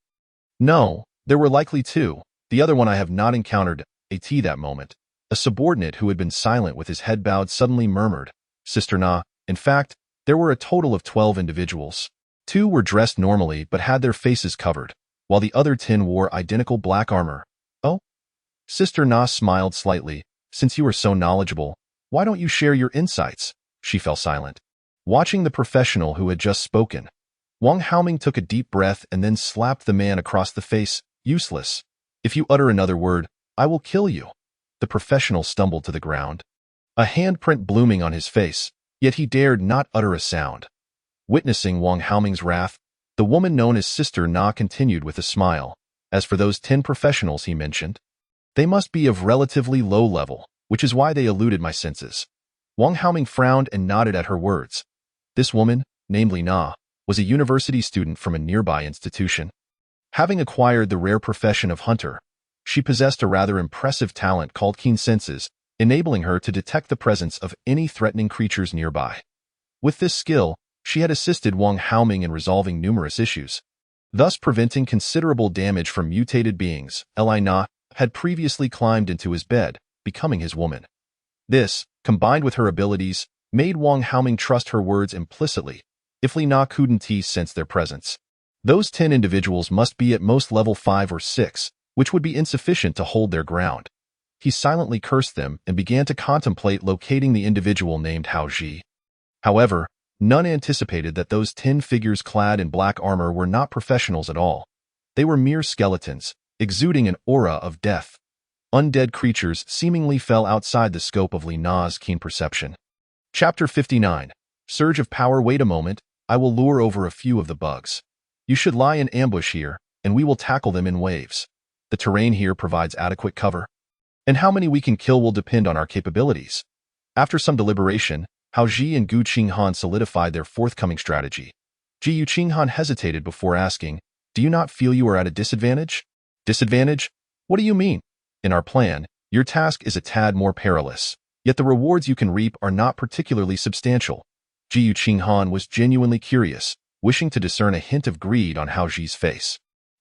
No, there were likely 2. The other one I have not encountered. That moment. A subordinate who had been silent with his head bowed suddenly murmured, Sister Na. In fact, there were a total of 12 individuals. 2 were dressed normally but had their faces covered, while the other 10 wore identical black armor. Oh? Sister Na smiled slightly. Since you are so knowledgeable, why don't you share your insights? She fell silent, watching the professional who had just spoken. Wang Haoming took a deep breath and then slapped the man across the face. Useless. If you utter another word, I will kill you. The professional stumbled to the ground, a handprint blooming on his face, yet he dared not utter a sound. Witnessing Wang Haoming's wrath, the woman known as Sister Na continued with a smile. As for those 10 professionals he mentioned, they must be of relatively low level, which is why they eluded my senses. Wang Haoming frowned and nodded at her words. This woman, namely Na, was a university student from a nearby institution. Having acquired the rare profession of hunter, she possessed a rather impressive talent called keen senses, enabling her to detect the presence of any threatening creatures nearby. With this skill, she had assisted Wang Haoming in resolving numerous issues. thus preventing considerable damage from mutated beings. Li Na had previously climbed into his bed, becoming his woman. This, combined with her abilities, made Wang Haoming trust her words implicitly, if Li Na couldn't sense their presence. Those 10 individuals must be at most level 5 or 6, which would be insufficient to hold their ground. He silently cursed them and began to contemplate locating the individual named Hao Ji. However, none anticipated that those 10 figures clad in black armor were not professionals at all. They were mere skeletons, exuding an aura of death. Undead creatures seemingly fell outside the scope of Li Na's keen perception. Chapter 59. Surge of Power. Wait a moment, I will lure over a few of the bugs. You should lie in ambush here, and we will tackle them in waves. The terrain here provides adequate cover. And how many we can kill will depend on our capabilities. After some deliberation, Hao Ji and Gu Qinghan solidified their forthcoming strategy. Yu Qinghan hesitated before asking, do you not feel you are at a disadvantage? Disadvantage? What do you mean? In our plan, your task is a tad more perilous, yet the rewards you can reap are not particularly substantial. Yu Qinghan was genuinely curious, wishing to discern a hint of greed on Hao Ji's face.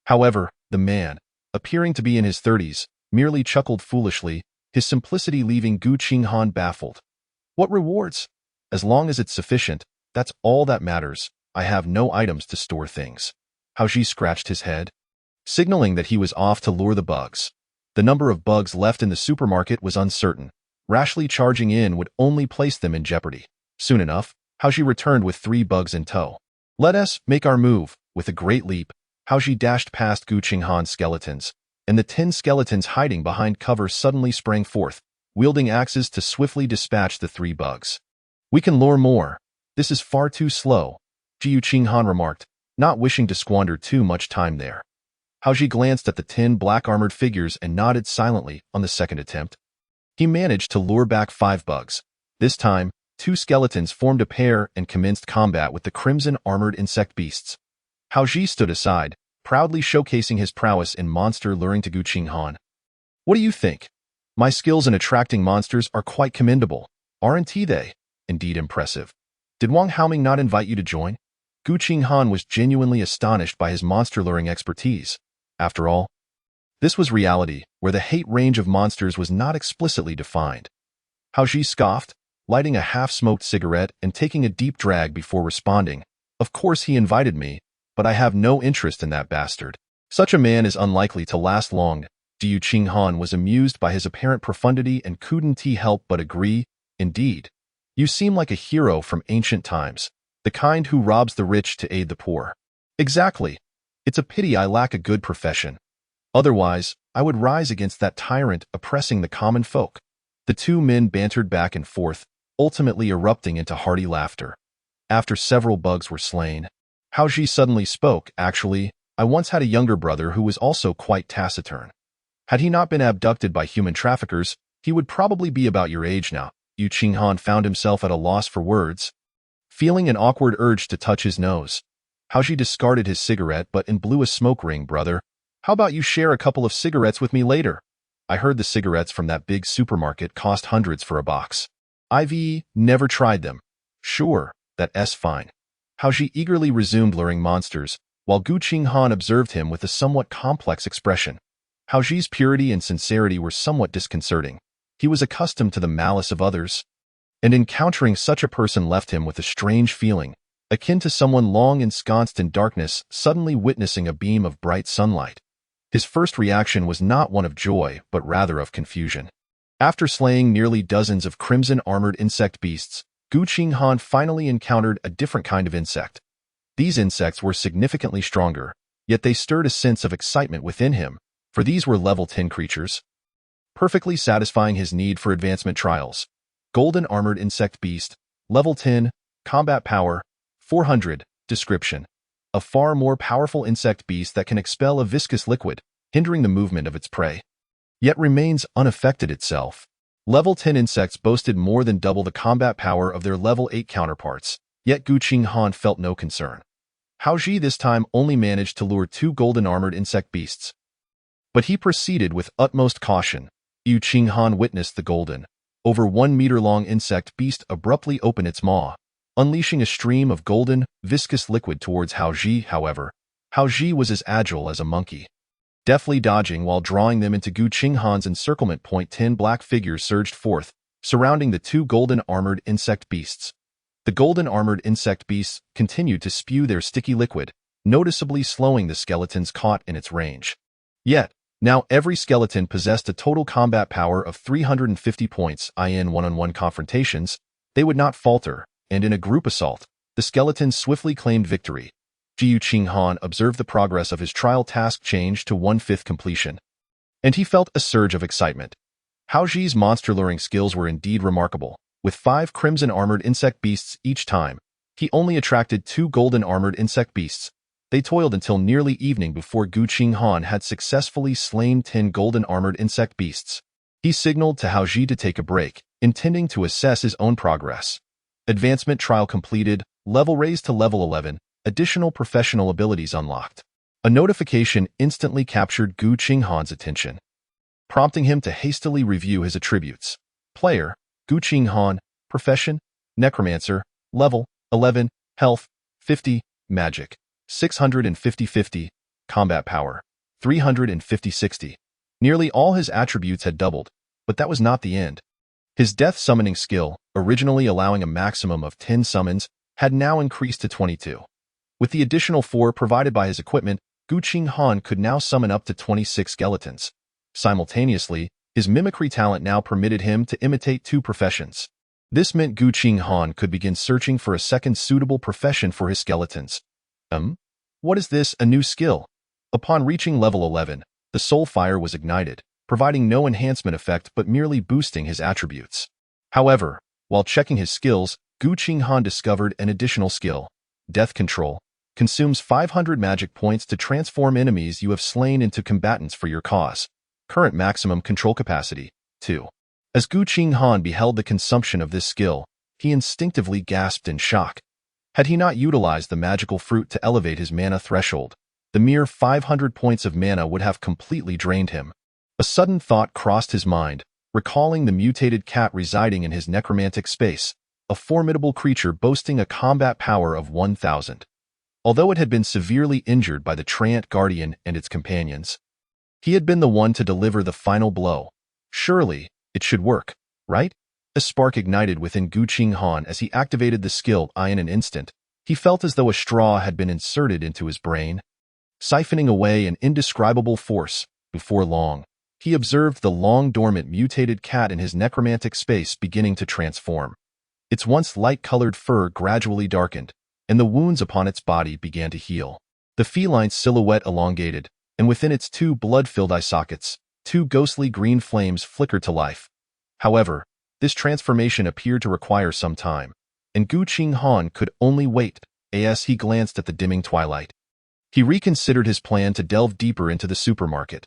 However, the man, appearing to be in his 30s, merely chuckled foolishly, his simplicity leaving Gu Qinghan baffled. What rewards? As long as it's sufficient, that's all that matters. I have no items to store things. Hao Ji scratched his head, signaling that he was off to lure the bugs. The number of bugs left in the supermarket was uncertain. Rashly charging in would only place them in jeopardy. Soon enough, Hao Ji returned with 3 bugs in tow. Let us make our move. With a great leap, Hao Ji dashed past Gu Qinghan's skeletons, and the 10 skeletons hiding behind cover suddenly sprang forth, wielding axes to swiftly dispatch the 3 bugs. We can lure more. This is far too slow, Yu Qinghan remarked, not wishing to squander too much time there. Hao Ji glanced at the 10 black-armored figures and nodded silently on the second attempt. He managed to lure back 5 bugs. This time, 2 skeletons formed a pair and commenced combat with the crimson-armored insect beasts. Hao Ji stood aside, proudly showcasing his prowess in monster luring to Gu Qinghan. What do you think? My skills in attracting monsters are quite commendable, aren't they? Indeed impressive. Did Wang Haoming not invite you to join? Gu Qinghan was genuinely astonished by his monster luring expertise. After all, this was reality, where the hate range of monsters was not explicitly defined. Hao Ji scoffed, lighting a half-smoked cigarette and taking a deep drag before responding. Of course he invited me, but I have no interest in that bastard. Such a man is unlikely to last long. Yu Qinghan was amused by his apparent profundity and couldn't help but agree. Indeed, you seem like a hero from ancient times, the kind who robs the rich to aid the poor. Exactly. It's a pity I lack a good profession. Otherwise, I would rise against that tyrant oppressing the common folk. The 2 men bantered back and forth, ultimately erupting into hearty laughter. After several bugs were slain, Hao Ji suddenly spoke. Actually, I once had a younger brother who was also quite taciturn. Had he not been abducted by human traffickers, he would probably be about your age now. Yu Qinghan found himself at a loss for words. Feeling an awkward urge to touch his nose, Hao Ji discarded his cigarette but blew a smoke ring. Brother, how about you share a couple of cigarettes with me later? I heard the cigarettes from that big supermarket cost hundreds for a box. I've never tried them. Sure, that's fine. Hao Ji eagerly resumed luring monsters, while Gu Qinghan observed him with a somewhat complex expression. Hao Ji's purity and sincerity were somewhat disconcerting. He was accustomed to the malice of others, and encountering such a person left him with a strange feeling, akin to someone long ensconced in darkness suddenly witnessing a beam of bright sunlight. His first reaction was not one of joy, but rather of confusion. After slaying nearly dozens of crimson-armored insect beasts, Gu Qinghan finally encountered a different kind of insect. These insects were significantly stronger, yet they stirred a sense of excitement within him, for these were level 10 creatures, perfectly satisfying his need for advancement trials. Golden Armored Insect Beast, Level 10, Combat Power, 400, Description. A far more powerful insect beast that can expel a viscous liquid, hindering the movement of its prey, yet remains unaffected itself. Level 10 insects boasted more than double the combat power of their Level 8 counterparts, yet Gu Qinghan felt no concern. Hao Ji this time only managed to lure 2 golden armored insect beasts. But he proceeded with utmost caution. Yu Qinghan witnessed the golden, over 1 meter long insect beast abruptly open its maw, unleashing a stream of golden, viscous liquid towards Hao Ji. However, Hao Ji was as agile as a monkey. Deftly dodging while drawing them into Gu Qinghan's encirclement point, 10 black figures surged forth, surrounding the two golden-armored insect beasts. The golden-armored insect beasts continued to spew their sticky liquid, noticeably slowing the skeletons caught in its range. Yet, now every skeleton possessed a total combat power of 350 points. In one-on-one confrontations, they would not falter, and in a group assault, the skeletons swiftly claimed victory. Qinghan observed the progress of his trial task change to 1/5 completion, and he felt a surge of excitement. Hao Ji's monster-luring skills were indeed remarkable. With 5 crimson-armored insect beasts each time, he only attracted 2 golden-armored insect beasts. They toiled until nearly evening before Gu Qinghan had successfully slain 10 golden-armored insect beasts. He signaled to Hao Ji to take a break, intending to assess his own progress. Advancement trial completed, level raised to level 11, additional professional abilities unlocked. A notification instantly captured Gu Qinghan's attention, prompting him to hastily review his attributes. Player, Gu Qinghan, profession, necromancer, level 11, health 50, magic 650-50, combat power 350-60. Nearly all his attributes had doubled, but that was not the end. His death summoning skill, originally allowing a maximum of 10 summons, had now increased to 22. With the additional 4 provided by his equipment, Gu Qinghan could now summon up to 26 skeletons. Simultaneously, his mimicry talent now permitted him to imitate 2 professions. This meant Gu Qinghan could begin searching for a second suitable profession for his skeletons. What is this, a new skill? Upon reaching level 11, the soul fire was ignited, providing no enhancement effect but merely boosting his attributes. However, while checking his skills, Gu Qinghan discovered an additional skill. Death Control consumes 500 magic points to transform enemies you have slain into combatants for your cause. Current maximum control capacity, 2. As Gu Qinghan beheld the consumption of this skill, he instinctively gasped in shock. Had he not utilized the magical fruit to elevate his mana threshold, the mere 500 points of mana would have completely drained him. A sudden thought crossed his mind, recalling the mutated cat residing in his necromantic space, a formidable creature boasting a combat power of 1,000. Although it had been severely injured by the Treant Guardian and its companions, he had been the one to deliver the final blow. Surely, it should work, right? A spark ignited within Gu Qinghan as he activated the skill. In an instant, he felt as though a straw had been inserted into his brain, siphoning away an indescribable force. Before long, he observed the long-dormant mutated cat in his necromantic space beginning to transform. Its once light-colored fur gradually darkened, and the wounds upon its body began to heal. The feline's silhouette elongated, and within its 2 blood-filled eye sockets, 2 ghostly green flames flickered to life. However, this transformation appeared to require some time, and Gu Qinghan could only wait as he glanced at the dimming twilight. He reconsidered his plan to delve deeper into the supermarket.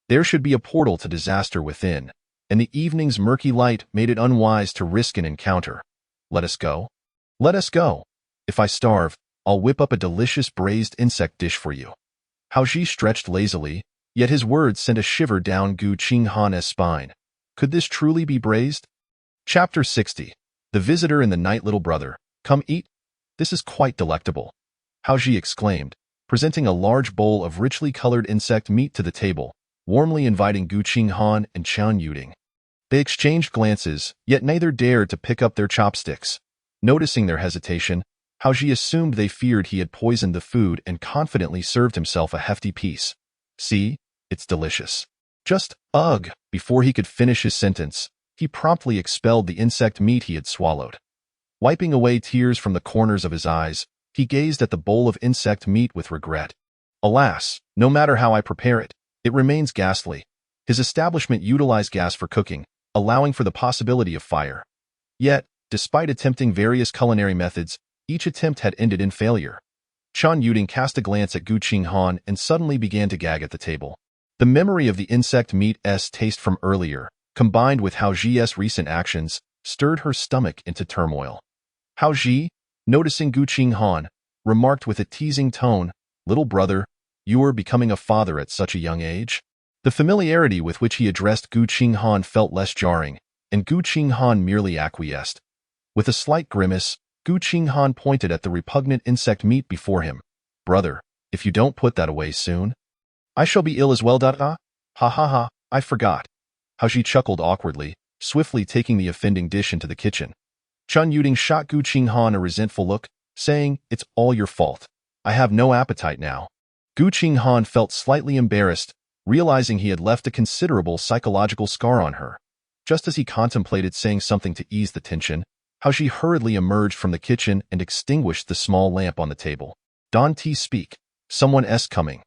There should be a portal to disaster within, and the evening's murky light made it unwise to risk an encounter. Let us go. Let us go. If I starve, I'll whip up a delicious braised insect dish for you. Hao Ji stretched lazily, yet his words sent a shiver down Gu Qinghan's spine. Could this truly be braised? Chapter 60. The Visitor and the Night Little Brother. Come eat. This is quite delectable, Hao Ji exclaimed, presenting a large bowl of richly colored insect meat to the table, warmly inviting Gu Qinghan and Qian Yuding. They exchanged glances, yet neither dared to pick up their chopsticks. Noticing their hesitation, Hao Ji assumed they feared he had poisoned the food and confidently served himself a hefty piece. See, it's delicious. Just, ugh! Before he could finish his sentence, he promptly expelled the insect meat he had swallowed. Wiping away tears from the corners of his eyes, he gazed at the bowl of insect meat with regret. Alas, no matter how I prepare it, it remains ghastly. His establishment utilized gas for cooking, allowing for the possibility of fire. Yet, despite attempting various culinary methods, each attempt had ended in failure. Qian Yuding cast a glance at Gu Qinghan and suddenly began to gag at the table. The memory of the insect meat's taste from earlier, combined with Hao Ji's recent actions, stirred her stomach into turmoil. Hao Ji, noticing Gu Qinghan, remarked with a teasing tone, "Little brother, you are becoming a father at such a young age?" The familiarity with which he addressed Gu Qinghan felt less jarring, and Gu Qinghan merely acquiesced. With a slight grimace, Gu Qinghan pointed at the repugnant insect meat before him. "Brother, If you don't put that away soon, I shall be ill as well. Ha ha ha, I forgot. How she chuckled awkwardly, swiftly taking the offending dish into the kitchen. Chun Yuding shot Gu Qinghan a resentful look, saying, "It's all your fault. I have no appetite now." Gu Qinghan felt slightly embarrassed, realizing he had left a considerable psychological scar on her. Just as he contemplated saying something to ease the tension, how she hurriedly emerged from the kitchen and extinguished the small lamp on the table. "Don T speak. Someone's coming."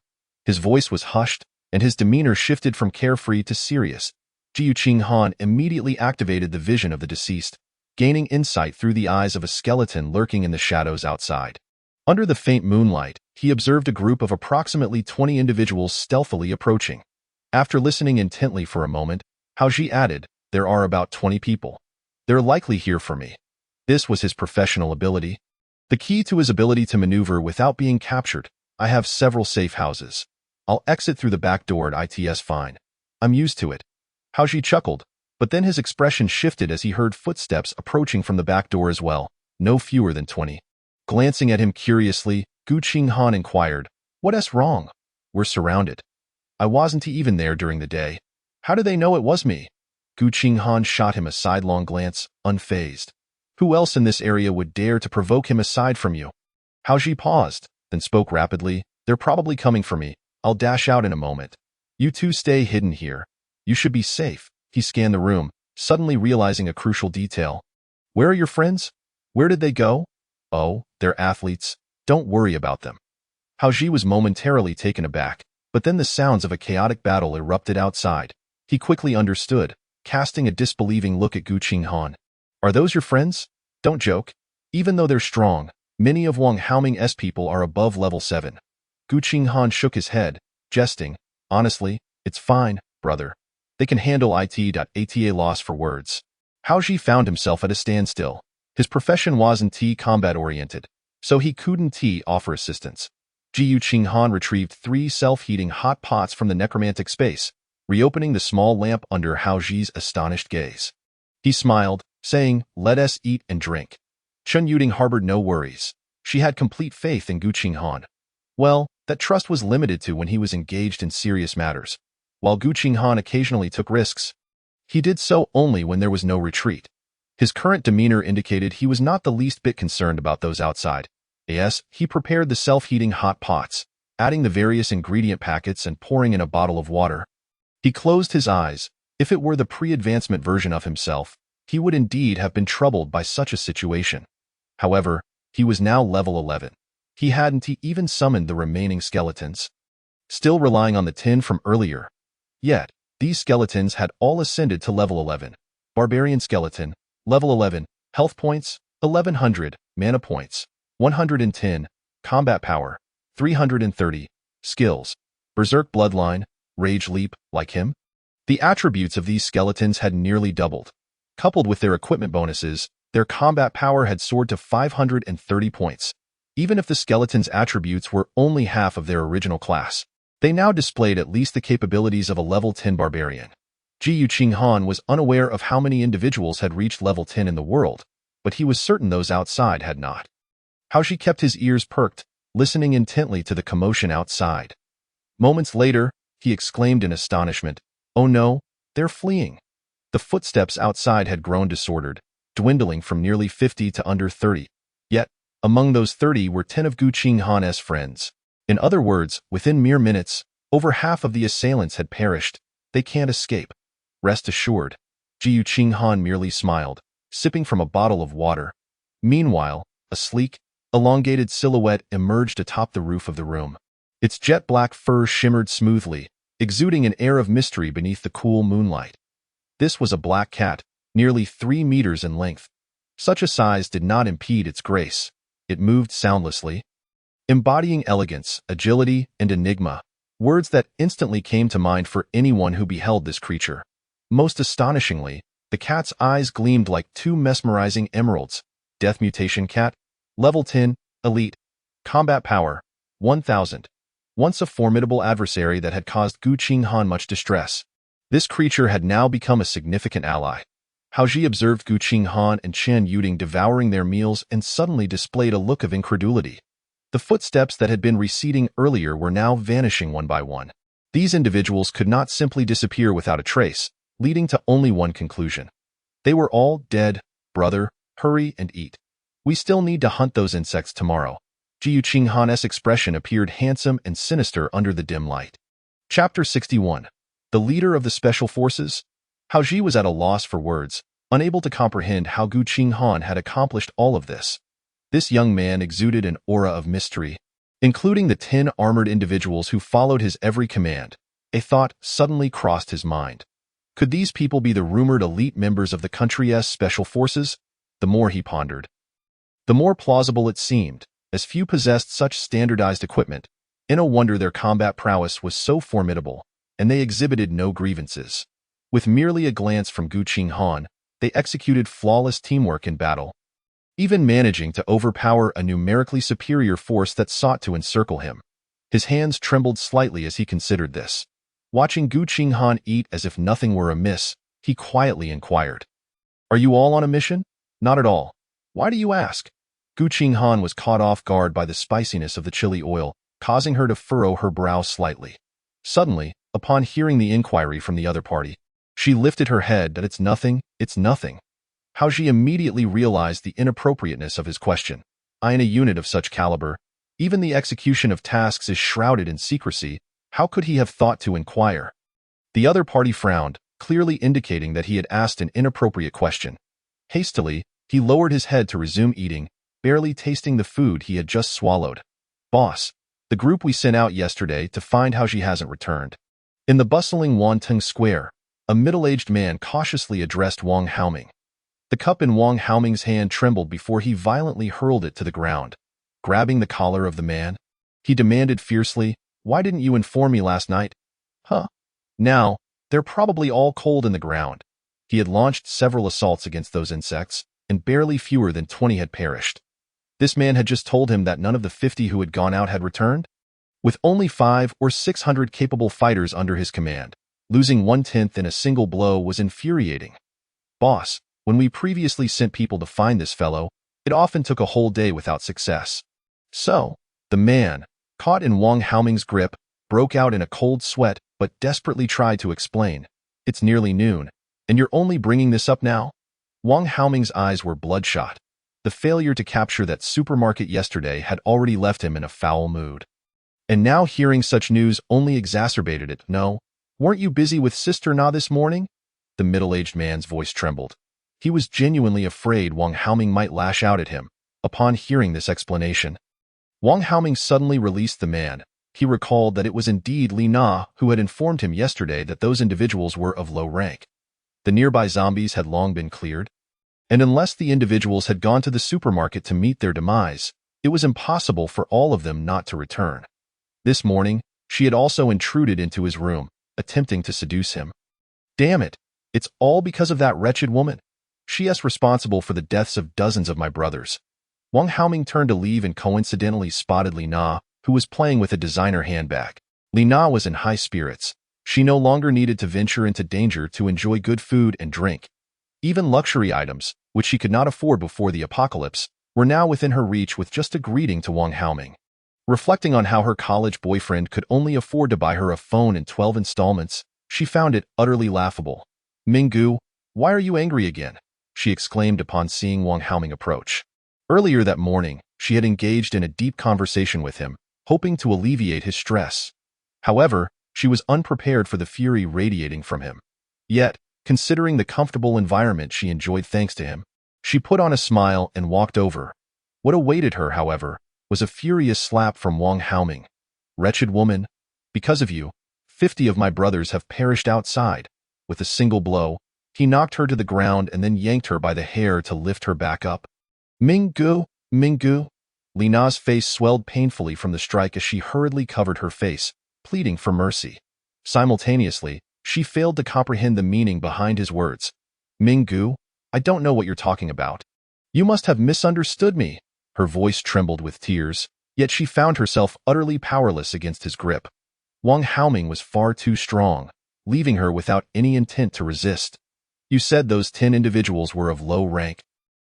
His voice was hushed, and his demeanor shifted from carefree to serious. Jiu Qinghan immediately activated the vision of the deceased, gaining insight through the eyes of a skeleton lurking in the shadows outside. Under the faint moonlight, he observed a group of approximately 20 individuals stealthily approaching. After listening intently for a moment, Hao Ji added, "There are about 20 people. They're likely here for me." This was his professional ability. The key to his ability to maneuver without being captured. "I have several safe houses. I'll exit through the back door at ITS fine. I'm used to it." Hao Ji chuckled, but then his expression shifted as he heard footsteps approaching from the back door as well, no fewer than 20. Glancing at him curiously, Gu Qinghan inquired, "What's wrong? We're surrounded. I wasn't even there during the day. How do they know it was me?" Gu Qinghan shot him a sidelong glance, unfazed. Who else in this area would dare to provoke him aside from you? Hao Ji paused, then spoke rapidly, "They're probably coming for me. I'll dash out in a moment. You two stay hidden here. You should be safe." He scanned the room, suddenly realizing a crucial detail. "Where are your friends? Where did they go?" "Oh, they're athletes. Don't worry about them." Hao Ji was momentarily taken aback, but then the sounds of a chaotic battle erupted outside. He quickly understood, casting a disbelieving look at Gu Qinghan. "Are those your friends? Don't joke. Even though they're strong, many of Wang Haoming's people are above level 7. Gu Qinghan shook his head, jesting, "Honestly, it's fine, brother. They can handle it.ata loss for words." Hao Ji found himself at a standstill. His profession wasn't combat-oriented, so he couldn't offer assistance. Jiu Qinghan retrieved 3 self-heating hot pots from the necromantic space, reopening the small lamp under Hao Ji's astonished gaze. He smiled, saying, "Let us eat and drink." Chun Yuding harbored no worries. She had complete faith in Gu Qinghan. Well, that trust was limited to when he was engaged in serious matters. While Gu Qinghan occasionally took risks, he did so only when there was no retreat. His current demeanor indicated he was not the least bit concerned about those outside. Yes, he prepared the self-heating hot pots, adding the various ingredient packets and pouring in a bottle of water. He closed his eyes. If it were the pre-advancement version of himself, he would indeed have been troubled by such a situation. However, he was now level 11. He hadn't even summoned the remaining skeletons. Still relying on the 10 from earlier. Yet, these skeletons had all ascended to level 11. Barbarian skeleton, level 11, health points, 1100, mana points, 110, combat power, 330, skills, berserk bloodline, rage leap, like him. The attributes of these skeletons had nearly doubled. Coupled with their equipment bonuses, their combat power had soared to 530 points. Even if the skeleton's attributes were only half of their original class, they now displayed at least the capabilities of a level 10 barbarian. Jiu Qinghan was unaware of how many individuals had reached level 10 in the world, but he was certain those outside had not. Hao Ji kept his ears perked, listening intently to the commotion outside. Moments later, he exclaimed in astonishment, "Oh no, they're fleeing." The footsteps outside had grown disordered, dwindling from nearly 50 to under 30. Yet, among those 30 were 10 of Gu Qinghan's friends. In other words, within mere minutes, over half of the assailants had perished. They can't escape. Rest assured. Jiu Qinghan merely smiled, sipping from a bottle of water. Meanwhile, a sleek, elongated silhouette emerged atop the roof of the room. Its jet-black fur shimmered smoothly, exuding an air of mystery beneath the cool moonlight. This was a black cat, nearly 3 meters in length. Such a size did not impede its grace. It moved soundlessly, embodying elegance, agility, and enigma, words that instantly came to mind for anyone who beheld this creature. Most astonishingly, the cat's eyes gleamed like 2 mesmerizing emeralds. Death mutation cat, level 10, elite, combat power, 1000. Once a formidable adversary that had caused Gu Qinghan much distress, this creature had now become a significant ally. Hao Ji observed Gu Qinghan and Chun Yuding devouring their meals and suddenly displayed a look of incredulity. The footsteps that had been receding earlier were now vanishing one by one. These individuals could not simply disappear without a trace, leading to only one conclusion. They were all dead. Brother, hurry and eat. We still need to hunt those insects tomorrow. Qinghan's expression appeared handsome and sinister under the dim light. Chapter 61. The leader of the special forces? Hao Ji was at a loss for words, unable to comprehend how Qinghan had accomplished all of this. This young man exuded an aura of mystery, including the 10 armored individuals who followed his every command. A thought suddenly crossed his mind. Could these people be the rumored elite members of the country's special forces? The more he pondered, the more plausible it seemed, as few possessed such standardized equipment. No wonder their combat prowess was so formidable, and they exhibited no grievances. With merely a glance from Qinghan, they executed flawless teamwork in battle, even managing to overpower a numerically superior force that sought to encircle him. His hands trembled slightly as he considered this. Watching Qinghan eat as if nothing were amiss, he quietly inquired, "Are you all on a mission?" "Not at all." "Why do you ask?" Qinghan was caught off guard by the spiciness of the chili oil, causing her to furrow her brow slightly. Suddenly, upon hearing the inquiry from the other party, she lifted her head. "That it's nothing, it's nothing." Hao Ji immediately realized the inappropriateness of his question. In a unit of such caliber, even the execution of tasks is shrouded in secrecy. How could he have thought to inquire? The other party frowned, clearly indicating that he had asked an inappropriate question. Hastily, he lowered his head to resume eating, barely tasting the food he had just swallowed. "Boss, the group we sent out yesterday to find Hao Ji hasn't returned." In the bustling Wantong Square, a middle-aged man cautiously addressed Wang Haoming. The cup in Wang Haoming's hand trembled before he violently hurled it to the ground. Grabbing the collar of the man, he demanded fiercely, "Why didn't you inform me last night?" "Huh? Now, they're probably all cold in the ground." He had launched several assaults against those insects, and barely fewer than 20 had perished. This man had just told him that none of the 50 who had gone out had returned? With only 500 or 600 capable fighters under his command, losing 1/10 in a single blow was infuriating. "Boss, when we previously sent people to find this fellow, it often took a whole day without success." So, the man, caught in Wang Haoming's grip, broke out in a cold sweat but desperately tried to explain. "It's nearly noon, and you're only bringing this up now?" Wang Haoming's eyes were bloodshot. The failure to capture that supermarket yesterday had already left him in a foul mood. And now hearing such news only exacerbated it. "No, weren't you busy with Sister Na this morning?" The middle-aged man's voice trembled. He was genuinely afraid Wang Haoming might lash out at him. Upon hearing this explanation, Wang Haoming suddenly released the man. He recalled that it was indeed Li Na who had informed him yesterday that those individuals were of low rank. The nearby zombies had long been cleared, and unless the individuals had gone to the supermarket to meet their demise, it was impossible for all of them not to return. This morning, she had also intruded into his room, attempting to seduce him. "Damn it, it's all because of that wretched woman. She is responsible for the deaths of dozens of my brothers." Wang Haoming turned to leave and coincidentally spotted Li Na, who was playing with a designer handbag. Li Na was in high spirits. She no longer needed to venture into danger to enjoy good food and drink. Even luxury items, which she could not afford before the apocalypse, were now within her reach with just a greeting to Wang Haoming. Reflecting on how her college boyfriend could only afford to buy her a phone in 12 installments, she found it utterly laughable. "Minggu, why are you angry again?" she exclaimed upon seeing Wang Haoming approach. Earlier that morning, she had engaged in a deep conversation with him, hoping to alleviate his stress. However, she was unprepared for the fury radiating from him. Yet, considering the comfortable environment she enjoyed thanks to him, she put on a smile and walked over. What awaited her, however, was a furious slap from Wang Haoming. "Wretched woman, because of you, 50 of my brothers have perished outside." With a single blow, he knocked her to the ground and then yanked her by the hair to lift her back up. "Minggu, Minggu." Li Na's face swelled painfully from the strike as she hurriedly covered her face, pleading for mercy. Simultaneously, she failed to comprehend the meaning behind his words. "Minggu, I don't know what you're talking about. You must have misunderstood me." Her voice trembled with tears, yet she found herself utterly powerless against his grip. Wang Haoming was far too strong, leaving her without any intent to resist. "You said those 10 individuals were of low rank.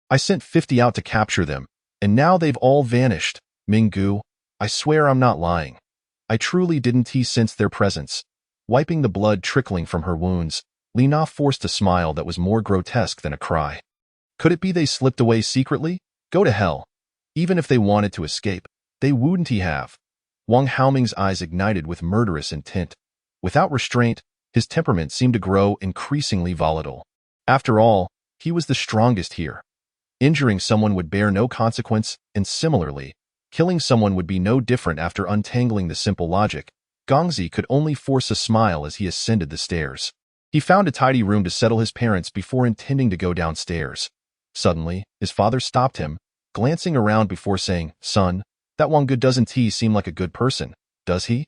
I sent 50 out to capture them, and now they've all vanished." "Minggu, I swear I'm not lying. I truly didn't sense their presence. Wiping the blood trickling from her wounds, Lina forced a smile that was more grotesque than a cry. Could it be they slipped away secretly? Go to hell. Even if they wanted to escape, they wouldn't have. Wang Haoming's eyes ignited with murderous intent. Without restraint, his temperament seemed to grow increasingly volatile. After all, he was the strongest here. Injuring someone would bear no consequence, and similarly, killing someone would be no different after untangling the simple logic. Gongzi could only force a smile as he ascended the stairs. He found a tidy room to settle his parents before intending to go downstairs. Suddenly, his father stopped him, glancing around before saying, "Son, that Wang Gu doesn't seem like a good person, does he?"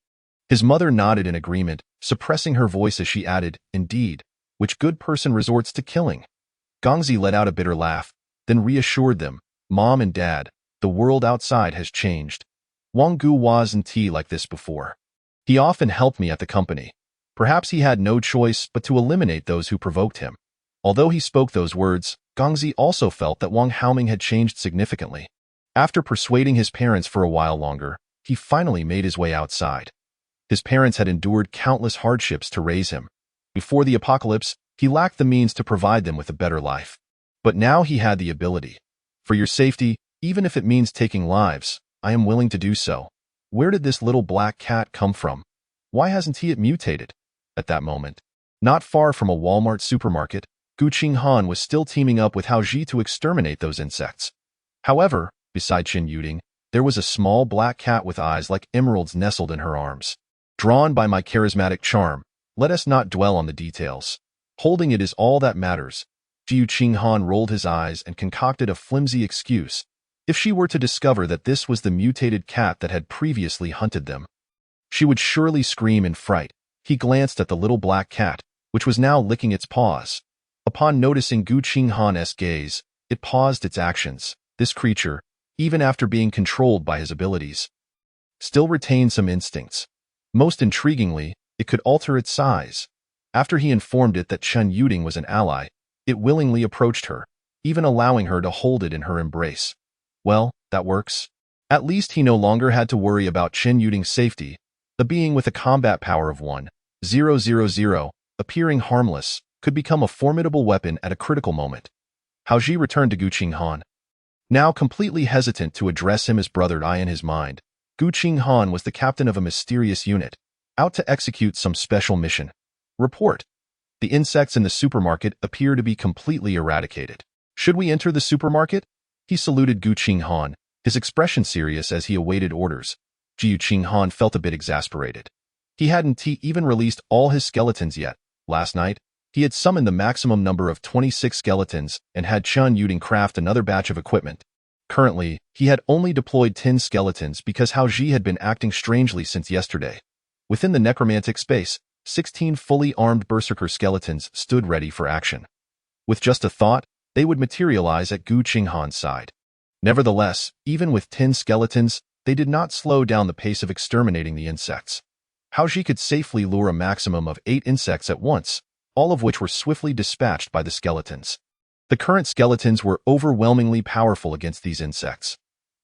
His mother nodded in agreement, suppressing her voice as she added, "Indeed, which good person resorts to killing?" Gongzi let out a bitter laugh, then reassured them, "Mom and Dad, the world outside has changed. Wang Gu wasn't like this before. He often helped me at the company. Perhaps he had no choice but to eliminate those who provoked him." Although he spoke those words, Gongzi also felt that Wang Haoming had changed significantly. After persuading his parents for a while longer, he finally made his way outside. His parents had endured countless hardships to raise him. Before the apocalypse, he lacked the means to provide them with a better life. But now he had the ability. "For your safety, even if it means taking lives, I am willing to do so. Where did this little black cat come from? Why hasn't it mutated?" At that moment, not far from a Walmart supermarket, Qinghan was still teaming up with Hao Ji to exterminate those insects. However, beside Qin Yuding, there was a small black cat with eyes like emeralds nestled in her arms. Drawn by my charismatic charm, let us not dwell on the details. Holding it is all that matters. Qinghan rolled his eyes and concocted a flimsy excuse. If she were to discover that this was the mutated cat that had previously hunted them, she would surely scream in fright. He glanced at the little black cat, which was now licking its paws. Upon noticing Qinghan's gaze, it paused its actions. This creature, even after being controlled by his abilities, still retained some instincts. Most intriguingly, it could alter its size. After he informed it that Qin Yuding was an ally, it willingly approached her, even allowing her to hold it in her embrace. Well, that works. At least he no longer had to worry about Qin Yuding's safety. A being with a combat power of 1,000, appearing harmless, could become a formidable weapon at a critical moment. Hao Ji returned to Qinghan. Now completely hesitant to address him as brother in his mind, Qinghan was the captain of a mysterious unit, out to execute some special mission. Report. The insects in the supermarket appear to be completely eradicated. Should we enter the supermarket? He saluted Qinghan, his expression serious as he awaited orders. Qinghan felt a bit exasperated. He hadn't even released all his skeletons yet. Last night, he had summoned the maximum number of 26 skeletons and had Qin Yuding craft another batch of equipment. Currently, he had only deployed 10 skeletons because Hao Ji had been acting strangely since yesterday. Within the necromantic space, 16 fully armed berserker skeletons stood ready for action. With just a thought, they would materialize at Qinghan's side. Nevertheless, even with 10 skeletons, they did not slow down the pace of exterminating the insects. Hao Ji could safely lure a maximum of 8 insects at once, all of which were swiftly dispatched by the skeletons. The current skeletons were overwhelmingly powerful against these insects.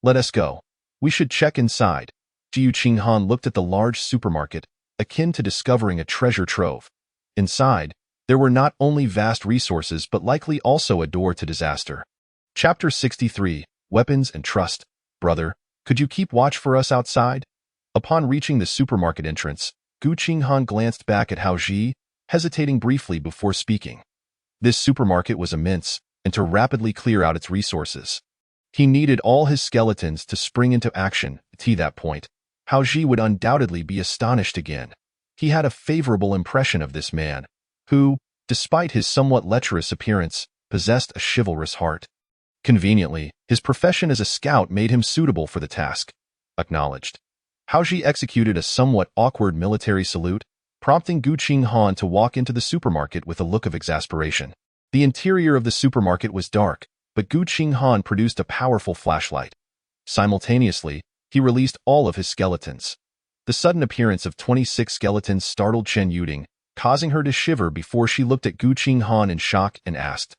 Let us go. We should check inside. Qinghan looked at the large supermarket, akin to discovering a treasure trove. Inside, there were not only vast resources but likely also a door to disaster. Chapter 63, Weapons and Trust. Brother, could you keep watch for us outside? Upon reaching the supermarket entrance, Qinghan glanced back at Hao Ji, hesitating briefly before speaking. This supermarket was immense, and to rapidly clear out its resources, he needed all his skeletons to spring into action. To that point, Hao Ji would undoubtedly be astonished again. He had a favorable impression of this man, who, despite his somewhat lecherous appearance, possessed a chivalrous heart. Conveniently, his profession as a scout made him suitable for the task. Acknowledged. Hao Ji executed a somewhat awkward military salute, prompting Qinghan to walk into the supermarket with a look of exasperation. The interior of the supermarket was dark, but Qinghan produced a powerful flashlight. Simultaneously, he released all of his skeletons. The sudden appearance of 26 skeletons startled Qin Yuding, causing her to shiver before she looked at Qinghan in shock and asked,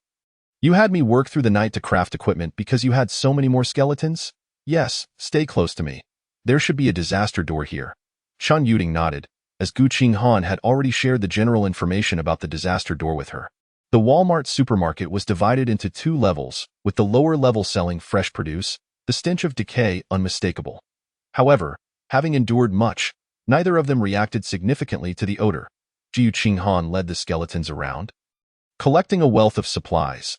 "You had me work through the night to craft equipment because you had so many more skeletons?" "Yes, stay close to me." There should be a disaster door here. Chen Yuding nodded, as Gu Qinghan had already shared the general information about the disaster door with her. The Walmart supermarket was divided into 2 levels, with the lower level selling fresh produce, the stench of decay unmistakable. However, having endured much, neither of them reacted significantly to the odor. Jiu Qinghan led the skeletons around, collecting a wealth of supplies.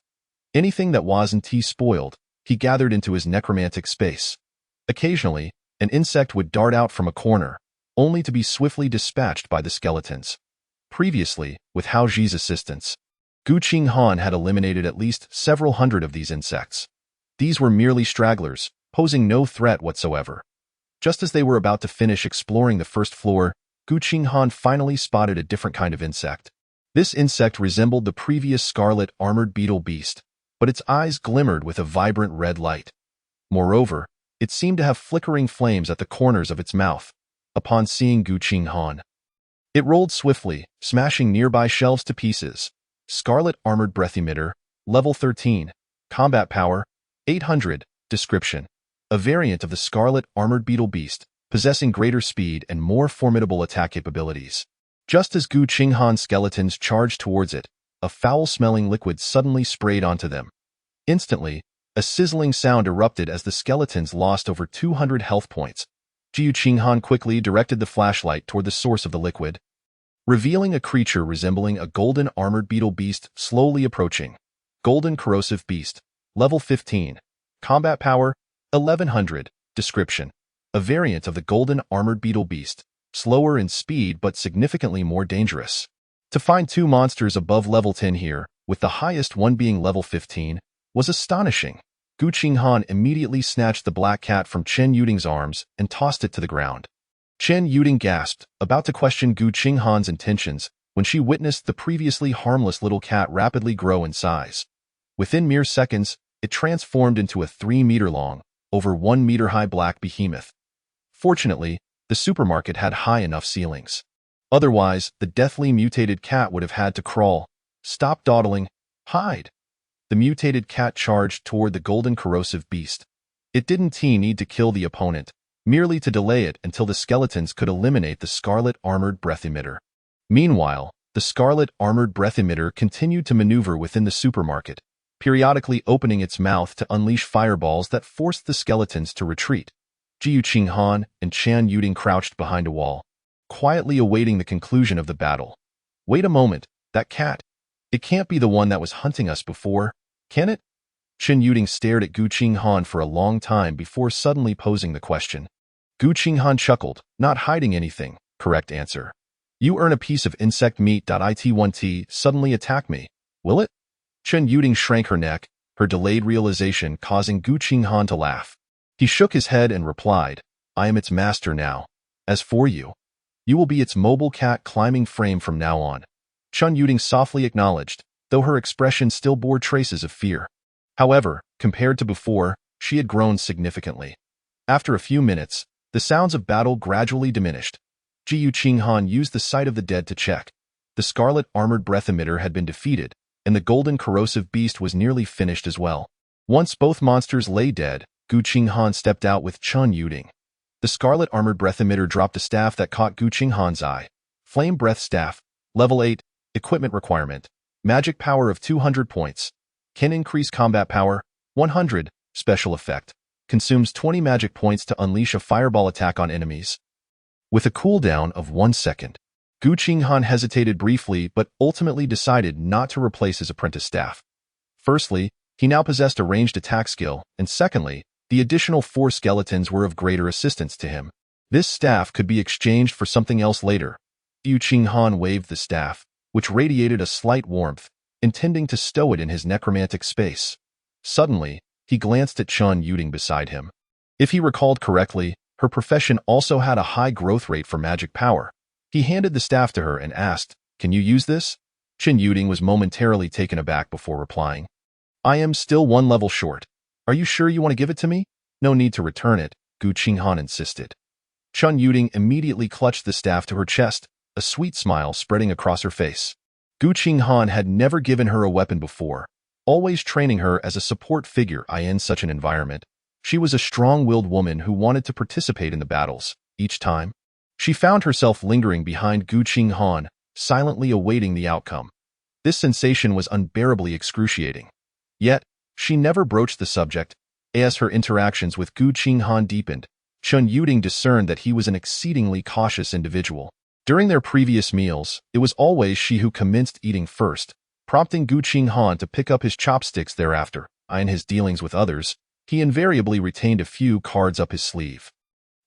Anything that wasn't spoiled, he gathered into his necromantic space. Occasionally, an insect would dart out from a corner, only to be swiftly dispatched by the skeletons. Previously, with Hao Ji's assistance, Gu Qinghan had eliminated at least several hundred of these insects. These were merely stragglers, posing no threat whatsoever. Just as they were about to finish exploring the first floor, Gu Qinghan finally spotted a different kind of insect. This insect resembled the previous scarlet armored beetle beast, but its eyes glimmered with a vibrant red light. Moreover, it seemed to have flickering flames at the corners of its mouth. Upon seeing Gu Qinghan, it rolled swiftly, smashing nearby shelves to pieces. Scarlet armored breath emitter, level 13, combat power, 800, description. A variant of the scarlet armored beetle beast, possessing greater speed and more formidable attack capabilities. Just as Gu Qinghan's skeletons charged towards it, a foul-smelling liquid suddenly sprayed onto them. Instantly, a sizzling sound erupted as the skeletons lost over 200 health points. Jiu Qinghan quickly directed the flashlight toward the source of the liquid, revealing a creature resembling a golden armored beetle beast slowly approaching. Golden corrosive beast, level 15, combat power, 1100, description. A variant of the golden armored beetle beast, slower in speed but significantly more dangerous. To find 2 monsters above level 10 here, with the highest one being level 15, was astonishing. Gu Qinghan immediately snatched the black cat from Chen Yuding's arms and tossed it to the ground. Chen Yuding gasped, about to question Gu Qinghan's intentions, when she witnessed the previously harmless little cat rapidly grow in size. Within mere seconds, it transformed into a 3-meter-long, over 1-meter-high black behemoth. Fortunately, the supermarket had high enough ceilings. Otherwise, the deathly mutated cat would have had to crawl, stop dawdling, hide. The mutated cat charged toward the golden corrosive beast. It didn't need to kill the opponent, merely to delay it until the skeletons could eliminate the scarlet armored breath emitter. Meanwhile, the scarlet armored breath emitter continued to maneuver within the supermarket, periodically opening its mouth to unleash fireballs that forced the skeletons to retreat. Jiu Qinghan and Chen Yuding crouched behind a wall, quietly awaiting the conclusion of the battle. Wait a moment, that cat. It can't be the one that was hunting us before, can it? Chen Yuding stared at Gu Qinghan for a long time before suddenly posing the question. Gu Qinghan chuckled, not hiding anything. Correct answer. You earn a piece of insect meat. It1T suddenly attack me, will it? Chen Yuding shrank her neck, her delayed realization causing Gu Qinghan to laugh. He shook his head and replied, I am its master now. As for you, you will be its mobile cat climbing frame from now on. Chen Yuding softly acknowledged, though her expression still bore traces of fear. However, compared to before, she had grown significantly. After a few minutes, the sounds of battle gradually diminished. Jiu Qinghan used the sight of the dead to check. The scarlet armored breath emitter had been defeated, and the golden corrosive beast was nearly finished as well. Once both monsters lay dead, Gu Qinghan stepped out with Chen Yuding. The scarlet armored breath emitter dropped a staff that caught Gu Qinghan's eye. Flame breath staff, level 8, equipment requirement, magic power of 200 points. Can increase combat power, 100, special effect. Consumes 20 magic points to unleash a fireball attack on enemies. With a cooldown of 1 second, Gu Qinghan hesitated briefly but ultimately decided not to replace his apprentice staff. Firstly, he now possessed a ranged attack skill, and secondly, the additional 4 skeletons were of greater assistance to him. This staff could be exchanged for something else later. Jiu Qinghan waved the staff, which radiated a slight warmth, intending to stow it in his necromantic space. Suddenly, he glanced at Chen Yuding beside him. If he recalled correctly, her profession also had a high growth rate for magic power. He handed the staff to her and asked, Can you use this? Chen Yuding was momentarily taken aback before replying. I am still 1 level short. Are you sure you want to give it to me? No need to return it, Gu Qinghan insisted. Chen Yuding immediately clutched the staff to her chest, a sweet smile spreading across her face. Gu Qinghan had never given her a weapon before, always training her as a support figure in such an environment. She was a strong-willed woman who wanted to participate in the battles. Each time, she found herself lingering behind Qinghan, silently awaiting the outcome. This sensation was unbearably excruciating. Yet, she never broached the subject. As her interactions with Qinghan deepened, Chen Yuding discerned that he was an exceedingly cautious individual. During their previous meals, it was always she who commenced eating first, prompting Qinghan to pick up his chopsticks thereafter. In his dealings with others, he invariably retained a few cards up his sleeve.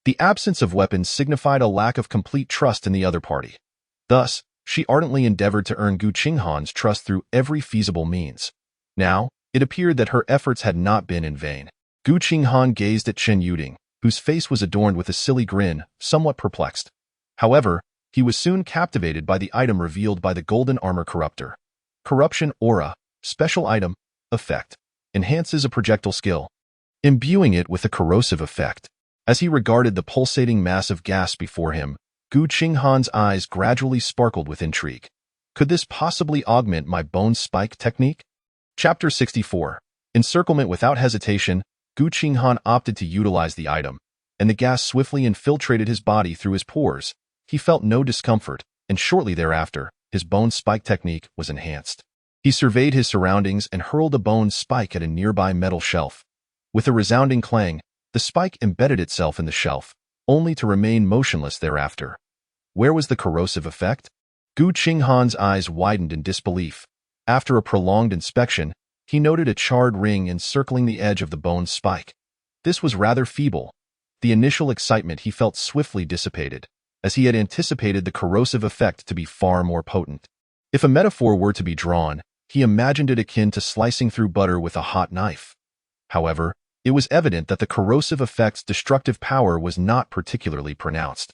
The absence of weapons signified a lack of complete trust in the other party. Thus, she ardently endeavored to earn Qinghan's trust through every feasible means. Now, it appeared that her efforts had not been in vain. Qinghan gazed at Chen Yuding, whose face was adorned with a silly grin, somewhat perplexed. However, he was soon captivated by the item revealed by the golden armor corruptor. Corruption Aura, special item, effect, enhances a projectile skill, imbuing it with a corrosive effect. As he regarded the pulsating mass of gas before him, Qinghan's eyes gradually sparkled with intrigue. Could this possibly augment my bone spike technique? Chapter 64. Encirclement. Without hesitation, Qinghan opted to utilize the item, and the gas swiftly infiltrated his body through his pores. He felt no discomfort, and shortly thereafter, his bone spike technique was enhanced. He surveyed his surroundings and hurled a bone spike at a nearby metal shelf. With a resounding clang, the spike embedded itself in the shelf, only to remain motionless thereafter. Where was the corrosive effect? Qinghan's eyes widened in disbelief. After a prolonged inspection, he noted a charred ring encircling the edge of the bone spike. This was rather feeble. The initial excitement he felt swiftly dissipated, as he had anticipated the corrosive effect to be far more potent. If a metaphor were to be drawn, he imagined it akin to slicing through butter with a hot knife. However, it was evident that the corrosive effect's destructive power was not particularly pronounced.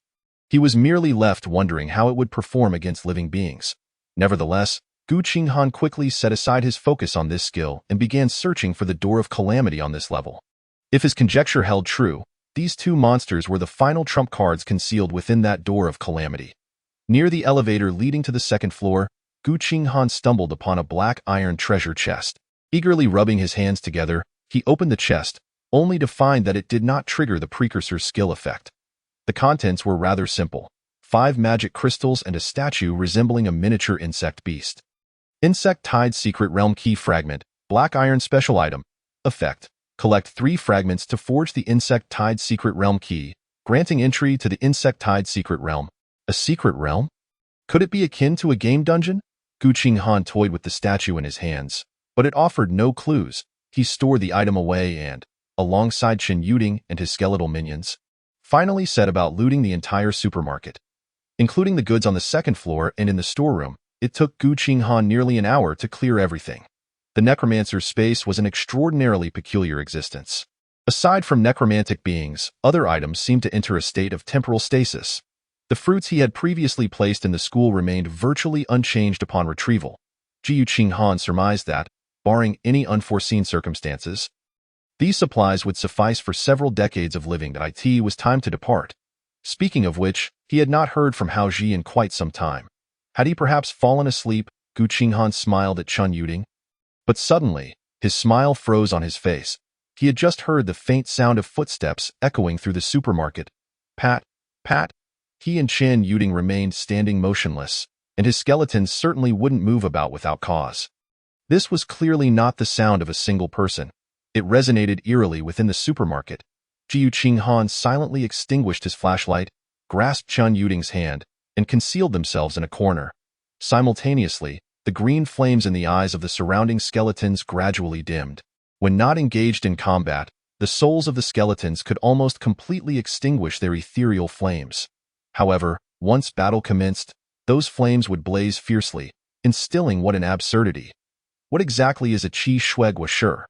He was merely left wondering how it would perform against living beings. Nevertheless, Qinghan quickly set aside his focus on this skill and began searching for the door of calamity on this level. If his conjecture held true, these two monsters were the final trump cards concealed within that door of calamity. Near the elevator leading to the second floor, Qinghan stumbled upon a black iron treasure chest. Eagerly rubbing his hands together, he opened the chest, only to find that it did not trigger the precursor's skill effect. The contents were rather simple: 5 magic crystals and a statue resembling a miniature insect beast. Insect Tide Secret Realm Key Fragment, Black Iron Special Item. Effect: collect 3 fragments to forge the Insect Tide Secret Realm Key, granting entry to the Insect Tide Secret Realm. A secret realm? Could it be akin to a game dungeon? Qinghan toyed with the statue in his hands, but it offered no clues. He stored the item away and, alongside Chen Yuding and his skeletal minions, finally set about looting the entire supermarket. Including the goods on the second floor and in the storeroom, it took Qinghan nearly an hour to clear everything. The necromancer's space was an extraordinarily peculiar existence. Aside from necromantic beings, other items seemed to enter a state of temporal stasis. The fruits he had previously placed in the school remained virtually unchanged upon retrieval. Qinghan surmised that, barring any unforeseen circumstances, these supplies would suffice for several decades of living. It was time to depart. Speaking of which, he had not heard from Hao Ji in quite some time. Had he perhaps fallen asleep? Qinghan smiled at Chen Yuding. But suddenly, his smile froze on his face. He had just heard the faint sound of footsteps echoing through the supermarket. Pat, pat. He and Chen Yuding remained standing motionless, and his skeletons certainly wouldn't move about without cause. This was clearly not the sound of a single person. It resonated eerily within the supermarket. Qinghan silently extinguished his flashlight, grasped Chen Yuding's hand, and concealed themselves in a corner. Simultaneously, the green flames in the eyes of the surrounding skeletons gradually dimmed. When not engaged in combat, the souls of the skeletons could almost completely extinguish their ethereal flames. However, once battle commenced, those flames would blaze fiercely, instilling what an absurdity. What exactly is a Qi Shueg was sure.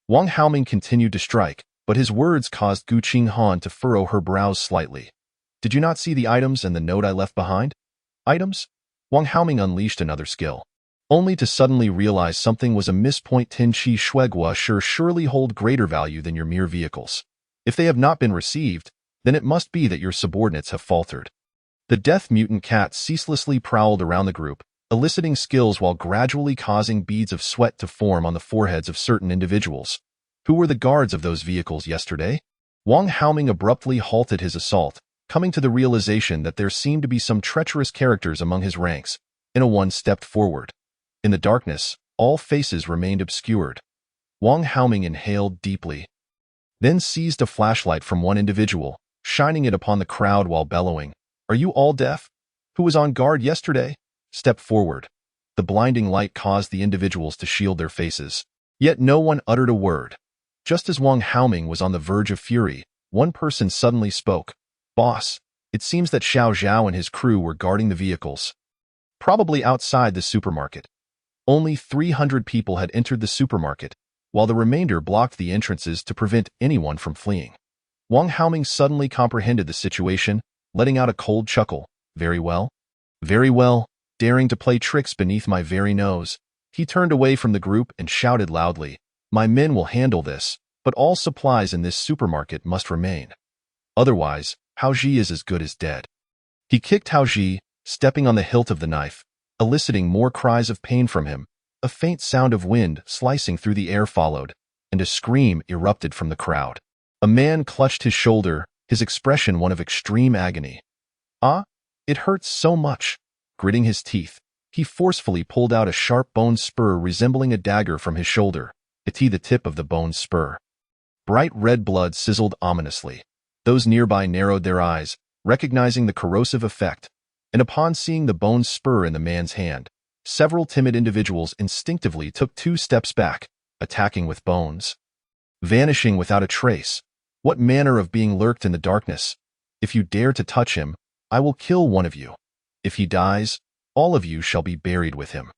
Wang Haoming continued to strike, but his words caused Qinghan to furrow her brows slightly. Did you not see the items and the note I left behind? Items? Wang Haoming unleashed another skill, only to suddenly realize something was amiss. Tin Qi Shuegua surely hold greater value than your mere vehicles. If they have not been received, then it must be that your subordinates have faltered. The death mutant cat ceaselessly prowled around the group, eliciting skills while gradually causing beads of sweat to form on the foreheads of certain individuals. Who were the guards of those vehicles yesterday? Wang Haoming abruptly halted his assault, coming to the realization that there seemed to be some treacherous characters among his ranks, and one stepped forward. In the darkness, all faces remained obscured. Wang Haoming inhaled deeply, then seized a flashlight from one individual, shining it upon the crowd while bellowing, "Are you all deaf? Who was on guard yesterday? Step forward." The blinding light caused the individuals to shield their faces. Yet no one uttered a word. Just as Wang Haoming was on the verge of fury, one person suddenly spoke. "Boss, it seems that Xiao Zhao and his crew were guarding the vehicles. Probably outside the supermarket." Only 300 people had entered the supermarket, while the remainder blocked the entrances to prevent anyone from fleeing. Wang Haoming suddenly comprehended the situation, letting out a cold chuckle. "Very well. Very well, daring to play tricks beneath my very nose." He turned away from the group and shouted loudly, "My men will handle this, but all supplies in this supermarket must remain. Otherwise, Haoji is as good as dead." He kicked Haoji, stepping on the hilt of the knife, eliciting more cries of pain from him. A faint sound of wind slicing through the air followed, and a scream erupted from the crowd. A man clutched his shoulder, his expression one of extreme agony. "Ah, it hurts so much." Gritting his teeth, he forcefully pulled out a sharp bone spur resembling a dagger from his shoulder, to the tip of the bone spur. Bright red blood sizzled ominously. Those nearby narrowed their eyes, recognizing the corrosive effect, and upon seeing the bone spur in the man's hand, several timid individuals instinctively took 2 steps back, attacking with bones. Vanishing without a trace. What manner of being lurked in the darkness? "If you dare to touch him, I will kill one of you. If he dies, all of you shall be buried with him."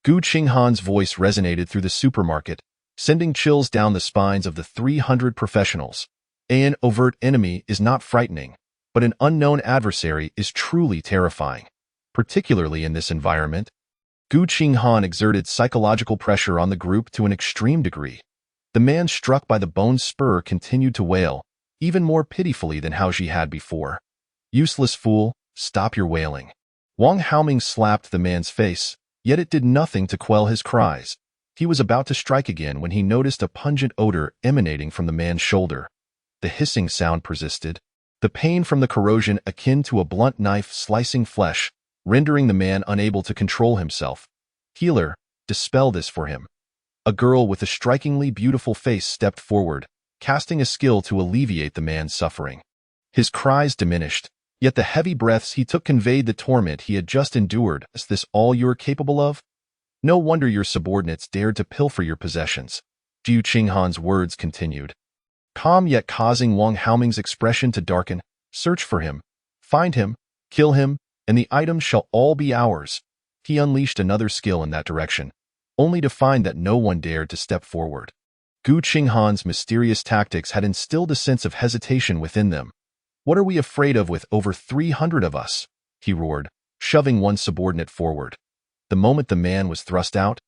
Qinghan's voice resonated through the supermarket, sending chills down the spines of the 300 professionals. An overt enemy is not frightening, but an unknown adversary is truly terrifying, particularly in this environment. Qinghan exerted psychological pressure on the group to an extreme degree. The man struck by the bone spur continued to wail, even more pitifully than Haoji had before. "Useless fool, stop your wailing." Wang Haoming slapped the man's face, yet it did nothing to quell his cries. He was about to strike again when he noticed a pungent odor emanating from the man's shoulder. The hissing sound persisted, the pain from the corrosion akin to a blunt knife slicing flesh, rendering the man unable to control himself. "Healer, dispel this for him." A girl with a strikingly beautiful face stepped forward, casting a skill to alleviate the man's suffering. His cries diminished, yet the heavy breaths he took conveyed the torment he had just endured. "Is this all you are capable of? No wonder your subordinates dared to pilfer your possessions." Qinghan's words continued, calm yet causing Wang Haoming's expression to darken. "Search for him, find him, kill him, and the items shall all be ours." He unleashed another skill in that direction, only to find that no one dared to step forward. Qinghan's mysterious tactics had instilled a sense of hesitation within them. "What are we afraid of with over 300 of us?" he roared, shoving one subordinate forward. The moment the man was thrust out,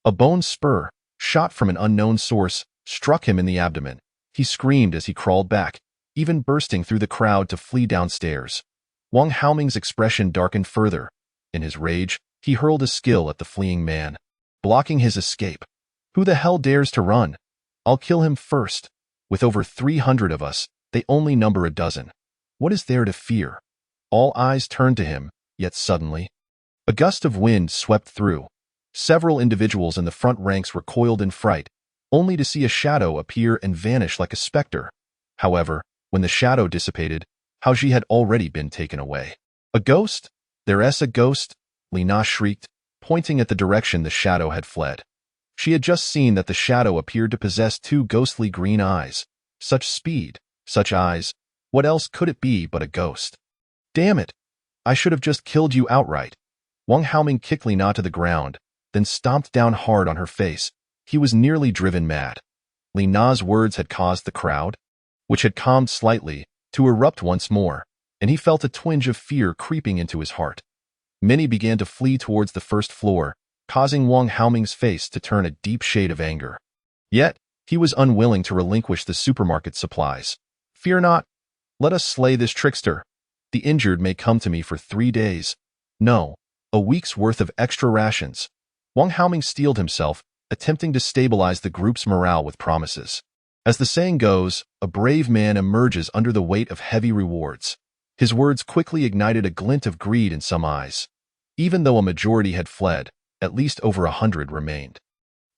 a bone spur, shot from an unknown source, struck him in the abdomen. He screamed as he crawled back, even bursting through the crowd to flee downstairs. Wang Haoming's expression darkened further. In his rage, he hurled a skill at the fleeing man, blocking his escape. "Who the hell dares to run? I'll kill him first. With over 300 of us, they only number a dozen. What is there to fear?" All eyes turned to him, yet suddenly, a gust of wind swept through. Several individuals in the front ranks recoiled in fright, only to see a shadow appear and vanish like a specter. However, when the shadow dissipated, Haoji had already been taken away. "A ghost? There's a ghost?" Lina shrieked, pointing at the direction the shadow had fled. She had just seen that the shadow appeared to possess 2 ghostly green eyes. Such speed, such eyes, what else could it be but a ghost? "Damn it! I should have just killed you outright." Wang Haoming kicked Lina to the ground, then stomped down hard on her face. He was nearly driven mad. Lina's words had caused the crowd, which had calmed slightly, to erupt once more, and he felt a twinge of fear creeping into his heart. Many began to flee towards the first floor, causing Wang Haoming's face to turn a deep shade of anger. Yet, he was unwilling to relinquish the supermarket supplies. "Fear not. Let us slay this trickster. The injured may come to me for 3 days. No, a week's worth of extra rations." Wang Haoming steeled himself, attempting to stabilize the group's morale with promises. As the saying goes, a brave man emerges under the weight of heavy rewards. His words quickly ignited a glint of greed in some eyes. Even though a majority had fled, at least over 100 remained.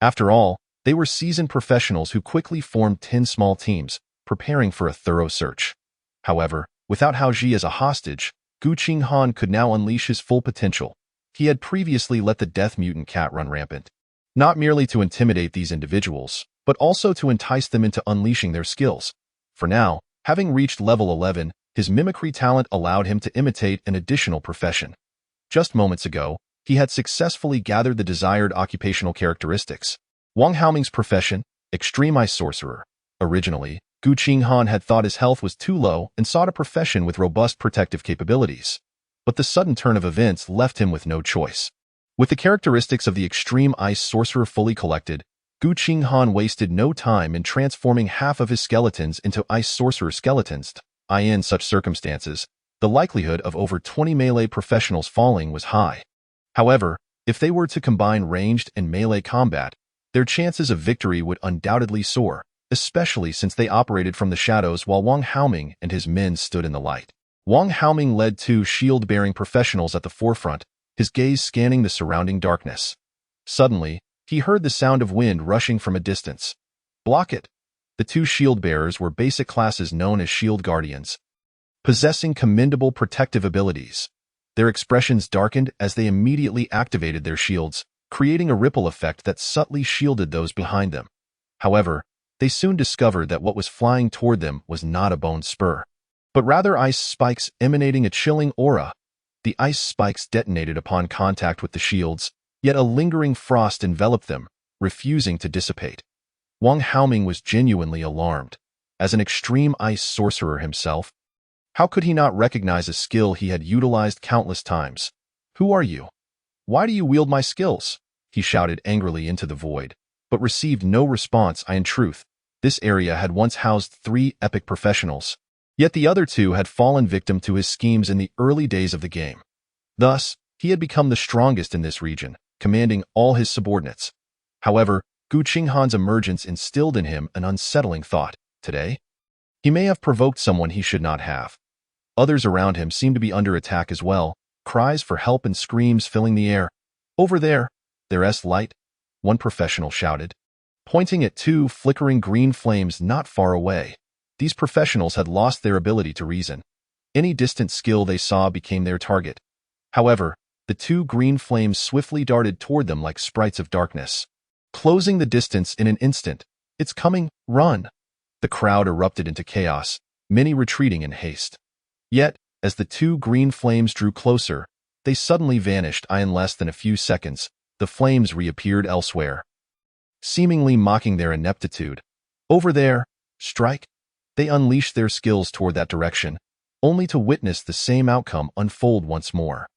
After all, they were seasoned professionals who quickly formed 10 small teams, preparing for a thorough search. However, without Hao Ji as a hostage, Qinghan could now unleash his full potential. He had previously let the death mutant cat run rampant, not merely to intimidate these individuals, but also to entice them into unleashing their skills. For now, having reached level 11, his mimicry talent allowed him to imitate an additional profession. Just moments ago, he had successfully gathered the desired occupational characteristics. Wang Haoming's profession, Extreme Ice Sorcerer. Originally, Qinghan had thought his health was too low and sought a profession with robust protective capabilities. But the sudden turn of events left him with no choice. With the characteristics of the Extreme Ice Sorcerer fully collected, Qinghan wasted no time in transforming half of his skeletons into Ice Sorcerer skeletons. In such circumstances, the likelihood of over 20 melee professionals falling was high. However, if they were to combine ranged and melee combat, their chances of victory would undoubtedly soar, especially since they operated from the shadows while Wang Haoming and his men stood in the light. Wang Haoming led 2 shield-bearing professionals at the forefront, his gaze scanning the surrounding darkness. Suddenly, he heard the sound of wind rushing from a distance. Block it! The 2 shield-bearers were basic classes known as Shield Guardians, possessing commendable protective abilities. Their expressions darkened as they immediately activated their shields, creating a ripple effect that subtly shielded those behind them. However, they soon discovered that what was flying toward them was not a bone spur, but rather ice spikes emanating a chilling aura. The ice spikes detonated upon contact with the shields, yet a lingering frost enveloped them, refusing to dissipate. Wang Haoming was genuinely alarmed. As an extreme ice sorcerer himself, how could he not recognize a skill he had utilized countless times? "Who are you? Why do you wield my skills?" he shouted angrily into the void, but received no response. In truth, this area had once housed 3 epic professionals, yet the other 2 had fallen victim to his schemes in the early days of the game. Thus, he had become the strongest in this region, commanding all his subordinates. However, Qinghan's emergence instilled in him an unsettling thought. Today, he may have provoked someone he should not have. Others around him seemed to be under attack as well, cries for help and screams filling the air. "Over there, there's light," one professional shouted, pointing at 2 flickering green flames not far away. These professionals had lost their ability to reason. Any distant skill they saw became their target. However, the 2 green flames swiftly darted toward them like sprites of darkness, closing the distance in an instant. "It's coming, run!" The crowd erupted into chaos, many retreating in haste. Yet, as the 2 green flames drew closer, they suddenly vanished. In less than a few seconds, the flames reappeared elsewhere, seemingly mocking their ineptitude. "Over there, strike!" They unleashed their skills toward that direction, only to witness the same outcome unfold once more.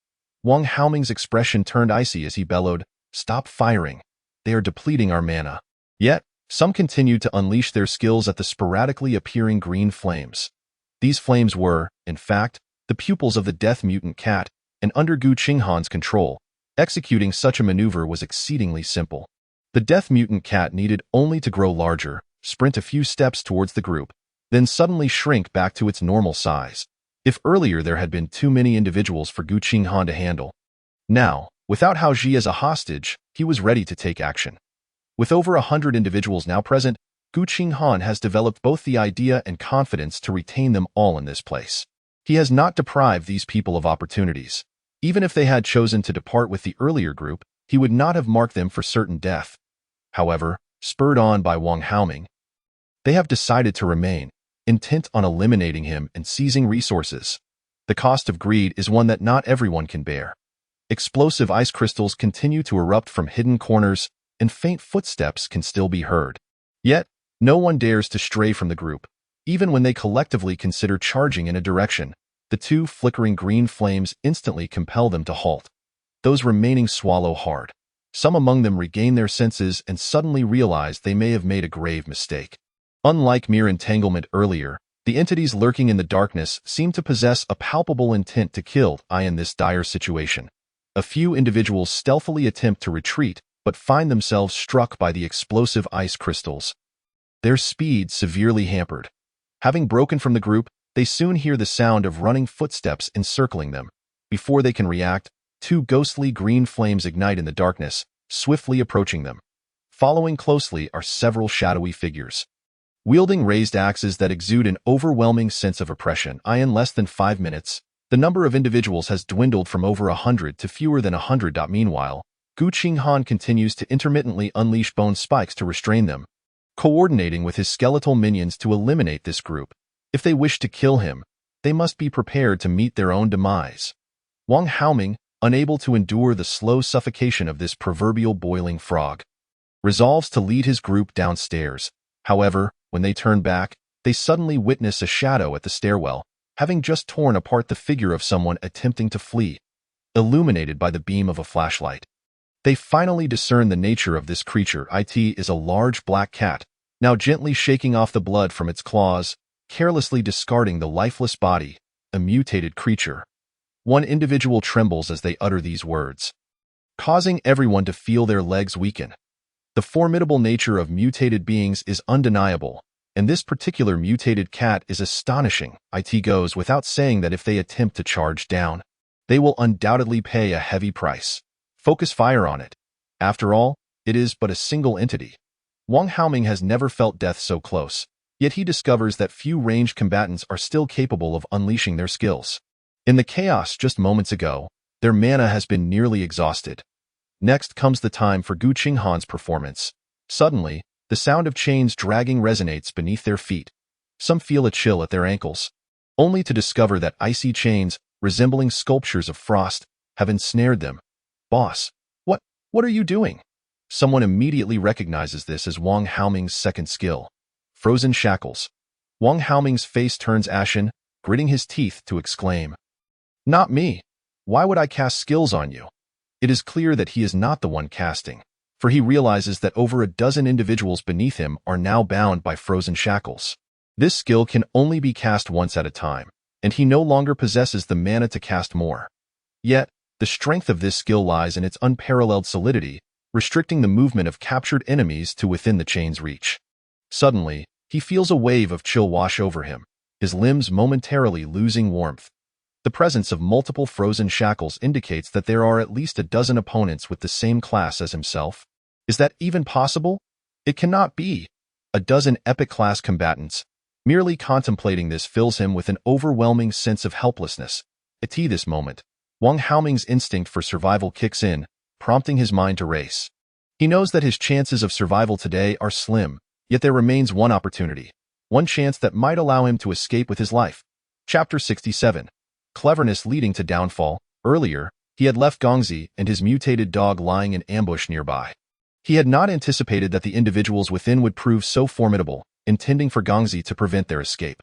Wang Haoming's expression turned icy as he bellowed, "Stop firing! They are depleting our mana." Yet, some continued to unleash their skills at the sporadically appearing green flames. These flames were, in fact, the pupils of the death mutant cat, and under Qinghan's control, executing such a maneuver was exceedingly simple. The death mutant cat needed only to grow larger, sprint a few steps towards the group, then suddenly shrink back to its normal size. If earlier there had been too many individuals for Qinghan to handle, now, without Hao Ji as a hostage, he was ready to take action. With over 100 individuals now present, Qinghan has developed both the idea and confidence to retain them all in this place. He has not deprived these people of opportunities. Even if they had chosen to depart with the earlier group, he would not have marked them for certain death. However, spurred on by Wang Haoming, they have decided to remain, intent on eliminating him and seizing resources. The cost of greed is one that not everyone can bear. Explosive ice crystals continue to erupt from hidden corners, and faint footsteps can still be heard. Yet, no one dares to stray from the group. Even when they collectively consider charging in a direction, the 2 flickering green flames instantly compel them to halt. Those remaining swallow hard. Some among them regain their senses and suddenly realize they may have made a grave mistake. Unlike mere entanglement earlier, the entities lurking in the darkness seem to possess a palpable intent to kill. In this dire situation, a few individuals stealthily attempt to retreat, but find themselves struck by the explosive ice crystals. their speed severely hampered. Having broken from the group, they soon hear the sound of running footsteps encircling them. Before they can react, two ghostly green flames ignite in the darkness, swiftly approaching them. Following closely are several shadowy figures, wielding raised axes that exude an overwhelming sense of oppression. In less than 5 minutes, the number of individuals has dwindled from over 100 to fewer than 100. Meanwhile, Qinghan continues to intermittently unleash bone spikes to restrain them, coordinating with his skeletal minions to eliminate this group. If they wish to kill him, they must be prepared to meet their own demise. Wang Haoming, unable to endure the slow suffocation of this proverbial boiling frog, resolves to lead his group downstairs. However, when they turn back, they suddenly witness a shadow at the stairwell, having just torn apart the figure of someone attempting to flee, illuminated by the beam of a flashlight. They finally discern the nature of this creature. It is a large black cat, now gently shaking off the blood from its claws, carelessly discarding the lifeless body, a mutated creature. One individual trembles as they utter these words, causing everyone to feel their legs weaken. The formidable nature of mutated beings is undeniable, and this particular mutated cat is astonishing. It goes without saying that if they attempt to charge down, they will undoubtedly pay a heavy price. Focus fire on it. After all, it is but a single entity. Wang Haoming has never felt death so close, yet he discovers that few ranged combatants are still capable of unleashing their skills. In the chaos just moments ago, their mana has been nearly exhausted. Next comes the time for Qinghan's performance. Suddenly, the sound of chains dragging resonates beneath their feet. Some feel a chill at their ankles, only to discover that icy chains, resembling sculptures of frost, have ensnared them. Boss, what are you doing? Someone immediately recognizes this as Wang Haoming's second skill, frozen shackles. Wang Haoming's face turns ashen, gritting his teeth to exclaim, "Not me. Why would I cast skills on you?" It is clear that he is not the one casting, for he realizes that over a dozen individuals beneath him are now bound by frozen shackles. This skill can only be cast once at a time, and he no longer possesses the mana to cast more. Yet, the strength of this skill lies in its unparalleled solidity, restricting the movement of captured enemies to within the chain's reach. Suddenly, he feels a wave of chill wash over him, his limbs momentarily losing warmth. The presence of multiple frozen shackles indicates that there are at least a dozen opponents with the same class as himself. Is that even possible? It cannot be. A dozen epic-class combatants. Merely contemplating this fills him with an overwhelming sense of helplessness. At this moment, Wang Haoming's instinct for survival kicks in, prompting his mind to race. He knows that his chances of survival today are slim, yet there remains one opportunity, one chance that might allow him to escape with his life. Chapter 67. Cleverness leading to downfall. Earlier, he had left Gongzi and his mutated dog lying in ambush nearby. He had not anticipated that the individuals within would prove so formidable, intending for Gongzi to prevent their escape.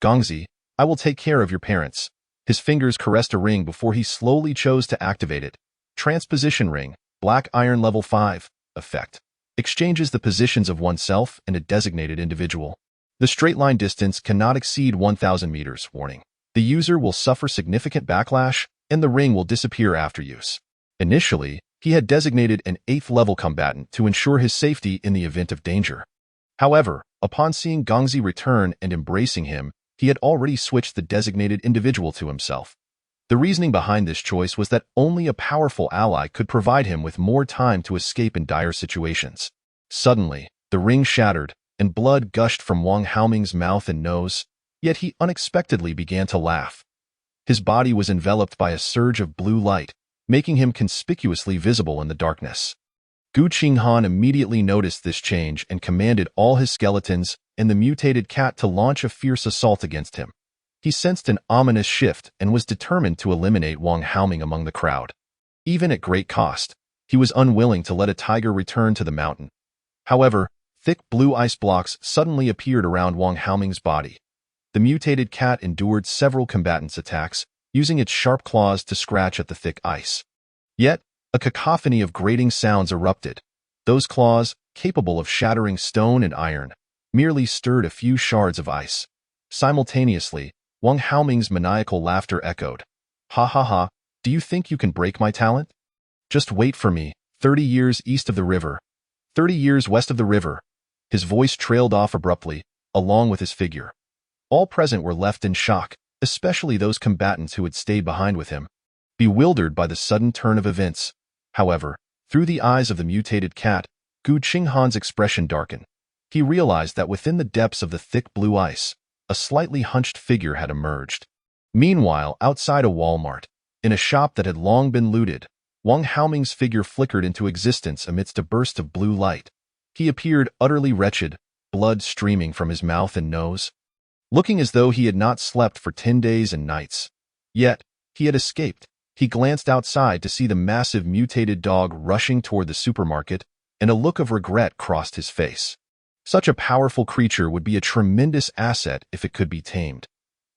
"Gongzi, I will take care of your parents." His fingers caressed a ring before he slowly chose to activate it. Transposition ring, black iron level 5, effect. Exchanges the positions of oneself and a designated individual. The straight line distance cannot exceed 1,000 meters. Warning. The user will suffer significant backlash, and the ring will disappear after use. Initially, he had designated an 8th level combatant to ensure his safety in the event of danger. However, upon seeing Gongzi return and embracing him, he had already switched the designated individual to himself. The reasoning behind this choice was that only a powerful ally could provide him with more time to escape in dire situations. Suddenly, the ring shattered, and blood gushed from Wang Haoming's mouth and nose, yet he unexpectedly began to laugh. His body was enveloped by a surge of blue light, making him conspicuously visible in the darkness. Qinghan immediately noticed this change and commanded all his skeletons and the mutated cat to launch a fierce assault against him. He sensed an ominous shift and was determined to eliminate Wang Haoming among the crowd. Even at great cost, he was unwilling to let a tiger return to the mountain. However, thick blue ice blocks suddenly appeared around Wang Haoming's body. The mutated cat endured several combatants' attacks, using its sharp claws to scratch at the thick ice. Yet, a cacophony of grating sounds erupted. Those claws, capable of shattering stone and iron, merely stirred a few shards of ice. Simultaneously, Wang Haoming's maniacal laughter echoed. "Ha ha ha, do you think you can break my talent? Just wait for me, 30 years east of the river, 30 years west of the river." His voice trailed off abruptly, along with his figure. All present were left in shock, especially those combatants who had stayed behind with him, bewildered by the sudden turn of events. However, through the eyes of the mutated cat, Qinghan's expression darkened. He realized that within the depths of the thick blue ice, a slightly hunched figure had emerged. Meanwhile, outside a Walmart, in a shop that had long been looted, Wang Haoming's figure flickered into existence amidst a burst of blue light. He appeared utterly wretched, blood streaming from his mouth and nose, looking as though he had not slept for 10 days and nights. Yet, he had escaped. He glanced outside to see the massive mutated dog rushing toward the supermarket, and a look of regret crossed his face. Such a powerful creature would be a tremendous asset if it could be tamed.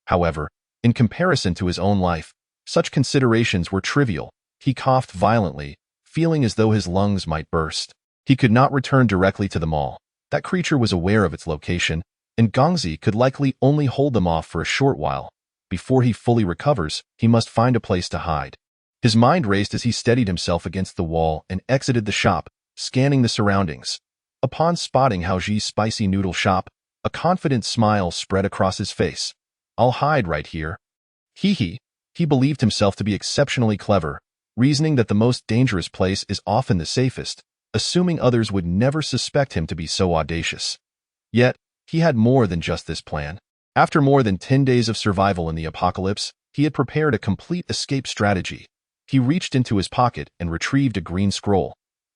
However, in comparison to his own life, such considerations were trivial. He coughed violently, feeling as though his lungs might burst. He could not return directly to the mall. That creature was aware of its location, and Gongzi could likely only hold them off for a short while. Before he fully recovers, he must find a place to hide. His mind raced as he steadied himself against the wall and exited the shop, scanning the surroundings. Upon spotting Haoji's spicy noodle shop, a confident smile spread across his face. "I'll hide right here." He believed himself to be exceptionally clever, reasoning that the most dangerous place is often the safest, assuming others would never suspect him to be so audacious. Yet, he had more than just this plan. After more than 10 days of survival in the apocalypse, he had prepared a complete escape strategy. He reached into his pocket and retrieved a green scroll.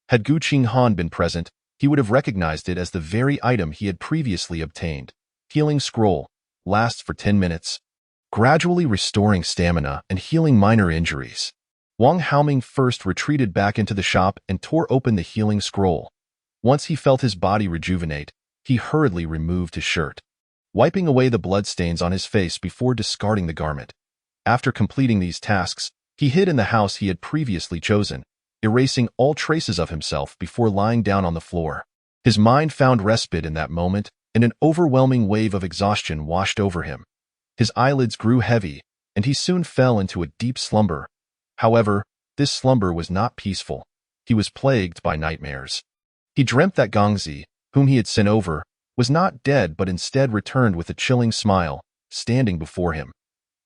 Had Qinghan been present, he would have recognized it as the very item he had previously obtained. Healing scroll. Lasts for 10 minutes. Gradually restoring stamina and healing minor injuries. Wang Haoming first retreated back into the shop and tore open the healing scroll. Once he felt his body rejuvenate, he hurriedly removed his shirt, wiping away the bloodstains on his face before discarding the garment. After completing these tasks, he hid in the house he had previously chosen, erasing all traces of himself before lying down on the floor. His mind found respite in that moment, and an overwhelming wave of exhaustion washed over him. His eyelids grew heavy, and he soon fell into a deep slumber. However, this slumber was not peaceful. He was plagued by nightmares. He dreamt that Gongzi, whom he had sent over, was not dead but instead returned with a chilling smile, standing before him.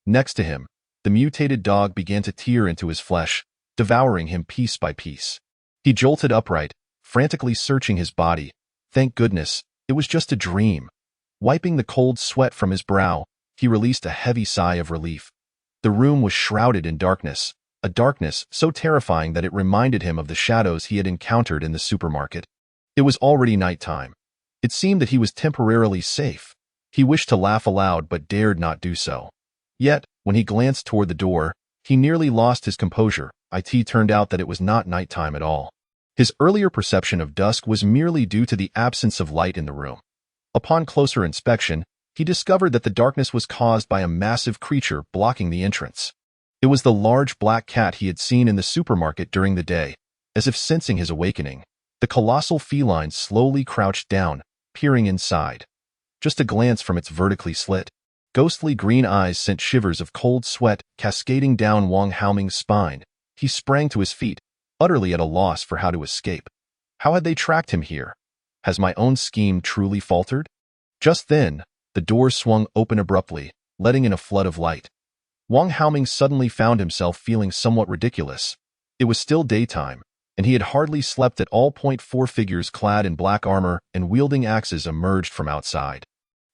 Next to him, the mutated dog began to tear into his flesh, devouring him piece by piece. He jolted upright, frantically searching his body. Thank goodness, it was just a dream. Wiping the cold sweat from his brow, he released a heavy sigh of relief. The room was shrouded in darkness, a darkness so terrifying that it reminded him of the shadows he had encountered in the supermarket. It was already nighttime. It seemed that he was temporarily safe. He wished to laugh aloud but dared not do so. Yet, when he glanced toward the door, he nearly lost his composure. It turned out that it was not nighttime at all. His earlier perception of dusk was merely due to the absence of light in the room. Upon closer inspection, he discovered that the darkness was caused by a massive creature blocking the entrance. It was the large black cat he had seen in the supermarket during the day. As if sensing his awakening, the colossal feline slowly crouched down, peering inside. Just a glance from its vertically slit, ghostly green eyes sent shivers of cold sweat cascading down Wang Haoming's spine. He sprang to his feet, utterly at a loss for how to escape. How had they tracked him here? Has my own scheme truly faltered? Just then, the door swung open abruptly, letting in a flood of light. Wang Haoming suddenly found himself feeling somewhat ridiculous. It was still daytime, and he had hardly slept at all. 4 figures clad in black armor and wielding axes emerged from outside.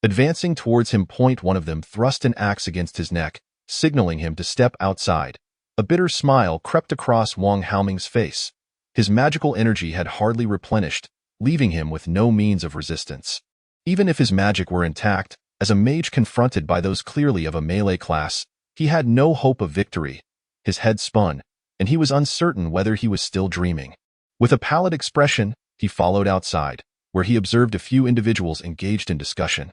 Advancing towards him, one of them thrust an axe against his neck, signaling him to step outside. A bitter smile crept across Wang Haoming's face. His magical energy had hardly replenished, leaving him with no means of resistance. Even if his magic were intact, as a mage confronted by those clearly of a melee class, he had no hope of victory. His head spun, and he was uncertain whether he was still dreaming. With a pallid expression, he followed outside, where he observed a few individuals engaged in discussion.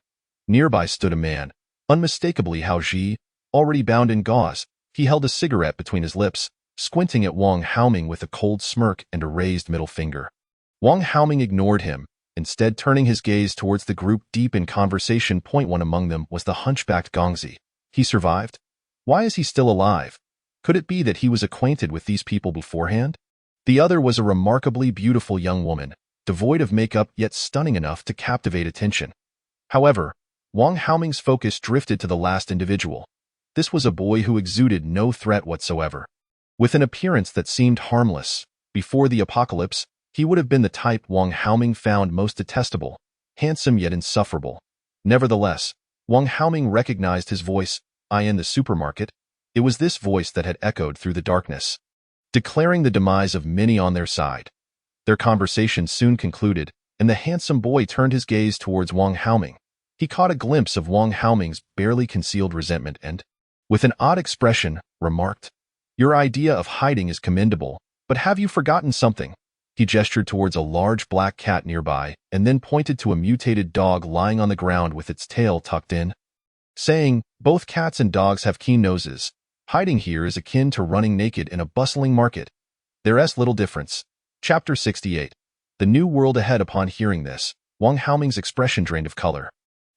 Nearby stood a man, unmistakably Haoji, already bound in gauze. He held a cigarette between his lips, squinting at Wang Haoming with a cold smirk and a raised middle finger. Wang Haoming ignored him, instead turning his gaze towards the group deep in conversation. One among them was the hunchbacked Gongzi. He survived? Why is he still alive? Could it be that he was acquainted with these people beforehand? The other was a remarkably beautiful young woman. devoid of makeup yet stunning enough to captivate attention. However, Wang Haoming's focus drifted to the last individual. This was a boy who exuded no threat whatsoever. With an appearance that seemed harmless, before the apocalypse, he would have been the type Wang Haoming found most detestable, handsome yet insufferable. Nevertheless, Wang Haoming recognized his voice, "I in the supermarket." It was this voice that had echoed through the darkness, declaring the demise of many on their side. Their conversation soon concluded, and the handsome boy turned his gaze towards Wang Haoming. He caught a glimpse of Wang Haoming's barely concealed resentment and, with an odd expression, remarked, "Your idea of hiding is commendable, but have you forgotten something?" He gestured towards a large black cat nearby and then pointed to a mutated dog lying on the ground with its tail tucked in, saying, "Both cats and dogs have keen noses. Hiding here is akin to running naked in a bustling market. There's little difference." Chapter 68. The New World Ahead. Upon hearing this, Wang Haoming's expression drained of color.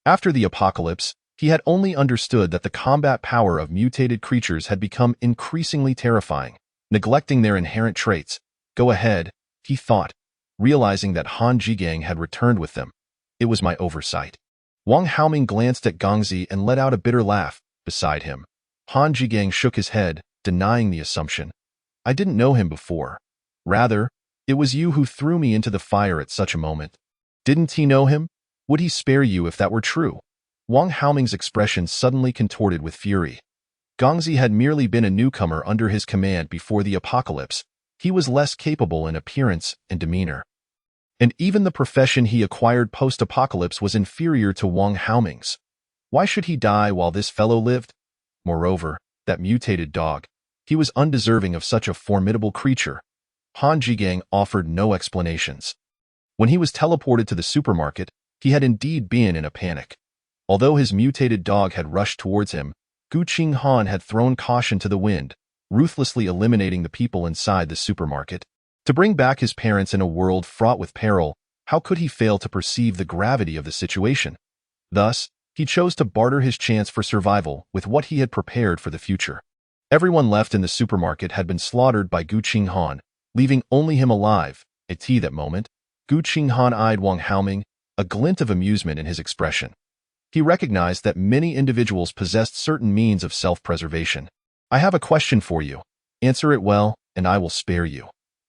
After the apocalypse, he had only understood that the combat power of mutated creatures had become increasingly terrifying, neglecting their inherent traits. Go ahead, he thought, realizing that Han Jigang had returned with them. It was my oversight. Wang Haoming glanced at Gongzi and let out a bitter laugh. Beside him, Han Jigang shook his head, denying the assumption. I didn't know him before. Rather, it was you who threw me into the fire at such a moment. Didn't he know him? Would he spare you if that were true? Wang Haoming's expression suddenly contorted with fury. Gongzi had merely been a newcomer under his command before the apocalypse. He was less capable in appearance and demeanor. And even the profession he acquired post-apocalypse was inferior to Wang Haoming's. Why should he die while this fellow lived? Moreover, that mutated dog. He was undeserving of such a formidable creature. Han Jigang offered no explanations. When he was teleported to the supermarket, he had indeed been in a panic. Although his mutated dog had rushed towards him, Qinghan had thrown caution to the wind, ruthlessly eliminating the people inside the supermarket. To bring back his parents in a world fraught with peril, how could he fail to perceive the gravity of the situation? Thus, he chose to barter his chance for survival with what he had prepared for the future. Everyone left in the supermarket had been slaughtered by Qinghan, leaving only him alive. At that moment, Qinghan eyed Wang Haoming, a glint of amusement in his expression. He recognized that many individuals possessed certain means of self-preservation. I have a question for you. Answer it well, and I will spare you.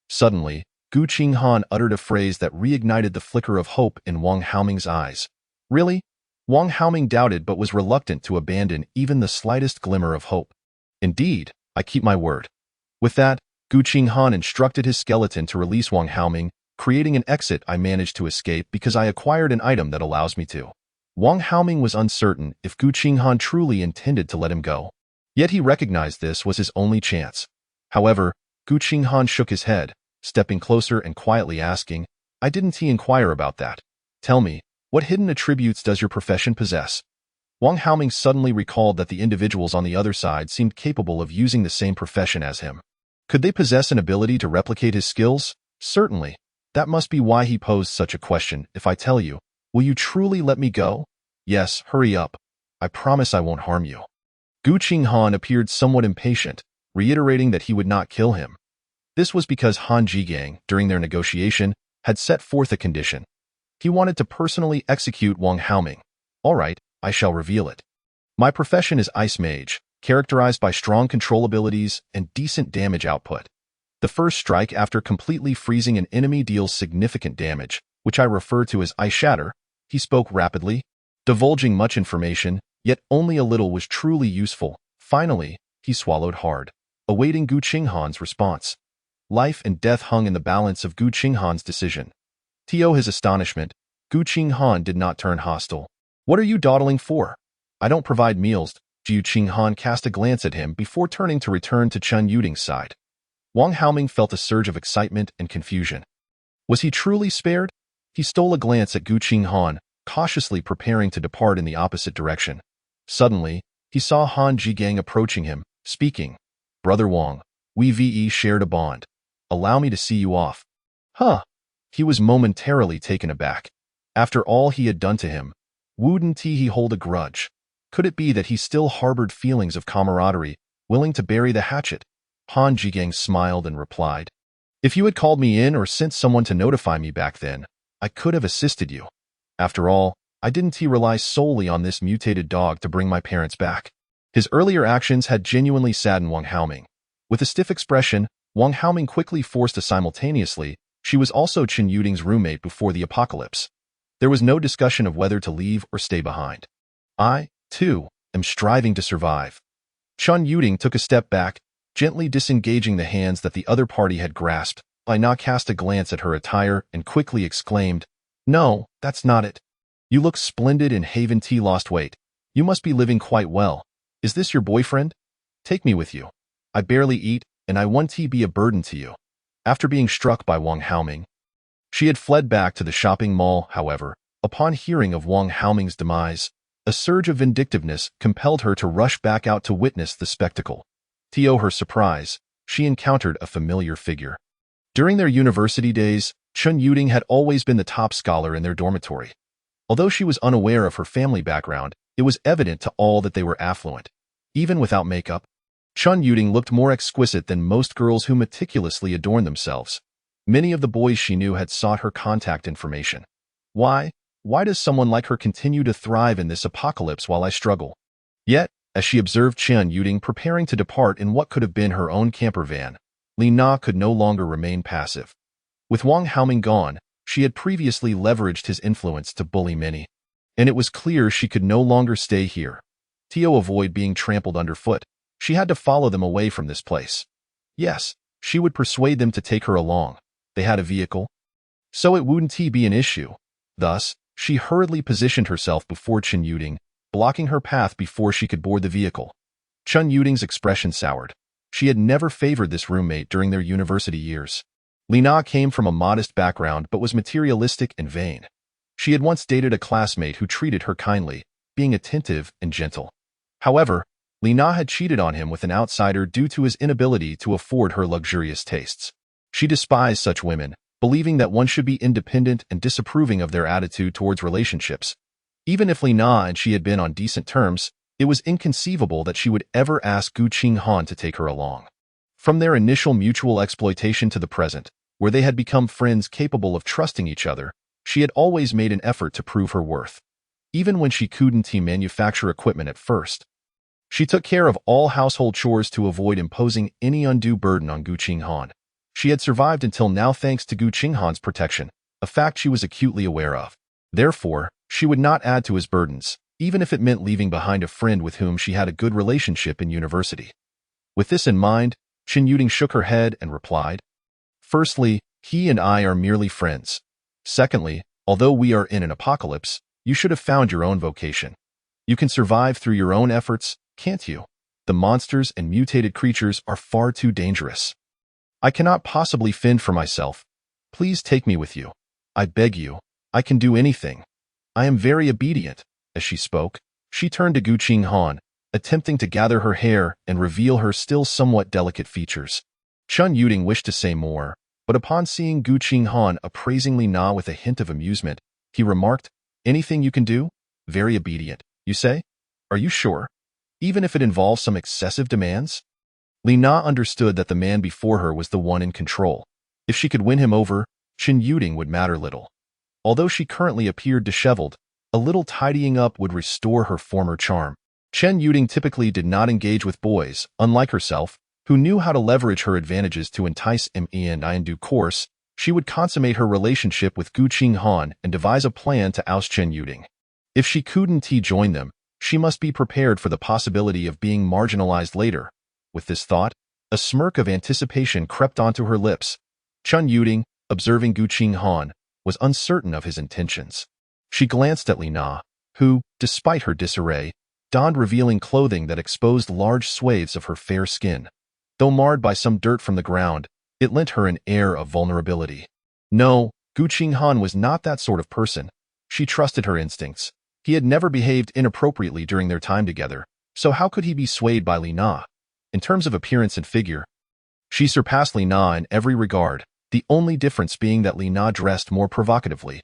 Suddenly, Qinghan uttered a phrase that reignited the flicker of hope in Wang Haoming's eyes. Really? Wang Haoming doubted but was reluctant to abandon even the slightest glimmer of hope. Indeed, I keep my word. With that, Qinghan instructed his skeleton to release Wang Haoming, creating an exit. I managed to escape because I acquired an item that allows me to. Wang Haoming was uncertain if Qinghan truly intended to let him go. Yet he recognized this was his only chance. However, Qinghan shook his head, stepping closer and quietly asking, "I didn't he inquire about that? Tell me, what hidden attributes does your profession possess?" Wang Haoming suddenly recalled that the individuals on the other side seemed capable of using the same profession as him. Could they possess an ability to replicate his skills? Certainly. That must be why he posed such a question. If I tell you, will you truly let me go? Yes, hurry up. I promise I won't harm you. Qinghan appeared somewhat impatient, reiterating that he would not kill him. This was because Han Jigang, during their negotiation, had set forth a condition. He wanted to personally execute Wang Haoming. All right, I shall reveal it. My profession is Ice Mage, characterized by strong control abilities and decent damage output. The first strike after completely freezing an enemy deals significant damage, which I refer to as Ice Shatter. He spoke rapidly, divulging much information, yet only a little was truly useful. Finally, he swallowed hard, awaiting Qinghan's response. Life and death hung in the balance of Qinghan's decision. To his astonishment, Qinghan did not turn hostile. What are you dawdling for? I don't provide meals. Qinghan cast a glance at him before turning to return to Chen Yuding's side. Wang Haoming felt a surge of excitement and confusion. Was he truly spared? He stole a glance at Qinghan, cautiously preparing to depart in the opposite direction. Suddenly, he saw Han Jigang approaching him, speaking. Brother Wang, we shared a bond. Allow me to see you off. Huh. He was momentarily taken aback. After all he had done to him, wouldn't he hold a grudge? Could it be that he still harbored feelings of camaraderie, willing to bury the hatchet? Han Jigang smiled and replied, If you had called me in or sent someone to notify me back then, I could have assisted you. After all, I didn't rely solely on this mutated dog to bring my parents back. His earlier actions had genuinely saddened Wang Haoming. With a stiff expression, Wang Haoming quickly forced a simultaneously, she was also Chen Yuding's roommate before the apocalypse. There was no discussion of whether to leave or stay behind. I, too, am striving to survive. Chen Yuding took a step back, gently disengaging the hands that the other party had grasped. Li Na cast a glance at her attire and quickly exclaimed, "No, that's not it. You look splendid in Haven Tea lost weight. You must be living quite well. Is this your boyfriend? Take me with you. I barely eat, and I want to be a burden to you." After being struck by Wang Haoming, she had fled back to the shopping mall. However, upon hearing of Wang Haoming's demise, a surge of vindictiveness compelled her to rush back out to witness the spectacle. To her surprise, she encountered a familiar figure. During their university days, Chen Yuding had always been the top scholar in their dormitory. Although she was unaware of her family background, it was evident to all that they were affluent. Even without makeup, Chen Yuding looked more exquisite than most girls who meticulously adorn themselves. Many of the boys she knew had sought her contact information. Why does someone like her continue to thrive in this apocalypse while I struggle? Yet, as she observed Chen Yuding preparing to depart in what could have been her own camper van, Li Na could no longer remain passive. With Wang Haoming gone, she had previously leveraged his influence to bully many, and it was clear she could no longer stay here. To avoid being trampled underfoot, she had to follow them away from this place. Yes, she would persuade them to take her along. They had a vehicle, so it wouldn't be an issue. Thus, she hurriedly positioned herself before Chen Yuding, blocking her path before she could board the vehicle. Chen Yuding's expression soured. She had never favored this roommate during their university years. Li Na came from a modest background but was materialistic and vain. She had once dated a classmate who treated her kindly, being attentive and gentle. However, Li Na had cheated on him with an outsider due to his inability to afford her luxurious tastes. She despised such women, believing that one should be independent and disapproving of their attitude towards relationships. Even if Li Na and she had been on decent terms, it was inconceivable that she would ever ask Qinghan to take her along. From their initial mutual exploitation to the present, where they had become friends capable of trusting each other, she had always made an effort to prove her worth. Even when she couldn't manufacture equipment at first, she took care of all household chores to avoid imposing any undue burden on Qinghan. She had survived until now thanks to Qinghan's protection, a fact she was acutely aware of. Therefore, she would not add to his burdens, even if it meant leaving behind a friend with whom she had a good relationship in university. With this in mind, Chen Yuding shook her head and replied, "Firstly, he and I are merely friends. Secondly, although we are in an apocalypse, you should have found your own vocation. You can survive through your own efforts, can't you? The monsters and mutated creatures are far too dangerous. I cannot possibly fend for myself. Please take me with you. I beg you. I can do anything. I am very obedient." As she spoke, she turned to Qinghan, attempting to gather her hair and reveal her still somewhat delicate features. Chen Yuding wished to say more, but upon seeing Qinghan appraisingly nod with a hint of amusement, he remarked, "Anything you can do? Very obedient, you say? Are you sure? Even if it involves some excessive demands?" Li Na understood that the man before her was the one in control. If she could win him over, Chen Yuding would matter little. Although she currently appeared disheveled, a little tidying up would restore her former charm. Chen Yuding typically did not engage with boys, unlike herself, who knew how to leverage her advantages to entice him, and in due course, she would consummate her relationship with Qinghan and devise a plan to oust Chen Yuding. If she couldn't join them, she must be prepared for the possibility of being marginalized later. With this thought, a smirk of anticipation crept onto her lips. Chen Yuding, observing Qinghan, was uncertain of his intentions. She glanced at Li Na, who, despite her disarray, donned revealing clothing that exposed large swathes of her fair skin. Though marred by some dirt from the ground, it lent her an air of vulnerability. No, Qinghan was not that sort of person. She trusted her instincts. He had never behaved inappropriately during their time together, so how could he be swayed by Li Na? In terms of appearance and figure, she surpassed Li Na in every regard, the only difference being that Li Na dressed more provocatively.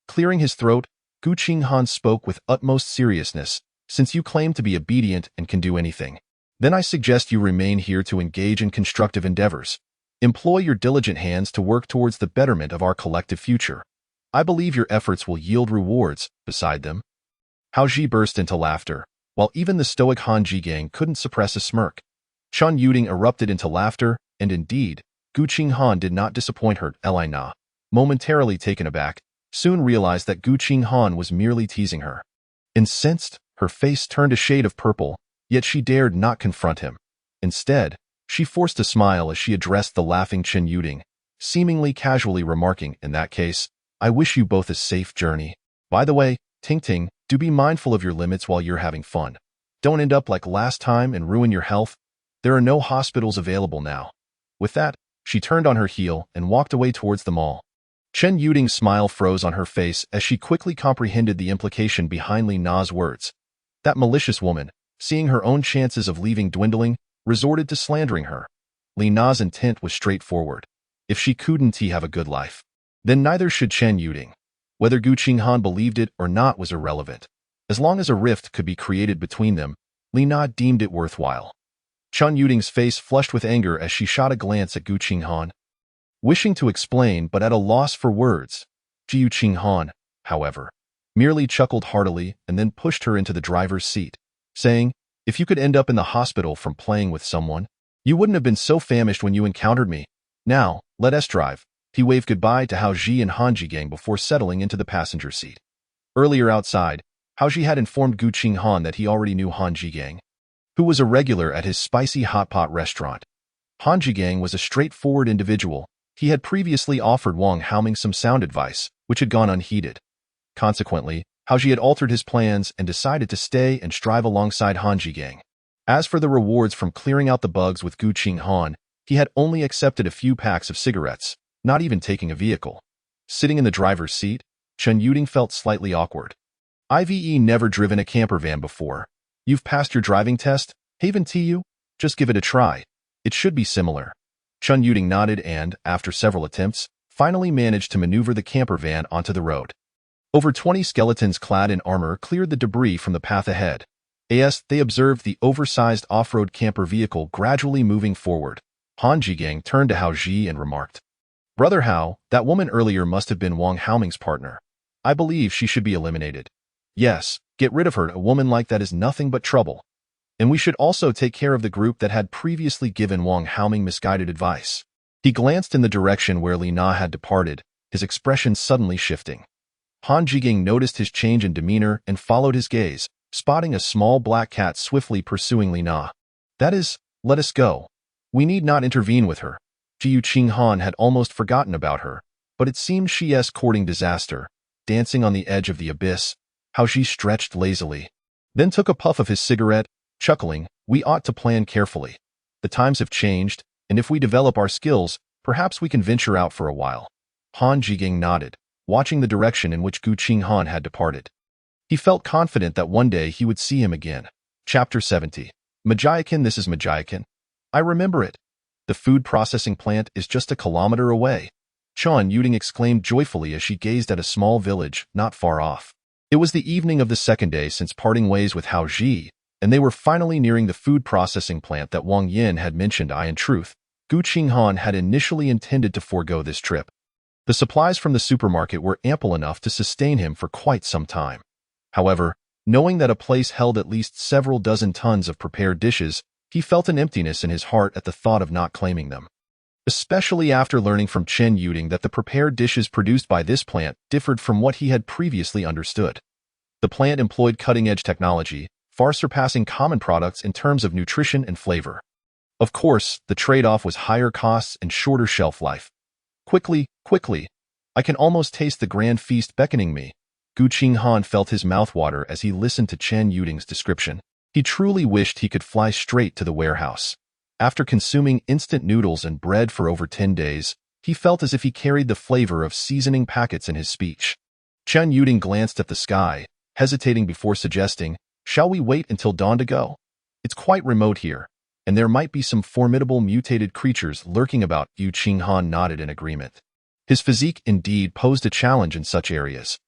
Clearing his throat, Qinghan spoke with utmost seriousness, "Since you claim to be obedient and can do anything, then I suggest you remain here to engage in constructive endeavors. Employ your diligent hands to work towards the betterment of our collective future. I believe your efforts will yield rewards beside them. Hao Ji burst into laughter, while even the stoic Han Qinghan couldn't suppress a smirk. Chen Yuding erupted into laughter, and indeed, Gu Qinghan did not disappoint her. Li Na, momentarily taken aback, soon realized that Gu Qinghan was merely teasing her. Incensed, her face turned a shade of purple, yet she dared not confront him. Instead, she forced a smile as she addressed the laughing Chen Yuding, seemingly casually remarking, "In that case, I wish you both a safe journey. By the way, Ting Ting, do be mindful of your limits while you're having fun. Don't end up like last time and ruin your health. There are no hospitals available now." With that, she turned on her heel and walked away towards the mall. Chen Yuding's smile froze on her face as she quickly comprehended the implication behind Li Na's words. That malicious woman, seeing her own chances of leaving dwindling, resorted to slandering her. Li Na's intent was straightforward. If she couldn't have a good life, then neither should Chen Yuding. Whether Gu Qinghan believed it or not was irrelevant. As long as a rift could be created between them, Li Na deemed it worthwhile. Chen Yuding's face flushed with anger as she shot a glance at Gu Qinghan. Wishing to explain but at a loss for words, Gu Qinghan, however, merely chuckled heartily and then pushed her into the driver's seat, saying, "If you could end up in the hospital from playing with someone, you wouldn't have been so famished when you encountered me. Now, let us drive." He waved goodbye to Hao Ji and Han Qinghan before settling into the passenger seat. Earlier outside, Hao Ji had informed Gu Qinghan that he already knew Han Qinghan, who was a regular at his spicy hot pot restaurant. Han Qinghan was a straightforward individual. He had previously offered Wang Haoming some sound advice, which had gone unheeded. Consequently, Hao Ji had altered his plans and decided to stay and strive alongside Han Qinghan. As for the rewards from clearing out the bugs with Gu Qinghan, he had only accepted a few packs of cigarettes, not even taking a vehicle. Sitting in the driver's seat, Chen Yuding felt slightly awkward. "I've never driven a camper van before. You've passed your driving test, haven't you? Just give it a try. It should be similar." Chen Yuding nodded and, after several attempts, finally managed to maneuver the camper van onto the road. Over 20 skeletons clad in armor cleared the debris from the path ahead. As they observed the oversized off-road camper vehicle gradually moving forward, Han Qinghan turned to Hao Ji and remarked, "Brother Hao, that woman earlier must have been Wang Haoming's partner. I believe she should be eliminated. Yes, get rid of her. A woman like that is nothing but trouble. And we should also take care of the group that had previously given Wang Haoming misguided advice." He glanced in the direction where Li Na had departed, his expression suddenly shifting. Han Qinghan noticed his change in demeanor and followed his gaze, spotting a small black cat swiftly pursuing Li Na. "That is, let us go. We need not intervene with her." Gu Qinghan had almost forgotten about her, but it seemed she's courting disaster. Dancing on the edge of the abyss, Hao Ji stretched lazily, then took a puff of his cigarette, chuckling, "We ought to plan carefully. The times have changed, and if we develop our skills, perhaps we can venture out for a while." Han Qinghan nodded, watching the direction in which Gu Qinghan had departed. He felt confident that one day he would see him again. Chapter 70. Mutation. This is Mutation. I remember it. The food processing plant is just a kilometer away. Chen Yuding exclaimed joyfully as she gazed at a small village not far off. It was the evening of the second day since parting ways with Hao Ji, and they were finally nearing the food processing plant that Wang Yin had mentioned. In truth, Gu Qinghan had initially intended to forego this trip. The supplies from the supermarket were ample enough to sustain him for quite some time. However, knowing that a place held at least several dozen tons of prepared dishes, he felt an emptiness in his heart at the thought of not claiming them. Especially after learning from Chen Yuding that the prepared dishes produced by this plant differed from what he had previously understood. The plant employed cutting-edge technology, far surpassing common products in terms of nutrition and flavor. Of course, the trade-off was higher costs and shorter shelf life. Quickly, I can almost taste the grand feast beckoning me." Gu Qinghan felt his mouth water as he listened to Chen Yuding's description. He truly wished he could fly straight to the warehouse. After consuming instant noodles and bread for over 10 days, he felt as if he carried the flavor of seasoning packets in his speech. Chen Yuding glanced at the sky, hesitating before suggesting, "Shall we wait until dawn to go? It's quite remote here, and there might be some formidable mutated creatures lurking about." Gu Qinghan nodded in agreement. His physique indeed posed a challenge in such areas.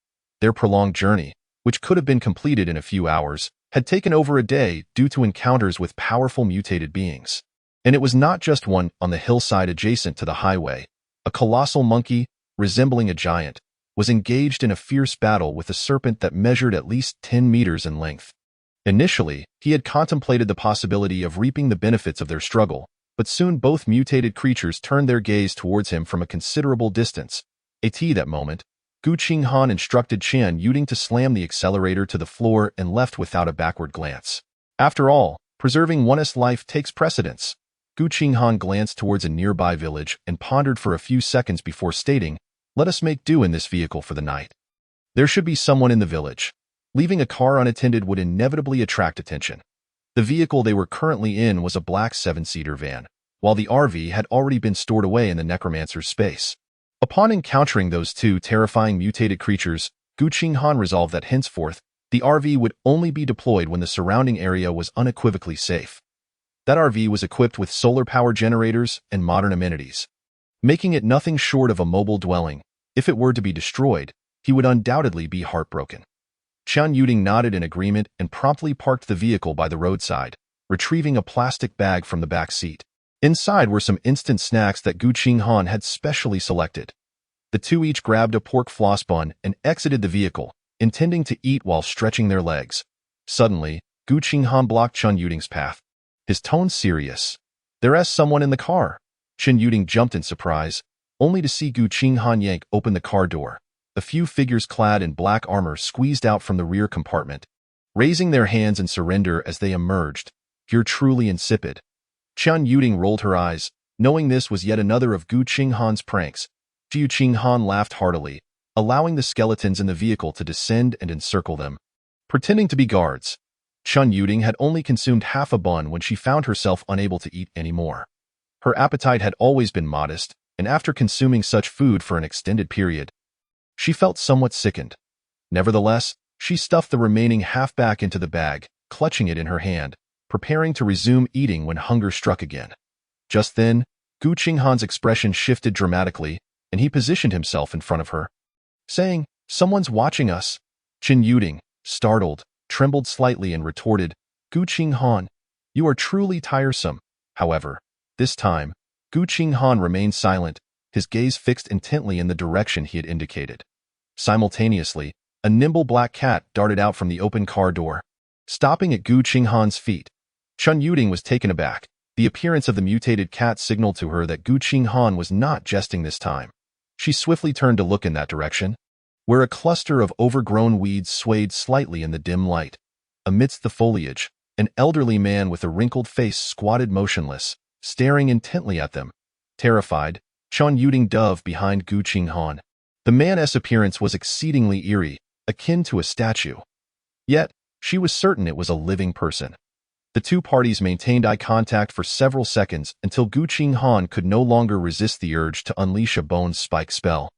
Their prolonged journey, which could have been completed in a few hours, had taken over a day due to encounters with powerful mutated beings. And it was not just one on the hillside adjacent to the highway. A colossal monkey, resembling a giant, was engaged in a fierce battle with a serpent that measured at least 10 meters in length. Initially, he had contemplated the possibility of reaping the benefits of their struggle, but soon both mutated creatures turned their gaze towards him from a considerable distance. At that moment, Qinghan instructed Chen Yuding to slam the accelerator to the floor and left without a backward glance. After all, preserving one's life takes precedence. Qinghan glanced towards a nearby village and pondered for a few seconds before stating, "Let us make do in this vehicle for the night." There should be someone in the village. Leaving a car unattended would inevitably attract attention. The vehicle they were currently in was a black 7-seater van, while the RV had already been stored away in the necromancer's space. Upon encountering those two terrifying mutated creatures, Qinghan resolved that henceforth, the RV would only be deployed when the surrounding area was unequivocally safe. That RV was equipped with solar power generators and modern amenities, making it nothing short of a mobile dwelling. If it were to be destroyed, he would undoubtedly be heartbroken. Chen Yuding nodded in agreement and promptly parked the vehicle by the roadside, retrieving a plastic bag from the back seat. Inside were some instant snacks that Qinghan had specially selected. The two each grabbed a pork floss bun and exited the vehicle, intending to eat while stretching their legs. Suddenly, Qinghan blocked Chen Yuding's path. His tone serious. "There's someone in the car." Chen Yuding jumped in surprise, only to see Qinghan yank open the car door. A few figures clad in black armor squeezed out from the rear compartment, raising their hands in surrender as they emerged. "You're truly insipid." Chen Yuding rolled her eyes, knowing this was yet another of Qinghan's pranks. Qinghan laughed heartily, allowing the skeletons in the vehicle to descend and encircle them, pretending to be guards. Chen Yuding had only consumed half a bun when she found herself unable to eat any more. Her appetite had always been modest, and after consuming such food for an extended period, she felt somewhat sickened. Nevertheless, she stuffed the remaining half back into the bag, clutching it in her hand, preparing to resume eating when hunger struck again. Just then, Qinghan's expression shifted dramatically, and he positioned himself in front of her, saying, "Someone's watching us." Chen Yuding, startled, trembled slightly and retorted, "Qinghan, you are truly tiresome." However, this time, Qinghan remained silent, his gaze fixed intently in the direction he had indicated. Simultaneously, a nimble black cat darted out from the open car door, stopping at Qinghan's feet. Chen Yuding was taken aback. The appearance of the mutated cat signaled to her that Qinghan was not jesting this time. She swiftly turned to look in that direction, where a cluster of overgrown weeds swayed slightly in the dim light. Amidst the foliage, an elderly man with a wrinkled face squatted motionless, staring intently at them. Terrified, Chen Yuding dove behind Qinghan. The man's appearance was exceedingly eerie, akin to a statue. Yet, she was certain it was a living person. The two parties maintained eye contact for several seconds until Qinghan could no longer resist the urge to unleash a bone spike spell.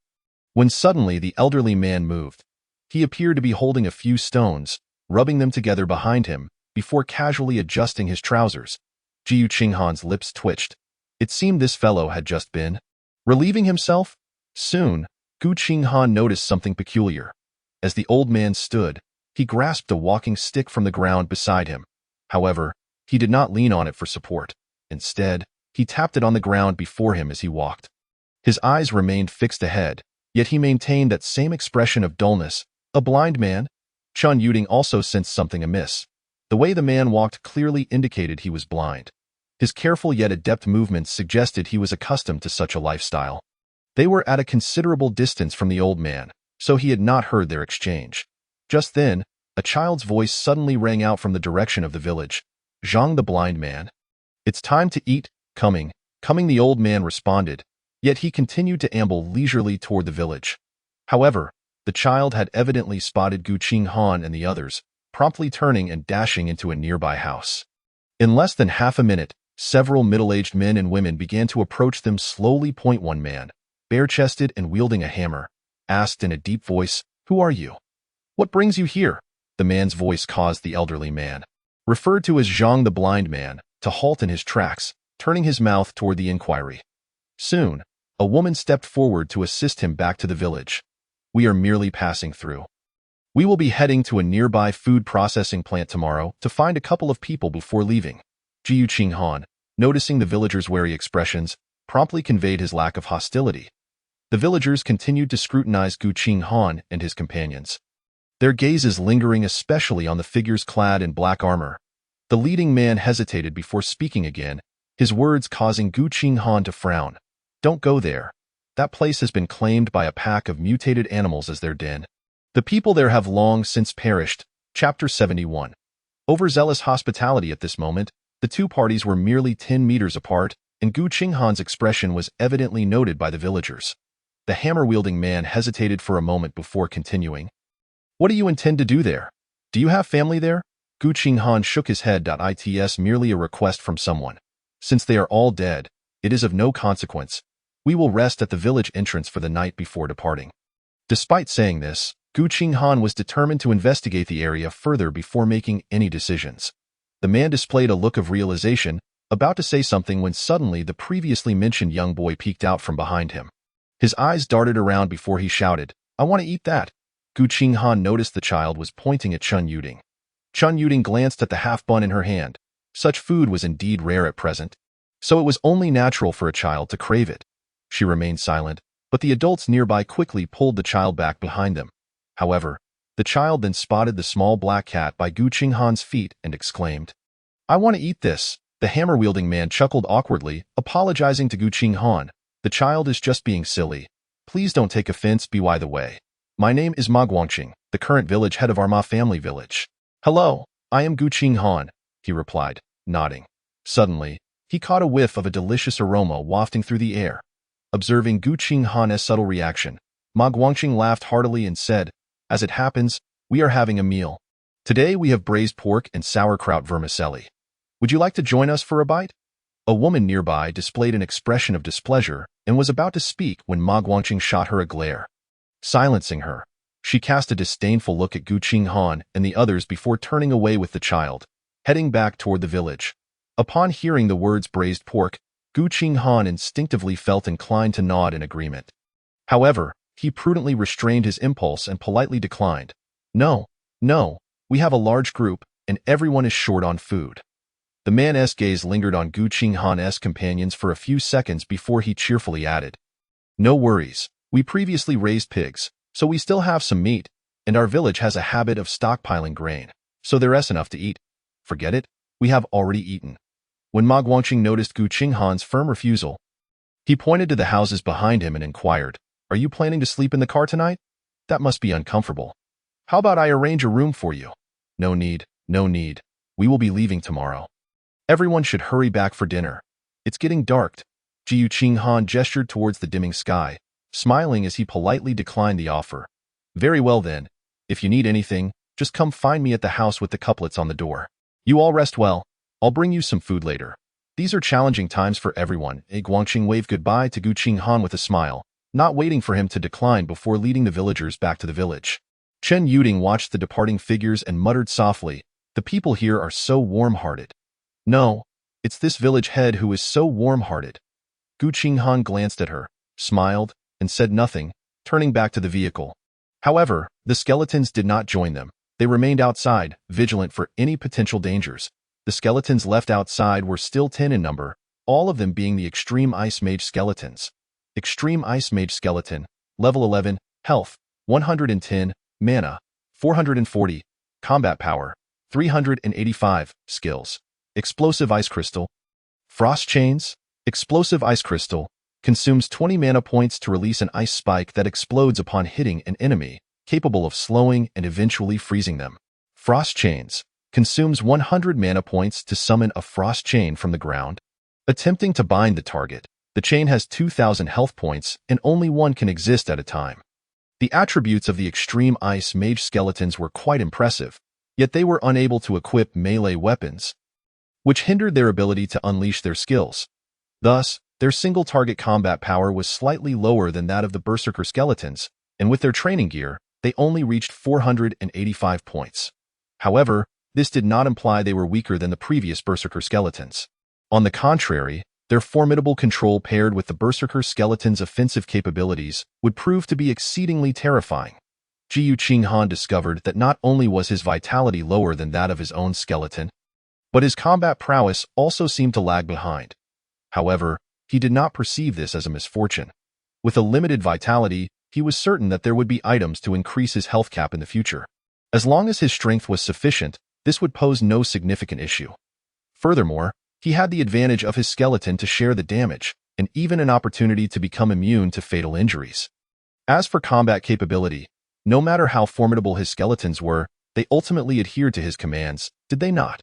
When suddenly the elderly man moved. He appeared to be holding a few stones, rubbing them together behind him, before casually adjusting his trousers. Qinghan's lips twitched. It seemed this fellow had just been relieving himself. Soon, Qinghan noticed something peculiar. As the old man stood, he grasped a walking stick from the ground beside him. However, he did not lean on it for support. Instead, he tapped it on the ground before him as he walked. His eyes remained fixed ahead, yet he maintained that same expression of dullness. A blind man? Chen Yuding also sensed something amiss. The way the man walked clearly indicated he was blind. His careful yet adept movements suggested he was accustomed to such a lifestyle. They were at a considerable distance from the old man, so he had not heard their exchange. Just then, a child's voice suddenly rang out from the direction of the village. "Zhang the blind man." "It's time to eat, coming," the old man responded, yet he continued to amble leisurely toward the village. However, the child had evidently spotted Qinghan and the others, promptly turning and dashing into a nearby house. In less than half a minute, several middle-aged men and women began to approach them slowly. One man, bare-chested and wielding a hammer, asked in a deep voice, "Who are you? What brings you here?" The man's voice caused the elderly man, referred to as Zhang the blind man, to halt in his tracks, turning his mouth toward the inquiry. Soon, a woman stepped forward to assist him back to the village. "We are merely passing through. We will be heading to a nearby food processing plant tomorrow to find a couple of people before leaving." Qinghan, noticing the villagers' wary expressions, promptly conveyed his lack of hostility. The villagers continued to scrutinize Qinghan and his companions, their gazes lingering especially on the figures clad in black armor. The leading man hesitated before speaking again, his words causing Qinghan to frown. "Don't go there. That place has been claimed by a pack of mutated animals as their den. The people there have long since perished." Chapter 71. Overzealous hospitality. At this moment, the two parties were merely 10 meters apart, and Qinghan's expression was evidently noted by the villagers. The hammer-wielding man hesitated for a moment before continuing. "What do you intend to do there? Do you have family there?" Qinghan shook his head. "It's merely a request from someone. Since they are all dead, it is of no consequence. We will rest at the village entrance for the night before departing." Despite saying this, Qinghan was determined to investigate the area further before making any decisions. The man displayed a look of realization, about to say something when suddenly the previously mentioned young boy peeked out from behind him. His eyes darted around before he shouted, "I want to eat that." Qinghan noticed the child was pointing at Chun Yuding. Chun Yuding glanced at the half-bun in her hand. Such food was indeed rare at present, so it was only natural for a child to crave it. She remained silent, but the adults nearby quickly pulled the child back behind them. However, the child then spotted the small black cat by Qinghan's feet and exclaimed, "I want to eat this." The hammer-wielding man chuckled awkwardly, apologizing to Qinghan. "The child is just being silly. Please don't take offense. By the way, my name is Ma Guangqing, the current village head of our Ma family village." "Hello, I am Qinghan," he replied, nodding. Suddenly, he caught a whiff of a delicious aroma wafting through the air. Observing Qinghan's subtle reaction, Ma Guangqing laughed heartily and said, "As it happens, we are having a meal. Today we have braised pork and sauerkraut vermicelli. Would you like to join us for a bite?" A woman nearby displayed an expression of displeasure and was about to speak when Ma Guangqing shot her a glare. Silencing her, she cast a disdainful look at Qinghan and the others before turning away with the child, heading back toward the village. Upon hearing the words braised pork, Qinghan instinctively felt inclined to nod in agreement. However, he prudently restrained his impulse and politely declined. No, we have a large group, and everyone is short on food." The man's gaze lingered on Qinghan's companions for a few seconds before he cheerfully added, "No worries, we previously raised pigs, so we still have some meat, and our village has a habit of stockpiling grain, so there's enough to eat. Forget it, we have already eaten." When Ma Guangqing noticed Qinghan's firm refusal, he pointed to the houses behind him and inquired, "Are you planning to sleep in the car tonight? That must be uncomfortable. How about I arrange a room for you?" No need. We will be leaving tomorrow. Everyone should hurry back for dinner. It's getting dark." Qinghan gestured towards the dimming sky, smiling as he politely declined the offer. "Very well then. If you need anything, just come find me at the house with the couplets on the door. You all rest well. I'll bring you some food later." These are challenging times for everyone. Guangqing waved goodbye to Qinghan with a smile, not waiting for him to decline before leading the villagers back to the village. Chun Yuding watched the departing figures and muttered softly, "The people here are so warm-hearted." "No, it's this village head who is so warm-hearted." Qinghan glanced at her, smiled, and said nothing, turning back to the vehicle. However, the skeletons did not join them. They remained outside, vigilant for any potential dangers. The skeletons left outside were still 10 in number, all of them being the Extreme Ice Mage skeletons. Extreme Ice Mage skeleton, level 11, health, 110, mana, 440, combat power, 385, skills. Explosive Ice Crystal. Frost Chains. Explosive Ice Crystal consumes 20 mana points to release an ice spike that explodes upon hitting an enemy, capable of slowing and eventually freezing them. Frost Chains consumes 100 mana points to summon a frost chain from the ground. Attempting to bind the target, the chain has 2,000 health points and only one can exist at a time. The attributes of the Extreme Ice Mage skeletons were quite impressive, yet they were unable to equip melee weapons, which hindered their ability to unleash their skills. Thus, their single-target combat power was slightly lower than that of the Berserker skeletons, and with their training gear, they only reached 485 points. However, this did not imply they were weaker than the previous Berserker skeletons. On the contrary, their formidable control paired with the Berserker skeleton's offensive capabilities would prove to be exceedingly terrifying. Qinghan discovered that not only was his vitality lower than that of his own skeleton, But his combat prowess also seemed to lag behind. However, he did not perceive this as a misfortune. With a limited vitality, he was certain that there would be items to increase his health cap in the future. As long as his strength was sufficient, this would pose no significant issue. Furthermore, he had the advantage of his skeleton to share the damage, and even an opportunity to become immune to fatal injuries. As for combat capability, no matter how formidable his skeletons were, they ultimately adhered to his commands, did they not?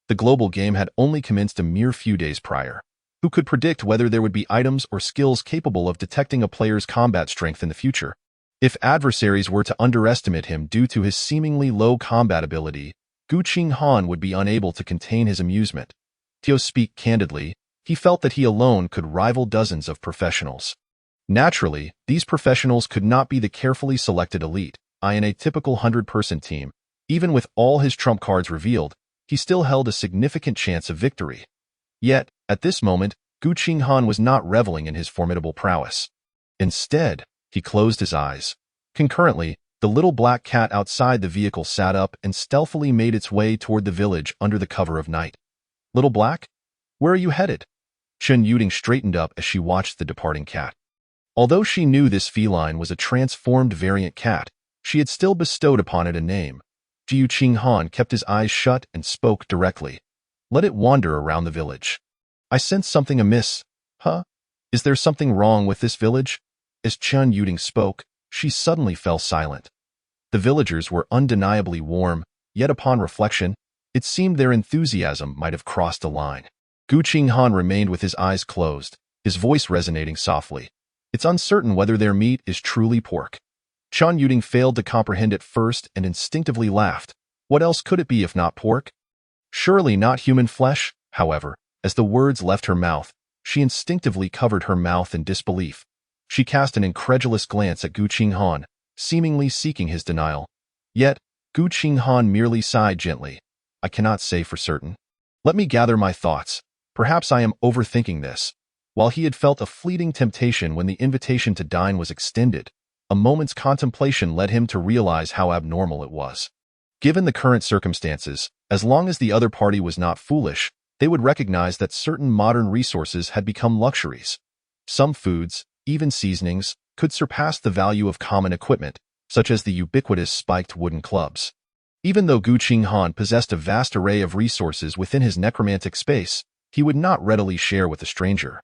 The global game had only commenced a mere few days prior. Who could predict whether there would be items or skills capable of detecting a player's combat strength in the future? If adversaries were to underestimate him due to his seemingly low combat ability, Qinghan would be unable to contain his amusement. To speak candidly, he felt that he alone could rival dozens of professionals. Naturally, these professionals could not be the carefully selected elite. In a typical 100-person team, even with all his trump cards revealed, he still held a significant chance of victory. Yet, at this moment, Qinghan was not reveling in his formidable prowess. Instead, he closed his eyes. Concurrently, the little black cat outside the vehicle sat up and stealthily made its way toward the village under the cover of night. "Little Black? Where are you headed?" Chen Yuding straightened up as she watched the departing cat. Although she knew this feline was a transformed variant cat, she had still bestowed upon it a name. Qinghan kept his eyes shut and spoke directly. "Let it wander around the village." "I sense something amiss." "Huh? Is there something wrong with this village?" As Chen Yuding spoke, she suddenly fell silent. The villagers were undeniably warm, yet upon reflection, it seemed their enthusiasm might have crossed a line. Qinghan remained with his eyes closed, his voice resonating softly. "It's uncertain whether their meat is truly pork." Chen Yuding failed to comprehend at first and instinctively laughed. What else could it be if not pork? Surely not human flesh, however. As the words left her mouth, she instinctively covered her mouth in disbelief. She cast an incredulous glance at Qinghan, seemingly seeking his denial. Yet, Qinghan merely sighed gently. "I cannot say for certain. Let me gather my thoughts. Perhaps I am overthinking this." While he had felt a fleeting temptation when the invitation to dine was extended, a moment's contemplation led him to realize how abnormal it was. Given the current circumstances, as long as the other party was not foolish, they would recognize that certain modern resources had become luxuries. Some foods, even seasonings, could surpass the value of common equipment, such as the ubiquitous spiked wooden clubs. Even though Qinghan possessed a vast array of resources within his necromantic space, he would not readily share with a stranger.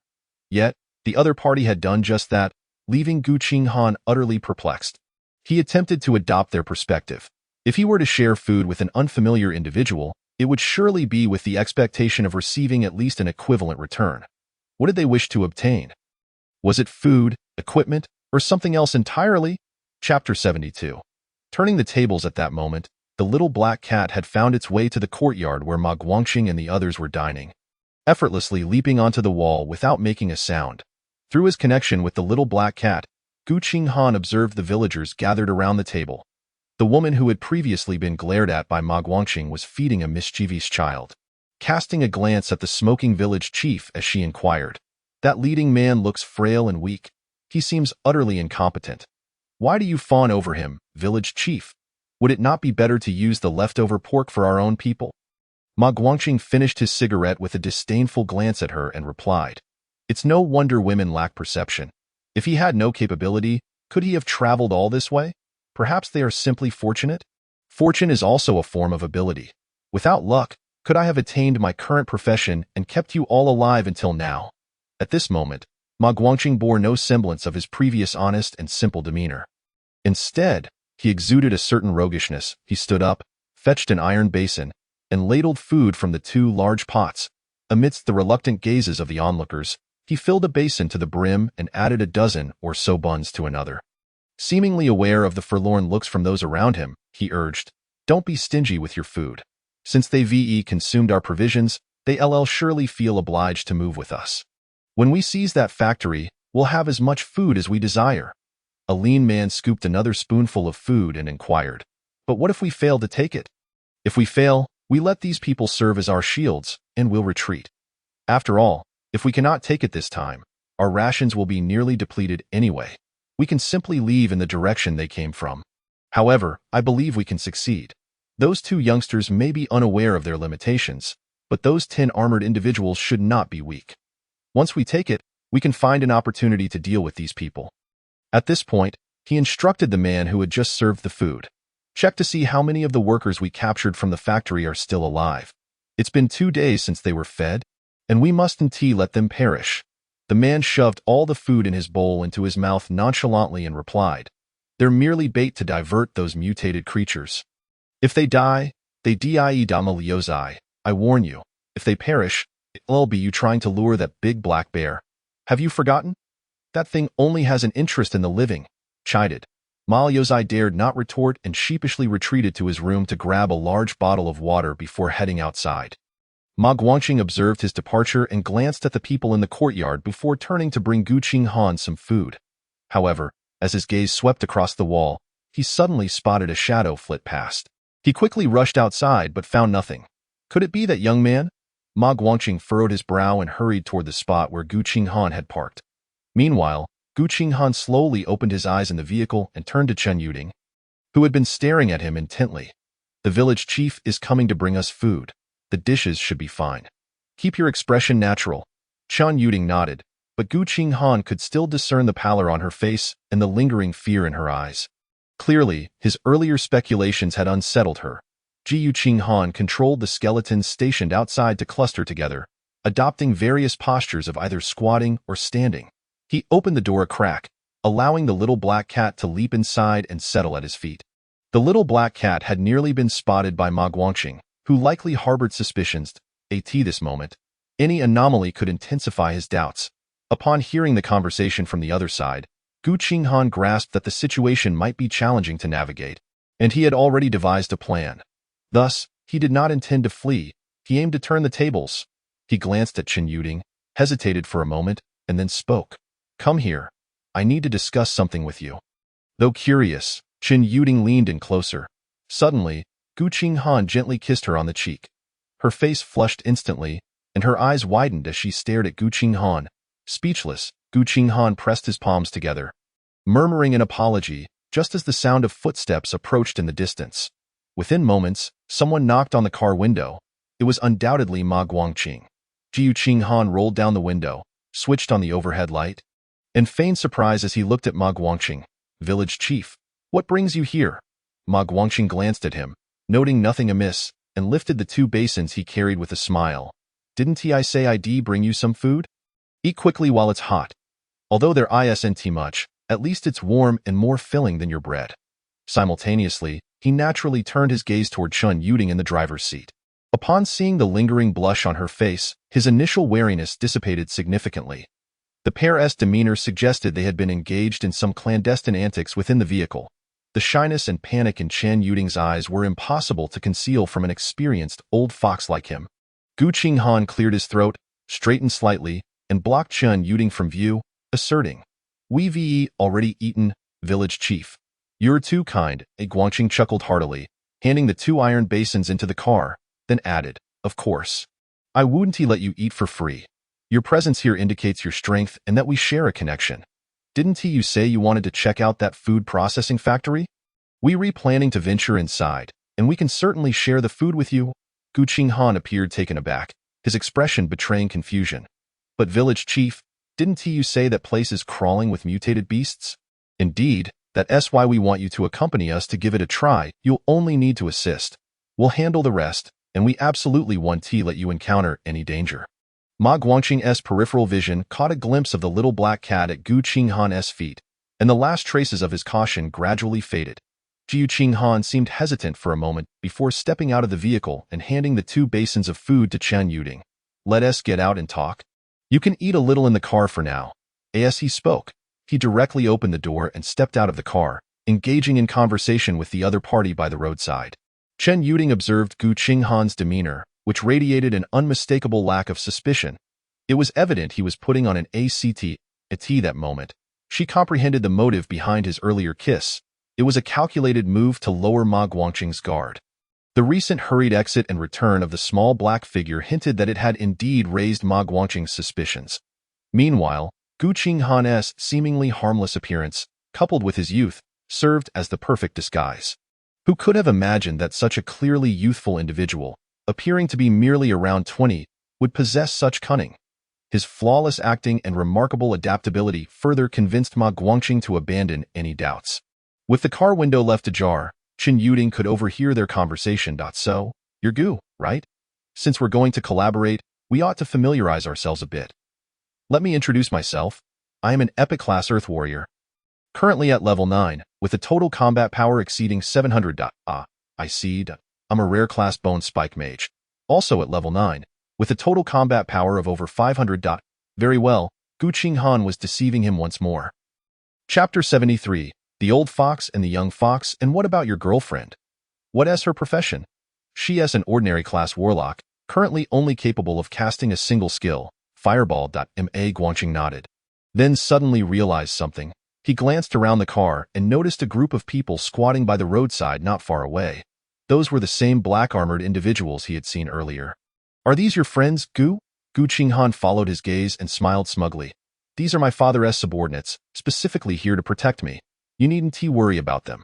Yet, the other party had done just that, leaving Qinghan utterly perplexed. He attempted to adopt their perspective. If he were to share food with an unfamiliar individual, it would surely be with the expectation of receiving at least an equivalent return. What did they wish to obtain? Was it food, equipment, or something else entirely? Chapter 72. Turning the tables at that moment, the little black cat had found its way to the courtyard where Ma Guangxing and the others were dining. Effortlessly leaping onto the wall without making a sound. Through his connection with the little black cat, Qinghan observed the villagers gathered around the table. The woman who had previously been glared at by Ma Guangxing was feeding a mischievous child. Casting a glance at the smoking village chief as she inquired, "That leading man looks frail and weak. He seems utterly incompetent. Why do you fawn over him, village chief? Would it not be better to use the leftover pork for our own people?" Ma Guangxing finished his cigarette with a disdainful glance at her and replied, "It's no wonder women lack perception. If he had no capability, could he have traveled all this way? Perhaps they are simply fortunate? Fortune is also a form of ability. Without luck, could I have attained my current profession and kept you all alive until now?" At this moment, Ma Guangxing bore no semblance of his previous honest and simple demeanor. Instead, he exuded a certain roguishness. He stood up, fetched an iron basin, and ladled food from the two large pots. Amidst the reluctant gazes of the onlookers, he filled a basin to the brim and added a dozen or so buns to another. Seemingly aware of the forlorn looks from those around him, he urged, "Don't be stingy with your food. Since they consumed our provisions, they'll surely feel obliged to move with us. When we seize that factory, we'll have as much food as we desire." A lean man scooped another spoonful of food and inquired, "But what if we fail to take it?" "If we fail, we let these people serve as our shields, and we'll retreat. After all, if we cannot take it this time, our rations will be nearly depleted anyway. We can simply leave in the direction they came from. However, I believe we can succeed. Those two youngsters may be unaware of their limitations, but those 10 armored individuals should not be weak. Once we take it, we can find an opportunity to deal with these people. At this point, he instructed the man who had just served the food. Check to see how many of the workers we captured from the factory are still alive. It's been 2 days since they were fed, and we mustn't let them perish. The man shoved all the food in his bowl into his mouth nonchalantly and replied, "They're merely bait to divert those mutated creatures. If they die, they die dama liozai. I warn you, if they perish, it'll be you trying to lure that big black bear. Have you forgotten? That thing only has an interest in the living," chided. Ma Liozai dared not retort and sheepishly retreated to his room to grab a large bottle of water before heading outside. Ma Guangqing observed his departure and glanced at the people in the courtyard before turning to bring Gu Qinghan some food. However, as his gaze swept across the wall, he suddenly spotted a shadow flit past. He quickly rushed outside but found nothing. Could it be that young man? Ma Guangqing furrowed his brow and hurried toward the spot where Gu Qinghan had parked. Meanwhile, Gu Qinghan slowly opened his eyes in the vehicle and turned to Chen Yuding, who had been staring at him intently. "The village chief is coming to bring us food. The dishes should be fine. Keep your expression natural." Chen Yuding nodded, but Gu Qinghan could still discern the pallor on her face and the lingering fear in her eyes. Clearly, his earlier speculations had unsettled her. Gu Qinghan controlled the skeletons stationed outside to cluster together, adopting various postures of either squatting or standing. He opened the door a crack, allowing the little black cat to leap inside and settle at his feet. The little black cat had nearly been spotted by Ma Guangqing, who likely harbored suspicions. At this moment, any anomaly could intensify his doubts. Upon hearing the conversation from the other side, Gu Qinghan grasped that the situation might be challenging to navigate, and he had already devised a plan. Thus, he did not intend to flee. He aimed to turn the tables. He glanced at Chen Yuding, hesitated for a moment, and then spoke. "Come here. I need to discuss something with you." Though curious, Chen Yuding leaned in closer. Suddenly, Gu Qinghan gently kissed her on the cheek. Her face flushed instantly, and her eyes widened as she stared at Gu Qinghan. Speechless, Gu Qinghan pressed his palms together, murmuring an apology, just as the sound of footsteps approached in the distance. Within moments, someone knocked on the car window. It was undoubtedly Ma Guangqing. Gu Qinghan rolled down the window, switched on the overhead light, and feigned surprise as he looked at Ma Guangqing. "Village chief, what brings you here?" Ma Guangqing glanced at him, noting nothing amiss, and lifted the 2 basins he carried with a smile. "Didn't I say I'd bring you some food? Eat quickly while it's hot. Although there isn't much, at least it's warm and more filling than your bread." Simultaneously, he naturally turned his gaze toward Chen Yuding in the driver's seat. Upon seeing the lingering blush on her face, his initial wariness dissipated significantly. The pair's demeanor suggested they had been engaged in some clandestine antics within the vehicle. The shyness and panic in Chen Yuding's eyes were impossible to conceal from an experienced old fox like him. Gu Qinghan cleared his throat, straightened slightly, and blocked Chen Yuding from view, asserting, "We've already eaten, village chief." "You're too kind," Guangqing chuckled heartily, handing the 2 iron basins into the car, then added, "Of course. I wouldn't let you eat for free. Your presence here indicates your strength and that we share a connection. Didn't you say you wanted to check out that food processing factory? We're planning to venture inside, and we can certainly share the food with you." Gu Qinghan appeared taken aback, his expression betraying confusion. "But village chief, didn't you say that place is crawling with mutated beasts?" "Indeed, that's why we want you to accompany us to give it a try. You'll only need to assist. We'll handle the rest, and we absolutely won't let you encounter any danger." Ma Guangqing's peripheral vision caught a glimpse of the little black cat at Gu Qinghan's feet, and the last traces of his caution gradually faded. Gu Qinghan seemed hesitant for a moment before stepping out of the vehicle and handing the 2 basins of food to Chen Yuding. "Let us get out and talk. You can eat a little in the car for now." As he spoke, he directly opened the door and stepped out of the car, engaging in conversation with the other party by the roadside. Chen Yuding observed Gu Qinghan's demeanor, which radiated an unmistakable lack of suspicion. It was evident he was putting on an act at that moment. She comprehended the motive behind his earlier kiss. It was a calculated move to lower Ma Guangqing's guard. The recent hurried exit and return of the small black figure hinted that it had indeed raised Ma Guangqing's suspicions. Meanwhile, Gu Qinghan's seemingly harmless appearance, coupled with his youth, served as the perfect disguise. Who could have imagined that such a clearly youthful individual, appearing to be merely around 20, would possess such cunning. His flawless acting and remarkable adaptability further convinced Ma Guangqing to abandon any doubts. With the car window left ajar, Qin Yuding could overhear their conversation. So, you're Gu, right? Since we're going to collaborate, we ought to familiarize ourselves a bit. Let me introduce myself. I am an epic-class Earth Warrior, currently at level 9, with a total combat power exceeding 700. I see. I'm a rare-class Bone Spike Mage, also at level 9, with a total combat power of over 500. Very well, Gu Qinghan was deceiving him once more. Chapter 73. The Old Fox and the Young Fox. And what about your girlfriend? What is her profession? She is an ordinary class warlock, currently only capable of casting a single skill, Fireball. Ma Guangqing nodded. Then suddenly realized something. He glanced around the car and noticed a group of people squatting by the roadside not far away. Those were the same black-armored individuals he had seen earlier. Are these your friends, Gu? Gu Qinghan followed his gaze and smiled smugly. These are my father's subordinates, specifically here to protect me. You needn't worry about them,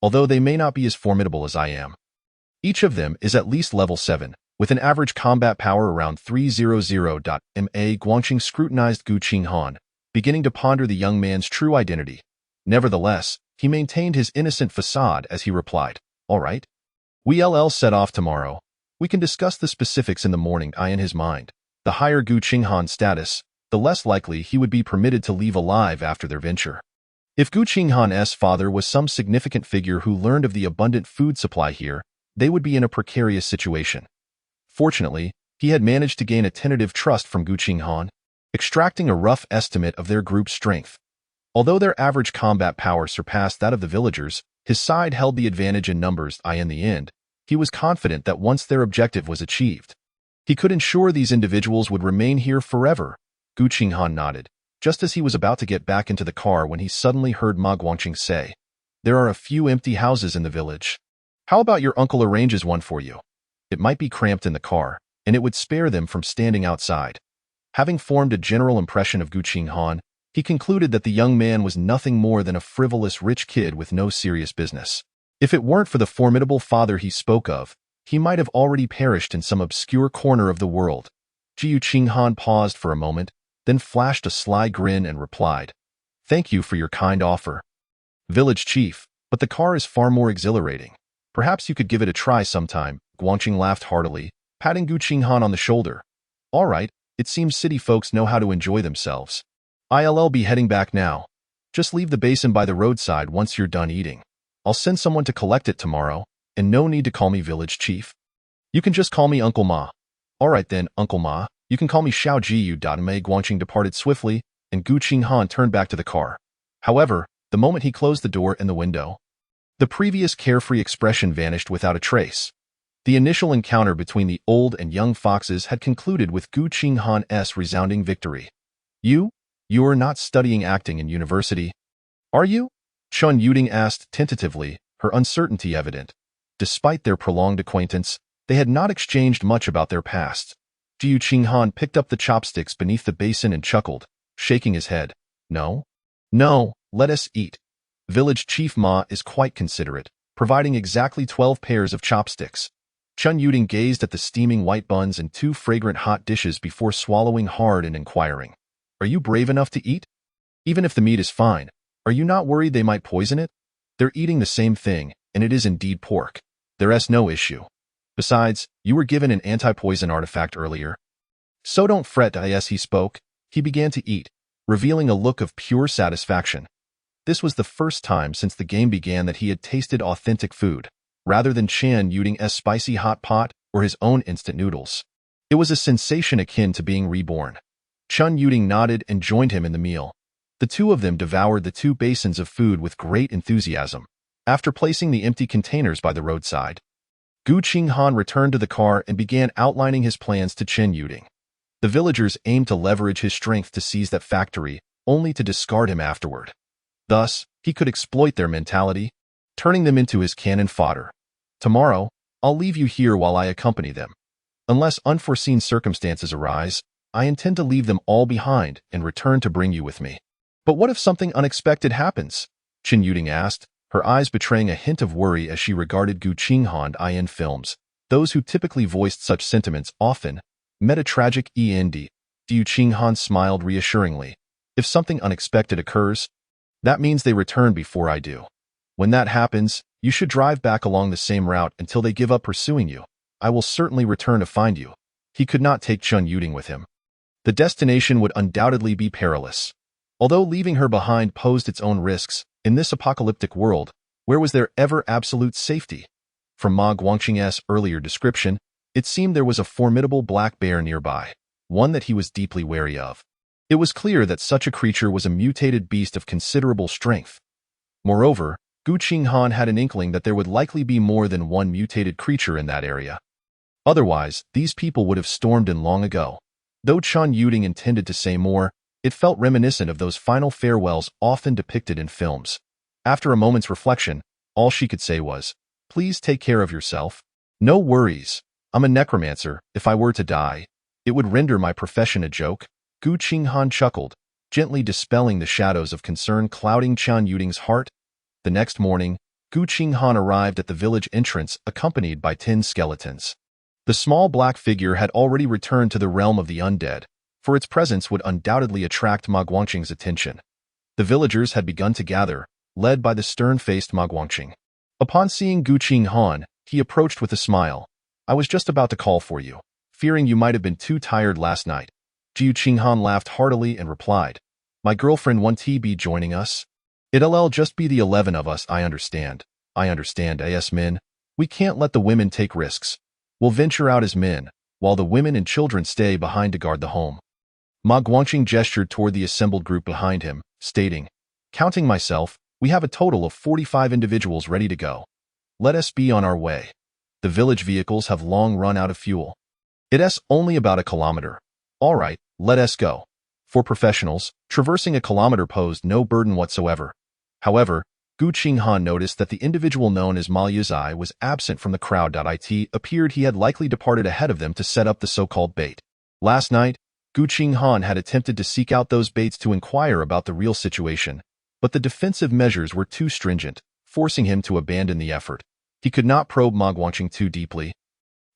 although they may not be as formidable as I am. Each of them is at least level 7, with an average combat power around 300. Ma Guangqing scrutinized Gu Qinghan, beginning to ponder the young man's true identity. Nevertheless, he maintained his innocent facade as he replied, "All right. We'll set off tomorrow. We can discuss the specifics in the morning." In his mind, the higher Gu Qinghan's status, the less likely he would be permitted to leave alive after their venture. If Gu Qinghan's father was some significant figure who learned of the abundant food supply here, they would be in a precarious situation. Fortunately, he had managed to gain a tentative trust from Gu Qinghan, extracting a rough estimate of their group's strength. Although their average combat power surpassed that of the villagers, his side held the advantage in numbers. In the end, he was confident that once their objective was achieved, he could ensure these individuals would remain here forever. Gu Qinghan nodded, just as he was about to get back into the car when he suddenly heard Ma Guangqing say, "There are a few empty houses in the village. How about your uncle arranges one for you? It might be cramped in the car, and it would spare them from standing outside." Having formed a general impression of Gu Qinghan, he concluded that the young man was nothing more than a frivolous rich kid with no serious business. If it weren't for the formidable father he spoke of, he might have already perished in some obscure corner of the world. Gu Qinghan paused for a moment, then flashed a sly grin and replied, "Thank you for your kind offer, village chief, but the car is far more exhilarating. Perhaps you could give it a try sometime." Guangqing laughed heartily, patting Gu Qinghan on the shoulder. "All right, it seems city folks know how to enjoy themselves. I'll be heading back now. Just leave the basin by the roadside once you're done eating. I'll send someone to collect it tomorrow, and no need to call me village chief. You can just call me Uncle Ma." "All right then, Uncle Ma. You can call me Xiao Jiyu." Ma Guangqing departed swiftly, and Gu Qinghan turned back to the car. However, the moment he closed the door and the window, the previous carefree expression vanished without a trace. The initial encounter between the old and young foxes had concluded with Gu Qinghan's resounding victory. You're not studying acting in university, are you?" Qin Yuding asked tentatively, her uncertainty evident. Despite their prolonged acquaintance, they had not exchanged much about their past. Gu Qinghan picked up the chopsticks beneath the basin and chuckled, shaking his head. No, let us eat. Village Chief Ma is quite considerate, providing exactly 12 pairs of chopsticks." Qin Yuding gazed at the steaming white buns and 2 fragrant hot dishes before swallowing hard and inquiring, "Are you brave enough to eat? Even if the meat is fine, are you not worried they might poison it? They're eating the same thing, and it is indeed pork. There's no issue. Besides, you were given an anti-poison artifact earlier. So don't fret." As he spoke, he began to eat, revealing a look of pure satisfaction. This was the first time since the game began that he had tasted authentic food, rather than Qin Yuding's spicy hot pot or his own instant noodles. It was a sensation akin to being reborn. Qin Yuding nodded and joined him in the meal. The two of them devoured the 2 basins of food with great enthusiasm. After placing the empty containers by the roadside, Gu Qinghan returned to the car and began outlining his plans to Qin Yuding. The villagers aimed to leverage his strength to seize that factory, only to discard him afterward. Thus, he could exploit their mentality, turning them into his cannon fodder. "Tomorrow, I'll leave you here while I accompany them. Unless unforeseen circumstances arise, I intend to leave them all behind and return to bring you with me." "But what if something unexpected happens?" Qin Yuding asked, her eyes betraying a hint of worry as she regarded Gu Qinghan in films. Those who typically voiced such sentiments often met a tragic end. Qinghan smiled reassuringly. If something unexpected occurs, that means they return before I do. When that happens, you should drive back along the same route until they give up pursuing you. I will certainly return to find you. He could not take Chun Yuding with him. The destination would undoubtedly be perilous. Although leaving her behind posed its own risks, in this apocalyptic world, where was there ever absolute safety? From Ma Guangqing's earlier description, it seemed there was a formidable black bear nearby, one that he was deeply wary of. It was clear that such a creature was a mutated beast of considerable strength. Moreover, Qinghan had an inkling that there would likely be more than one mutated creature in that area. Otherwise, these people would have stormed in long ago. Though Chun Yuding intended to say more, it felt reminiscent of those final farewells often depicted in films. After a moment's reflection, all she could say was, "Please take care of yourself." "No worries. I'm a necromancer. If I were to die, it would render my profession a joke." Qinghan chuckled, gently dispelling the shadows of concern clouding Chun Yuding's heart. The next morning, Qinghan arrived at the village entrance accompanied by 10 skeletons. The small black figure had already returned to the realm of the undead, for its presence would undoubtedly attract Ma Guangqing's attention. The villagers had begun to gather, led by the stern-faced Ma Guangqing. Upon seeing Qinghan, he approached with a smile. "I was just about to call for you, fearing you might have been too tired last night." Qinghan laughed heartily and replied, "My girlfriend won't be joining us? It'll just be the 11 of us. I understand. As men, we can't let the women take risks. We'll venture out as men, while the women and children stay behind to guard the home." Ma Guangqing gestured toward the assembled group behind him, stating, "Counting myself, we have a total of 45 individuals ready to go. Let us be on our way. The village vehicles have long run out of fuel. It's only about a kilometer. All right, let us go." For professionals, traversing a kilometer posed no burden whatsoever. However, Qinghan noticed that the individual known as Ma Yuzai was absent from the crowd. It appeared he had likely departed ahead of them to set up the so-called bait. Last night, Qinghan had attempted to seek out those baits to inquire about the real situation, but the defensive measures were too stringent, forcing him to abandon the effort. He could not probe Ma Guangqing too deeply,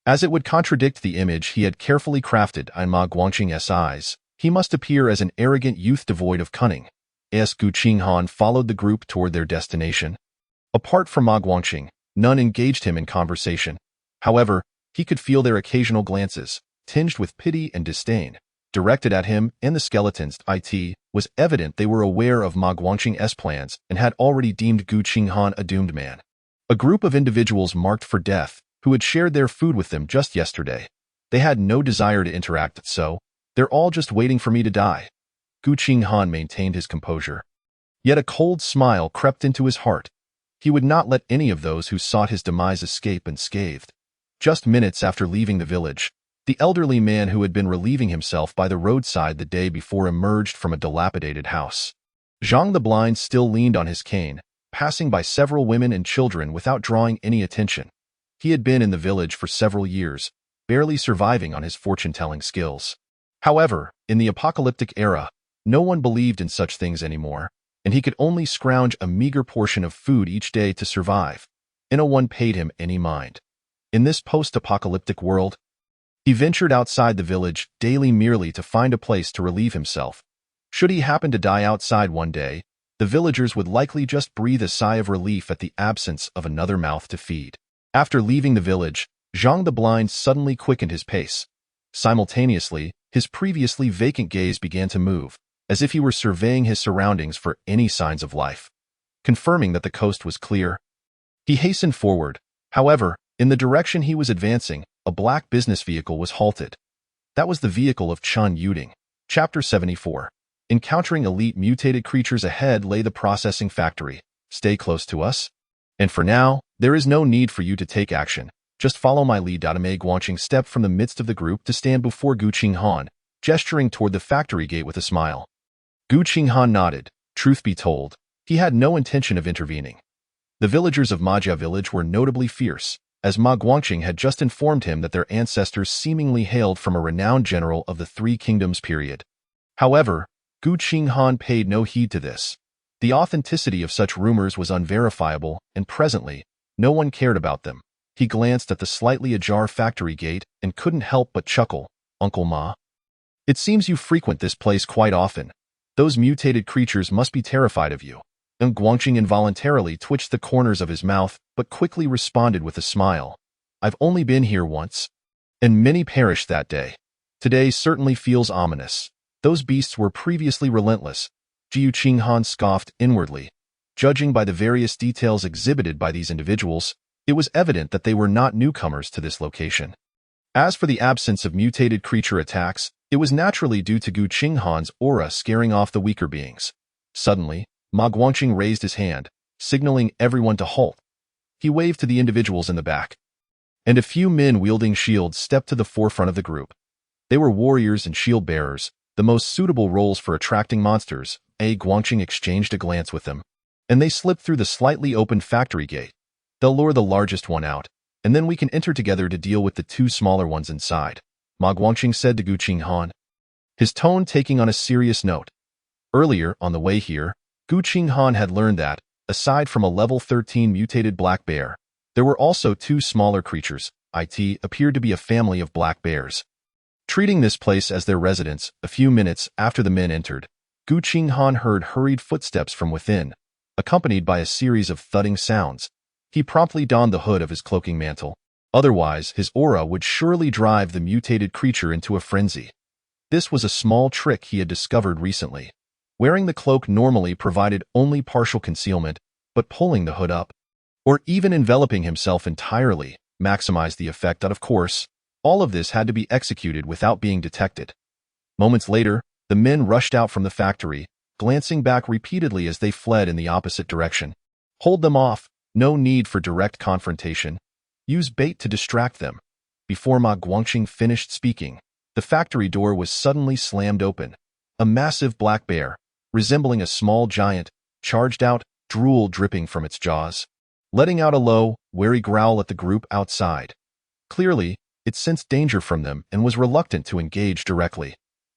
as it would contradict the image he had carefully crafted in Ma Guangqing's eyes. He must appear as an arrogant youth devoid of cunning. Qinghan followed the group toward their destination. Apart from Ma Guangqing, none engaged him in conversation. However, he could feel their occasional glances, tinged with pity and disdain, directed at him and the skeletons. It was evident they were aware of Ma Guangqing's plans and had already deemed Qinghan a doomed man. A group of individuals marked for death, who had shared their food with them just yesterday. They had no desire to interact, so they're all just waiting for me to die. Qinghan maintained his composure. Yet a cold smile crept into his heart. He would not let any of those who sought his demise escape unscathed. Just minutes after leaving the village, the elderly man who had been relieving himself by the roadside the day before emerged from a dilapidated house. Zhang the Blind still leaned on his cane, passing by several women and children without drawing any attention. He had been in the village for several years, barely surviving on his fortune-telling skills. However, in the apocalyptic era, no one believed in such things anymore, and he could only scrounge a meager portion of food each day to survive. No one paid him any mind. In this post-apocalyptic world, he ventured outside the village daily merely to find a place to relieve himself. Should he happen to die outside one day, the villagers would likely just breathe a sigh of relief at the absence of another mouth to feed. After leaving the village, Zhang the Blind suddenly quickened his pace. Simultaneously, his previously vacant gaze began to move, as if he were surveying his surroundings for any signs of life. Confirming that the coast was clear, he hastened forward. However, in the direction he was advancing, a black business vehicle was halted. That was the vehicle of Chun Yuding. Chapter 74. Encountering elite mutated creatures ahead lay the processing factory. Stay close to us. And for now, there is no need for you to take action. Just follow my lead. Ma Guangqing stepped from the midst of the group to stand before Qinghan, gesturing toward the factory gate with a smile. Qinghan nodded. Truth be told, he had no intention of intervening. The villagers of Majia village were notably fierce, as Ma Guangqing had just informed him that their ancestors seemingly hailed from a renowned general of the Three Kingdoms period. However, Qinghan paid no heed to this. The authenticity of such rumors was unverifiable, and presently, no one cared about them. He glanced at the slightly ajar factory gate and couldn't help but chuckle. Uncle Ma, it seems you frequent this place quite often. Those mutated creatures must be terrified of you. And Guangqing involuntarily twitched the corners of his mouth, but quickly responded with a smile. I've only been here once, and many perished that day. Today certainly feels ominous. Those beasts were previously relentless. Qinghan scoffed inwardly. Judging by the various details exhibited by these individuals, it was evident that they were not newcomers to this location. As for the absence of mutated creature attacks, it was naturally due to Qinghan's aura scaring off the weaker beings. Suddenly, Ma Guangqing raised his hand, signaling everyone to halt. He waved to the individuals in the back, and a few men wielding shields stepped to the forefront of the group. They were warriors and shield bearers, the most suitable roles for attracting monsters. Guangqing exchanged a glance with them, and they slipped through the slightly open factory gate. They'll lure the largest one out, and then we can enter together to deal with the two smaller ones inside, Ma Guangqing said to Qinghan, his tone taking on a serious note. Earlier, on the way here, Qinghan had learned that, aside from a level 13 mutated black bear, there were also two smaller creatures. It appeared to be a family of black bears. Treating this place as their residence, a few minutes after the men entered, Qinghan heard hurried footsteps from within, accompanied by a series of thudding sounds. He promptly donned the hood of his cloaking mantle. Otherwise, his aura would surely drive the mutated creature into a frenzy. This was a small trick he had discovered recently. Wearing the cloak normally provided only partial concealment, but pulling the hood up, or even enveloping himself entirely, maximized the effect. Of course, all of this had to be executed without being detected. Moments later, the men rushed out from the factory, glancing back repeatedly as they fled in the opposite direction. Hold them off. No need for direct confrontation. Use bait to distract them. Before Ma Guangqing finished speaking, the factory door was suddenly slammed open. A massive black bear, resembling a small giant, charged out, drool dripping from its jaws, letting out a low, wary growl at the group outside. Clearly, it sensed danger from them and was reluctant to engage directly.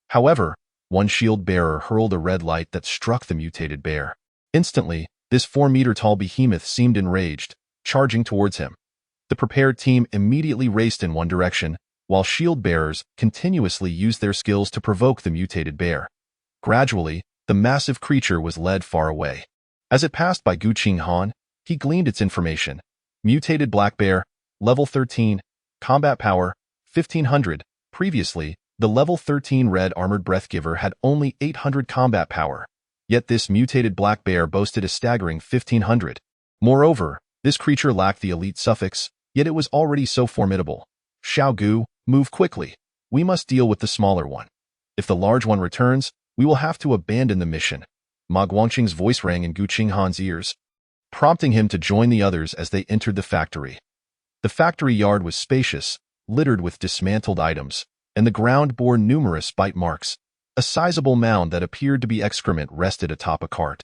However, one shield bearer hurled a red light that struck the mutated bear. Instantly, this 4-meter-tall behemoth seemed enraged, charging towards him. The prepared team immediately raced in one direction, while shield bearers continuously used their skills to provoke the mutated bear. Gradually, the massive creature was led far away. As it passed by Qinghan, he gleaned its information. Mutated black bear, level 13, combat power, 1500. Previously, the level 13 red armored breathgiver had only 800 combat power. Yet this mutated black bear boasted a staggering 1500. Moreover, this creature lacked the elite suffix, yet it was already so formidable. Xiao Gu, move quickly. We must deal with the smaller one. If the large one returns, we will have to abandon the mission. Ma Guangqing's voice rang in Qinghan's ears, prompting him to join the others as they entered the factory. The factory yard was spacious, littered with dismantled items, and the ground bore numerous bite marks. A sizable mound that appeared to be excrement rested atop a cart.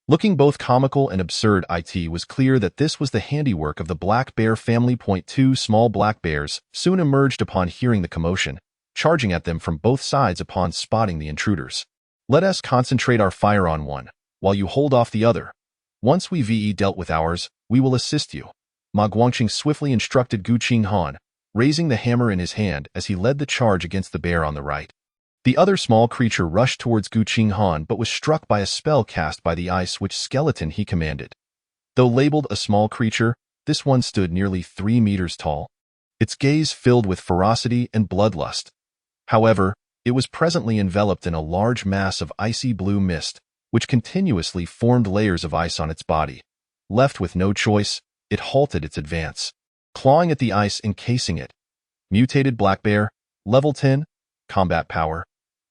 Looking both comical and absurd, it was clear that this was the handiwork of the black bear family. Two small black bears soon emerged upon hearing the commotion, charging at them from both sides upon spotting the intruders. Let us concentrate our fire on one, while you hold off the other. Once we've dealt with ours, we will assist you. Ma Guangqing swiftly instructed Qinghan, raising the hammer in his hand as he led the charge against the bear on the right. The other small creature rushed towards Qinghan but was struck by a spell cast by the ice which skeleton he commanded. Though labeled a small creature, this one stood nearly 3 meters tall, its gaze filled with ferocity and bloodlust. However, it was presently enveloped in a large mass of icy blue mist, which continuously formed layers of ice on its body. Left with no choice, it halted its advance, clawing at the ice encasing it. Mutated black bear, level 10, combat power,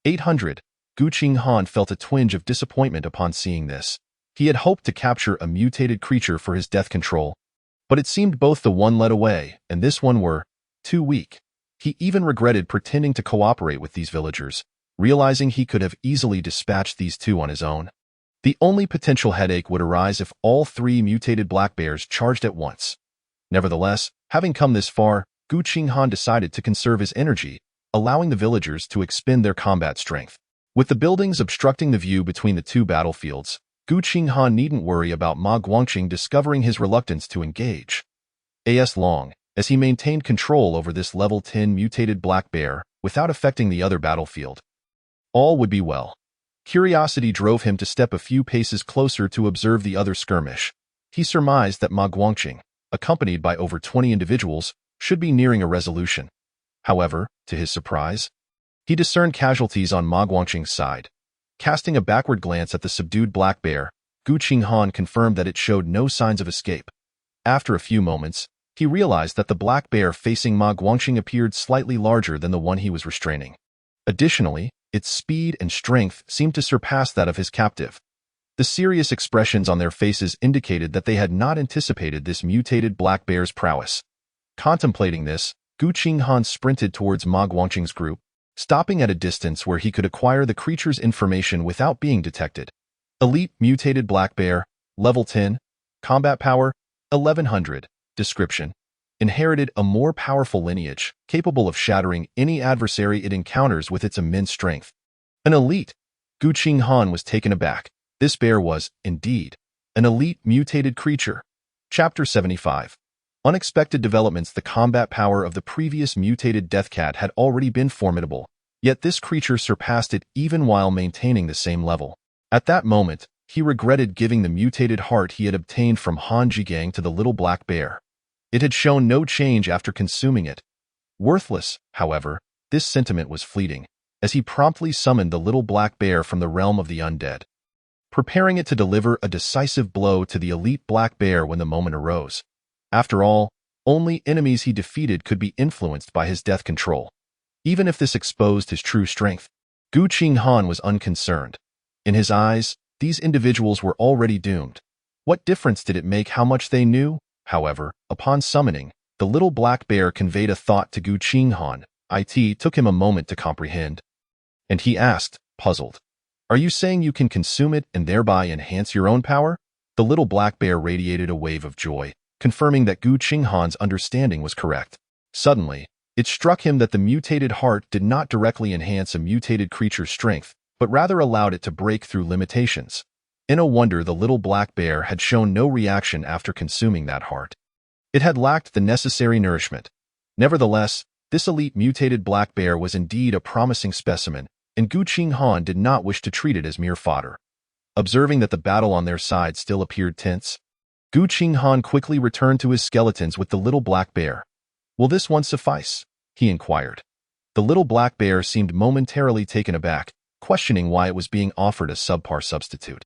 800. Qinghan felt a twinge of disappointment upon seeing this. He had hoped to capture a mutated creature for his death control, but it seemed both the one led away and this one were too weak. He even regretted pretending to cooperate with these villagers, realizing he could have easily dispatched these two on his own. The only potential headache would arise if all 3 mutated black bears charged at once. Nevertheless, having come this far, Qinghan decided to conserve his energy, allowing the villagers to expend their combat strength. With the buildings obstructing the view between the two battlefields, Qinghan needn't worry about Ma Guangqing discovering his reluctance to engage. As long as he maintained control over this level 10 mutated black bear without affecting the other battlefield. All would be well. Curiosity drove him to step a few paces closer to observe the other skirmish. He surmised that Ma Guangqing, accompanied by over 20 individuals, should be nearing a resolution. However, to his surprise, he discerned casualties on Ma Guangqing's side. Casting a backward glance at the subdued black bear, Qinghan confirmed that it showed no signs of escape. After a few moments, he realized that the black bear facing Ma Guangqing appeared slightly larger than the one he was restraining. Additionally, its speed and strength seemed to surpass that of his captive. The serious expressions on their faces indicated that they had not anticipated this mutated black bear's prowess. Contemplating this, Qinghan sprinted towards Ma Guangqing's group, stopping at a distance where he could acquire the creature's information without being detected. Elite mutated black bear, level 10, combat power, 1100, description. Inherited a more powerful lineage, capable of shattering any adversary it encounters with its immense strength. An elite. Qinghan was taken aback. This bear was, indeed, an elite mutated creature. Chapter 75. Unexpected developments. The combat power of the previous mutated death cat had already been formidable, yet this creature surpassed it even while maintaining the same level. At that moment, he regretted giving the mutated heart he had obtained from Han Jigang to the little black bear. It had shown no change after consuming it. Worthless, however, this sentiment was fleeting, as he promptly summoned the little black bear from the realm of the undead, preparing it to deliver a decisive blow to the elite black bear when the moment arose. After all, only enemies he defeated could be influenced by his death control. Even if this exposed his true strength, Qinghan was unconcerned. In his eyes, these individuals were already doomed. What difference did it make how much they knew? However, upon summoning, the little black bear conveyed a thought to Qinghan. It took him a moment to comprehend. And he asked, puzzled, "Are you saying you can consume it and thereby enhance your own power?" The little black bear radiated a wave of joy, confirming that Qinghan's understanding was correct. Suddenly, it struck him that the mutated heart did not directly enhance a mutated creature's strength, but rather allowed it to break through limitations. In a wonder, the little black bear had shown no reaction after consuming that heart. It had lacked the necessary nourishment. Nevertheless, this elite mutated black bear was indeed a promising specimen, and Qinghan did not wish to treat it as mere fodder. Observing that the battle on their side still appeared tense, Qinghan quickly returned to his skeletons with the little black bear. "Will this one suffice?" he inquired. The little black bear seemed momentarily taken aback, questioning why it was being offered a subpar substitute.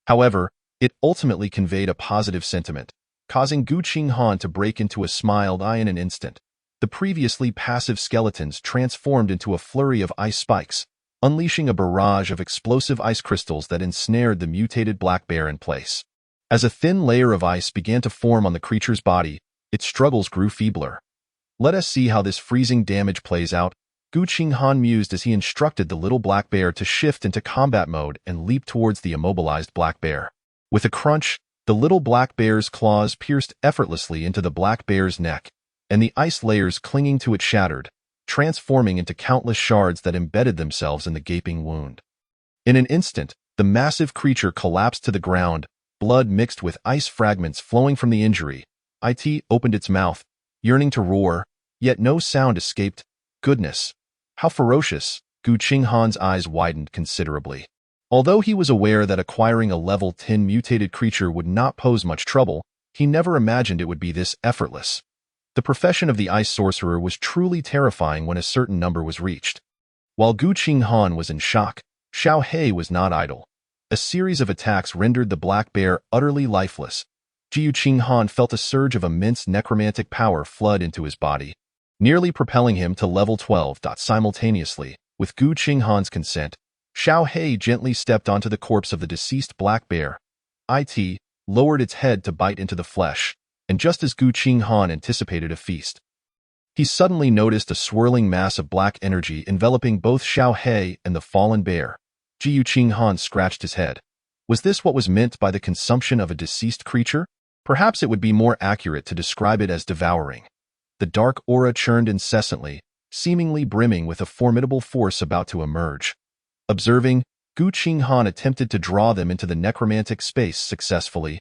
However, it ultimately conveyed a positive sentiment, causing Qinghan to break into a smiled eye in an instant. The previously passive skeletons transformed into a flurry of ice spikes, unleashing a barrage of explosive ice crystals that ensnared the mutated black bear in place. As a thin layer of ice began to form on the creature's body, its struggles grew feebler. "Let us see how this freezing damage plays out," Qinghan mused as he instructed the little black bear to shift into combat mode and leap towards the immobilized black bear. With a crunch, the little black bear's claws pierced effortlessly into the black bear's neck, and the ice layers clinging to it shattered, transforming into countless shards that embedded themselves in the gaping wound. In an instant, the massive creature collapsed to the ground, blood mixed with ice fragments flowing from the injury. It opened its mouth, yearning to roar, yet no sound escaped. Goodness! How ferocious! Qinghan's eyes widened considerably. Although he was aware that acquiring a level 10 mutated creature would not pose much trouble, he never imagined it would be this effortless. The profession of the ice sorcerer was truly terrifying when a certain number was reached. While Qinghan was in shock, Xiao He was not idle. A series of attacks rendered the black bear utterly lifeless. Qinghan felt a surge of immense necromantic power flood into his body, nearly propelling him to level 12. Simultaneously, with Qinghan's consent, Xiao He gently stepped onto the corpse of the deceased black bear. It lowered its head to bite into the flesh, and just as Qinghan anticipated a feast, he suddenly noticed a swirling mass of black energy enveloping both Xiao He and the fallen bear. Qinghan scratched his head. Was this what was meant by the consumption of a deceased creature? Perhaps it would be more accurate to describe it as devouring. The dark aura churned incessantly, seemingly brimming with a formidable force about to emerge. Observing, Qinghan attempted to draw them into the necromantic space successfully.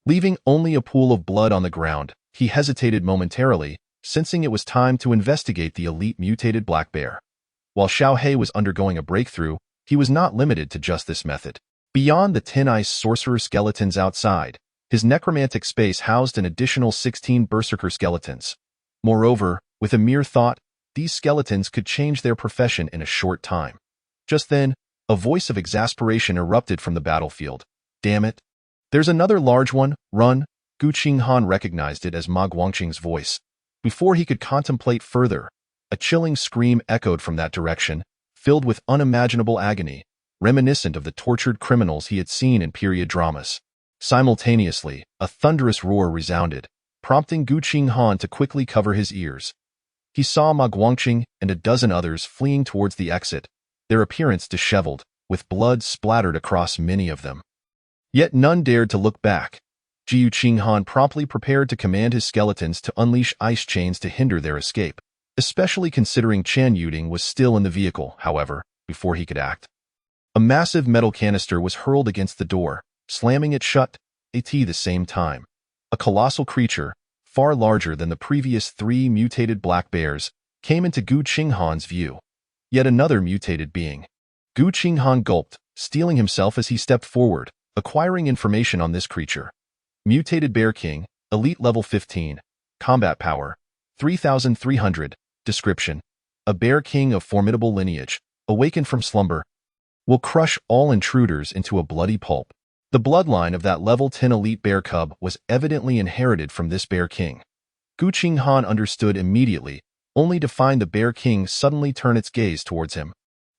Leaving only a pool of blood on the ground, he hesitated momentarily, sensing it was time to investigate the elite mutated black bear. While Xiao He was undergoing a breakthrough, he was not limited to just this method. Beyond the 10 ice sorcerer skeletons outside, his necromantic space housed an additional 16 berserker skeletons. Moreover, with a mere thought, these skeletons could change their profession in a short time. Just then, a voice of exasperation erupted from the battlefield. Damn it. There's another large one, run. Qinghan recognized it as Ma Guangqing's voice. Before he could contemplate further, a chilling scream echoed from that direction, filled with unimaginable agony, reminiscent of the tortured criminals he had seen in period dramas. Simultaneously, a thunderous roar resounded, prompting Qinghan to quickly cover his ears. He saw Ma Guangqing and a dozen others fleeing towards the exit, their appearance disheveled, with blood splattered across many of them. Yet none dared to look back. Qinghan promptly prepared to command his skeletons to unleash ice chains to hinder their escape, especially considering Chan Yuding was still in the vehicle, however, before he could act. A massive metal canister was hurled against the door, slamming it shut at the same time. A colossal creature, far larger than the previous 3 mutated black bears, came into Qinghan's view. Yet another mutated being. Qinghan gulped, steeling himself as he stepped forward, acquiring information on this creature. Mutated Bear King, Elite Level 15, Combat Power, 3,300, Description: a Bear King of formidable lineage, awakened from slumber, will crush all intruders into a bloody pulp. The bloodline of that Level 10 Elite Bear Cub was evidently inherited from this Bear King. Qinghan understood immediately, only to find the Bear King suddenly turn its gaze towards him.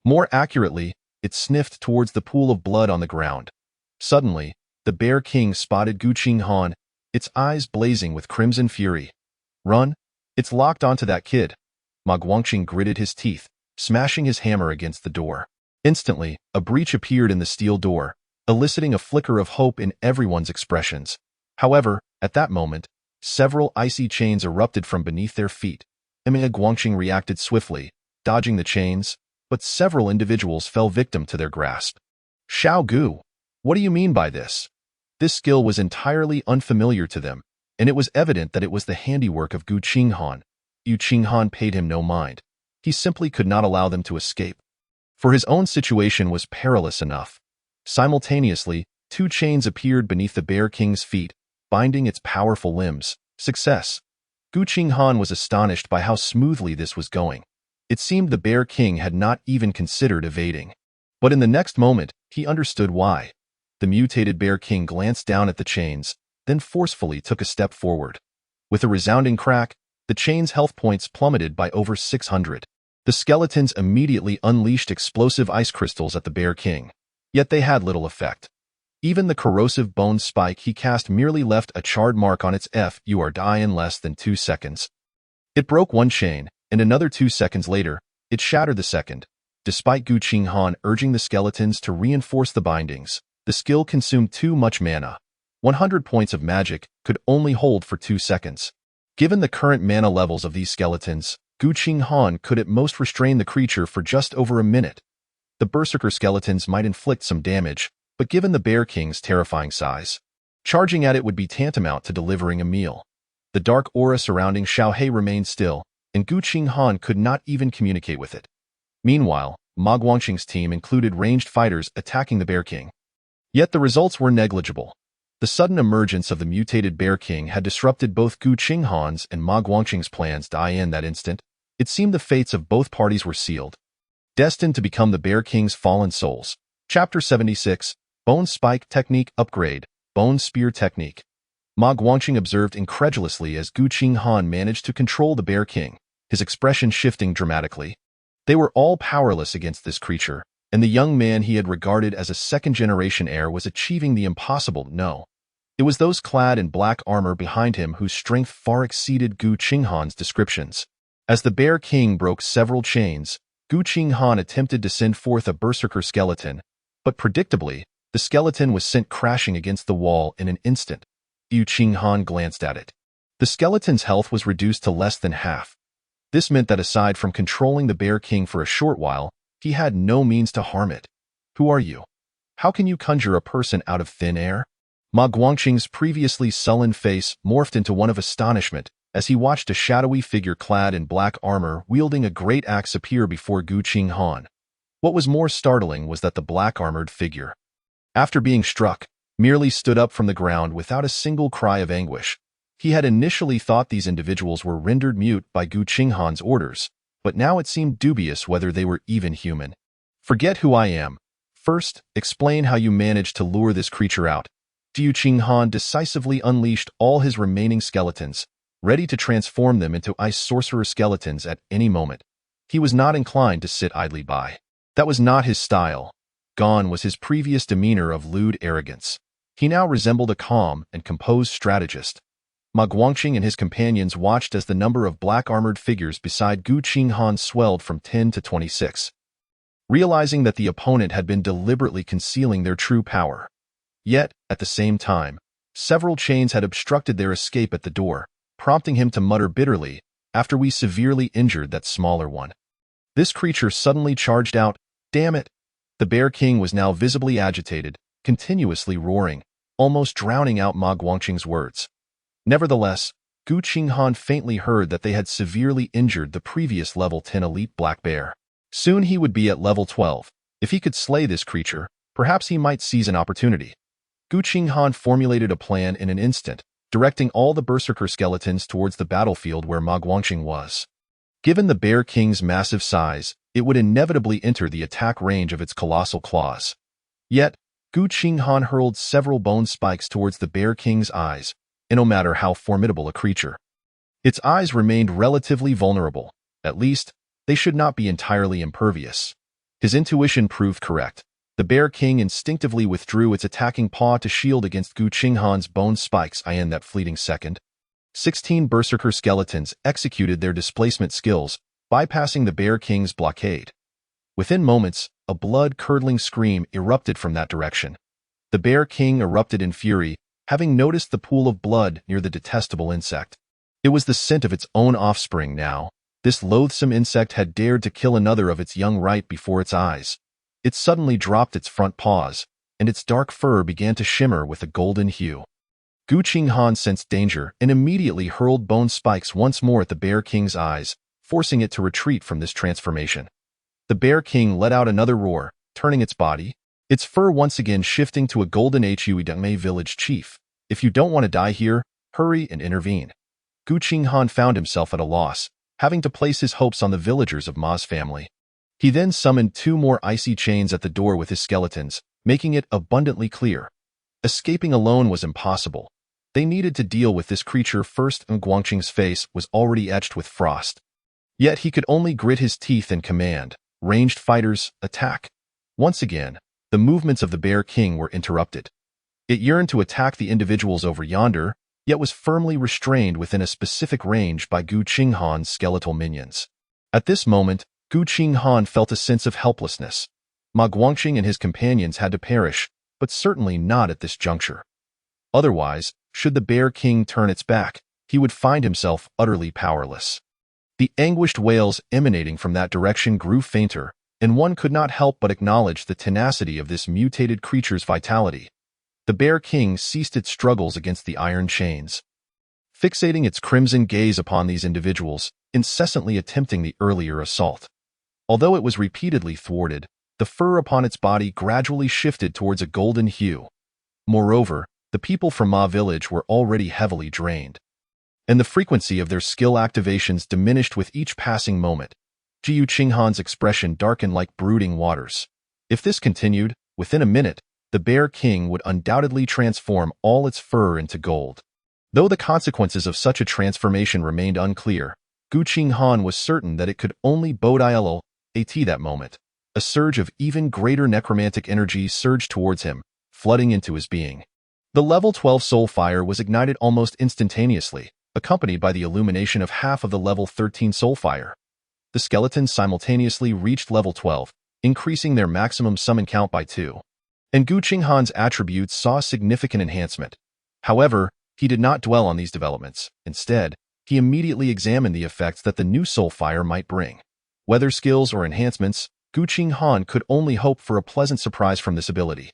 More accurately, it sniffed towards the pool of blood on the ground. Suddenly, the Bear King spotted Qinghan, its eyes blazing with crimson fury. Run! It's locked onto that kid. Ma Guangqing gritted his teeth, smashing his hammer against the door. Instantly, a breach appeared in the steel door, eliciting a flicker of hope in everyone's expressions. However, at that moment, several icy chains erupted from beneath their feet. Ma Guangqing reacted swiftly, dodging the chains, but several individuals fell victim to their grasp. Xiao Gu, what do you mean by this? This skill was entirely unfamiliar to them, and it was evident that it was the handiwork of Qinghan. Qinghan paid him no mind. He simply could not allow them to escape. For his own situation was perilous enough. Simultaneously, 2 chains appeared beneath the Bear King's feet, binding its powerful limbs. Success. Qinghan was astonished by how smoothly this was going. It seemed the Bear King had not even considered evading. But in the next moment, he understood why. The mutated Bear King glanced down at the chains, then forcefully took a step forward. With a resounding crack, the chain's health points plummeted by over 600. The skeletons immediately unleashed explosive ice crystals at the Bear King. Yet they had little effect. Even the corrosive bone spike he cast merely left a charred mark on its you are die in less than 2 seconds. It broke one chain, and another 2 seconds later, it shattered the second. Despite Qinghan urging the skeletons to reinforce the bindings, the skill consumed too much mana. 100 points of magic could only hold for 2 seconds. Given the current mana levels of these skeletons, Qinghan could at most restrain the creature for just over a minute. The berserker skeletons might inflict some damage, but given the Bear King's terrifying size, charging at it would be tantamount to delivering a meal. The dark aura surrounding Xiao He remained still, and Qinghan could not even communicate with it. Meanwhile, Ma Guangqing's team included ranged fighters attacking the Bear King. Yet the results were negligible. The sudden emergence of the mutated Bear King had disrupted both Qinghan's and Ma Guangqing's plans. In that instant, it seemed the fates of both parties were sealed, destined to become the Bear King's fallen souls. Chapter 76, Bone Spike Technique Upgrade, Bone Spear Technique. Ma Guangqing observed incredulously as Qinghan managed to control the Bear King, his expression shifting dramatically. They were all powerless against this creature, and the young man he had regarded as a second-generation heir was achieving the impossible. No. It was those clad in black armor behind him whose strength far exceeded Qinghan's descriptions. As the Bear King broke several chains, Qinghan attempted to send forth a berserker skeleton, but predictably, the skeleton was sent crashing against the wall in an instant. Qinghan glanced at it. The skeleton's health was reduced to less than half. This meant that aside from controlling the Bear King for a short while, he had no means to harm it. Who are you? How can you conjure a person out of thin air? Ma Guangqing's previously sullen face morphed into one of astonishment as he watched a shadowy figure clad in black armor wielding a great axe appear before Qinghan. What was more startling was that the black-armored figure, after being struck, merely stood up from the ground without a single cry of anguish. He had initially thought these individuals were rendered mute by Qinghan's orders, but now it seemed dubious whether they were even human. "Forget who I am. First, explain how you managed to lure this creature out." Qinghan decisively unleashed all his remaining skeletons, ready to transform them into ice sorcerer skeletons at any moment. He was not inclined to sit idly by. That was not his style. Gone was his previous demeanor of lewd arrogance. He now resembled a calm and composed strategist. Ma Guangqing and his companions watched as the number of black-armored figures beside Qinghan swelled from 10 to 26, realizing that the opponent had been deliberately concealing their true power. Yet, at the same time, several chains had obstructed their escape at the door, prompting him to mutter bitterly, "After we severely injured that smaller one." This creature suddenly charged out, "Damn it!" The Bear King was now visibly agitated, continuously roaring, almost drowning out Ma Guangqing's words. Nevertheless, Qinghan faintly heard that they had severely injured the previous level 10 elite black bear. Soon he would be at level 12. If he could slay this creature, perhaps he might seize an opportunity. Qinghan formulated a plan in an instant, directing all the berserker skeletons towards the battlefield where Ma Guangqing was. Given the Bear King's massive size, it would inevitably enter the attack range of its colossal claws. Yet, Qinghan hurled several bone spikes towards the Bear King's eyes, and no matter how formidable a creature, its eyes remained relatively vulnerable. At least, they should not be entirely impervious. His intuition proved correct. The Bear King instinctively withdrew its attacking paw to shield against Qinghan's bone spikes. In that fleeting second, 16 berserker skeletons executed their displacement skills, bypassing the Bear King's blockade. Within moments, a blood-curdling scream erupted from that direction. The Bear King erupted in fury, having noticed the pool of blood near the detestable insect. It was the scent of its own offspring now. This loathsome insect had dared to kill another of its young right before its eyes. It suddenly dropped its front paws, and its dark fur began to shimmer with a golden hue. Qinghan sensed danger and immediately hurled bone spikes once more at the Bear King's eyes, forcing it to retreat from this transformation. The Bear King let out another roar, turning its body, its fur once again shifting to a golden Huidengmei village chief. "If you don't want to die here, hurry and intervene." Qinghan found himself at a loss, having to place his hopes on the villagers of Ma's family. He then summoned 2 more icy chains at the door with his skeletons, making it abundantly clear. Escaping alone was impossible. They needed to deal with this creature first, and Guangqing's face was already etched with frost. Yet he could only grit his teeth and command, "Ranged fighters, attack." Once again, the movements of the Bear King were interrupted. It yearned to attack the individuals over yonder, yet was firmly restrained within a specific range by Qinghan's skeletal minions. At this moment, Qinghan felt a sense of helplessness. Ma Guangqing and his companions had to perish, but certainly not at this juncture. Otherwise, should the Bear King turn its back, he would find himself utterly powerless. The anguished wails emanating from that direction grew fainter, and one could not help but acknowledge the tenacity of this mutated creature's vitality. The Bear King ceased its struggles against the iron chains, fixating its crimson gaze upon these individuals, incessantly attempting the earlier assault. Although it was repeatedly thwarted, the fur upon its body gradually shifted towards a golden hue. Moreover, the people from Ma village were already heavily drained, and the frequency of their skill activations diminished with each passing moment. Qinghan's expression darkened like brooding waters. If this continued, within a minute, the Bear King would undoubtedly transform all its fur into gold. Though the consequences of such a transformation remained unclear, Qinghan was certain that it could only bode ill at that moment. A surge of even greater necromantic energy surged towards him, flooding into his being. The level 12 soul fire was ignited almost instantaneously, accompanied by the illumination of half of the level 13 soul fire. The skeletons simultaneously reached level 12, increasing their maximum summon count by 2. And Qinghan's attributes saw significant enhancement. However, he did not dwell on these developments. Instead, he immediately examined the effects that the new soul fire might bring. Whether skills or enhancements, Qinghan could only hope for a pleasant surprise from this ability.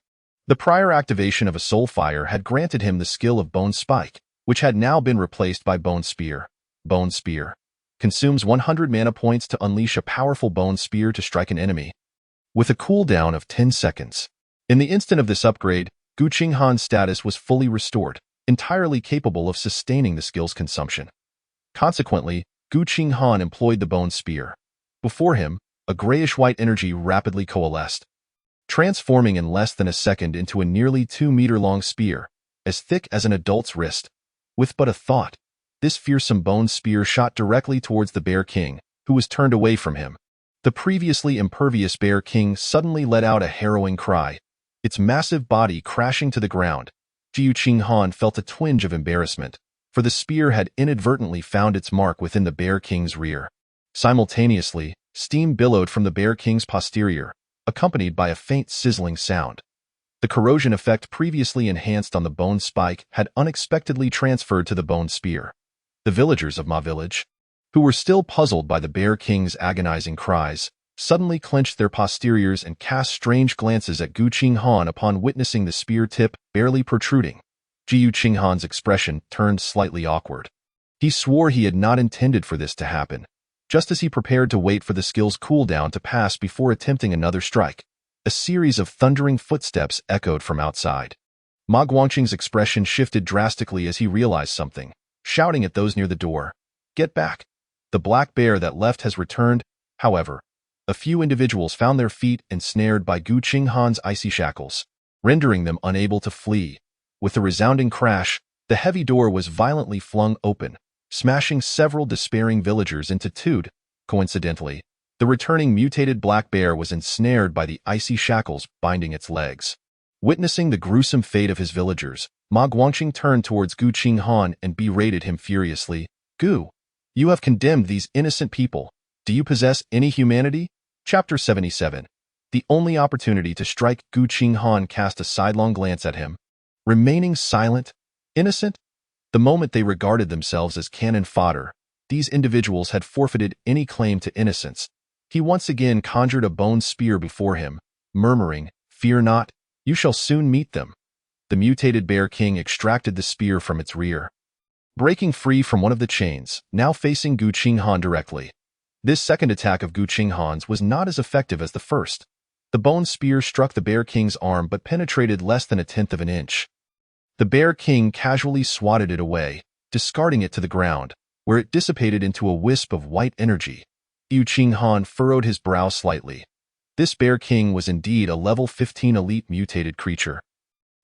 The prior activation of a soul fire had granted him the skill of Bone Spike, which had now been replaced by Bone Spear. Bone Spear consumes 100 mana points to unleash a powerful bone spear to strike an enemy, with a cooldown of 10 seconds. In the instant of this upgrade, Qinghan's status was fully restored, entirely capable of sustaining the skill's consumption. Consequently, Qinghan employed the Bone Spear. Before him, a grayish-white energy rapidly coalesced, transforming in less than a second into a nearly 2-meter-long spear, as thick as an adult's wrist. With but a thought, this fearsome bone spear shot directly towards the Bear King, who was turned away from him. The previously impervious Bear King suddenly let out a harrowing cry, its massive body crashing to the ground. Qinghan felt a twinge of embarrassment, for the spear had inadvertently found its mark within the Bear King's rear. Simultaneously, steam billowed from the Bear King's posterior, accompanied by a faint sizzling sound. The corrosion effect previously enhanced on the Bone Spike had unexpectedly transferred to the Bone Spear. The villagers of Ma Village, who were still puzzled by the Bear King's agonizing cries, suddenly clenched their posteriors and cast strange glances at Qinghan upon witnessing the spear tip barely protruding. Qinghan's expression turned slightly awkward. He swore he had not intended for this to happen, just as he prepared to wait for the skill's cooldown to pass before attempting another strike. A series of thundering footsteps echoed from outside. Ma Guangqing's expression shifted drastically as he realized something, shouting at those near the door, "Get back! The black bear that left has returned." However, a few individuals found their feet ensnared by Qinghan's icy shackles, rendering them unable to flee. With a resounding crash, the heavy door was violently flung open, smashing several despairing villagers into two. Coincidentally, the returning mutated black bear was ensnared by the icy shackles binding its legs. Witnessing the gruesome fate of his villagers, Ma Guangqing turned towards Qinghan and berated him furiously. "Gu, you have condemned these innocent people. Do you possess any humanity?" Chapter 77. The only opportunity to strike. Qinghan cast a sidelong glance at him. Remaining silent, innocent? The moment they regarded themselves as cannon fodder, these individuals had forfeited any claim to innocence. He once again conjured a bone spear before him, murmuring, "Fear not, you shall soon meet them." The mutated Bear King extracted the spear from its rear, breaking free from one of the chains, now facing Qinghan directly. This second attack of Qinghan's was not as effective as the first. The bone spear struck the Bear King's arm but penetrated less than 1/10 of an inch. The Bear King casually swatted it away, discarding it to the ground, where it dissipated into a wisp of white energy. Qinghan furrowed his brow slightly. This Bear King was indeed a level 15 elite mutated creature,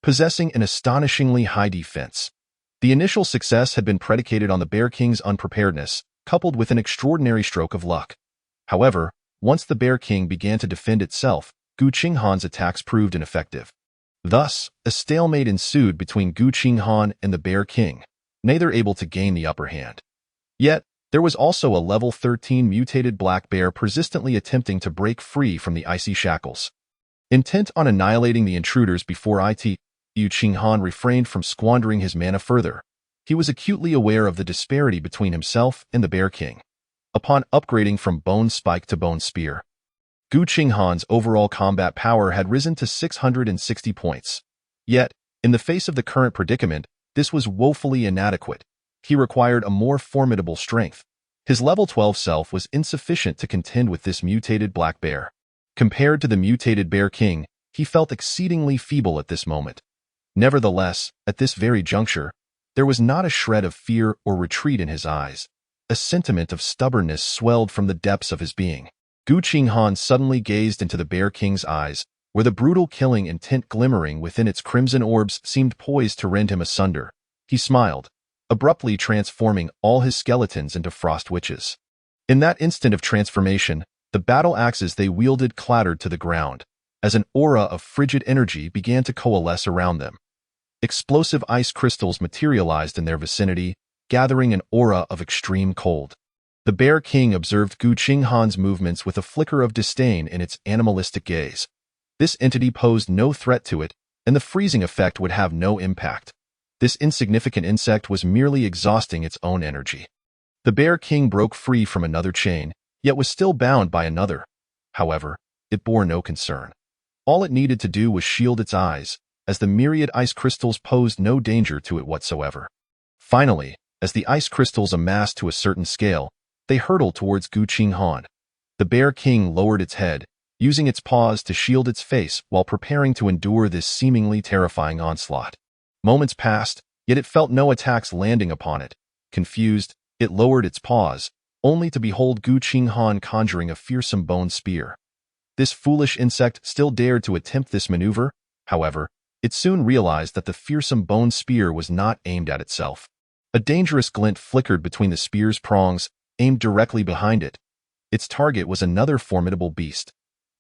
possessing an astonishingly high defense. The initial success had been predicated on the Bear King's unpreparedness, coupled with an extraordinary stroke of luck. However, once the Bear King began to defend itself, Qinghan's attacks proved ineffective. Thus, a stalemate ensued between Qinghan and the Bear King, neither able to gain the upper hand. Yet, there was also a level 13 mutated black bear persistently attempting to break free from the icy shackles. Intent on annihilating the intruders before Qinghan refrained from squandering his mana further. He was acutely aware of the disparity between himself and the Bear King. Upon upgrading from Bone Spike to Bone Spear, Qinghan's overall combat power had risen to 660 points. Yet, in the face of the current predicament, this was woefully inadequate. He required a more formidable strength. His level 12 self was insufficient to contend with this mutated black bear. Compared to the mutated Bear King, he felt exceedingly feeble at this moment. Nevertheless, at this very juncture, there was not a shred of fear or retreat in his eyes. A sentiment of stubbornness swelled from the depths of his being. Qinghan suddenly gazed into the Bear King's eyes, where the brutal killing intent glimmering within its crimson orbs seemed poised to rend him asunder. He smiled, abruptly transforming all his skeletons into frost witches. In that instant of transformation, the battle axes they wielded clattered to the ground, as an aura of frigid energy began to coalesce around them. Explosive ice crystals materialized in their vicinity, gathering an aura of extreme cold. The Bear King observed Qinghan's movements with a flicker of disdain in its animalistic gaze. This entity posed no threat to it, and the freezing effect would have no impact. This insignificant insect was merely exhausting its own energy. The Bear King broke free from another chain, yet was still bound by another. However, it bore no concern. All it needed to do was shield its eyes, as the myriad ice crystals posed no danger to it whatsoever. Finally, as the ice crystals amassed to a certain scale, they hurtled towards Qinghan. The Bear King lowered its head, using its paws to shield its face while preparing to endure this seemingly terrifying onslaught. Moments passed, yet it felt no attacks landing upon it. Confused, it lowered its paws, only to behold Qinghan conjuring a fearsome bone spear. This foolish insect still dared to attempt this maneuver. However, it soon realized that the fearsome bone spear was not aimed at itself. A dangerous glint flickered between the spear's prongs, aimed directly behind it. Its target was another formidable beast.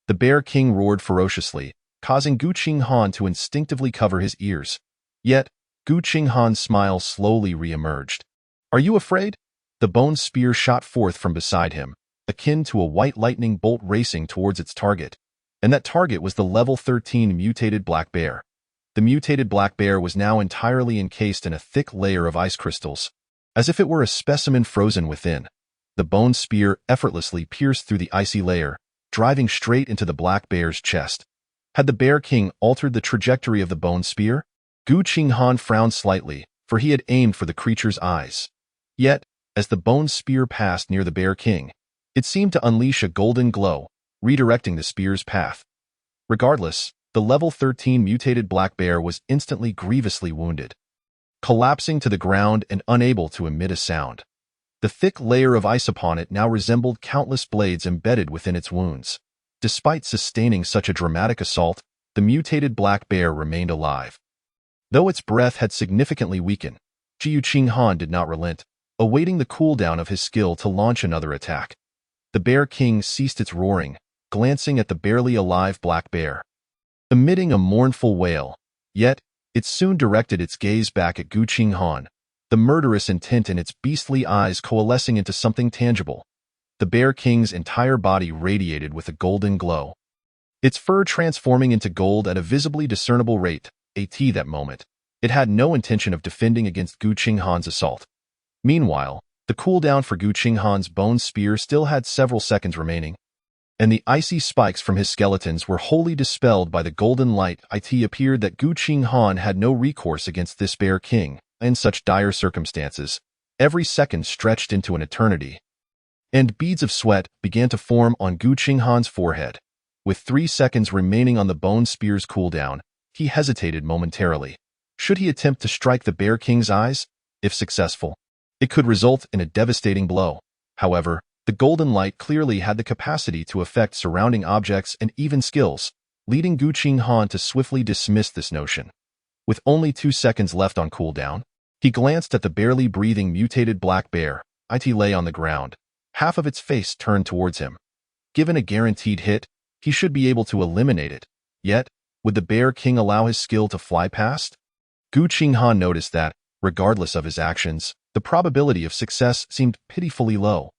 The Bear King roared ferociously, causing Qinghan to instinctively cover his ears. Yet, Qinghan's smile slowly re-emerged. "Are you afraid?" The bone spear shot forth from beside him, akin to a white lightning bolt racing towards its target. And that target was the level 13 mutated black bear. The mutated black bear was now entirely encased in a thick layer of ice crystals, as if it were a specimen frozen within. The bone spear effortlessly pierced through the icy layer, driving straight into the black bear's chest. Had the Bear King altered the trajectory of the bone spear? Qinghan frowned slightly, for he had aimed for the creature's eyes. Yet, as the bone spear passed near the Bear King, it seemed to unleash a golden glow, redirecting the spear's path. Regardless, the level 13 mutated black bear was instantly grievously wounded, collapsing to the ground and unable to emit a sound. The thick layer of ice upon it now resembled countless blades embedded within its wounds. Despite sustaining such a dramatic assault, the mutated black bear remained alive. Though its breath had significantly weakened, Qinghan did not relent, awaiting the cooldown of his skill to launch another attack. The Bear King ceased its roaring, glancing at the barely alive black bear, emitting a mournful wail. Yet, it soon directed its gaze back at Qinghan, the murderous intent in its beastly eyes coalescing into something tangible. The Bear King's entire body radiated with a golden glow, its fur transforming into gold at a visibly discernible rate. At that moment, it had no intention of defending against Qinghan's assault. Meanwhile, the cooldown for Qinghan's bone spear still had several seconds remaining, and the icy spikes from his skeletons were wholly dispelled by the golden light. It appeared that Qinghan had no recourse against this Bear King. In such dire circumstances, every second stretched into an eternity, and beads of sweat began to form on Qinghan's forehead. With 3 seconds remaining on the bone spear's cooldown, he hesitated momentarily. Should he attempt to strike the Bear King's eyes? If successful, it could result in a devastating blow. However, the golden light clearly had the capacity to affect surrounding objects and even skills, leading Qinghan to swiftly dismiss this notion. With only 2 seconds left on cooldown, he glanced at the barely breathing mutated black bear. It lay on the ground, half of its face turned towards him. Given a guaranteed hit, he should be able to eliminate it. Yet, would the Bear King allow his skill to fly past? Qinghan noticed that, regardless of his actions, the probability of success seemed pitifully low.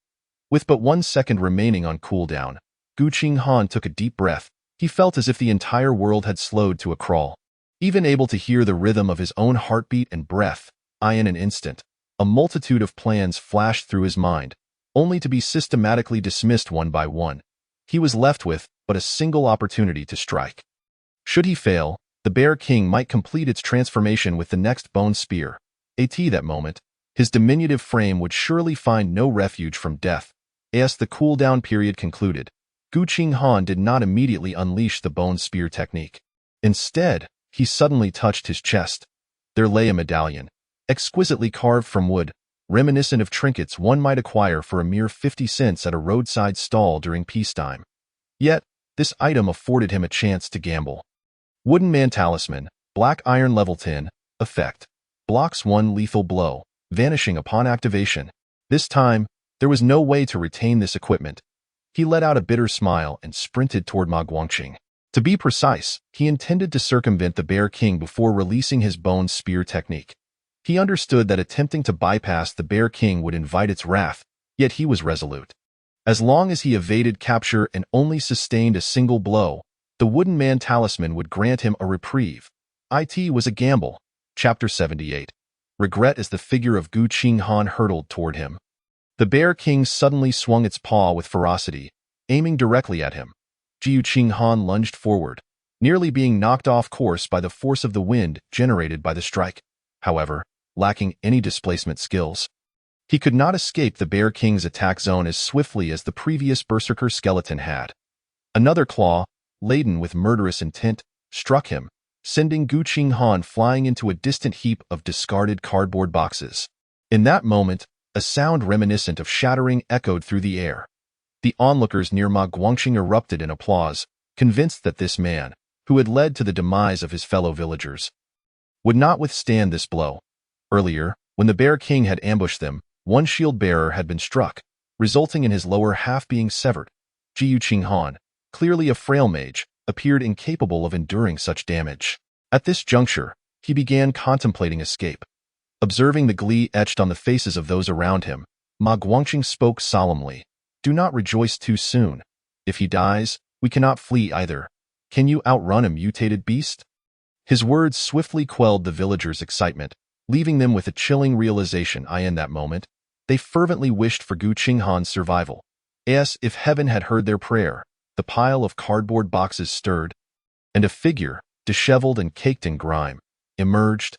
With but 1 second remaining on cooldown, Qinghan took a deep breath. He felt as if the entire world had slowed to a crawl. Even able to hear the rhythm of his own heartbeat and breath, in an instant, a multitude of plans flashed through his mind, only to be systematically dismissed one by one. He was left with but a single opportunity to strike. Should he fail, the Bear King might complete its transformation with the next bone spear. At that moment, his diminutive frame would surely find no refuge from death. As the cooldown period concluded, Qinghan did not immediately unleash the bone spear technique. Instead, he suddenly touched his chest. There lay a medallion, exquisitely carved from wood, reminiscent of trinkets one might acquire for a mere 50 cents at a roadside stall during peacetime. Yet, this item afforded him a chance to gamble. Wooden Man Talisman, Black Iron Level 10, Effect. Blocks 1 lethal blow, vanishing upon activation. This time, there was no way to retain this equipment. He let out a bitter smile and sprinted toward Ma Guangqing. To be precise, he intended to circumvent the Bear King before releasing his bone spear technique. He understood that attempting to bypass the Bear King would invite its wrath, yet he was resolute. As long as he evaded capture and only sustained a single blow, the Wooden Man Talisman would grant him a reprieve. It was a gamble. Chapter 78. Regret as the figure of Qinghan hurtled toward him. The Bear King suddenly swung its paw with ferocity, aiming directly at him. Qinghan lunged forward, nearly being knocked off course by the force of the wind generated by the strike. However, lacking any displacement skills, he could not escape the Bear King's attack zone as swiftly as the previous berserker skeleton had. Another claw, laden with murderous intent, struck him, sending Qinghan flying into a distant heap of discarded cardboard boxes. In that moment, a sound reminiscent of shattering echoed through the air. The onlookers near Ma Guangxing erupted in applause, convinced that this man, who had led to the demise of his fellow villagers, would not withstand this blow. Earlier, when the Bear King had ambushed them, one shield-bearer had been struck, resulting in his lower half being severed. Qinghan, clearly a frail mage, appeared incapable of enduring such damage. At this juncture, he began contemplating escape. Observing the glee etched on the faces of those around him, Ma Guangxing spoke solemnly. "Do not rejoice too soon. If he dies, we cannot flee either. Can you outrun a mutated beast?" His words swiftly quelled the villagers' excitement, leaving them with a chilling realization. In that moment, they fervently wished for Qinghan's survival. As if heaven had heard their prayer, the pile of cardboard boxes stirred, and a figure, disheveled and caked in grime, emerged.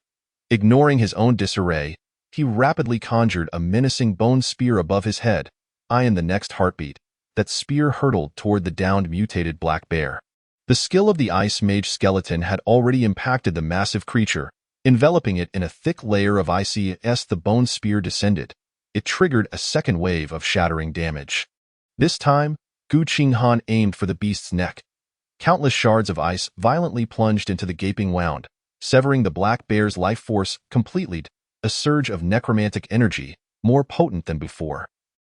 Ignoring his own disarray, he rapidly conjured a menacing bone spear above his head. In the next heartbeat, that spear hurtled toward the downed mutated black bear. The skill of the ice mage skeleton had already impacted the massive creature, enveloping it in a thick layer of icy. As the bone spear descended, it triggered a second wave of shattering damage. This time, Qinghan aimed for the beast's neck. Countless shards of ice violently plunged into the gaping wound, severing the black bear's life force completely. A surge of necromantic energy, more potent than before,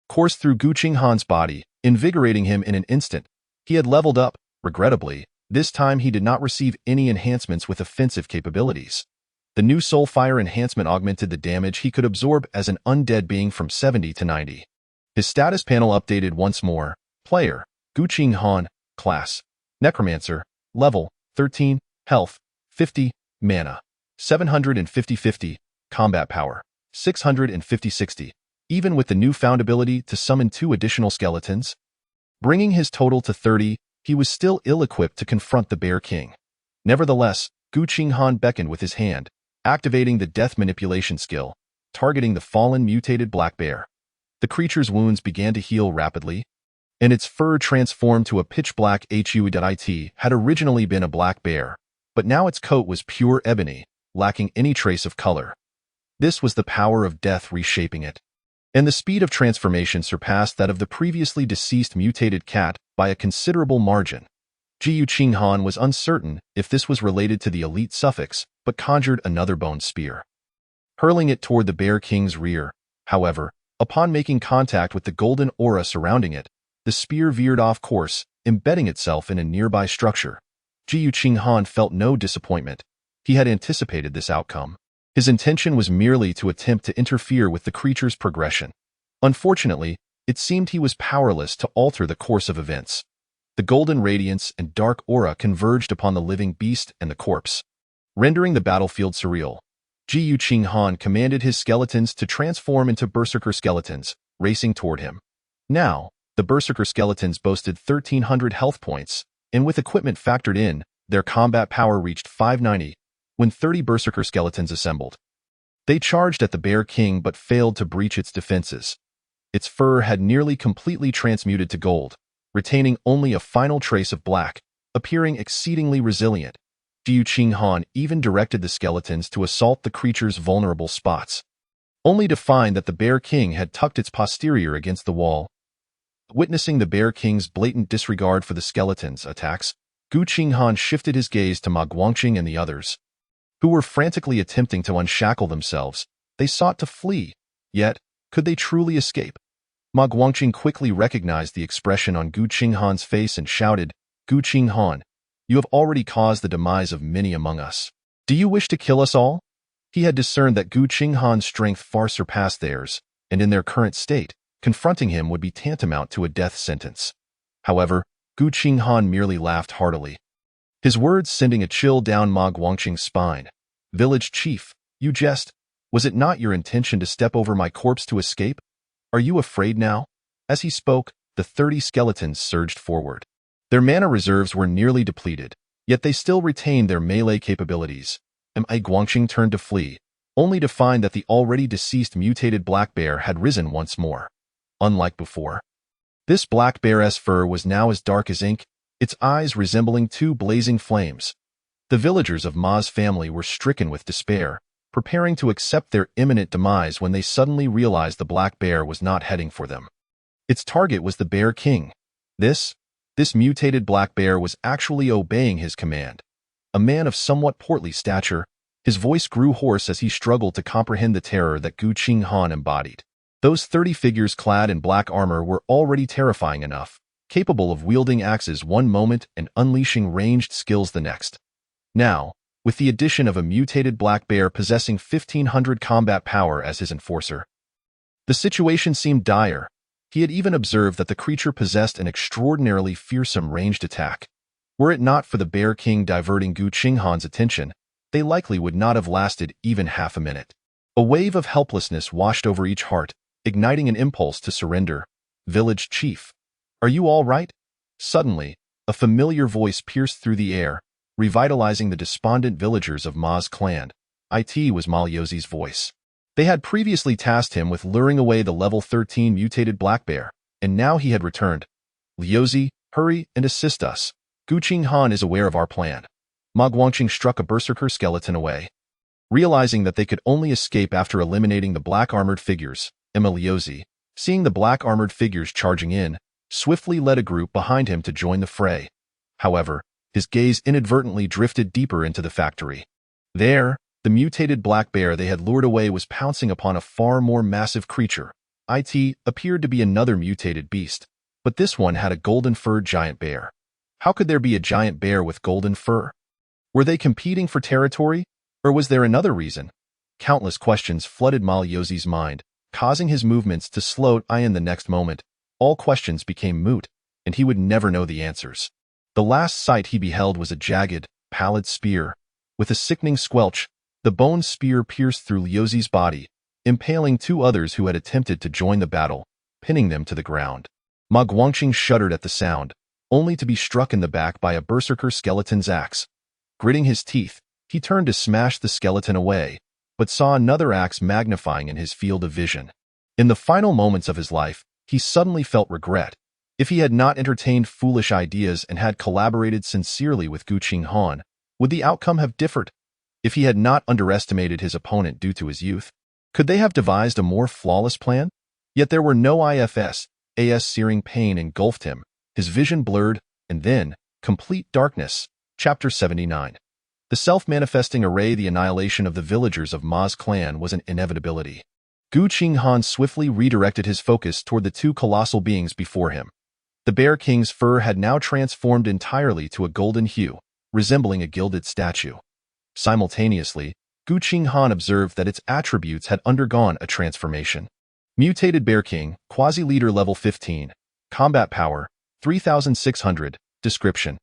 coursed through Qinghan's body, invigorating him in an instant. He had leveled up. Regrettably, this time he did not receive any enhancements with offensive capabilities. The new Soulfire enhancement augmented the damage he could absorb as an undead being from 70 to 90. His status panel updated once more. Player, Qinghan, class, necromancer, level, 13, health, 50, mana, 750-50, combat power, 650-60. Even with the newfound ability to summon 2 additional skeletons, bringing his total to 30, he was still ill-equipped to confront the Bear King. Nevertheless, Qinghan beckoned with his hand, activating the death manipulation skill, targeting the fallen mutated black bear. The creature's wounds began to heal rapidly, and its fur transformed to a pitch-black hue. It had originally been a black bear, but now its coat was pure ebony, lacking any trace of color. This was the power of death reshaping it. And the speed of transformation surpassed that of the previously deceased mutated cat by a considerable margin. Qinghan was uncertain if this was related to the elite suffix, but conjured another bone spear, hurling it toward the Bear King's rear. However, upon making contact with the golden aura surrounding it, the spear veered off course, embedding itself in a nearby structure. Qinghan felt no disappointment. He had anticipated this outcome. His intention was merely to attempt to interfere with the creature's progression. Unfortunately, it seemed he was powerless to alter the course of events. The golden radiance and dark aura converged upon the living beast and the corpse, rendering the battlefield surreal. Qinghan commanded his skeletons to transform into berserker skeletons, racing toward him. Now, the berserker skeletons boasted 1,300 health points, and with equipment factored in, their combat power reached 590. When 30 berserker skeletons assembled, they charged at the Bear King but failed to breach its defenses. Its fur had nearly completely transmuted to gold, retaining only a final trace of black, appearing exceedingly resilient. Qinghan even directed the skeletons to assault the creature's vulnerable spots, only to find that the Bear King had tucked its posterior against the wall. Witnessing the Bear King's blatant disregard for the skeletons' attacks, Qinghan shifted his gaze to Ma Guangxing and the others, who were frantically attempting to unshackle themselves. They sought to flee, yet, could they truly escape? Ma Guangxing quickly recognized the expression on Qinghan's face and shouted, "Qinghan, you have already caused the demise of many among us. Do you wish to kill us all?" He had discerned that Qinghan's strength far surpassed theirs, and in their current state, confronting him would be tantamount to a death sentence. However, Qinghan merely laughed heartily, his words sending a chill down Ma Guangxing's spine. "Village chief, you jest. Was it not your intention to step over my corpse to escape? Are you afraid now?" As he spoke, the 30 skeletons surged forward. Their mana reserves were nearly depleted, Yet they still retained their melee capabilities. Mi Guangqing turned to flee, only to find that the already deceased mutated black bear had risen once more. Unlike before, this black bear's fur was now as dark as ink, its eyes resembling two blazing flames. The villagers of Ma's family were stricken with despair, preparing to accept their imminent demise when they suddenly realized the black bear was not heading for them. Its target was the Bear King. This mutated black bear was actually obeying his command. A man of somewhat portly stature, his voice grew hoarse as he struggled to comprehend the terror that Qinghan embodied. Those 30 figures clad in black armor were already terrifying enough, capable of wielding axes one moment and unleashing ranged skills the next. Now, with the addition of a mutated black bear possessing 1,500 combat power as his enforcer, the situation seemed dire. He had even observed that the creature possessed an extraordinarily fearsome ranged attack. Were it not for the Bear King diverting Qinghan's attention, they likely would not have lasted even half a minute. A wave of helplessness washed over each heart, igniting an impulse to surrender. Village Chief, are you all right? Suddenly, a familiar voice pierced through the air, revitalizing the despondent villagers of Ma's clan. It was Ma Liuzi's voice. They had previously tasked him with luring away the level 13 mutated black bear, and now he had returned. Liuzi, hurry and assist us. Qinghan is aware of our plan. Ma Guangqing struck a berserker skeleton away. Realizing that they could only escape after eliminating the black-armored figures, Liuzi, seeing the black-armored figures charging in, swiftly led a group behind him to join the fray. However, his gaze inadvertently drifted deeper into the factory. There, the mutated black bear they had lured away was pouncing upon a far more massive creature. It appeared to be another mutated beast, but this one had a golden-furred giant bear. How could there be a giant bear with golden fur? Were they competing for territory, or was there another reason? Countless questions flooded Ma Liuzi's mind, causing his movements to slow in the next moment. All questions became moot, and he would never know the answers. The last sight he beheld was a jagged, pallid spear. With a sickening squelch, the bone spear pierced through Liuzi's body, impaling two others who had attempted to join the battle, pinning them to the ground. Ma Guangqing shuddered at the sound, only to be struck in the back by a berserker skeleton's axe. Gritting his teeth, he turned to smash the skeleton away, but saw another axe magnifying in his field of vision. In the final moments of his life, he suddenly felt regret. If he had not entertained foolish ideas and had collaborated sincerely with Qinghan, would the outcome have differed? If he had not underestimated his opponent due to his youth, could they have devised a more flawless plan? Yet there were no ifs. Searing pain engulfed him, his vision blurred, and then, complete darkness. Chapter 79. The self-manifesting array. The annihilation of the villagers of Ma's clan was an inevitability. Qinghan swiftly redirected his focus toward the two colossal beings before him. The Bear King's fur had now transformed entirely to a golden hue, resembling a gilded statue. Simultaneously, Qinghan observed that its attributes had undergone a transformation. Mutated Bear King, Quasi-Leader Level 15. Combat Power, 3,600. Description: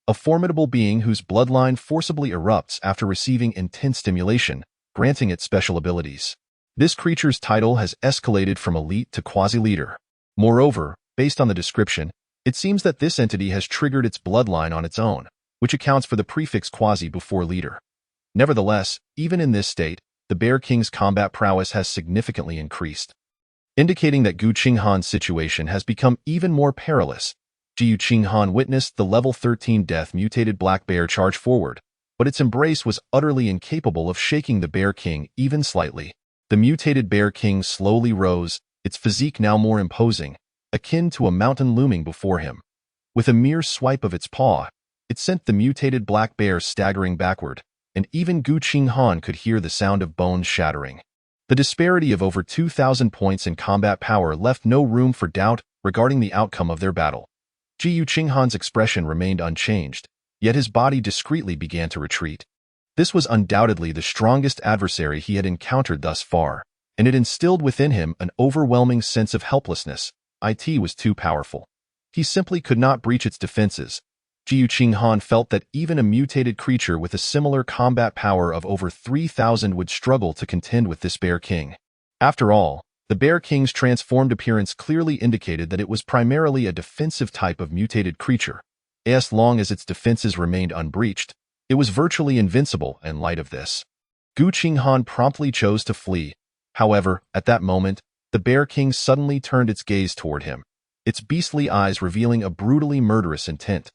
a formidable being whose bloodline forcibly erupts after receiving intense stimulation, granting it special abilities. This creature's title has escalated from elite to quasi-leader. Moreover, based on the description, it seems that this entity has triggered its bloodline on its own, which accounts for the prefix quasi before leader. Nevertheless, even in this state, the Bear King's combat prowess has significantly increased, indicating that Qinghan's situation has become even more perilous. Qinghan witnessed the level 13 death mutated black bear charge forward, but its embrace was utterly incapable of shaking the Bear King even slightly. The mutated Bear King slowly rose, its physique now more imposing, akin to a mountain looming before him. With a mere swipe of its paw, it sent the mutated black bear staggering backward, and even Qinghan could hear the sound of bones shattering. The disparity of over 2,000 points in combat power left no room for doubt regarding the outcome of their battle. Qinghan's expression remained unchanged, yet his body discreetly began to retreat. This was undoubtedly the strongest adversary he had encountered thus far, and it instilled within him an overwhelming sense of helplessness. It was too powerful. He simply could not breach its defenses. Qinghan felt that even a mutated creature with a similar combat power of over 3,000 would struggle to contend with this Bear King. After all, the Bear King's transformed appearance clearly indicated that it was primarily a defensive type of mutated creature. As long as its defenses remained unbreached, it was virtually invincible in light of this. Qinghan promptly chose to flee. However, at that moment, the Bear King suddenly turned its gaze toward him, its beastly eyes revealing a brutally murderous intent.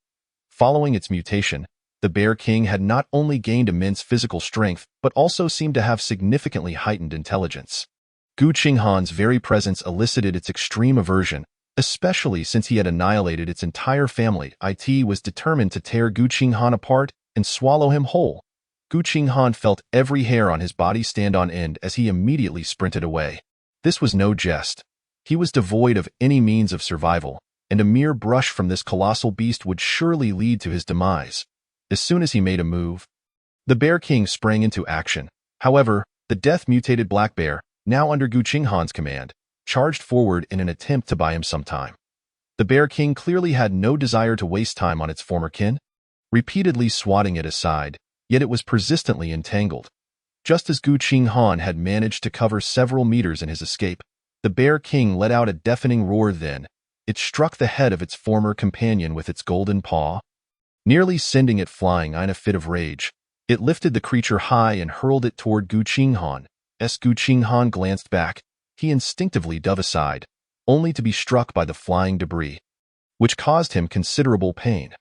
Following its mutation, the Bear King had not only gained immense physical strength, but also seemed to have significantly heightened intelligence. Qinghan's very presence elicited its extreme aversion, especially since he had annihilated its entire family. It was determined to tear Qinghan apart and swallow him whole. Qinghan felt every hair on his body stand on end as he immediately sprinted away. This was no jest. He was devoid of any means of survival, and a mere brush from this colossal beast would surely lead to his demise. As soon as he made a move, the Bear King sprang into action. However, the death-mutated black bear, now under Qinghan's command, charged forward in an attempt to buy him some time. The Bear King clearly had no desire to waste time on its former kin, repeatedly swatting it aside, yet it was persistently entangled. Just as Qinghan had managed to cover several meters in his escape, the Bear King let out a deafening roar. Then it struck the head of its former companion with its golden paw, nearly sending it flying. In a fit of rage, it lifted the creature high and hurled it toward Qinghan. As Qinghan glanced back, he instinctively dove aside, only to be struck by the flying debris, which caused him considerable pain.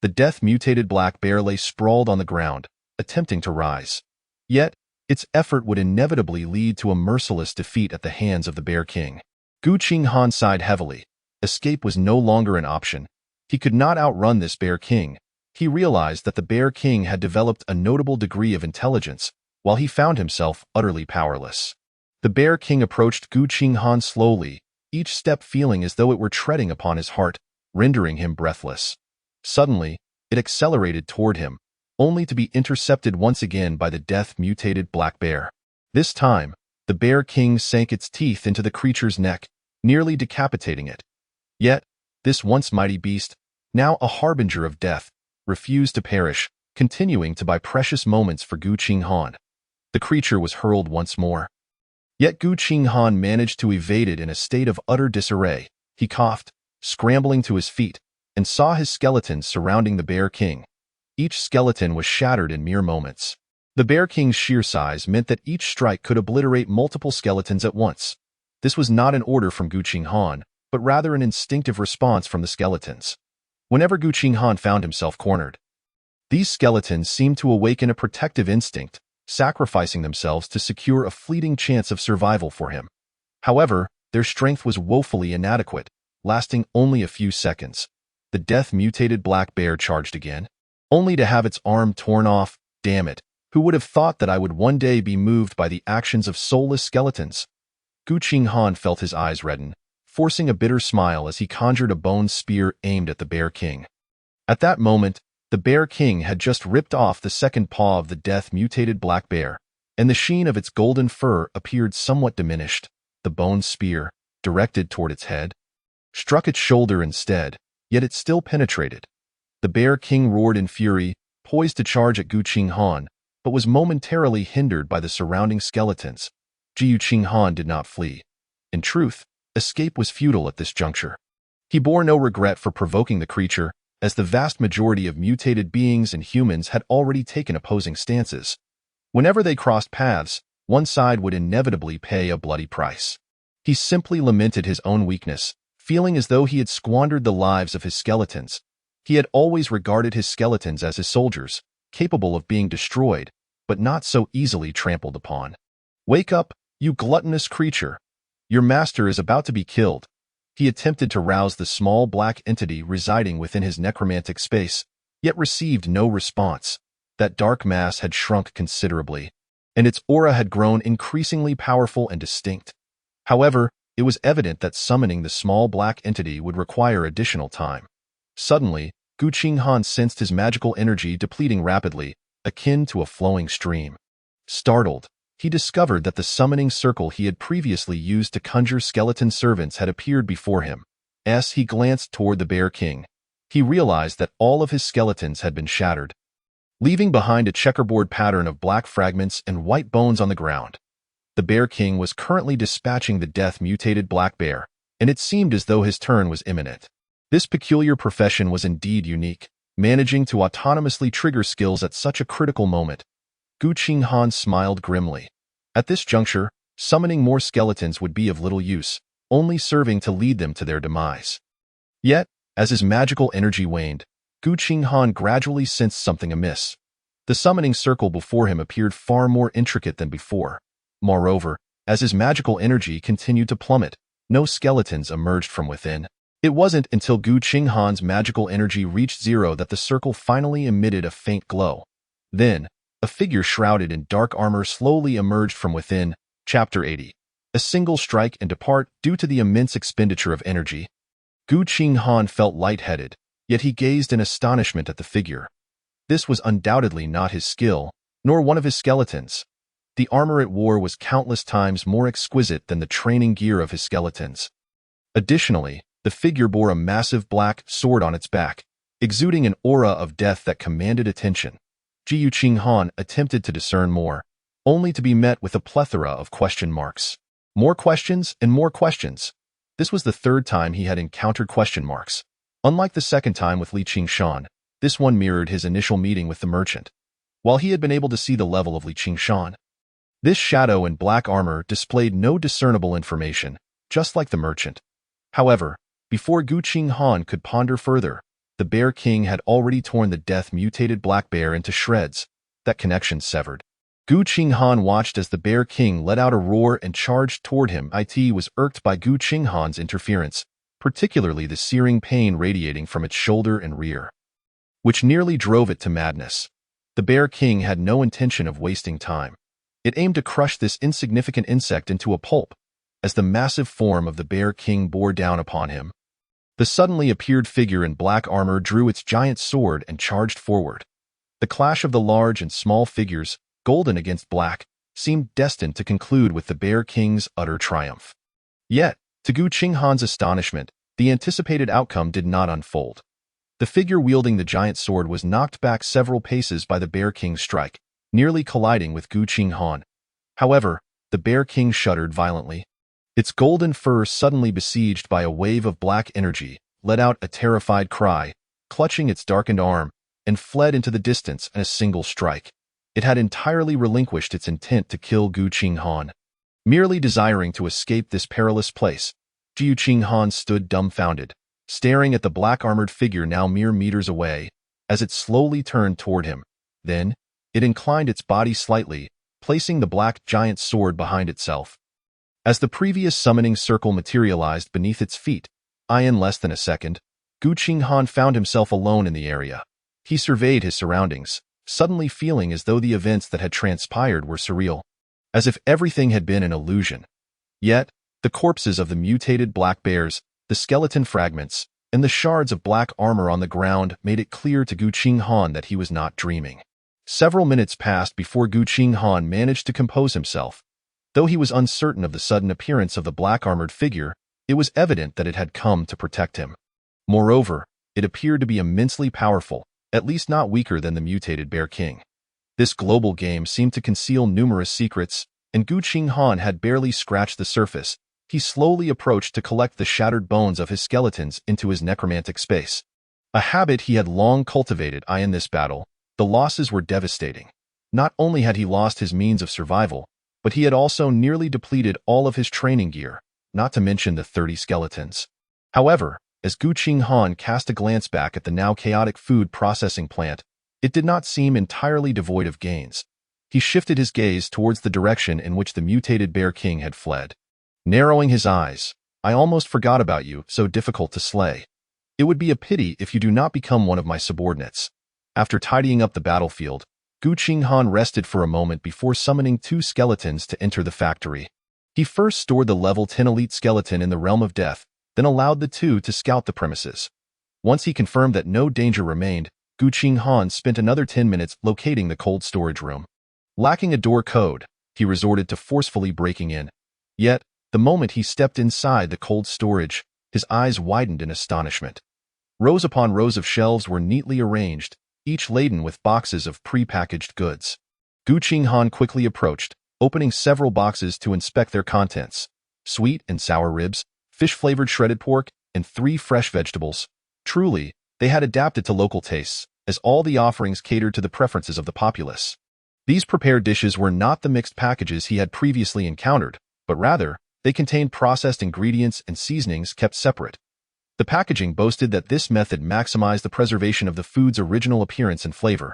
The death-mutated black bear lay sprawled on the ground, attempting to rise. Yet, its effort would inevitably lead to a merciless defeat at the hands of the Bear King. Qinghan sighed heavily. Escape was no longer an option. He could not outrun this Bear King. He realized that the Bear King had developed a notable degree of intelligence, while he found himself utterly powerless. The Bear King approached Qinghan slowly, each step feeling as though it were treading upon his heart, rendering him breathless. Suddenly, it accelerated toward him, only to be intercepted once again by the death-mutated black bear. This time, the Bear King sank its teeth into the creature's neck, nearly decapitating it. Yet, this once mighty beast, now a harbinger of death, refused to perish, continuing to buy precious moments for Qinghan. The creature was hurled once more. Yet Qinghan managed to evade it in a state of utter disarray. He coughed, scrambling to his feet, and saw his skeletons surrounding the Bear King. Each skeleton was shattered in mere moments. The Bear King's sheer size meant that each strike could obliterate multiple skeletons at once. This was not an order from Qinghan, but rather an instinctive response from the skeletons. Whenever Qinghan found himself cornered, these skeletons seemed to awaken a protective instinct, sacrificing themselves to secure a fleeting chance of survival for him. However, their strength was woefully inadequate, lasting only a few seconds. The death-mutated black bear charged again, only to have its arm torn off. Damn it, who would have thought that I would one day be moved by the actions of soulless skeletons? Qinghan felt his eyes redden, forcing a bitter smile as he conjured a bone spear aimed at the Bear King. At that moment, the Bear King had just ripped off the second paw of the death-mutated black bear, and the sheen of its golden fur appeared somewhat diminished. The bone spear, directed toward its head, struck its shoulder instead, yet it still penetrated. The Bear King roared in fury, poised to charge at Qinghan, but was momentarily hindered by the surrounding skeletons. Qinghan did not flee. In truth, escape was futile at this juncture. He bore no regret for provoking the creature, as the vast majority of mutated beings and humans had already taken opposing stances. Whenever they crossed paths, one side would inevitably pay a bloody price. He simply lamented his own weakness, feeling as though he had squandered the lives of his skeletons. He had always regarded his skeletons as his soldiers, capable of being destroyed, but not so easily trampled upon. "Wake up, you gluttonous creature! Your master is about to be killed." He attempted to rouse the small black entity residing within his necromantic space, yet received no response. That dark mass had shrunk considerably, and its aura had grown increasingly powerful and distinct. However, it was evident that summoning the small black entity would require additional time. Suddenly, Qinghan sensed his magical energy depleting rapidly, akin to a flowing stream. Startled, he discovered that the summoning circle he had previously used to conjure skeleton servants had appeared before him. As he glanced toward the Bear King, he realized that all of his skeletons had been shattered, leaving behind a checkerboard pattern of black fragments and white bones on the ground. The Bear King was currently dispatching the death-mutated black bear, and it seemed as though his turn was imminent. This peculiar profession was indeed unique. managing to autonomously trigger skills at such a critical moment. Qinghan smiled grimly. At this juncture, summoning more skeletons would be of little use, only serving to lead them to their demise. Yet, as his magical energy waned, Qinghan gradually sensed something amiss. The summoning circle before him appeared far more intricate than before. Moreover, as his magical energy continued to plummet, no skeletons emerged from within. It wasn't until Qinghan's magical energy reached zero that the circle finally emitted a faint glow. Then, a figure shrouded in dark armor slowly emerged from within. Chapter 80. A single strike and depart due to the immense expenditure of energy. Qinghan felt lightheaded, yet he gazed in astonishment at the figure. This was undoubtedly not his skill, nor one of his skeletons. The armor it wore was countless times more exquisite than the training gear of his skeletons. Additionally, the figure bore a massive black sword on its back, exuding an aura of death that commanded attention. Qinghan attempted to discern more, only to be met with a plethora of question marks. More questions and more questions. This was the third time he had encountered question marks. Unlike the second time with Li Qingshan, this one mirrored his initial meeting with the merchant. While he had been able to see the level of Li Qingshan, this shadow in black armor displayed no discernible information, just like the merchant. However, before Qinghan could ponder further, the Bear King had already torn the death-mutated black bear into shreds, that connection severed. Qinghan watched as the Bear King let out a roar and charged toward him. It was irked by Qinghan's interference, particularly the searing pain radiating from its shoulder and rear, which nearly drove it to madness. The Bear King had no intention of wasting time. It aimed to crush this insignificant insect into a pulp, as the massive form of the Bear King bore down upon him. The suddenly appeared figure in black armor drew its giant sword and charged forward. The clash of the large and small figures, golden against black, seemed destined to conclude with the Bear King's utter triumph. Yet, to Qinghan's astonishment, the anticipated outcome did not unfold. The figure wielding the giant sword was knocked back several paces by the Bear King's strike, nearly colliding with Qinghan. However, the Bear King shuddered violently. Its golden fur, suddenly besieged by a wave of black energy, let out a terrified cry, clutching its darkened arm, and fled into the distance in a single strike. It had entirely relinquished its intent to kill Qinghan. Merely desiring to escape this perilous place, Qinghan stood dumbfounded, staring at the black-armored figure now mere meters away, as it slowly turned toward him. Then, it inclined its body slightly, placing the black giant sword behind itself. As the previous summoning circle materialized beneath its feet, in less than a second, Qinghan found himself alone in the area. He surveyed his surroundings, suddenly feeling as though the events that had transpired were surreal, as if everything had been an illusion. Yet, the corpses of the mutated black bears, the skeleton fragments, and the shards of black armor on the ground made it clear to Qinghan that he was not dreaming. Several minutes passed before Qinghan managed to compose himself. Though he was uncertain of the sudden appearance of the black-armored figure, it was evident that it had come to protect him. Moreover, it appeared to be immensely powerful, at least not weaker than the mutated Bear King. This global game seemed to conceal numerous secrets, and Qinghan had barely scratched the surface. He slowly approached to collect the shattered bones of his skeletons into his necromantic space. A habit he had long cultivated. In this battle, the losses were devastating. Not only had he lost his means of survival, but he had also nearly depleted all of his training gear, not to mention the 30 skeletons. However, as Qinghan cast a glance back at the now chaotic food processing plant, it did not seem entirely devoid of gains. He shifted his gaze towards the direction in which the mutated Bear King had fled. Narrowing his eyes, "I almost forgot about you, so difficult to slay. It would be a pity if you do not become one of my subordinates." After tidying up the battlefield, Qinghan rested for a moment before summoning 2 skeletons to enter the factory. He first stored the level 10 elite skeleton in the realm of death, then allowed the 2 to scout the premises. Once he confirmed that no danger remained, Qinghan spent another 10 minutes locating the cold storage room. Lacking a door code, he resorted to forcefully breaking in. Yet, the moment he stepped inside the cold storage, his eyes widened in astonishment. Rows upon rows of shelves were neatly arranged, each laden with boxes of pre-packaged goods. Qinghan quickly approached, opening several boxes to inspect their contents. Sweet and sour ribs, fish-flavored shredded pork, and 3 fresh vegetables. Truly, They had adapted to local tastes, as all the offerings catered to the preferences of the populace. These prepared dishes were not the mixed packages he had previously encountered, but rather, they contained processed ingredients and seasonings kept separate. The packaging boasted that this method maximized the preservation of the food's original appearance and flavor,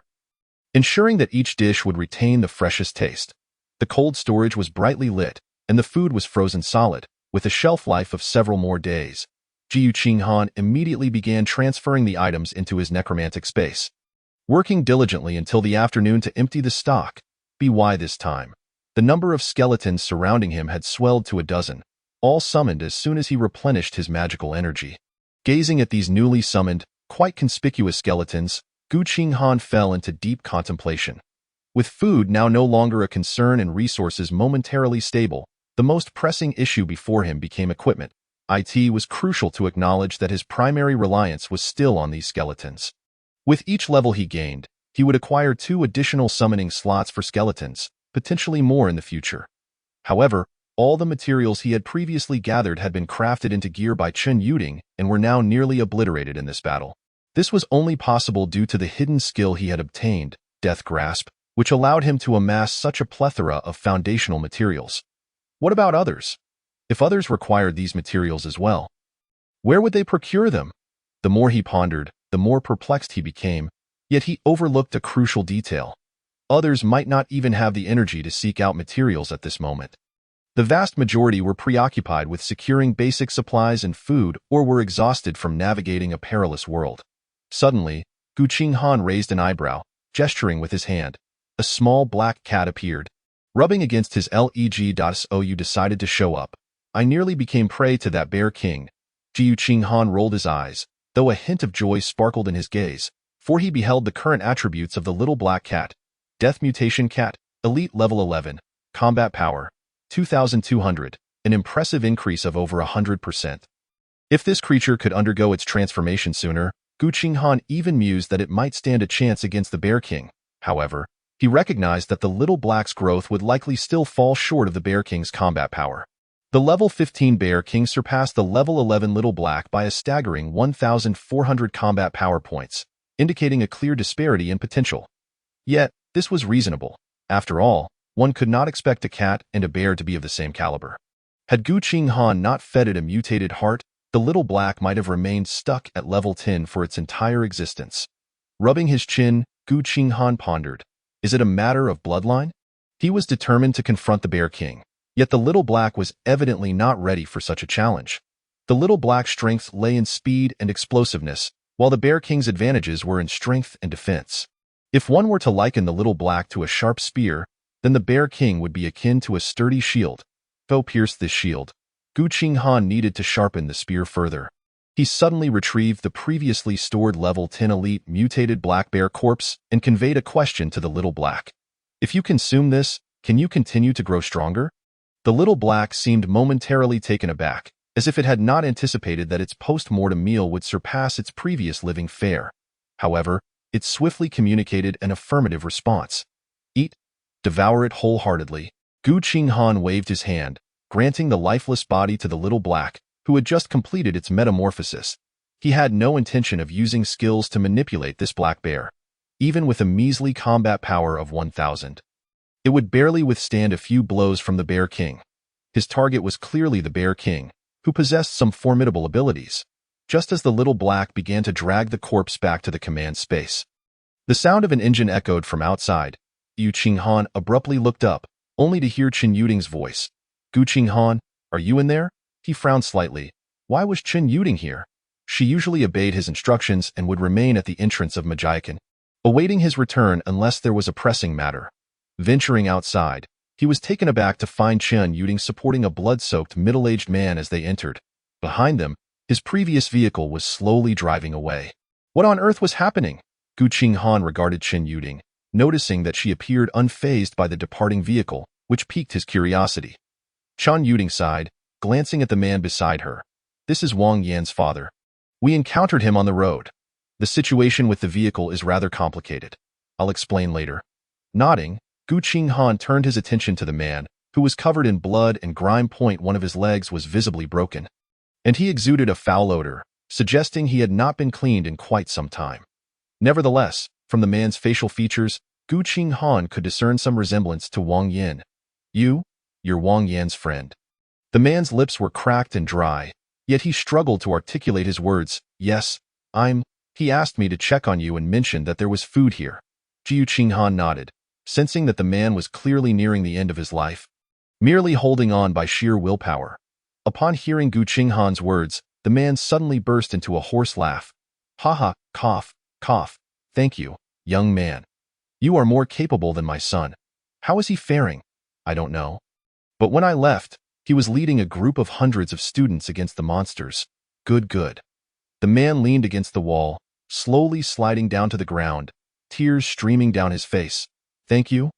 ensuring that each dish would retain the freshest taste. The cold storage was brightly lit, and the food was frozen solid, with a shelf life of several more days. Qinghan immediately began transferring the items into his necromantic space, working diligently until the afternoon to empty the stock. By this time, the number of skeletons surrounding him had swelled to a dozen, all summoned as soon as he replenished his magical energy. Gazing at these newly summoned, quite conspicuous skeletons, Qinghan fell into deep contemplation. With food now no longer a concern and resources momentarily stable, the most pressing issue before him became equipment. It was crucial to acknowledge that his primary reliance was still on these skeletons. With each level he gained, he would acquire 2 additional summoning slots for skeletons, potentially more in the future. However, all the materials he had previously gathered had been crafted into gear by Qinghan and were now nearly obliterated in this battle. This was only possible due to the hidden skill he had obtained, Death Grasp, which allowed him to amass such a plethora of foundational materials. What about others? If others required these materials as well, where would they procure them? The more he pondered, the more perplexed he became, yet he overlooked a crucial detail. Others might not even have the energy to seek out materials at this moment. The vast majority were preoccupied with securing basic supplies and food or were exhausted from navigating a perilous world. Suddenly, Qinghan raised an eyebrow, gesturing with his hand. A small black cat appeared. Rubbing against his leg. So you decided to show up. I nearly became prey to that bear king. Qinghan rolled his eyes, though a hint of joy sparkled in his gaze, for he beheld the current attributes of the little black cat. Death Mutation Cat, Elite Level 11, Combat Power, 2,200, an impressive increase of over 100%. If this creature could undergo its transformation sooner, Qinghan even mused that it might stand a chance against the Bear King. However, he recognized that the little black's growth would likely still fall short of the Bear King's combat power. The level 15 Bear King surpassed the level 11 Little Black by a staggering 1,400 combat power points, indicating a clear disparity in potential. Yet, this was reasonable. After all, one could not expect a cat and a bear to be of the same caliber. Had Qinghan not fed it a mutated heart, the Little Black might have remained stuck at level 10 for its entire existence. Rubbing his chin, Qinghan pondered. Is it a matter of bloodline? He was determined to confront the Bear King. Yet the Little Black was evidently not ready for such a challenge. The Little Black's strength lay in speed and explosiveness, while the Bear King's advantages were in strength and defense. If one were to liken the Little Black to a sharp spear, then the Bear King would be akin to a sturdy shield. To pierce this shield, Qinghan needed to sharpen the spear further. He suddenly retrieved the previously stored level 10 elite mutated black bear corpse and conveyed a question to the Little Black. If you consume this, can you continue to grow stronger? The Little Black seemed momentarily taken aback, as if it had not anticipated that its post-mortem meal would surpass its previous living fare. However, it swiftly communicated an affirmative response. Eat, devour it wholeheartedly. Qinghan waved his hand, granting the lifeless body to the Little Black, who had just completed its metamorphosis. He had no intention of using skills to manipulate this black bear. Even with a measly combat power of 1,000. It would barely withstand a few blows from the Bear King. His target was clearly the Bear King, who possessed some formidable abilities. Just as the Little Black began to drag the corpse back to the command space, the sound of an engine echoed from outside. Qinghan abruptly looked up, only to hear Qinghan's voice. Qinghan, are you in there? He frowned slightly. Why was Qinghan here? She usually obeyed his instructions and would remain at the entrance of Mutation, awaiting his return unless there was a pressing matter. Venturing outside, he was taken aback to find Qinghan supporting a blood-soaked middle-aged man as they entered. Behind them, his previous vehicle was slowly driving away. What on earth was happening? Qinghan regarded Qinghan, noticing that she appeared unfazed by the departing vehicle, which piqued his curiosity. Qinghan sighed, glancing at the man beside her. This is Wang Yan's father. We encountered him on the road. The situation with the vehicle is rather complicated. I'll explain later. Nodding, Qinghan turned his attention to the man, who was covered in blood and grime. One of his legs was visibly broken, and he exuded a foul odor. suggesting he had not been cleaned in quite some time. Nevertheless, from the man's facial features, Qinghan could discern some resemblance to Wang Yan. You're Wang Yan's friend. The man's lips were cracked and dry, yet he struggled to articulate his words. Yes, he asked me to check on you and mentioned that there was food here. Qinghan nodded, sensing that the man was clearly nearing the end of his life, merely holding on by sheer willpower. Upon hearing Qinghan's words, the man suddenly burst into a hoarse laugh. Ha ha, cough, cough. Thank you, young man. You are more capable than my son. How is he faring? I don't know. But when I left, he was leading a group of hundreds of students against the monsters. Good. The man leaned against the wall, slowly sliding down to the ground, tears streaming down his face. Thank you.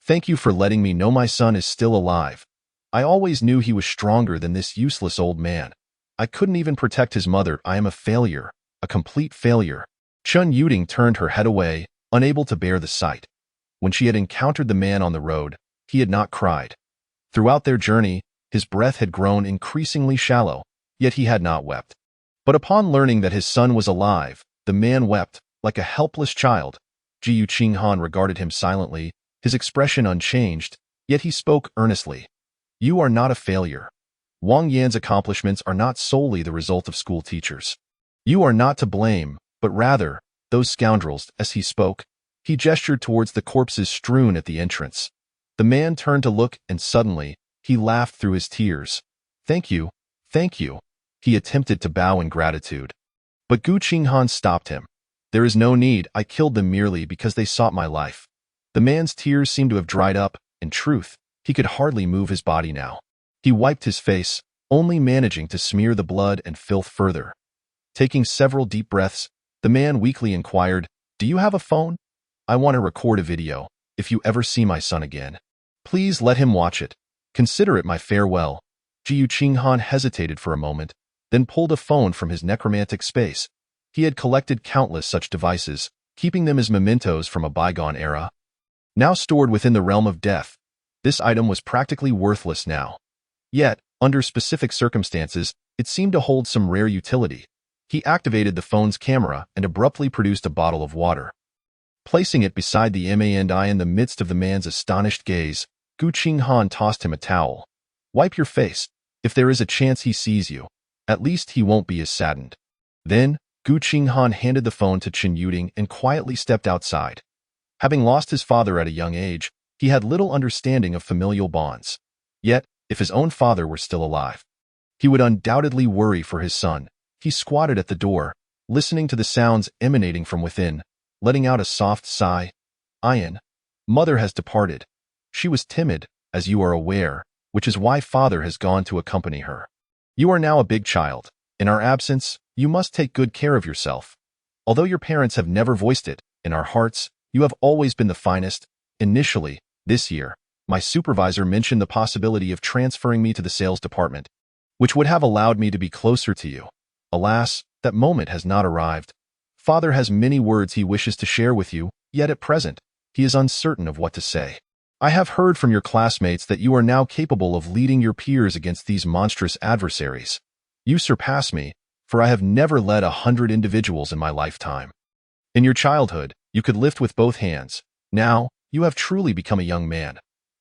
Thank you for letting me know my son is still alive. I always knew he was stronger than this useless old man. I couldn't even protect his mother. I am a failure, a complete failure. Chen Yuding turned her head away, unable to bear the sight. When she had encountered the man on the road, he had not cried. Throughout their journey, his breath had grown increasingly shallow, yet he had not wept. But upon learning that his son was alive, the man wept, like a helpless child. Qinghan regarded him silently, his expression unchanged, yet he spoke earnestly. You are not a failure. Wang Yan's accomplishments are not solely the result of school teachers. You are not to blame, but rather, those scoundrels. As he spoke, he gestured towards the corpses strewn at the entrance. The man turned to look, and suddenly, he laughed through his tears. Thank you. He attempted to bow in gratitude. But Qinghan stopped him. There is no need. I killed them merely because they sought my life. The man's tears seemed to have dried up. In truth, he could hardly move his body now. He wiped his face, only managing to smear the blood and filth further. Taking several deep breaths, the man weakly inquired, Do you have a phone? I want to record a video. If you ever see my son again, please let him watch it. Consider it my farewell. Qinghan hesitated for a moment, then pulled a phone from his necromantic space. He had collected countless such devices, keeping them as mementos from a bygone era. Now stored within the realm of death, this item was practically worthless now. Yet, under specific circumstances, it seemed to hold some rare utility. He activated the phone's camera and abruptly produced a bottle of water. Placing it beside the man in the midst of the man's astonished gaze, Qinghan tossed him a towel. Wipe your face. If there is a chance he sees you, at least he won't be as saddened. Then, Qinghan handed the phone to Chen Yuding and quietly stepped outside. Having lost his father at a young age, he had little understanding of familial bonds. Yet, if his own father were still alive, he would undoubtedly worry for his son. He squatted at the door, listening to the sounds emanating from within, letting out a soft sigh. Mother has departed. She was timid, as you are aware, which is why father has gone to accompany her. You are now a big child. In our absence, you must take good care of yourself. Although your parents have never voiced it, in our hearts, you have always been the finest. Initially, this year, my supervisor mentioned the possibility of transferring me to the sales department, which would have allowed me to be closer to you. Alas, that moment has not arrived. Father has many words he wishes to share with you, yet at present, he is uncertain of what to say. I have heard from your classmates that you are now capable of leading your peers against these monstrous adversaries. You surpass me, for I have never led 100 individuals in my lifetime. In your childhood, you could lift with both hands. Now, you have truly become a young man.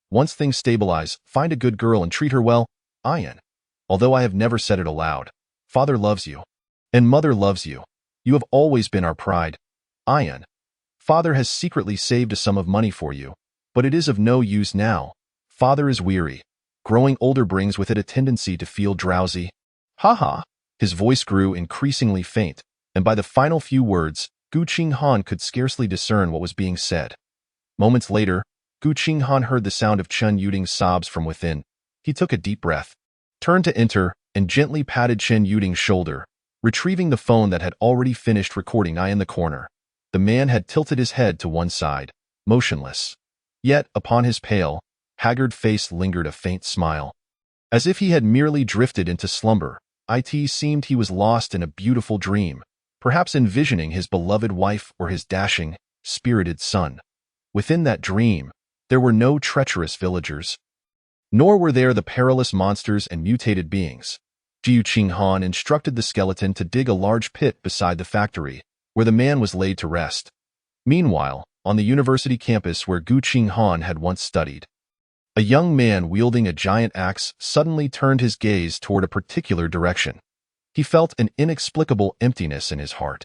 Once things stabilize, find a good girl and treat her well. Although I have never said it aloud, Father loves you, and Mother loves you. You have always been our pride. Father has secretly saved a sum of money for you, but it is of no use now. Father is weary. Growing older brings with it a tendency to feel drowsy. Ha. His voice grew increasingly faint, and by the final few words, Qinghan could scarcely discern what was being said. Moments later, Qinghan heard the sound of Chen Yuding's sobs from within. He took a deep breath, turned to enter, and gently patted Chen Yuding's shoulder, retrieving the phone that had already finished recording. In the corner, the man had tilted his head to one side, motionless. Yet, upon his pale, haggard face lingered a faint smile. As if he had merely drifted into slumber, it seemed he was lost in a beautiful dream, perhaps envisioning his beloved wife or his dashing, spirited son. Within that dream, there were no treacherous villagers, nor were there the perilous monsters and mutated beings. Qinghan instructed the skeleton to dig a large pit beside the factory, where the man was laid to rest. Meanwhile, on the university campus where Qinghan had once studied, a young man wielding a giant axe suddenly turned his gaze toward a particular direction. He felt an inexplicable emptiness in his heart.